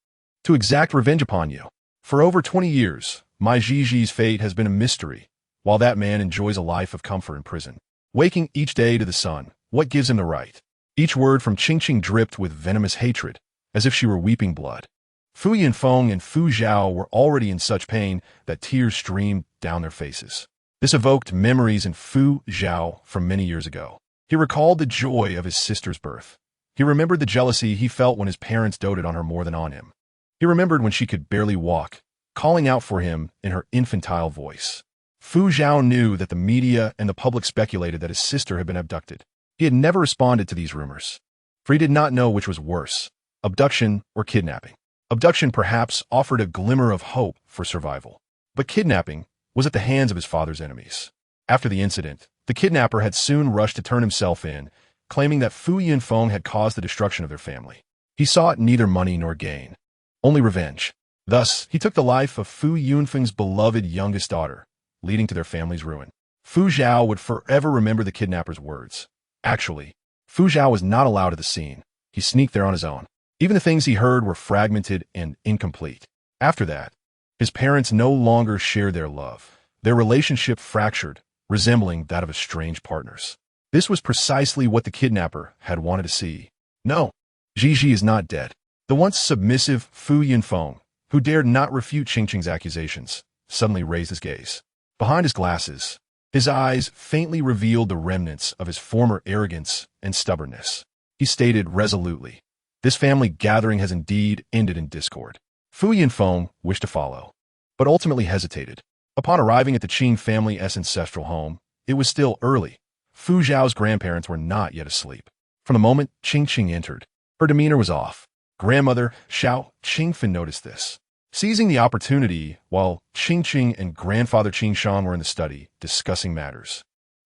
to exact revenge upon you. For over 20 years, my Gigi's fate has been a mystery, while that man enjoys a life of comfort in prison, waking each day to the sun. What gives him the right? Each word from Qing dripped with venomous hatred, as if she were weeping blood. Fu Yunfeng and Fu Zhao were already in such pain that tears streamed down their faces. This evoked memories in Fu Zhao from many years ago. He recalled the joy of his sister's birth. He remembered the jealousy he felt when his parents doted on her more than on him. He remembered when she could barely walk, calling out for him in her infantile voice. Fu Zhao knew that the media and the public speculated that his sister had been abducted. He had never responded to these rumors, for he did not know which was worse, abduction or kidnapping. Abduction perhaps offered a glimmer of hope for survival, but kidnapping was at the hands of his father's enemies. After the incident, the kidnapper had soon rushed to turn himself in, claiming that Fu Yunfeng had caused the destruction of their family. He sought neither money nor gain, only revenge. Thus, he took the life of Fu Yunfeng's beloved youngest daughter, leading to their family's ruin. Fu Zhao would forever remember the kidnapper's words. Actually, Fu Zhao was not allowed at the scene. He sneaked there on his own. Even the things he heard were fragmented and incomplete. After that, his parents no longer shared their love. Their relationship fractured, resembling that of estranged partners. This was precisely what the kidnapper had wanted to see. No, Gigi is not dead. The once submissive Fu Yunfeng, who dared not refute Qing's accusations, suddenly raised his gaze. Behind his glasses, his eyes faintly revealed the remnants of his former arrogance and stubbornness. He stated resolutely, "This family gathering has indeed ended in discord." Fu Yunfeng wished to follow, but ultimately hesitated. Upon arriving at the Qing family's ancestral home, it was still early. Fu Zhao's grandparents were not yet asleep. From the moment Qing entered, her demeanor was off. Grandmother Xiao Qingfen noticed this. Seizing the opportunity, while Qing and grandfather Qingshan were in the study, discussing matters,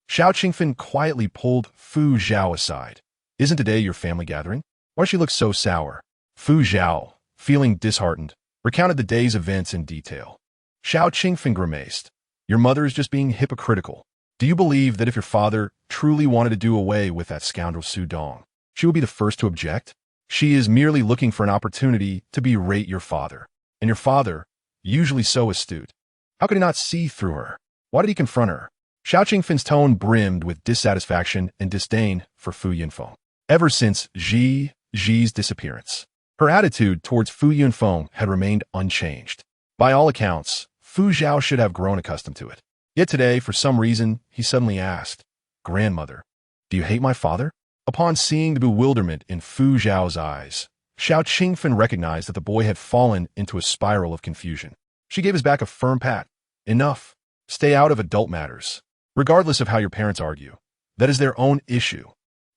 Xiao Qingfen quietly pulled Fu Zhao aside. "Isn't today your family gathering? Why does she look so sour?" Fu Zhao, feeling disheartened, recounted the day's events in detail. Xiao Qingfen grimaced. Your mother is just being hypocritical. Do you believe that if your father truly wanted to do away with that scoundrel Su Dong, she would be the first to object? She is merely looking for an opportunity to berate your father. And your father, usually so astute, how could he not see through her? Why did he confront her? Xiao Qingfen's tone brimmed with dissatisfaction and disdain for Fu Yunfeng. Ever since Zhi's disappearance, her attitude towards Fu Yunfeng had remained unchanged. By all accounts, Fu Zhao should have grown accustomed to it. Yet today, for some reason, he suddenly asked, "Grandmother, do you hate my father?" Upon seeing the bewilderment in Fu Zhao's eyes, Xiao Qingfen recognized that the boy had fallen into a spiral of confusion. She gave his back a firm pat. "Enough. Stay out of adult matters. Regardless of how your parents argue, that is their own issue.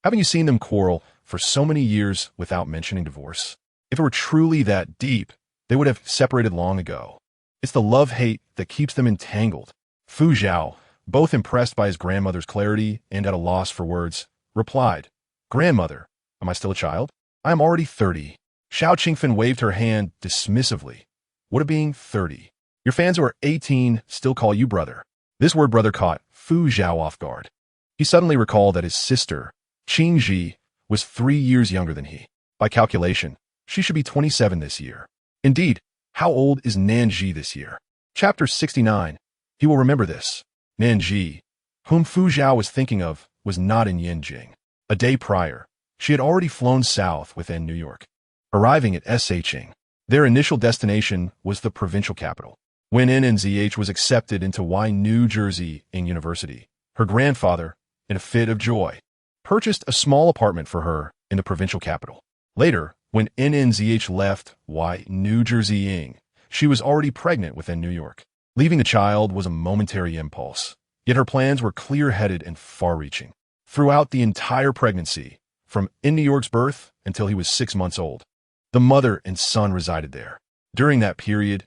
Haven't you seen them quarrel for so many years without mentioning divorce? If it were truly that deep, they would have separated long ago. It's the love-hate that keeps them entangled." Fu Zhao, both impressed by his grandmother's clarity and at a loss for words, replied, "Grandmother, am I still a child? I am already 30. Xiao Qingfen waved her hand dismissively. "What of being 30? Your fans who are 18 still call you brother." This word brother caught Fu Zhao off guard. He suddenly recalled that his sister, Qing Zhi, was 3 years younger than he. By calculation, she should be 27 this year. Indeed, how old is Nan Zhi this year? Chapter 69. He will remember this. Nan Zhi, whom Fu Zhao was thinking of, was not in Yanjing. A day prior, she had already flown south within New York, arriving at Shing. Their initial destination was the provincial capital. When NNZH was accepted into New Jersey University, her grandfather, in a fit of joy, purchased a small apartment for her in the provincial capital. Later, when NNZH left New Jersey she was already pregnant within New York. Leaving the child was a momentary impulse, yet her plans were clear-headed and far-reaching. Throughout the entire pregnancy, from New York's birth until he was 6 months old, the mother and son resided there. During that period,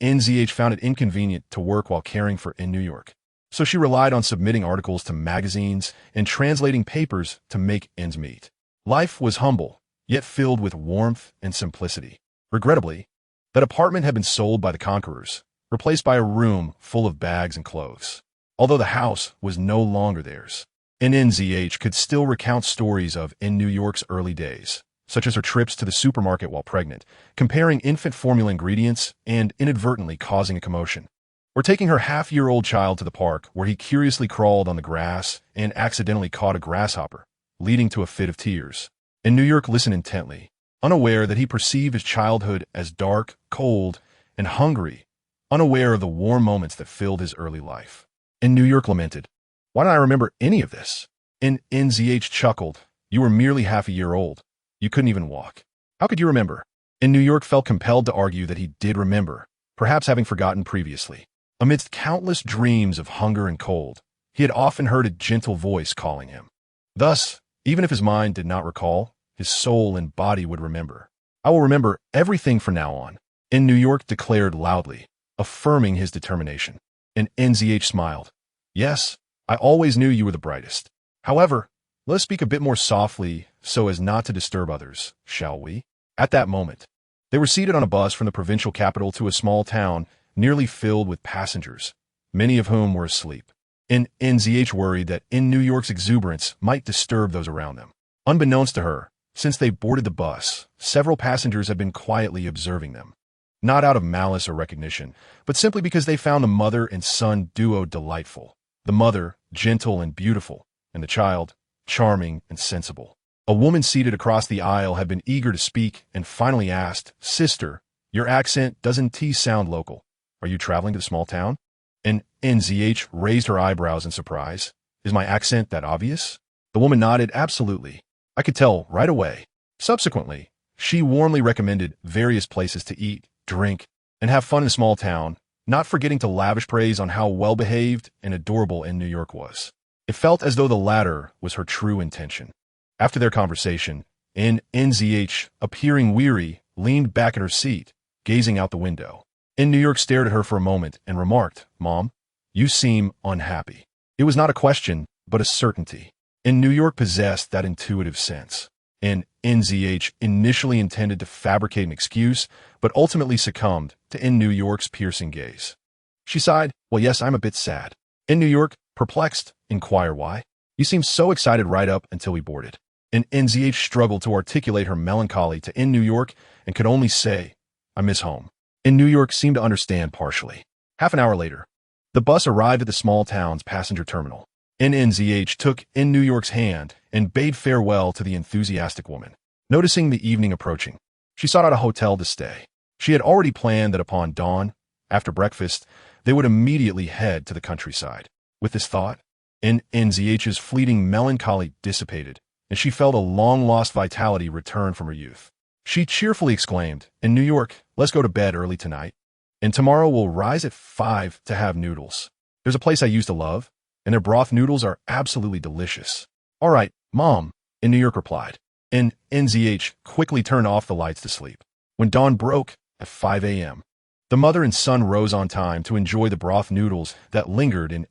NZH found it inconvenient to work while caring for New York, so she relied on submitting articles to magazines and translating papers to make ends meet. Life was humble, yet filled with warmth and simplicity. Regrettably, that apartment had been sold by the conquerors, replaced by a room full of bags and clothes. Although the house was no longer theirs, NNZH could still recount stories of New York's early days, such as her trips to the supermarket while pregnant, comparing infant formula ingredients and inadvertently causing a commotion, or taking her half-year-old child to the park where he curiously crawled on the grass and accidentally caught a grasshopper, leading to a fit of tears. In New York listened intently, unaware that he perceived his childhood as dark, cold, and hungry, unaware of the warm moments that filled his early life. In New York lamented, "Why don't I remember any of this?" NZH chuckled, "You were merely half a year old. You couldn't even walk. How could you remember?" In New York felt compelled to argue that he did remember, perhaps having forgotten previously. Amidst countless dreams of hunger and cold, he had often heard a gentle voice calling him. Thus, even if his mind did not recall, his soul and body would remember. "I will remember everything from now on," New York declared loudly, affirming his determination. And NZH smiled. "Yes, I always knew you were the brightest. However, let us speak a bit more softly so as not to disturb others, shall we?" At that moment, they were seated on a bus from the provincial capital to a small town nearly filled with passengers, many of whom were asleep. NZH worried that New York's exuberance might disturb those around them. Unbeknownst to her, since they boarded the bus, several passengers had been quietly observing them. Not out of malice or recognition, but simply because they found the mother and son duo delightful. The mother, gentle and beautiful, and the child, charming and sensible. A woman seated across the aisle had been eager to speak and finally asked, "Sister, your accent doesn't sound local. Are you traveling to the small town?" And NZH raised her eyebrows in surprise. "Is my accent that obvious?" The woman nodded, "Absolutely. I could tell right away." Subsequently, she warmly recommended various places to eat, drink, and have fun in a small town, not forgetting to lavish praise on how well-behaved and adorable New York was. It felt as though the latter was her true intention. After their conversation, NZH, appearing weary, leaned back in her seat, gazing out the window. New York stared at her for a moment and remarked, "Mom, you seem unhappy." It was not a question, but a certainty. New York possessed that intuitive sense. NZH initially intended to fabricate an excuse, but ultimately succumbed to New York's piercing gaze. She sighed. Well, yes, I'm a bit sad. In New York, perplexed, inquire why. You seemed so excited right up until we boarded. And NZH struggled to articulate her melancholy to in New York and could only say, I miss home. In New York seemed to understand partially. Half an hour later, the bus arrived at the small town's passenger terminal. NZH took in New York's hand and bade farewell to the enthusiastic woman. Noticing the evening approaching, she sought out a hotel to stay. She had already planned that upon dawn, after breakfast, they would immediately head to the countryside. With this thought, NZH's fleeting melancholy dissipated, and she felt a long-lost vitality return from her youth. She cheerfully exclaimed, in New York, let's go to bed early tonight, and tomorrow we'll rise at 5 to have noodles. There's a place I used to love, and their broth noodles are absolutely delicious. All right, Mom, in New York replied. NZH quickly turned off the lights to sleep. When dawn broke at 5 a.m., the mother and son rose on time to enjoy the broth noodles that lingered in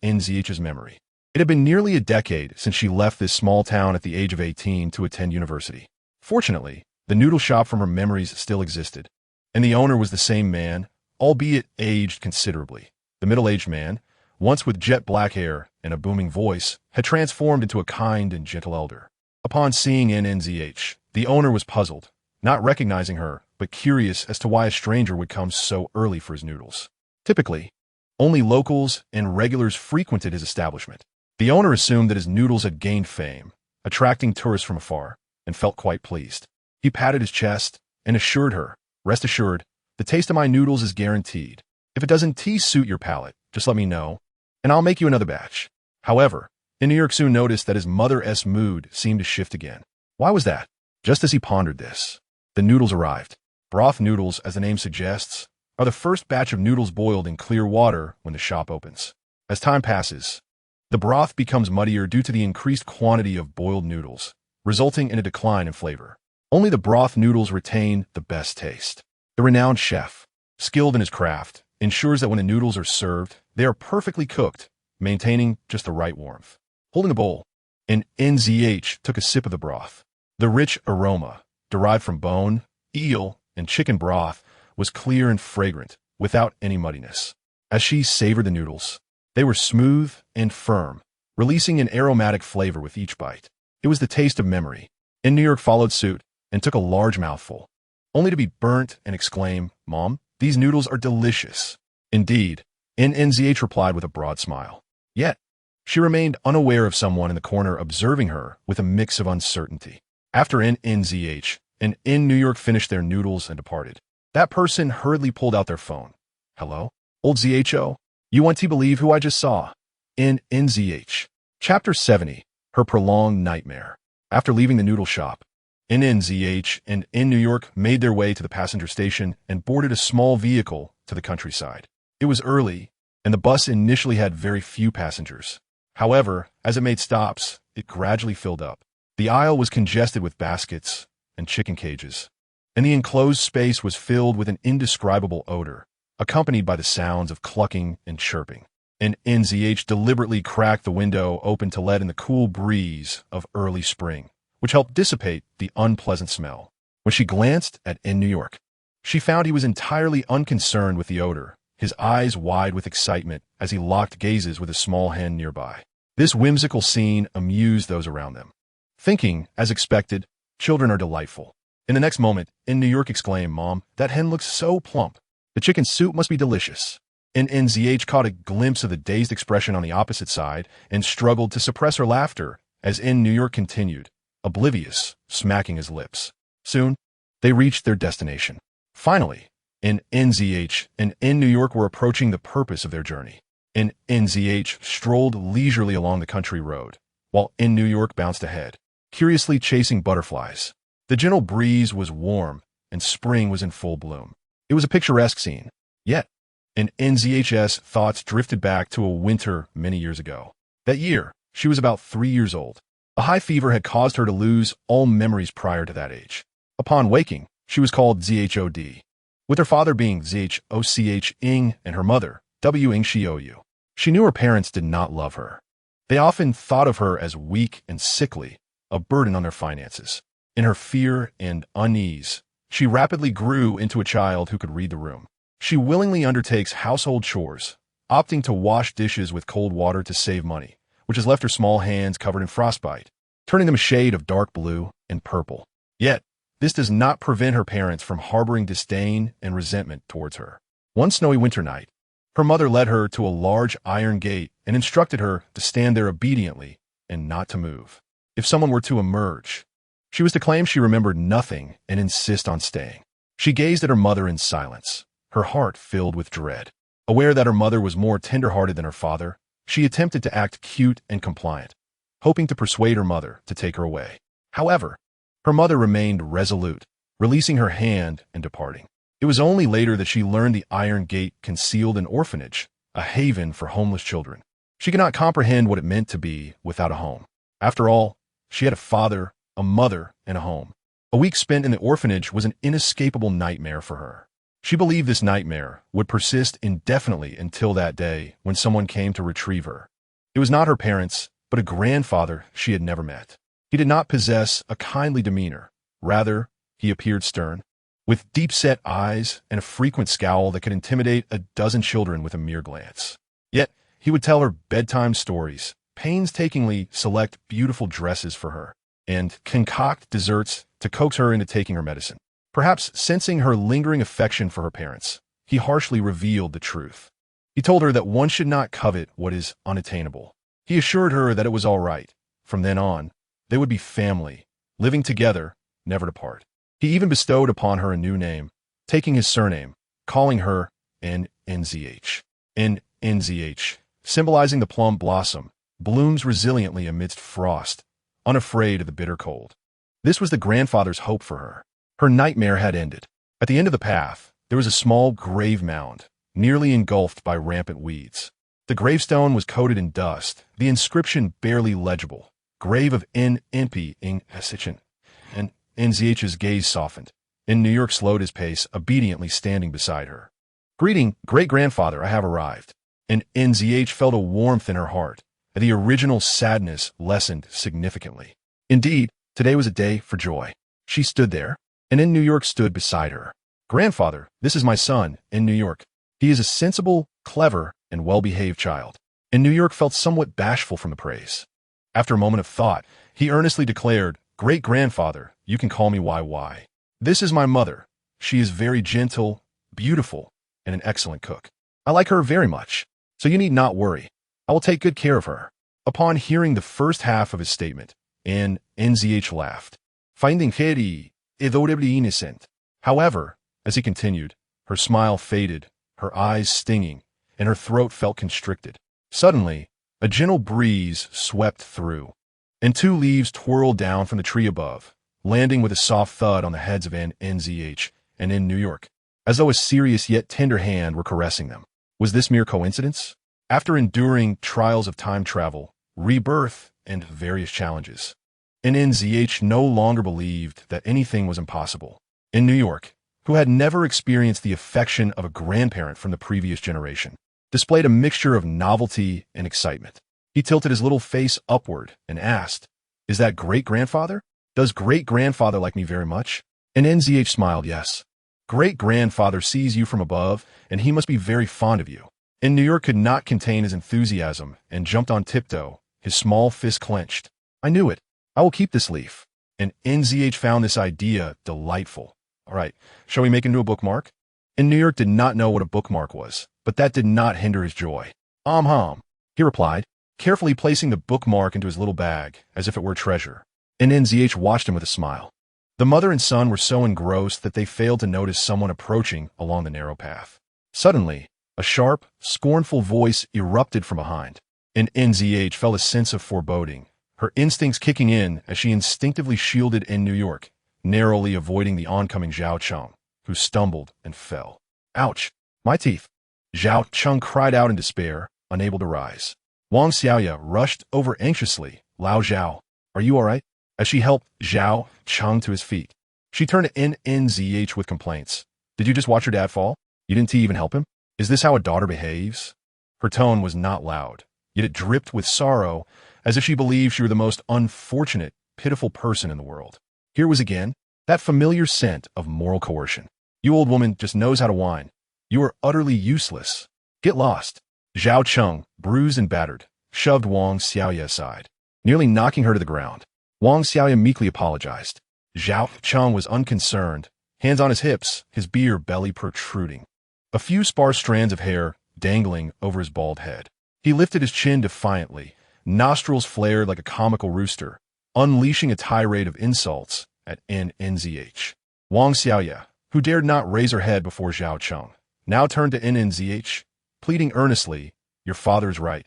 NZH's memory. It had been nearly a decade since she left this small town at the age of 18 to attend university. Fortunately, the noodle shop from her memories still existed, and the owner was the same man, albeit aged considerably. The middle-aged man, once with jet black hair and a booming voice, had transformed into a kind and gentle elder. Upon seeing NZH, the owner was puzzled, not recognizing her, but curious as to why a stranger would come so early for his noodles. Typically, only locals and regulars frequented his establishment. The owner assumed that his noodles had gained fame, attracting tourists from afar, and felt quite pleased. He patted his chest and assured her, rest assured, the taste of my noodles is guaranteed. If it doesn't suit your palate, just let me know, and I'll make you another batch. However, in New York soon noticed that his mother's mood seemed to shift again. Why was that? Just as he pondered this, the noodles arrived. Broth noodles, as the name suggests, are the first batch of noodles boiled in clear water when the shop opens. As time passes, the broth becomes muddier due to the increased quantity of boiled noodles, resulting in a decline in flavor. Only the broth noodles retain the best taste. The renowned chef, skilled in his craft, ensures that when the noodles are served, they are perfectly cooked, maintaining just the right warmth. Holding a bowl, NZH took a sip of the broth. The rich aroma, derived from bone, eel, and chicken broth, was clear and fragrant, without any muddiness. As she savored the noodles, they were smooth and firm, releasing an aromatic flavor with each bite. It was the taste of memory. In New York followed suit and took a large mouthful, only to be burnt and exclaim, Mom, these noodles are delicious. Indeed, NZH replied with a broad smile. Yet, she remained unaware of someone in the corner observing her with a mix of uncertainty. After NZH and in New York finished their noodles and departed, that person hurriedly pulled out their phone. Hello? Old ZHO? You want to believe who I just saw? NZH. Chapter 70. Her prolonged nightmare. After leaving the noodle shop, NZH and in New York made their way to the passenger station and boarded a small vehicle to the countryside. It was early, and the bus initially had very few passengers. However, as it made stops, it gradually filled up. The aisle was congested with baskets and chicken cages, and the enclosed space was filled with an indescribable odor, accompanied by the sounds of clucking and chirping. NZH deliberately cracked the window open to let in the cool breeze of early spring, which helped dissipate the unpleasant smell. When she glanced at New York, she found he was entirely unconcerned with the odor, his eyes wide with excitement as he locked gazes with a small hen nearby. This whimsical scene amused those around them. Thinking, as expected, children are delightful. In the next moment, New York exclaimed, Mom, that hen looks so plump. The chicken soup must be delicious. NZH caught a glimpse of the dazed expression on the opposite side and struggled to suppress her laughter as New York continued, oblivious, smacking his lips. Soon, they reached their destination. Finally, NZH and New York were approaching the purpose of their journey. NZH strolled leisurely along the country road, while New York bounced ahead, curiously chasing butterflies. The gentle breeze was warm, and spring was in full bloom. It was a picturesque scene. Yet, NZH's thoughts drifted back to a winter many years ago. That year, she was about 3 years old. A high fever had caused her to lose all memories prior to that age. Upon waking, she was called ZHOD, with her father being ZHOCH Ing and her mother, W Ing Xiou. She knew her parents did not love her. They often thought of her as weak and sickly, a burden on their finances. In her fear and unease, she rapidly grew into a child who could read the room. She willingly undertakes household chores, opting to wash dishes with cold water to save money, which has left her small hands covered in frostbite, turning them a shade of dark blue and purple. Yet, this does not prevent her parents from harboring disdain and resentment towards her. One snowy winter night, her mother led her to a large iron gate and instructed her to stand there obediently and not to move. If someone were to emerge, she was to claim she remembered nothing and insist on staying. She gazed at her mother in silence, her heart filled with dread. Aware that her mother was more tender-hearted than her father, she attempted to act cute and compliant, hoping to persuade her mother to take her away. However, her mother remained resolute, releasing her hand and departing. It was only later that she learned the iron gate concealed an orphanage, a haven for homeless children. She could not comprehend what it meant to be without a home. After all, she had a father, a mother, and a home. A week spent in the orphanage was an inescapable nightmare for her. She believed this nightmare would persist indefinitely until that day when someone came to retrieve her. It was not her parents, but a grandfather she had never met. He did not possess a kindly demeanor. Rather, he appeared stern, with deep-set eyes and a frequent scowl that could intimidate a dozen children with a mere glance. Yet, he would tell her bedtime stories, painstakingly select beautiful dresses for her, and concoct desserts to coax her into taking her medicine. Perhaps sensing her lingering affection for her parents, he harshly revealed the truth. He told her that one should not covet what is unattainable. He assured her that it was all right. From then on, they would be family, living together, never to part. He even bestowed upon her a new name, taking his surname, calling her Nzh. Nzh, symbolizing the plum blossom, blooms resiliently amidst frost, unafraid of the bitter cold. This was the grandfather's hope for her. Her nightmare had ended. At the end of the path, there was a small grave mound, nearly engulfed by rampant weeds. The gravestone was coated in dust, the inscription barely legible. Grave of N.N.P. Ing Hesichin. And Nzh's gaze softened. New York slowed his pace, obediently standing beside her. Greeting, great-grandfather, I have arrived. And Nzh felt a warmth in her heart. The original sadness lessened significantly. Indeed, today was a day for joy. She stood there, and New York stood beside her. Grandfather, this is my son, New York. He is a sensible, clever, and well-behaved child. New York felt somewhat bashful from the praise. After a moment of thought, he earnestly declared, Great-grandfather, you can call me YY. This is my mother. She is very gentle, beautiful, and an excellent cook. I like her very much, so you need not worry. I will take good care of her. Upon hearing the first half of his statement, Nzh laughed, finding Feri adorably innocent. However, as he continued, her smile faded, her eyes stinging, and her throat felt constricted. Suddenly, a gentle breeze swept through, and two leaves twirled down from the tree above, landing with a soft thud on the heads of Nzh and New York, as though a serious yet tender hand were caressing them. Was this mere coincidence? After enduring trials of time travel, rebirth, and various challenges, Nzh no longer believed that anything was impossible. In New York, who had never experienced the affection of a grandparent from the previous generation, displayed a mixture of novelty and excitement. He tilted his little face upward and asked, Is that great-grandfather? Does great-grandfather like me very much? And Nzh smiled, yes. Great-grandfather sees you from above, and he must be very fond of you. And New York could not contain his enthusiasm and jumped on tiptoe, his small fist clenched. I knew it. I will keep this leaf. And Nzh found this idea delightful. All right, shall we make into a bookmark? And New York did not know what a bookmark was, but that did not hinder his joy. He replied, carefully placing the bookmark into his little bag, as if it were treasure. And Nzh watched him with a smile. The mother and son were so engrossed that they failed to notice someone approaching along the narrow path. Suddenly, a sharp, scornful voice erupted from behind, and Nzh felt a sense of foreboding, her instincts kicking in as she instinctively shielded New York, narrowly avoiding the oncoming Zhao Cheng, who stumbled and fell. Ouch! My teeth! Zhao Cheng cried out in despair, unable to rise. Wang Xiaoya rushed over anxiously. Lao Zhao, are you all right? As she helped Zhao Cheng to his feet. She turned to Nzh with complaints. Did you just watch your dad fall? You didn't even help him? Is this how a daughter behaves? Her tone was not loud, yet it dripped with sorrow, as if she believed she were the most unfortunate, pitiful person in the world. Here was again that familiar scent of moral coercion. You old woman just knows how to whine. You are utterly useless. Get lost. Zhao Cheng, bruised and battered, shoved Wang Xiaoya aside, nearly knocking her to the ground. Wang Xiaoya meekly apologized. Zhao Cheng was unconcerned, hands on his hips, his beer belly protruding. A few sparse strands of hair dangling over his bald head. He lifted his chin defiantly, nostrils flared like a comical rooster, unleashing a tirade of insults at NNZH. Wang Xiaoya, who dared not raise her head before Zhao Cheng, now turned to NNZH, pleading earnestly, "Your father's right.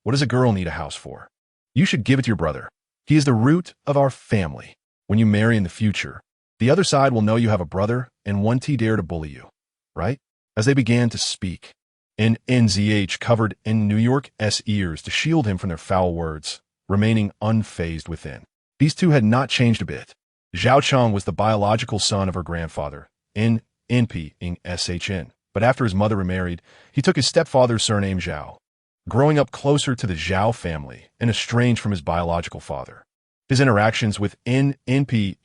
What does a girl need a house for? You should give it to your brother. He is the root of our family. When you marry in the future, the other side will know you have a brother and won't dare to bully you, right?" As they began to speak, NNZH covered in New York's ears to shield him from their foul words, remaining unfazed within. These two had not changed a bit. Zhao Cheng was the biological son of her grandfather, NNP, but after his mother remarried, he took his stepfather's surname Zhao, growing up closer to the Zhao family and estranged from his biological father. His interactions with NNP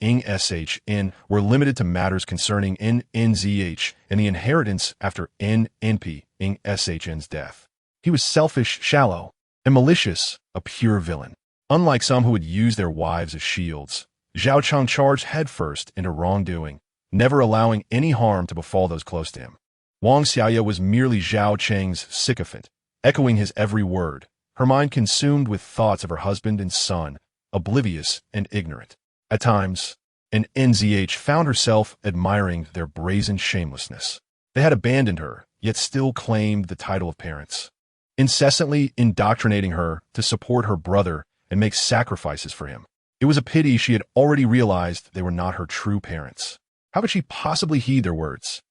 were limited to matters concerning NNZH and the inheritance after NNP's death. He was selfish, shallow, and malicious, a pure villain. Unlike some who would use their wives as shields, Zhao Cheng charged headfirst into wrongdoing, never allowing any harm to befall those close to him. Wang Xiaoya was merely Zhao Cheng's sycophant, echoing his every word, her mind consumed with thoughts of her husband and son, oblivious and ignorant. At times, NNZH found herself admiring their brazen shamelessness. They had abandoned her, yet still claimed the title of parents, incessantly indoctrinating her to support her brother and make sacrifices for him. It was a pity she had already realized they were not her true parents. How could she possibly heed their words?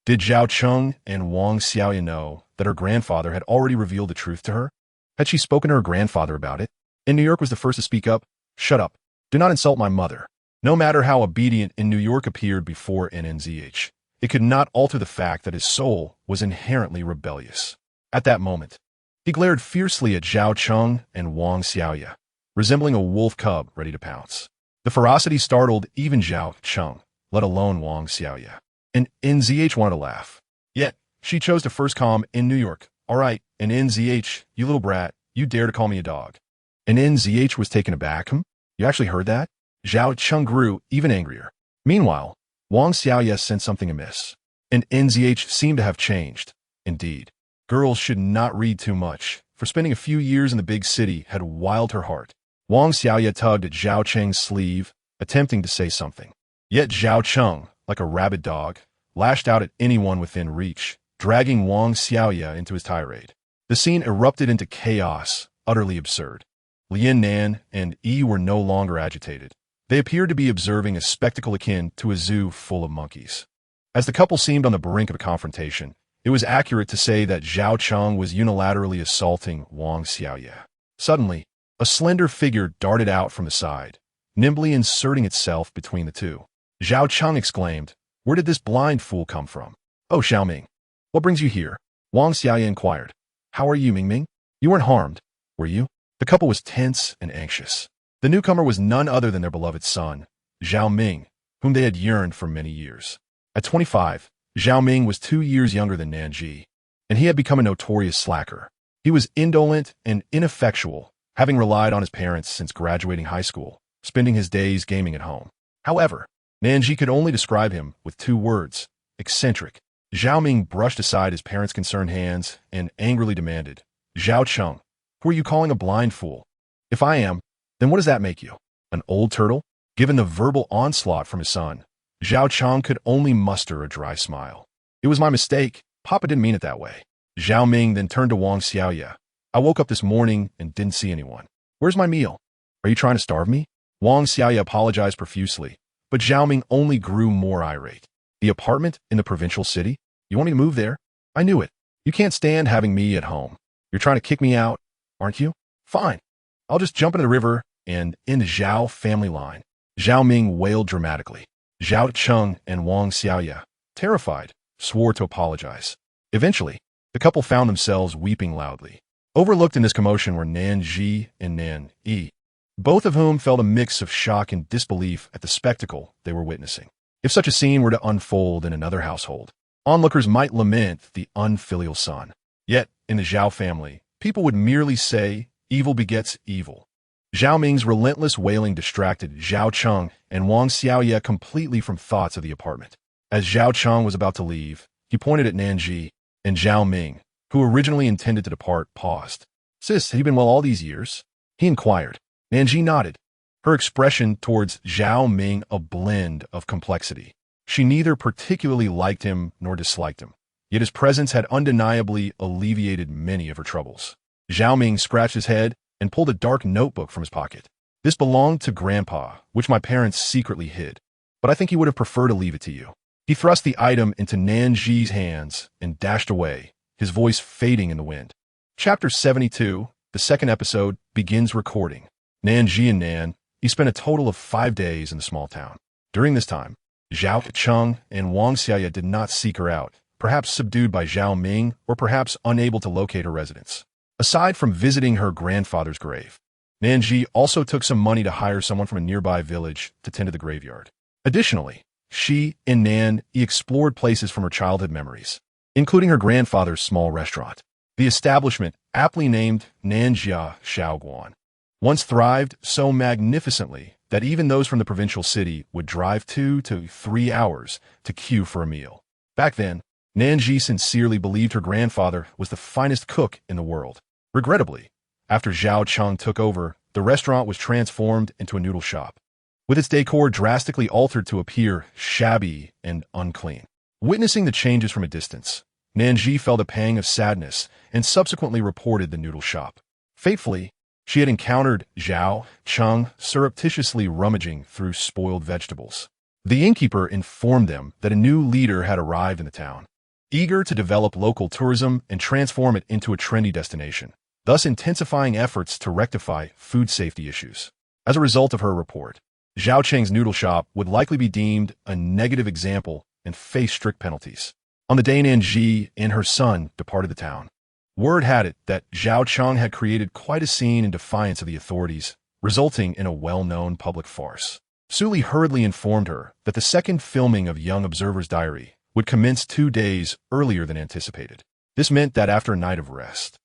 Did Zhao Cheng and Wang Xiaoya know that her grandfather had already revealed the truth to her? Had she spoken to her grandfather about it? In New York was the first to speak up. "Shut up. Do not insult my mother." No matter how obedient in New York appeared before NNZH, it could not alter the fact that his soul was inherently rebellious. At that moment, he glared fiercely at Zhao Cheng and Wang Xiaoya, resembling a wolf cub ready to pounce. The ferocity startled even Zhao Cheng, let alone Wang Xiaoya. And NZH wanted to laugh. Yet, she chose to first calm in New York. "All right, and NZH, you little brat, you dare to call me a dog." And NZH was taken aback. You actually heard that? Zhao Cheng grew even angrier. Meanwhile, Wang Xiaoya sensed something amiss. And NZH seemed to have changed. Indeed, girls should not read too much, for spending a few years in the big city had wiled her heart. Wang Xiaoya tugged at Zhao Cheng's sleeve, attempting to say something. Yet Zhao Cheng, like a rabid dog, lashed out at anyone within reach, dragging Wang Xiaoya into his tirade. The scene erupted into chaos, utterly absurd. Lian Nan and Yi were no longer agitated. They appeared to be observing a spectacle akin to a zoo full of monkeys. As the couple seemed on the brink of a confrontation, it was accurate to say that Zhao Cheng was unilaterally assaulting Wang Xiaoya. Suddenly, a slender figure darted out from the side, nimbly inserting itself between the two. Zhao Cheng exclaimed, "Where did this blind fool come from?" "Oh, Xiaoming, what brings you here?" Wang Xiaoya inquired. "How are you, Mingming? You weren't harmed, were you?" The couple was tense and anxious. The newcomer was none other than their beloved son, Zhao Ming, whom they had yearned for many years. At 25, Zhao Ming was 2 years younger than Nan Zhi, and he had become a notorious slacker. He was indolent and ineffectual, having relied on his parents since graduating high school, spending his days gaming at home. However, Nan Zhi could only describe him with 2 words: eccentric. Zhao Ming brushed aside his parents' concerned hands and angrily demanded, "Zhao Cheng, who are you calling a blind fool? If I am, then what does that make you? An old turtle?" Given the verbal onslaught from his son, Zhao Cheng could only muster a dry smile. "It was my mistake. Papa didn't mean it that way." Zhao Ming then turned to Wang Xiaoya. "I woke up this morning and didn't see anyone. Where's my meal? Are you trying to starve me?" Wang Xiaoya apologized profusely, but Zhao Ming only grew more irate. "The apartment in the provincial city? You want me to move there? I knew it. You can't stand having me at home. You're trying to kick me out, aren't you? Fine. I'll just jump into the river and in the Zhao family line." Zhao Ming wailed dramatically. Zhao Cheng and Wang Xiaoya, terrified, swore to apologize. Eventually, the couple found themselves weeping loudly. Overlooked in this commotion were Nan Zhi and Nan Yi, both of whom felt a mix of shock and disbelief at the spectacle they were witnessing. If such a scene were to unfold in another household, Onlookers might lament the unfilial son. Yet, in the Zhao family, people would merely say, evil begets evil. Zhao Ming's relentless wailing distracted Zhao Cheng and Wang Xiaoye completely from thoughts of the apartment. As Zhao Cheng was about to leave, he pointed at Nan Zhi, and Zhao Ming, who originally intended to depart, paused. "Sis, have you been well all these years?" he inquired. Nan Zhi nodded, her expression towards Zhao Ming a blend of complexity. She neither particularly liked him nor disliked him, yet his presence had undeniably alleviated many of her troubles. Zhao Ming scratched his head and pulled a dark notebook from his pocket. "This belonged to Grandpa, which my parents secretly hid, but I think he would have preferred to leave it to you." He thrust the item into Nan Zhi's hands and dashed away, his voice fading in the wind. Chapter 72, the second episode, begins recording. Nan Zhi and Nan, he spent a total of 5 days in the small town. During this time, Zhao Cheng and Wang Xiaoye did not seek her out, perhaps subdued by Zhao Ming or perhaps unable to locate her residence. Aside from visiting her grandfather's grave, Nan Zhi also took some money to hire someone from a nearby village to tend to the graveyard. Additionally, she and Nan explored places from her childhood memories, including her grandfather's small restaurant. The establishment, aptly named Nanjia Shaoguan, once thrived so magnificently that even those from the provincial city would drive 2 to 3 hours to queue for a meal. Back then, Nan Zhi sincerely believed her grandfather was the finest cook in the world. Regrettably, after Zhao Cheng took over, the restaurant was transformed into a noodle shop, with its decor drastically altered to appear shabby and unclean. Witnessing the changes from a distance, Nan Zhi felt a pang of sadness and subsequently reported the noodle shop. Fatefully, she had encountered Zhao Cheng surreptitiously rummaging through spoiled vegetables. The innkeeper informed them that a new leader had arrived in the town, eager to develop local tourism and transform it into a trendy destination, thus intensifying efforts to rectify food safety issues. As a result of her report, Zhao Cheng's noodle shop would likely be deemed a negative example and face strict penalties. On the day Nan Zhi and her son departed the town, word had it that Zhao Cheng had created quite a scene in defiance of the authorities, resulting in a well-known public farce. Suli hurriedly informed her that the second filming of Young Observer's Diary would commence 2 days earlier than anticipated. This meant that after a night of rest,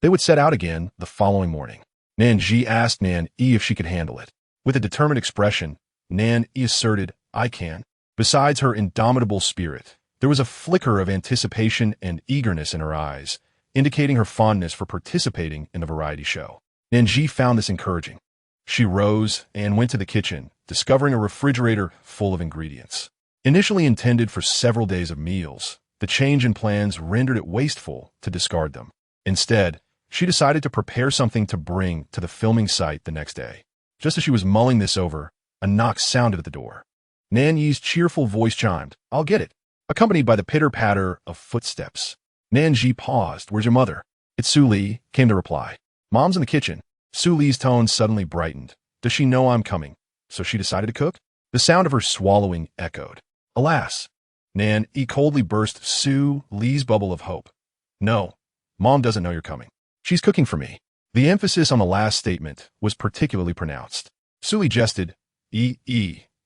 they would set out again the following morning. Nan Zhi asked Nan Yi if she could handle it. With a determined expression, Nan Yi asserted, "I can." Besides her indomitable spirit, there was a flicker of anticipation and eagerness in her eyes, indicating her fondness for participating in the variety show. Nan Zhi found this encouraging. She rose and went to the kitchen, discovering a refrigerator full of ingredients. Initially intended for several days of meals, the change in plans rendered it wasteful to discard them. Instead, she decided to prepare something to bring to the filming site the next day. Just as she was mulling this over, a knock sounded at the door. Nan Yi's cheerful voice chimed, "I'll get it," accompanied by the pitter-patter of footsteps. Nan Zhi paused. "Where's your mother?" "It's Su Li," came the reply. "Mom's in the kitchen." Su Li's tone suddenly brightened. "Does she know I'm coming? So she decided to cook?" The sound of her swallowing echoed. Alas! Nan Yi coldly burst Su Li's bubble of hope. "No, Mom doesn't know you're coming. She's cooking for me." The emphasis on the last statement was particularly pronounced. Su Li jested.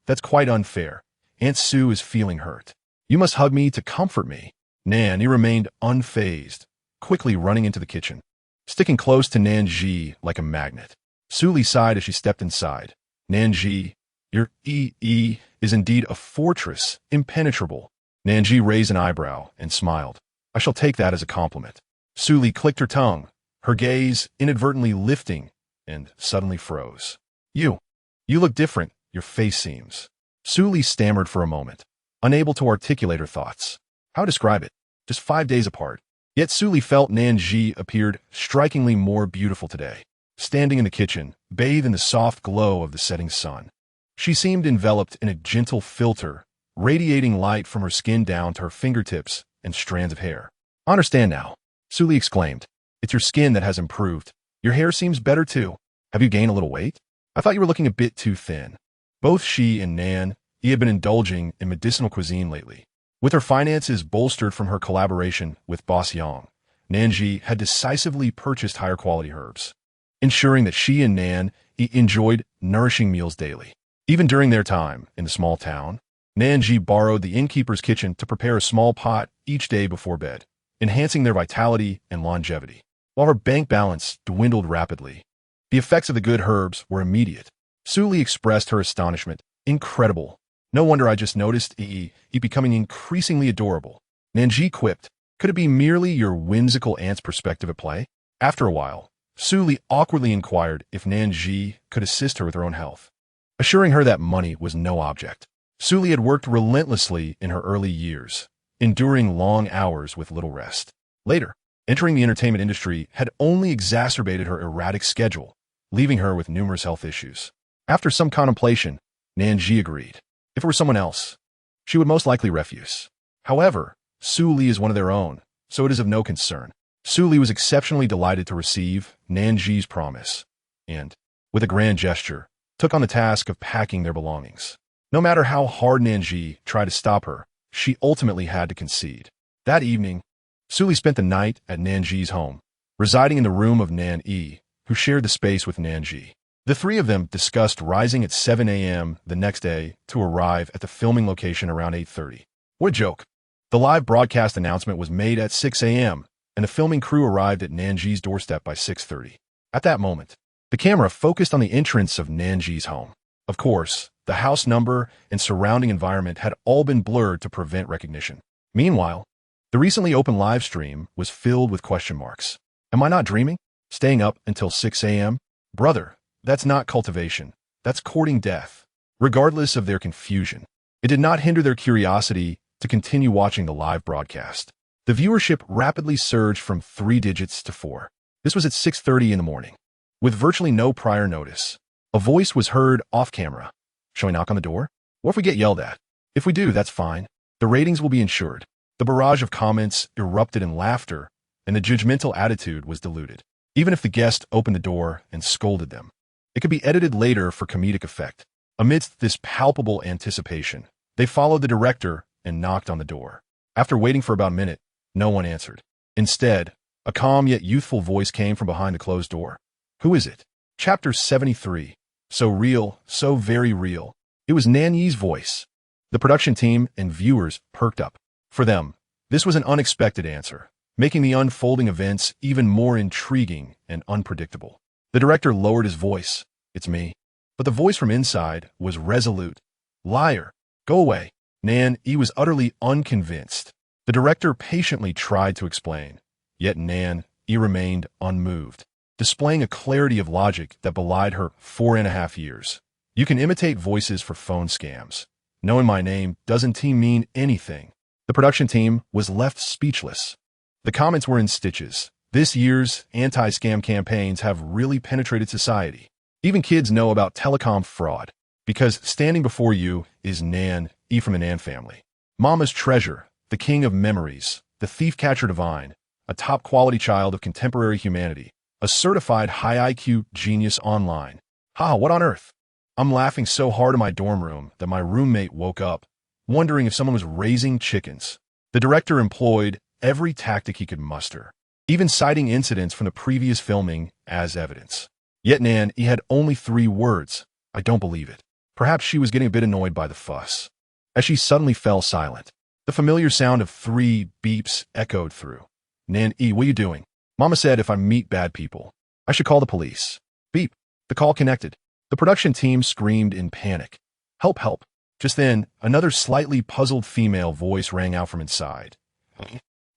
That's quite unfair. Aunt Su is feeling hurt. You must hug me to comfort me." Nan Yi remained unfazed, quickly running into the kitchen, sticking close to Nan Zhi like a magnet. Su Li sighed as she stepped inside. "Nan Zhi, your is indeed a fortress, impenetrable." Nan Zhi raised an eyebrow and smiled. "I shall take that as a compliment." Su Li clicked her tongue, her gaze inadvertently lifting, and suddenly froze. You look different, your face seems." Su Li stammered for a moment, unable to articulate her thoughts. How describe it? Just 5 days apart. Yet Su Li felt Nan Zhi appeared strikingly more beautiful today. Standing in the kitchen, bathed in the soft glow of the setting sun, she seemed enveloped in a gentle filter, radiating light from her skin down to her fingertips and strands of hair. "I understand now," Su Li exclaimed. "It's your skin that has improved. Your hair seems better too. Have you gained a little weight? I thought you were looking a bit too thin." Both she and Nan Yi had been indulging in medicinal cuisine lately. With her finances bolstered from her collaboration with Boss Yang, Nan Zhi had decisively purchased higher quality herbs, ensuring that she and Nan Yi enjoyed nourishing meals daily. Even during their time in the small town, Nan Zhi borrowed the innkeeper's kitchen to prepare a small pot each day before bed, enhancing their vitality and longevity. While her bank balance dwindled rapidly, the effects of the good herbs were immediate. Su Li expressed her astonishment. Incredible. No wonder I just noticed he becoming increasingly adorable. Nan Zhi quipped. Could it be merely your whimsical aunt's perspective at play? After a while, Su Li awkwardly inquired if Nan Zhi could assist her with her own health, assuring her that money was no object. Su Li had worked relentlessly in her early years, enduring long hours with little rest. Later, entering the entertainment industry had only exacerbated her erratic schedule, leaving her with numerous health issues. After some contemplation, Nan Zhi agreed. If it were someone else, she would most likely refuse. However, Su Li is one of their own, so it is of no concern. Su Li was exceptionally delighted to receive Nan Zhi's promise, and, with a grand gesture, took on the task of packing their belongings. No matter how hard Nan Zhi tried to stop her, she ultimately had to concede. That evening, Su Li spent the night at Nan Zhi's home, residing in the room of Nan Yi, who shared the space with Nan Zhi. The three of them discussed rising at 7 a.m. the next day to arrive at the filming location around 8:30. What a joke. The live broadcast announcement was made at 6 a.m., and the filming crew arrived at Nan Zhi's doorstep by 6:30. At that moment, the camera focused on the entrance of Nan Zhi's home. Of course, the house number and surrounding environment had all been blurred to prevent recognition. Meanwhile, the recently opened live stream was filled with question marks. Am I not dreaming? Staying up until 6 a.m.? Brother, that's not cultivation. That's courting death. Regardless of their confusion, it did not hinder their curiosity to continue watching the live broadcast. The viewership rapidly surged from 3 digits to 4. This was at 6:30 in the morning. With virtually no prior notice, a voice was heard off camera. Shall we knock on the door? What if we get yelled at? If we do, that's fine. The ratings will be ensured. The barrage of comments erupted in laughter, and the judgmental attitude was diluted. Even if the guest opened the door and scolded them, it could be edited later for comedic effect. Amidst this palpable anticipation, they followed the director and knocked on the door. After waiting for about a minute, no one answered. Instead, a calm yet youthful voice came from behind the closed door. Who is it? Chapter 73. So real, so very real. It was Nan Yi's voice. The production team and viewers perked up. For them, this was an unexpected answer, making the unfolding events even more intriguing and unpredictable. The director lowered his voice. It's me. But the voice from inside was resolute. Liar. Go away. Nan Yi was utterly unconvinced. The director patiently tried to explain, yet Nan Yi remained unmoved, displaying a clarity of logic that belied her 4.5 years. You can imitate voices for phone scams. Knowing my name doesn't mean anything. The production team was left speechless. The comments were in stitches. This year's anti-scam campaigns have really penetrated society. Even kids know about telecom fraud, because standing before you is Nan Yi from the Nan family. Mama's treasure, the king of memories, the thief-catcher divine, a top-quality child of contemporary humanity, a certified high IQ genius online. What on earth? I'm laughing so hard in my dorm room that my roommate woke up, wondering if someone was raising chickens. The director employed every tactic he could muster, even citing incidents from the previous filming as evidence. Yet Nan Yi had only 3 words. I don't believe it. Perhaps she was getting a bit annoyed by the fuss. As she suddenly fell silent, the familiar sound of 3 beeps echoed through. Nan Yi, what are you doing? Mama said if I meet bad people, I should call the police. Beep. The call connected. The production team screamed in panic. Help, help. Just then, another slightly puzzled female voice rang out from inside.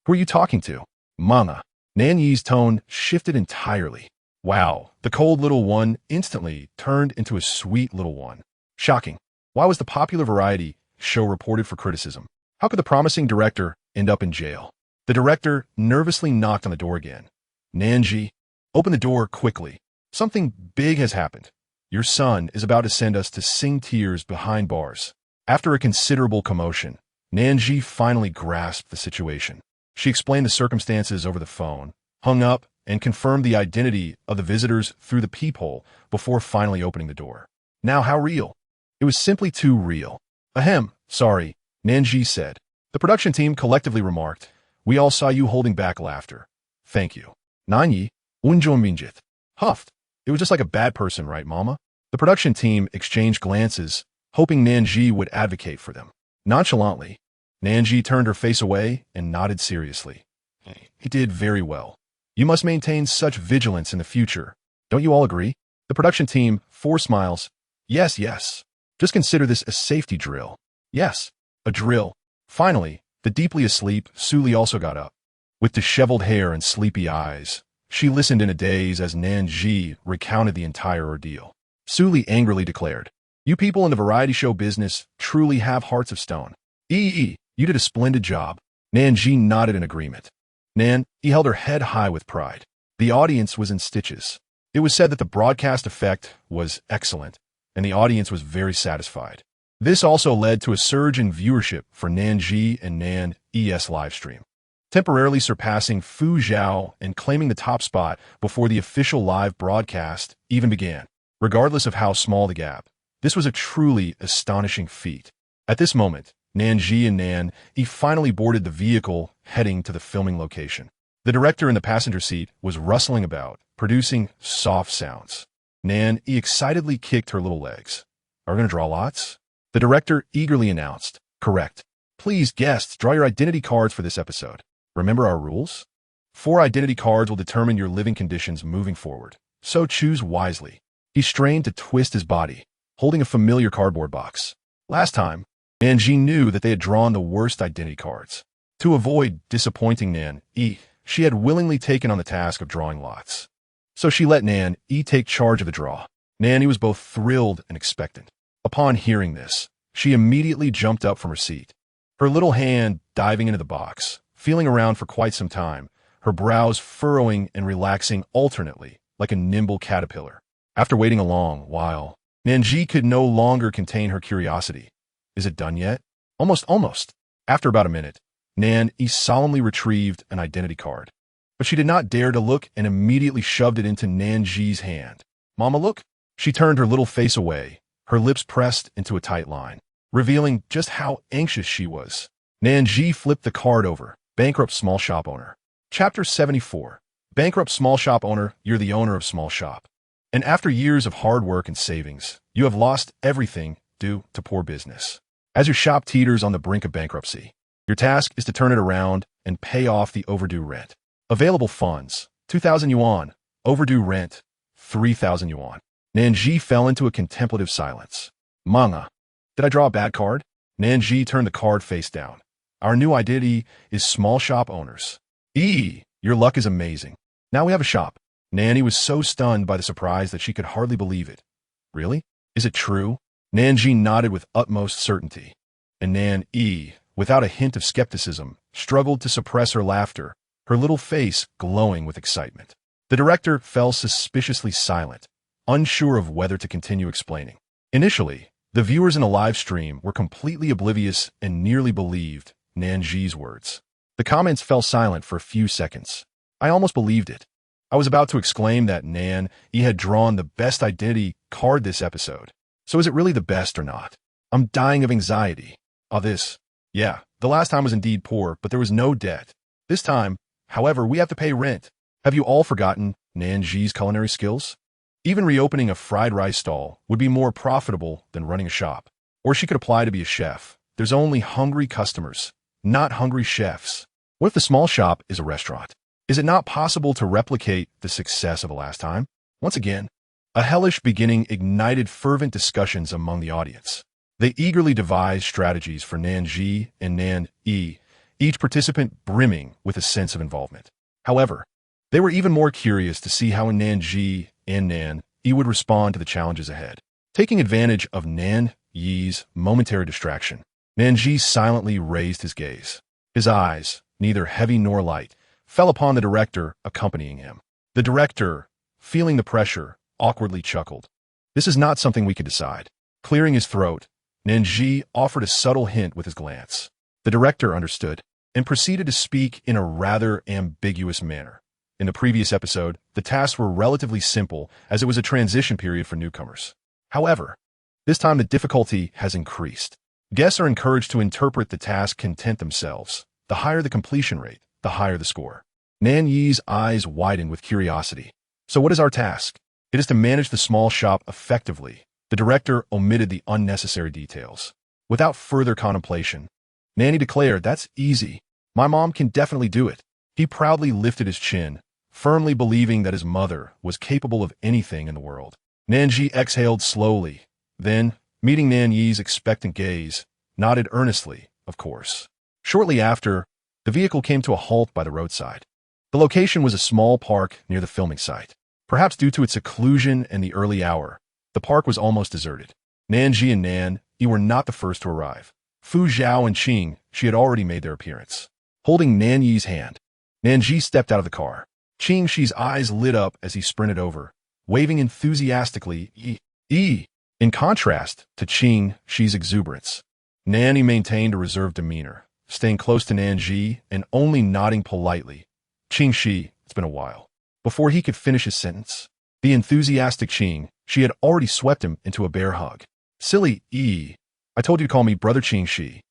Who are you talking to? Mama. Nan Yi's tone shifted entirely. Wow, the cold little one instantly turned into a sweet little one. Shocking. Why was the popular variety show reported for criticism? How could the promising director end up in jail? The director nervously knocked on the door again. Nan Zhi, open the door quickly. Something big has happened. Your son is about to send us to sing tears behind bars. After a considerable commotion, Nan Zhi finally grasped the situation. She explained the circumstances over the phone, hung up, and confirmed the identity of the visitors through the peephole before finally opening the door. Now, how real? It was simply too real. Ahem, sorry, Nan Zhi said. The production team collectively remarked, we all saw you holding back laughter. Thank you. Nan Yi, unjon minjit. Huffed. It was just like a bad person, right, Mama? The production team exchanged glances, hoping Nan Zhi would advocate for them. Nonchalantly, Nan Zhi turned her face away and nodded seriously. He did very well. You must maintain such vigilance in the future. Don't you all agree? The production team, 4 smiles. Yes, yes. Just consider this a safety drill. Yes, a drill. Finally, the deeply asleep Suli also got up. With disheveled hair and sleepy eyes, she listened in a daze as Nan Zhi recounted the entire ordeal. Suli angrily declared, "You people in the variety show business truly have hearts of stone. You did a splendid job." Nan Zhi nodded in agreement. Nan held her head high with pride. The audience was in stitches. It was said that the broadcast effect was excellent, and the audience was very satisfied. This also led to a surge in viewership for Nan Zhi and Nan Zhi's livestream, temporarily surpassing Fu Zhao and claiming the top spot before the official live broadcast even began. Regardless of how small the gap, this was a truly astonishing feat. At this moment, Nan Zhi and Nan Zhi finally boarded the vehicle heading to the filming location. The director in the passenger seat was rustling about, producing soft sounds. Nan Zhi excitedly kicked her little legs. "Are we going to draw lots?" The director eagerly announced. "Correct. Please, guests, draw your identity cards for this episode. Remember our rules? 4 identity cards will determine your living conditions moving forward, so choose wisely." He strained to twist his body, holding a familiar cardboard box. Last time, Nan Zhi knew that they had drawn the worst identity cards. To avoid disappointing Nan Zhi, she had willingly taken on the task of drawing lots. So she let Nan Zhi take charge of the draw. Nan Zhi was both thrilled and expectant. Upon hearing this, she immediately jumped up from her seat, her little hand diving into the box, feeling around for quite some time, her brows furrowing and relaxing alternately like a nimble caterpillar. After waiting a long while, Nan Zhi could no longer contain her curiosity. "Is it done yet?" Almost. After about a minute, Nan Zhi solemnly retrieved an identity card. But she did not dare to look and immediately shoved it into Nan Zhi's hand. "Mama, look." She turned her little face away, her lips pressed into a tight line, revealing just how anxious she was. Nan Zhi flipped the card over. Bankrupt small shop owner. Chapter 74. Bankrupt small shop owner, you're the owner of small shop. And after years of hard work and savings, you have lost everything due to poor business. As your shop teeters on the brink of bankruptcy, your task is to turn it around and pay off the overdue rent. Available funds, 2,000 yuan. Overdue rent, 3,000 yuan. Nan Zhi fell into a contemplative silence. "Manga, did I draw a bad card?" Nan Zhi turned the card face down. "Our new identity is small shop owners." Your luck is amazing. Now we have a shop." Nan Zhi was so stunned by the surprise that she could hardly believe it. "Really? Is it true?" Nan Zhi nodded with utmost certainty. And Nan Zhi, without a hint of skepticism, struggled to suppress her laughter, her little face glowing with excitement. The director fell suspiciously silent, unsure of whether to continue explaining. Initially, the viewers in the live stream were completely oblivious and nearly believed Nan Zhi's words. The comments fell silent for a few seconds. I almost believed it. I was about to exclaim that Nan Zhi had drawn the best identity card this episode. So is it really the best or not? I'm dying of anxiety. Yeah, the last time was indeed poor, but there was no debt. This time, however, we have to pay rent. Have you all forgotten Nan Zhi's culinary skills? Even reopening a fried rice stall would be more profitable than running a shop. Or she could apply to be a chef. There's only hungry customers, not hungry chefs. What if the small shop is a restaurant? Is it not possible to replicate the success of the last time? Once again, a hellish beginning ignited fervent discussions among the audience. They eagerly devised strategies for Nan Zhi and Nan Zhi, each participant brimming with a sense of involvement. However, they were even more curious to see how Nan Zhi and Nan Zhi would respond to the challenges ahead. Taking advantage of Nan Zhi's momentary distraction, Nan Zhi silently raised his gaze. His eyes, neither heavy nor light, fell upon the director accompanying him. The director, feeling the pressure, awkwardly chuckled. "This is not something we could decide." Clearing his throat, Nan Zhi offered a subtle hint with his glance. The director understood and proceeded to speak in a rather ambiguous manner. In the previous episode, the tasks were relatively simple as it was a transition period for newcomers. However, this time the difficulty has increased. Guests are encouraged to interpret the task content themselves. The higher the completion rate, the higher the score. Nan Zhi's eyes widened with curiosity. "So what is our task?" "It is to manage the small shop effectively." The director omitted the unnecessary details. Without further contemplation, Nanny declared, "That's easy. My mom can definitely do it." He proudly lifted his chin, firmly believing that his mother was capable of anything in the world. Nan Zhi exhaled slowly, then, meeting Nan Yi's expectant gaze, nodded earnestly, of course. Shortly after, the vehicle came to a halt by the roadside. The location was a small park near the filming site. Perhaps due to its seclusion and the early hour, the park was almost deserted. Nan Zhi and Nan Yi were not the first to arrive. Fu Zhao and Qing Shi had already made their appearance. Holding Nan Yi's hand, Nan Zhi stepped out of the car. Qing Shi's eyes lit up as he sprinted over, waving enthusiastically, In contrast to Qing Shi's exuberance, Nan Yi maintained a reserved demeanor, staying close to Nan Zhi and only nodding politely. Qing Shi, it's been a while. Before he could finish his sentence, the enthusiastic Qing Shi had already swept him into a bear hug. Silly, I told you to call me Brother Qing Shi.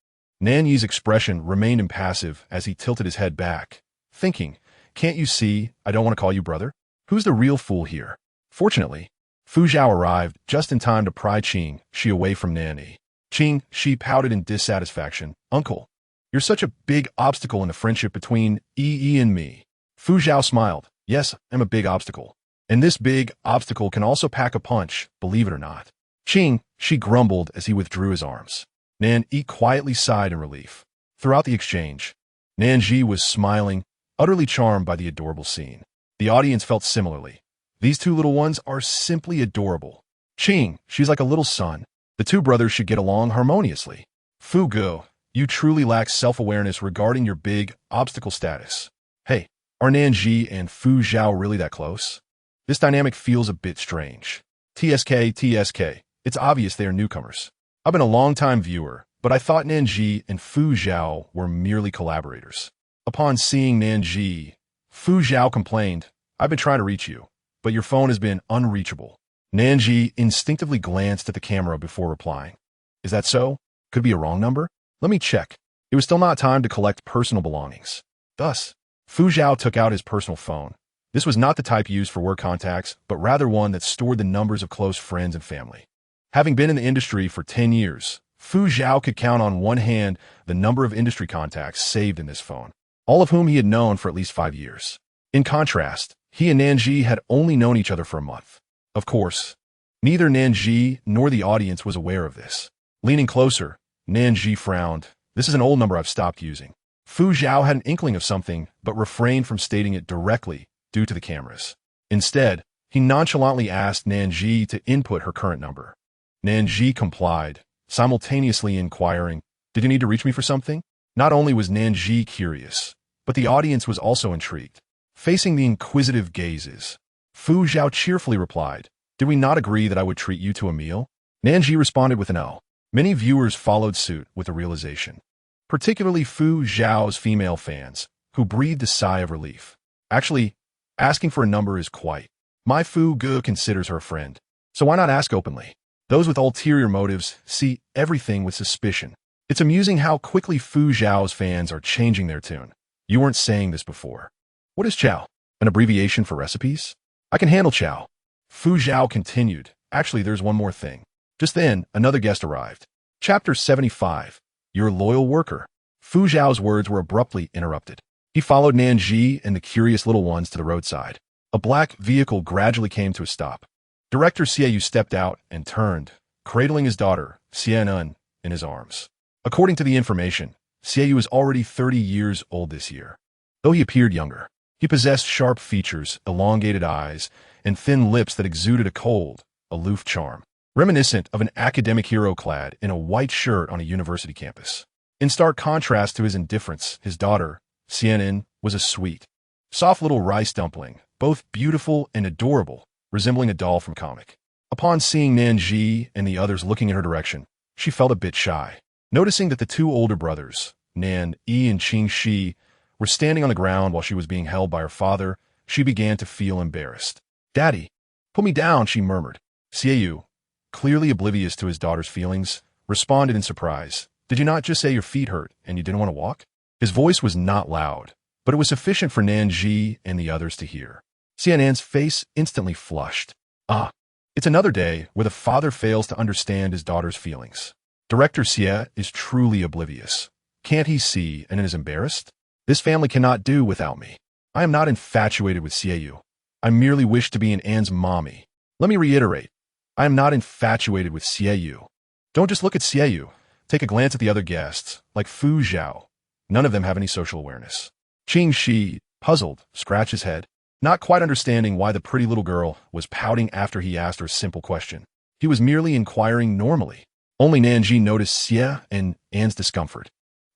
Nan Yi's expression remained impassive as he tilted his head back, thinking, can't you see I don't want to call you brother? Who's the real fool here? Fortunately, Fu Zhao arrived just in time to pry Qing Shi away from Nan Yi. Qing Shi pouted in dissatisfaction. Uncle, you're such a big obstacle in the friendship between Yi and me. Fu Zhao smiled. Yes, I'm a big obstacle. And this big obstacle can also pack a punch, believe it or not. Qing Shi grumbled as he withdrew his arms. Nan Yi quietly sighed in relief. Throughout the exchange, Nan Zhi was smiling, utterly charmed by the adorable scene. The audience felt similarly. These two little ones are simply adorable. Qing, she's like a little son. The two brothers should get along harmoniously. Fu Go, you truly lack self-awareness regarding your big obstacle status. Hey, are Nan Zhi and Fu Zhao really that close? This dynamic feels a bit strange. TSK, it's obvious they are newcomers. I've been a long-time viewer, but I thought Nan Zhi and Fu Zhao were merely collaborators. Upon seeing Nan Zhi, Fu Zhao complained, I've been trying to reach you, but your phone has been unreachable. Nan Zhi instinctively glanced at the camera before replying. Is that so? Could be a wrong number? Let me check. It was still not time to collect personal belongings. Thus, Fu Zhao took out his personal phone. This was not the type used for work contacts, but rather one that stored the numbers of close friends and family. Having been in the industry for 10 years, Fu Zhao could count on one hand the number of industry contacts saved in this phone, all of whom he had known for at least 5 years. In contrast, he and Nan Zhi had only known each other for a month. Of course, neither Nan Zhi nor the audience was aware of this. Leaning closer, Nan Zhi frowned. This is an old number I've stopped using. Fu Zhao had an inkling of something, but refrained from stating it directly due to the cameras. Instead, he nonchalantly asked Nan Zhi to input her current number. Nan Zhi complied, simultaneously inquiring, Did you need to reach me for something? Not only was Nan Zhi curious, but the audience was also intrigued. Facing the inquisitive gazes, Fu Zhao cheerfully replied, Did we not agree that I would treat you to a meal? Nan Zhi responded with an O. Many viewers followed suit with the realization, particularly Fu Zhao's female fans, who breathed a sigh of relief. Actually, asking for a number is quite. My Fu Ge considers her a friend, so why not ask openly? Those with ulterior motives see everything with suspicion. It's amusing how quickly Fu Zhao's fans are changing their tune. You weren't saying this before. What is Chow? An abbreviation for recipes? I can handle Chow. Fu Zhao continued. Actually, there's one more thing. Just then, another guest arrived. Chapter 75. Your loyal worker. Fu Zhao's words were abruptly interrupted. He followed Nan Zhi and the curious little ones to the roadside. A black vehicle gradually came to a stop. Director Xiaoyu stepped out and turned, cradling his daughter, Xianan, in his arms. According to the information, Xiaoyu is already 30 years old this year. Though he appeared younger, he possessed sharp features, elongated eyes, and thin lips that exuded a cold, aloof charm, reminiscent of an academic hero clad in a white shirt on a university campus. In stark contrast to his indifference, his daughter, Xianan, was a sweet, soft little rice dumpling, both beautiful and adorable, resembling a doll from comic. Upon seeing Nan Zhi and the others looking in her direction, she felt a bit shy. Noticing that the two older brothers, Nan Yi and Qing Shi, were standing on the ground while she was being held by her father, she began to feel embarrassed. Daddy, put me down, she murmured. Xiaoyu, clearly oblivious to his daughter's feelings, responded in surprise. Did you not just say your feet hurt and you didn't want to walk? His voice was not loud, but it was sufficient for Nan Zhi and the others to hear. Xianan's face instantly flushed. It's another day where the father fails to understand his daughter's feelings. Director Xie is truly oblivious. Can't he see and is embarrassed? This family cannot do without me. I am not infatuated with Xiaoyu. I merely wish to be an Anne's mommy. Let me reiterate. I am not infatuated with Xiaoyu. Don't just look at Xiaoyu. Take a glance at the other guests, like Fu Zhao. None of them have any social awareness. Qing Shi, puzzled, scratched his head, not quite understanding why the pretty little girl was pouting after he asked her a simple question. He was merely inquiring normally. Only Nan Zhi noticed Xie and Anne's discomfort.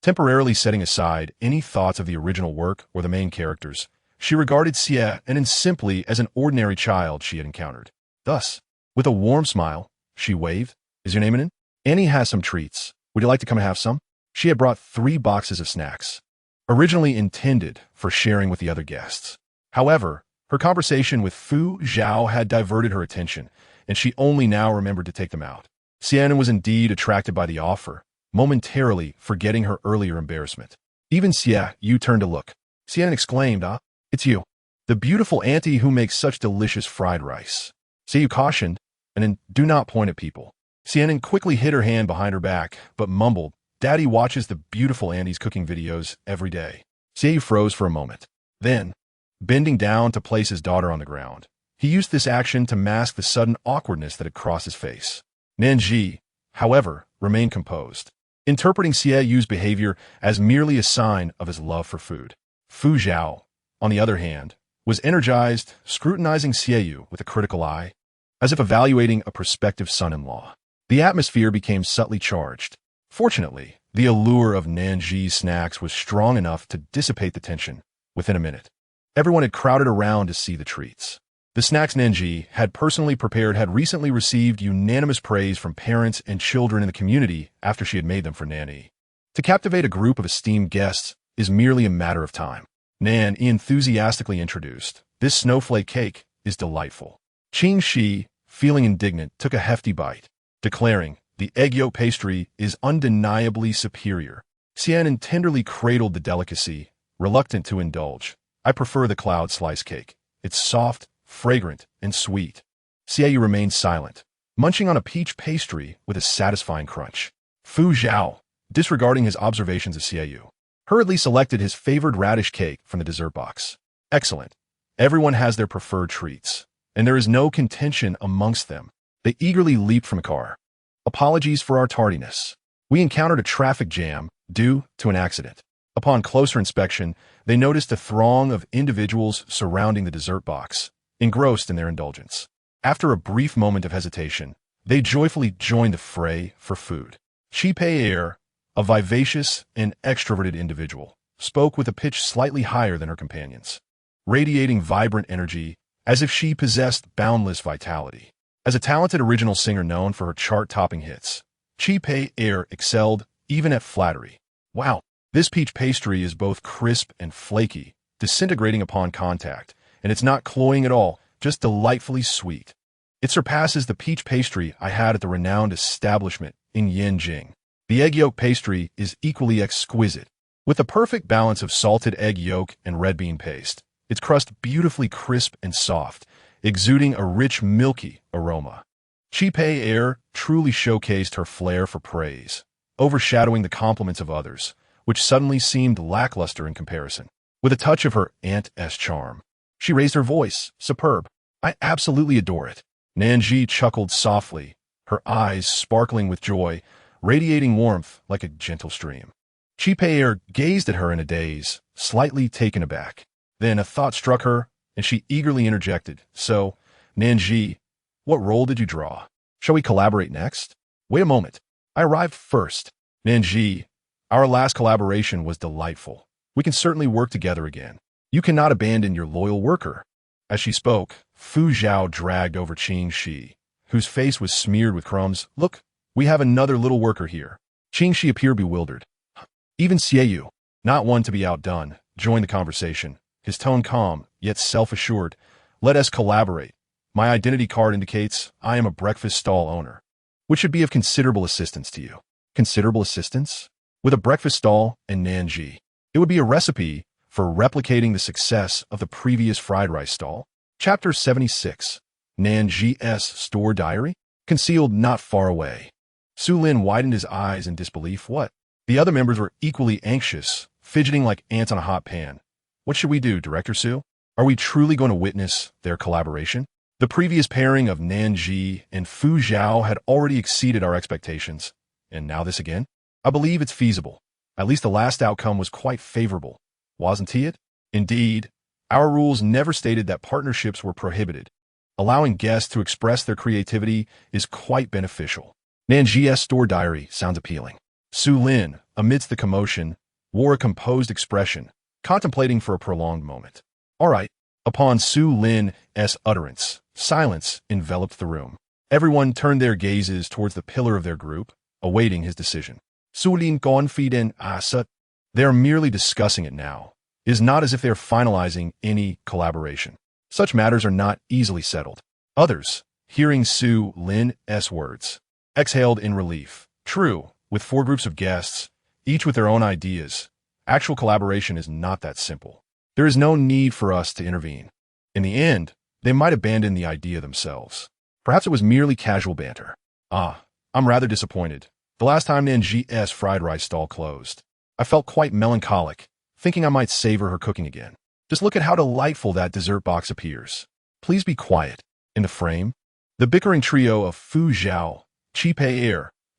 Temporarily setting aside any thoughts of the original work or the main characters, she regarded Xie and Anne simply as an ordinary child she had encountered. Thus, with a warm smile, she waved, "Is your name Anne? Annie has some treats. Would you like to come and have some?" She had brought 3 boxes of snacks, originally intended for sharing with the other guests. However, her conversation with Fu Zhao had diverted her attention, and she only now remembered to take them out. Xianan was indeed attracted by the offer, momentarily forgetting her earlier embarrassment. Even Xie Yu turned to look. Xianan exclaimed, "Ah, it's you, the beautiful auntie who makes such delicious fried rice." Xie Yu cautioned, and then do not point at people. Xianan quickly hid her hand behind her back, but mumbled, "Daddy watches the beautiful auntie's cooking videos every day." Xie Yu froze for a moment. Then, bending down to place his daughter on the ground, he used this action to mask the sudden awkwardness that had crossed his face. Nan Zhi, however, remained composed, interpreting Xie Yu's behavior as merely a sign of his love for food. Fu Zhao, on the other hand, was energized, scrutinizing Xie Yu with a critical eye, as if evaluating a prospective son-in-law. The atmosphere became subtly charged. Fortunately, the allure of Nan Zhi's snacks was strong enough to dissipate the tension within a minute. Everyone had crowded around to see the treats. The snacks Nan Zhi had personally prepared had recently received unanimous praise from parents and children in the community after she had made them for Nanny. To captivate a group of esteemed guests is merely a matter of time. Nan enthusiastically introduced, "This snowflake cake is delightful." Qing Shi, feeling indignant, took a hefty bite, declaring, "The egg yolk pastry is undeniably superior." Xianan tenderly cradled the delicacy, reluctant to indulge. "I prefer the cloud slice cake. It's soft, fragrant, and sweet." Xie Yu remained silent, munching on a peach pastry with a satisfying crunch. Fu Zhao, disregarding his observations of Xie Yu, hurriedly selected his favored radish cake from the dessert box. "Excellent. Everyone has their preferred treats, and there is no contention amongst them." They eagerly leaped from a car. "Apologies for our tardiness. We encountered a traffic jam due to an accident." Upon closer inspection, they noticed a throng of individuals surrounding the dessert box, engrossed in their indulgence. After a brief moment of hesitation, they joyfully joined the fray for food. Chi Pei, a vivacious and extroverted individual, spoke with a pitch slightly higher than her companions, radiating vibrant energy as if she possessed boundless vitality. As a talented original singer known for her chart-topping hits, Chi Pei excelled even at flattery. "Wow, this peach pastry is both crisp and flaky, disintegrating upon contact, and it's not cloying at all, just delightfully sweet. It surpasses the peach pastry I had at the renowned establishment in Yanjing. The egg yolk pastry is equally exquisite, with a perfect balance of salted egg yolk and red bean paste. Its crust beautifully crisp and soft, exuding a rich, milky aroma." Chi Pei truly showcased her flair for praise, overshadowing the compliments of others, which suddenly seemed lackluster in comparison. With a touch of her aunt's charm, she raised her voice, "Superb. I absolutely adore it." Nan Zhi chuckled softly, her eyes sparkling with joy, radiating warmth like a gentle stream. Chi Pei gazed at her in a daze, slightly taken aback. Then a thought struck her, and she eagerly interjected, "So, Nan Zhi, what role did you draw? Shall we collaborate next?" "Wait a moment. I arrived first." "Nan Zhi, our last collaboration was delightful. We can certainly work together again. You cannot abandon your loyal worker." As she spoke, Fu Zhao dragged over Qing Shi, whose face was smeared with crumbs. "Look, we have another little worker here." Qing Shi appeared bewildered. Even Xie Yu, not one to be outdone, joined the conversation, his tone calm, yet self-assured. "Let us collaborate. My identity card indicates I am a breakfast stall owner, which should be of considerable assistance to you." "Considerable assistance?" "With a breakfast stall and Nan Zhi, it would be a recipe for replicating the success of the previous fried rice stall." Chapter 76. Nan Zhi's Store Diary? Concealed not far away. Su Lin widened his eyes in disbelief. What? The other members were equally anxious, fidgeting like ants on a hot pan. What should we do, Director Su? Are we truly going to witness their collaboration? The previous pairing of Nan Zhi and Fu Zhao had already exceeded our expectations. And now this again? I believe it's feasible. At least the last outcome was quite favorable. Wasn't it? Indeed, our rules never stated that partnerships were prohibited. Allowing guests to express their creativity is quite beneficial. Nan Zhi's store diary sounds appealing. Su Lin, amidst the commotion, wore a composed expression, contemplating for a prolonged moment. All right. Upon Su Lin's utterance, silence enveloped the room. Everyone turned their gazes towards the pillar of their group, awaiting his decision. Su Lin confident asut. They are merely discussing it now. It is not as if they are finalizing any collaboration. Such matters are not easily settled. Others, hearing Su Lin's words, exhaled in relief. True, with 4 groups of guests, each with their own ideas, actual collaboration is not that simple. There is no need for us to intervene. In the end, they might abandon the idea themselves. Perhaps it was merely casual banter. I'm rather disappointed. The last time Nan Zhi's fried rice stall closed, I felt quite melancholic, thinking I might savor her cooking again. Just look at how delightful that dessert box appears. Please be quiet. In the frame, the bickering trio of Fu Zhao, Qi Pei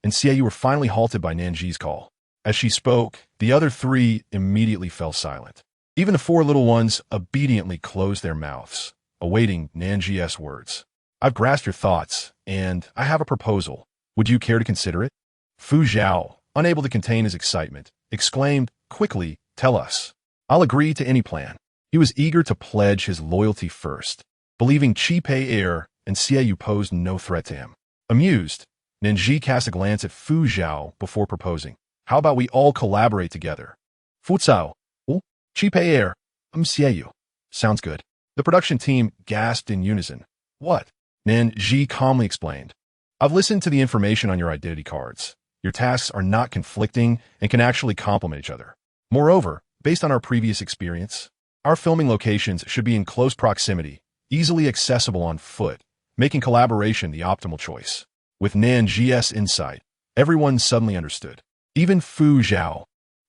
and Xiaoyu were finally halted by Nan Zhi's call. As she spoke, the other 3 immediately fell silent. Even the 4 little ones obediently closed their mouths, awaiting Nan Zhi's words. I've grasped your thoughts, and I have a proposal. Would you care to consider it? Fu Zhao, unable to contain his excitement, exclaimed, quickly, tell us. I'll agree to any plan. He was eager to pledge his loyalty first, believing Qi Pei and Xiaoyu posed no threat to him. Amused, Nan Zhi cast a glance at Fu Zhao before proposing. How about we all collaborate together? Fu Cao, Qi Pei Xiaoyu. Sounds good. The production team gasped in unison. What? Nan Zhi calmly explained. I've listened to the information on your identity cards. Your tasks are not conflicting and can actually complement each other. Moreover, based on our previous experience, our filming locations should be in close proximity, easily accessible on foot, making collaboration the optimal choice. With Nan Zhi's insight, everyone suddenly understood. Even Fu Zhao,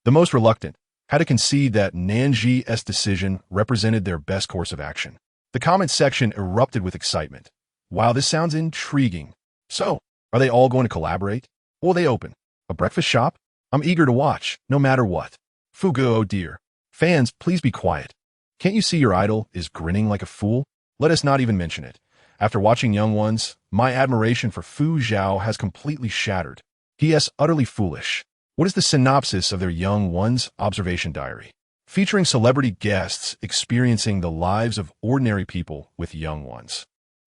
the most reluctant, had to concede that Nan Zhi's decision represented their best course of action. The comment section erupted with excitement. Wow, this sounds intriguing. So, are they all going to collaborate? Will they open a breakfast shop? I'm eager to watch, no matter what. Fugu, oh dear. Fans, please be quiet. Can't you see your idol is grinning like a fool? Let us not even mention it. After watching Young Ones, my admiration for Fu Zhao has completely shattered. He is utterly foolish. What is the synopsis of their Young Ones observation diary? Featuring celebrity guests experiencing the lives of ordinary people with young ones.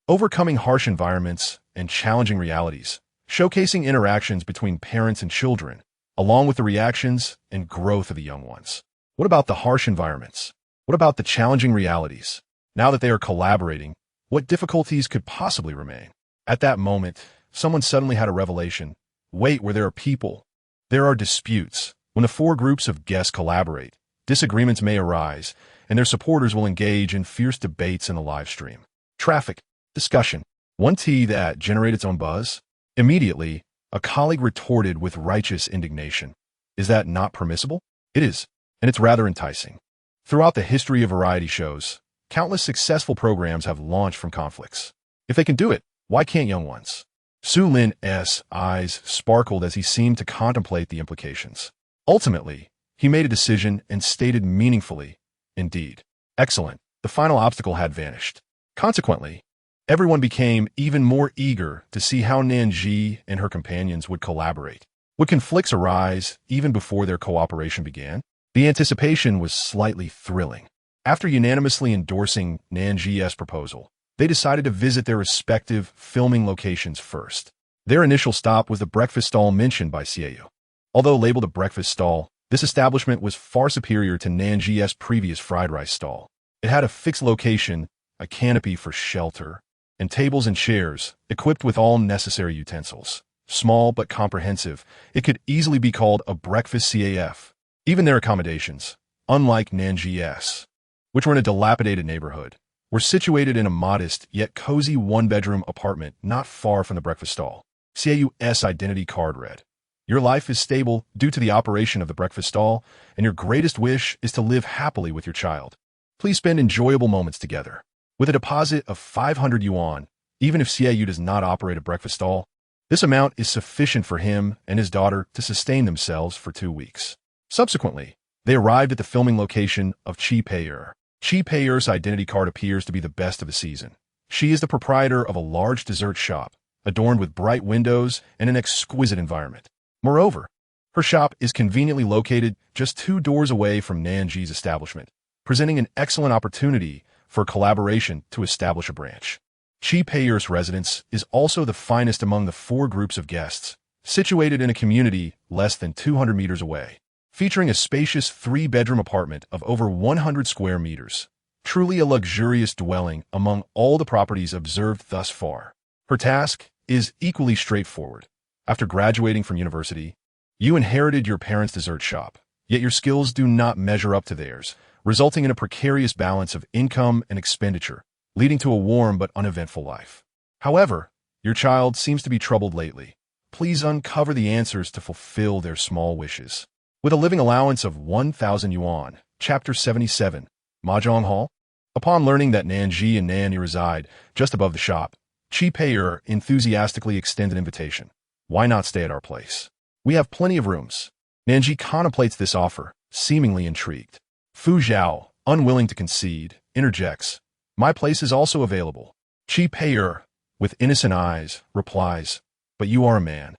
Overcoming harsh environments and challenging realities, showcasing interactions between parents and children, along with the reactions and growth of the young ones. What about the harsh environments? What about the challenging realities? Now that they are collaborating, what difficulties could possibly remain? At that moment, someone suddenly had a revelation. Wait, where there are people, there are disputes. When the 4 groups of guests collaborate, disagreements may arise, and their supporters will engage in fierce debates in the live stream. Traffic, discussion, one tea that generated its own buzz. Immediately, a colleague retorted with righteous indignation. Is that not permissible? It is, and it's rather enticing. Throughout the history of variety shows, countless successful programs have launched from conflicts. If they can do it, why can't Young Ones? Su Lin's eyes sparkled as he seemed to contemplate the implications. Ultimately, he made a decision and stated meaningfully, indeed. Excellent, the final obstacle had vanished. Consequently, everyone became even more eager to see how Nan Zhi and her companions would collaborate. Would conflicts arise even before their cooperation began? The anticipation was slightly thrilling. After unanimously endorsing Nan Zhi's proposal, they decided to visit their respective filming locations first. Their initial stop was the breakfast stall mentioned by Xiaoyu. Although labeled a breakfast stall, this establishment was far superior to Nan Zhi's previous fried rice stall. It had a fixed location, a canopy for shelter, and tables and chairs, equipped with all necessary utensils. Small but comprehensive, it could easily be called a breakfast CAF. Even their accommodations, unlike Nan Zhi's, which were in a dilapidated neighborhood, were situated in a modest yet cozy 1-bedroom apartment not far from the breakfast stall. Seduce identity card read. Your life is stable due to the operation of the breakfast stall, and your greatest wish is to live happily with your child. Please spend enjoyable moments together. With a deposit of 500 yuan, even if Sedu does not operate a breakfast stall, this amount is sufficient for him and his daughter to sustain themselves for 2 weeks. Subsequently, they arrived at the filming location of Chi Pei'er. Chi Pei'er's identity card appears to be the best of the season. She is the proprietor of a large dessert shop, adorned with bright windows and an exquisite environment. Moreover, her shop is conveniently located just 2 doors away from Nan Zhi's establishment, presenting an excellent opportunity for collaboration to establish a branch. Chi Pei'er's residence is also the finest among the 4 groups of guests, situated in a community less than 200 meters away, featuring a spacious 3-bedroom apartment of over 100 square meters, truly a luxurious dwelling among all the properties observed thus far. Her task is equally straightforward. After graduating from university, you inherited your parents' dessert shop, yet your skills do not measure up to theirs, resulting in a precarious balance of income and expenditure, leading to a warm but uneventful life. However, your child seems to be troubled lately. Please uncover the answers to fulfill their small wishes. With a living allowance of 1,000 yuan, Chapter 77, Mahjong Hall. Upon learning that Nan Zhi and Nan Yi reside just above the shop, Chi Pei'er enthusiastically extends an invitation. Why not stay at our place? We have plenty of rooms. Nan Zhi contemplates this offer, seemingly intrigued. Fu Zhao, unwilling to concede, interjects. My place is also available. Chi Pei'er, with innocent eyes, replies, but you are a man.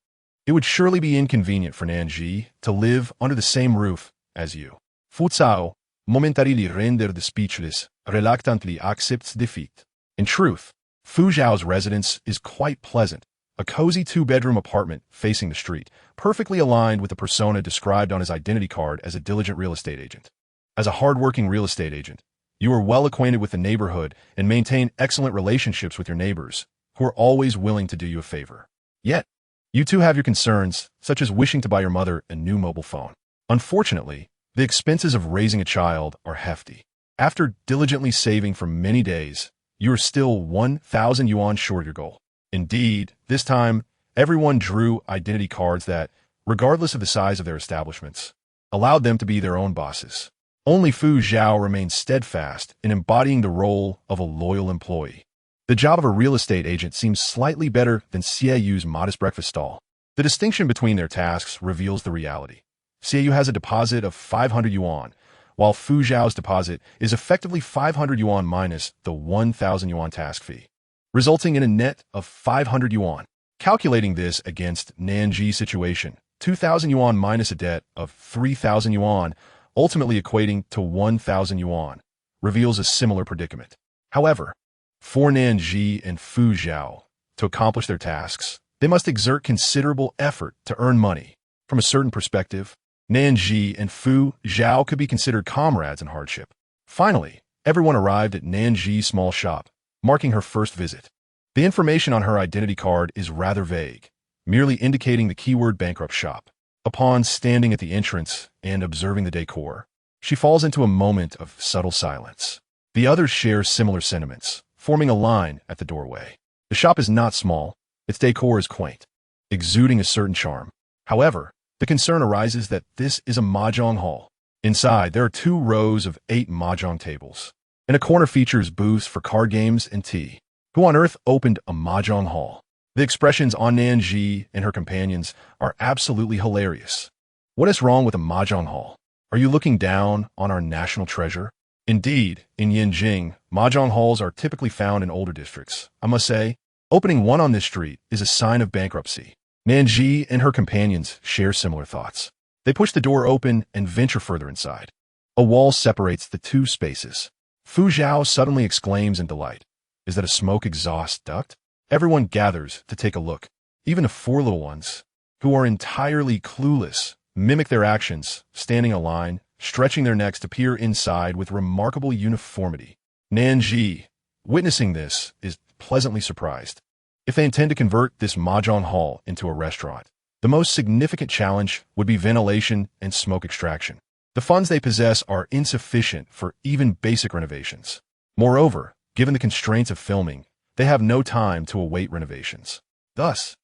It would surely be inconvenient for Nan Zhi to live under the same roof as you. Fu Zhao, momentarily rendered speechless, reluctantly accepts defeat. In truth, Fu Zhao's residence is quite pleasant, a cozy 2-bedroom apartment facing the street, perfectly aligned with the persona described on his identity card as a diligent real estate agent. As a hard-working real estate agent, you are well acquainted with the neighborhood and maintain excellent relationships with your neighbors, who are always willing to do you a favor. Yet, you too have your concerns, such as wishing to buy your mother a new mobile phone. Unfortunately, the expenses of raising a child are hefty. After diligently saving for many days, you are still 1,000 yuan short of your goal. Indeed, this time, everyone drew identity cards that, regardless of the size of their establishments, allowed them to be their own bosses. Only Fu Zhao remained steadfast in embodying the role of a loyal employee. The job of a real estate agent seems slightly better than Sedu's modest breakfast stall. The distinction between their tasks reveals the reality. Sedu has a deposit of 500 yuan, while Fu Zhao's deposit is effectively 500 yuan minus the 1,000 yuan task fee, resulting in a net of 500 yuan. Calculating this against Nan Zhi's situation, 2,000 yuan minus a debt of 3,000 yuan, ultimately equating to 1,000 yuan, reveals a similar predicament. However, for Nan Zhi and Fu Zhao to accomplish their tasks, they must exert considerable effort to earn money. From a certain perspective, Nan Zhi and Fu Zhao could be considered comrades in hardship. Finally, everyone arrived at Nan Zhi's small shop, marking her first visit. The information on her identity card is rather vague, merely indicating the keyword bankrupt shop. Upon standing at the entrance and observing the decor, she falls into a moment of subtle silence. The others share similar sentiments, forming a line at the doorway. The shop is not small, its decor is quaint, exuding a certain charm. However, the concern arises that this is a mahjong hall. Inside, there are 2 rows of 8 mahjong tables, and a corner features booths for card games and tea. Who on earth opened a mahjong hall? The expressions on Nan Zhi and her companions are absolutely hilarious. What is wrong with a mahjong hall? Are you looking down on our national treasure? Indeed, in Yanjing, mahjong halls are typically found in older districts. I must say, opening one on this street is a sign of bankruptcy. Nan Zhi and her companions share similar thoughts. They push the door open and venture further inside. A wall separates the 2 spaces. Fu Zhao suddenly exclaims in delight. Is that a smoke exhaust duct? Everyone gathers to take a look. Even the 4 little ones, who are entirely clueless, mimic their actions, standing in a line, stretching their necks to peer inside with remarkable uniformity. Nan Zhi, witnessing this, is pleasantly surprised. If they intend to convert this mahjong hall into a restaurant, the most significant challenge would be ventilation and smoke extraction. The funds they possess are insufficient for even basic renovations. Moreover, given the constraints of filming, they have no time to await renovations. Thus,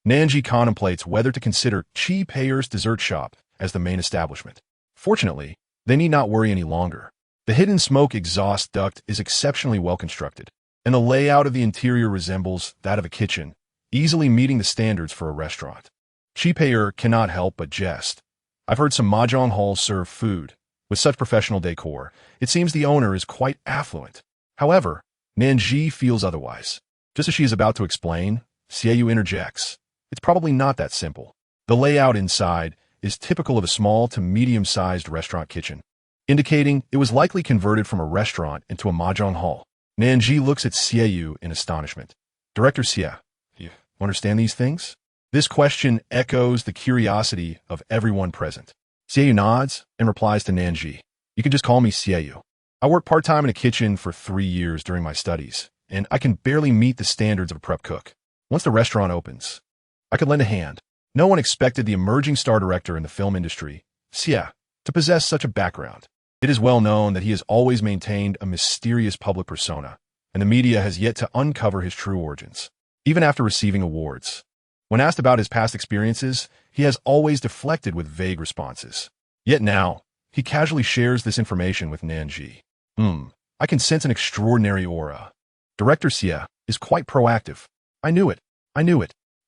Nan Zhi contemplates whether to consider Chi Peier's dessert shop as the main establishment. Fortunately, they need not worry any longer. The hidden smoke exhaust duct is exceptionally well constructed, and the layout of the interior resembles that of a kitchen, easily meeting the standards for a restaurant. Chi Peier cannot help but jest. I've heard some mahjong halls serve food. With such professional decor, it seems the owner is quite affluent. However, Nan Zhi feels otherwise. Just as she is about to explain, Xiaoyu interjects. It's probably not that simple. The layout inside is typical of a small to medium-sized restaurant kitchen, indicating it was likely converted from a restaurant into a mahjong hall. Nan Zhi looks at Xiaoyu in astonishment. Director Xia, you understand these things? This question echoes the curiosity of everyone present. Xiaoyu nods and replies to Nan Zhi. You can just call me Xiaoyu. I worked part-time in a kitchen for 3 years during my studies, and I can barely meet the standards of a prep cook. Once the restaurant opens, I could lend a hand. No one expected the emerging star director in the film industry, Xia, to possess such a background. It is well known that he has always maintained a mysterious public persona, and the media has yet to uncover his true origins. Even after receiving awards, when asked about his past experiences, he has always deflected with vague responses. Yet now, he casually shares this information with Nan Zhi. I can sense an extraordinary aura. Director Xia is quite proactive. I knew it.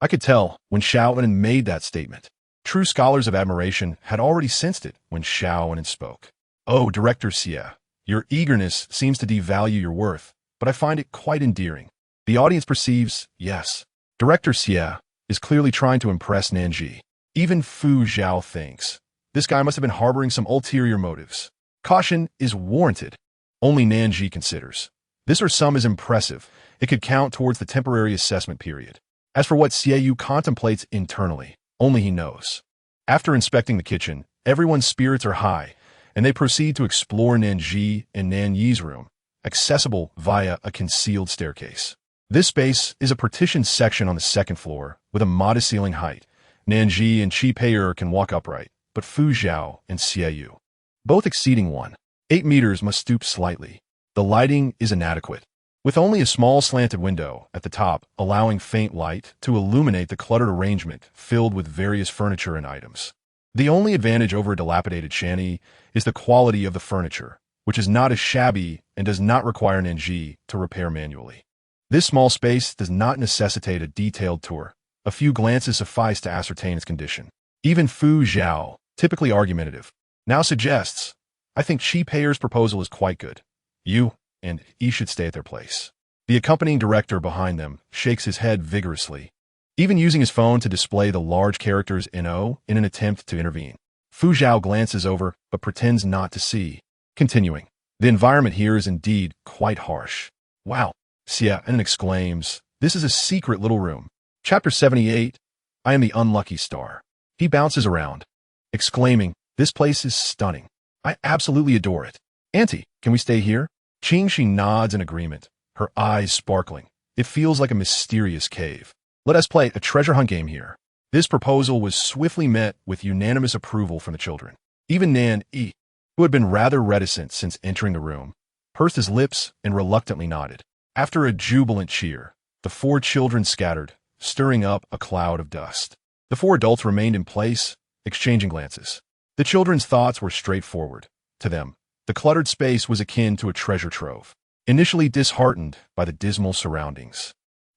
I could tell when Xiao Anan made that statement. True scholars of admiration had already sensed it when Xiao Anan spoke. Oh, Director Xia, your eagerness seems to devalue your worth, but I find it quite endearing. The audience perceives, yes, Director Xia is clearly trying to impress Nan Zhi. Even Fu Zhao thinks, this guy must have been harboring some ulterior motives. Caution is warranted. Only Nan Zhi considers. This or sum is impressive. It could count towards the temporary assessment period. As for what Xiaoyu contemplates internally, only he knows. After inspecting the kitchen, everyone's spirits are high, and they proceed to explore Nan Zhi and Nan Yi's room, accessible via a concealed staircase. This space is a partitioned section on the second floor with a modest ceiling height. Nan Zhi and Chi Peier can walk upright, but Fu Zhao and Xiaoyu, both exceeding 1.8 meters, must stoop slightly. The lighting is inadequate, with only a small slanted window at the top allowing faint light to illuminate the cluttered arrangement filled with various furniture and items. The only advantage over a dilapidated shanty is the quality of the furniture, which is not as shabby and does not require Nan Zhi to repair manually. This small space does not necessitate a detailed tour. A few glances suffice to ascertain its condition. Even Fu Zhao, typically argumentative, now suggests, I think Chi Peier's proposal is quite good. You and he should stay at their place. The accompanying director behind them shakes his head vigorously, even using his phone to display the large characters NO in an attempt to intervene. Fu Zhao glances over but pretends not to see. Continuing, the environment here is indeed quite harsh. Wow, Xia Anan exclaims, this is a secret little room. Chapter 78, I am the unlucky star. He bounces around, exclaiming, this place is stunning. I absolutely adore it. Auntie, can we stay here? She nods in agreement, her eyes sparkling. It feels like a mysterious cave. Let us play a treasure hunt game here. This proposal was swiftly met with unanimous approval from the children. Even Nan Zhi, who had been rather reticent since entering the room, pursed his lips and reluctantly nodded. After a jubilant cheer, the 4 children scattered, stirring up a cloud of dust. The 4 adults remained in place, exchanging glances. The children's thoughts were straightforward. To them, the cluttered space was akin to a treasure trove. Initially disheartened by the dismal surroundings,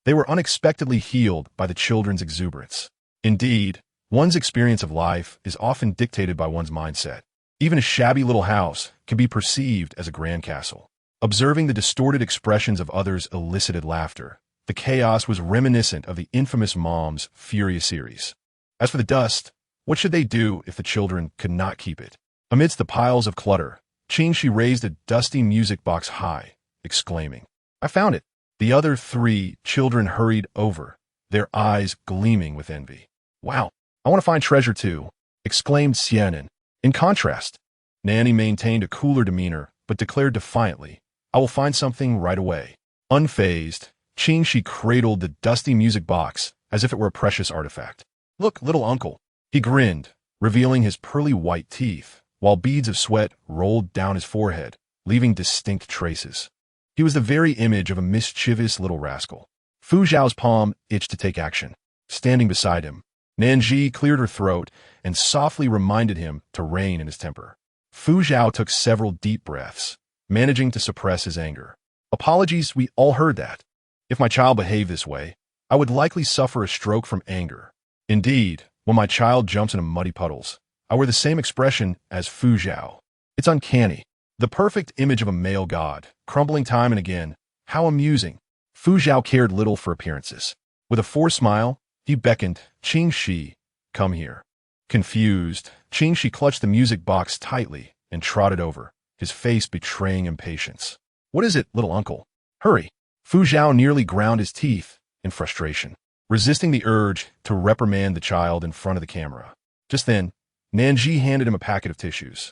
they were unexpectedly healed by the children's exuberance. Indeed, one's experience of life is often dictated by one's mindset. Even a shabby little house can be perceived as a grand castle. Observing the distorted expressions of others' elicited laughter, the chaos was reminiscent of the infamous Mom's Furious series. As for the dust, what should they do if the children could not keep it? Amidst the piles of clutter, she raised a dusty music box high, exclaiming, I found it. The other 3 children hurried over, their eyes gleaming with envy. Wow, I want to find treasure too, exclaimed Xiaonan. In contrast, Nanny maintained a cooler demeanor, but declared defiantly, I will find something right away. Unfazed, she cradled the dusty music box as if it were a precious artifact. Look, little uncle. He grinned, revealing his pearly white teeth, while beads of sweat rolled down his forehead, leaving distinct traces. He was the very image of a mischievous little rascal. Fu Zhao's palm itched to take action. standing beside him. Nan Zhi cleared her throat and softly reminded him to rein in his temper. Fu Zhao took several deep breaths, managing to suppress his anger. Apologies, we all heard that. If my child behaved this way, I would likely suffer a stroke from anger. Indeed, when my child jumps into muddy puddles, I wear the same expression as Fu Zhao. It's uncanny. The perfect image of a male god, crumbling time and again. How amusing. Fu Zhao cared little for appearances. With a forced smile, he beckoned, Qing Shi, come here. Confused, Qing Shi clutched the music box tightly and trotted over, his face betraying impatience. What is it, little uncle? Hurry. Fu Zhao nearly ground his teeth in frustration, resisting the urge to reprimand the child in front of the camera. Just then, Nan Zhi handed him a packet of tissues.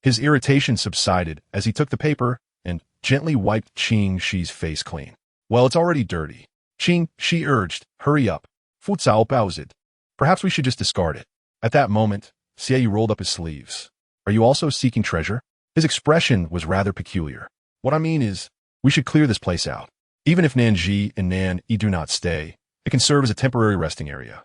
His irritation subsided as he took the paper and gently wiped Qing Shi's face clean. Well, it's already dirty. Qing Shi urged, hurry up. Fu Cao bao's it. Perhaps we should just discard it. At that moment, Xie rolled up his sleeves. Are you also seeking treasure? His expression was rather peculiar. What I mean is, we should clear this place out. Even if Nan Zhi and Nan Yi do not stay, it can serve as a temporary resting area.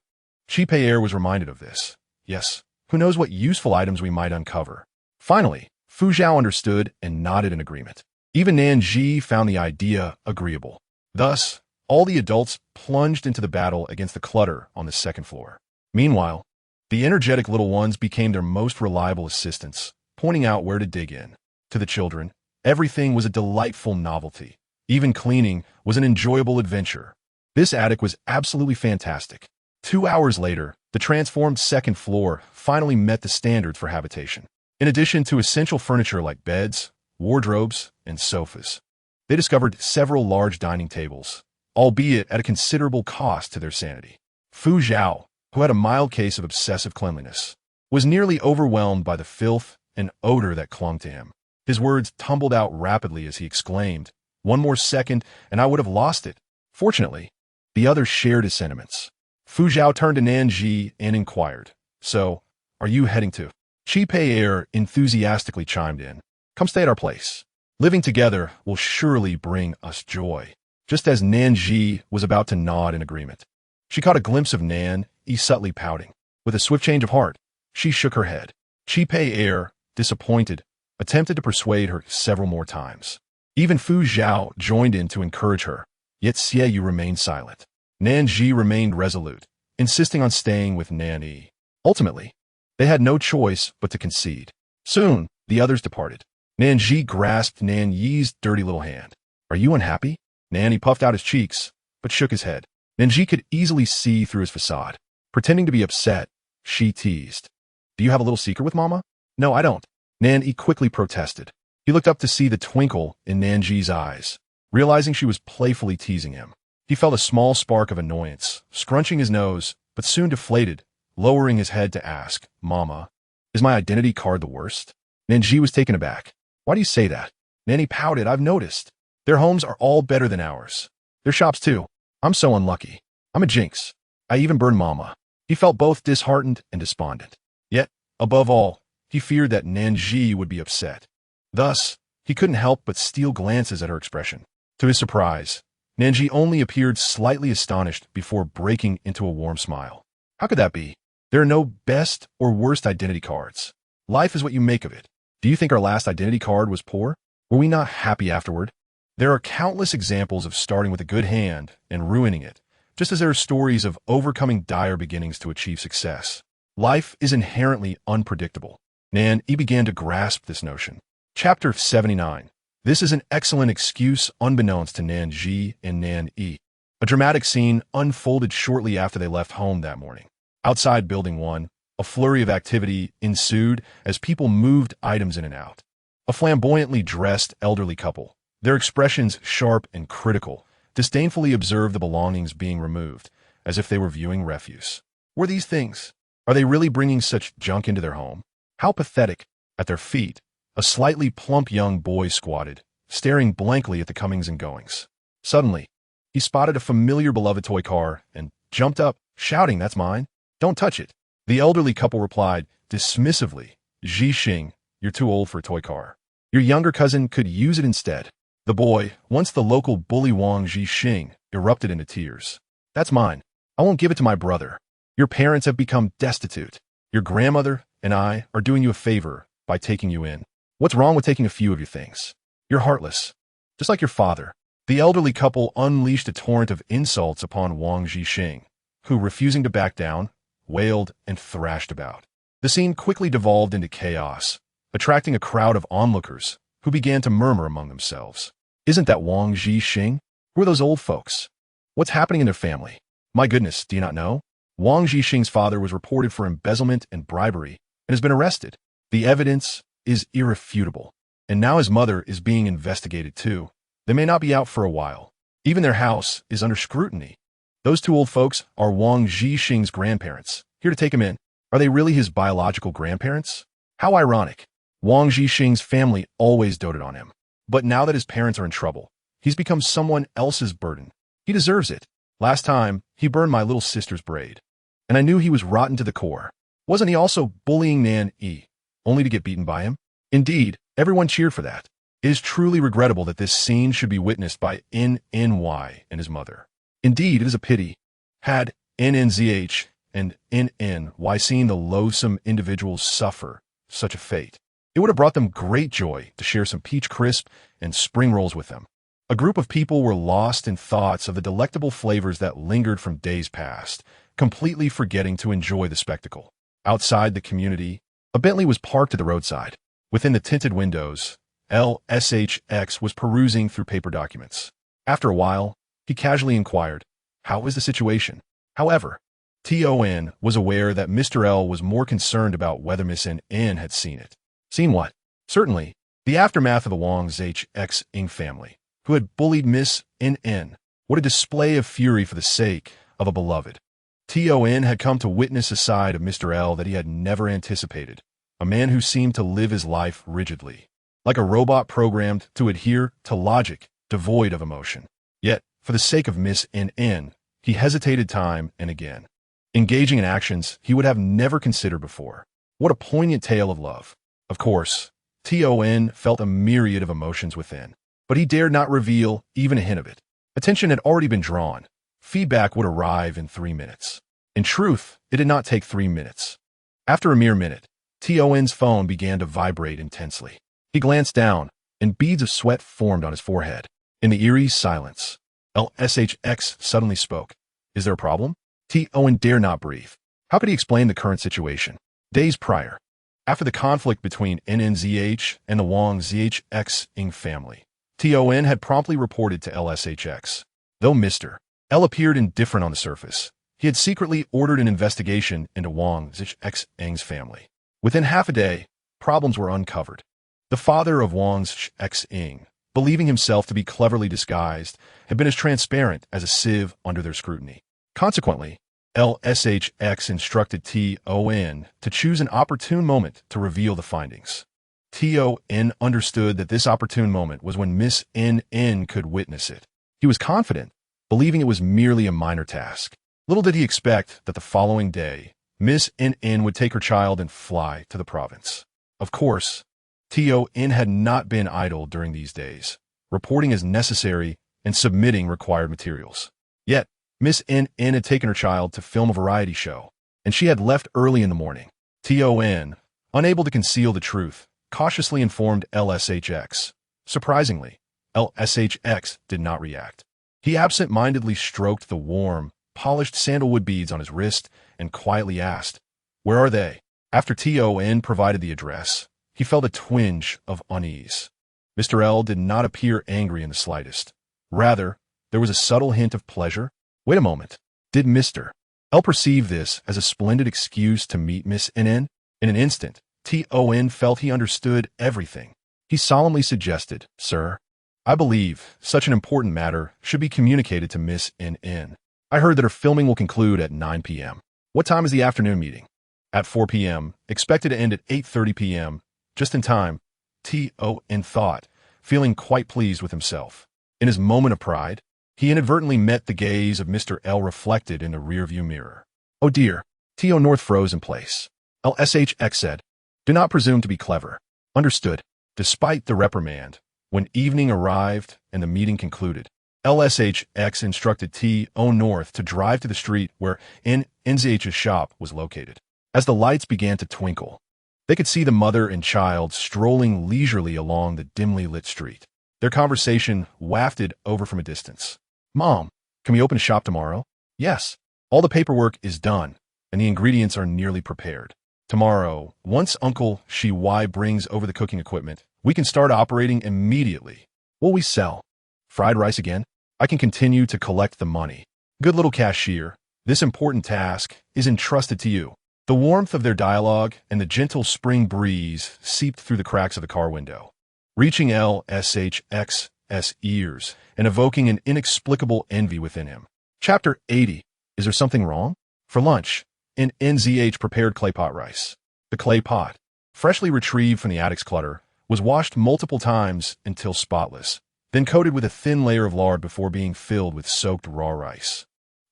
Chi Pei was reminded of this. Yes, who knows what useful items we might uncover. Finally, Fu Zhao understood and nodded in agreement. Even Nan Zhi found the idea agreeable. Thus, all the adults plunged into the battle against the clutter on the second floor. Meanwhile, the energetic little ones became their most reliable assistants, pointing out where to dig in. To the children, everything was a delightful novelty. Even cleaning was an enjoyable adventure. This attic was absolutely fantastic. 2 hours later, the transformed second floor finally met the standards for habitation. In addition to essential furniture like beds, wardrobes, and sofas, they discovered several large dining tables, albeit at a considerable cost to their sanity. Fu Zhao, who had a mild case of obsessive cleanliness, was nearly overwhelmed by the filth and odor that clung to him. His words tumbled out rapidly as he exclaimed, one more second and I would have lost it. Fortunately, the others shared his sentiments. Fu Zhao turned to Nan Zhi and inquired, so, are you heading to? Chi Pei enthusiastically chimed in. Come stay at our place. Living together will surely bring us joy. Just as Nan Zhi was about to nod in agreement, she caught a glimpse of Nan Yi subtly pouting. With a swift change of heart, she shook her head. Chi Pei, disappointed, attempted to persuade her several more times. Even Fu Zhao joined in to encourage her, yet Xie remained silent. Nan Zhi remained resolute, insisting on staying with Nan Yi. Ultimately, they had no choice but to concede. Soon, the others departed. Nan Zhi grasped Nan Yi's dirty little hand. Are you unhappy? Nan Yi puffed out his cheeks, but shook his head. Nan Zhi could easily see through his facade. Pretending to be upset, she teased. Do you have a little secret with Mama? No, I don't. Nan Yi quickly protested. He looked up to see the twinkle in Nan Zhi's eyes, realizing she was playfully teasing him. He felt a small spark of annoyance, scrunching his nose, but soon deflated, lowering his head to ask, Mama, is my identity card the worst? Nan Zhi was taken aback. Why do you say that? Nan Yi pouted. I've noticed. Their homes are all better than ours. Their shops too. I'm so unlucky. I'm a jinx. I even burned Mama. He felt both disheartened and despondent. Yet, above all, he feared that Nan Zhi would be upset. Thus, he couldn't help but steal glances at her expression. To his surprise, Nan Zhi only appeared slightly astonished before breaking into a warm smile. How could that be? There are no best or worst identity cards. Life is what you make of it. Do you think our last identity card was poor? Were we not happy afterward? There are countless examples of starting with a good hand and ruining it, just as there are stories of overcoming dire beginnings to achieve success. Life is inherently unpredictable. Nan Yi began to grasp this notion. Chapter 79. This is an excellent excuse unbeknownst to Nan Zhi and Nan Yi. A dramatic scene unfolded shortly after they left home that morning. Outside Building 1, a flurry of activity ensued as people moved items in and out. A flamboyantly dressed elderly couple, their expressions sharp and critical, disdainfully observed the belongings being removed, as if they were viewing refuse. Were these things? Are they really bringing such junk into their home? How pathetic. At their feet, a slightly plump young boy squatted, staring blankly at the comings and goings. Suddenly, he spotted a familiar beloved toy car and jumped up, shouting, "That's mine. Don't touch it." The elderly couple replied dismissively, "Zhi Xing, you're too old for a toy car. Your younger cousin could use it instead." The boy, once the local bully Wang Zhi Xing, erupted into tears. "That's mine. I won't give it to my brother. Your parents have become destitute. Your grandmother and I are doing you a favor by taking you in. What's wrong with taking a few of your things? You're heartless, just like your father." The elderly couple unleashed a torrent of insults upon Wang Zhixing, who, refusing to back down, wailed and thrashed about. The scene quickly devolved into chaos, attracting a crowd of onlookers who began to murmur among themselves. "Isn't that Wang Zhixing? Who are those old folks? What's happening in their family? My goodness, do you not know? Wang Zhixing's father was reported for embezzlement and bribery and has been arrested. The evidence is irrefutable. And now his mother is being investigated too. They may not be out for a while. Even their house is under scrutiny. Those two old folks are Wang Zhixing's grandparents, here to take him in. Are they really his biological grandparents? How ironic. Wang Zhixing's family always doted on him. But now that his parents are in trouble, he's become someone else's burden. He deserves it. Last time, he burned my little sister's braid. And I knew he was rotten to the core. Wasn't he also bullying Nan Zhi, only to get beaten by him? Indeed, everyone cheered for that. It is truly regrettable that this scene should be witnessed by NNY and his mother. Indeed, it is a pity. Had NNZH and NNY seen the loathsome individuals suffer such a fate, it would have brought them great joy to share some peach crisp and spring rolls with them. A group of people were lost in thoughts of the delectable flavors that lingered from days past, completely forgetting to enjoy the spectacle. Outside the community, a Bentley was parked at the roadside. Within the tinted windows, LSHX was perusing through paper documents. After a while, he casually inquired, "How is the situation?" However, TON was aware that Mr. L was more concerned about whether Miss NN had seen it. Seen what? Certainly, the aftermath of the Wang Zhixing family, who had bullied Miss NN. What a display of fury for the sake of a beloved. TON had come to witness a side of Mr. L that he had never anticipated, a man who seemed to live his life rigidly, like a robot programmed to adhere to logic devoid of emotion. Yet, for the sake of Miss NN, he hesitated time and again, engaging in actions he would have never considered before. What a poignant tale of love. Of course, TON felt a myriad of emotions within, but he dared not reveal even a hint of it. Attention had already been drawn. Feedback would arrive in 3 minutes. In truth, it did not take 3 minutes. After a mere minute, TON's phone began to vibrate intensely. He glanced down, and beads of sweat formed on his forehead. In the eerie silence, LSHX suddenly spoke. "Is there a problem?" TON dare not breathe. How could he explain the current situation? Days prior, after the conflict between NNZH and the Wang Zhixing family, TON had promptly reported to LSHX. Though Mr. L appeared indifferent on the surface, he had secretly ordered an investigation into Wang Zhixing's family. Within half a day, problems were uncovered. The father of Wang Zhixing, believing himself to be cleverly disguised, had been as transparent as a sieve under their scrutiny. Consequently, LSHX instructed TON to choose an opportune moment to reveal the findings. TON understood that this opportune moment was when Miss NN could witness it. He was confident, believing it was merely a minor task. Little did he expect that the following day, Miss NN would take her child and fly to the province. Of course, TON had not been idle during these days, reporting as necessary and submitting required materials. Yet, Miss NN had taken her child to film a variety show, and she had left early in the morning. TON, unable to conceal the truth, cautiously informed LSHX. Surprisingly, LSHX did not react. He absent-mindedly stroked the warm, polished sandalwood beads on his wrist and quietly asked, "Where are they?" After TON provided the address, he felt a twinge of unease. Mr. L did not appear angry in the slightest. Rather, there was a subtle hint of pleasure. Wait a moment. Did Mr. L perceive this as a splendid excuse to meet Miss NN? In an instant, TON felt he understood everything. He solemnly suggested, "Sir, I believe such an important matter should be communicated to Miss NN. I heard that her filming will conclude at 9 p.m. What time is the afternoon meeting?" At 4 p.m., expected to end at 8:30 p.m., just in time, TON thought, feeling quite pleased with himself. In his moment of pride, he inadvertently met the gaze of Mr. L reflected in the rearview mirror. "Oh dear." TO North froze in place. LSHX said, "Do not presume to be clever." Understood. Despite the reprimand, when evening arrived and the meeting concluded, LSHX instructed T.O. North to drive to the street where NZH's shop was located. As the lights began to twinkle, they could see the mother and child strolling leisurely along the dimly lit street. Their conversation wafted over from a distance. "Mom, can we open a shop tomorrow?" "Yes. All the paperwork is done, and the ingredients are nearly prepared. Tomorrow, once Uncle Shi Y brings over the cooking equipment, we can start operating immediately. Will we sell fried rice again? I can continue to collect the money. Good little cashier, this important task is entrusted to you." The warmth of their dialogue and the gentle spring breeze seeped through the cracks of the car window, reaching LSHX's ears and evoking an inexplicable envy within him. Chapter 80. Is there something wrong? For lunch, NZH prepared clay pot rice. The clay pot, freshly retrieved from the attic's clutter, was washed multiple times until spotless, then coated with a thin layer of lard before being filled with soaked raw rice.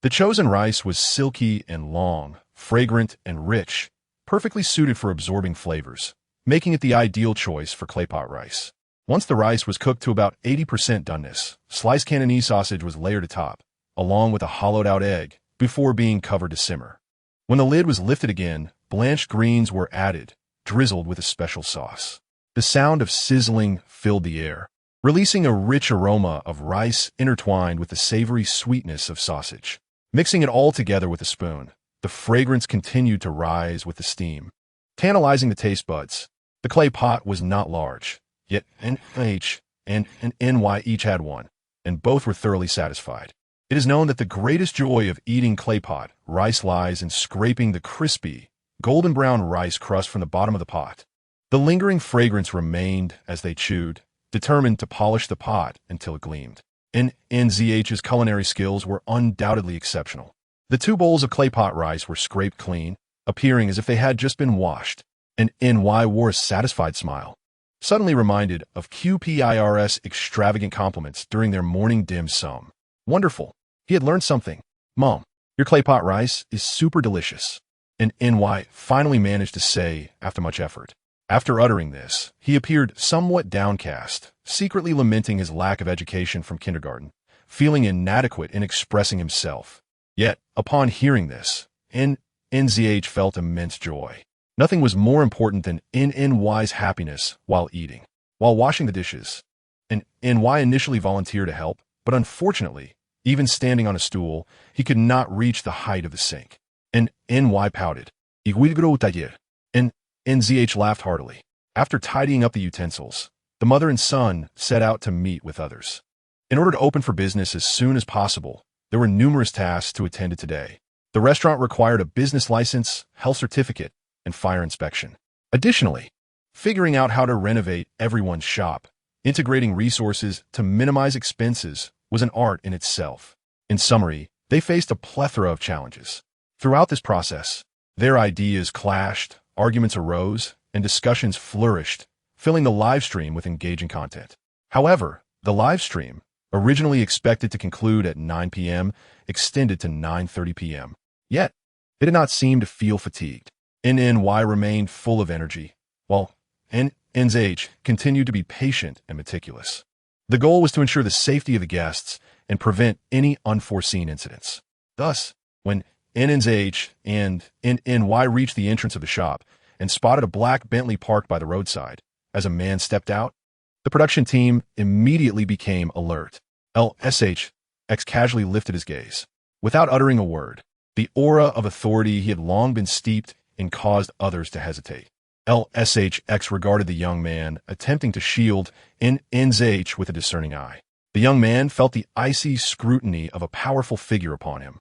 The chosen rice was silky and long, fragrant and rich, perfectly suited for absorbing flavors, making it the ideal choice for clay pot rice. Once the rice was cooked to about 80% doneness, sliced Cantonese sausage was layered atop, along with a hollowed-out egg, before being covered to simmer. When the lid was lifted again, blanched greens were added, drizzled with a special sauce. The sound of sizzling filled the air, releasing a rich aroma of rice intertwined with the savory sweetness of sausage. Mixing it all together with a spoon, the fragrance continued to rise with the steam, tantalizing the taste buds. The clay pot was not large, yet NH and NY each had one, and both were thoroughly satisfied. It is known that the greatest joy of eating clay pot rice lies in scraping the crispy, golden brown rice crust from the bottom of the pot. The lingering fragrance remained as they chewed, determined to polish the pot until it gleamed. NZH's culinary skills were undoubtedly exceptional. The 2 bowls of clay pot rice were scraped clean, appearing as if they had just been washed, and NY wore a satisfied smile, suddenly reminded of QPIR's extravagant compliments during their morning dim sum. Wonderful. He had learned something. "Mom, your clay pot rice is super delicious," and NY finally managed to say after much effort. After uttering this, he appeared somewhat downcast, secretly lamenting his lack of education from kindergarten, feeling inadequate in expressing himself. Yet, upon hearing this, NZH felt immense joy. Nothing was more important than NY's happiness while eating. While washing the dishes, NY initially volunteered to help, but unfortunately, even standing on a stool, he could not reach the height of the sink. NY pouted. NZH laughed heartily. After tidying up the utensils, the mother and son set out to meet with others. In order to open for business as soon as possible, there were numerous tasks to attend to today. The restaurant required a business license, health certificate, and fire inspection. Additionally, figuring out how to renovate everyone's shop, integrating resources to minimize expenses, was an art in itself. In summary, they faced a plethora of challenges. Throughout this process, their ideas clashed, arguments arose, and discussions flourished, filling the live stream with engaging content. However, the live stream, originally expected to conclude at 9 p.m., extended to 9:30 p.m. Yet, they did not seem to feel fatigued. NY remained full of energy, while NZH continued to be patient and meticulous. The goal was to ensure the safety of the guests and prevent any unforeseen incidents. Thus, when NZH and NY reached the entrance of the shop and spotted a black Bentley parked by the roadside, as a man stepped out, the production team immediately became alert. LSHX casually lifted his gaze. Without uttering a word, the aura of authority he had long been steeped in caused others to hesitate. LSHX regarded the young man, attempting to shield NZH with a discerning eye. The young man felt the icy scrutiny of a powerful figure upon him.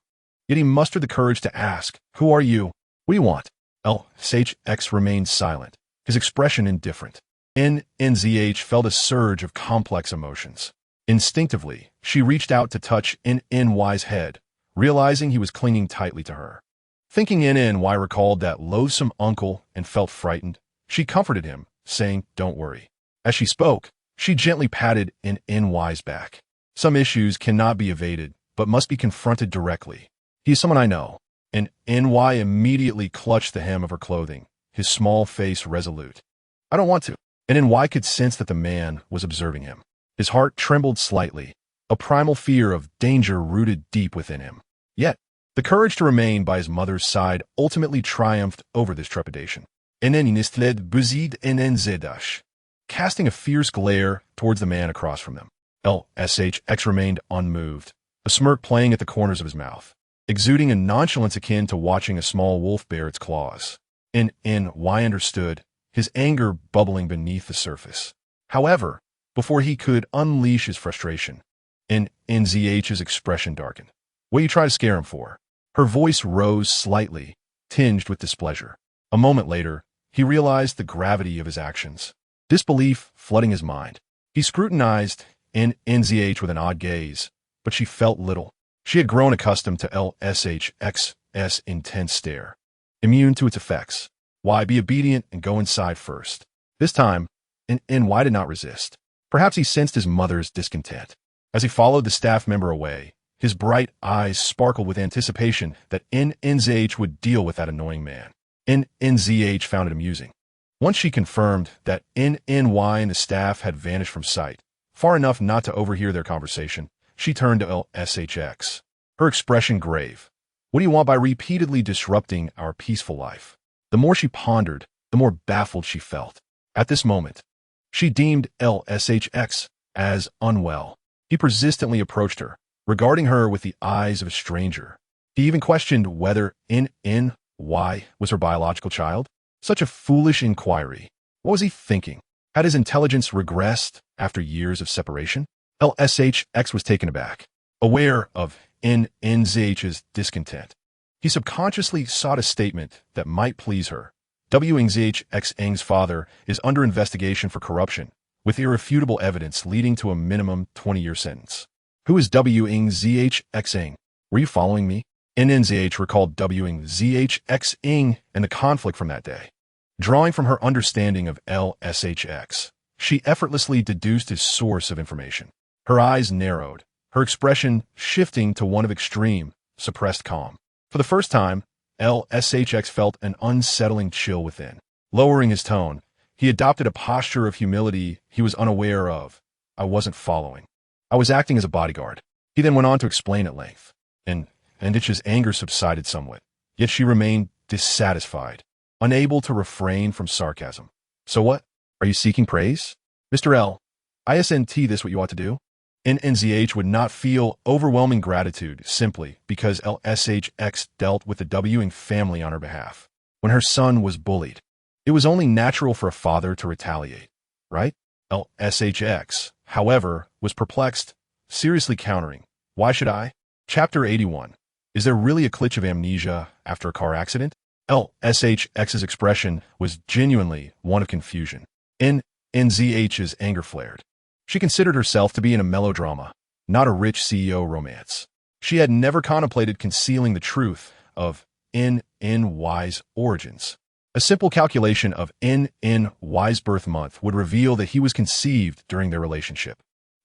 Yet he mustered the courage to ask, "Who are you? What do you want?" LSHX remained silent, his expression indifferent. NZH felt a surge of complex emotions. Instinctively, she reached out to touch NY's head, realizing he was clinging tightly to her. Thinking NY recalled that loathsome uncle and felt frightened, she comforted him, saying, "Don't worry." As she spoke, she gently patted NY's back. "Some issues cannot be evaded, but must be confronted directly. He is someone I know." And NY immediately clutched the hem of her clothing, his small face resolute. "I don't want to." And NY could sense that the man was observing him. His heart trembled slightly, a primal fear of danger rooted deep within him. Yet, the courage to remain by his mother's side ultimately triumphed over this trepidation. Mistreated Nan Zhi, casting a fierce glare towards the man across from them. LSHX remained unmoved, a smirk playing at the corners of his mouth, exuding a nonchalance akin to watching a small wolf bare its claws. Y understood, his anger bubbling beneath the surface. However, before he could unleash his frustration, NZH's expression darkened. What you try to scare him for? Her voice rose slightly, tinged with displeasure. A moment later, he realized the gravity of his actions. Disbelief flooding his mind. He scrutinized NZH with an odd gaze, but she felt little. She had grown accustomed to LSHX's intense stare, immune to its effects. Why be obedient and go inside first? This time, NY did not resist. Perhaps he sensed his mother's discontent. As he followed the staff member away, his bright eyes sparkled with anticipation that NZH would deal with that annoying man. NZH found it amusing. Once she confirmed that NY and the staff had vanished from sight, far enough not to overhear their conversation, she turned to LSHX, her expression grave. What do you want by repeatedly disrupting our peaceful life? The more she pondered, the more baffled she felt. At this moment, she deemed LSHX as unwell. He persistently approached her, regarding her with the eyes of a stranger. He even questioned whether NY was her biological child. Such a foolish inquiry. What was he thinking? Had his intelligence regressed after years of separation? LSHX was taken aback, aware of NZH's discontent. He subconsciously sought a statement that might please her. WNZHX's father is under investigation for corruption, with irrefutable evidence leading to a minimum 20-year sentence. Who is WNZHX? Were you following me? NNZH recalled WNZHX and the conflict from that day. Drawing from her understanding of LSHX, she effortlessly deduced his source of information. Her eyes narrowed, her expression shifting to one of extreme, suppressed calm. For the first time, LSHX felt an unsettling chill within. Lowering his tone, he adopted a posture of humility he was unaware of. I wasn't following. I was acting as a bodyguard. He then went on to explain at length, and Itch's anger subsided somewhat, yet she remained dissatisfied, unable to refrain from sarcasm. So what? Are you seeking praise? Mr. L, isn't this what you ought to do? NNZH would not feel overwhelming gratitude simply because LSHX dealt with the Wing family on her behalf. When her son was bullied, it was only natural for a father to retaliate, right? LSHX, however, was perplexed, seriously countering. Why should I? Chapter 81. Is there really a glitch of amnesia after a car accident? LSHX's expression was genuinely one of confusion. NZH's anger flared. She considered herself to be in a melodrama, not a rich CEO romance. She had never contemplated concealing the truth of NY's origins. A simple calculation of NY's birth month would reveal that he was conceived during their relationship.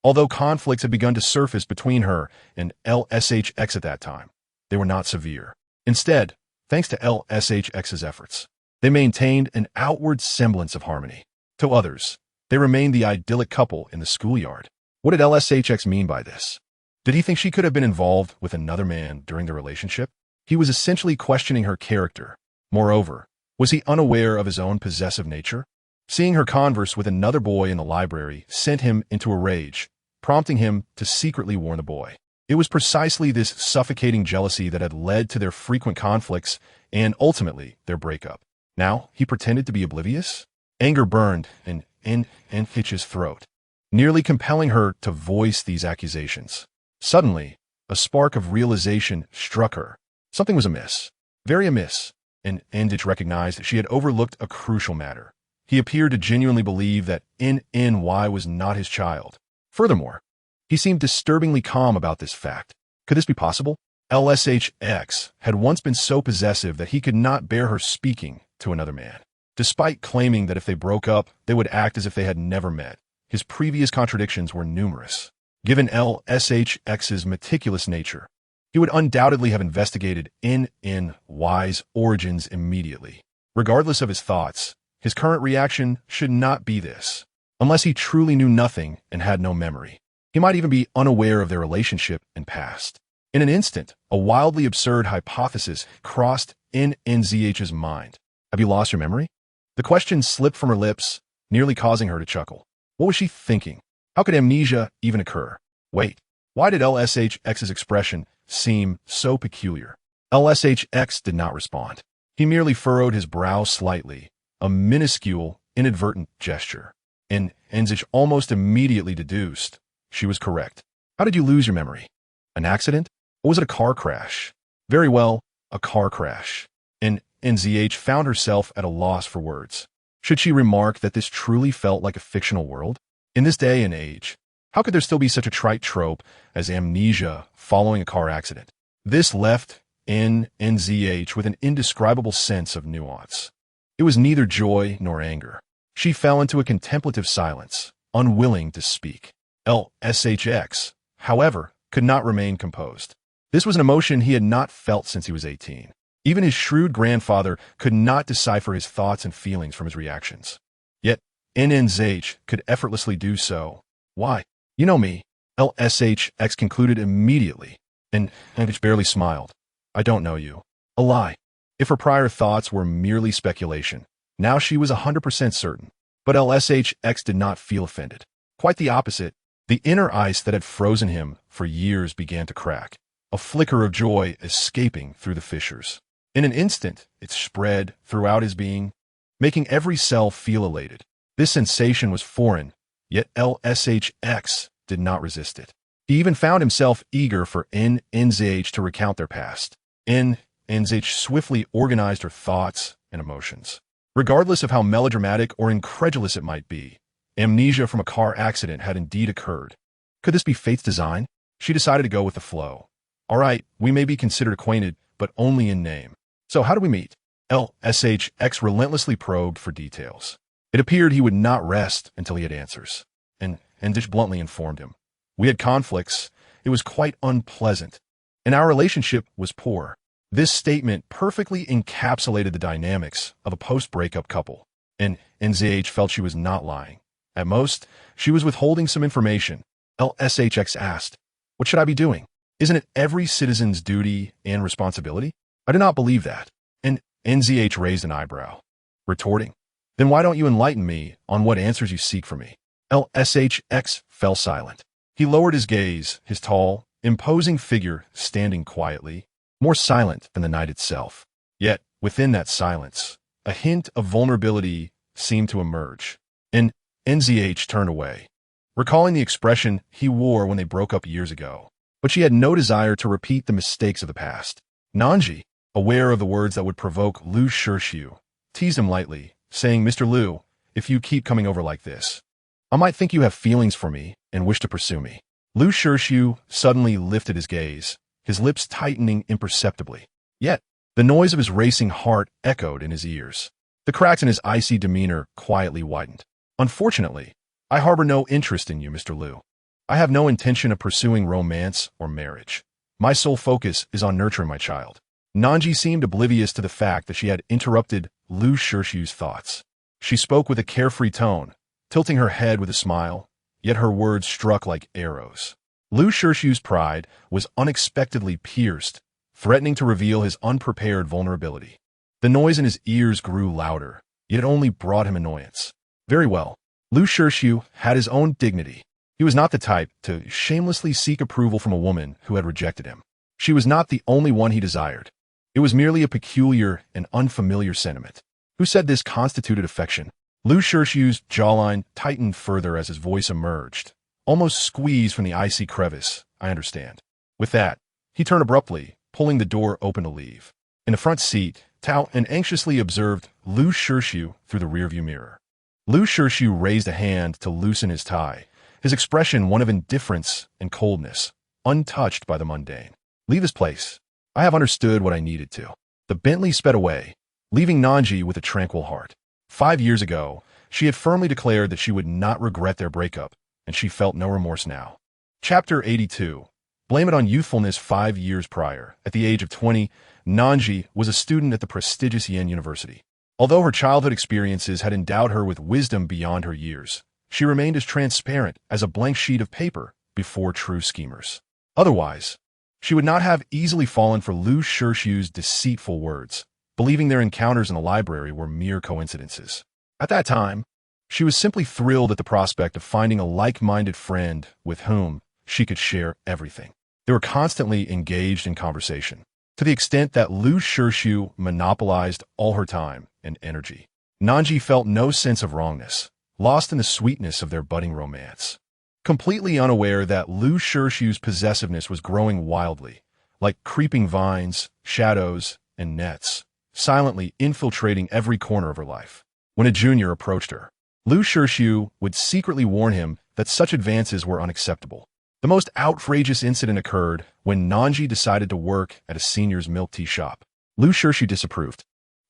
Although conflicts had begun to surface between her and LSHX at that time, they were not severe. Instead, thanks to LSHX's efforts, they maintained an outward semblance of harmony. To others, they remained the idyllic couple in the schoolyard. What did LSHX mean by this? Did he think she could have been involved with another man during the relationship? He was essentially questioning her character. Moreover, was he unaware of his own possessive nature? Seeing her converse with another boy in the library sent him into a rage, prompting him to secretly warn the boy. It was precisely this suffocating jealousy that had led to their frequent conflicts and, ultimately, their breakup. Now, he pretended to be oblivious? Anger burned in Hitch's throat, nearly compelling her to voice these accusations. Suddenly, a spark of realization struck her. Something was amiss. Very amiss. And Hitch recognized that she had overlooked a crucial matter. He appeared to genuinely believe that NY was not his child. Furthermore, he seemed disturbingly calm about this fact. Could this be possible? LSHX had once been so possessive that he could not bear her speaking to another man. Despite claiming that if they broke up, they would act as if they had never met, his previous contradictions were numerous. Given LSHX's meticulous nature, he would undoubtedly have investigated NY's origins immediately. Regardless of his thoughts, his current reaction should not be this, unless he truly knew nothing and had no memory. He might even be unaware of their relationship and past. In an instant, a wildly absurd hypothesis crossed in NZH's mind. Have you lost your memory? The question slipped from her lips, nearly causing her to chuckle. What was she thinking? How could amnesia even occur? Wait, why did LSHX's expression seem so peculiar? LSHX did not respond. He merely furrowed his brow slightly, a minuscule, inadvertent gesture. And NZH almost immediately deduced she was correct. How did you lose your memory? An accident? Or was it a car crash? Very well, a car crash. And NZH found herself at a loss for words. Should she remark that this truly felt like a fictional world? In this day and age, how could there still be such a trite trope as amnesia following a car accident? This left NZH with an indescribable sense of nuance. It was neither joy nor anger. She fell into a contemplative silence, unwilling to speak. LSHX, however, could not remain composed. This was an emotion he had not felt since he was 18. Even his shrewd grandfather could not decipher his thoughts and feelings from his reactions. Yet, NZH could effortlessly do so. Why? You know me, LSHX concluded immediately, and NZH barely smiled. I don't know you. A lie. If her prior thoughts were merely speculation, now she was 100% certain. But LSHX did not feel offended. Quite the opposite. The inner ice that had frozen him for years began to crack, a flicker of joy escaping through the fissures. In an instant, it spread throughout his being, making every cell feel elated. This sensation was foreign, yet LSHX did not resist it. He even found himself eager for NZH to recount their past. NZH swiftly organized her thoughts and emotions. Regardless of how melodramatic or incredulous it might be, amnesia from a car accident had indeed occurred. Could this be fate's design? She decided to go with the flow. All right, we may be considered acquainted, but only in name. So how do we meet? LSHX relentlessly probed for details. It appeared he would not rest until he had answers. And NZH bluntly informed him. We had conflicts. It was quite unpleasant. And our relationship was poor. This statement perfectly encapsulated the dynamics of a post-breakup couple. And NZH felt she was not lying. At most, she was withholding some information. LSHX asked, what should I be doing? Isn't it every citizen's duty and responsibility? I do not believe that. And NZH raised an eyebrow, retorting, then why don't you enlighten me on what answers you seek from me? LSHX fell silent. He lowered his gaze, his tall, imposing figure standing quietly, more silent than the night itself. Yet, within that silence, a hint of vulnerability seemed to emerge. And NZH turned away, recalling the expression he wore when they broke up years ago. But she had no desire to repeat the mistakes of the past. Nan Zhi, aware of the words that would provoke Lu Shirshu, teased him lightly, saying, Mr. Lu, if you keep coming over like this, I might think you have feelings for me and wish to pursue me. Lu Shirshu suddenly lifted his gaze, his lips tightening imperceptibly. Yet, the noise of his racing heart echoed in his ears. The cracks in his icy demeanor quietly widened. Unfortunately, I harbor no interest in you, Mr. Lu. I have no intention of pursuing romance or marriage. My sole focus is on nurturing my child. Nan Zhi seemed oblivious to the fact that she had interrupted Lu Shirshu's thoughts. She spoke with a carefree tone, tilting her head with a smile, yet her words struck like arrows. Lu Shirshu's pride was unexpectedly pierced, threatening to reveal his unprepared vulnerability. The noise in his ears grew louder, yet it only brought him annoyance. Very well. Lu Shirshu had his own dignity. He was not the type to shamelessly seek approval from a woman who had rejected him. She was not the only one he desired. It was merely a peculiar and unfamiliar sentiment. Who said this constituted affection? Lu Shirshu's jawline tightened further as his voice emerged, almost squeezed from the icy crevice. I understand. With that, he turned abruptly, pulling the door open to leave. In the front seat, Tao anxiously observed Lu Shirshu through the rearview mirror. Lu Shirshu raised a hand to loosen his tie, his expression one of indifference and coldness, untouched by the mundane. Leave this place. I have understood what I needed to. The Bentley sped away, leaving Nan Zhi with a tranquil heart. 5 years ago, she had firmly declared that she would not regret their breakup, and she felt no remorse now. Chapter 82. Blame it on youthfulness. 5 years prior, at the age of 20, Nan Zhi was a student at the prestigious Yen University. Although her childhood experiences had endowed her with wisdom beyond her years, she remained as transparent as a blank sheet of paper before true schemers. Otherwise, she would not have easily fallen for Lu Shirshu's deceitful words, believing their encounters in the library were mere coincidences. At that time, she was simply thrilled at the prospect of finding a like-minded friend with whom she could share everything. They were constantly engaged in conversation, to the extent that Lu Shirshu monopolized all her time and energy. Nan Zhi felt no sense of wrongness, lost in the sweetness of their budding romance. Completely unaware that Lu Shirshu's possessiveness was growing wildly, like creeping vines, shadows, and nets, silently infiltrating every corner of her life. When a junior approached her, Lu Shirshu would secretly warn him that such advances were unacceptable. The most outrageous incident occurred when Nan Zhi decided to work at a senior's milk tea shop. Lu Shirshu disapproved,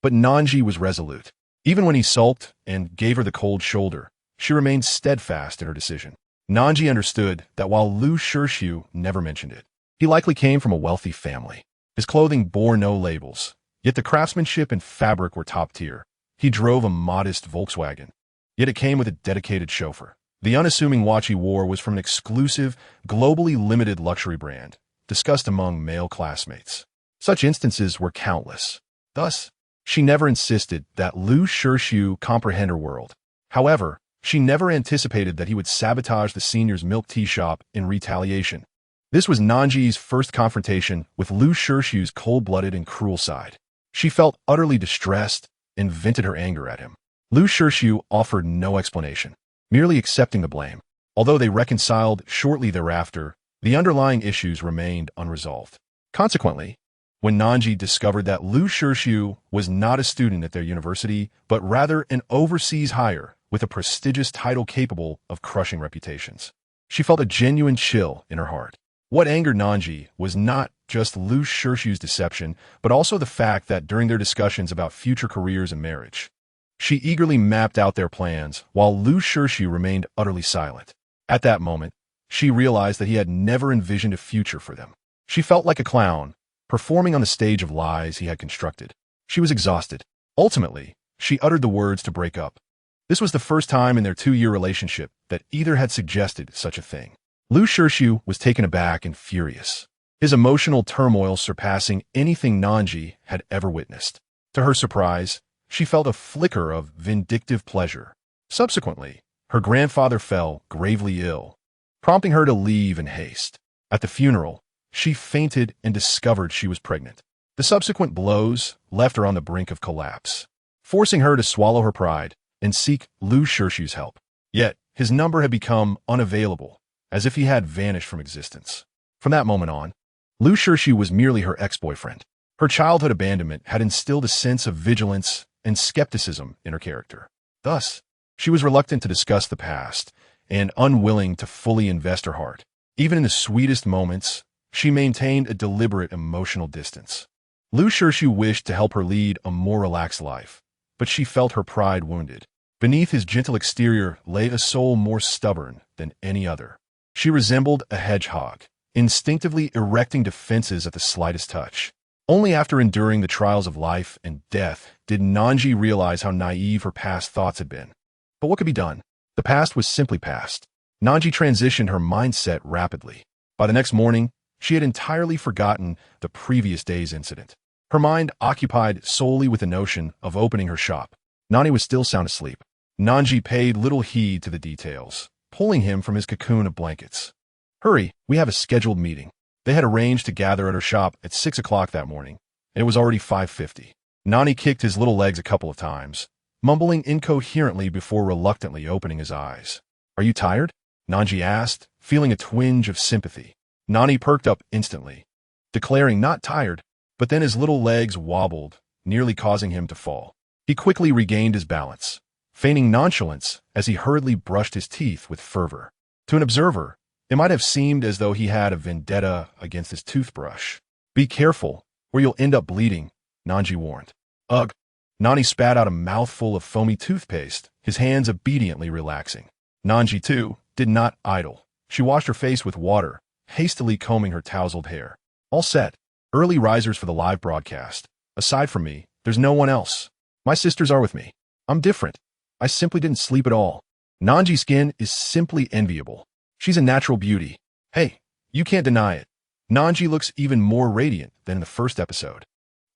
but Nan Zhi was resolute. Even when he sulked and gave her the cold shoulder, she remained steadfast in her decision. Nan Zhi understood that while Lu Shirshu never mentioned it, he likely came from a wealthy family. His clothing bore no labels, yet the craftsmanship and fabric were top tier. He drove a modest Volkswagen, yet it came with a dedicated chauffeur. The unassuming watch he wore was from an exclusive, globally limited luxury brand, discussed among male classmates. Such instances were countless. Thus, she never insisted that Lu Shirshu comprehend her world. However, she never anticipated that he would sabotage the senior's milk tea shop in retaliation. This was Nan Zhi's first confrontation with Lu Shirshu's cold-blooded and cruel side. She felt utterly distressed and vented her anger at him. Lu Shirshu offered no explanation, merely accepting the blame. Although they reconciled shortly thereafter, the underlying issues remained unresolved. Consequently, when Nan Zhi discovered that Lu Shirshu was not a student at their university, but rather an overseas hire with a prestigious title capable of crushing reputations, she felt a genuine chill in her heart. What angered Nan Zhi was not just Lu Shirshu's deception, but also the fact that during their discussions about future careers and marriage, she eagerly mapped out their plans while Lu Shirshu remained utterly silent. At that moment, she realized that he had never envisioned a future for them. She felt like a clown, performing on the stage of lies he had constructed. She was exhausted. Ultimately, she uttered the words to break up. This was the first time in their 2-year relationship that either had suggested such a thing. Lu Shirshu was taken aback and furious, his emotional turmoil surpassing anything Nan Zhi had ever witnessed. To her surprise, she felt a flicker of vindictive pleasure. Subsequently, her grandfather fell gravely ill, prompting her to leave in haste. At the funeral, she fainted and discovered she was pregnant. The subsequent blows left her on the brink of collapse, forcing her to swallow her pride and seek Lu Shirshu's help. Yet, his number had become unavailable, as if he had vanished from existence. From that moment on, Lu Shirshu was merely her ex-boyfriend. Her childhood abandonment had instilled a sense of vigilance and skepticism in her character. Thus, she was reluctant to discuss the past and unwilling to fully invest her heart. Even in the sweetest moments, she maintained a deliberate emotional distance. Lu Shirshu wished to help her lead a more relaxed life, but she felt her pride wounded. Beneath his gentle exterior lay a soul more stubborn than any other. She resembled a hedgehog, instinctively erecting defenses at the slightest touch. Only after enduring the trials of life and death did Nan Zhi realize how naive her past thoughts had been. But what could be done? The past was simply past. Nan Zhi transitioned her mindset rapidly. By the next morning, she had entirely forgotten the previous day's incident. Her mind occupied solely with the notion of opening her shop. Nani was still sound asleep. Nan Zhi paid little heed to the details, pulling him from his cocoon of blankets. "Hurry, we have a scheduled meeting." They had arranged to gather at her shop at 6 o'clock that morning, and it was already 5:50. Nani kicked his little legs a couple of times, mumbling incoherently before reluctantly opening his eyes. "Are you tired?" Nan Zhi asked, feeling a twinge of sympathy. Nani perked up instantly, declaring not tired, but then his little legs wobbled, nearly causing him to fall. He quickly regained his balance, feigning nonchalance as he hurriedly brushed his teeth with fervor. To an observer, it might have seemed as though he had a vendetta against his toothbrush. "Be careful, or you'll end up bleeding," Nan Zhi warned. "Ugh." Nani spat out a mouthful of foamy toothpaste, his hands obediently relaxing. Nan Zhi, too, did not idle. She washed her face with water, hastily combing her tousled hair. "All set. Early risers for the live broadcast. Aside from me, there's no one else. My sisters are with me. I'm different. I simply didn't sleep at all. Nan Zhi's skin is simply enviable. She's a natural beauty. Hey, you can't deny it. Nan Zhi looks even more radiant than in the first episode.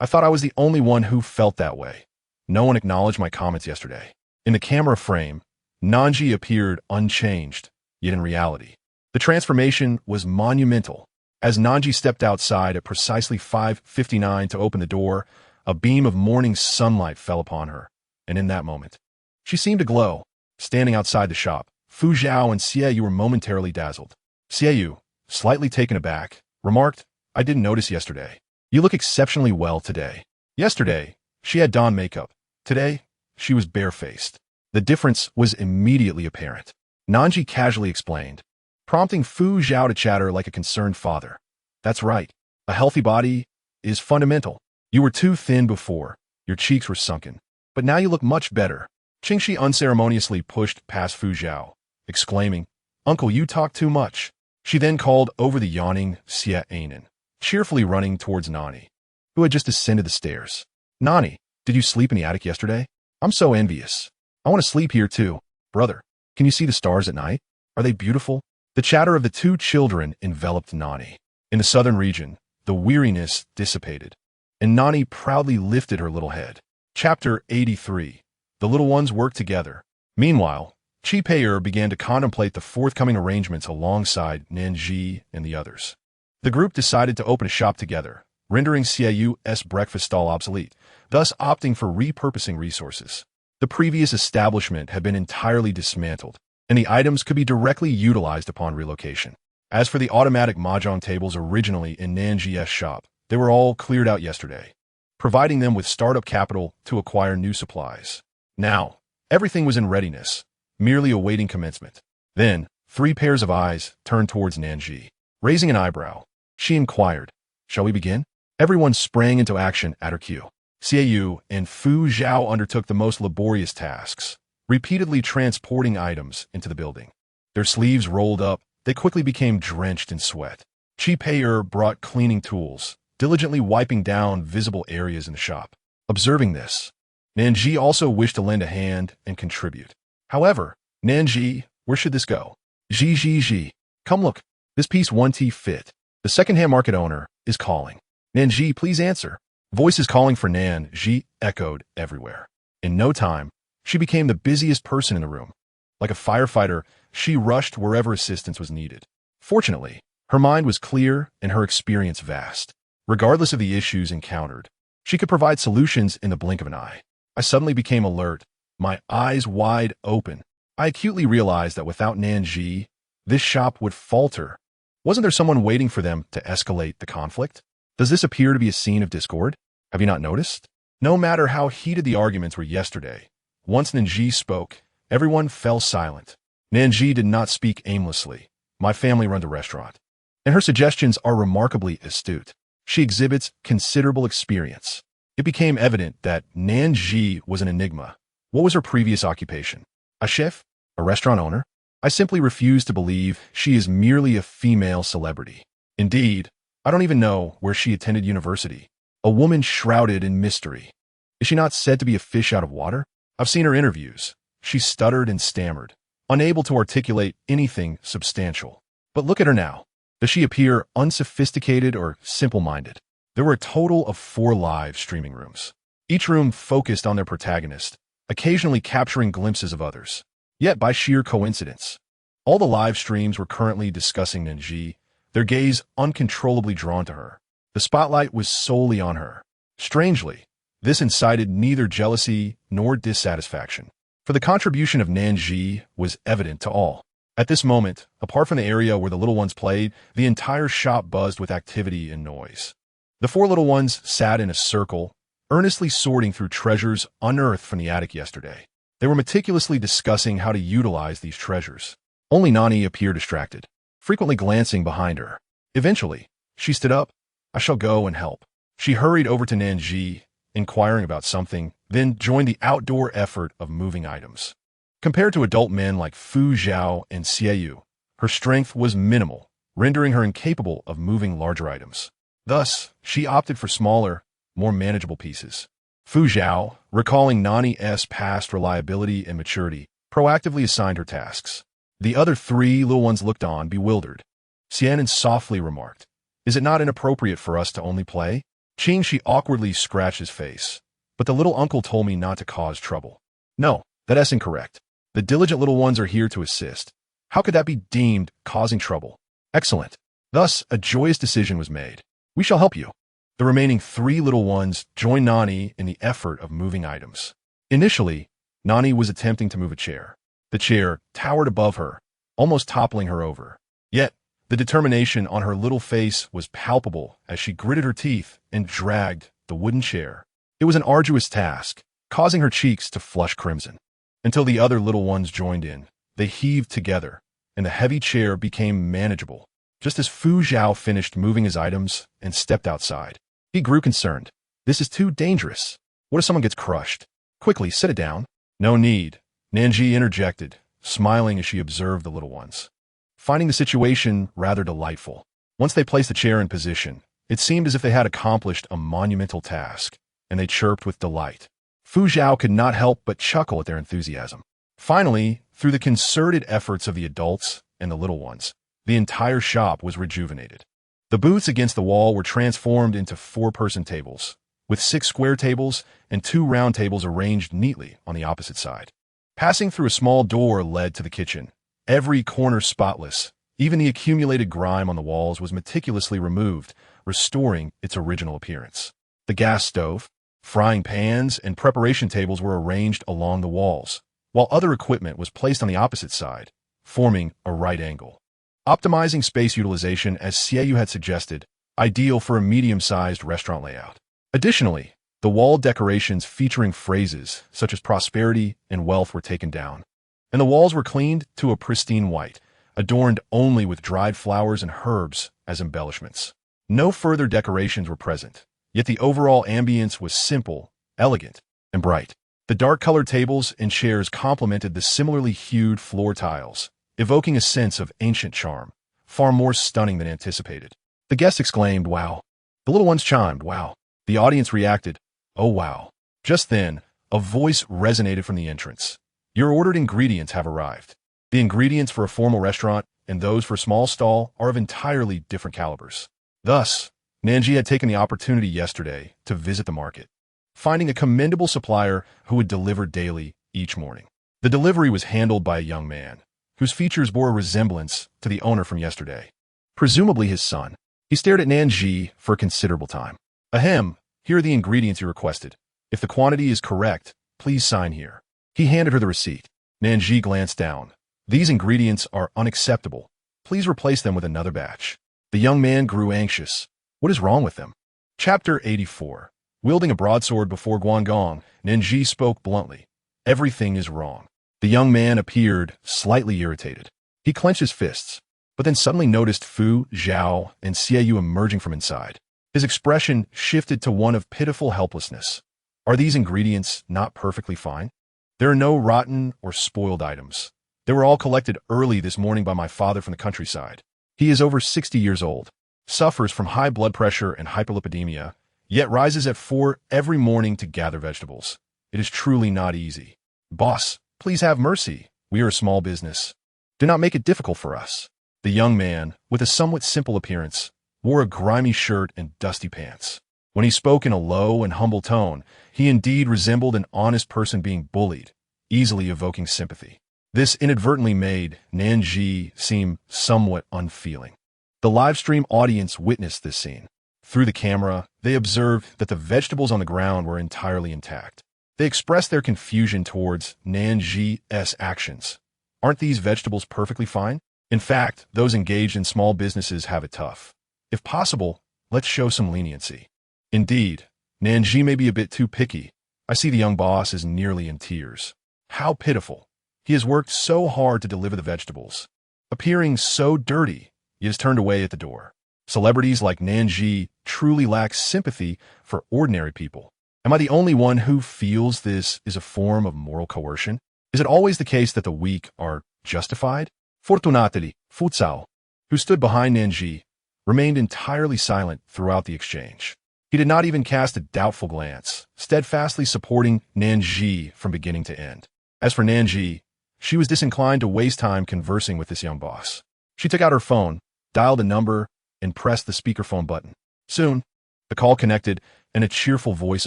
I thought I was the only one who felt that way. No one acknowledged my comments yesterday. In the camera frame, Nan Zhi appeared unchanged, yet in reality, the transformation was monumental. As Nan Zhi stepped outside at precisely 5:59 to open the door, a beam of morning sunlight fell upon her, and in that moment, she seemed to glow. Standing outside the shop, Fu Zhao and Xie were momentarily dazzled. Xie, slightly taken aback, remarked, "I didn't notice yesterday. You look exceptionally well today." Yesterday, she had donned makeup. Today, she was barefaced. The difference was immediately apparent. Nan Zhi casually explained, prompting Fu Zhao to chatter like a concerned father. "That's right. A healthy body is fundamental. You were too thin before. Your cheeks were sunken. But now you look much better." Qingxi unceremoniously pushed past Fu Zhao, exclaiming, "Uncle, you talk too much." She then called over the yawning Xie Ainen, cheerfully running towards Nani, who had just ascended the stairs. "Nani, did you sleep in the attic yesterday? I'm so envious. I want to sleep here too. Brother, can you see the stars at night? Are they beautiful?" The chatter of the two children enveloped Nani. In the southern region, the weariness dissipated, and Nani proudly lifted her little head. Chapter 83. The little ones worked together. Meanwhile, Qi Pei'er began to contemplate the forthcoming arrangements alongside Nan Zhi and the others. The group decided to open a shop together, rendering Xieyu's breakfast stall obsolete, thus opting for repurposing resources. The previous establishment had been entirely dismantled, and the items could be directly utilized upon relocation. As for the automatic mahjong tables originally in Nan Zhi's shop, they were all cleared out yesterday, providing them with startup capital to acquire new supplies. Now, everything was in readiness, merely awaiting commencement. Then, 3 pairs of eyes turned towards Nan Zhi. Raising an eyebrow, she inquired, "Shall we begin?" Everyone sprang into action at her cue. Xie and Fu Zhao undertook the most laborious tasks, repeatedly transporting items into the building. Their sleeves rolled up, they quickly became drenched in sweat. Qi Pei'er brought cleaning tools, diligently wiping down visible areas in the shop. Observing this, Nan Zhi also wished to lend a hand and contribute. However, "Nan Zhi, where should this go?" Zhi. "Come look, this piece won't fit. The second-hand market owner is calling." "Nan Zhi, please answer." Voices calling for Nan Zhi echoed everywhere. In no time, she became the busiest person in the room. Like a firefighter, she rushed wherever assistance was needed. Fortunately, her mind was clear and her experience vast. Regardless of the issues encountered, she could provide solutions in the blink of an eye. I suddenly became alert, my eyes wide open. I acutely realized that without Nan Zhi, this shop would falter. Wasn't there someone waiting for them to escalate the conflict? Does this appear to be a scene of discord? Have you not noticed? No matter how heated the arguments were yesterday, once Nan Zhi spoke, everyone fell silent. Nan Zhi did not speak aimlessly. "My family runs a restaurant, and her suggestions are remarkably astute. She exhibits considerable experience." It became evident that Nan Zhi was an enigma. What was her previous occupation? A chef? A restaurant owner? I simply refuse to believe she is merely a female celebrity. Indeed, I don't even know where she attended university. A woman shrouded in mystery. Is she not said to be a fish out of water? I've seen her interviews. She stuttered and stammered, unable to articulate anything substantial. But look at her now. Does she appear unsophisticated or simple-minded? There were a total of 4 live streaming rooms, each room focused on their protagonist, occasionally capturing glimpses of others. Yet, by sheer coincidence, all the live streams were currently discussing Nan Zhi, their gaze uncontrollably drawn to her. The spotlight was solely on her. Strangely, this incited neither jealousy nor dissatisfaction, for the contribution of Nan Zhi was evident to all. At this moment, apart from the area where the little ones played, the entire shop buzzed with activity and noise. The 4 little ones sat in a circle, earnestly sorting through treasures unearthed from the attic yesterday. They were meticulously discussing how to utilize these treasures. Only Nani appeared distracted, frequently glancing behind her. Eventually, she stood up. "I shall go and help." She hurried over to Nan Zhi, inquiring about something, then joined the outdoor effort of moving items. Compared to adult men like Fu Zhao and Xie, her strength was minimal, rendering her incapable of moving larger items. Thus, she opted for smaller, more manageable pieces. Fu Zhao, recalling Nani's past reliability and maturity, proactively assigned her tasks. The other 3 little ones looked on, bewildered. Xianan softly remarked. Is it not inappropriate for us to only play? Qingxi awkwardly scratched his face. But the little uncle told me not to cause trouble. No, that's incorrect. The diligent little ones are here to assist. How could that be deemed causing trouble? Excellent. Thus, a joyous decision was made. We shall help you. The remaining 3 little ones joined Nani in the effort of moving items. Initially, Nani was attempting to move a chair. The chair towered above her, almost toppling her over. Yet, the determination on her little face was palpable as she gritted her teeth and dragged the wooden chair. It was an arduous task, causing her cheeks to flush crimson. Until the other little ones joined in, they heaved together, and the heavy chair became manageable. Just as Fu Zhao finished moving his items and stepped outside, he grew concerned. This is too dangerous. What if someone gets crushed? Quickly, sit it down. No need, Nan Zhi interjected, smiling as she observed the little ones, finding the situation rather delightful. Once they placed the chair in position, it seemed as if they had accomplished a monumental task, and they chirped with delight. Fu Zhao could not help but chuckle at their enthusiasm. Finally, through the concerted efforts of the adults and the little ones, the entire shop was rejuvenated. The booths against the wall were transformed into 4-person tables, with 6 square tables and 2 round tables arranged neatly on the opposite side. Passing through a small door led to the kitchen. Every corner spotless, even the accumulated grime on the walls was meticulously removed, restoring its original appearance. The gas stove, frying pans, and preparation tables were arranged along the walls, while other equipment was placed on the opposite side, forming a right angle. Optimizing space utilization as Xiaoyu had suggested, ideal for a medium-sized restaurant layout. Additionally, the wall decorations featuring phrases such as prosperity and wealth were taken down, and the walls were cleaned to a pristine white, adorned only with dried flowers and herbs as embellishments. No further decorations were present, yet the overall ambience was simple, elegant, and bright. The dark-colored tables and chairs complemented the similarly hued floor tiles, evoking a sense of ancient charm, far more stunning than anticipated. The guests exclaimed, "Wow." The little ones chimed, "Wow." The audience reacted, "Oh wow." Just then, a voice resonated from the entrance. Your ordered ingredients have arrived. The ingredients for a formal restaurant and those for a small stall are of entirely different calibers. Thus, Nan Zhi had taken the opportunity yesterday to visit the market, finding a commendable supplier who would deliver daily each morning. The delivery was handled by a young man, whose features bore a resemblance to the owner from yesterday, presumably his son. He stared at Nan Zhi for a considerable time. "Ahem, here are the ingredients you requested. If the quantity is correct, please sign here." He handed her the receipt. Nan Zhi glanced down. "These ingredients are unacceptable. Please replace them with another batch." The young man grew anxious. What is wrong with them? Chapter 84. Wielding a broadsword before Guangong, Nan Zhi spoke bluntly. Everything is wrong. The young man appeared slightly irritated. He clenched his fists, but then suddenly noticed Fu, Zhao, and Xiaoyu emerging from inside. His expression shifted to one of pitiful helplessness. Are these ingredients not perfectly fine? There are no rotten or spoiled items. They were all collected early this morning by my father from the countryside. He is over 60 years old, suffers from high blood pressure and hyperlipidemia, yet rises at 4 every morning to gather vegetables. It is truly not easy. Boss, please have mercy. We are a small business. Do not make it difficult for us. The young man, with a somewhat simple appearance, wore a grimy shirt and dusty pants. When he spoke in a low and humble tone, he indeed resembled an honest person being bullied, easily evoking sympathy. This inadvertently made Nan Zhi seem somewhat unfeeling. The livestream audience witnessed this scene. Through the camera, they observed that the vegetables on the ground were entirely intact. They expressed their confusion towards Nan Zhi's actions. Aren't these vegetables perfectly fine? In fact, those engaged in small businesses have it tough. If possible, let's show some leniency. Indeed, Nan Zhi may be a bit too picky. I see the young boss is nearly in tears. How pitiful. He has worked so hard to deliver the vegetables. Appearing so dirty, he is turned away at the door. Celebrities like Nan Zhi truly lack sympathy for ordinary people. Am I the only one who feels this is a form of moral coercion? Is it always the case that the weak are justified? Fortunately, Fu Zhao, who stood behind Nan Zhi, remained entirely silent throughout the exchange. He did not even cast a doubtful glance, steadfastly supporting Nan Zhi from beginning to end. As for Nan Zhi, she was disinclined to waste time conversing with this young boss. She took out her phone, dialed a number, and pressed the speakerphone button. Soon, the call connected, and a cheerful voice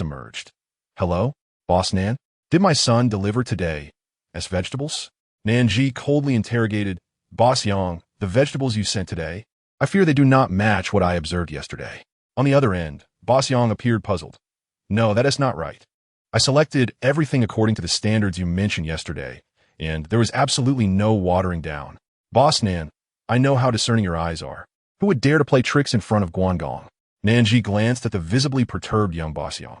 emerged. "Hello, Boss Nan? Did my son deliver today? As vegetables?" Nan Zhi coldly interrogated. "Boss Yang, the vegetables you sent today? I fear they do not match what I observed yesterday." On the other end, Boss Yang appeared puzzled. "No, that is not right. I selected everything according to the standards you mentioned yesterday, and there was absolutely no watering down. Boss Nan, I know how discerning your eyes are. Who would dare to play tricks in front of Guangdong?" Nan Zhi glanced at the visibly perturbed young Boss Yang.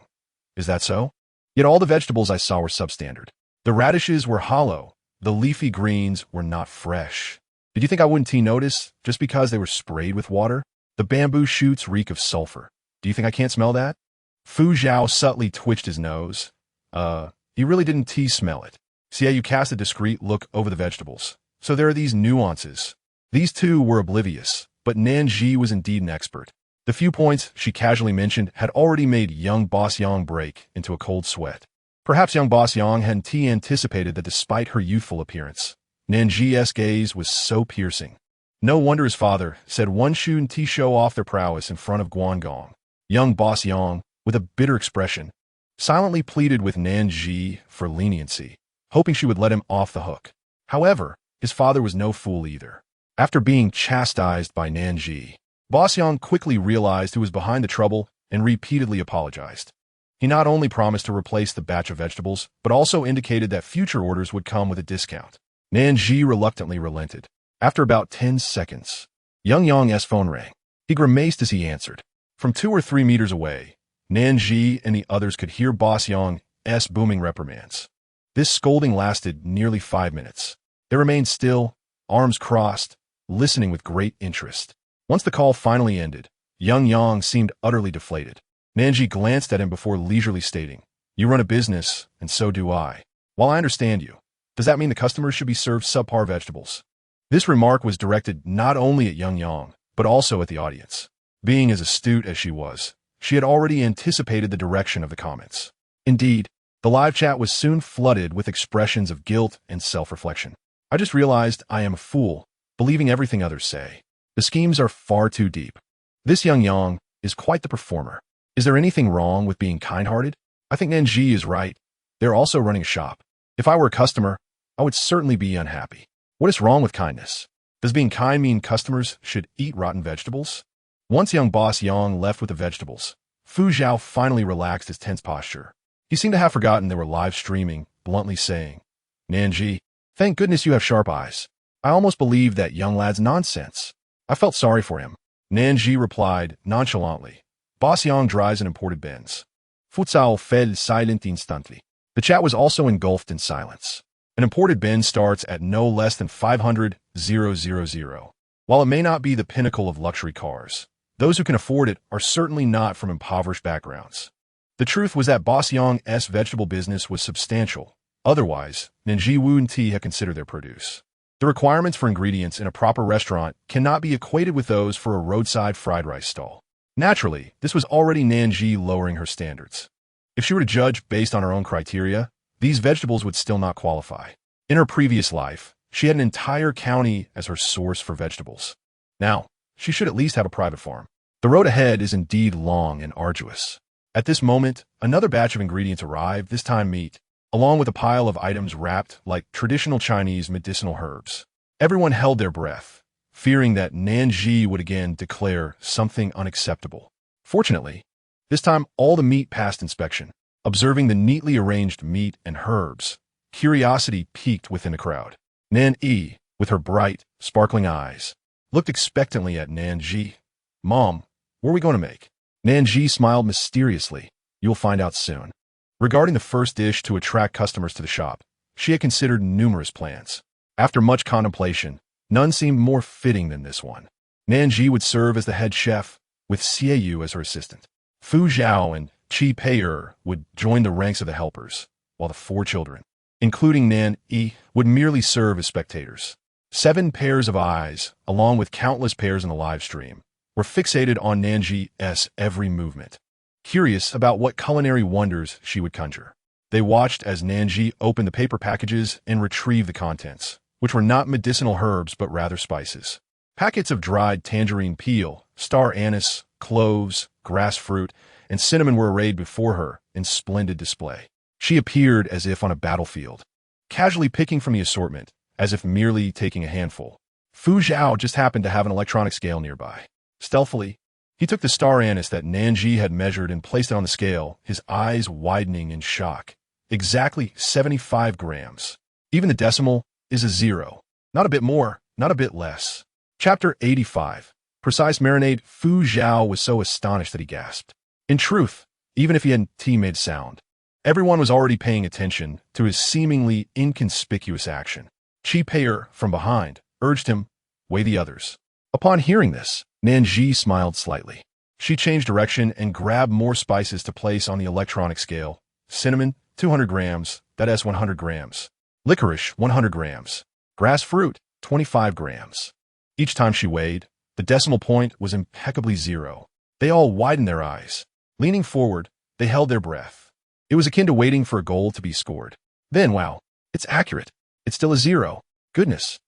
"Is that so? Yet all the vegetables I saw were substandard. The radishes were hollow. The leafy greens were not fresh. Did you think I wouldn't notice just because they were sprayed with water? The bamboo shoots reek of sulfur. Do you think I can't smell that?" Fu Zhao subtly twitched his nose. You really didn't smell it. See how you cast a discreet look over the vegetables. So there are these nuances." These two were oblivious, but Nan Zhi was indeed an expert. The few points she casually mentioned had already made young Boss Yang break into a cold sweat. Perhaps young Boss Yang hadn't anticipated that despite her youthful appearance, Nan Zhi's gaze was so piercing. No wonder his father said one shouldn't show off their prowess in front of Guangdong. Young Boss Yang, with a bitter expression, silently pleaded with Nan Zhi for leniency, hoping she would let him off the hook. However, his father was no fool either. After being chastised by Nan Zhi, Boss Yang quickly realized who was behind the trouble and repeatedly apologized. He not only promised to replace the batch of vegetables, but also indicated that future orders would come with a discount. Nan Zhi reluctantly relented. After about 10 seconds, young Yang's phone rang. He grimaced as he answered. From 2 or 3 meters away, Nan Zhi and the others could hear Boss Yang's booming reprimands. This scolding lasted nearly 5 minutes. They remained still, arms crossed, listening with great interest. Once the call finally ended, young Yang seemed utterly deflated. Nan Zhi glanced at him before leisurely stating, "You run a business, and so do I. While I understand you, does that mean the customers should be served subpar vegetables?" This remark was directed not only at young Yang, but also at the audience. Being as astute as she was, she had already anticipated the direction of the comments. Indeed, the live chat was soon flooded with expressions of guilt and self-reflection. "I just realized I am a fool, believing everything others say. The schemes are far too deep. This young Yang is quite the performer. Is there anything wrong with being kind-hearted? I think Nan Zhi is right. They're also running a shop. If I were a customer, I would certainly be unhappy. What is wrong with kindness? Does being kind mean customers should eat rotten vegetables?" Once young Boss Yang left with the vegetables, Fu Zhao finally relaxed his tense posture. He seemed to have forgotten they were live streaming, bluntly saying, "Nan Zhi, thank goodness you have sharp eyes. I almost believed that young lad's nonsense." I felt sorry for him. Nan Zhi replied nonchalantly, "Boss Yang drives an imported Benz." Fu Zhao fell silent instantly. The chat was also engulfed in silence. An imported Benz starts at no less than 500,000. While it may not be the pinnacle of luxury cars, those who can afford it are certainly not from impoverished backgrounds. The truth was that Boss Yang's vegetable business was substantial. Otherwise, Nan Zhi wouldn't have considered their produce. The requirements for ingredients in a proper restaurant cannot be equated with those for a roadside fried rice stall. Naturally, this was already Nan Zhi lowering her standards. If she were to judge based on her own criteria, these vegetables would still not qualify. In her previous life, she had an entire county as her source for vegetables. Now, she should at least have a private farm. The road ahead is indeed long and arduous. At this moment, another batch of ingredients arrived, this time meat, along with a pile of items wrapped like traditional Chinese medicinal herbs. Everyone held their breath, fearing that Nan Zhi would again declare something unacceptable. Fortunately, this time all the meat passed inspection. Observing the neatly arranged meat and herbs, curiosity piqued within the crowd. Nan Yi, with her bright, sparkling eyes, looked expectantly at Nan Zhi. "Mom, what are we going to make?" Nan Zhi smiled mysteriously. "You'll find out soon." Regarding the first dish to attract customers to the shop, she had considered numerous plans. After much contemplation, none seemed more fitting than this one. Nan Zhi would serve as the head chef, with Xie Yu as her assistant. Fu Zhao and Qi Pei'er would join the ranks of the helpers, while the 4 children, including Nan Yi, would merely serve as spectators. 7 pairs of eyes, along with countless pairs in the live stream, were fixated on Nan Zhi's every movement, curious about what culinary wonders she would conjure. They watched as Nan Zhi opened the paper packages and retrieved the contents, which were not medicinal herbs but rather spices. Packets of dried tangerine peel, star anise, cloves, grass fruit, and cinnamon were arrayed before her in splendid display. She appeared as if on a battlefield, casually picking from the assortment, as if merely taking a handful. Fu Zhao just happened to have an electronic scale nearby. Stealthily, he took the star anise that Nan Zhi had measured and placed it on the scale, his eyes widening in shock. Exactly 75 grams. Even the decimal is a zero. Not a bit more, not a bit less. Chapter 85. Precise marinade. Fu Zhao was so astonished that he gasped. In truth, even if he hadn't made sound, everyone was already paying attention to his seemingly inconspicuous action. Chi Pei'er, from behind, urged him, "Weigh the others." Upon hearing this, Nan Zhi smiled slightly. She changed direction and grabbed more spices to place on the electronic scale. Cinnamon, 200 grams, that is 100 grams. Licorice, 100 grams. Grass fruit, 25 grams. Each time she weighed, the decimal point was impeccably zero. They all widened their eyes. Leaning forward, they held their breath. It was akin to waiting for a goal to be scored. Then, wow, it's accurate. It's still a zero. Goodness.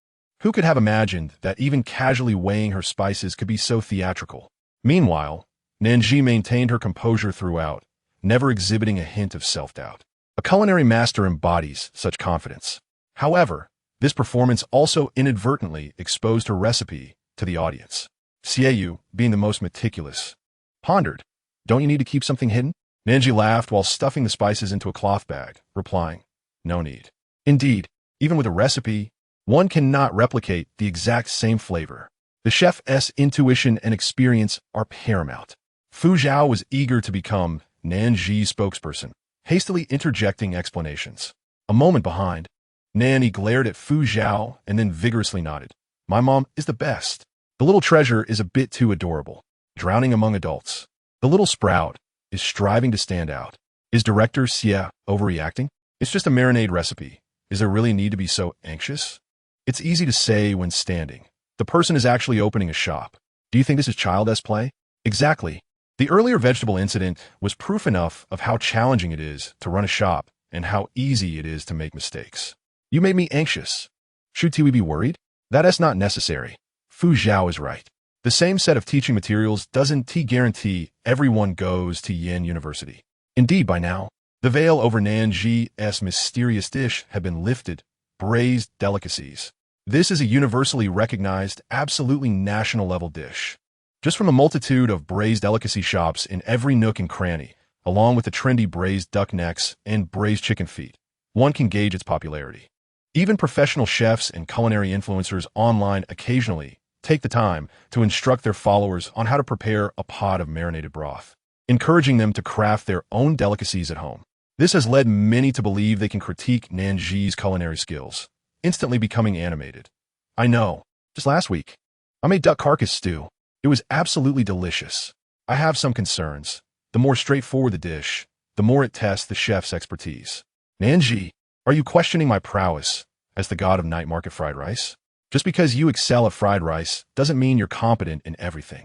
Who could have imagined that even casually weighing her spices could be so theatrical? Meanwhile, Nan Zhi maintained her composure throughout, never exhibiting a hint of self-doubt. A culinary master embodies such confidence. However, this performance also inadvertently exposed her recipe to the audience. Xiaoyu, being the most meticulous, pondered, "Don't you need to keep something hidden?" Nan Zhi laughed while stuffing the spices into a cloth bag, replying, "No need." Indeed, even with a recipe, one cannot replicate the exact same flavor. The chef's intuition and experience are paramount. Fu Zhao was eager to become Nan Zhi's spokesperson, hastily interjecting explanations. A moment behind, Nanny glared at Fu Zhao and then vigorously nodded. "My mom is the best. The little treasure is a bit too adorable, drowning among adults. The little sprout is striving to stand out. Is Director Xie overreacting? It's just a marinade recipe. Is there really need to be so anxious? It's easy to say when standing. The person is actually opening a shop. Do you think this is child's play?" Exactly. The earlier vegetable incident was proof enough of how challenging it is to run a shop and how easy it is to make mistakes. "You made me anxious. Should we be worried?" That is not necessary. Fu Zhao is right. The same set of teaching materials doesn't guarantee everyone goes to Yin University. Indeed, by now, the veil over Nan Zhi's mysterious dish had been lifted. Braised delicacies. This is a universally recognized, absolutely national-level dish. Just from a multitude of braised delicacy shops in every nook and cranny, along with the trendy braised duck necks and braised chicken feet, one can gauge its popularity. Even professional chefs and culinary influencers online occasionally take the time to instruct their followers on how to prepare a pot of marinated broth, encouraging them to craft their own delicacies at home. This has led many to believe they can critique Nan Zhi's culinary skills, instantly becoming animated. "I know. Just last week, I made duck carcass stew. It was absolutely delicious. I have some concerns. The more straightforward the dish, the more it tests the chef's expertise." "Nan Zhi, are you questioning my prowess as the god of night market fried rice? Just because you excel at fried rice doesn't mean you're competent in everything.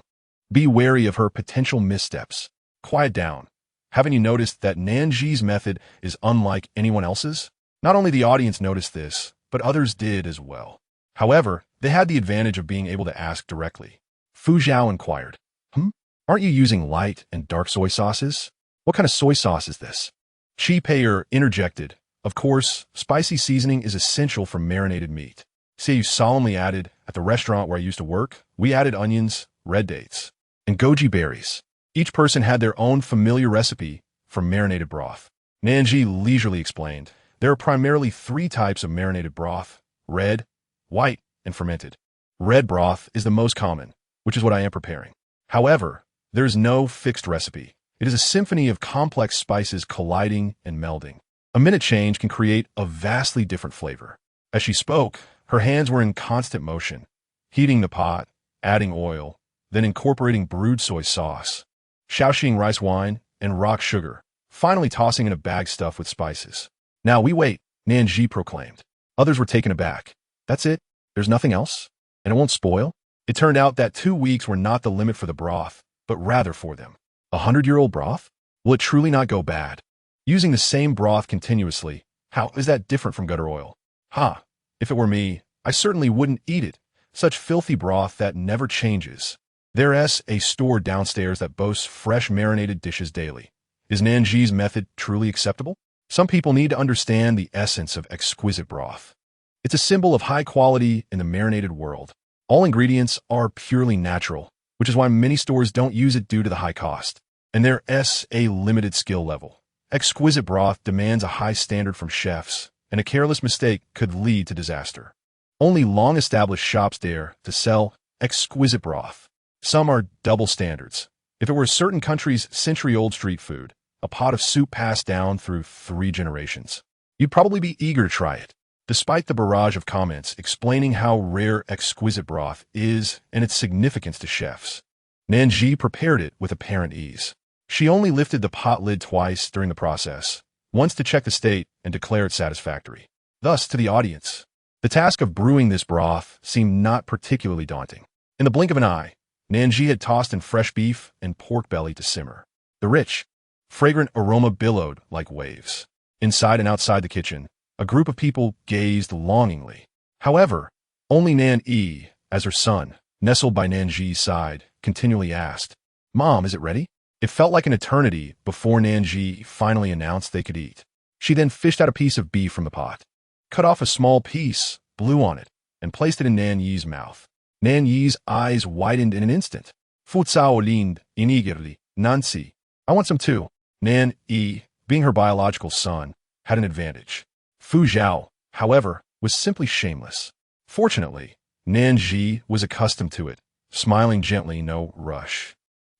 Be wary of her potential missteps. Quiet down. Haven't you noticed that Nan Zhi's method is unlike anyone else's?" Not only the audience noticed this, but others did as well. However, they had the advantage of being able to ask directly. Fu Zhao inquired, "Aren't you using light and dark soy sauces? What kind of soy sauce is this?" Chi Pei'er interjected, "Of course, spicy seasoning is essential for marinated meat." Xiaoyu solemnly added, "At the restaurant where I used to work, we added onions, red dates, and goji berries. Each person had their own familiar recipe for marinated broth." Nan Zhi leisurely explained, "There are primarily 3 types of marinated broth: red, white, and fermented. Red broth is the most common, which is what I am preparing. However, there is no fixed recipe. It is a symphony of complex spices colliding and melding. A minute change can create a vastly different flavor." As she spoke, her hands were in constant motion, heating the pot, adding oil, then incorporating brewed soy sauce, shaoxing rice wine, and rock sugar, finally tossing in a bag stuffed with spices. "Now we wait," Nan Zhi proclaimed. Others were taken aback. "That's it? There's nothing else? And it won't spoil?" It turned out that 2 weeks were not the limit for the broth, but rather for them. 100-year-old broth? Will it truly not go bad? Using the same broth continuously, how is that different from gutter oil? If it were me, I certainly wouldn't eat it. such filthy broth that never changes. There's a store downstairs that boasts fresh marinated dishes daily. Is Nan Zhi's method truly acceptable? Some people need to understand the essence of exquisite broth. It's a symbol of high quality in the marinated world. All ingredients are purely natural, which is why many stores don't use it due to the high cost. And there's a limited skill level. Exquisite broth demands a high standard from chefs, and a careless mistake could lead to disaster. Only long-established shops dare to sell exquisite broth. Some are double standards. If it were a certain country's century-old street food, a pot of soup passed down through 3 generations, you'd probably be eager to try it. Despite the barrage of comments explaining how rare exquisite broth is and its significance to chefs, Nan Zhi prepared it with apparent ease. She only lifted the pot lid twice during the process, once to check the state and declare it satisfactory. Thus, to the audience, the task of brewing this broth seemed not particularly daunting. In the blink of an eye, Nan Zhi had tossed in fresh beef and pork belly to simmer. The rich, fragrant aroma billowed like waves. Inside and outside the kitchen, a group of people gazed longingly. However, only Nan Zhi, as her son, nestled by Nan Zhi's side, continually asked, "Mom, is it ready?" It felt like an eternity before Nan Zhi finally announced they could eat. She then fished out a piece of beef from the pot, cut off a small piece, blew on it, and placed it in Nan Zhi's mouth. Nan Zhi's eyes widened in an instant. "Fu cao lind, inigirli, Nan Zhi. I want some too." Nan Zhi, being her biological son, had an advantage. Fu Zhao, however, was simply shameless. Fortunately, Nan Zhi was accustomed to it, smiling gently, no rush.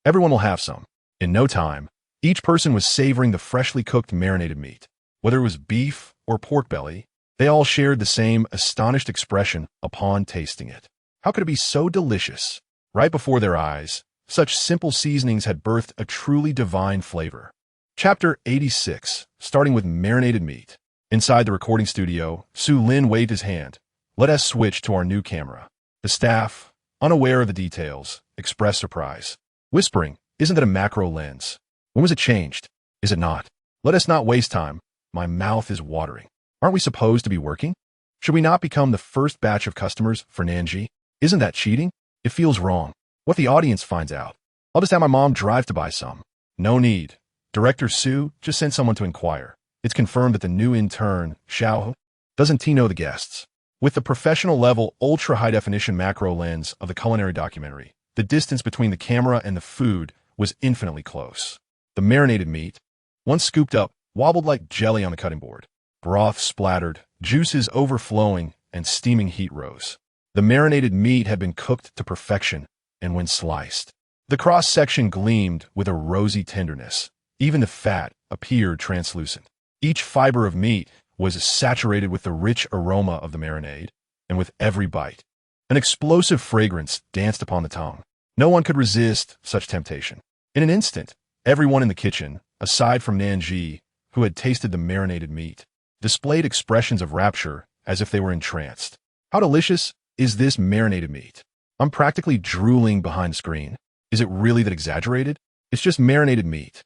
"Everyone will have some." In no time, each person was savoring the freshly cooked marinated meat. Whether it was beef or pork belly, they all shared the same astonished expression upon tasting it. How could it be so delicious? Right before their eyes, such simple seasonings had birthed a truly divine flavor. Chapter 86, starting with marinated meat. Inside the recording studio, Su Lin waved his hand. "Let us switch to our new camera." The staff, unaware of the details, expressed surprise, whispering, "Isn't that a macro lens? When was it changed? Is it not? Let us not waste time. My mouth is watering. Aren't we supposed to be working? Should we not become the first batch of customers for Nan Zhi? Isn't that cheating? It feels wrong. What if the audience finds out? I'll just have my mom drive to buy some." "No need. Director Su just sent someone to inquire. It's confirmed that the new intern, Xiao, doesn't know the guests." With the professional-level, ultra-high-definition macro lens of the culinary documentary, the distance between the camera and the food was infinitely close. The marinated meat, once scooped up, wobbled like jelly on the cutting board. Broth splattered, juices overflowing, and steaming heat rose. The marinated meat had been cooked to perfection, and when sliced, the cross-section gleamed with a rosy tenderness. Even the fat appeared translucent. Each fiber of meat was saturated with the rich aroma of the marinade, and with every bite, an explosive fragrance danced upon the tongue. No one could resist such temptation. In an instant, everyone in the kitchen, aside from Nan Zhi, who had tasted the marinated meat, displayed expressions of rapture as if they were entranced. "How delicious is this marinated meat? I'm practically drooling behind the screen. Is it really that exaggerated? It's just marinated meat.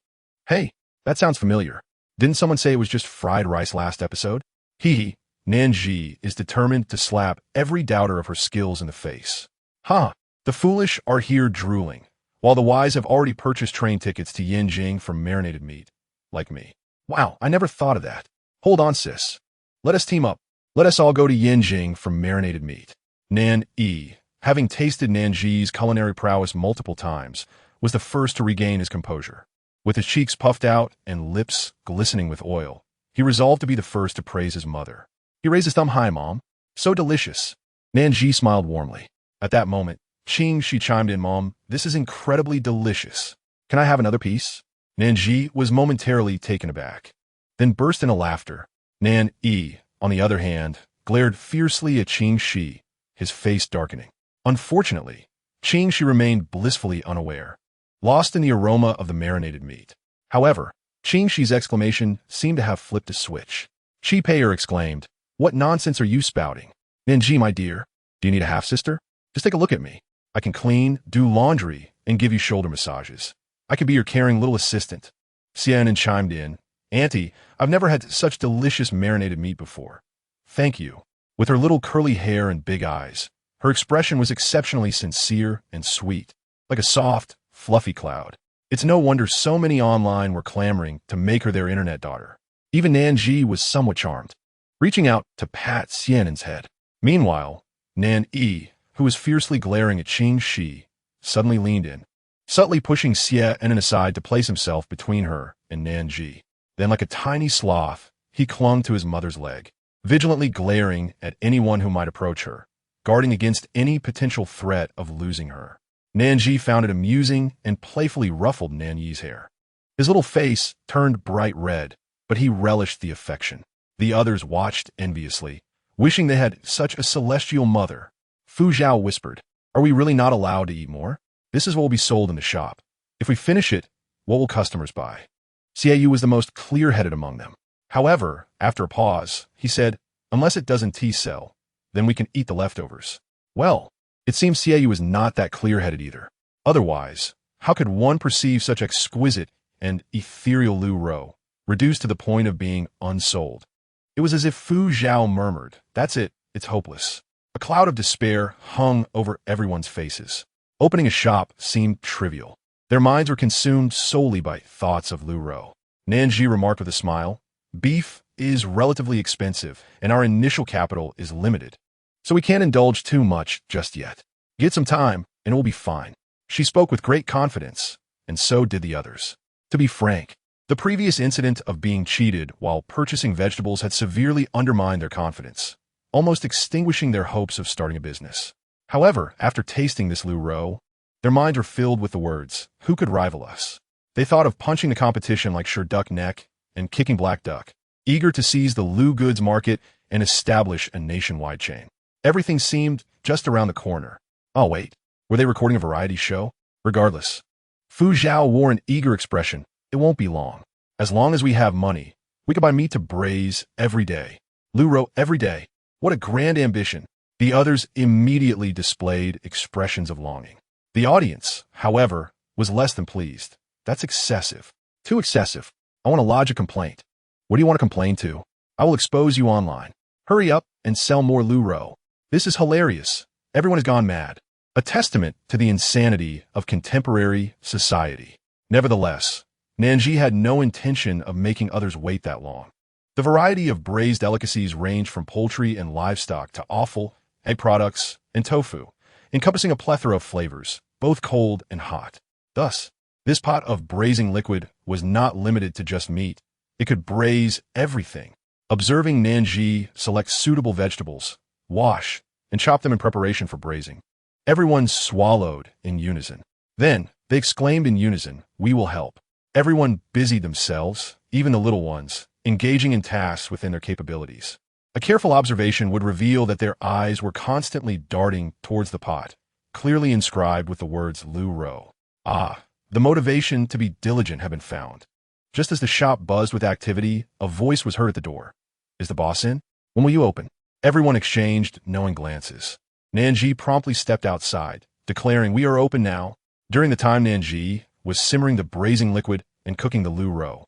Hey, that sounds familiar. Didn't someone say it was just fried rice last episode?" Hee. Nan Zhi is determined to slap every doubter of her skills in the face. "Huh, the foolish are here drooling, while the wise have already purchased train tickets to Yanjing for marinated meat, like me. Wow, I never thought of that. Hold on, sis. Let us team up. Let us all go to Yanjing for marinated meat." Nan Zhi, having tasted Nan Zhi's culinary prowess multiple times, was the first to regain his composure. With his cheeks puffed out and lips glistening with oil, he resolved to be the first to praise his mother. He raised his thumb high, "Mom. So delicious." Nan Zhi smiled warmly. At that moment, she chimed in, "Mom, this is incredibly delicious. Can I have another piece?" Nan Zhi was momentarily taken aback, then burst into laughter. Nan Zhi, on the other hand, glared fiercely at Shi, his face darkening. Unfortunately, Shi remained blissfully unaware, lost in the aroma of the marinated meat. However, Shi's exclamation seemed to have flipped a switch. Chi Peier exclaimed, "What nonsense are you spouting? Nan Zhi, my dear, do you need a half-sister? Just take a look at me. I can clean, do laundry, and give you shoulder massages. I can be your caring little assistant." Xianan chimed in, "Auntie, I've never had such delicious marinated meat before." "Thank you." With her little curly hair and big eyes, Her expression was exceptionally sincere and sweet, like a soft, fluffy cloud. It's no wonder so many online were clamoring to make her their internet daughter. Even Nan Zhi was somewhat charmed, reaching out to pat Xianan's head. Meanwhile, Nan Yi, who was fiercely glaring at Qing Shi, suddenly leaned in, subtly pushing Xianan aside to place himself between her and Nan Zhi. Then, like a tiny sloth, he clung to his mother's leg, vigilantly glaring at anyone who might approach her, guarding against any potential threat of losing her. Nan Zhi found it amusing and playfully ruffled Nan Yi's hair. His little face turned bright red, but he relished the affection. The others watched enviously, wishing they had such a celestial mother. Fu Zhao whispered, "Are we really not allowed to eat more? This is what will be sold in the shop. If we finish it, what will customers buy?" Xiaoyu was the most clear-headed among them. However, after a pause, he said, "Unless it doesn't sell, then we can eat the leftovers." Well, it seems Xiaoyu was not that clear-headed either. Otherwise, how could one perceive such exquisite and ethereal Lu Rou, reduced to the point of being unsold? It was as if Fu Zhao murmured, "That's it, it's hopeless." A cloud of despair hung over everyone's faces. Opening a shop seemed trivial. Their minds were consumed solely by thoughts of Lu Rou. Nan Zhi remarked with a smile, "Beef is relatively expensive, and our initial capital is limited, so we can't indulge too much just yet. Get some time, and it will be fine." She spoke with great confidence, and so did the others. To be frank, the previous incident of being cheated while purchasing vegetables had severely undermined their confidence, almost extinguishing their hopes of starting a business. However, after tasting this Lu Rou, their minds were filled with the words, "Who could rival us?" They thought of punching the competition like Sure Duck Neck and kicking Black Duck, eager to seize the Lu goods market and establish a nationwide chain. Everything seemed just around the corner. Oh wait, were they recording a variety show? Regardless, Fu Zhao wore an eager expression. "It won't be long. As long as we have money, we could buy meat to braise every day. Lu Rou every day. What a grand ambition." The others immediately displayed expressions of longing. The audience, however, was less than pleased. "That's excessive. Too excessive. I want to lodge a complaint." "What do you want to complain to?" "I will expose you online. Hurry up and sell more Lu Rou. This is hilarious. Everyone has gone mad." A testament to the insanity of contemporary society. Nevertheless, Nan Zhi had no intention of making others wait that long. The variety of braised delicacies ranged from poultry and livestock to offal, egg products, and tofu, encompassing a plethora of flavors, both cold and hot. Thus, this pot of braising liquid was not limited to just meat. It could braise everything. Observing Nan Zhi select suitable vegetables, wash, and chop them in preparation for braising, everyone swallowed in unison. Then, they exclaimed in unison, "We will help." Everyone busied themselves, even the little ones, engaging in tasks within their capabilities. A careful observation would reveal that their eyes were constantly darting towards the pot, clearly inscribed with the words Lu Rou. Ah, the motivation to be diligent had been found. Just as the shop buzzed with activity, a voice was heard at the door. "Is the boss in? When will you open?" Everyone exchanged knowing glances. Nan Zhi promptly stepped outside, declaring, "We are open now." During the time Nan Zhi was simmering the braising liquid and cooking the Lu Rou,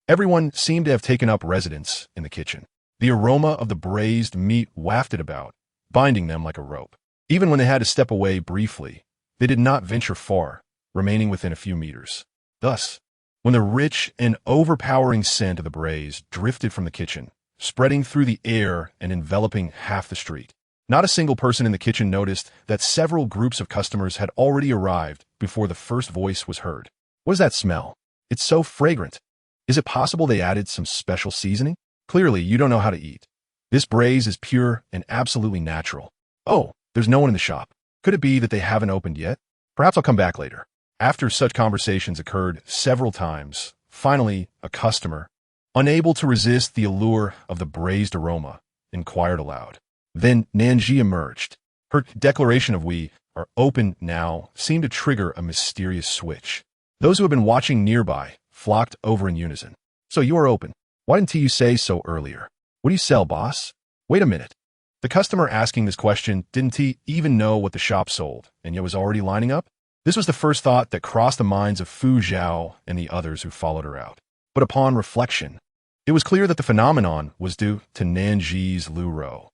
everyone seemed to have taken up residence in the kitchen. The aroma of the braised meat wafted about, binding them like a rope. Even when they had to step away briefly, they did not venture far, remaining within a few meters. Thus, when the rich and overpowering scent of the braise drifted from the kitchen, spreading through the air and enveloping half the street, not a single person in the kitchen noticed that several groups of customers had already arrived before the first voice was heard. "What is that smell? It's so fragrant. Is it possible they added some special seasoning? Clearly, you don't know how to eat. This braise is pure and absolutely natural. Oh, there's no one in the shop. Could it be that they haven't opened yet? Perhaps I'll come back later." After such conversations occurred several times, finally, a customer, unable to resist the allure of the braised aroma, inquired aloud. Then Nan Zhi emerged. Her declaration of "We are open now" seemed to trigger a mysterious switch. Those who had been watching nearby flocked over in unison. "So you are open. Why didn't you say so earlier? What do you sell, boss?" "Wait a minute." The customer asking this question didn't he even know what the shop sold, and yet was already lining up? This was the first thought that crossed the minds of Fu Zhao and the others who followed her out. But upon reflection, it was clear that the phenomenon was due to Nan Zhi's Lu Rou.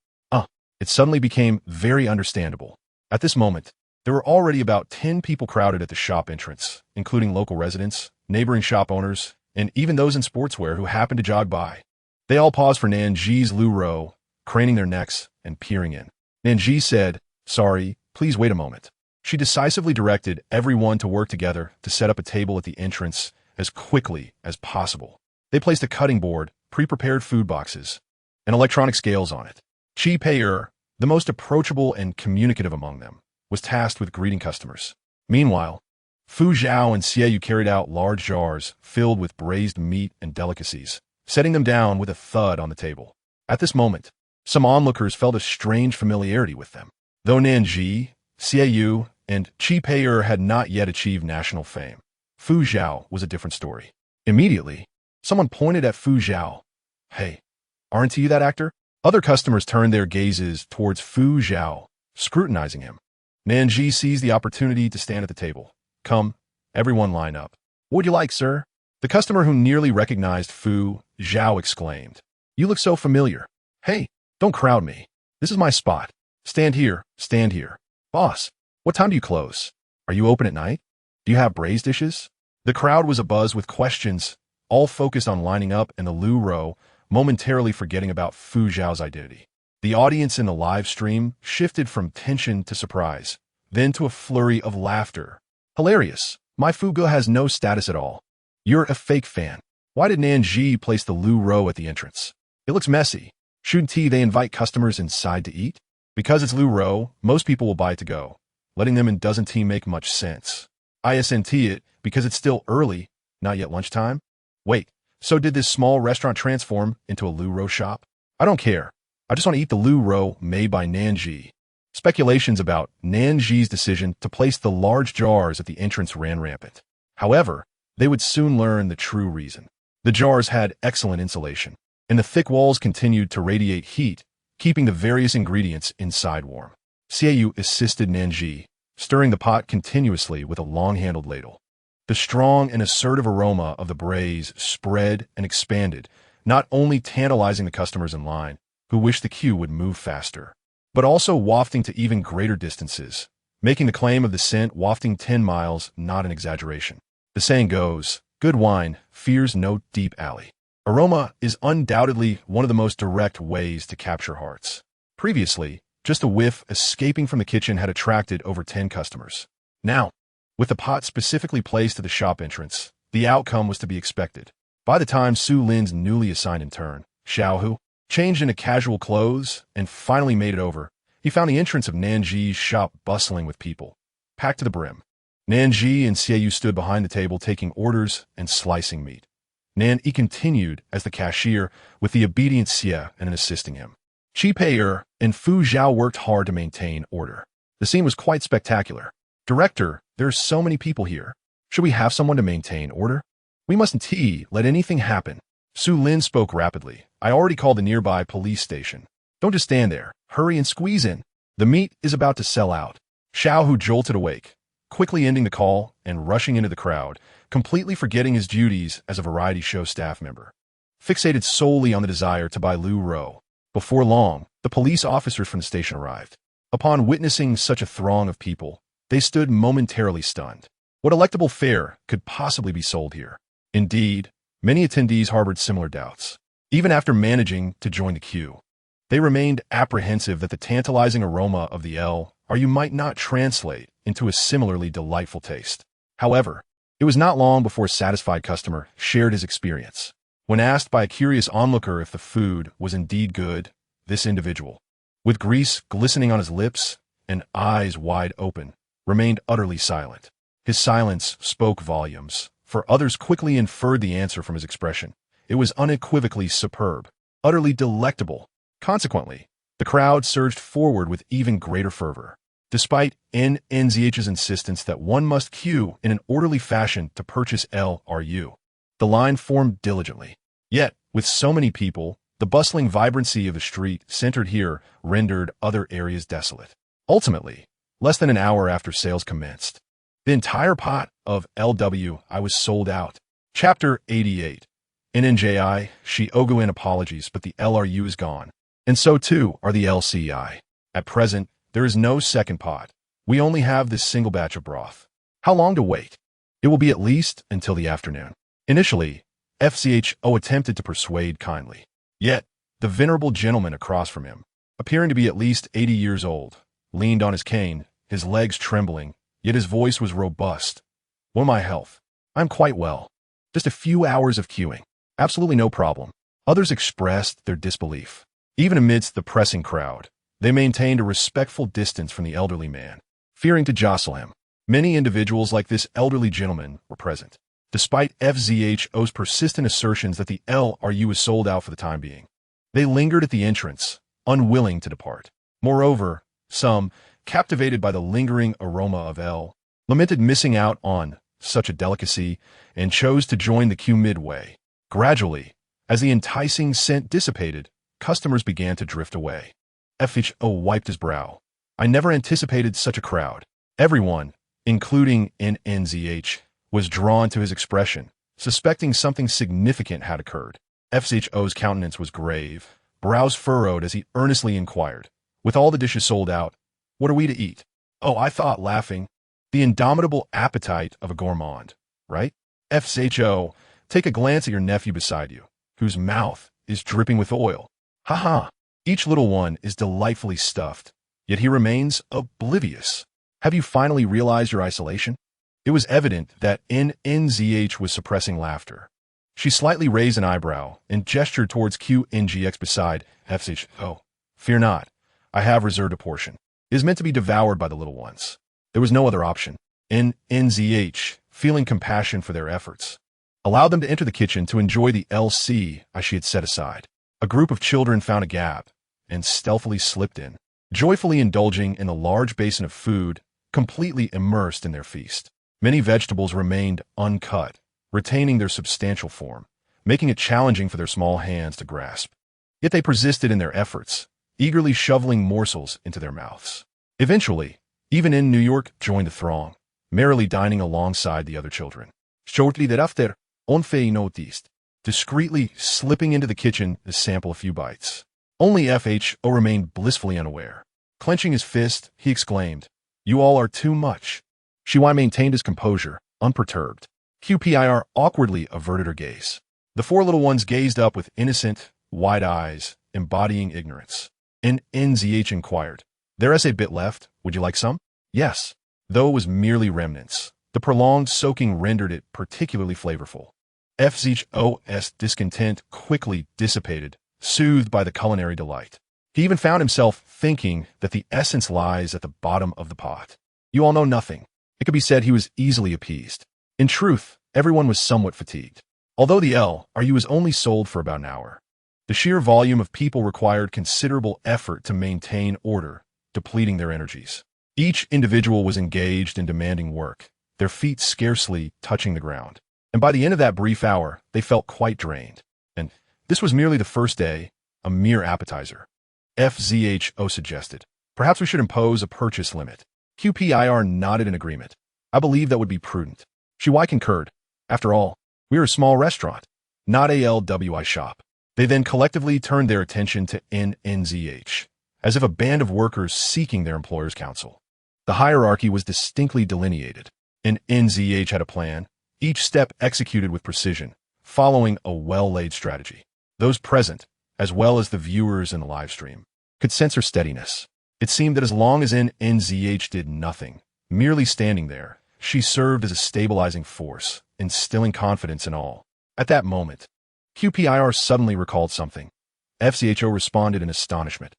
It suddenly became very understandable. At this moment, there were already about 10 people crowded at the shop entrance, including local residents, neighboring shop owners, and even those in sportswear who happened to jog by. They all paused for Nan Zhi's Lu Rou, craning their necks and peering in. Nan Zhi said, "Sorry, please wait a moment." She decisively directed everyone to work together to set up a table at the entrance as quickly as possible. They placed a cutting board, pre-prepared food boxes, and electronic scales on it. Chi Pei-er, the most approachable and communicative among them, was tasked with greeting customers. Meanwhile, Fu Zhao and Xie Yu carried out large jars filled with braised meat and delicacies, setting them down with a thud on the table. At this moment, some onlookers felt a strange familiarity with them. Though Nan Zhi, Xie Yu, and Chi Pei-er had not yet achieved national fame, Fu Zhao was a different story. Immediately, someone pointed at Fu Zhao. "Hey, aren't you that actor?" Other customers turned their gazes towards Fu Zhao, scrutinizing him. Nan Zhi seized the opportunity to stand at the table. "Come, everyone line up." "What would you like, sir?" The customer who nearly recognized Fu Zhao exclaimed. "You look so familiar." "Hey, don't crowd me. This is my spot. Stand here, stand here." "Boss, what time do you close? Are you open at night? Do you have braised dishes?" The crowd was abuzz with questions, all focused on lining up in the Lu Rou, momentarily forgetting about Fu Zhao's identity. The audience in the live stream shifted from tension to surprise, then to a flurry of laughter. "Hilarious. My Fu Ge has no status at all. You're a fake fan. Why did Nan Zhi place the Lu Rou at the entrance? It looks messy. Shouldn't they invite customers inside to eat? Because it's Lu Rou, most people will buy it to go. Letting them in doesn't make much sense. Isn't it because it's still early, not yet lunchtime? Wait, so did this small restaurant transform into a Lu Rou shop? I don't care. I just want to eat the Lu Rou made by Nan Zhi." Speculations about Nan Zhi's decision to place the large jars at the entrance ran rampant. However, they would soon learn the true reason. The jars had excellent insulation, and the thick walls continued to radiate heat, keeping the various ingredients inside warm. Xie Yu assisted Nan Zhi, stirring the pot continuously with a long-handled ladle. The strong and assertive aroma of the braise spread and expanded, not only tantalizing the customers in line, who wished the queue would move faster, but also wafting to even greater distances, making the claim of the scent wafting 10 miles not an exaggeration. The saying goes, "Good wine fears no deep alley." Aroma is undoubtedly one of the most direct ways to capture hearts. Previously, just a whiff escaping from the kitchen had attracted over 10 customers. Now, with the pot specifically placed at the shop entrance, the outcome was to be expected. By the time Su Lin's newly assigned intern, Xiaohu, changed into casual clothes and finally made it over, he found the entrance of Nan Zhi's shop bustling with people, packed to the brim. Nan Zhi and Xie Yu stood behind the table taking orders and slicing meat. Nan Yi continued as the cashier with the obedient Xie and assisting him. Chi Pei-er and Fu Zhao worked hard to maintain order. The scene was quite spectacular. "Director, there are so many people here. Should we have someone to maintain order? We mustn't let anything happen." Su Lin spoke rapidly. "I already called the nearby police station. Don't just stand there. Hurry and squeeze in. The meat is about to sell out." Xiao, who jolted awake, quickly ending the call and rushing into the crowd, completely forgetting his duties as a variety show staff member, fixated solely on the desire to buy Lu Rou. Before long, the police officers from the station arrived. Upon witnessing such a throng of people, they stood momentarily stunned. What electable fare could possibly be sold here? Indeed, many attendees harbored similar doubts. Even after managing to join the queue, they remained apprehensive that the tantalizing aroma of the LRU might not translate into a similarly delightful taste. However, it was not long before a satisfied customer shared his experience. When asked by a curious onlooker if the food was indeed good, this individual, with grease glistening on his lips and eyes wide open, remained utterly silent. His silence spoke volumes, for others quickly inferred the answer from his expression. It was unequivocally superb, utterly delectable. Consequently, the crowd surged forward with even greater fervor. Despite NZH's insistence that one must queue in an orderly fashion to purchase LRU, the line formed diligently. Yet, with so many people, the bustling vibrancy of the street centered here rendered other areas desolate. Ultimately, less than an hour after sales commenced, the entire pot of LWI was sold out. Chapter 88. NNJI, Shioguin apologies, but the LRU is gone. And so too are the LCI. At present, there is no second pot, We only have this single batch of broth. How long to wait? It will be at least until the afternoon. Initially, FCHO attempted to persuade kindly. Yet, the venerable gentleman across from him, appearing to be at least 80 years old, leaned on his cane, his legs trembling, yet his voice was robust. "Well, my health. I'm quite well. Just a few hours of queuing. Absolutely no problem." Others expressed their disbelief. Even amidst the pressing crowd, they maintained a respectful distance from the elderly man, fearing to jostle him. Many individuals like this elderly gentleman were present, despite FZHO's persistent assertions that the LRU was sold out for the time being. They lingered at the entrance, unwilling to depart. Moreover, some, captivated by the lingering aroma of L, lamented missing out on such a delicacy and chose to join the queue midway. Gradually, as the enticing scent dissipated, customers began to drift away. FHO wiped his brow. "I never anticipated such a crowd." Everyone, including NNZH, was drawn to his expression, suspecting something significant had occurred. FHO's countenance was grave, brows furrowed as he earnestly inquired, "With all the dishes sold out, what are we to eat?" "Oh," I thought, laughing, "the indomitable appetite of a gourmand, right?" FHO, take a glance at your nephew beside you, whose mouth is dripping with oil. Ha ha! Each little one is delightfully stuffed, yet he remains oblivious. Have you finally realized your isolation? It was evident that NNZH was suppressing laughter. She slightly raised an eyebrow and gestured towards QNGX beside FHO. "Fear not. I have reserved a portion. It is meant to be devoured by the little ones." There was no other option. NNZH, feeling compassion for their efforts, allowed them to enter the kitchen to enjoy the LC as she had set aside. A group of children found a gap and stealthily slipped in, joyfully indulging in a large basin of food, completely immersed in their feast. Many vegetables remained uncut, retaining their substantial form, making it challenging for their small hands to grasp. Yet they persisted in their efforts, eagerly shoveling morsels into their mouths. Eventually, even in New York joined the throng, merrily dining alongside the other children. Shortly thereafter, Onfei noticed, discreetly slipping into the kitchen to sample a few bites. Only FHO remained blissfully unaware. Clenching his fist, he exclaimed, "You all are too much." Shiwai maintained his composure, unperturbed. QPIR awkwardly averted her gaze. The four little ones gazed up with innocent, wide eyes, embodying ignorance. NNZH inquired, "There is a bit left. Would you like some?" Yes, though it was merely remnants. The prolonged soaking rendered it particularly flavorful. FZHO's discontent quickly dissipated, soothed by the culinary delight. He even found himself thinking that the essence lies at the bottom of the pot. You all know nothing. It could be said he was easily appeased. In truth, everyone was somewhat fatigued. Although the LRU was only sold for about an hour, the sheer volume of people required considerable effort to maintain order, depleting their energies. Each individual was engaged in demanding work, their feet scarcely touching the ground. And by the end of that brief hour, they felt quite drained. And this was merely the first day, a mere appetizer. FZHO suggested, "Perhaps we should impose a purchase limit." QPIR nodded in agreement. "I believe that would be prudent." Shiwai concurred. After all, we are a small restaurant, not a LWI shop. They then collectively turned their attention to NNZH, as if a band of workers seeking their employer's counsel. The hierarchy was distinctly delineated. NNZH had a plan, each step executed with precision, following a well-laid strategy. Those present, as well as the viewers in the live stream, could sense her steadiness. It seemed that as long as NNZH did nothing, merely standing there, she served as a stabilizing force, instilling confidence in all. At that moment, QPIR suddenly recalled something. FCHO responded in astonishment.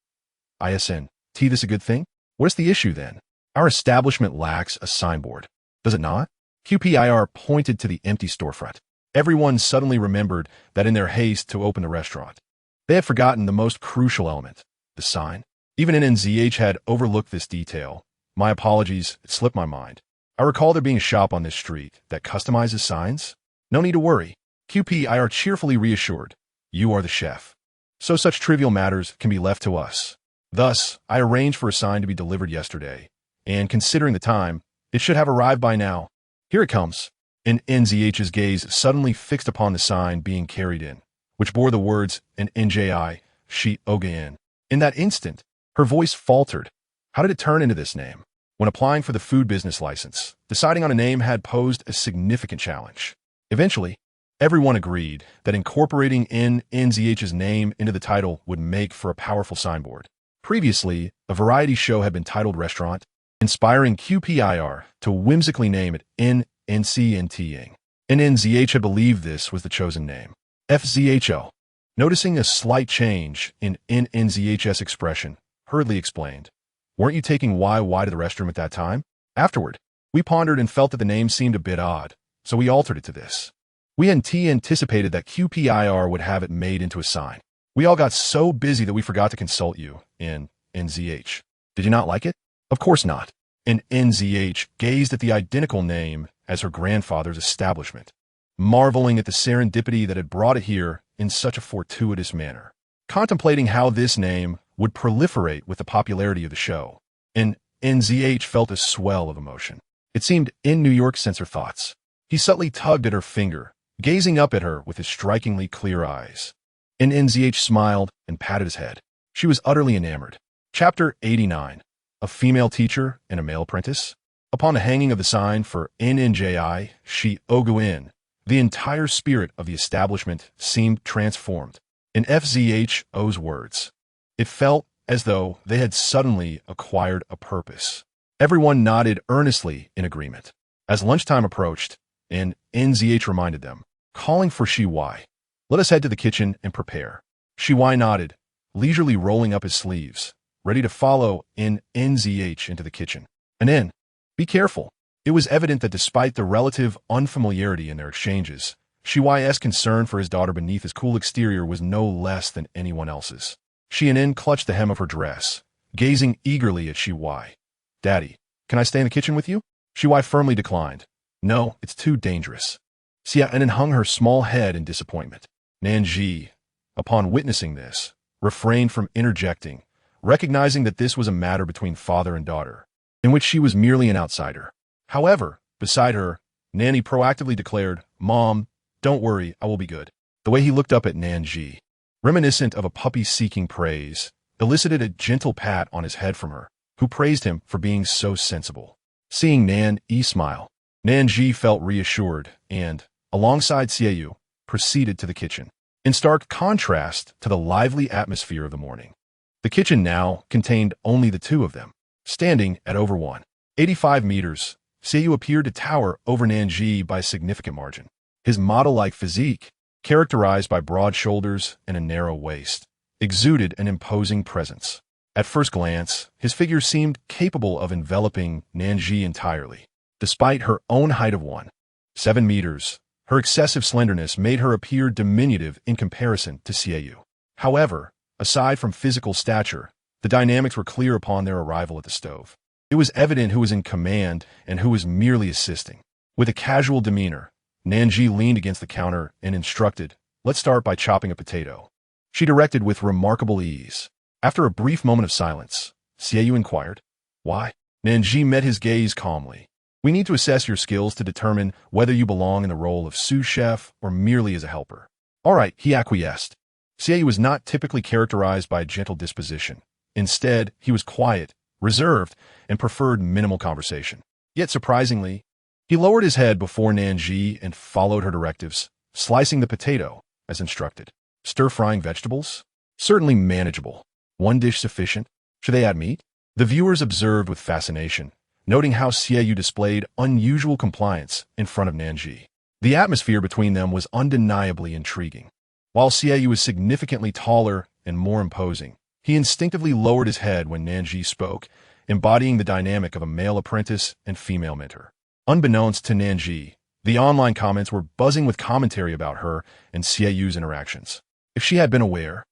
"ISNT, this a good thing? What is the issue then? Our establishment lacks a signboard. Does it not?" QPIR pointed to the empty storefront. Everyone suddenly remembered that in their haste to open the restaurant, they had forgotten the most crucial element, the sign. Even NNZH had overlooked this detail. "My apologies, it slipped my mind. I recall there being a shop on this street that customizes signs. No need to worry." QPIR cheerfully reassured, "You are the chef, so such trivial matters can be left to us." Thus, I arranged for a sign to be delivered yesterday, and considering the time, it should have arrived by now. Here it comes. NNZH's gaze suddenly fixed upon the sign being carried in, which bore the words NNJI, Shi Ogain. In that instant, her voice faltered. How did it turn into this name? when applying for the food business license, deciding on a name had posed a significant challenge. Eventually, everyone agreed that incorporating NZH's name into the title would make for a powerful signboard. Previously, a variety show had been titled Restaurant, inspiring QPIR to whimsically name it NNCNTing. NNZH had believed this was the chosen name. FZHO, noticing a slight change in NNZH's expression, hurriedly explained, "Weren't you taking YY to the restroom at that time?" Afterward, we pondered and felt that the name seemed a bit odd, so we altered it to this. We anticipated that QPIR would have it made into a sign. We all got so busy that we forgot to consult you, NZH. Did you not like it? Of course not. And NZH gazed at the identical name as her grandfather's establishment, marveling at the serendipity that had brought it here in such a fortuitous manner, contemplating how this name would proliferate with the popularity of the show. And NZH felt a swell of emotion. It seemed in New York since her thoughts. He subtly tugged at her finger, gazing up at her with his strikingly clear eyes. And NZH smiled and patted his head. She was utterly enamored. Chapter 89. A female teacher and a male apprentice. Upon the hanging of the sign for NNJI, she Oguin, the entire spirit of the establishment seemed transformed. In FZHO's words, it felt as though they had suddenly acquired a purpose. Everyone nodded earnestly in agreement. As lunchtime approached, NZH reminded them, calling for Shi-Y. "Let us head to the kitchen and prepare." Shi-Y nodded, leisurely rolling up his sleeves, ready to follow NZH into the kitchen. And be careful. It was evident that despite the relative unfamiliarity in their exchanges, Shi-Y's concern for his daughter beneath his cool exterior was no less than anyone else's. Shi clutched the hem of her dress, gazing eagerly at Shi-Y. "Daddy, can I stay in the kitchen with you?" Shi-Y firmly declined. "No, it's too dangerous." Xia hung her small head in disappointment. Nan Zhi, upon witnessing this, refrained from interjecting, recognizing that this was a matter between father and daughter, in which she was merely an outsider. However, beside her, Nanny proactively declared, "Mom, don't worry, I will be good." The way he looked up at Nan Zhi, reminiscent of a puppy seeking praise, elicited a gentle pat on his head from her, who praised him for being so sensible. Seeing Nan smile, Nan Zhi felt reassured and, alongside Xiaoyu, proceeded to the kitchen. In stark contrast to the lively atmosphere of the morning, the kitchen now contained only the two of them. Standing at over 185 meters, Xiaoyu appeared to tower over Nan Zhi by a significant margin. His model-like physique, characterized by broad shoulders and a narrow waist, exuded an imposing presence. At first glance, his figure seemed capable of enveloping Nan Zhi entirely. Despite her own height of 1.7 meters, her excessive slenderness made her appear diminutive in comparison to Xiaoyu. However, aside from physical stature, the dynamics were clear upon their arrival at the stove. It was evident who was in command and who was merely assisting. With a casual demeanor, Nan Zhi leaned against the counter and instructed, "Let's start by chopping a potato." She directed with remarkable ease. After a brief moment of silence, Xiaoyu inquired, "Why?" Nan Zhi met his gaze calmly. "We need to assess your skills to determine whether you belong in the role of sous chef or merely as a helper." "All right," he acquiesced. Xiaoyu was not typically characterized by a gentle disposition. Instead, he was quiet, reserved, and preferred minimal conversation. Yet surprisingly, he lowered his head before Nan Zhi and followed her directives, slicing the potato, as instructed. Stir-frying vegetables? Certainly manageable. One dish sufficient? Should they add meat? The viewers observed with fascination, noting how Xiaoyu displayed unusual compliance in front of Nan Zhi. The atmosphere between them was undeniably intriguing. While Xiaoyu was significantly taller and more imposing, he instinctively lowered his head when Nan Zhi spoke, embodying the dynamic of a male apprentice and female mentor. Unbeknownst to Nan Zhi, the online comments were buzzing with commentary about her and Xiaoyu's interactions. If she had been aware,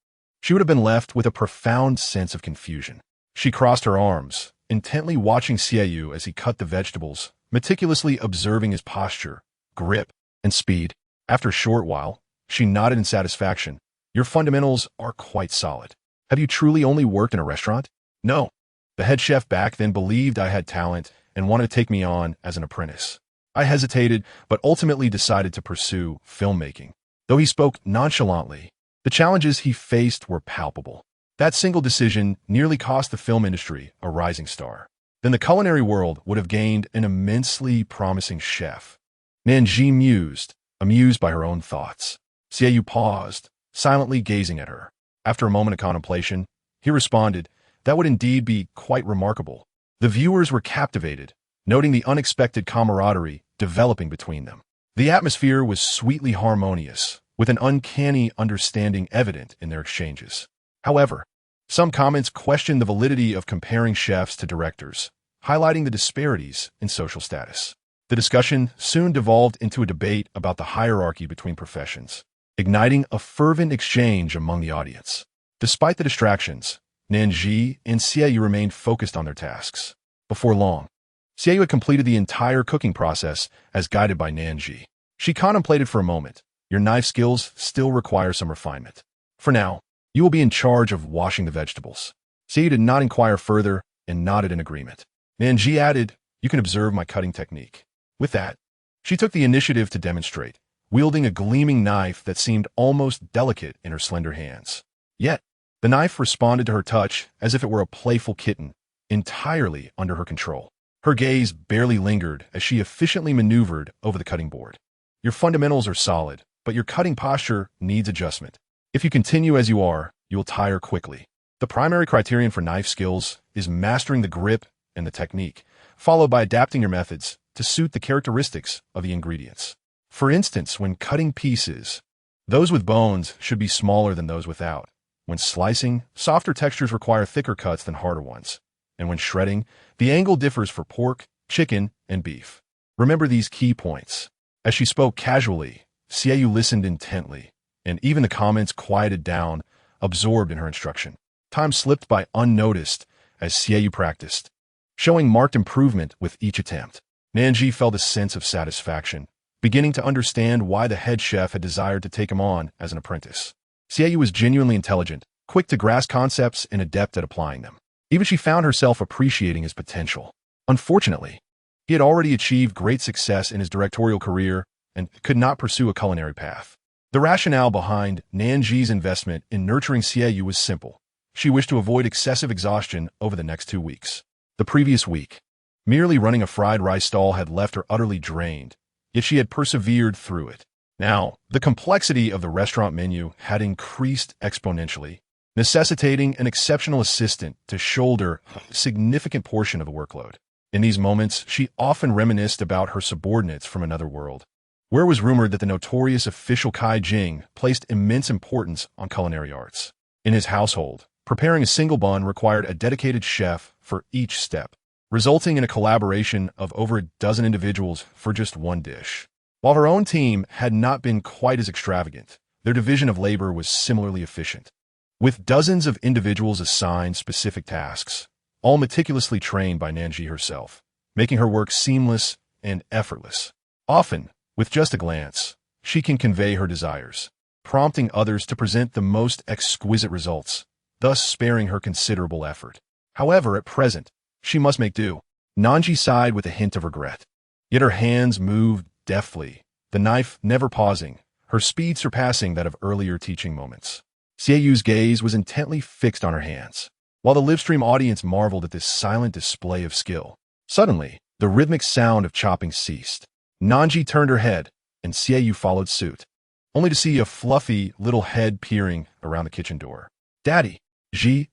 she would have been left with a profound sense of confusion. She crossed her arms, intently watching Xiaoyu as he cut the vegetables, meticulously observing his posture, grip, and speed. After a short while, she nodded in satisfaction. "Your fundamentals are quite solid. Have you truly only worked in a restaurant?" "No. The head chef back then believed I had talent and wanted to take me on as an apprentice. I hesitated, but ultimately decided to pursue filmmaking." Though he spoke nonchalantly, the challenges he faced were palpable. That single decision nearly cost the film industry a rising star. then the culinary world would have gained an immensely promising chef. Nan Zhi mused, amused by her own thoughts. Xiaoyu paused, silently gazing at her. After a moment of contemplation, he responded, "That would indeed be quite remarkable." The viewers were captivated, noting the unexpected camaraderie developing between them. The atmosphere was sweetly harmonious, with an uncanny understanding evident in their exchanges. However, some comments questioned the validity of comparing chefs to directors, highlighting the disparities in social status. The discussion soon devolved into a debate about the hierarchy between professions, igniting a fervent exchange among the audience. Despite the distractions, Nan Zhi and Xiaoyu remained focused on their tasks. Before long, Xiaoyu had completed the entire cooking process as guided by Nan Zhi. She contemplated for a moment. "Your knife skills still require some refinement. For now, you will be in charge of washing the vegetables." Xiaoyu did not inquire further and nodded in agreement. Nan Zhi added, "You can observe my cutting technique." With that, she took the initiative to demonstrate, wielding a gleaming knife that seemed almost delicate in her slender hands. Yet, the knife responded to her touch as if it were a playful kitten, entirely under her control. Her gaze barely lingered as she efficiently maneuvered over the cutting board. "Your fundamentals are solid, but your cutting posture needs adjustment. If you continue as you are, you will tire quickly." The primary criterion for knife skills is mastering the grip and the technique, followed by adapting your methods to suit the characteristics of the ingredients. For instance, when cutting pieces, those with bones should be smaller than those without. When slicing, softer textures require thicker cuts than harder ones. And when shredding, the angle differs for pork, chicken, and beef. Remember these key points. As she spoke casually, Xiaoyu listened intently, and even the comments quieted down, absorbed in her instruction. Time slipped by unnoticed as Xiaoyu practiced, showing marked improvement with each attempt. Nan Zhi felt a sense of satisfaction, beginning to understand why the head chef had desired to take him on as an apprentice. Xiaoyu was genuinely intelligent, quick to grasp concepts and adept at applying them. Even she found herself appreciating his potential. Unfortunately, he had already achieved great success in his directorial career and could not pursue a culinary path. The rationale behind Nan Zhi's investment in nurturing Xiaoyu was simple. She wished to avoid excessive exhaustion over the next 2 weeks. The previous week, merely running a fried rice stall had left her utterly drained, yet she had persevered through it. Now, the complexity of the restaurant menu had increased exponentially, necessitating an exceptional assistant to shoulder a significant portion of the workload. In these moments, she often reminisced about her subordinates from another world, where it was rumored that the notorious official Kai Jing placed immense importance on culinary arts. In his household, preparing a single bun required a dedicated chef for each step, resulting in a collaboration of over a dozen individuals for just one dish. While her own team had not been quite as extravagant, their division of labor was similarly efficient, with dozens of individuals assigned specific tasks, all meticulously trained by Nan Zhi herself, making her work seamless and effortless. Often, with just a glance, she can convey her desires, prompting others to present the most exquisite results, thus sparing her considerable effort. However, at present, she must make do. Nan Zhi sighed with a hint of regret. Yet her hands moved deftly, the knife never pausing, her speed surpassing that of earlier teaching moments. Xiaoyu's gaze was intently fixed on her hands, while the livestream audience marveled at this silent display of skill. Suddenly, the rhythmic sound of chopping ceased. Nan Zhi turned her head, and Xiaoyu followed suit, only to see a fluffy little head peering around the kitchen door. "Daddy, Zhi,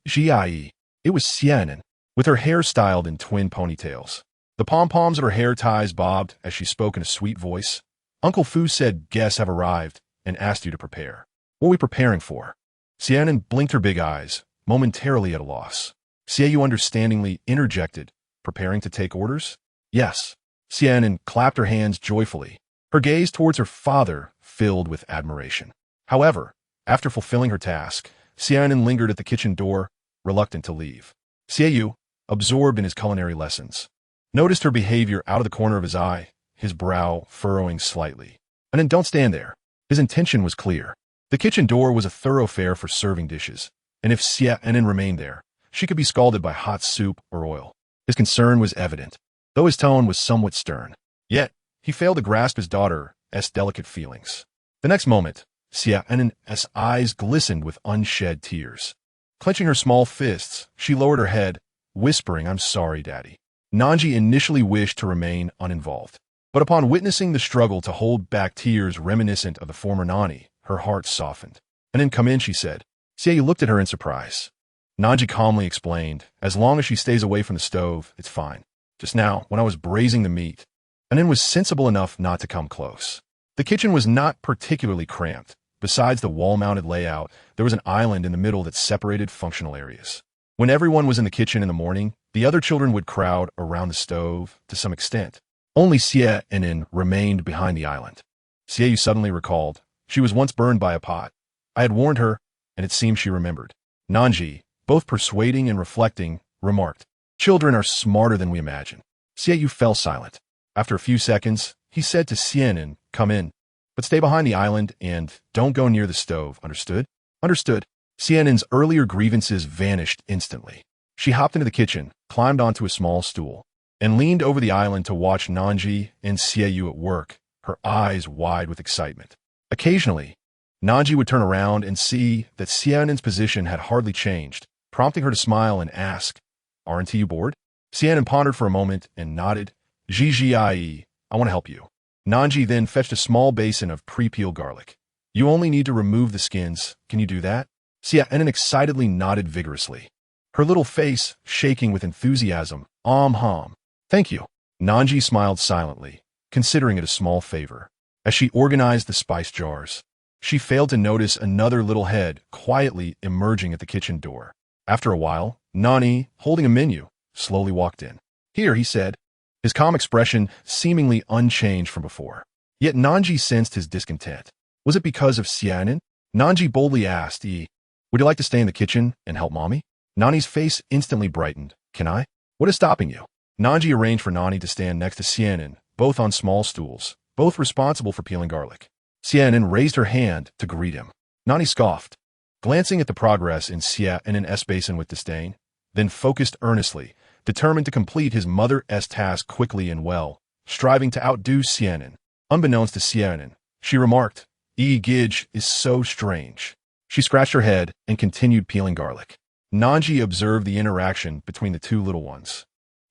it was Xiaonan, with her hair styled in twin ponytails. The pom-poms at her hair ties bobbed as she spoke in a sweet voice. Uncle Fu said guests have arrived and asked you to prepare. What are we preparing for?" Xiaonan blinked her big eyes, momentarily at a loss. Xiaoyu understandingly interjected, "Preparing to take orders?" "Yes." Xiaonan clapped her hands joyfully, her gaze towards her father filled with admiration. However, after fulfilling her task, Xiaonan lingered at the kitchen door, reluctant to leave. Xiaoyu, absorbed in his culinary lessons, noticed her behavior out of the corner of his eye, his brow furrowing slightly. "And then don't stand there." His intention was clear. The kitchen door was a thoroughfare for serving dishes, and if Xiaonan remained there, she could be scalded by hot soup or oil. His concern was evident, though his tone was somewhat stern. Yet, he failed to grasp his daughter's delicate feelings. The next moment, Xiaonan's eyes glistened with unshed tears. Clenching her small fists, she lowered her head, whispering, "I'm sorry, Daddy." Nan Zhi initially wished to remain uninvolved. But upon witnessing the struggle to hold back tears reminiscent of the former Nani, her heart softened. "And then come in," she said. Xiaoyu looked at her in surprise. Nan Zhi calmly explained, "As long as she stays away from the stove, it's fine. Just now, when I was braising the meat, Anin was sensible enough not to come close." The kitchen was not particularly cramped. Besides the wall-mounted layout, there was an island in the middle that separated functional areas. When everyone was in the kitchen in the morning, the other children would crowd around the stove to some extent. Only Xie and Anin remained behind the island. Xiaoyu suddenly recalled, she was once burned by a pot. I had warned her, and it seemed she remembered. Nan Zhi, both persuading and reflecting, remarked, "Children are smarter than we imagine." Xiaoyu fell silent. After a few seconds, he said to Xiaonan, "Come in, but stay behind the island and don't go near the stove, understood?" "Understood." Xianan's earlier grievances vanished instantly. She hopped into the kitchen, climbed onto a small stool, and leaned over the island to watch Nan Zhi and Xiaoyu at work, her eyes wide with excitement. Occasionally, Nan Zhi would turn around and see that Xianan's position had hardly changed, prompting her to smile and ask, "Aren't you bored?" Xianan pondered for a moment and nodded. "I want to help you." Nan Zhi then fetched a small basin of pre-peeled garlic. "You only need to remove the skins. Can you do that?" Xianan excitedly nodded vigorously, her little face shaking with enthusiasm. Thank you." Nan Zhi smiled silently, considering it a small favor. As she organized the spice jars, she failed to notice another little head quietly emerging at the kitchen door. After a while, Nani, holding a menu, slowly walked in. "Here," he said, his calm expression seemingly unchanged from before. Yet Nan Zhi sensed his discontent. Was it because of Xianan? Nan Zhi boldly asked, "Would you like to stay in the kitchen and help Mommy?" Nani's face instantly brightened. "Can I? What is stopping you?" Nan Zhi arranged for Nani to stand next to Xianan, both on small stools, both responsible for peeling garlic. Xianan raised her hand to greet him. Nani scoffed, glancing at the progress in Xianan's basin with disdain, then focused earnestly, determined to complete his mother's task quickly and well, striving to outdo Xianan. Unbeknownst to Xianan, she remarked, Gidge is so strange." She scratched her head and continued peeling garlic. Nan Zhi observed the interaction between the two little ones,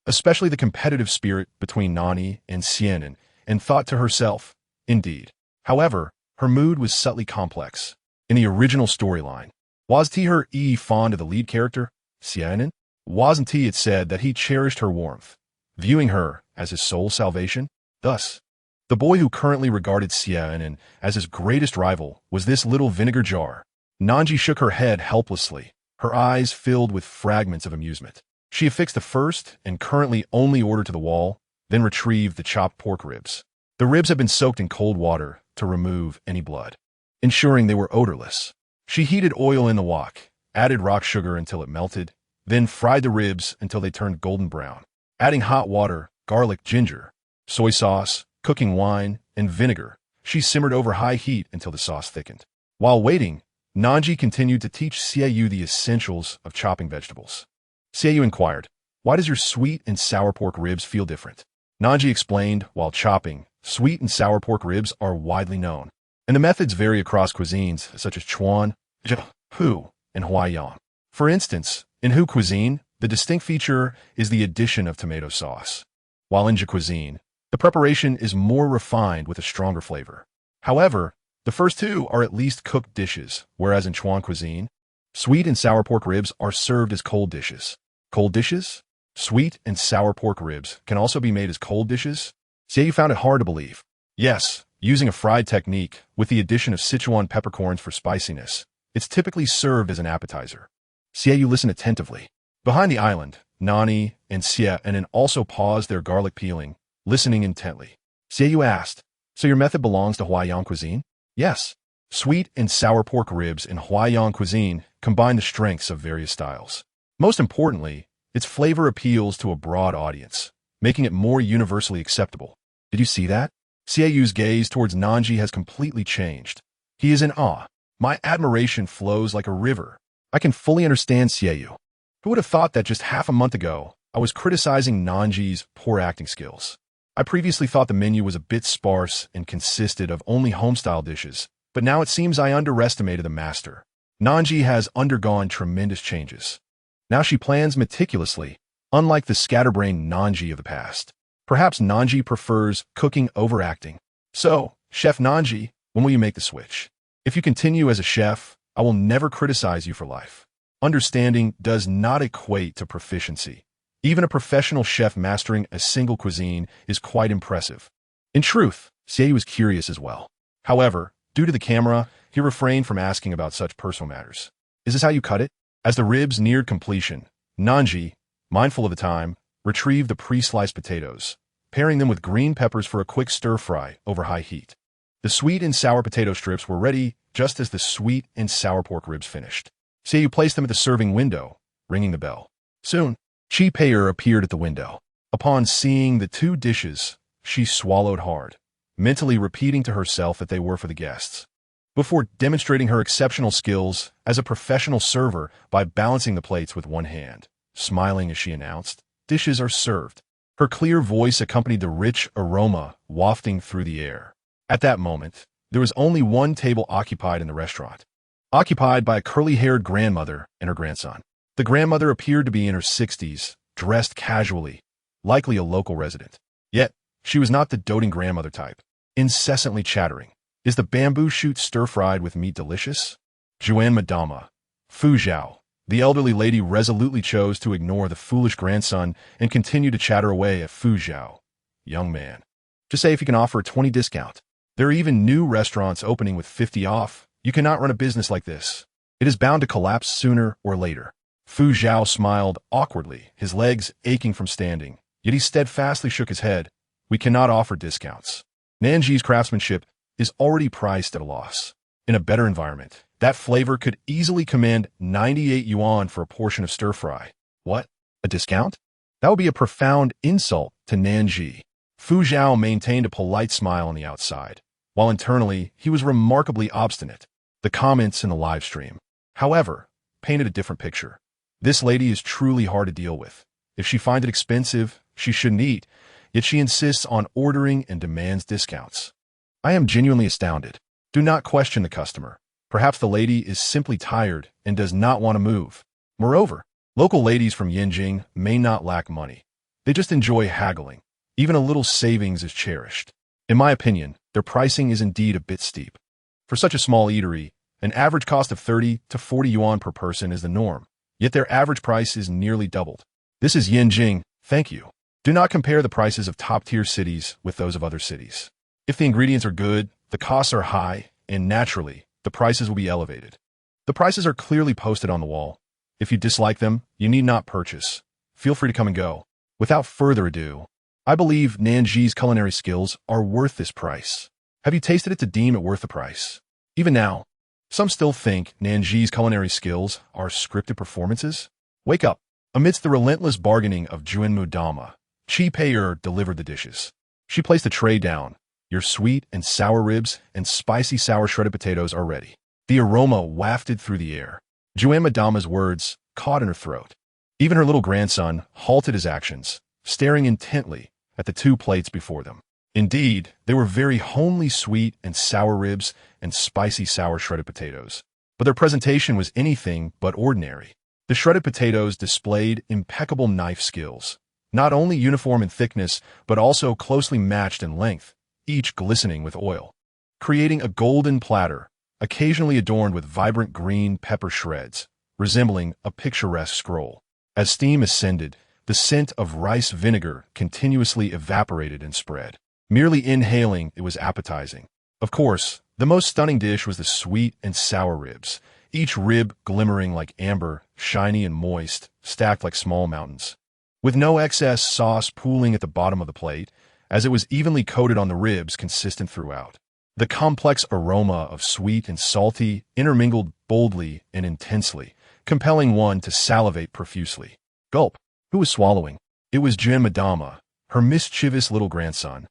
especially the competitive spirit between Nani and Xianan, and thought to herself, indeed. However, her mood was subtly complex. In the original storyline, was her fond of the lead character, Xianan? Wasn't it said that he cherished her warmth, viewing her as his sole salvation? Thus, the boy who currently regarded Xianan as his greatest rival was this little vinegar jar. Nan Zhi shook her head helplessly, her eyes filled with fragments of amusement. She affixed the first and currently only order to the wall, then retrieved the chopped pork ribs. The ribs had been soaked in cold water to remove any blood, ensuring they were odorless. She heated oil in the wok, added rock sugar until it melted, then fried the ribs until they turned golden brown. Adding hot water, garlic, ginger, soy sauce, cooking wine, and vinegar, she simmered over high heat until the sauce thickened. While waiting, Nan Zhi continued to teach Xiaoyu the essentials of chopping vegetables. Xiaoyu inquired, "Why does your sweet and sour pork ribs feel different?" Nan Zhi explained, while chopping, sweet and sour pork ribs are widely known, and the methods vary across cuisines such as Chuan, Hu, and Huaiyang. For instance, in Hu cuisine, the distinct feature is the addition of tomato sauce, while in Zhi cuisine, the preparation is more refined with a stronger flavor. However, the first two are at least cooked dishes, whereas in Chuan cuisine, sweet and sour pork ribs are served as cold dishes. Cold dishes? Sweet and sour pork ribs can also be made as cold dishes? Xiaoyu found it hard to believe. Yes, using a fried technique with the addition of Sichuan peppercorns for spiciness, it's typically served as an appetizer. Xiaoyu listened attentively. Behind the island, Nani and Xianan also paused their garlic peeling, listening intently. Xiaoyu asked, "So your method belongs to Huaiyang cuisine?" "Yes." Sweet and sour pork ribs in Huaiyang cuisine combine the strengths of various styles. Most importantly, its flavor appeals to a broad audience, making it more universally acceptable. Did you see that? Xiaoyu's gaze towards Nan Zhi has completely changed. He is in awe. My admiration flows like a river. I can fully understand Xiaoyu. Who would have thought that just half a month ago, I was criticizing Nan Zhi's poor acting skills? I previously thought the menu was a bit sparse and consisted of only home-style dishes, but now it seems I underestimated the master. Nan Zhi has undergone tremendous changes. Now she plans meticulously, unlike the scatterbrained Nan Zhi of the past. Perhaps Nan Zhi prefers cooking over acting. So, Chef Nan Zhi, when will you make the switch? If you continue as a chef, I will never criticize you for life. Understanding does not equate to proficiency. Even a professional chef mastering a single cuisine is quite impressive. In truth, Xie was curious as well. However, due to the camera, he refrained from asking about such personal matters. Is this how you cut it? As the ribs neared completion, Nan Zhi, mindful of the time, retrieved the pre-sliced potatoes, pairing them with green peppers for a quick stir-fry over high heat. The sweet and sour potato strips were ready just as the sweet and sour pork ribs finished. Xie placed them at the serving window, ringing the bell. Soon, Chi Pei'er appeared at the window. Upon seeing the two dishes, she swallowed hard, mentally repeating to herself that they were for the guests. Before demonstrating her exceptional skills as a professional server by balancing the plates with one hand, smiling as she announced, "Dishes are served." Her clear voice accompanied the rich aroma wafting through the air. At that moment, there was only one table occupied in the restaurant, occupied by a curly-haired grandmother and her grandson. The grandmother appeared to be in her 60s, dressed casually, likely a local resident. Yet, she was not the doting grandmother type, incessantly chattering. "Is the bamboo shoot stir-fried with meat delicious?" Juan Madama, Fu Zhao, the elderly lady resolutely chose to ignore the foolish grandson and continue to chatter away at Fu Zhao. "Young man, just say if you can offer a 20 discount. There are even new restaurants opening with 50 off. You cannot run a business like this. It is bound to collapse sooner or later." Fu Zhao smiled awkwardly, his legs aching from standing, yet he steadfastly shook his head. "We cannot offer discounts. Nan Zhi's craftsmanship is already priced at a loss. In a better environment, that flavor could easily command 98 yuan for a portion of stir-fry." "What? A discount? That would be a profound insult to Nan Zhi." Fu Zhao maintained a polite smile on the outside, while internally he was remarkably obstinate. The comments in the live stream, however, painted a different picture. This lady is truly hard to deal with. If she finds it expensive, she shouldn't eat, yet she insists on ordering and demands discounts. I am genuinely astounded. Do not question the customer. Perhaps the lady is simply tired and does not want to move. Moreover, local ladies from Yanjing may not lack money. They just enjoy haggling. Even a little savings is cherished. In my opinion, their pricing is indeed a bit steep. For such a small eatery, an average cost of 30 to 40 yuan per person is the norm, yet their average price is nearly doubled. This is Yanjing, thank you. Do not compare the prices of top-tier cities with those of other cities. If the ingredients are good, the costs are high, and naturally, the prices will be elevated. The prices are clearly posted on the wall. If you dislike them, you need not purchase. Feel free to come and go. Without further ado, I believe Nan Zhi's culinary skills are worth this price. Have you tasted it to deem it worth the price? Even now, some still think Nan Zhi's culinary skills are scripted performances. Wake up. Amidst the relentless bargaining of Juan Madama, Chi Pei'er delivered the dishes. She placed the tray down. Your sweet and sour ribs and spicy sour shredded potatoes are ready. The aroma wafted through the air. Juan Madama's words caught in her throat. Even her little grandson halted his actions, staring intently at the two plates before them. Indeed, they were very homely sweet and sour ribs and spicy sour shredded potatoes. But their presentation was anything but ordinary. The shredded potatoes displayed impeccable knife skills, not only uniform in thickness, but also closely matched in length, each glistening with oil, creating a golden platter, occasionally adorned with vibrant green pepper shreds, resembling a picturesque scroll. As steam ascended, the scent of rice vinegar continuously evaporated and spread. Merely inhaling, it was appetizing. Of course, the most stunning dish was the sweet and sour ribs, each rib glimmering like amber, shiny and moist, stacked like small mountains. With no excess sauce pooling at the bottom of the plate, as it was evenly coated on the ribs consistent throughout. The complex aroma of sweet and salty intermingled boldly and intensely, compelling one to salivate profusely. Gulp. Who was swallowing? It was Juan Madama, her mischievous little grandson,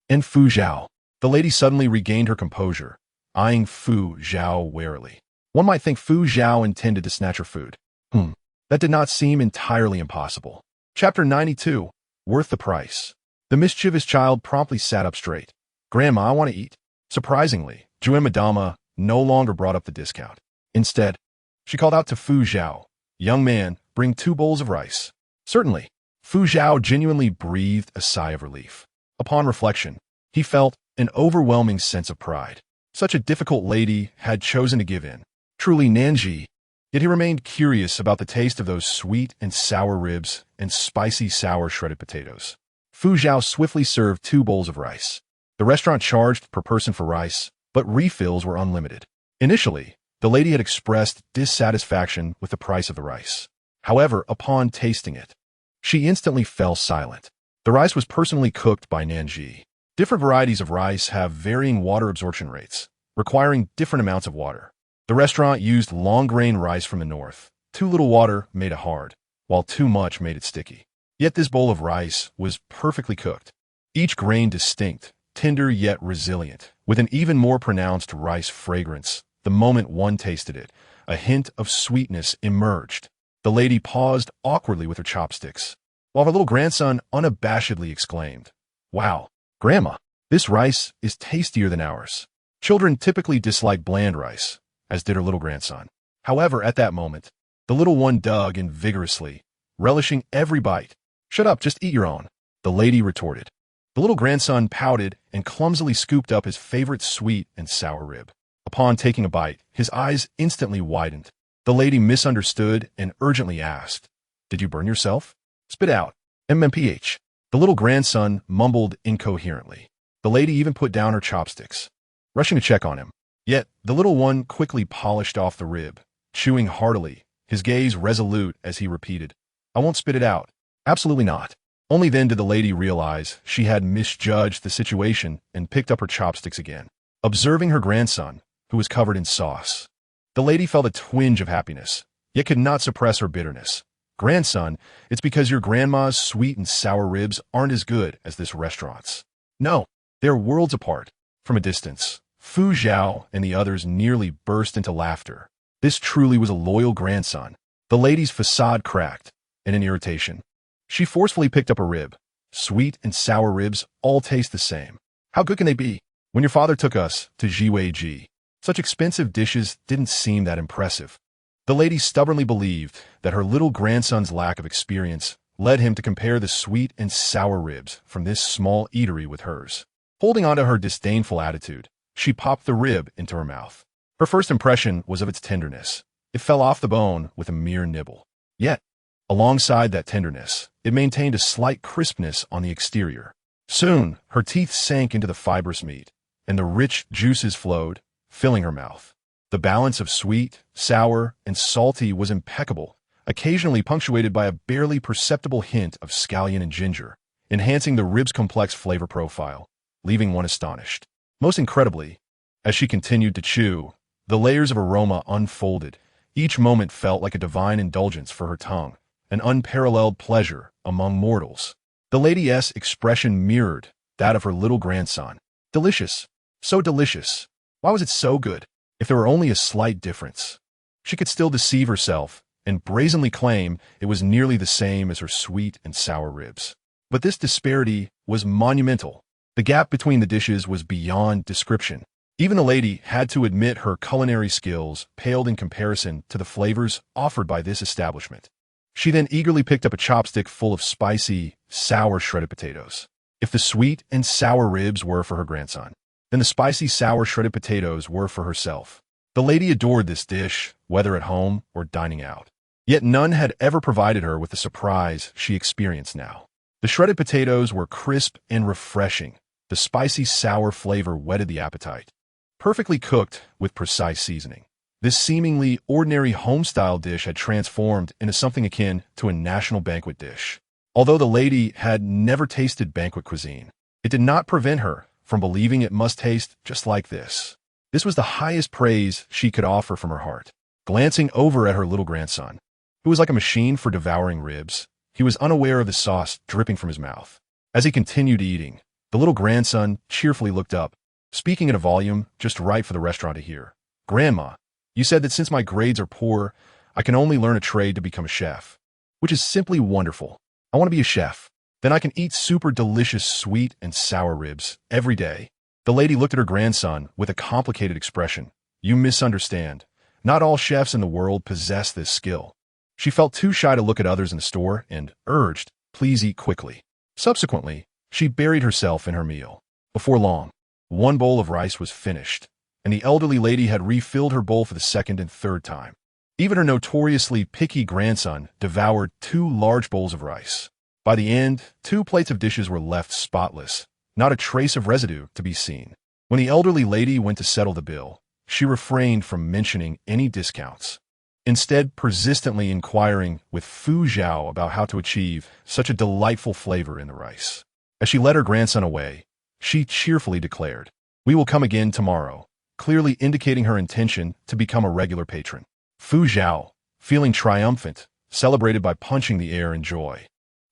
and Fu Zhao. The lady suddenly regained her composure, eyeing Fu Zhao warily. One might think Fu Zhao intended to snatch her food. That did not seem entirely impossible. Chapter 92. Worth the price. The mischievous child promptly sat up straight. "Grandma, I want to eat." Surprisingly, Juan Madama no longer brought up the discount. Instead, she called out to Fu Zhao, "Young man, bring 2 bowls of rice." "Certainly." Fu Zhao genuinely breathed a sigh of relief. Upon reflection, he felt an overwhelming sense of pride. Such a difficult lady had chosen to give in. Truly Nan Zhi. Yet he remained curious about the taste of those sweet and sour ribs and spicy sour shredded potatoes. Fu Zhao swiftly served 2 bowls of rice. The restaurant charged per person for rice, but refills were unlimited. Initially, the lady had expressed dissatisfaction with the price of the rice. However, upon tasting it, she instantly fell silent. The rice was personally cooked by Nan Zhi. Different varieties of rice have varying water absorption rates, requiring different amounts of water. The restaurant used long-grain rice from the north. Too little water made it hard, while too much made it sticky. Yet this bowl of rice was perfectly cooked. Each grain distinct, tender yet resilient, with an even more pronounced rice fragrance. The moment one tasted it, a hint of sweetness emerged. The lady paused awkwardly with her chopsticks, while her little grandson unabashedly exclaimed, "Wow, Grandma, this rice is tastier than ours." Children typically dislike bland rice, as did her little grandson. However, at that moment, the little one dug in vigorously, relishing every bite. "Shut up, just eat your own," the lady retorted. The little grandson pouted and clumsily scooped up his favorite sweet and sour rib. Upon taking a bite, his eyes instantly widened. The lady misunderstood and urgently asked, "Did you burn yourself? Spit out. MMPH." The little grandson mumbled incoherently. The lady even put down her chopsticks, rushing to check on him. Yet, the little one quickly polished off the rib, chewing heartily, his gaze resolute as he repeated, "I won't spit it out. Absolutely not." Only then did the lady realize she had misjudged the situation and picked up her chopsticks again. Observing her grandson, who was covered in sauce, the lady felt a twinge of happiness, yet could not suppress her bitterness. "Grandson, it's because your grandma's sweet and sour ribs aren't as good as this restaurant's." "No, they're worlds apart." From a distance, Fu Zhao and the others nearly burst into laughter. This truly was a loyal grandson. The lady's facade cracked, and in irritation, she forcefully picked up a rib. Sweet and sour ribs all taste the same. How good can they be? When your father took us to Ji, such expensive dishes didn't seem that impressive. The lady stubbornly believed that her little grandson's lack of experience led him to compare the sweet and sour ribs from this small eatery with hers. Holding on to her disdainful attitude, she popped the rib into her mouth. Her first impression was of its tenderness. It fell off the bone with a mere nibble. Yet, alongside that tenderness, it maintained a slight crispness on the exterior. Soon, her teeth sank into the fibrous meat, and the rich juices flowed, filling her mouth. The balance of sweet, sour, and salty was impeccable, occasionally punctuated by a barely perceptible hint of scallion and ginger, enhancing the rib's complex flavor profile, leaving one astonished. Most incredibly, as she continued to chew, the layers of aroma unfolded. Each moment felt like a divine indulgence for her tongue, an unparalleled pleasure among mortals. The lady's expression mirrored that of her little grandson. Delicious. So delicious. Why was it so good? If there were only a slight difference. She could still deceive herself and brazenly claim it was nearly the same as her sweet and sour ribs. But this disparity was monumental. The gap between the dishes was beyond description. Even the lady had to admit her culinary skills paled in comparison to the flavors offered by this establishment. She then eagerly picked up a chopstick full of spicy, sour shredded potatoes. If the sweet and sour ribs were for her grandson, then the spicy, sour shredded potatoes were for herself. The lady adored this dish, whether at home or dining out. Yet none had ever provided her with the surprise she experienced now. The shredded potatoes were crisp and refreshing. The spicy, sour flavor whetted the appetite. Perfectly cooked with precise seasoning, this seemingly ordinary home-style dish had transformed into something akin to a national banquet dish. Although the lady had never tasted banquet cuisine, it did not prevent her from believing it must taste just like this. This was the highest praise she could offer from her heart. Glancing over at her little grandson, who was like a machine for devouring ribs, he was unaware of the sauce dripping from his mouth. As he continued eating, the little grandson cheerfully looked up, speaking at a volume just right for the restaurant to hear. "Grandma, you said that since my grades are poor, I can only learn a trade to become a chef, which is simply wonderful. I want to be a chef. Then I can eat super delicious sweet and sour ribs every day." The lady looked at her grandson with a complicated expression. "You misunderstand. Not all chefs in the world possess this skill." She felt too shy to look at others in the store and urged, please eat quickly. Subsequently, she buried herself in her meal. Before long, one bowl of rice was finished, and the elderly lady had refilled her bowl for the second and third time. Even her notoriously picky grandson devoured 2 large bowls of rice. By the end, 2 plates of dishes were left spotless, not a trace of residue to be seen. When the elderly lady went to settle the bill, she refrained from mentioning any discounts, instead persistently inquiring with Fu Zhao about how to achieve such a delightful flavor in the rice. As she led her grandson away, she cheerfully declared, "We will come again tomorrow," clearly indicating her intention to become a regular patron. Fu Zhao, feeling triumphant, celebrated by punching the air in joy.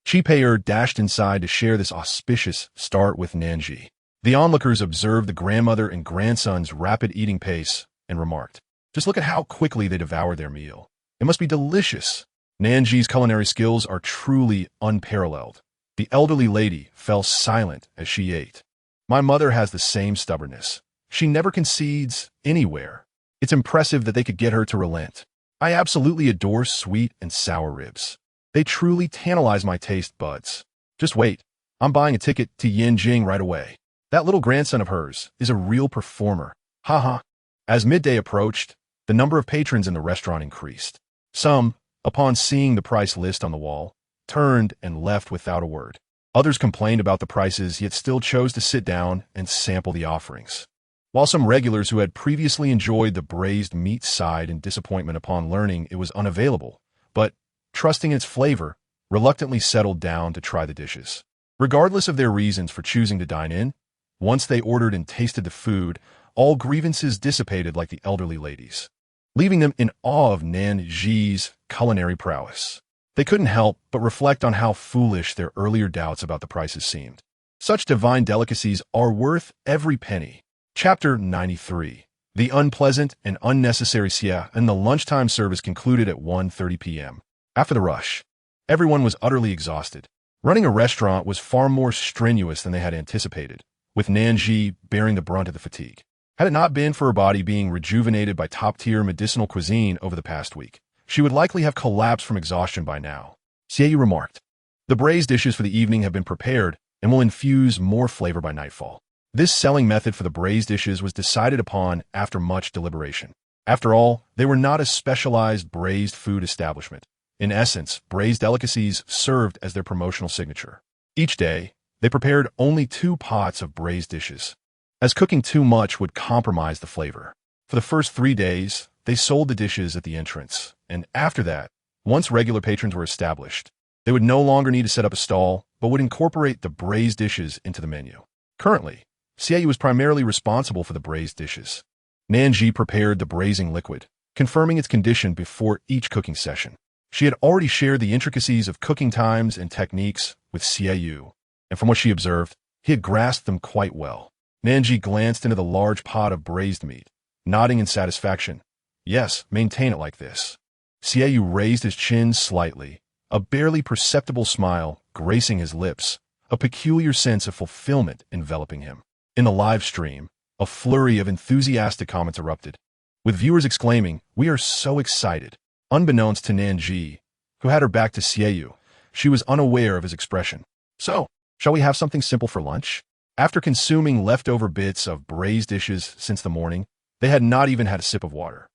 Chi Pei dashed inside to share this auspicious start with Nan Zhi. The onlookers observed the grandmother and grandson's rapid eating pace and remarked, "Just look at how quickly they devoured their meal. It must be delicious." Nan Zhi's culinary skills are truly unparalleled. The elderly lady fell silent as she ate. "My mother has the same stubbornness. She never concedes anywhere. It's impressive that they could get her to relent. I absolutely adore sweet and sour ribs. They truly tantalize my taste buds. Just wait, I'm buying a ticket to Yanjing right away. That little grandson of hers is a real performer. Haha." As midday approached, the number of patrons in the restaurant increased. Some, upon seeing the price list on the wall, turned and left without a word. Others complained about the prices yet still chose to sit down and sample the offerings. While some regulars who had previously enjoyed the braised meat sighed in disappointment upon learning it was unavailable, but, trusting its flavor, reluctantly settled down to try the dishes. Regardless of their reasons for choosing to dine in, once they ordered and tasted the food, all grievances dissipated like the elderly ladies, leaving them in awe of Nan Zhi's culinary prowess. They couldn't help but reflect on how foolish their earlier doubts about the prices seemed. Such divine delicacies are worth every penny. Chapter 93. The unpleasant and unnecessary xia and the lunchtime service concluded at 1:30 p.m. After the rush, everyone was utterly exhausted. Running a restaurant was far more strenuous than they had anticipated, with Nan Zhi bearing the brunt of the fatigue. Had it not been for her body being rejuvenated by top-tier medicinal cuisine over the past week, she would likely have collapsed from exhaustion by now. Xie remarked, "The braised dishes for the evening have been prepared and will infuse more flavor by nightfall." This selling method for the braised dishes was decided upon after much deliberation. After all, they were not a specialized braised food establishment. In essence, braised delicacies served as their promotional signature. Each day, they prepared only 2 pots of braised dishes, as cooking too much would compromise the flavor. For the first 3 days, they sold the dishes at the entrance, and after that, once regular patrons were established, they would no longer need to set up a stall, but would incorporate the braised dishes into the menu. Currently, Xie was primarily responsible for the braised dishes. Nan Zhi prepared the braising liquid, confirming its condition before each cooking session. She had already shared the intricacies of cooking times and techniques with Xie, and from what she observed, he had grasped them quite well. Nan Zhi glanced into the large pot of braised meat, nodding in satisfaction. "Yes, maintain it like this." Xie raised his chin slightly, a barely perceptible smile gracing his lips, a peculiar sense of fulfillment enveloping him. In the live stream, a flurry of enthusiastic comments erupted, with viewers exclaiming, "We are so excited." Unbeknownst to Nan Zhi, who had her back to Xie, she was unaware of his expression. "So, shall we have something simple for lunch?" After consuming leftover bits of braised dishes since the morning, they had not even had a sip of water.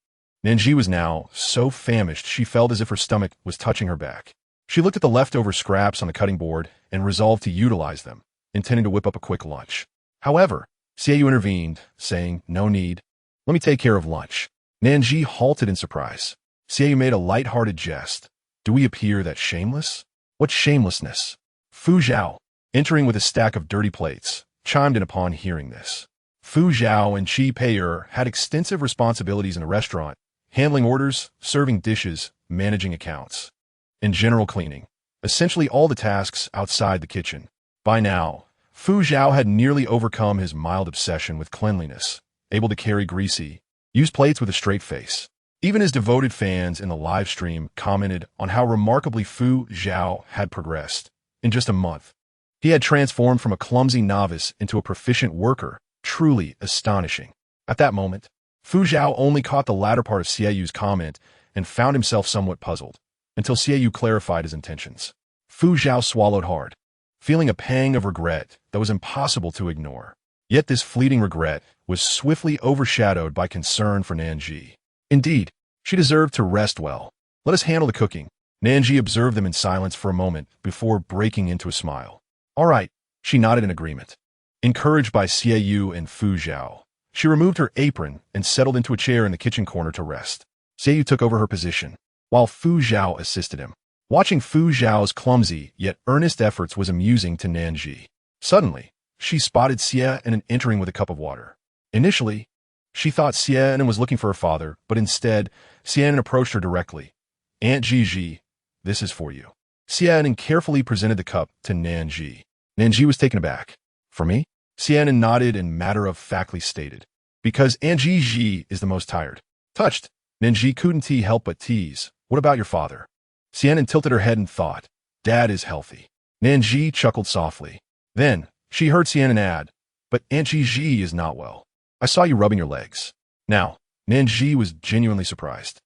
Nan Zhi was now so famished she felt as if her stomach was touching her back. She looked at the leftover scraps on the cutting board and resolved to utilize them, intending to whip up a quick lunch. However, Xie intervened, saying, "No need. Let me take care of lunch." Nan Zhi halted in surprise. Xie made a light-hearted jest. "Do we appear that shameless?" "What shamelessness?" Fu Zhao, entering with a stack of dirty plates, chimed in upon hearing this. Fu Zhao and Chi Pei had extensive responsibilities in the restaurant, handling orders, serving dishes, managing accounts, and general cleaning, essentially all the tasks outside the kitchen. By now, Fu Zhao had nearly overcome his mild obsession with cleanliness, able to carry greasy, used plates with a straight face. Even his devoted fans in the live stream commented on how remarkably Fu Zhao had progressed. In just a month, he had transformed from a clumsy novice into a proficient worker, truly astonishing. At that moment, Fu Zhao only caught the latter part of Xieyu's comment and found himself somewhat puzzled, until Xieyu clarified his intentions. Fu Zhao swallowed hard, feeling a pang of regret that was impossible to ignore. Yet this fleeting regret was swiftly overshadowed by concern for Nan Zhi. Indeed, she deserved to rest well. Let us handle the cooking. Nan Zhi observed them in silence for a moment before breaking into a smile. All right, she nodded in agreement. Encouraged by Xie Yu and Fu Zhao, she removed her apron and settled into a chair in the kitchen corner to rest. Xie Yu took over her position, while Fu Zhao assisted him. Watching Fu Zhao's clumsy yet earnest efforts was amusing to Nan Zhi. Suddenly, she spotted Xie entering with a cup of water. Initially, she thought Xie was looking for her father, but instead, Xie approached her directly. Aunt Zhi, this is for you. Xie carefully presented the cup to Nan Zhi. Nan Zhi was taken aback. For me? Xie nodded and matter-of-factly stated. Because Aunt Zhi is the most tired. Touched, Nan Zhi couldn't help but tease. What about your father? Xie tilted her head and thought. Dad is healthy. Nan Zhi chuckled softly. Then, she heard Xie add, but Aunt Zhi is not well. I saw you rubbing your legs. Now, Nan Zhi was genuinely surprised.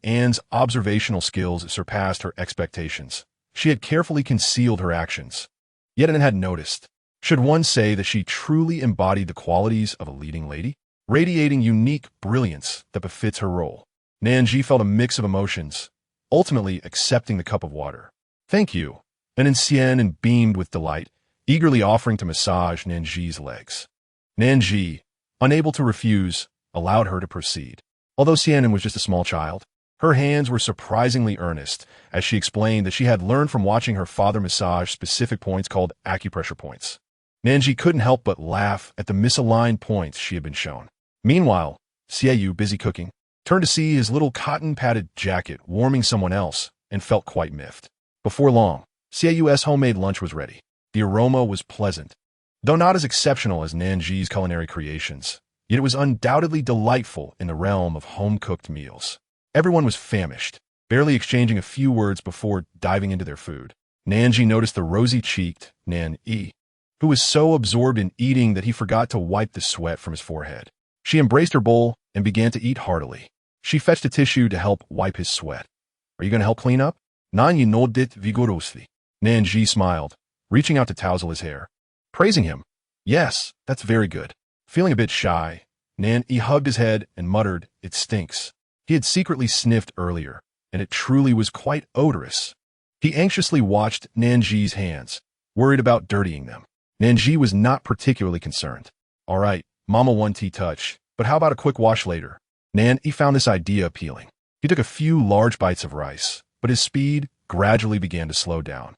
Anne's observational skills surpassed her expectations. She had carefully concealed her actions. Yet Anne had noticed. Should one say that she truly embodied the qualities of a leading lady? Radiating unique brilliance that befits her role. Nan Zhi felt a mix of emotions, ultimately accepting the cup of water. Thank you. Xie beamed with delight, eagerly offering to massage Nan Zhi's legs. Nan Zhi, unable to refuse, allowed her to proceed. Although Xie was just a small child, her hands were surprisingly earnest as she explained that she had learned from watching her father massage specific points called acupressure points. Nan Zhi couldn't help but laugh at the misaligned points she had been shown. Meanwhile, Xie Yu, busy cooking, turned to see his little cotton-padded jacket warming someone else and felt quite miffed. Before long, Xie Yu's homemade lunch was ready. The aroma was pleasant, though not as exceptional as Nan Zhi's culinary creations, yet it was undoubtedly delightful in the realm of home-cooked meals. Everyone was famished, barely exchanging a few words before diving into their food. Nan Zhi noticed the rosy-cheeked Nan Yi, who was so absorbed in eating that he forgot to wipe the sweat from his forehead. She embraced her bowl and began to eat heartily. She fetched a tissue to help wipe his sweat. Are you going to help clean up? Nan Yi nodded vigorously. Nan Zhi smiled, reaching out to tousle his hair. Praising him. Yes, that's very good. Feeling a bit shy, Nan Yi hugged his head and muttered, it stinks. He had secretly sniffed earlier, and it truly was quite odorous. He anxiously watched Nan Zhi's hands, worried about dirtying them. Nan Zhi was not particularly concerned. All right, Mama 1T touch, but how about a quick wash later? Nan Yi found this idea appealing. He took a few large bites of rice, but his speed gradually began to slow down.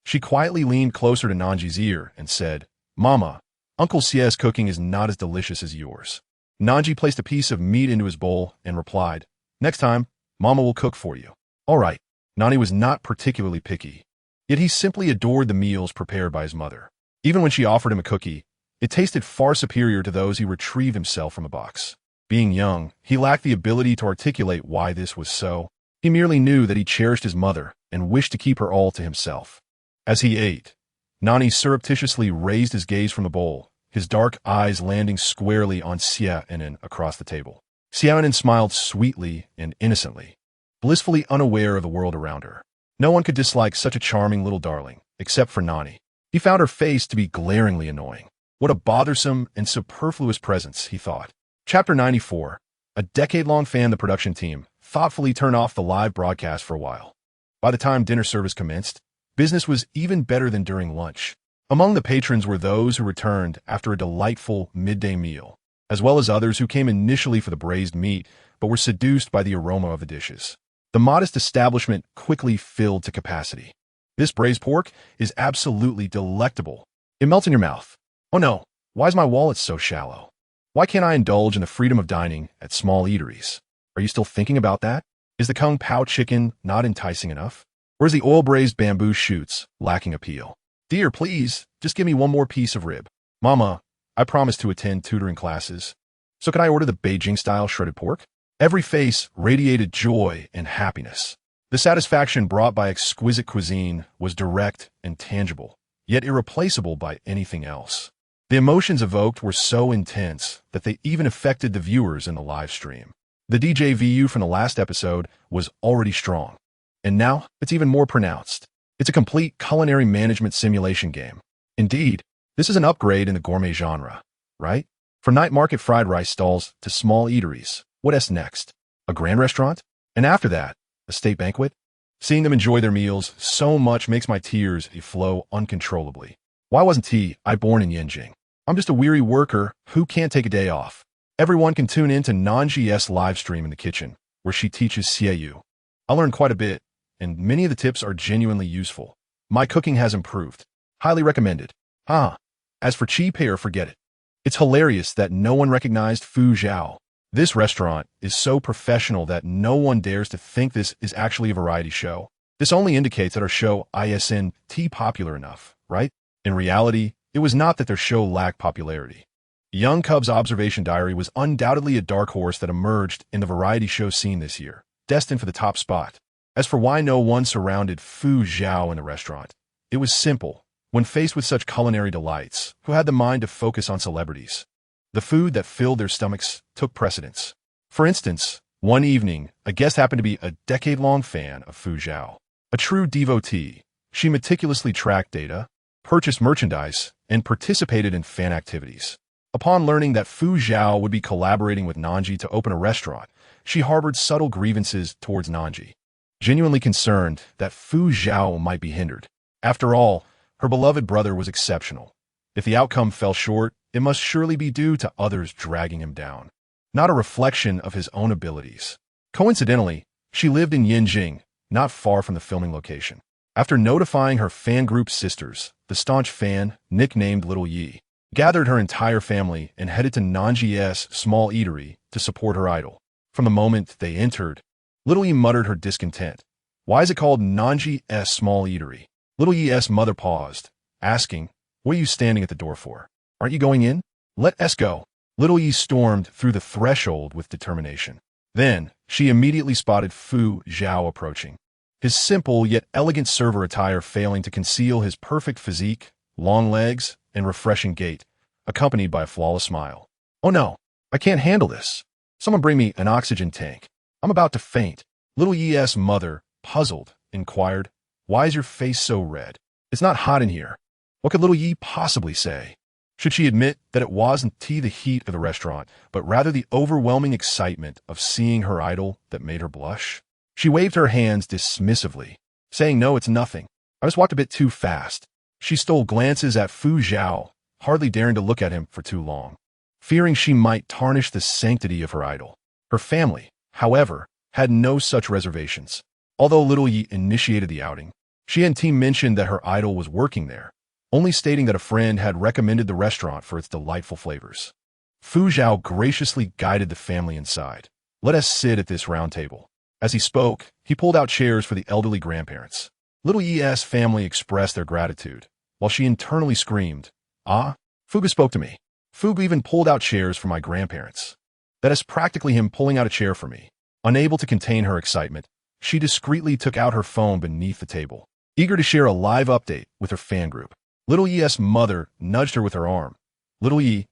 She quietly leaned closer to Nan Zhi's ear and said, Mama, Uncle Xie's cooking is not as delicious as yours. Nan Zhi placed a piece of meat into his bowl and replied, Next time, Mama will cook for you. All right. Nani was not particularly picky, yet he simply adored the meals prepared by his mother. Even when she offered him a cookie, it tasted far superior to those he retrieved himself from a box. Being young, he lacked the ability to articulate why this was so. He merely knew that he cherished his mother and wished to keep her all to himself. As he ate, Nani surreptitiously raised his gaze from the bowl, his dark eyes landing squarely on Xie across the table. Xie smiled sweetly and innocently, blissfully unaware of the world around her. No one could dislike such a charming little darling, except for Nani. He found her face to be glaringly annoying. What a bothersome and superfluous presence, he thought. Chapter 94. A decade-long fan, the production team thoughtfully turned off the live broadcast for a while. By the time dinner service commenced, business was even better than during lunch. Among the patrons were those who returned after a delightful midday meal, as well as others who came initially for the braised meat but were seduced by the aroma of the dishes. The modest establishment quickly filled to capacity. This braised pork is absolutely delectable. It melts in your mouth. Oh no, why is my wallet so shallow? Why can't I indulge in the freedom of dining at small eateries? Are you still thinking about that? Is the Kung Pao chicken not enticing enough? Or is the oil-braised bamboo shoots lacking appeal? Dear, please, just give me one more piece of rib. Mama, I promised to attend tutoring classes. So can I order the Beijing-style shredded pork? Every face radiated joy and happiness. The satisfaction brought by exquisite cuisine was direct and tangible, yet irreplaceable by anything else. The emotions evoked were so intense that they even affected the viewers in the live stream. The DJ VU from the last episode was already strong, and now it's even more pronounced. It's a complete culinary management simulation game. Indeed, this is an upgrade in the gourmet genre, right? From night market fried rice stalls to small eateries, what next? A grand restaurant? And after that, a state banquet? Seeing them enjoy their meals so much makes my tears flow uncontrollably. Why wasn't I born in Yinjing? I'm just a weary worker who can't take a day off. Everyone can tune in to Nan Zhi's live stream in the kitchen, where she teaches Xiaoyu. I learned quite a bit, and many of the tips are genuinely useful. My cooking has improved. Highly recommended. As for Chi Pei, forget it. It's hilarious that no one recognized Fu Zhao. This restaurant is so professional that no one dares to think this is actually a variety show. This only indicates that our show isn't popular enough, right? In reality, it was not that their show lacked popularity. Young Cub's observation diary was undoubtedly a dark horse that emerged in the variety show scene this year, destined for the top spot. As for why no one surrounded Fu Zhao in the restaurant, it was simple. When faced with such culinary delights, who had the mind to focus on celebrities? The food that filled their stomachs took precedence. For instance, one evening, a guest happened to be a decade-long fan of Fu Zhao. A true devotee, she meticulously tracked data, purchased merchandise, and participated in fan activities. Upon learning that Fu Zhao would be collaborating with Nan Zhi to open a restaurant, she harbored subtle grievances towards Nan Zhi, genuinely concerned that Fu Zhao might be hindered. After all, her beloved brother was exceptional. If the outcome fell short, it must surely be due to others dragging him down, not a reflection of his own abilities. Coincidentally, she lived in Yinjing, not far from the filming location. After notifying her fan group sisters, the staunch fan, nicknamed Little Yi, gathered her entire family and headed to Nan Zhi's small eatery to support her idol. From the moment they entered, Little Yi muttered her discontent. Why is it called Nan Zhi's small eatery? Little Yi's mother paused, asking, what are you standing at the door for? Aren't you going in? Let us go. Little Yi stormed through the threshold with determination. Then, she immediately spotted Fu Zhao approaching. His simple yet elegant server attire failing to conceal his perfect physique, long legs, and refreshing gait, accompanied by a flawless smile. Oh no, I can't handle this. Someone bring me an oxygen tank. I'm about to faint. Little Yi's mother, puzzled, inquired, why is your face so red? It's not hot in here. What could Little Yi possibly say? Should she admit that it wasn't the heat of the restaurant, but rather the overwhelming excitement of seeing her idol that made her blush? She waved her hands dismissively, saying, no, it's nothing. I just walked a bit too fast. She stole glances at Fu Zhao, hardly daring to look at him for too long, fearing she might tarnish the sanctity of her idol. Her family, however, had no such reservations. Although Little Yi initiated the outing, she and team mentioned that her idol was working there, only stating that a friend had recommended the restaurant for its delightful flavors. Fu Zhao graciously guided the family inside. Let us sit at this round table. As he spoke, he pulled out chairs for the elderly grandparents. Little Yi's family expressed their gratitude, while she internally screamed, Fugu spoke to me. Fugu even pulled out chairs for my grandparents. That is practically him pulling out a chair for me. Unable to contain her excitement, she discreetly took out her phone beneath the table, eager to share a live update with her fan group. Little Yi's mother nudged her with her arm. Little Yi,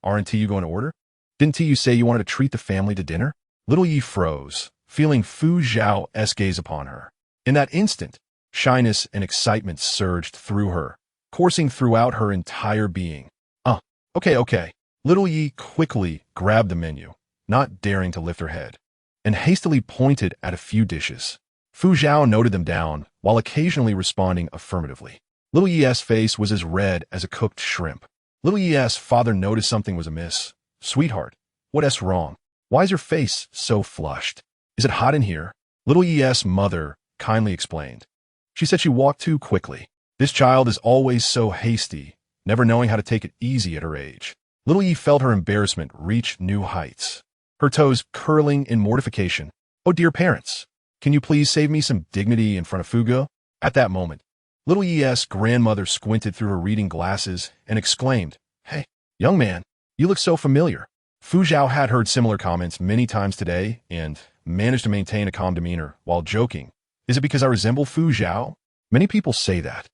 aren't you going to order? Didn't you say you wanted to treat the family to dinner? Little Yi froze, feeling Fu Zhao's gaze upon her. In that instant, shyness and excitement surged through her, coursing throughout her entire being. Okay. Little Yi quickly grabbed the menu, not daring to lift her head, and hastily pointed at a few dishes. Fu Zhao noted them down, while occasionally responding affirmatively. Little Yi's face was as red as a cooked shrimp. Little Yi's father noticed something was amiss. Sweetheart, what's wrong? Why is your face so flushed? Is it hot in here? Little Yi's mother kindly explained. She said she walked too quickly. This child is always so hasty, never knowing how to take it easy at her age. Little Yi felt her embarrassment reach new heights, her toes curling in mortification. Oh dear parents, can you please save me some dignity in front of Fugu? At that moment, Little Yi's grandmother squinted through her reading glasses and exclaimed, Hey, young man, you look so familiar. Fu Zhao had heard similar comments many times today and managed to maintain a calm demeanor while joking. Is it because I resemble Fu Zhao? Many people say that.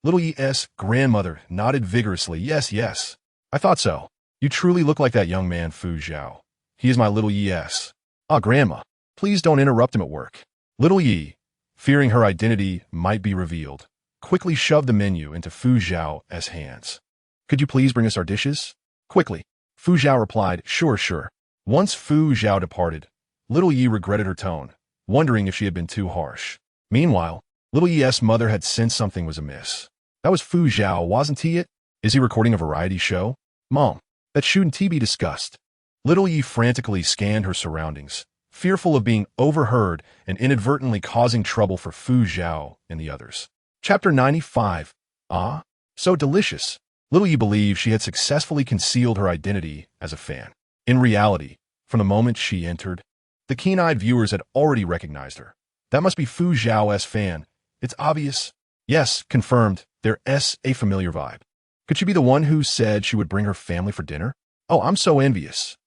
Little Yi's grandmother nodded vigorously. Yes. I thought so. You truly look like that young man, Fu Zhao. He is my Little Yi's. Grandma, please don't interrupt him at work. Little Yi, fearing her identity might be revealed, quickly shoved the menu into Fu Zhao's hands. "Could you please bring us our dishes?" "Quickly." Fu Zhao replied, "Sure." Once Fu Zhao departed, Little Yi regretted her tone, wondering if she had been too harsh. Meanwhile, Little Yi's mother had sensed something was amiss. "That was Fu Zhao, wasn't he it? Is he recording a variety show? Mom, that shouldn't be discussed." Little Yi frantically scanned her surroundings, fearful of being overheard and inadvertently causing trouble for Fu Zhao and the others. Chapter 95. Ah, so delicious. Little Yi believed she had successfully concealed her identity as a fan. In reality, from the moment she entered, the keen-eyed viewers had already recognized her. "That must be Fu Zhao's fan. It's obvious." "Yes, confirmed. There's a familiar vibe." "Could she be the one who said she would bring her family for dinner? Oh, I'm so envious."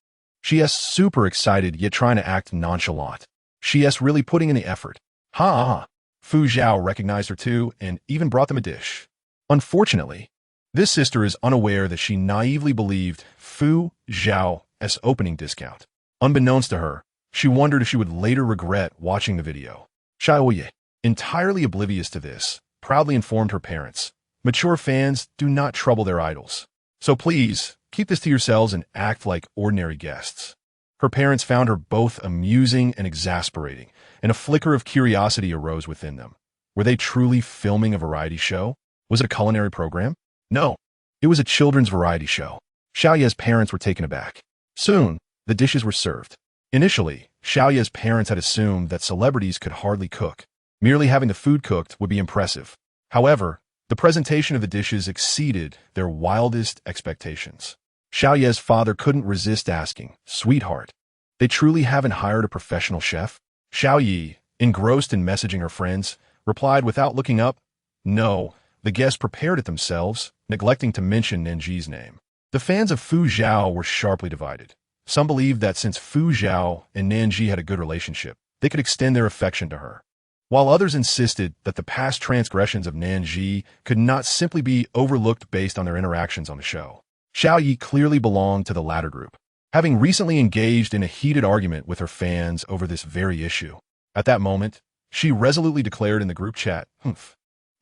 She's super excited yet trying to act nonchalant. She's really putting in the effort. Ha. Fu Zhao recognized her too and even brought them a dish. Unfortunately, this sister is unaware that she naively believed Fu Zhao's opening discount. Unbeknownst to her, she wondered if she would later regret watching the video. Xiaoye, entirely oblivious to this, proudly informed her parents, "Mature fans do not trouble their idols. So please, keep this to yourselves and act like ordinary guests." Her parents found her both amusing and exasperating, and a flicker of curiosity arose within them. Were they truly filming a variety show? Was it a culinary program? No, it was a children's variety show. Xiaoye's parents were taken aback. Soon, the dishes were served. Initially, Xiaoye's parents had assumed that celebrities could hardly cook. Merely having the food cooked would be impressive. However, the presentation of the dishes exceeded their wildest expectations. Xiaoye's father couldn't resist asking, "Sweetheart, they truly haven't hired a professional chef?" Xiaoye, engrossed in messaging her friends, replied without looking up, "No, the guests prepared it themselves," neglecting to mention Nan Zhi's name. The fans of Fu Zhao were sharply divided. Some believed that since Fu Zhao and Nan Zhi had a good relationship, they could extend their affection to her, while others insisted that the past transgressions of Nan Zhi could not simply be overlooked based on their interactions on the show. Xiaoye clearly belonged to the latter group, having recently engaged in a heated argument with her fans over this very issue. At that moment, she resolutely declared in the group chat,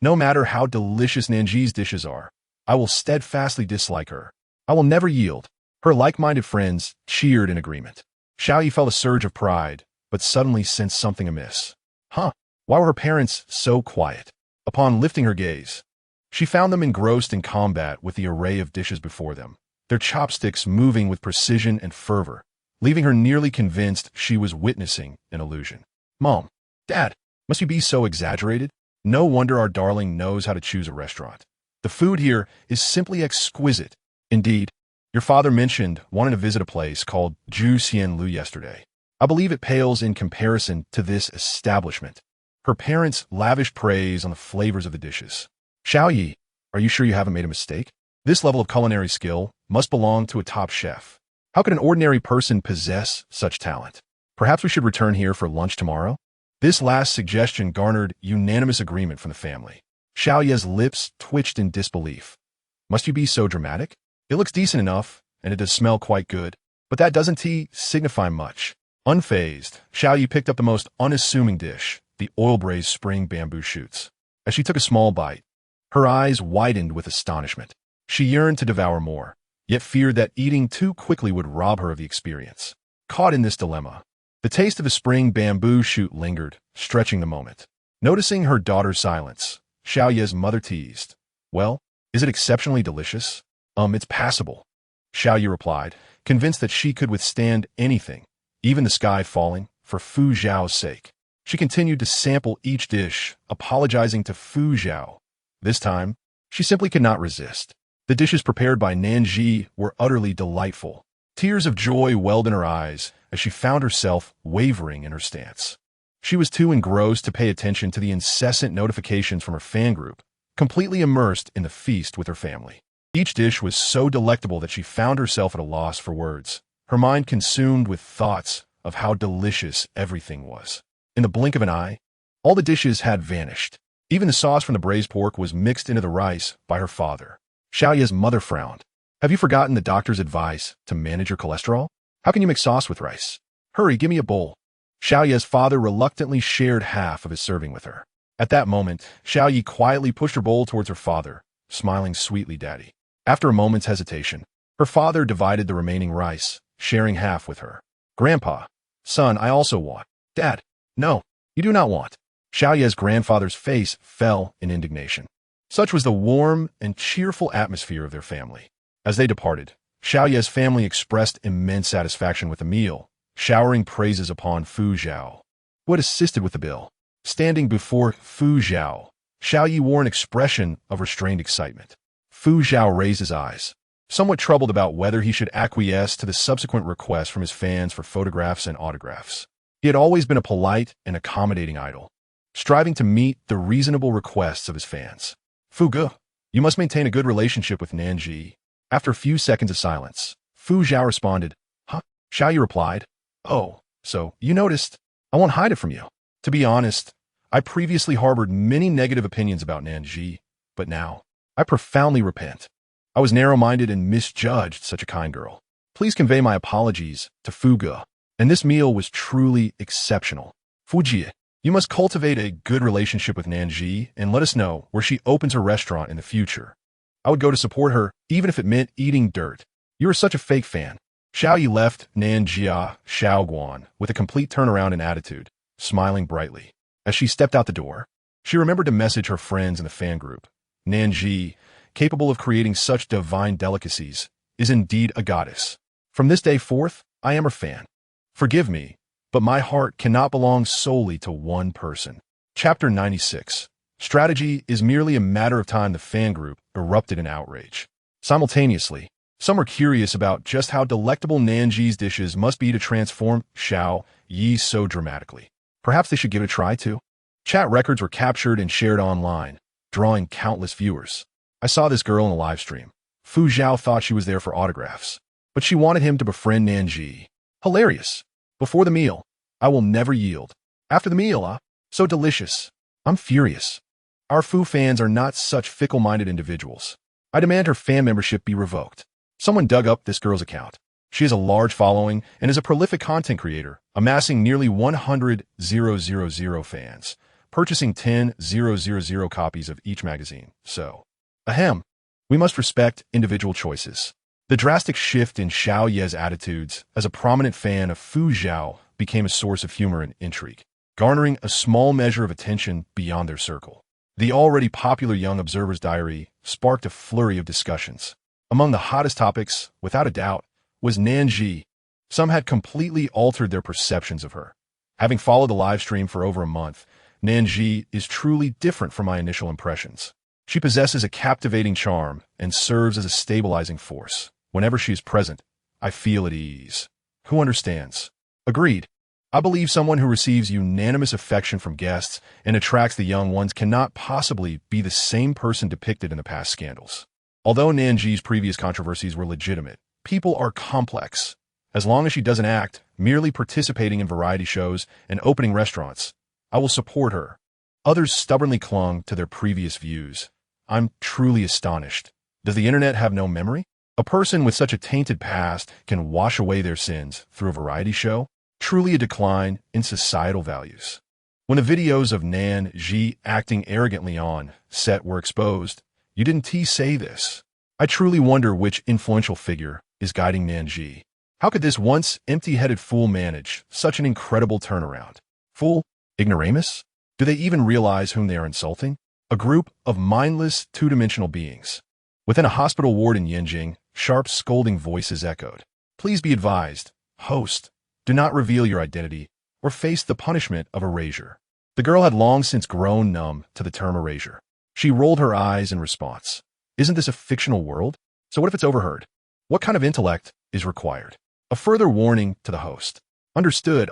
"No matter how delicious Nan Zhi's dishes are, I will steadfastly dislike her. I will never yield." Her like-minded friends cheered in agreement. Xiaoye felt a surge of pride, but suddenly sensed something amiss. Why were her parents so quiet? Upon lifting her gaze, she found them engrossed in combat with the array of dishes before them, their chopsticks moving with precision and fervor, leaving her nearly convinced she was witnessing an illusion. "Mom, Dad, must you be so exaggerated? No wonder our darling knows how to choose a restaurant. The food here is simply exquisite. Indeed, your father mentioned wanting to visit a place called Zhu Xian Lu yesterday. I believe it pales in comparison to this establishment." Her parents lavished praise on the flavors of the dishes. "Xiaoye, are you sure you haven't made a mistake? This level of culinary skill must belong to a top chef. How could an ordinary person possess such talent? Perhaps we should return here for lunch tomorrow?" This last suggestion garnered unanimous agreement from the family. Xiaoye's lips twitched in disbelief. "Must you be so dramatic? It looks decent enough, and it does smell quite good, but that doesn't signify much." Unfazed, Xiaoye picked up the most unassuming dish, the oil-braised spring bamboo shoots. As she took a small bite, her eyes widened with astonishment. She yearned to devour more, yet feared that eating too quickly would rob her of the experience. Caught in this dilemma, the taste of a spring bamboo shoot lingered, stretching the moment. Noticing her daughter's silence, Xiaoye's mother teased, "Well, is it exceptionally delicious?" It's passable," Xiaoye replied, convinced that she could withstand anything, even the sky falling, for Fu Zhao's sake. She continued to sample each dish, apologizing to Fu Zhao. This time, she simply could not resist. The dishes prepared by Nan Zhi were utterly delightful. Tears of joy welled in her eyes as she found herself wavering in her stance. She was too engrossed to pay attention to the incessant notifications from her fan group, completely immersed in the feast with her family. Each dish was so delectable that she found herself at a loss for words, her mind consumed with thoughts of how delicious everything was. In the blink of an eye, all the dishes had vanished. Even the sauce from the braised pork was mixed into the rice by her father. Xiaoye's mother frowned. "Have you forgotten the doctor's advice to manage your cholesterol? How can you make sauce with rice? Hurry, give me a bowl." Xiaoye's father reluctantly shared half of his serving with her. At that moment, Xiao Yi quietly pushed her bowl towards her father, smiling sweetly, "Daddy." After a moment's hesitation, her father divided the remaining rice, sharing half with her. "Grandpa, son, I also want." "Dad, no, you do not want." Xiao Ye's grandfather's face fell in indignation. Such was the warm and cheerful atmosphere of their family. As they departed, Xiao Ye's family expressed immense satisfaction with the meal, showering praises upon Fu Zhao, who had assisted with the bill. Standing before Fu Zhao, Xiao Yi wore an expression of restrained excitement. Fu Zhao raised his eyes, somewhat troubled about whether he should acquiesce to the subsequent request from his fans for photographs and autographs. He had always been a polite and accommodating idol, striving to meet the reasonable requests of his fans. "Fu Ge, you must maintain a good relationship with Nan Zhi." After a few seconds of silence, Fu Zhao responded, "Huh?" Xiao Yi replied, "Oh, so you noticed? I won't hide it from you. To be honest, I previously harbored many negative opinions about Nan Zhi, but now I profoundly repent. I was narrow-minded and misjudged such a kind girl. Please convey my apologies to Fu Ge, and this meal was truly exceptional. Fu Jie, you must cultivate a good relationship with Nan Zhi and let us know where she opens her restaurant in the future. I would go to support her, even if it meant eating dirt. You are such a fake fan." Xiao Yi left Nan Jia Shaoguan with a complete turnaround in attitude, smiling brightly. As she stepped out the door, she remembered to message her friends in the fan group. Nan Zhi, capable of creating such divine delicacies, is indeed a goddess. From this day forth, I am her fan. Forgive me, but my heart cannot belong solely to one person. Chapter 96. Strategy is merely a matter of time. The fan group erupted in outrage. Simultaneously, some were curious about just how delectable Nan Zhi's dishes must be to transform Xiao Yi so dramatically. Perhaps they should give it a try too. Chat records were captured and shared online, drawing countless viewers. "I saw this girl in a live stream. Fu Zhao thought she was there for autographs, but she wanted him to befriend Nan Zhi. Hilarious. Before the meal, I will never yield. After the meal, so delicious. I'm furious. Our Fu fans are not such fickle-minded individuals. I demand her fan membership be revoked." Someone dug up this girl's account. She has a large following and is a prolific content creator, amassing nearly 100,000 fans, purchasing 10,000 copies of each magazine. So, ahem, we must respect individual choices. The drastic shift in Xiao Ye's attitudes as a prominent fan of Fu Zhao became a source of humor and intrigue, garnering a small measure of attention beyond their circle. The already popular Young Observer's Diary sparked a flurry of discussions. Among the hottest topics, without a doubt, was Nan Zhi. Some had completely altered their perceptions of her. Having followed the live stream for over a month, Nan Zhi is truly different from my initial impressions. She possesses a captivating charm and serves as a stabilizing force. Whenever she is present, I feel at ease. Who understands? Agreed. I believe someone who receives unanimous affection from guests and attracts the young ones cannot possibly be the same person depicted in the past scandals. Although Nan Zhi's previous controversies were legitimate, people are complex. As long as she doesn't act, merely participating in variety shows and opening restaurants, I will support her. Others stubbornly clung to their previous views. I'm truly astonished. Does the internet have no memory? A person with such a tainted past can wash away their sins through a variety show? Truly a decline in societal values. When the videos of Nan Zhi acting arrogantly on set were exposed, you didn't say this. I truly wonder which influential figure is guiding Nan Zhi. How could this once empty-headed fool manage such an incredible turnaround? Fool? Ignoramus? Do they even realize whom they are insulting? A group of mindless, two-dimensional beings. Within a hospital ward in Yanjing, sharp, scolding voices echoed. Please be advised, host, do not reveal your identity or face the punishment of erasure. The girl had long since grown numb to the term erasure. She rolled her eyes in response. Isn't this a fictional world? So what if it's overheard? What kind of intellect is required? A further warning to the host. Understood.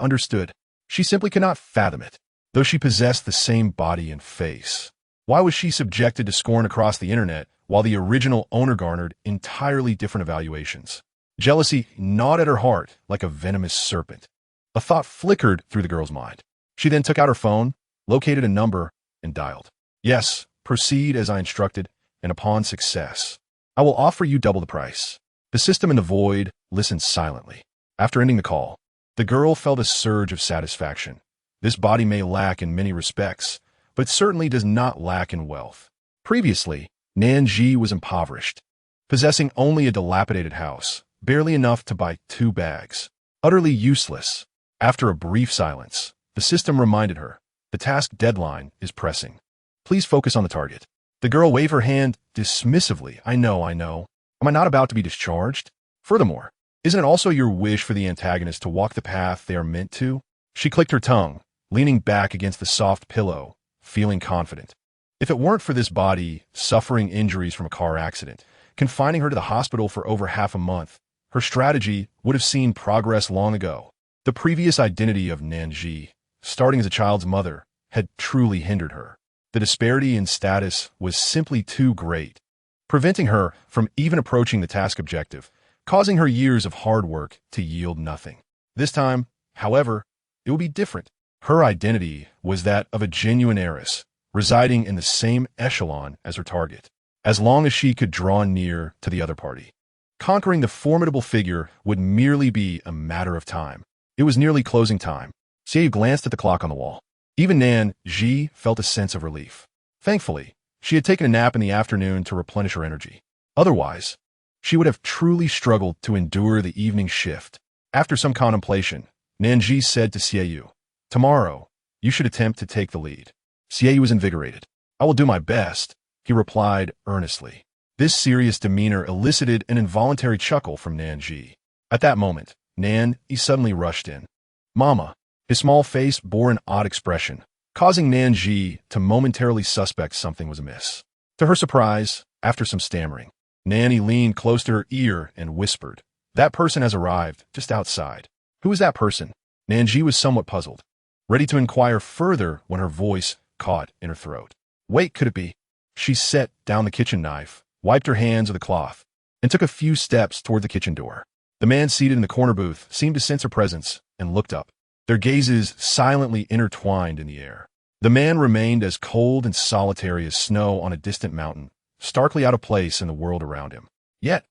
She simply cannot fathom it, though she possessed the same body and face. Why was she subjected to scorn across the internet while the original owner garnered entirely different evaluations? Jealousy gnawed at her heart like a venomous serpent. A thought flickered through the girl's mind. She then took out her phone, located a number, and dialed. Yes, proceed as I instructed, and upon success, I will offer you double the price. The system in the void listened silently. After ending the call, the girl felt a surge of satisfaction. This body may lack in many respects, but certainly does not lack in wealth. Previously, Nan Zhi was impoverished, possessing only a dilapidated house, barely enough to buy 2 bags. Utterly useless. After a brief silence, the system reminded her, the task deadline is pressing. Please focus on the target. The girl waved her hand dismissively. I know. Am I not about to be discharged? Furthermore, isn't it also your wish for the antagonist to walk the path they are meant to? She clicked her tongue, leaning back against the soft pillow, feeling confident. If it weren't for this body suffering injuries from a car accident, confining her to the hospital for over half a month, her strategy would have seen progress long ago. The previous identity of Nan Zhi, starting as a child's mother, had truly hindered her. The disparity in status was simply too great, preventing her from even approaching the task objective, causing her years of hard work to yield nothing. This time, however, it would be different. Her identity was that of a genuine heiress, residing in the same echelon as her target, as long as she could draw near to the other party. Conquering the formidable figure would merely be a matter of time. It was nearly closing time. Xie glanced at the clock on the wall. Even Nan Zhi felt a sense of relief. Thankfully, she had taken a nap in the afternoon to replenish her energy. Otherwise, she would have truly struggled to endure the evening shift. After some contemplation, Nan Zhi said to Xie, tomorrow, you should attempt to take the lead. Xie was invigorated. I will do my best, he replied earnestly. This serious demeanor elicited an involuntary chuckle from Nan Zhi. At that moment, Nan Zhi suddenly rushed in. Mama. His small face bore an odd expression, causing Nan Zhi to momentarily suspect something was amiss. To her surprise, after some stammering, Nanny leaned close to her ear and whispered, that person has arrived, just outside. Who is that person? Nan Zhi was somewhat puzzled, ready to inquire further when her voice caught in her throat. Wait, could it be? She set down the kitchen knife, wiped her hands with a cloth, and took a few steps toward the kitchen door. The man seated in the corner booth seemed to sense her presence and looked up. Their gazes silently intertwined in the air. The man remained as cold and solitary as snow on a distant mountain, starkly out of place in the world around him. Yet,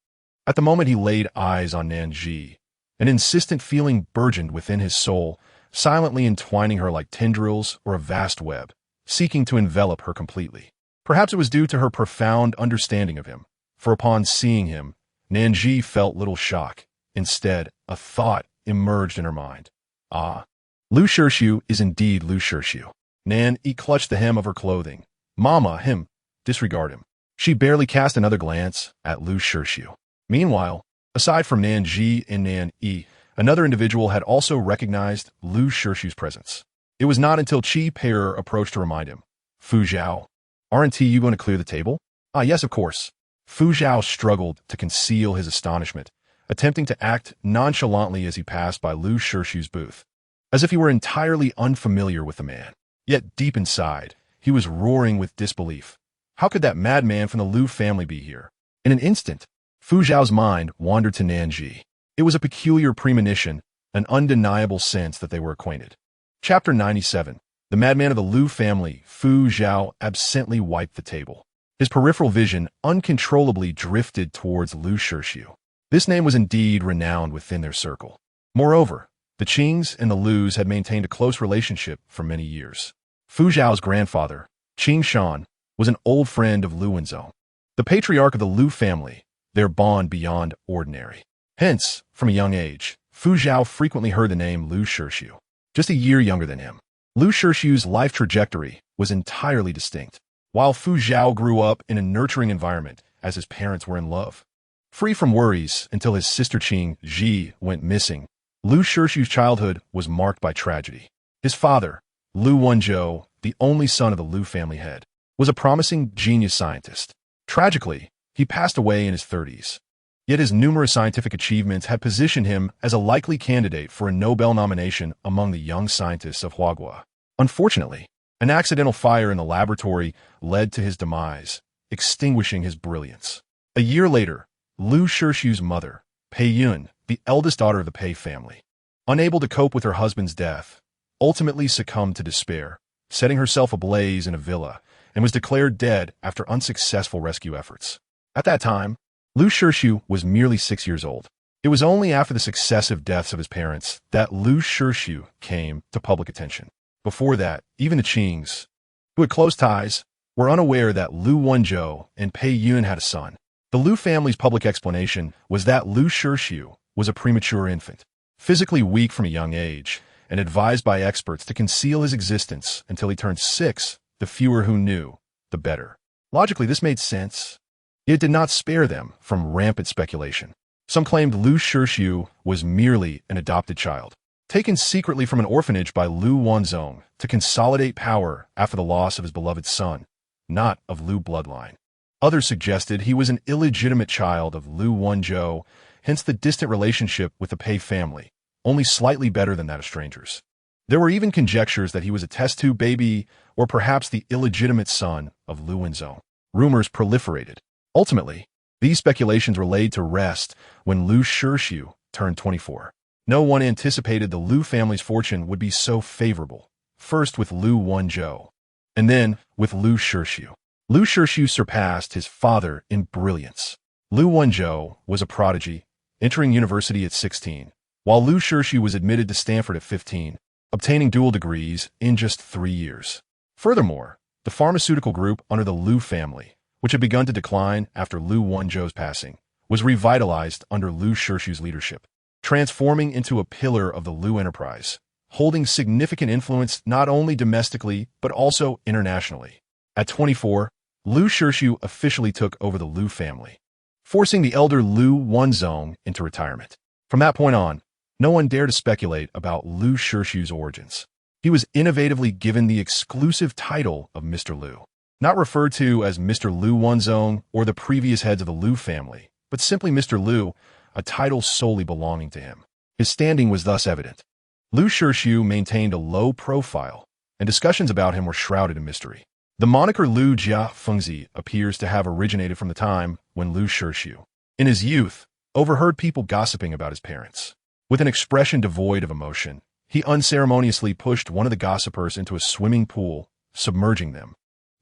at the moment he laid eyes on Nan Zhi, an insistent feeling burgeoned within his soul, silently entwining her like tendrils or a vast web, seeking to envelop her completely. Perhaps it was due to her profound understanding of him, for upon seeing him, Nan Zhi felt little shock. Instead, a thought emerged in her mind. Ah, Lu Shirshu is indeed Lu Shirshu. Nan Zhi clutched the hem of her clothing. Mama, him. Disregard him. She barely cast another glance at Lu Shirshu. Meanwhile, aside from Nan Zhi and Nan Zhi, another individual had also recognized Lu Shirshu's presence. It was not until Qi Pei'er approached to remind him. Fu Zhao, aren't you going to clear the table? Ah, yes, of course. Fu Zhao struggled to conceal his astonishment, attempting to act nonchalantly as he passed by Lu Shirshu's booth, as if he were entirely unfamiliar with the man. Yet deep inside, he was roaring with disbelief. How could that madman from the Lu family be here? In an instant, Fu Zhao's mind wandered to Nan Zhi. It was a peculiar premonition, an undeniable sense that they were acquainted. Chapter 97. The madman of the Lu family, Fu Zhao, absently wiped the table. His peripheral vision uncontrollably drifted towards Lu Shirshu. This name was indeed renowned within their circle. Moreover, the Qings and the Lus had maintained a close relationship for many years. Fu Zhao's grandfather, Qing Shan, was an old friend of Lu Wenzhou, the patriarch of the Lu family, their bond beyond ordinary. Hence, from a young age, Fu Zhao frequently heard the name Lu Shirshu. Just a year younger than him, Lu Shirshu's life trajectory was entirely distinct. While Fu Zhao grew up in a nurturing environment as his parents were in love, free from worries until his sister Qing Zhi went missing, Lu Shirshu's childhood was marked by tragedy. His father, Lu Wenzhou, the only son of the Lu family head, was a promising genius scientist. Tragically, he passed away in his 30s. Yet his numerous scientific achievements had positioned him as a likely candidate for a Nobel nomination among the young scientists of Huaguo. Unfortunately, an accidental fire in the laboratory led to his demise, extinguishing his brilliance. A year later, Lu Shirshu's mother, Pei Yun, the eldest daughter of the Pei family, unable to cope with her husband's death, ultimately succumbed to despair, setting herself ablaze in a villa, and was declared dead after unsuccessful rescue efforts. At that time, Lu Shirshu was merely 6 years old. It was only after the successive deaths of his parents that Lu Shirshu came to public attention. Before that, even the Qings, who had close ties, were unaware that Lu Wenzhou and Pei Yun had a son. The Lu family's public explanation was that Lu Shixiu was a premature infant, physically weak from a young age, and advised by experts to conceal his existence until he turned 6. The fewer who knew, the better. Logically, this made sense. It did not spare them from rampant speculation. Some claimed Lu Shixiu was merely an adopted child, taken secretly from an orphanage by Lu Wenzhou to consolidate power after the loss of his beloved son, not of Lu bloodline. Others suggested he was an illegitimate child of Lu Wenzhou, hence the distant relationship with the Pei family, only slightly better than that of strangers. There were even conjectures that he was a test tube baby or perhaps the illegitimate son of Lu Wenzhou. Rumors proliferated. Ultimately, these speculations were laid to rest when Lu Shixiu turned 24. No one anticipated the Lu family's fortune would be so favorable, first with Lu Wenzhou, and then with Lu Shixiu. Lu Shixiu surpassed his father in brilliance. Lu Wenzhou was a prodigy, entering university at 16, while Lu Shixiu was admitted to Stanford at 15, obtaining dual degrees in just 3 years. Furthermore, the pharmaceutical group under the Lu family, which had begun to decline after Lu Wenzhou's passing, was revitalized under Lu Shixiu's leadership, transforming into a pillar of the Lu enterprise, holding significant influence not only domestically but also internationally. At 24, Lu Shixiu officially took over the Lu family, forcing the elder Lu Wenzhou into retirement. From that point on, no one dared to speculate about Lu Shixiu's origins. He was innovatively given the exclusive title of Mr. Lu, not referred to as Mr. Lu Wenzhou or the previous heads of the Lu family, but simply Mr. Lu, a title solely belonging to him. His standing was thus evident. Lu Shixiu maintained a low profile, and discussions about him were shrouded in mystery. The moniker Lu Jia Fengzi appears to have originated from the time when Lu Shixiu, in his youth, overheard people gossiping about his parents. With an expression devoid of emotion, he unceremoniously pushed one of the gossipers into a swimming pool, submerging them,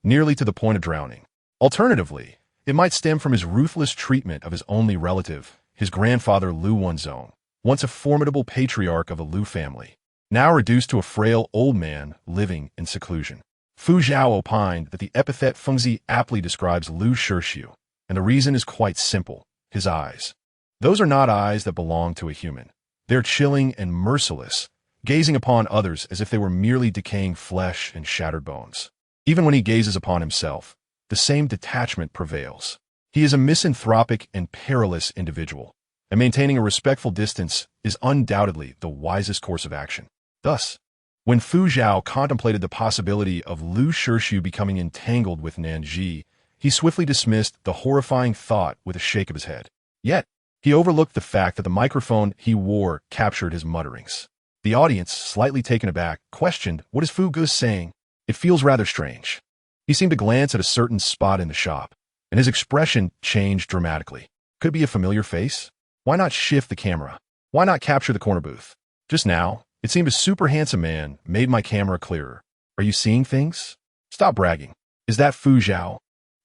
nearly to the point of drowning. Alternatively, it might stem from his ruthless treatment of his only relative, his grandfather Lu Wenzhou, once a formidable patriarch of the Lu family, now reduced to a frail old man living in seclusion. Fu Zhao opined that the epithet Fengzi aptly describes Lu Shixiu, and the reason is quite simple: his eyes. Those are not eyes that belong to a human. They're chilling and merciless, gazing upon others as if they were merely decaying flesh and shattered bones. Even when he gazes upon himself, the same detachment prevails. He is a misanthropic and perilous individual, and maintaining a respectful distance is undoubtedly the wisest course of action. Thus, when Fu Zhao contemplated the possibility of Lu Shixiu becoming entangled with Nan Zhi, he swiftly dismissed the horrifying thought with a shake of his head. Yet, he overlooked the fact that the microphone he wore captured his mutterings. The audience, slightly taken aback, questioned, "What is Fu Gus saying? It feels rather strange." He seemed to glance at a certain spot in the shop, and his expression changed dramatically. Could it be a familiar face? Why not shift the camera? Why not capture the corner booth? Just now, it seemed a super handsome man made my camera clearer. Are you seeing things? Stop bragging. Is that Fu Zhao?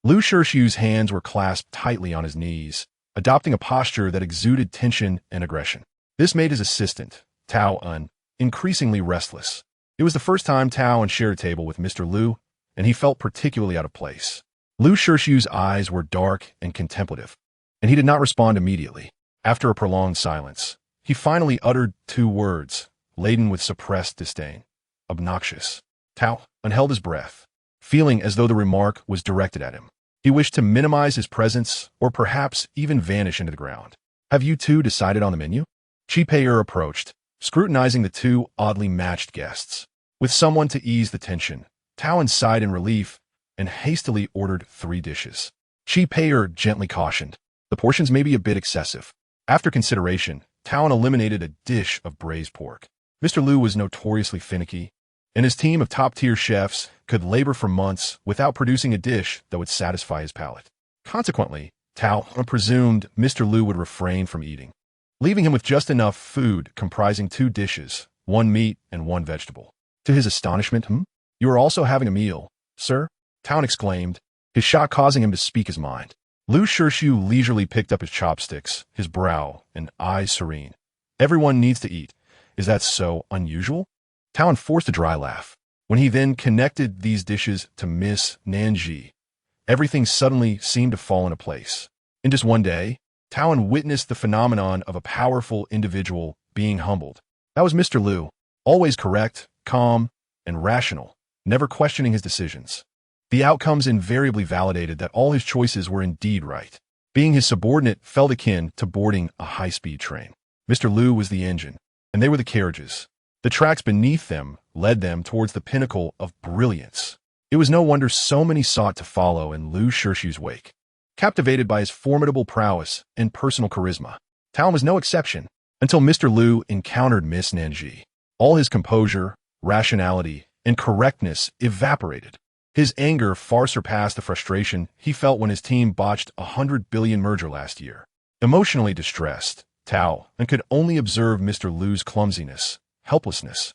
Lu Shixiu's hands were clasped tightly on his knees, adopting a posture that exuded tension and aggression. This made his assistant, Tao Un, increasingly restless. It was the first time Tao Un shared a table with Mr. Lu, and he felt particularly out of place. Lu Shixiu's eyes were dark and contemplative, and he did not respond immediately. After a prolonged silence, he finally uttered 2 words, laden with suppressed disdain: obnoxious. Tao Un held his breath, feeling as though the remark was directed at him. He wished to minimize his presence or perhaps even vanish into the ground. Have you two decided on the menu? Chi Pei'er approached, scrutinizing the 2 oddly matched guests. With someone to ease the tension, Tao Un sighed in relief and hastily ordered 3 dishes. Chi Pei'er gently cautioned, the portions may be a bit excessive. After consideration, Tao Un eliminated a dish of braised pork. Mr. Lu was notoriously finicky, and his team of top-tier chefs could labor for months without producing a dish that would satisfy his palate. Consequently, Tao Un presumed Mr. Lu would refrain from eating, leaving him with just enough food comprising 2 dishes, 1 meat and 1 vegetable. To his astonishment, "You are also having a meal, sir?" Tao Un exclaimed, his shock causing him to speak his mind. Lu Shixiu leisurely picked up his chopsticks, his brow and eyes serene. "Everyone needs to eat. Is that so unusual?" Tao Un forced a dry laugh. When he then connected these dishes to Miss Nan Zhi, everything suddenly seemed to fall into place. In just one day, Towan witnessed the phenomenon of a powerful individual being humbled. That was Mr. Liu, always correct, calm, and rational, never questioning his decisions. The outcomes invariably validated that all his choices were indeed right. Being his subordinate felt akin to boarding a high-speed train. Mr. Liu was the engine, and they were the carriages. The tracks beneath them led them towards the pinnacle of brilliance. It was no wonder so many sought to follow in Liu Shirshu's wake. Captivated by his formidable prowess and personal charisma, Towan was no exception until Mr. Liu encountered Miss Nan Zhi. All his composure, rationality, and correctness evaporated. His anger far surpassed the frustration he felt when his team botched a 100 billion merger last year. Emotionally distressed, Towan could only observe Mr. Liu's clumsiness, helplessness,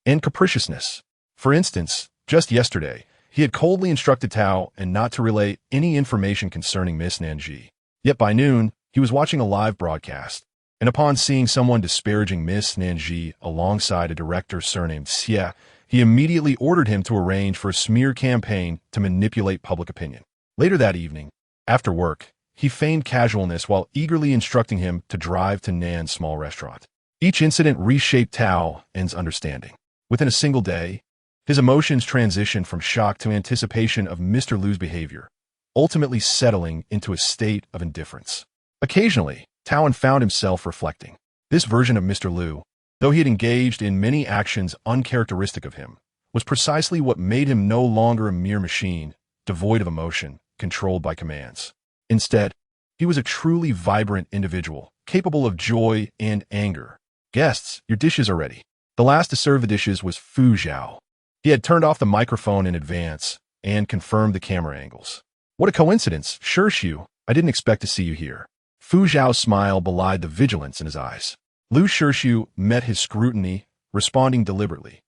and capriciousness. For instance, just yesterday, he had coldly instructed Towan not to relay any information concerning Miss Nan Zhi. Yet by noon, he was watching a live broadcast, and upon seeing someone disparaging Miss Nan Zhi alongside a director surnamed Xie, he immediately ordered him to arrange for a smear campaign to manipulate public opinion. Later that evening, after work, he feigned casualness while eagerly instructing him to drive to Nan's small restaurant. Each incident reshaped Towan's understanding. Within a single day, his emotions transitioned from shock to anticipation of Mr. Liu's behavior, ultimately settling into a state of indifference. Occasionally, Towan found himself reflecting. This version of Mr. Liu, though he had engaged in many actions uncharacteristic of him, was precisely what made him no longer a mere machine, devoid of emotion, controlled by commands. Instead, he was a truly vibrant individual, capable of joy and anger. "Guests, your dishes are ready." The last to serve the dishes was Fu Zhao. He had turned off the microphone in advance and confirmed the camera angles. "What a coincidence, Shirshu. I didn't expect to see you here." Fu Zhao's smile belied the vigilance in his eyes. Liu Shirshu met his scrutiny, responding deliberately.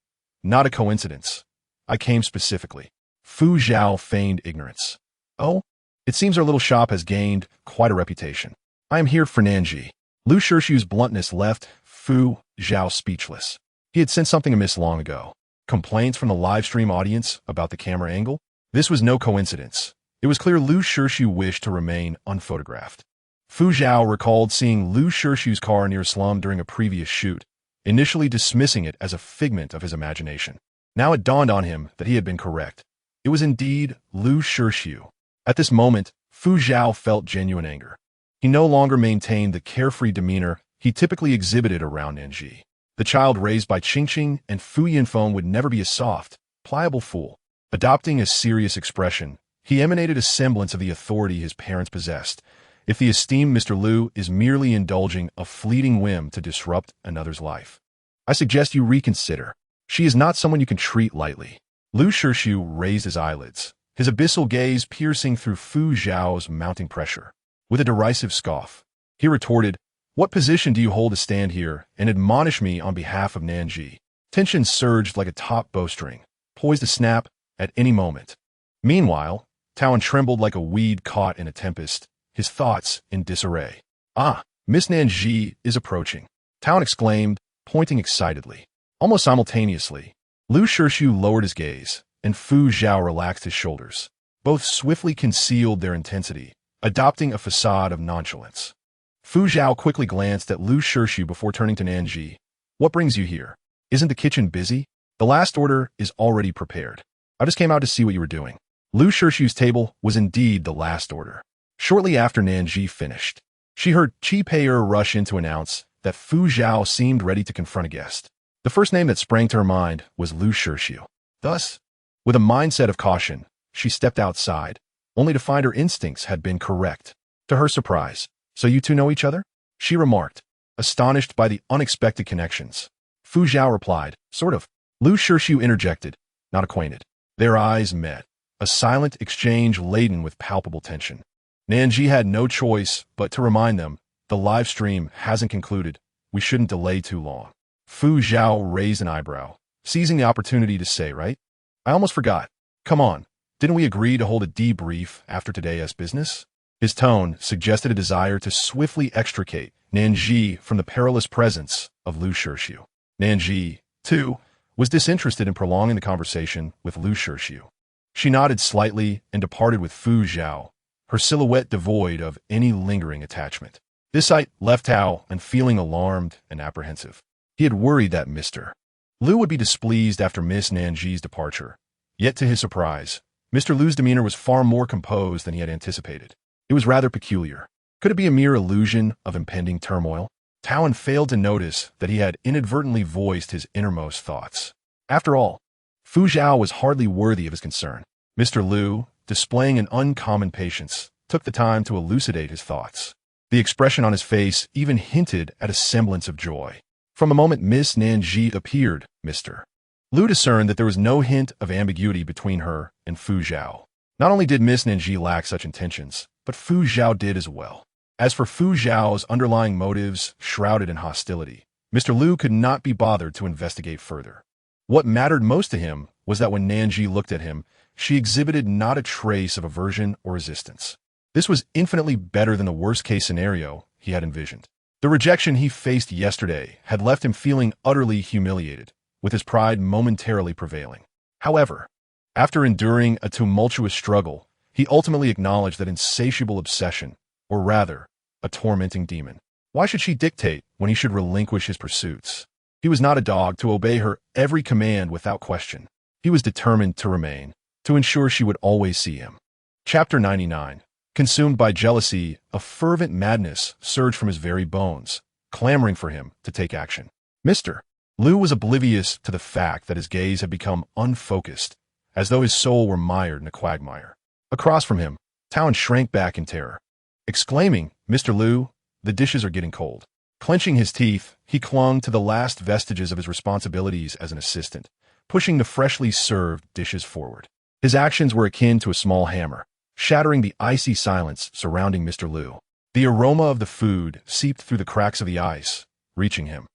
"Not a coincidence. I came specifically." Fu Zhao feigned ignorance. "Oh, it seems our little shop has gained quite a reputation. I am here for Nan Zhi." Liu Shirshu's bluntness left Fu Zhao speechless. He had sent something amiss long ago. Complaints from the live stream audience about the camera angle? This was no coincidence. It was clear Liu Shirshu wished to remain unphotographed. Fu Zhao recalled seeing Liu Shirshu's car near a slum during a previous shoot, initially dismissing it as a figment of his imagination. Now it dawned on him that he had been correct. It was indeed Liu Shirshu. At this moment, Fu Zhao felt genuine anger. He no longer maintained the carefree demeanor he typically exhibited around Nan Zhi. The child raised by Qingqing and Fu Yinfeng would never be a soft, pliable fool. Adopting a serious expression, he emanated a semblance of the authority his parents possessed. If the esteemed Mr. Liu is merely indulging a fleeting whim to disrupt another's life, I suggest you reconsider. She is not someone you can treat lightly. Liu Shirshu raised his eyelids, his abyssal gaze piercing through Fu Zhao's mounting pressure. With a derisive scoff, he retorted, "What position do you hold to stand here and admonish me on behalf of Nan Zhi?" Tension surged like a taut bowstring, poised to snap at any moment. Meanwhile, Towan trembled like a weed caught in a tempest, his thoughts in disarray. "Ah, Miss Nan Zhi is approaching," Towan exclaimed, pointing excitedly. Almost simultaneously, Liu Shirshu lowered his gaze, and Fu Zhao relaxed his shoulders. Both swiftly concealed their intensity, adopting a facade of nonchalance. Fu Zhao quickly glanced at Liu Shirshu before turning to Nan Zhi. "What brings you here? Isn't the kitchen busy? The last order is already prepared. I just came out to see what you were doing." Liu Shirshu's table was indeed the last order. Shortly after Nan Zhi finished, she heard Qi Pei'er rush in to announce that Fu Zhao seemed ready to confront a guest. The first name that sprang to her mind was Liu Shirshu. Thus, with a mindset of caution, she stepped outside, only to find her instincts had been correct. To her surprise, "So you two know each other?" she remarked, astonished by the unexpected connections. Fu Zhao replied, "Sort of." Liu Shirshu interjected, "Not acquainted." Their eyes met, a silent exchange laden with palpable tension. Nan Zhi had no choice but to remind them, "The live stream hasn't concluded. We shouldn't delay too long." Fu Zhao raised an eyebrow, seizing the opportunity to say, "Right? I almost forgot. Come on, didn't we agree to hold a debrief after today's business?" His tone suggested a desire to swiftly extricate Nan Zhi from the perilous presence of Liu Shirshu. Nan Zhi, too, was disinterested in prolonging the conversation with Lu Shixiu. She nodded slightly and departed with Fu Zhao, her silhouette devoid of any lingering attachment. This sight left Tao and feeling alarmed and apprehensive. He had worried that Mr. Lu would be displeased after Miss Nan Zhi's departure. Yet to his surprise, Mr. Lu's demeanor was far more composed than he had anticipated. It was rather peculiar. Could it be a mere illusion of impending turmoil? Tao failed to notice that he had inadvertently voiced his innermost thoughts. After all, Fu Zhao was hardly worthy of his concern. Mr. Lu, displaying an uncommon patience, took the time to elucidate his thoughts. The expression on his face even hinted at a semblance of joy. From the moment Miss Nan Zhi appeared, Mr. Lu discerned that there was no hint of ambiguity between her and Fu Zhao. Not only did Miss Nan Zhi lack such intentions, but Fu Zhao did as well. As for Fu Zhao's underlying motives shrouded in hostility, Mr. Lu could not be bothered to investigate further. What mattered most to him was that when Nan Zhi looked at him, she exhibited not a trace of aversion or resistance. This was infinitely better than the worst-case scenario he had envisioned. The rejection he faced yesterday had left him feeling utterly humiliated, with his pride momentarily prevailing. However, after enduring a tumultuous struggle, he ultimately acknowledged that insatiable obsession, or rather, a tormenting demon. Why should she dictate when he should relinquish his pursuits? He was not a dog to obey her every command without question. He was determined to remain, to ensure she would always see him. Chapter 99. Consumed by jealousy, a fervent madness surged from his very bones, clamoring for him to take action. Mr. Lu was oblivious to the fact that his gaze had become unfocused, as though his soul were mired in a quagmire. Across from him, Tao shrank back in terror, exclaiming, "Mr. Lu, the dishes are getting cold." Clenching his teeth, he clung to the last vestiges of his responsibilities as an assistant, pushing the freshly served dishes forward. His actions were akin to a small hammer, shattering the icy silence surrounding Mr. Lu. The aroma of the food seeped through the cracks of the ice, reaching him.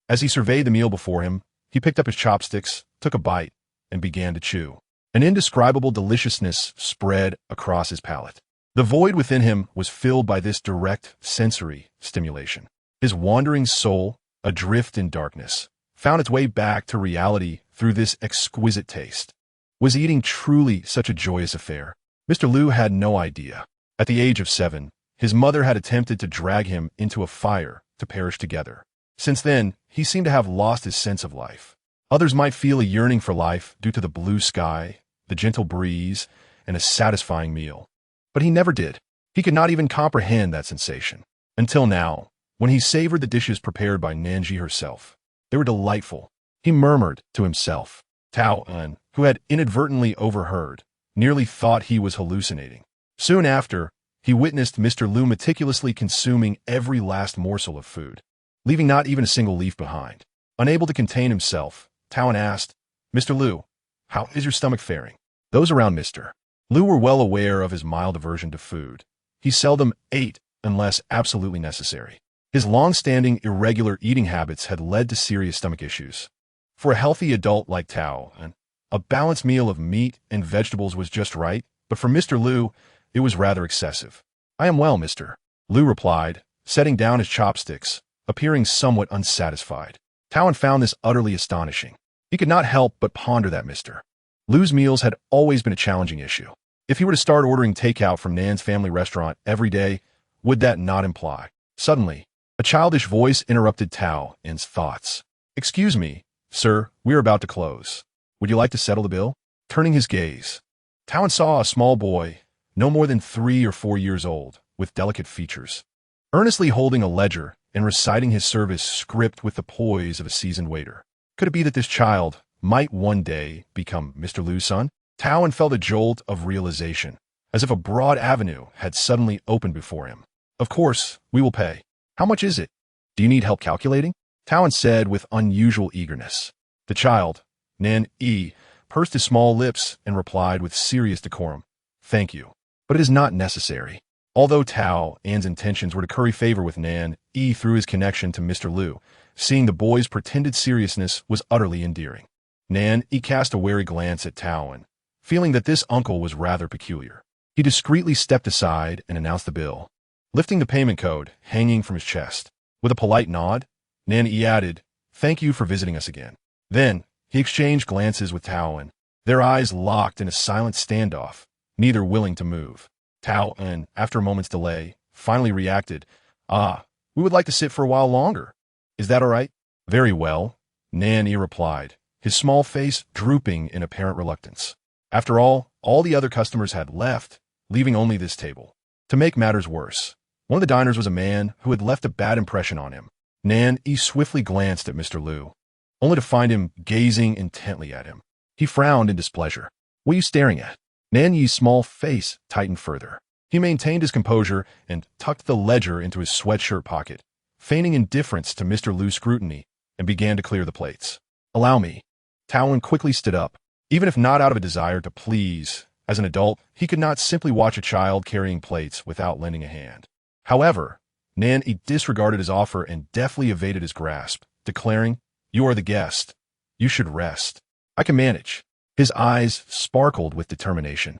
As he surveyed the meal before him, he picked up his chopsticks, took a bite, and began to chew. An indescribable deliciousness spread across his palate. The void within him was filled by this direct sensory stimulation. His wandering soul, adrift in darkness, found its way back to reality through this exquisite taste. Was eating truly such a joyous affair? Mr. Lu had no idea. At the age of 7, his mother had attempted to drag him into a fire to perish together. Since then, he seemed to have lost his sense of life. Others might feel a yearning for life due to the blue sky, the gentle breeze, and a satisfying meal. But he never did. He could not even comprehend that sensation. Until now, when he savored the dishes prepared by Nan Zhi herself. They were delightful. He murmured to himself. Tao En, who had inadvertently overheard, nearly thought he was hallucinating. Soon after, he witnessed Mr. Lu meticulously consuming every last morsel of food, leaving not even a single leaf behind. Unable to contain himself, Tao En asked, "Mr. Lu, how is your stomach faring?" Those around Mr. Lu were well aware of his mild aversion to food. He seldom ate unless absolutely necessary. His long-standing irregular eating habits had led to serious stomach issues. For a healthy adult like Tao En, a balanced meal of meat and vegetables was just right, but for Mr. Lu, it was rather excessive. "I am well, Mr. Lu replied, setting down his chopsticks, appearing somewhat unsatisfied. Tao En found this utterly astonishing. He could not help but ponder that Mr. Lu's meals had always been a challenging issue. If he were to start ordering takeout from Nan's family restaurant every day, would that not imply? Suddenly, a childish voice interrupted Tao En's thoughts. "Excuse me, sir, we are about to close. Would you like to settle the bill?" Turning his gaze, Tao En saw a small boy, no more than 3 or 4 years old, with delicate features, earnestly holding a ledger and reciting his service script with the poise of a seasoned waiter. Could it be that this child might one day become Mr. Lu's son? Tao En felt a jolt of realization, as if a broad avenue had suddenly opened before him. "Of course, we will pay. How much is it? Do you need help calculating?" Tao En said with unusual eagerness. The child, Nan Zhi, pursed his small lips and replied with serious decorum, "Thank you, but it is not necessary." Although Tao En's intentions were to curry favor with Nan Zhi through his connection to Mr. Lu, seeing the boy's pretended seriousness was utterly endearing. Nan Zhi cast a wary glance at Tao En, feeling that this uncle was rather peculiar. He discreetly stepped aside and announced the bill, lifting the payment code hanging from his chest. With a polite nod, Nan Zhi added, "Thank you for visiting us again." Then, He exchanged glances with Taoan, their eyes locked in a silent standoff, neither willing to move. Taoan, after a moment's delay, finally reacted, we would like to sit for a while longer. Is that all right? Very well, Nan Zhi replied, his small face drooping in apparent reluctance. After all the other customers had left, leaving only this table. To make matters worse, one of the diners was a man who had left a bad impression on him. Nan Zhi swiftly glanced at Mr. Liu, only to find him gazing intently at him. He frowned in displeasure. What are you staring at? Nan Yi's small face tightened further. He maintained his composure and tucked the ledger into his sweatshirt pocket, feigning indifference to Mr. Liu's scrutiny, and began to clear the plates. Allow me. Taoan quickly stood up. Even if not out of a desire to please, as an adult, he could not simply watch a child carrying plates without lending a hand. However, Nan Zhi disregarded his offer and deftly evaded his grasp, declaring, You are the guest. You should rest. I can manage. His eyes sparkled with determination,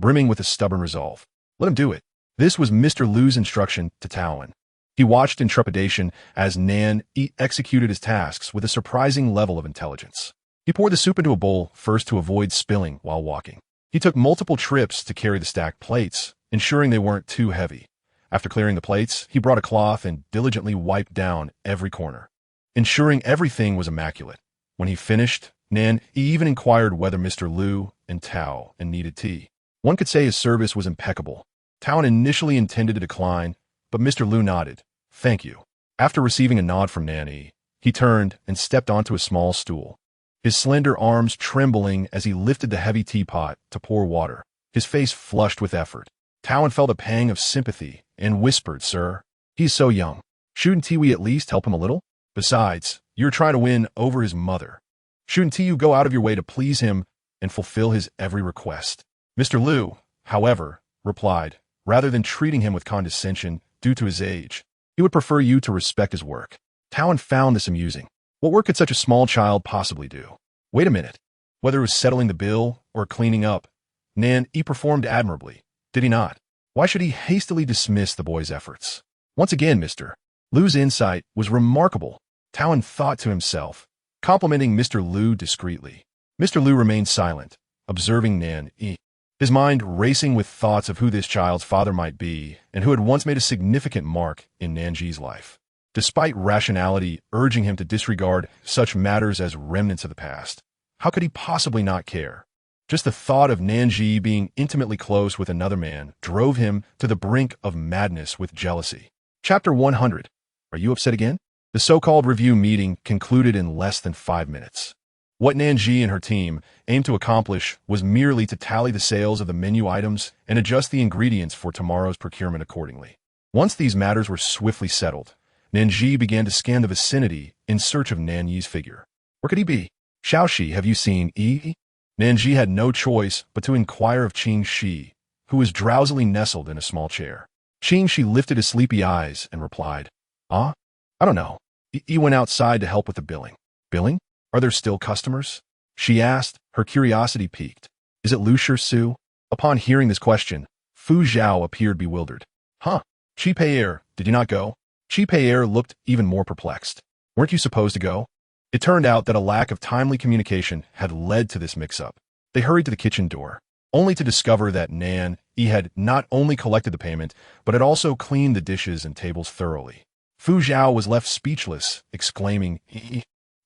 brimming with a stubborn resolve. Let him do it. This was Mr. Liu's instruction to Taoan. He watched in trepidation as Nan Zhi executed his tasks with a surprising level of intelligence. He poured the soup into a bowl first to avoid spilling while walking. He took multiple trips to carry the stacked plates, ensuring they weren't too heavy. After clearing the plates, he brought a cloth and diligently wiped down every corner, ensuring everything was immaculate. When he finished, Nan Zhi even inquired whether Mr. Liu and Tao needed tea. One could say his service was impeccable. Tao initially intended to decline, but Mr. Liu nodded. Thank you. After receiving a nod from Nan Zhi, he turned and stepped onto a small stool, his slender arms trembling as he lifted the heavy teapot to pour water, his face flushed with effort. Taoan felt a pang of sympathy and whispered, Sir, he's so young. Shouldn't we at least help him a little? Besides, you're trying to win over his mother. Shouldn't you go out of your way to please him and fulfill his every request? Mr. Liu, however, replied, rather than treating him with condescension due to his age, he would prefer you to respect his work. Taoan found this amusing. What work could such a small child possibly do? Wait a minute. Whether it was settling the bill or cleaning up, Nan Zhi performed admirably, did he not? Why should he hastily dismiss the boy's efforts? Once again, Mr. Liu's insight was remarkable, Taoan thought to himself, complimenting Mr. Liu discreetly. Mr. Liu remained silent, observing Nan Zhi, his mind racing with thoughts of who this child's father might be and who had once made a significant mark in Nan Zhi's life. Despite rationality urging him to disregard such matters as remnants of the past, how could he possibly not care? Just the thought of Nan Zhi being intimately close with another man drove him to the brink of madness with jealousy. Chapter 100. Are you upset again? The so-called review meeting concluded in less than 5 minutes. What Nan Zhi and her team aimed to accomplish was merely to tally the sales of the menu items and adjust the ingredients for tomorrow's procurement accordingly. Once these matters were swiftly settled, Nan Zhi began to scan the vicinity in search of Nan Yi's figure. Where could he be? Xiaoxi, have you seen Yi? Nan Zhi had no choice but to inquire of Qing Shi, who was drowsily nestled in a small chair. Qing Shi lifted his sleepy eyes and replied, I don't know. Yi went outside to help with the billing. Billing? Are there still customers? She asked, her curiosity piqued. Is it Lu Su? Upon hearing this question, Fu Zhao appeared bewildered. Huh? Qi Pei'er, did you not go? Qi Pei'er looked even more perplexed. Weren't you supposed to go? It turned out that a lack of timely communication had led to this mix-up. They hurried to the kitchen door, only to discover that Nan Zhi had not only collected the payment, but had also cleaned the dishes and tables thoroughly. Fu Zhao was left speechless, exclaiming,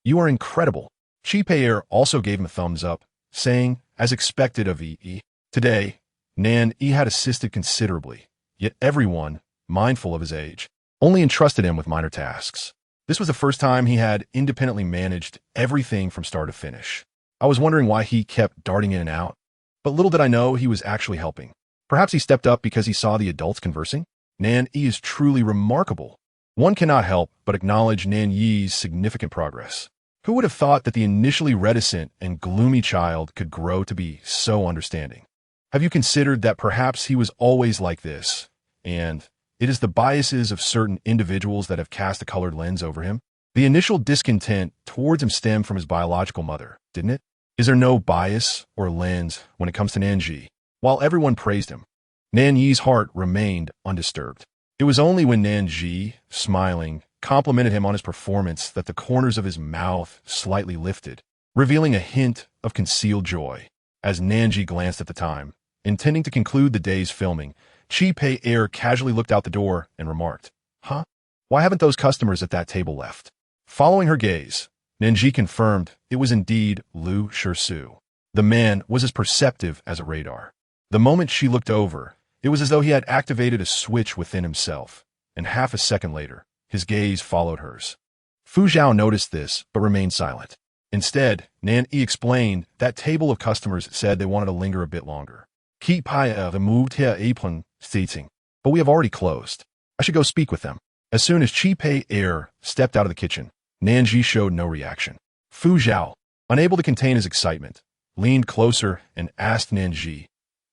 You are incredible. Qi Pei'er also gave him a thumbs up, saying, as expected of Yi, today, Nan Zhi had assisted considerably, yet everyone, mindful of his age, only entrusted him with minor tasks. This was the first time he had independently managed everything from start to finish. I was wondering why he kept darting in and out, but little did I know he was actually helping. Perhaps he stepped up because he saw the adults conversing? Nan Zhi is truly remarkable. One cannot help but acknowledge Nan Yi's significant progress. Who would have thought that the initially reticent and gloomy child could grow to be so understanding? Have you considered that perhaps he was always like this, and it is the biases of certain individuals that have cast a colored lens over him? The initial discontent towards him stemmed from his biological mother, didn't it? Is there no bias or lens when it comes to Nan Zhi? While everyone praised him, Nan Yi's heart remained undisturbed. It was only when Nan Zhi, smiling, complimented him on his performance that the corners of his mouth slightly lifted, revealing a hint of concealed joy. As Nan Zhi glanced at the time, intending to conclude the day's filming, Chi Pei Air casually looked out the door and remarked, "Huh? Why haven't those customers at that table left?" Following her gaze, Nan Zhi confirmed it was indeed Lu Shisu. The man was as perceptive as a radar. The moment she looked over, it was as though he had activated a switch within himself, and half a second later, his gaze followed hers. Fu Zhao noticed this, but remained silent. Instead, Nan Yi explained that table of customers said they wanted to linger a bit longer. Keep the moved here apron seating, but we have already closed. I should go speak with them. As soon as Chi Pei Air stepped out of the kitchen, Nan Zhi showed no reaction. Fu Zhao, unable to contain his excitement, leaned closer and asked Nan Zhi,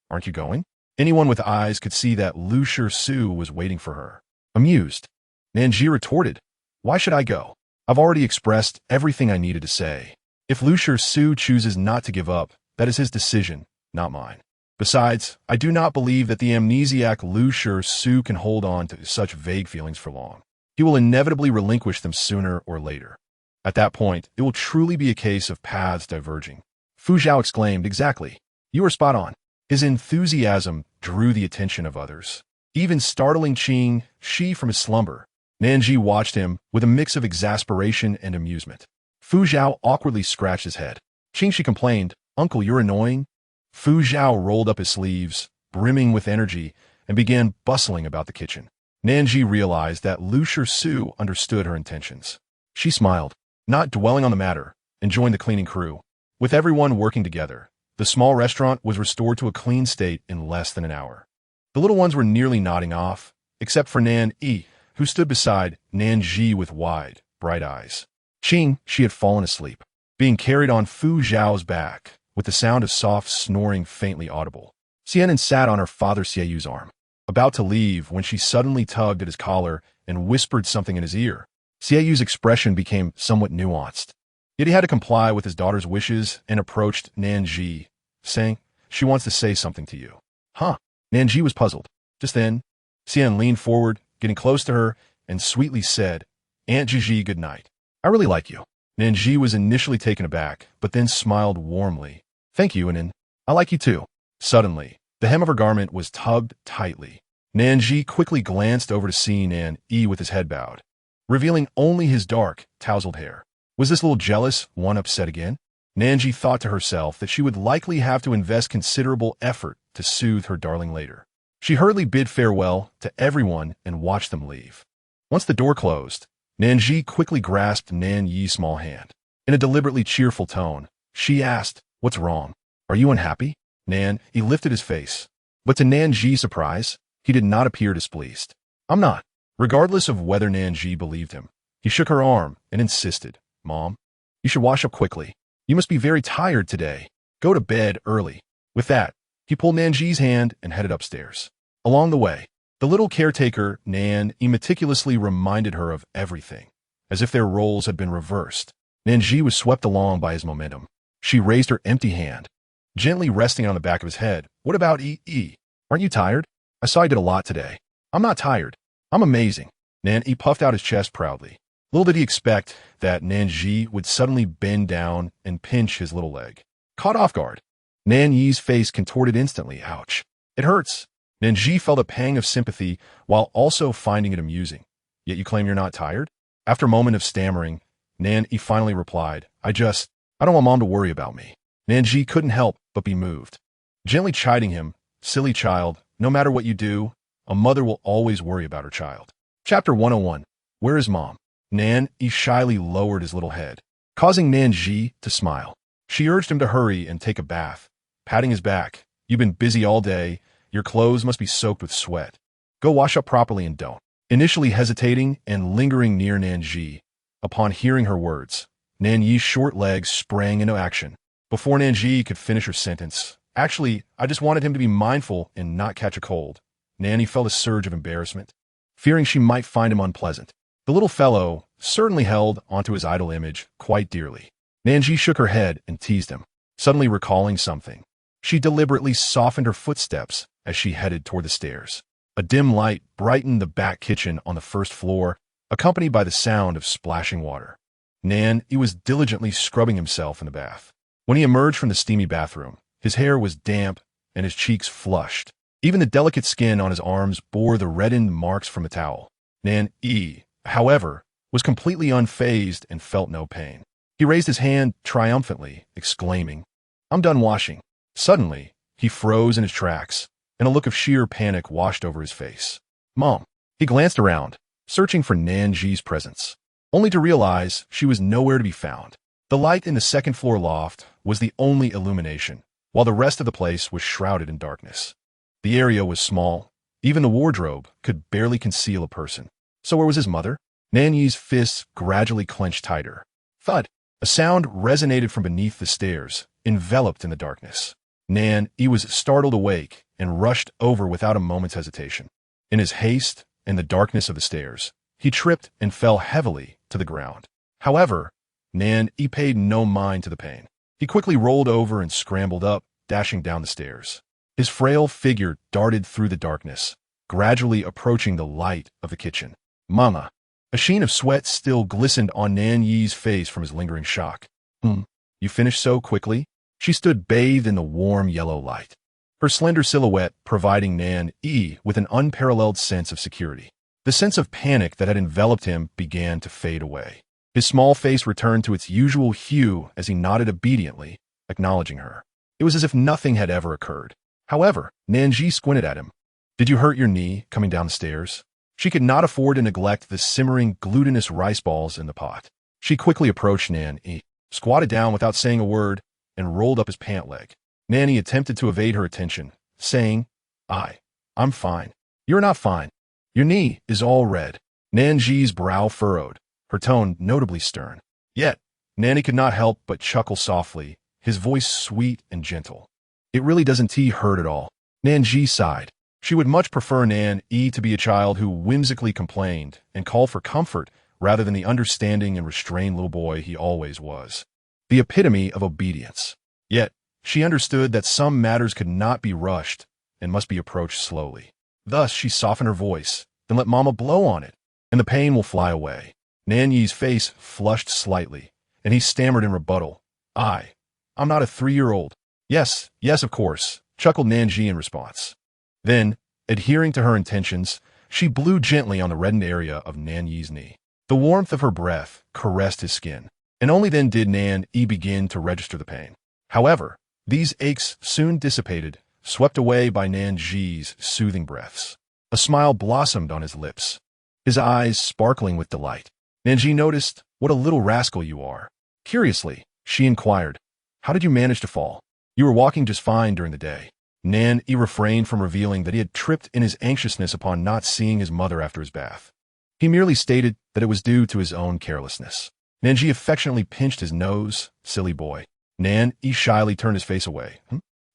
"Aren't you going?" Anyone with eyes could see that Lu Shisu was waiting for her. Amused, Nan Zhi retorted, "Why should I go? I've already expressed everything I needed to say. If Lu Shisu chooses not to give up, that is his decision, not mine. Besides, I do not believe that the amnesiac Lu Shisu can hold on to such vague feelings for long. He will inevitably relinquish them sooner or later. At that point, it will truly be a case of paths diverging." Fu Zhao exclaimed, "Exactly. You are spot on." His enthusiasm drew the attention of others, even startling Qing Shi from his slumber. Nan Zhi watched him with a mix of exasperation and amusement. Fu Zhao awkwardly scratched his head. Qing Shi complained, "Uncle, you're annoying." Fu Zhao rolled up his sleeves, brimming with energy, and began bustling about the kitchen. Nan Zhi realized that Lu Shisu understood her intentions. She smiled, not dwelling on the matter, and joined the cleaning crew. With everyone working together, the small restaurant was restored to a clean state in less than an hour. The little ones were nearly nodding off, except for Nan Yi, who stood beside Nan Zhi with wide, bright eyes. Qing, she had fallen asleep, being carried on Fu Zhao's back, with the sound of soft snoring faintly audible. Xianan sat on her father Xieyu's arm, about to leave when she suddenly tugged at his collar and whispered something in his ear. Xieyu's expression became somewhat nuanced. Yet he had to comply with his daughter's wishes and approached Nan Zhi, saying, "She wants to say something to you." "Huh?" Nan Zhi was puzzled. Just then, Xian leaned forward, getting close to her, and sweetly said, "Aunt Zhi, good night. I really like you." Nan Zhi was initially taken aback, but then smiled warmly. "Thank you, Nan. I like you too." Suddenly, the hem of her garment was tugged tightly. Nan Zhi quickly glanced over to see Nan Yi with his head bowed, revealing only his dark, tousled hair. Was this little jealous one upset again? Nan Zhi thought to herself that she would likely have to invest considerable effort to soothe her darling later. She hurriedly bid farewell to everyone and watched them leave. Once the door closed, Nan Zhi quickly grasped Nan Yi's small hand. In a deliberately cheerful tone, she asked, "What's wrong? Are you unhappy?" Nan Yi lifted his face, but to Nan Zhi's surprise, he did not appear displeased. "I'm not." Regardless of whether Nan Zhi believed him, he shook her arm and insisted, "Mom, you should wash up quickly. You must be very tired today. Go to bed early." With that, he pulled Nan Zhi's hand and headed upstairs. Along the way, the little caretaker, Nan Yi, meticulously reminded her of everything, as if their roles had been reversed. Nan Zhi was swept along by his momentum. She raised her empty hand, gently resting on the back of his head. "What about E? Aren't you tired? I saw you did a lot today." "I'm not tired. I'm amazing." Nan Yi puffed out his chest proudly. Little did he expect that Nan Zhi would suddenly bend down and pinch his little leg. Caught off guard, Nan Yi's face contorted instantly. "Ouch. It hurts." Nan Zhi felt a pang of sympathy while also finding it amusing. "Yet you claim you're not tired?" After a moment of stammering, Nan Yi finally replied, I don't want Mom to worry about me." Nan Zhi couldn't help but be moved. Gently chiding him, "Silly child, no matter what you do, a mother will always worry about her child." Chapter 101. Where is Mom? Nan Yi shyly lowered his little head, causing Nan Zhi to smile. She urged him to hurry and take a bath, patting his back. "You've been busy all day. Your clothes must be soaked with sweat. Go wash up properly and don't." Initially hesitating and lingering near Nan Zhi, upon hearing her words, Nan Yi's short legs sprang into action. Before Nan Zhi could finish her sentence, "Actually, I just wanted him to be mindful and not catch a cold," Nan Yi felt a surge of embarrassment, fearing she might find him unpleasant. The little fellow certainly held onto his idol image quite dearly. Nan Zhi shook her head and teased him. Suddenly recalling something, she deliberately softened her footsteps as she headed toward the stairs. A dim light brightened the back kitchen on the first floor, accompanied by the sound of splashing water. Nan Zhi was diligently scrubbing himself in the bath. When he emerged from the steamy bathroom, his hair was damp and his cheeks flushed. Even the delicate skin on his arms bore the reddened marks from the towel. Nan Zhi, however, was completely unfazed and felt no pain. He raised his hand triumphantly, exclaiming, "I'm done washing." Suddenly, he froze in his tracks, and a look of sheer panic washed over his face. "Mom." He glanced around, searching for Nan Zhi's presence, only to realize she was nowhere to be found. The light in the second-floor loft was the only illumination, while the rest of the place was shrouded in darkness. The area was small. Even the wardrobe could barely conceal a person. So where was his mother? Nan Zhi's fists gradually clenched tighter. Thud! A sound resonated from beneath the stairs, enveloped in the darkness. Nan Zhi was startled awake and rushed over without a moment's hesitation. In his haste and the darkness of the stairs, he tripped and fell heavily to the ground. However, Nan Zhi paid no mind to the pain. He quickly rolled over and scrambled up, dashing down the stairs. His frail figure darted through the darkness, gradually approaching the light of the kitchen. "Mama." A sheen of sweat still glistened on Nan Zhi's face from his lingering shock. You finished so quickly?" She stood bathed in the warm yellow light, her slender silhouette providing Nan Zhi with an unparalleled sense of security. The sense of panic that had enveloped him began to fade away. His small face returned to its usual hue as he nodded obediently, acknowledging her. It was as if nothing had ever occurred. However, Nan Zhi squinted at him. "Did you hurt your knee coming down the stairs?" She could not afford to neglect the simmering, glutinous rice balls in the pot. She quickly approached Nan Zhi, squatted down without saying a word, and rolled up his pant leg. Nan Zhi attempted to evade her attention, saying, I'm fine." "You're not fine. Your knee is all red." Nan Zhi's brow furrowed, her tone notably stern. Yet, Nan Zhi could not help but chuckle softly, his voice sweet and gentle. "It really doesn't hurt at all." Nan Zhi sighed. She would much prefer Nan Zhi to be a child who whimsically complained and called for comfort rather than the understanding and restrained little boy he always was. The epitome of obedience. Yet, she understood that some matters could not be rushed and must be approached slowly. Thus, she softened her voice, "Then let Mama blow on it, and the pain will fly away." Nan Zhi's face flushed slightly, and he stammered in rebuttal, I'm not a 3-year-old." Yes, of course," chuckled Nan Zhi in response. Then, adhering to her intentions, she blew gently on the reddened area of Nan Zhi's knee. The warmth of her breath caressed his skin, and only then did Nan Zhi begin to register the pain. However, these aches soon dissipated, swept away by Nan Zhi's soothing breaths. A smile blossomed on his lips, his eyes sparkling with delight. Nan Zhi noticed, "What a little rascal you are." Curiously, she inquired, "How did you manage to fall? You were walking just fine during the day." Nan Zhi refrained from revealing that he had tripped in his anxiousness upon not seeing his mother after his bath. He merely stated that it was due to his own carelessness. Nan Zhi affectionately pinched his nose. "Silly boy." Nan Zhi shyly turned his face away.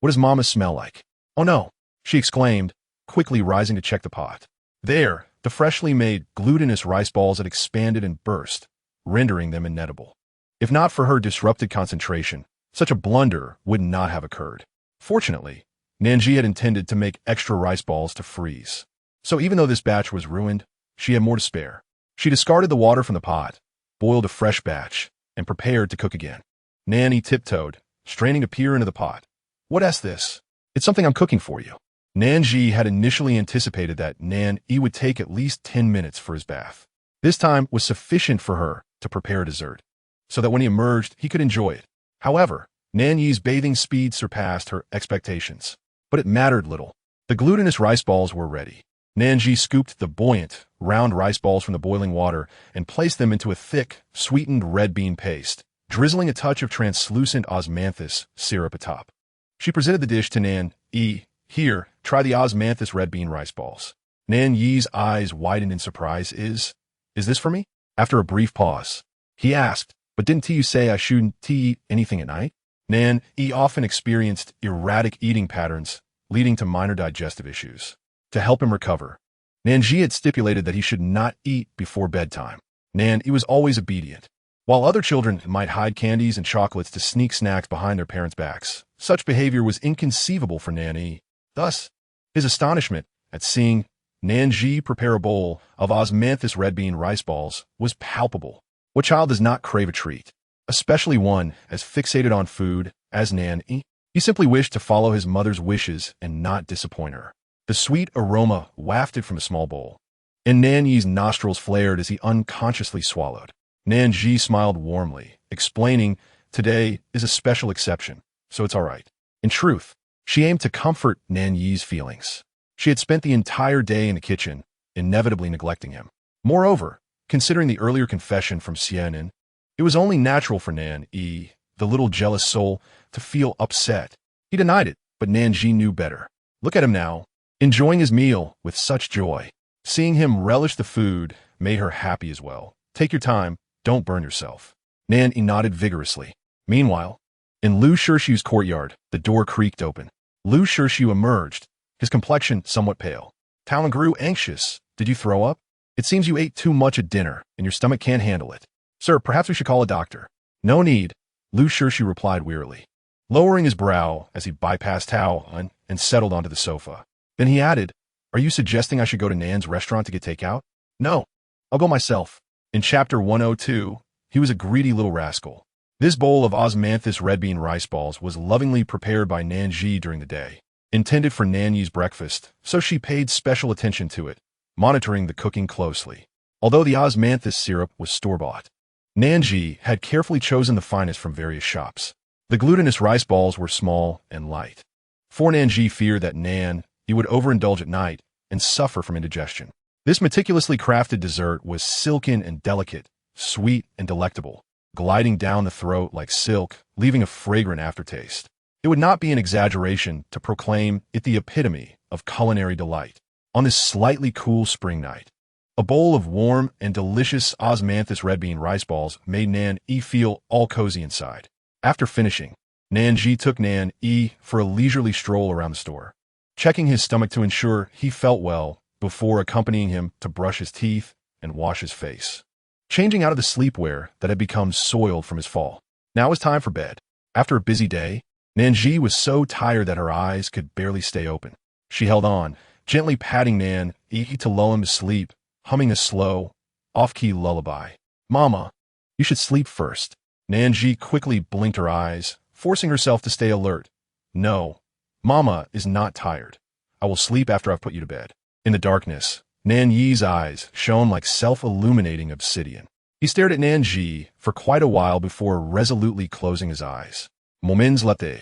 "What does Mama smell like?" "Oh no," she exclaimed, quickly rising to check the pot. There, the freshly made, glutinous rice balls had expanded and burst, rendering them inedible. If not for her disrupted concentration, such a blunder would not have occurred. Fortunately, Nan Zhi had intended to make extra rice balls to freeze. So even though this batch was ruined, she had more to spare. She discarded the water from the pot, boiled a fresh batch, and prepared to cook again. Nan Zhi tiptoed, straining to peer into the pot. "What's this?" "It's something I'm cooking for you." Nan Zhi had initially anticipated that Nan Zhi would take at least 10 minutes for his bath. This time was sufficient for her to prepare a dessert, so that when he emerged, he could enjoy it. However, Nan Zhi's bathing speed surpassed her expectations. But it mattered little. The glutinous rice balls were ready. Nan Zhi scooped the buoyant, round rice balls from the boiling water and placed them into a thick, sweetened red bean paste, drizzling a touch of translucent osmanthus syrup atop. She presented the dish to Nan Zhi. "Here, try the osmanthus red bean rice balls." Nan Zhi's eyes widened in surprise. Is this for me?" After a brief pause, he asked, "But didn't you say I shouldn't eat anything at night?" Nan Zhi often experienced erratic eating patterns, leading to minor digestive issues. To help him recover, Nan Zhi had stipulated that he should not eat before bedtime. Nan Zhi was always obedient. While other children might hide candies and chocolates to sneak snacks behind their parents' backs, such behavior was inconceivable for Nan Zhi. Thus, his astonishment at seeing Nan Zhi prepare a bowl of osmanthus red bean rice balls was palpable. What child does not crave a treat? Especially one as fixated on food as Nan Zhi. He simply wished to follow his mother's wishes and not disappoint her. The sweet aroma wafted from a small bowl, and Nan Zhi's nostrils flared as he unconsciously swallowed. Nan Zhi smiled warmly, explaining, "Today is a special exception, so it's all right." In truth, she aimed to comfort Nan Zhi's feelings. She had spent the entire day in the kitchen, inevitably neglecting him. Moreover, considering the earlier confession from Xianin, it was only natural for Nan Zhi, the little jealous soul, to feel upset. He denied it, but Nan Zhi knew better. Look at him now, enjoying his meal with such joy. Seeing him relish the food made her happy as well. "Take your time, don't burn yourself." Nan Zhi nodded vigorously. Meanwhile, in Lu Shirshu's courtyard, the door creaked open. Lu Shirshu emerged, his complexion somewhat pale. Talon grew anxious. "Did you throw up? It seems you ate too much at dinner, and your stomach can't handle it. Sir, perhaps we should call a doctor." "No need," Lu Shirshu replied wearily, lowering his brow as he bypassed Talon and settled onto the sofa. Then he added, "Are you suggesting I should go to Nan's restaurant to get takeout?" "No, I'll go myself." In Chapter 102, he was a greedy little rascal. This bowl of osmanthus red bean rice balls was lovingly prepared by Nan Zhi during the day, intended for Nan Zhi's breakfast, so she paid special attention to it, monitoring the cooking closely. Although the osmanthus syrup was store-bought, Nan Zhi had carefully chosen the finest from various shops. The glutinous rice balls were small and light, for Nan Zhi feared that Nan Zhi would overindulge at night and suffer from indigestion. This meticulously crafted dessert was silken and delicate, sweet and delectable, gliding down the throat like silk, leaving a fragrant aftertaste. It would not be an exaggeration to proclaim it the epitome of culinary delight. On this slightly cool spring night, a bowl of warm and delicious osmanthus red bean rice balls made Nan Zhi feel all cozy inside. After finishing, Nan Zhi took Nan Zhi for a leisurely stroll around the store, checking his stomach to ensure he felt well before accompanying him to brush his teeth and wash his face. Changing out of the sleepwear that had become soiled from his fall. Now it was time for bed. After a busy day, Nan Zhi was so tired that her eyes could barely stay open. She held on, gently patting Nan Zhi to lull him to sleep, humming a slow, off-key lullaby. "Mama, you should sleep first." Nan Zhi quickly blinked her eyes, forcing herself to stay alert. "No, Mama is not tired. I will sleep after I've put you to bed." In the darkness, Nan Zhi's eyes shone like self-illuminating obsidian. He stared at Nan Zhi for quite a while before resolutely closing his eyes. Moments later,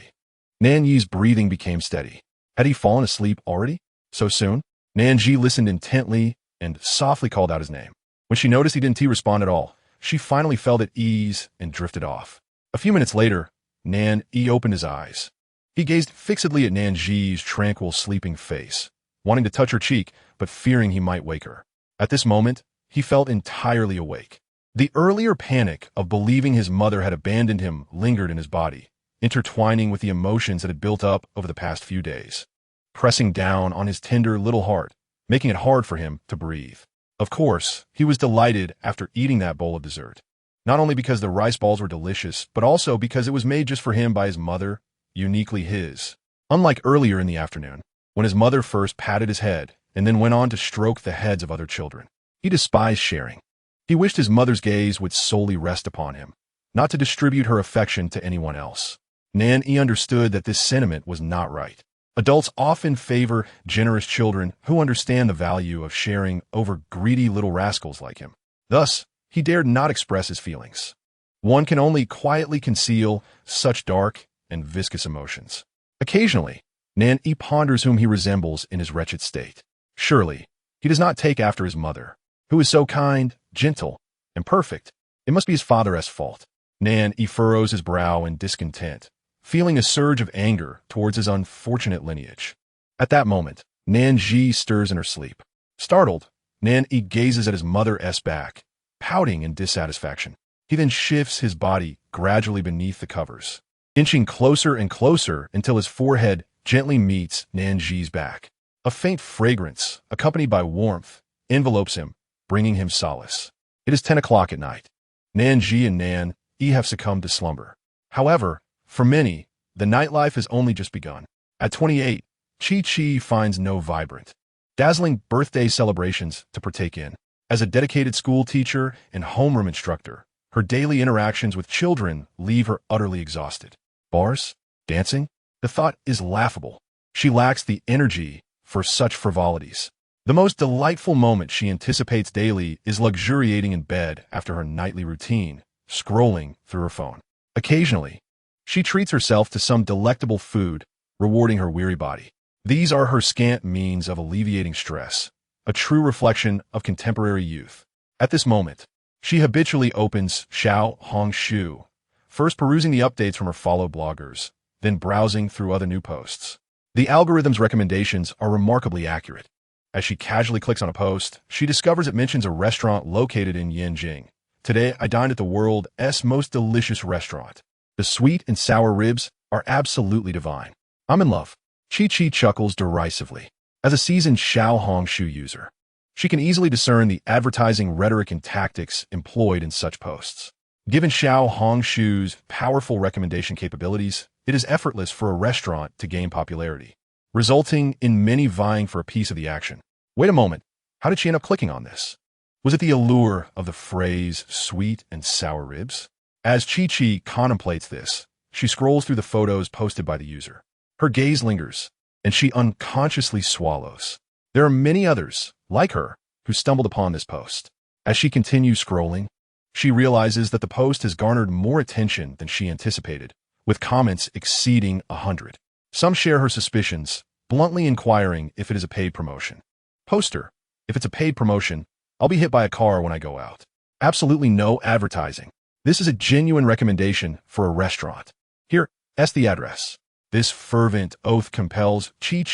Nan Zhi's breathing became steady. Had he fallen asleep already? So soon? Nan Zhi listened intently and softly called out his name. When she noticed he didn't respond at all, she finally felt at ease and drifted off. A few minutes later, Nan Zhi opened his eyes. He gazed fixedly at Nan Zhi's tranquil sleeping face, wanting to touch her cheek, but fearing he might wake her. At this moment, he felt entirely awake. The earlier panic of believing his mother had abandoned him lingered in his body, intertwining with the emotions that had built up over the past few days, pressing down on his tender little heart, making it hard for him to breathe. Of course, he was delighted after eating that bowl of dessert, not only because the rice balls were delicious, but also because it was made just for him by his mother, uniquely his. Unlike earlier in the afternoon, when his mother first patted his head and then went on to stroke the heads of other children. He despised sharing. He wished his mother's gaze would solely rest upon him, not to distribute her affection to anyone else. Nan Zhi understood that this sentiment was not right. Adults often favor generous children who understand the value of sharing over greedy little rascals like him. Thus, he dared not express his feelings. One can only quietly conceal such dark and viscous emotions. Occasionally, Nan Zhi ponders whom he resembles in his wretched state. Surely, he does not take after his mother, who is so kind, gentle, and perfect. It must be his father's fault. Nan Zhi furrows his brow in discontent, feeling a surge of anger towards his unfortunate lineage. At that moment, Nan Zhi stirs in her sleep. Startled, Nan Zhi gazes at his mother's back, pouting in dissatisfaction. He then shifts his body gradually beneath the covers, inching closer and closer until his forehead gently meets Nan Zhi's back. A faint fragrance, accompanied by warmth, envelopes him, bringing him solace. It is 10 o'clock at night. Nan Zhi and Nan Zhi have succumbed to slumber. However, for many, the nightlife has only just begun. At 28, Chi finds no vibrant, dazzling birthday celebrations to partake in. As a dedicated school teacher and homeroom instructor, Her daily interactions with children leave her utterly exhausted. Bars? Dancing? The thought is laughable. She lacks the energy for such frivolities. The most delightful moment she anticipates daily is luxuriating in bed after her nightly routine, scrolling through her phone. Occasionally, she treats herself to some delectable food, rewarding her weary body. These are her scant means of alleviating stress, a true reflection of contemporary youth. At this moment, she habitually opens Xiao Hongshu, first perusing the updates from her follow bloggers, then browsing through other new posts. The algorithm's recommendations are remarkably accurate. As she casually clicks on a post, she discovers it mentions a restaurant located in Yanjing. Today, I dined at the world's most delicious restaurant. The sweet and sour ribs are absolutely divine. I'm in love. Chi chuckles derisively. As a seasoned Xiao Hongshu user, she can easily discern the advertising rhetoric and tactics employed in such posts. Given Xiao Hongshu's powerful recommendation capabilities, it is effortless for a restaurant to gain popularity, resulting in many vying for a piece of the action. Wait a moment, how did she end up clicking on this? Was it the allure of the phrase sweet and sour ribs? As Chi contemplates this, she scrolls through the photos posted by the user. Her gaze lingers, and she unconsciously swallows. There are many others, like her, who stumbled upon this post. As she continues scrolling, she realizes that the post has garnered more attention than she anticipated, with comments exceeding 100. Some share her suspicions, bluntly inquiring if it is a paid promotion. Poster: if it's a paid promotion, I'll be hit by a car when I go out. Absolutely no advertising. This is a genuine recommendation for a restaurant. Here's the address. This fervent oath compels Chi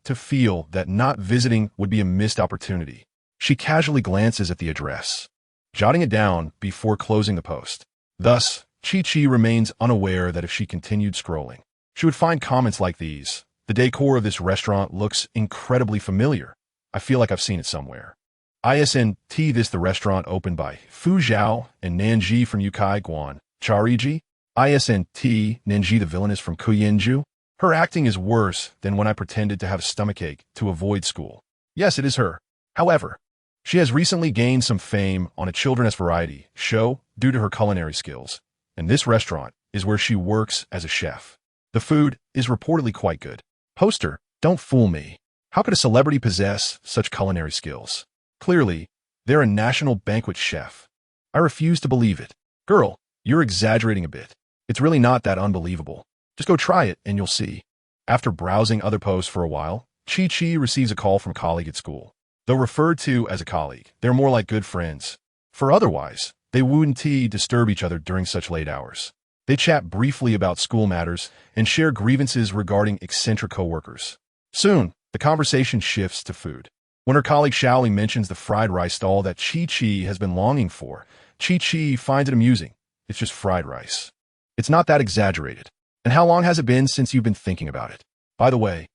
to feel that not visiting would be a missed opportunity. She casually glances at the address, jotting it down before closing the post. Thus, Chi remains unaware that if she continued scrolling, she would find comments like these. The decor of this restaurant looks incredibly familiar. I feel like I've seen it somewhere. ISNT this the restaurant opened by Fu Zhao and Nan Zhi from Yukai Guan, Chariji. ISNT Nan Zhi the villain is from Kuyenju. Her acting is worse than when I pretended to have a stomachache to avoid school. Yes, it is her. However, she has recently gained some fame on a children's variety show due to her culinary skills, and this restaurant is where she works as a chef. The food is reportedly quite good. Poster: don't fool me. How could a celebrity possess such culinary skills? Clearly, they're a national banquet chef. I refuse to believe it. Girl, you're exaggerating a bit. It's really not that unbelievable. Just go try it and you'll see. After browsing other posts for a while, Chi receives a call from a colleague at school. Though referred to as a colleague, they're more like good friends. For otherwise, they wouldn't disturb each other during such late hours. They chat briefly about school matters and share grievances regarding eccentric coworkers. Soon, the conversation shifts to food. When her colleague Xiaoli mentions the fried rice stall that Chi has been longing for, Chi finds it amusing. It's just fried rice. It's not that exaggerated. And how long has it been since you've been thinking about it? By the way,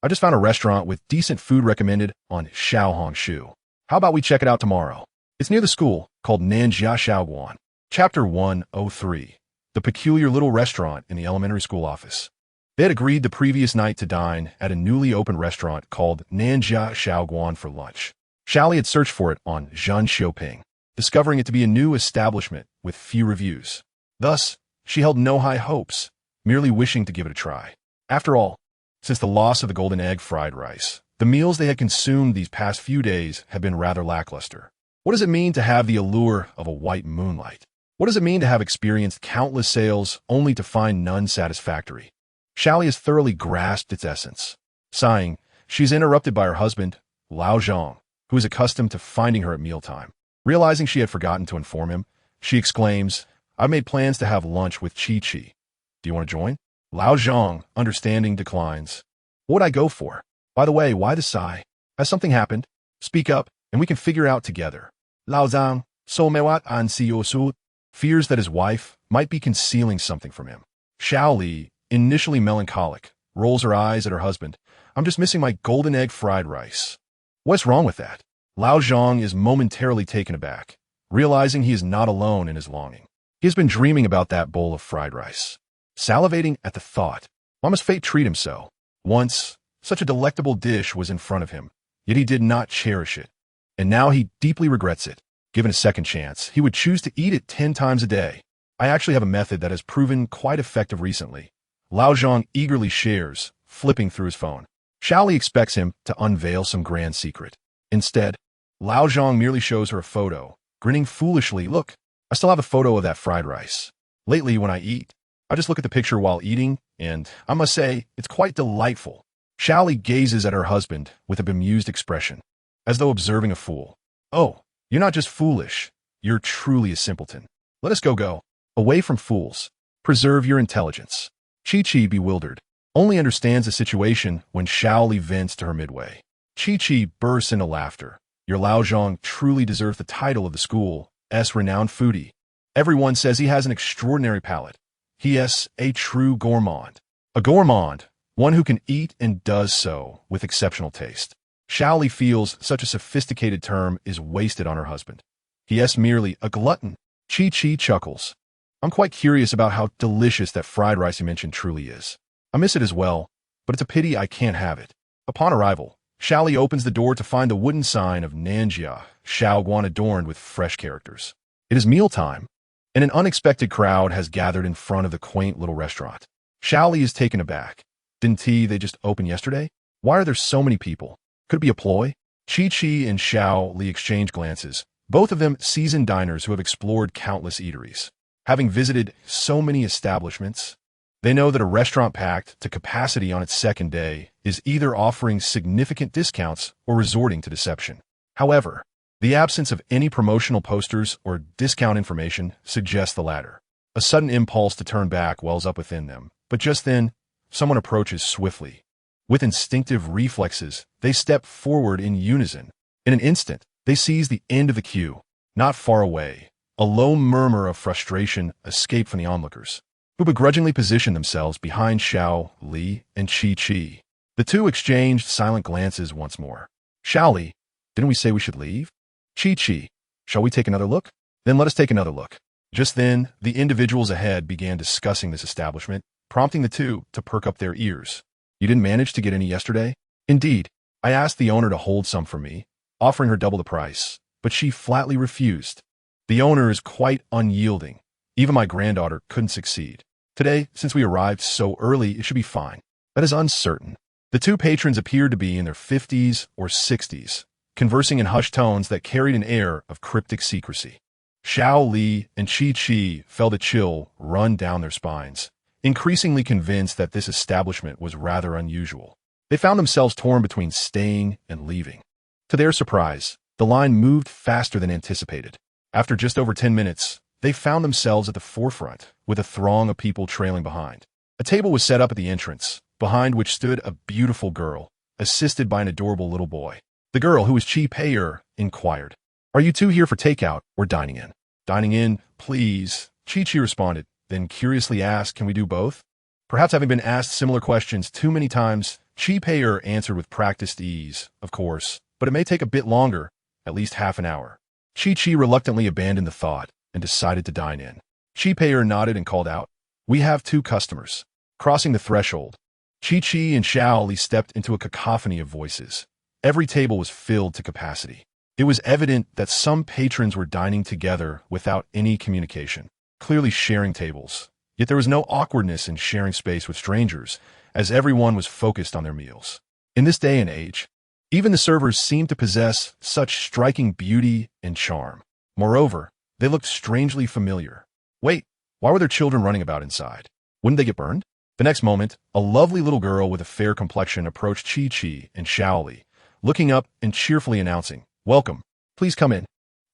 I just found a restaurant with decent food recommended on Xiao Hongshu. How about we check it out tomorrow? It's near the school, called Nan Zhi Xiaoguan. Chapter 103. The peculiar little restaurant in the elementary school office. They had agreed the previous night to dine at a newly opened restaurant called Nan Zhi Xiaoguan for lunch. Xiaoli had searched for it on Zhan Xiaoping, discovering it to be a new establishment with few reviews. Thus, she held no high hopes, merely wishing to give it a try. After all, since the loss of the golden egg fried rice, the meals they had consumed these past few days had been rather lackluster. What does it mean to have the allure of a white moonlight? What does it mean to have experienced countless sales only to find none satisfactory? Xiaoli has thoroughly grasped its essence. Sighing, she is interrupted by her husband, Lao Zhang, who is accustomed to finding her at mealtime. Realizing she had forgotten to inform him, she exclaims, "I've made plans to have lunch with Chi. Do you want to join?" Lao Zhang, understanding, declines. "What would I go for? By the way, why the sigh? Has something happened? Speak up, and we can figure out together." Lao Zhang, so mewat an si yosu, fears that his wife might be concealing something from him. Xiaoli, initially melancholic, rolls her eyes at her husband. "I'm just missing my golden egg fried rice." What's wrong with that? Lao Zhang is momentarily taken aback, realizing he is not alone in his longing. He has been dreaming about that bowl of fried rice, salivating at the thought. Why must fate treat him so? Once, such a delectable dish was in front of him, yet he did not cherish it, and now he deeply regrets it. Given a second chance, he would choose to eat it 10 times a day. I actually have a method that has proven quite effective recently. Lao Zhang eagerly shares, flipping through his phone. Xiao Li expects him to unveil some grand secret. Instead, Lao Zhang merely shows her a photo, grinning foolishly. Look, I still have a photo of that fried rice. Lately, when I eat, I just look at the picture while eating, and I must say, it's quite delightful. Xiao Li gazes at her husband with a bemused expression, as though observing a fool. Oh, you're not just foolish, you're truly a simpleton. Let us go. Away from fools. Preserve your intelligence. Chi-Chi, bewildered, only understands the situation when Xiao Li vents to her midway. Chi-Chi bursts into laughter. Your Lao Zhang truly deserves the title of the school's renowned foodie. Everyone says he has an extraordinary palate. He is a true gourmand. A gourmand, one who can eat and does so with exceptional taste. Xiao Li feels such a sophisticated term is wasted on her husband. He is merely a glutton. Chi-Chi chuckles. I'm quite curious about how delicious that fried rice you mentioned truly is. I miss it as well, but it's a pity I can't have it. Upon arrival, Xiao Li opens the door to find the wooden sign of Nan Zhi, Shaoguan adorned with fresh characters. It is mealtime, and an unexpected crowd has gathered in front of the quaint little restaurant. Xiao Li is taken aback. Didn't they just open yesterday? Why are there so many people? Could it be a ploy? Chi-Chi and Xiao Li exchange glances, both of them seasoned diners who have explored countless eateries. Having visited so many establishments, they know that a restaurant packed to capacity on its second day is either offering significant discounts or resorting to deception. However, the absence of any promotional posters or discount information suggests the latter. A sudden impulse to turn back wells up within them, but just then, someone approaches swiftly. With instinctive reflexes, they step forward in unison. In an instant, they seize the end of the queue. Not far away, a low murmur of frustration escaped from the onlookers, who begrudgingly positioned themselves behind Xiao Li and Chi-Chi. The two exchanged silent glances once more. Xiao Li, didn't we say we should leave? Chi-Chi, shall we take another look? Then let us take another look. Just then, the individuals ahead began discussing this establishment, prompting the two to perk up their ears. You didn't manage to get any yesterday? Indeed, I asked the owner to hold some for me, offering her double the price, but she flatly refused. The owner is quite unyielding. Even my granddaughter couldn't succeed. Today, since we arrived so early, it should be fine. That is uncertain. The two patrons appeared to be in their 50s or 60s, conversing in hushed tones that carried an air of cryptic secrecy. Xiao Li and Chi-Chi felt a chill run down their spines, increasingly convinced that this establishment was rather unusual. They found themselves torn between staying and leaving. To their surprise, the line moved faster than anticipated. After just over 10 minutes, they found themselves at the forefront, with a throng of people trailing behind. A table was set up at the entrance, behind which stood a beautiful girl, assisted by an adorable little boy. The girl, who was Chi-Pei, inquired, "Are you two here for takeout or dining in?" "Dining in, please," Chi-Chi responded, then curiously asked, "Can we do both?" Perhaps having been asked similar questions too many times, Chi-Pei answered with practiced ease, "Of course, but it may take a bit longer, at least half an hour." Chi-Chi reluctantly abandoned the thought and decided to dine in. Chi-Pei nodded and called out, "We have 2 customers." Crossing the threshold, Chi-Chi and Xiao Li stepped into a cacophony of voices. Every table was filled to capacity. It was evident that some patrons were dining together without any communication, clearly sharing tables. Yet there was no awkwardness in sharing space with strangers, as everyone was focused on their meals. In this day and age, even the servers seemed to possess such striking beauty and charm. Moreover, they looked strangely familiar. Wait, why were there children running about inside? Wouldn't they get burned? The next moment, a lovely little girl with a fair complexion approached Chi-Chi and Xiao Li, looking up and cheerfully announcing, "Welcome, please come in."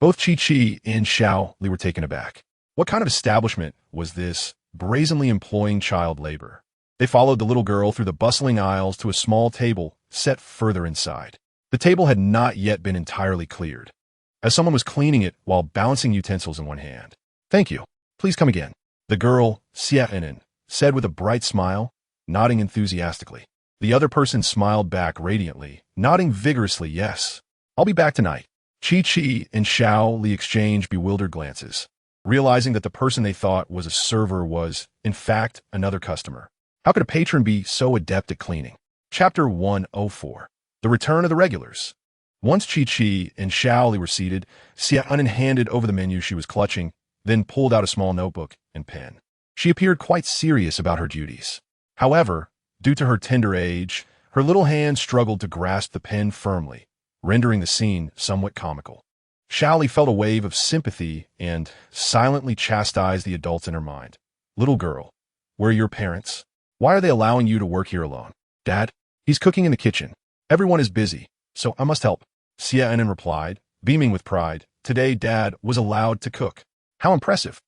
Both Chi-Chi and Xiao Li were taken aback. What kind of establishment was this, brazenly employing child labor? They followed the little girl through the bustling aisles to a small table set further inside. The table had not yet been entirely cleared, as someone was cleaning it while balancing utensils in one hand. "Thank you. Please come again," the girl, Xie said with a bright smile, nodding enthusiastically. The other person smiled back radiantly, nodding vigorously, "Yes. I'll be back tonight." Chi-Chi and Xiao Li exchanged bewildered glances, realizing that the person they thought was a server was, in fact, another customer. How could a patron be so adept at cleaning? Chapter 104. The Return of the Regulars. Once Chi-Chi and Xiaoli were seated, Xian handed over the menu she was clutching, then pulled out a small notebook and pen. She appeared quite serious about her duties. However, due to her tender age, her little hand struggled to grasp the pen firmly, rendering the scene somewhat comical. Xiaoli felt a wave of sympathy and silently chastised the adults in her mind. Little girl, where are your parents? Why are they allowing you to work here alone? Dad? He's cooking in the kitchen. Everyone is busy, so I must help. Xiaonan replied, beaming with pride. Today, Dad was allowed to cook. How impressive.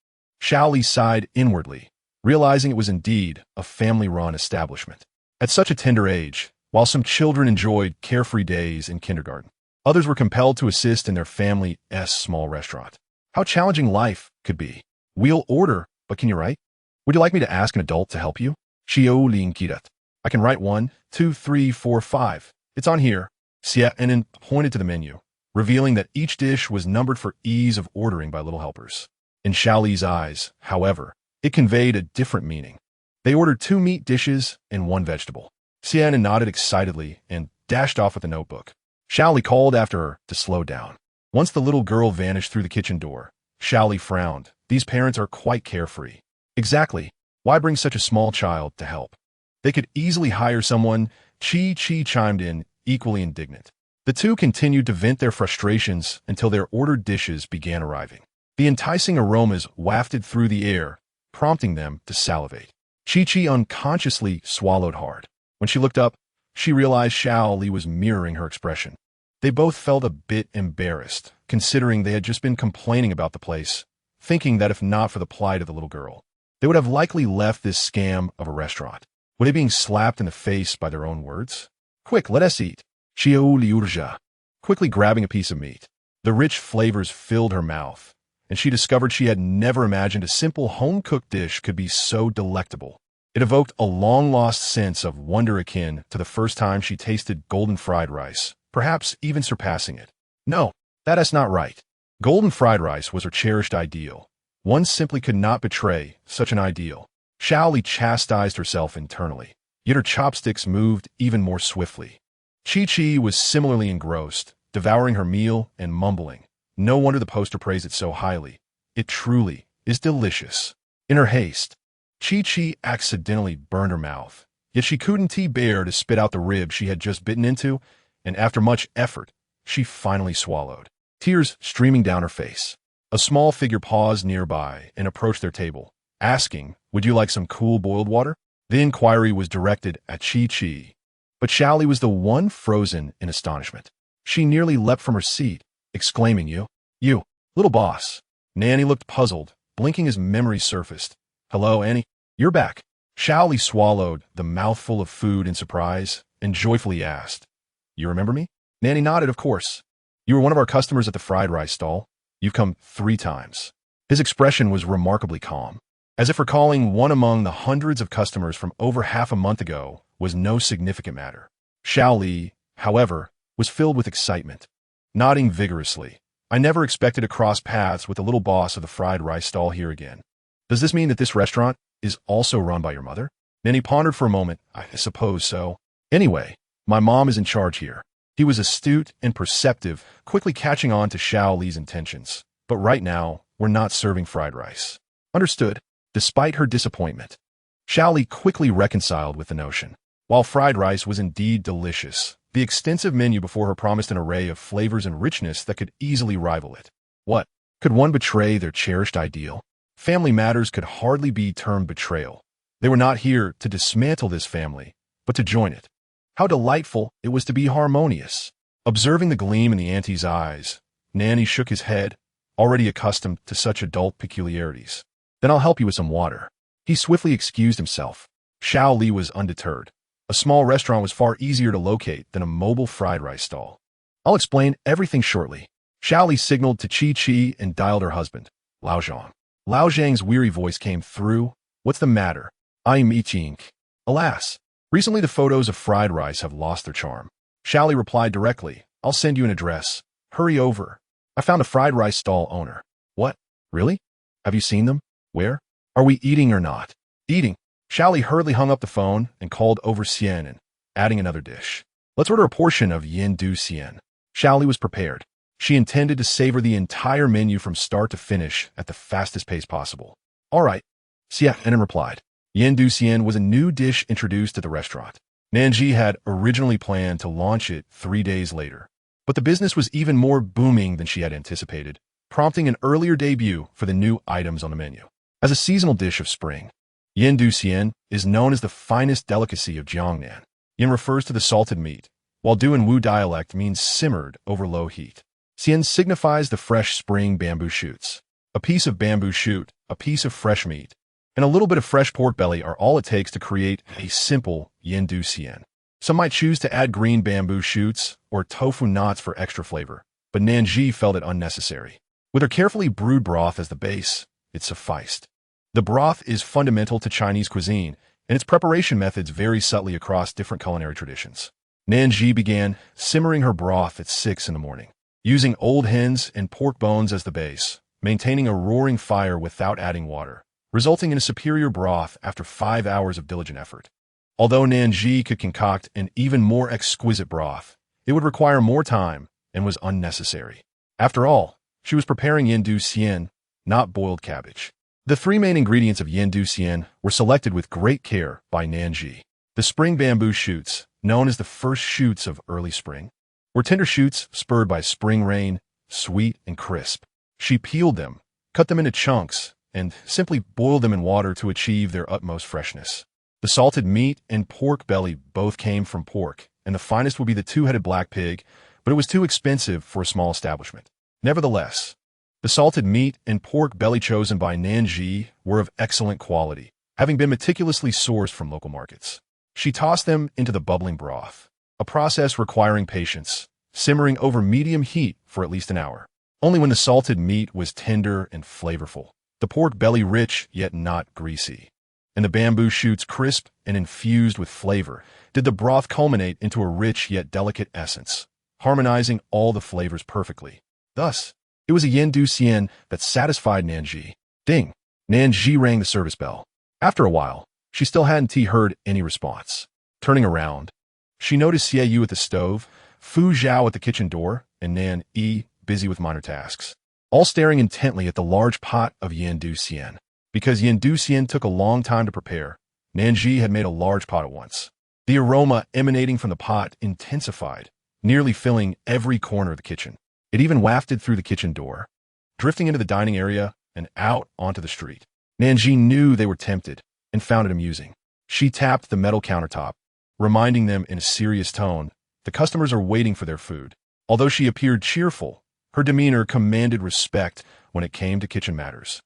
Xiaoli sighed inwardly, realizing it was indeed a family-run establishment. At such a tender age, while some children enjoyed carefree days in kindergarten, others were compelled to assist in their family's small restaurant. How challenging life could be. We'll order, but can you write? Would you like me to ask an adult to help you? Xiaolin Kirat. I can write 1, 2, 3, 4, 5. It's on here. Xiaonan pointed to the menu, revealing that each dish was numbered for ease of ordering by little helpers. In Xiaoli's eyes, however, it conveyed a different meaning. They ordered 2 meat dishes and 1 vegetable. Xiaonan nodded excitedly and dashed off with the notebook. Xiaoli called after her to slow down. Once the little girl vanished through the kitchen door, Xiaoli frowned. These parents are quite carefree. Exactly. Why bring such a small child to help? They could easily hire someone. Chi-Chi chimed in, equally indignant. The two continued to vent their frustrations until their ordered dishes began arriving. The enticing aromas wafted through the air, prompting them to salivate. Chi-Chi unconsciously swallowed hard. When she looked up, she realized Xiaoli was mirroring her expression. They both felt a bit embarrassed, considering they had just been complaining about the place, thinking that if not for the plight of the little girl, they would have likely left this scam of a restaurant. Were they being slapped in the face by their own words? Quick, let us eat. Xiaoli urja, quickly grabbing a piece of meat. The rich flavors filled her mouth, and she discovered she had never imagined a simple home-cooked dish could be so delectable. It evoked a long-lost sense of wonder akin to the first time she tasted golden fried rice, perhaps even surpassing it. No, that is not right. Golden fried rice was her cherished ideal. One simply could not betray such an ideal. Xiaoli chastised herself internally, yet her chopsticks moved even more swiftly. Chi-Chi was similarly engrossed, devouring her meal and mumbling. No wonder the poster praised it so highly. It truly is delicious. In her haste, Chi-Chi accidentally burned her mouth, yet she couldn't bear to spit out the rib she had just bitten into, and after much effort, she finally swallowed, tears streaming down her face. A small figure paused nearby and approached their table, asking, "Would you like some cool boiled water?" The inquiry was directed at Chi-Chi, but Xiaoli was the one frozen in astonishment. She nearly leapt from her seat, exclaiming, You, little boss." Nanny looked puzzled, blinking as memory surfaced. "Hello, Annie. You're back." Xiaoli swallowed the mouthful of food in surprise and joyfully asked, "You remember me?" Nanny nodded, "Of course. You were one of our customers at the fried rice stall. You've come 3 times. His expression was remarkably calm, as if recalling one among the hundreds of customers from over half a month ago was no significant matter. Xiaoli, however, was filled with excitement. Nodding vigorously, "I never expected to cross paths with the little boss of the fried rice stall here again. Does this mean that this restaurant is also run by your mother?" Nanny pondered for a moment. "I suppose so. Anyway, my mom is in charge here." He was astute and perceptive, quickly catching on to Xiaoli's intentions. "But right now, we're not serving fried rice." "Understood." Despite her disappointment, Xiaoli quickly reconciled with the notion. While fried rice was indeed delicious, the extensive menu before her promised an array of flavors and richness that could easily rival it. What? Could one betray their cherished ideal? Family matters could hardly be termed betrayal. They were not here to dismantle this family, but to join it. How delightful it was to be harmonious. Observing the gleam in the auntie's eyes, Nanny shook his head, already accustomed to such adult peculiarities. "Then I'll help you with some water." He swiftly excused himself. Xiaoli was undeterred. A small restaurant was far easier to locate than a mobile fried rice stall. "I'll explain everything shortly." Xiaoli signaled to Chi-Chi and dialed her husband, Lao Zhang. Lao Zhang's weary voice came through. "What's the matter?" "I'm eating." "Alas, recently the photos of fried rice have lost their charm." Xiaoli replied directly, "I'll send you an address. Hurry over. I found a fried rice stall owner." "What? Really? Have you seen them? Where? Are we eating or not?" "Eating." Xiaoli hurriedly hung up the phone and called over Xianan, adding another dish. "Let's order a portion of yin du xian." Xiaoli was prepared. She intended to savor the entire menu from start to finish at the fastest pace possible. All right, Xian replied. Yen Du Xian was a new dish introduced at the restaurant. Nan Zhi had originally planned to launch it 3 days later. But the business was even more booming than she had anticipated, prompting an earlier debut for the new items on the menu. As a seasonal dish of spring, Yen Du Xian is known as the finest delicacy of Jiangnan. Yen refers to the salted meat, while Du in Wu dialect means simmered over low heat. Xian signifies the fresh spring bamboo shoots. A piece of bamboo shoot, a piece of fresh meat, and a little bit of fresh pork belly are all it takes to create a simple Yen Du Xian. Some might choose to add green bamboo shoots or tofu knots for extra flavor, but Nan Zhi felt it unnecessary. With her carefully brewed broth as the base, it sufficed. The broth is fundamental to Chinese cuisine, and its preparation methods vary subtly across different culinary traditions. Nan Zhi began simmering her broth at 6 in the morning, using old hens and pork bones as the base, maintaining a roaring fire without adding water, resulting in a superior broth after 5 hours of diligent effort. Although Nan Zhi could concoct an even more exquisite broth, it would require more time and was unnecessary. After all, she was preparing Yen Du Xian, not boiled cabbage. The 3 main ingredients of Yen Du Xian were selected with great care by Nan Zhi. The spring bamboo shoots, known as the first shoots of early spring, were tender shoots spurred by spring rain, sweet and crisp. She peeled them, cut them into chunks, and simply boiled them in water to achieve their utmost freshness. The salted meat and pork belly both came from pork, and the finest would be the 2-headed black pig, but it was too expensive for a small establishment. Nevertheless, the salted meat and pork belly chosen by Nan Zhi were of excellent quality, having been meticulously sourced from local markets. She tossed them into the bubbling broth, a process requiring patience, simmering over medium heat for at least an hour. Only when the salted meat was tender and flavorful, the pork belly rich yet not greasy, and the bamboo shoots crisp and infused with flavor, did the broth culminate into a rich yet delicate essence, harmonizing all the flavors perfectly. Thus, it was a Yen Du Xian that satisfied Nan Zhi. Ding! Nan Zhi rang the service bell. After a while, she still hadn't heard any response. Turning around, she noticed Xie Yu at the stove, Fu Zhao at the kitchen door, and Nan Yi busy with minor tasks, all staring intently at the large pot of Yen Du Xian. Because Yen Du Xian took a long time to prepare, Nan Zhi had made a large pot at once. The aroma emanating from the pot intensified, nearly filling every corner of the kitchen. It even wafted through the kitchen door, drifting into the dining area and out onto the street. Nan Zhi knew they were tempted and found it amusing. She tapped the metal countertop, reminding them in a serious tone, the customers are waiting for their food. Although she appeared cheerful, her demeanor commanded respect when it came to kitchen matters.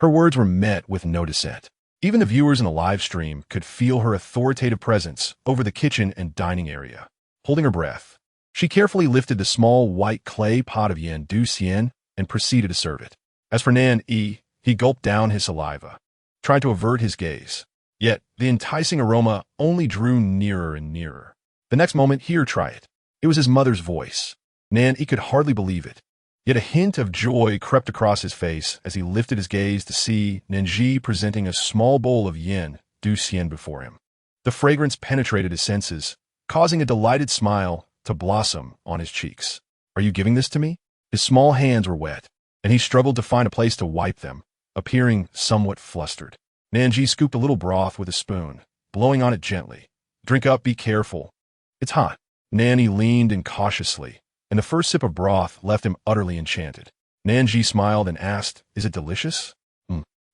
Her words were met with no dissent. Even the viewers in the live stream could feel her authoritative presence over the kitchen and dining area. Holding her breath, she carefully lifted the small white clay pot of Yen Du Xian and proceeded to serve it. As for Nan Yi, he gulped down his saliva, trying to avert his gaze. Yet, the enticing aroma only drew nearer and nearer. The next moment, here, try it. It was his mother's voice. Nan Yi could hardly believe it. Yet a hint of joy crept across his face as he lifted his gaze to see Nan Zhi presenting a small bowl of Yen Du Xian before him. The fragrance penetrated his senses, causing a delighted smile to blossom on his cheeks. Are you giving this to me? His small hands were wet, and he struggled to find a place to wipe them, appearing somewhat flustered. Nan Zhi scooped a little broth with a spoon, blowing on it gently. Drink up, be careful. It's hot. Nanny leaned in cautiously, and the first sip of broth left him utterly enchanted. Nan Zhi smiled and asked, is it delicious?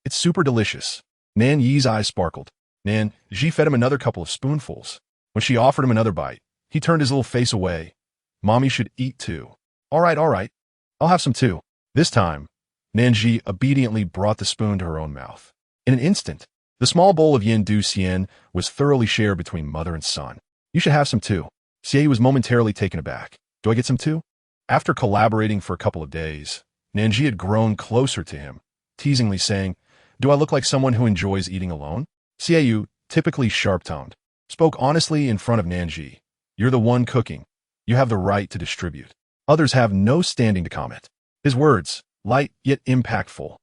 It's super delicious. Nan Yi's eyes sparkled. Nan Zhi fed him another couple of spoonfuls. When she offered him another bite, he turned his little face away. Mommy should eat too. All right. I'll have some too. This time, Nan Zhi obediently brought the spoon to her own mouth. In an instant, the small bowl of Yen Du Xian was thoroughly shared between mother and son. You should have some too. Xie was momentarily taken aback. Do I get some too? After collaborating for a couple of days, Nan Zhi had grown closer to him, teasingly saying, do I look like someone who enjoys eating alone? Xie Yu, typically sharp-toned, spoke honestly in front of Nan Zhi. You're the one cooking. You have the right to distribute. Others have no standing to comment. His words, light yet impactful,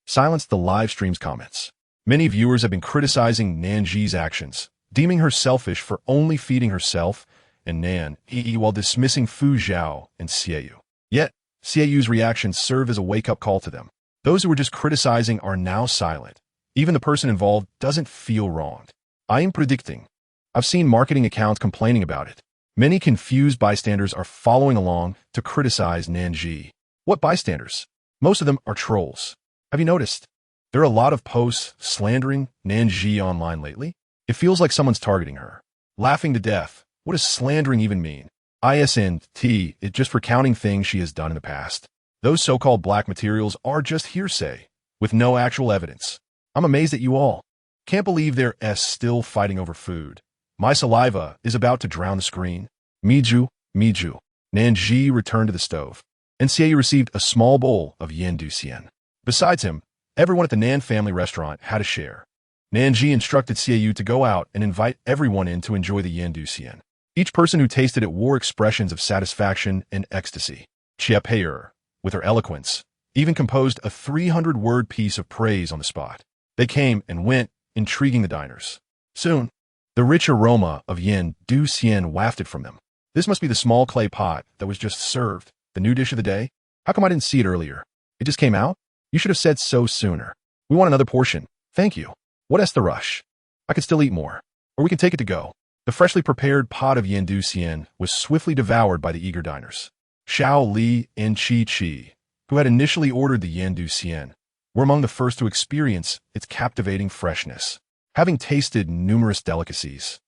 silenced the live stream's comments. Many viewers have been criticizing Nan Zhi's actions, deeming her selfish for only feeding herself and Nan Zhi while dismissing Fu Zhao and Xiaoyu. Yet, Xiaoyu's reactions serve as a wake-up call to them. Those who were just criticizing are now silent. Even the person involved doesn't feel wronged. I am predicting. I've seen marketing accounts complaining about it. Many confused bystanders are following along to criticize Nan Zhi. What bystanders? Most of them are trolls. Have you noticed? There are a lot of posts slandering Nan Zhi online lately. It feels like someone's targeting her. Laughing to death. What does slandering even mean? Isn't it just recounting things she has done in the past? Those so-called black materials are just hearsay, with no actual evidence. I'm amazed at you all. Can't believe they're still fighting over food. My saliva is about to drown the screen. Miju. Nan Zhi returned to the stove, and Xiaoyu received a small bowl of yen du xian. Besides him, everyone at the Nan family restaurant had a share. Nan Zhi instructed Xiaoyu to go out and invite everyone in to enjoy the yen du xian. Each person who tasted it wore expressions of satisfaction and ecstasy. Chia Pei'er, with her eloquence, even composed a 300-word piece of praise on the spot. They came and went, intriguing the diners. Soon, the rich aroma of yen du xian wafted from them. This must be the small clay pot that was just served, the new dish of the day. How come I didn't see it earlier? It just came out? You should have said so sooner. We want another portion. Thank you. What's the rush? I could still eat more. Or we can take it to go. The freshly prepared pot of yen du xian was swiftly devoured by the eager diners. Xiao Li and Chi, who had initially ordered the yen du xian, were among the first to experience its captivating freshness. Having tasted numerous delicacies,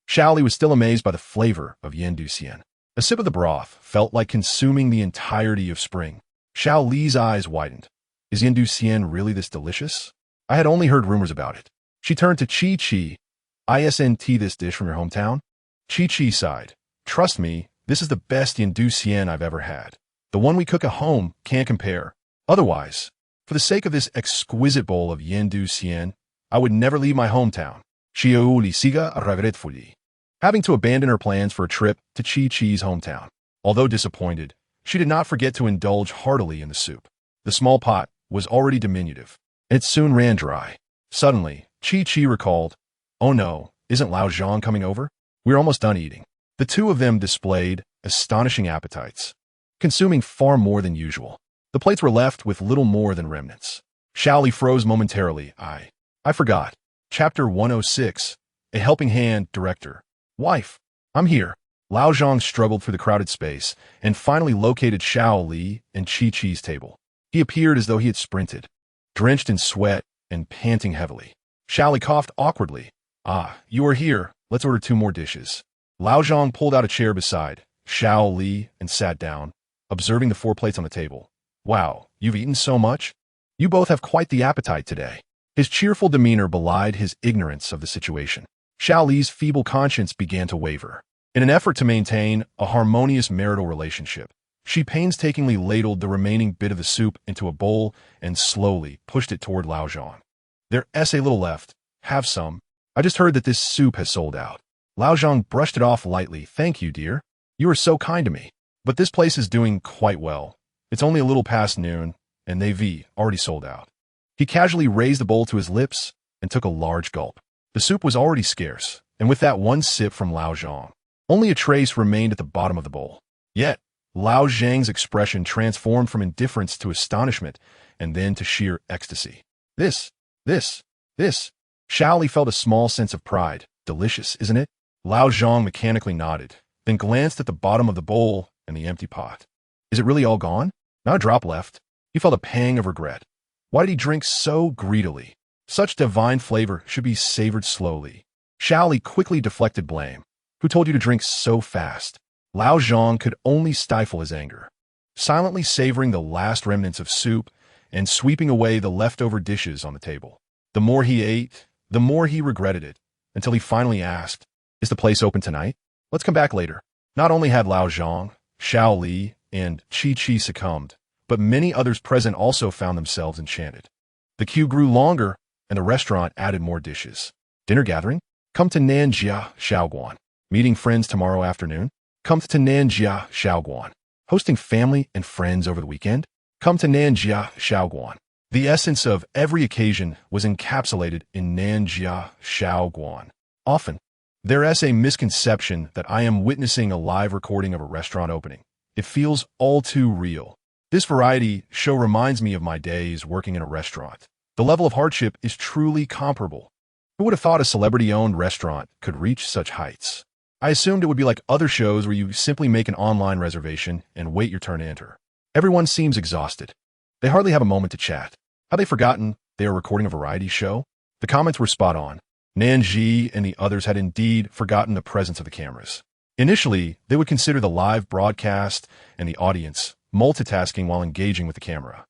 Xiao Li was still amazed by the flavor of yen du xian. A sip of the broth felt like consuming the entirety of spring. Xiao Li's eyes widened. Is yen du xian really this delicious? I had only heard rumors about it. She turned to Chi. Isn't this dish from your hometown? Chi sighed. Trust me, this is the best yen du xian I've ever had. The one we cook at home can't compare. Otherwise, for the sake of this exquisite bowl of yen du xian, I would never leave my hometown. Xiaoyu li siga regretfully, having to abandon her plans for a trip to Chi's hometown. Although disappointed, she did not forget to indulge heartily in the soup. The small pot was already diminutive, and it soon ran dry. Suddenly, Chi recalled, oh no, isn't Lao Zhang coming over? We're almost done eating. The two of them displayed astonishing appetites, consuming far more than usual. The plates were left with little more than remnants. Xiao Li froze momentarily. I forgot. Chapter 106, A Helping Hand Director. Wife, I'm here. Lao Zhang struggled through the crowded space and finally located Xiao Li and Chi's table. He appeared as though he had sprinted, drenched in sweat and panting heavily. Xiao Li coughed awkwardly. You are here. Let's order 2 more dishes. Lao Zhang pulled out a chair beside Xiao Li and sat down, observing the 4 plates on the table. Wow, you've eaten so much? You both have quite the appetite today. His cheerful demeanor belied his ignorance of the situation. Xiao Li's feeble conscience began to waver. In an effort to maintain a harmonious marital relationship, she painstakingly ladled the remaining bit of the soup into a bowl and slowly pushed it toward Lao Zhang. There's a little left. Have some. I just heard that this soup has sold out. Lao Zhang brushed it off lightly. Thank you, dear. You are so kind to me. But this place is doing quite well. It's only a little past noon, and they've already sold out. He casually raised the bowl to his lips and took a large gulp. The soup was already scarce, and with that one sip from Lao Zhang, only a trace remained at the bottom of the bowl. Yet, Lao Zhang's expression transformed from indifference to astonishment and then to sheer ecstasy. This. Xiao Li felt a small sense of pride. Delicious, isn't it? Lao Zhang mechanically nodded, then glanced at the bottom of the bowl and the empty pot. Is it really all gone? Not a drop left. He felt a pang of regret. Why did he drink so greedily? Such divine flavor should be savored slowly. Xiao Li quickly deflected blame. Who told you to drink so fast? Lao Zhang could only stifle his anger, silently savoring the last remnants of soup and sweeping away the leftover dishes on the table. The more he ate, the more he regretted it, until he finally asked, is the place open tonight? Let's come back later. Not only had Lao Zhang, Xiao Li, and Chi succumbed, but many others present also found themselves enchanted. The queue grew longer, and the restaurant added more dishes. Dinner gathering? Come to Nan Zhi Shaoguan. Meeting friends tomorrow afternoon? Come to Nan Zhi Shaoguan. Hosting family and friends over the weekend? Come to Nan Zhi Shaoguan. The essence of every occasion was encapsulated in Nan Zhi Shaoguan. Often, There's a misconception that I am witnessing a live recording of a restaurant opening. It feels all too real. This variety show reminds me of my days working in a restaurant. The level of hardship is truly comparable. Who would have thought a celebrity-owned restaurant could reach such heights? I assumed it would be like other shows where you simply make an online reservation and wait your turn to enter. Everyone seems exhausted. They hardly have a moment to chat. Have they forgotten they are recording a variety show? The comments were spot on. Nan Zhi and the others had indeed forgotten the presence of the cameras. Initially, they would consider the live broadcast and the audience multitasking while engaging with the camera.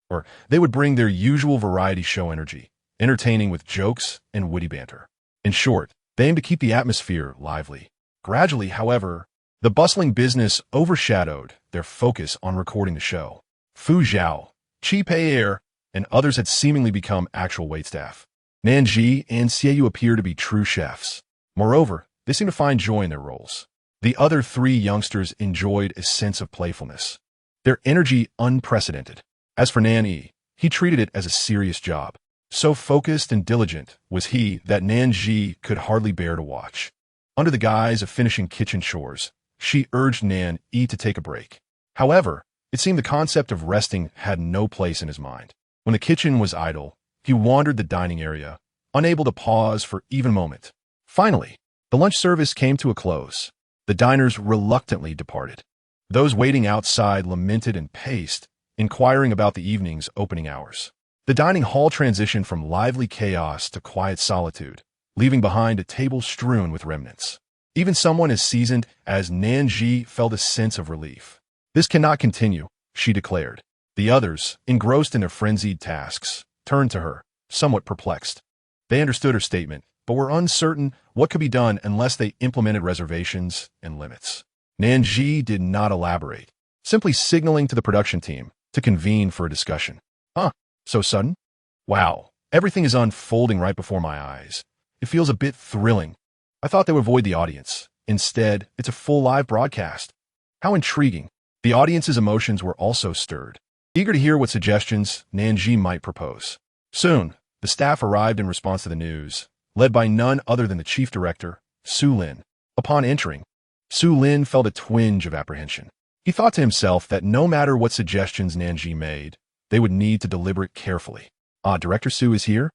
Or they would bring their usual variety show energy, entertaining with jokes and witty banter. In short, they aim to keep the atmosphere lively. Gradually, however, the bustling business overshadowed their focus on recording the show. Fu Zhao, Chi Pei, and others had seemingly become actual waitstaff. Nan Zhi and Xiaoyu appear to be true chefs. Moreover, they seem to find joy in their roles. The other three youngsters enjoyed a sense of playfulness. Their energy unprecedented. As for Nan Zhi, he treated it as a serious job. So focused and diligent was he that Nan Zhi could hardly bear to watch. Under the guise of finishing kitchen chores, she urged Nan Zhi to take a break. However, it seemed the concept of resting had no place in his mind. When the kitchen was idle, he wandered the dining area, unable to pause for even a moment. Finally, the lunch service came to a close. The diners reluctantly departed. Those waiting outside lamented and paced, inquiring about the evening's opening hours. The dining hall transitioned from lively chaos to quiet solitude, leaving behind a table strewn with remnants. Even someone as seasoned as Nan Zhi felt a sense of relief. This cannot continue, she declared. The others, engrossed in their frenzied tasks, turned to her, somewhat perplexed. They understood her statement, but were uncertain what could be done unless they implemented reservations and limits. Nan Zhi did not elaborate, simply signaling to the production team to convene for a discussion. So sudden? Wow, everything is unfolding right before my eyes. It feels a bit thrilling. I thought they would avoid the audience. Instead, it's a full live broadcast. How intriguing. The audience's emotions were also stirred, eager to hear what suggestions Nan Zhi might propose. Soon, the staff arrived in response to the news, led by none other than the chief director, Su Lin. Upon entering, Su Lin felt a twinge of apprehension. He thought to himself that no matter what suggestions Nan Zhi made, they would need to deliberate carefully. Director Su is here?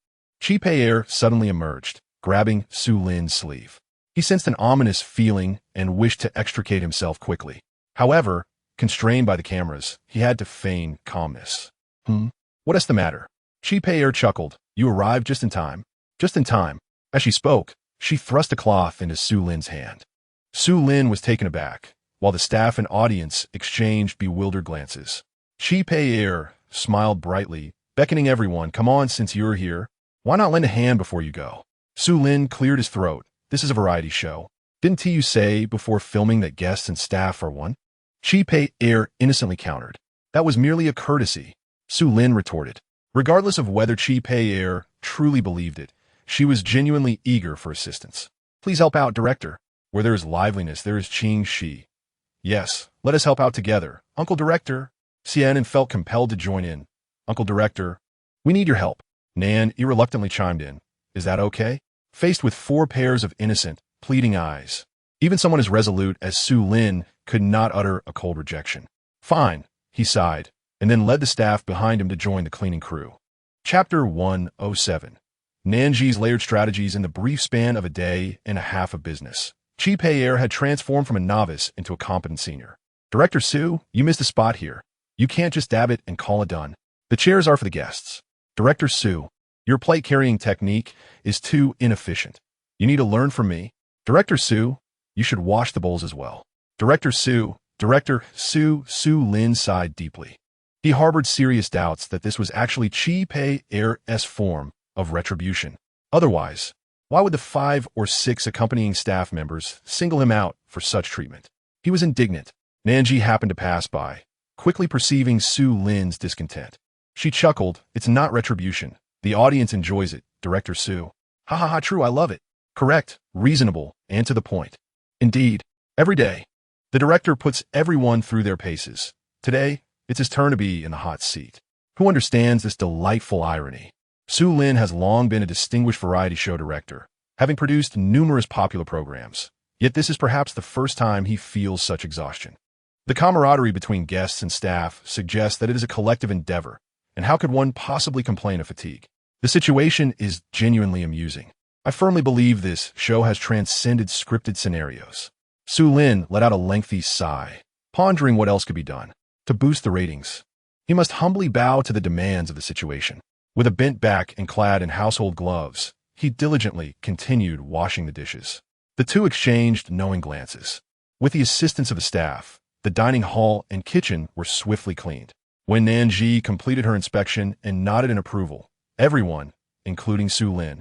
Chi Pei suddenly emerged, grabbing Su Lin's sleeve. He sensed an ominous feeling and wished to extricate himself quickly. However, constrained by the cameras, he had to feign calmness. What is the matter? Chi Pei chuckled. You arrived just in time. Just in time. As she spoke, she thrust a cloth into Su Lin's hand. Su Lin was taken aback, while the staff and audience exchanged bewildered glances. Chi Pei smiled brightly, beckoning everyone, come on, since you're here. Why not lend a hand before you go? Su Lin cleared his throat. This is a variety show. Didn't you say before filming that guests and staff are one? Chi Pei innocently countered. That was merely a courtesy. Su Lin retorted. Regardless of whether Chi Pei truly believed it, she was genuinely eager for assistance. Please help out, director. Where there is liveliness, there is Qing Shi. Yes, let us help out together. Uncle Director. Xianan felt compelled to join in. Uncle Director, we need your help. Nan reluctantly chimed in. Is that okay? Faced with 4 pairs of innocent, pleading eyes, even someone as resolute as Su Lin could not utter a cold rejection. Fine, he sighed, and then led the staff behind him to join the cleaning crew. Chapter 107. Nan Zhi's layered strategies in the brief span of a day and a half of business. Chi Pei had transformed from a novice into a competent senior. Director Su, you missed a spot here. You can't just dab it and call it done. The chairs are for the guests. Director Su, your plate-carrying technique is too inefficient. You need to learn from me. Director Su, you should wash the bowls as well. Director Su, Su Lin sighed deeply. He harbored serious doubts that this was actually Chi Pei's form of retribution. Otherwise, why would the 5 or 6 accompanying staff members single him out for such treatment? He was indignant. Nan Zhi happened to pass by, quickly perceiving Su Lin's discontent. She chuckled. It's not retribution. The audience enjoys it, Director Su. Ha ha ha, true, I love it. Correct, reasonable, and to the point. Indeed, every day, the director puts everyone through their paces. Today, it's his turn to be in the hot seat. Who understands this delightful irony? Su Lin has long been a distinguished variety show director, having produced numerous popular programs. Yet this is perhaps the first time he feels such exhaustion. The camaraderie between guests and staff suggests that it is a collective endeavor, and how could one possibly complain of fatigue? The situation is genuinely amusing. I firmly believe this show has transcended scripted scenarios. Su Lin let out a lengthy sigh, pondering what else could be done. To boost the ratings, he must humbly bow to the demands of the situation. With a bent back and clad in household gloves, he diligently continued washing the dishes. The two exchanged knowing glances. With the assistance of the staff, the dining hall and kitchen were swiftly cleaned. When Nan Zhi completed her inspection and nodded in approval, everyone, including Su Lin,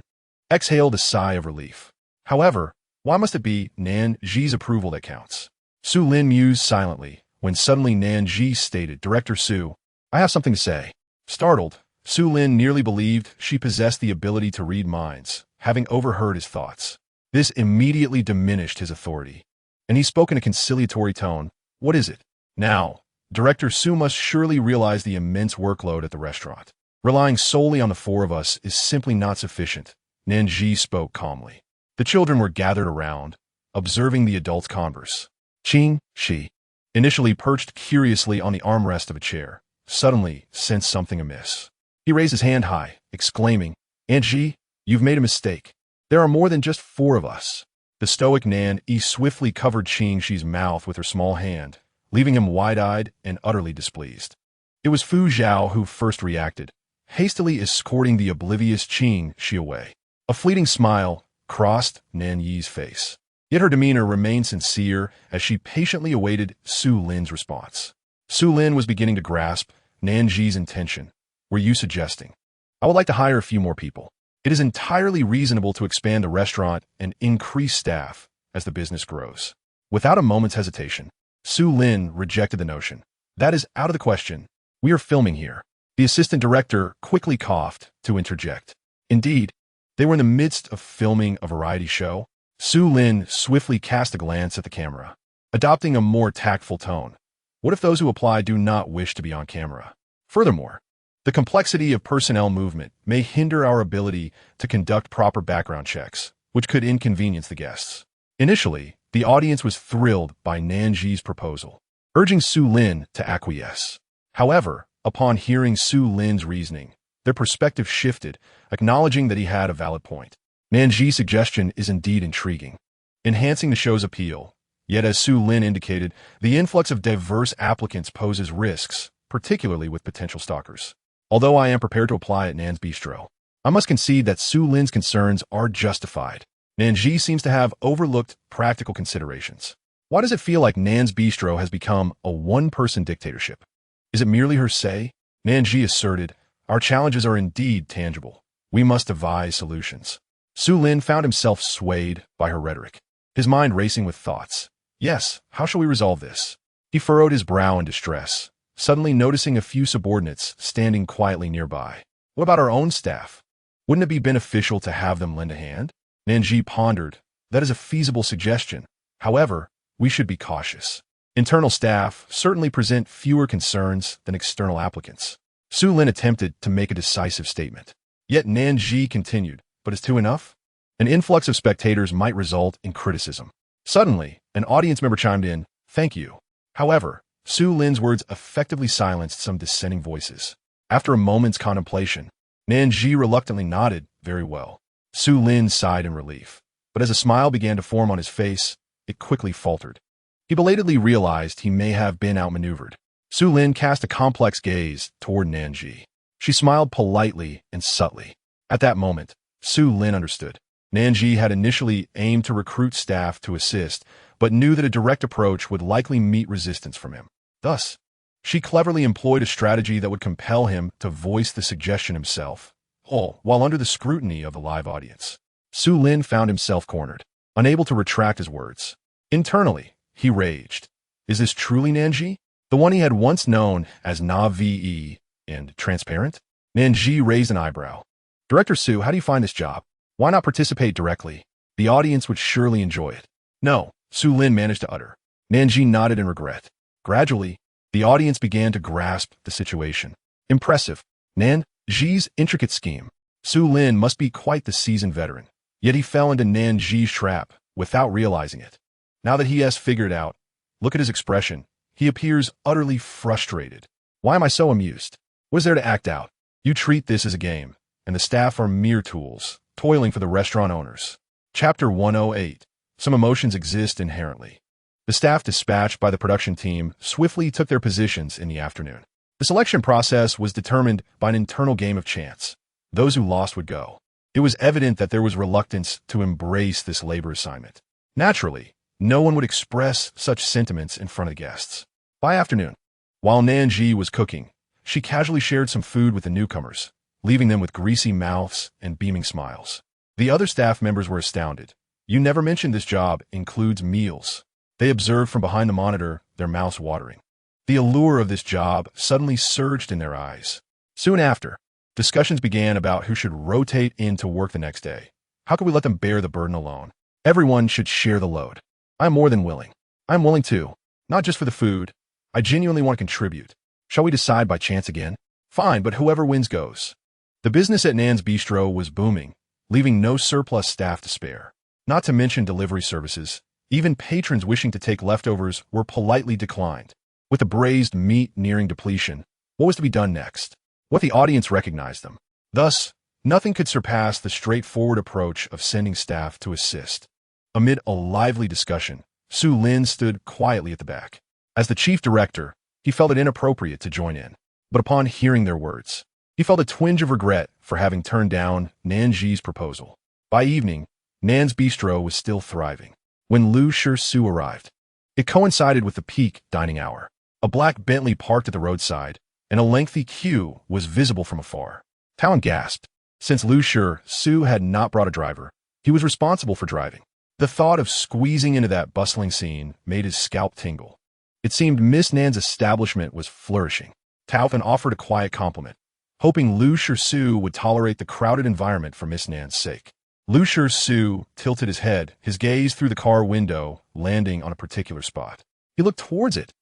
exhaled a sigh of relief. However, why must it be Nan Zhi's approval that counts? Su Lin mused silently, when suddenly Nan Zhi stated, "Director Su, I have something to say." Startled, Su Lin nearly believed she possessed the ability to read minds, having overheard his thoughts. This immediately diminished his authority, and he spoke in a conciliatory tone. "What is it?" Now, Director Su must surely realize the immense workload at the restaurant. Relying solely on the four of us is simply not sufficient. Nan Zhi spoke calmly. The children were gathered around, observing the adults converse. Qing, Shi, initially perched curiously on the armrest of a chair, suddenly sensed something amiss. He raised his hand high, exclaiming, "Aunt Zhi, you've made a mistake. There are more than just four of us." The stoic Nan Yi swiftly covered Qing Shi's mouth with her small hand, leaving him wide-eyed and utterly displeased. It was Fu Zhao who first reacted, hastily escorting the oblivious Qing Shi away. A fleeting smile crossed Nan Yi's face, yet her demeanor remained sincere as she patiently awaited Su Lin's response. Su Lin was beginning to grasp Nan Zhi's intention. "Were you suggesting? I would like to hire a few more people. It is entirely reasonable to expand the restaurant and increase staff as the business grows." Without a moment's hesitation, Su Lin rejected the notion. "That is out of the question. We are filming here." The assistant director quickly coughed to interject. Indeed, they were in the midst of filming a variety show. Su Lin swiftly cast a glance at the camera, adopting a more tactful tone. What if those who apply do not wish to be on camera? Furthermore, the complexity of personnel movement may hinder our ability to conduct proper background checks, which could inconvenience the guests. Initially, the audience was thrilled by Nan Zhi's proposal, urging Su Lin to acquiesce. However, upon hearing Su Lin's reasoning, their perspective shifted, acknowledging that he had a valid point. Nan Zhi's suggestion is indeed intriguing, enhancing the show's appeal. Yet as Su Lin indicated, the influx of diverse applicants poses risks, particularly with potential stalkers. Although I am prepared to apply at Nan's Bistro, I must concede that Su Lin's concerns are justified. Nan Zhi seems to have overlooked practical considerations. Why does it feel like Nan's Bistro has become a one-person dictatorship? Is it merely her say? Nan Zhi asserted, "Our challenges are indeed tangible. We must devise solutions." Su Lin found himself swayed by her rhetoric, his mind racing with thoughts. "Yes, how shall we resolve this?" He furrowed his brow in distress, suddenly noticing a few subordinates standing quietly nearby. What about our own staff? Wouldn't it be beneficial to have them lend a hand? Nan Zhi pondered. That is a feasible suggestion. However, we should be cautious. Internal staff certainly present fewer concerns than external applicants. Su Lin attempted to make a decisive statement. Yet Nan Zhi continued, "But is two enough? An influx of spectators might result in criticism." Suddenly, an audience member chimed in, "Thank you." However, Su Lin's words effectively silenced some dissenting voices. After a moment's contemplation, Nan Zhi reluctantly nodded, "Very well." Su Lin sighed in relief, but as a smile began to form on his face, it quickly faltered. He belatedly realized he may have been outmaneuvered. Su Lin cast a complex gaze toward Nan Zhi. She smiled politely and subtly. At that moment, Su Lin understood. Nan Zhi had initially aimed to recruit staff to assist, but knew that a direct approach would likely meet resistance from him. Thus, she cleverly employed a strategy that would compel him to voice the suggestion himself, all while under the scrutiny of the live audience. Su Lin found himself cornered, unable to retract his words. Internally, he raged. Is this truly Nan Zhi? The one he had once known as Na-ve and transparent? Nan Zhi raised an eyebrow. "Director Su, how do you find this job? Why not participate directly? The audience would surely enjoy it." "No," Su Lin managed to utter. Nan Zhi nodded in regret. Gradually, the audience began to grasp the situation. Impressive. Nan Zhi's intricate scheme. Su Lin must be quite the seasoned veteran. Yet he fell into Nan Zhi's trap without realizing it. Now that he has figured it out, look at his expression. He appears utterly frustrated. Why am I so amused? What is there to act out? You treat this as a game, and the staff are mere tools, toiling for the restaurant owners. Chapter 108. Some emotions exist inherently. The staff dispatched by the production team swiftly took their positions in the afternoon. The selection process was determined by an internal game of chance. Those who lost would go. It was evident that there was reluctance to embrace this labor assignment. Naturally, no one would express such sentiments in front of the guests. By afternoon, while Nan Zhi was cooking, she casually shared some food with the newcomers, leaving them with greasy mouths and beaming smiles. The other staff members were astounded. You never mentioned this job includes meals. They observed from behind the monitor, their mouths watering. The allure of this job suddenly surged in their eyes. Soon after, discussions began about who should rotate in to work the next day. How could we let them bear the burden alone? Everyone should share the load. I'm more than willing. I'm willing too. Not just for the food. I genuinely want to contribute. Shall we decide by chance again? Fine, but whoever wins goes. The business at Nan's Bistro was booming, leaving no surplus staff to spare. Not to mention delivery services. Even patrons wishing to take leftovers were politely declined. With the braised meat nearing depletion, what was to be done next? What the audience recognized them. Thus, nothing could surpass the straightforward approach of sending staff to assist. Amid a lively discussion, Su Lin stood quietly at the back. As the chief director, he felt it inappropriate to join in. But upon hearing their words, he felt a twinge of regret for having turned down Nan Zhi's proposal. By evening, Nan's Bistro was still thriving. When Lu Su arrived, it coincided with the peak dining hour. A black Bentley parked at the roadside, and a lengthy queue was visible from afar. Talon gasped. Since Lu Su had not brought a driver, he was responsible for driving. The thought of squeezing into that bustling scene made his scalp tingle. It seemed Miss Nan's establishment was flourishing. Talon offered a quiet compliment, hoping Lu Su would tolerate the crowded environment for Miss Nan's sake. Lu Su tilted his head, his gaze through the car window, landing on a particular spot. He looked towards it.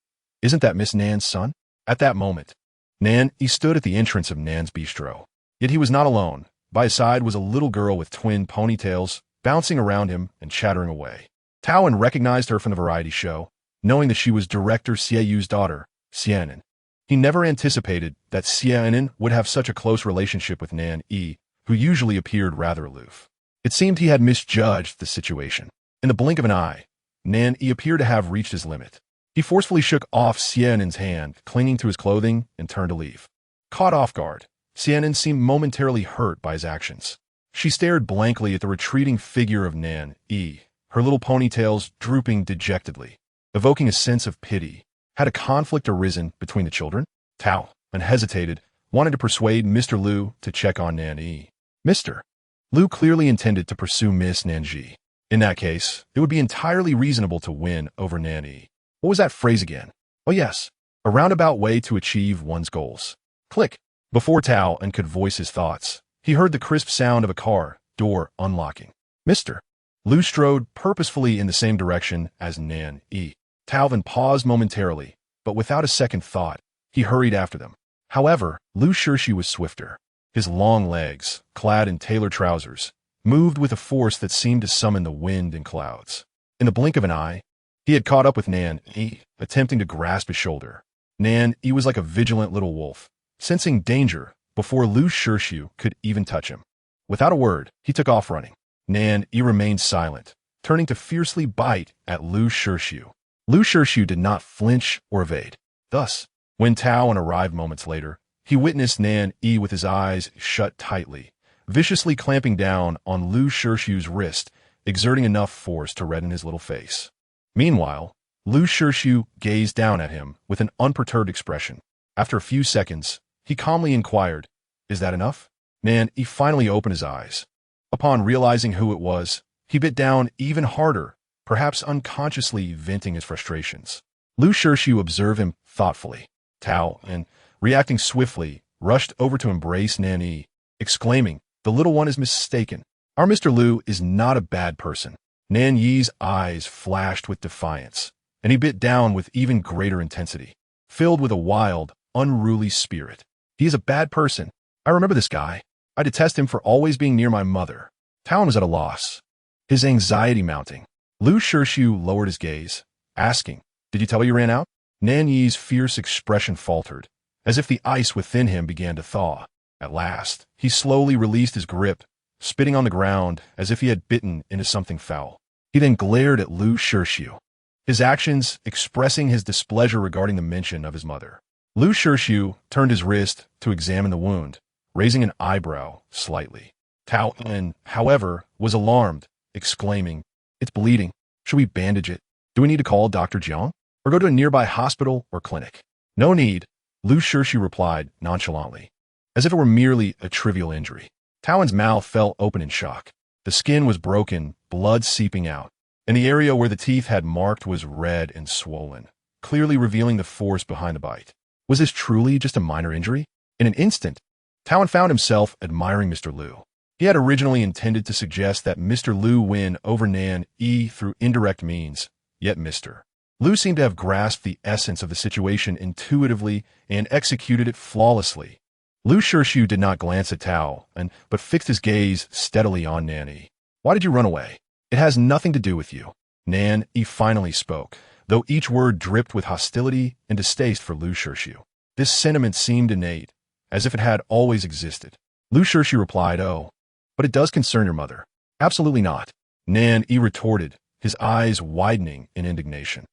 Isn't that Miss Nan's son? At that moment, he stood at the entrance of Nan's Bistro. Yet he was not alone. By his side was a little girl with twin ponytails, bouncing around him and chattering away. Talon recognized her from the variety show, knowing that she was director Xieyu's daughter, Xianin. He never anticipated that Xianin would have such a close relationship with Nan Yi, who usually appeared rather aloof. It seemed he had misjudged the situation. In the blink of an eye, Nan Yi appeared to have reached his limit. He forcefully shook off Xianin's hand, clinging to his clothing, and turned to leave. Caught off guard, Xianin seemed momentarily hurt by his actions. She stared blankly at the retreating figure of Nan Yi, her little ponytails drooping dejectedly, evoking a sense of pity. Had a conflict arisen between the children? Tao, unhesitated, wanted to persuade Mr. Liu to check on Nan Yi. Mr. Liu clearly intended to pursue Miss Nan Zhi. In that case, it would be entirely reasonable to win over Nan Yi. What was that phrase again? Oh yes, a roundabout way to achieve one's goals. Click. Before Tao could voice his thoughts, he heard the crisp sound of a car door unlocking. Mr. Liu strode purposefully in the same direction as Nan Yi. Talvin paused momentarily, but without a second thought, he hurried after them. However, Lu Shi was swifter. His long legs, clad in tailored trousers, moved with a force that seemed to summon the wind and clouds. In the blink of an eye, he had caught up with Nan Yi, attempting to grasp his shoulder. Nan Yi was like a vigilant little wolf, sensing danger before Lu Shi could even touch him. Without a word, he took off running. Nan Yi remained silent, turning to fiercely bite at Lu Shi. Lu Shi did not flinch or evade. Thus, when Tao arrived moments later, he witnessed Nan Yi with his eyes shut tightly, viciously clamping down on Lu Shi's wrist, exerting enough force to redden his little face. Meanwhile, Lu Shi gazed down at him with an unperturbed expression. After a few seconds, he calmly inquired, "Is that enough?" Nan Yi finally opened his eyes. Upon realizing who it was, he bit down even harder, perhaps unconsciously venting his frustrations. Lu Shi observed him thoughtfully. Tao, reacting swiftly, rushed over to embrace Nan Yi, exclaiming, "The little one is mistaken. Our Mr. Liu is not a bad person." Nan Yi's eyes flashed with defiance, and he bit down with even greater intensity, filled with a wild, unruly spirit. "He is a bad person. I remember this guy. I detest him for always being near my mother." Town was at a loss, his anxiety mounting. Lu Shirshu lowered his gaze, asking, "Did you tell her you ran out?" Nan Yi's fierce expression faltered, as if the ice within him began to thaw. At last, he slowly released his grip, spitting on the ground as if he had bitten into something foul. He then glared at Lu Shirshu, his actions expressing his displeasure regarding the mention of his mother. Lu Shirshu turned his wrist to examine the wound, raising an eyebrow slightly. Tao En, however, was alarmed, exclaiming, "It's bleeding. Should we bandage it? Do we need to call Dr. Jiang? Or go to a nearby hospital or clinic?" "No need," Lu Shirshu replied nonchalantly, as if it were merely a trivial injury. Tao En's mouth fell open in shock. The skin was broken, blood seeping out, and the area where the teeth had marked was red and swollen, clearly revealing the force behind the bite. Was this truly just a minor injury? In an instant, Tao En found himself admiring Mr. Lu. He had originally intended to suggest that Mr. Lu win over Nan Yi through indirect means, yet Mr. Lu seemed to have grasped the essence of the situation intuitively and executed it flawlessly. Lu Shirshu did not glance at Tao En, but fixed his gaze steadily on Nan Yi. "Why did you run away? It has nothing to do with you." Nan Yi finally spoke, though each word dripped with hostility and distaste for Lu Shirshu. This sentiment seemed innate, as if it had always existed. Lu Shirshu replied, "Oh, but it does concern your mother." "Absolutely not," Nan Yi retorted, his eyes widening in indignation.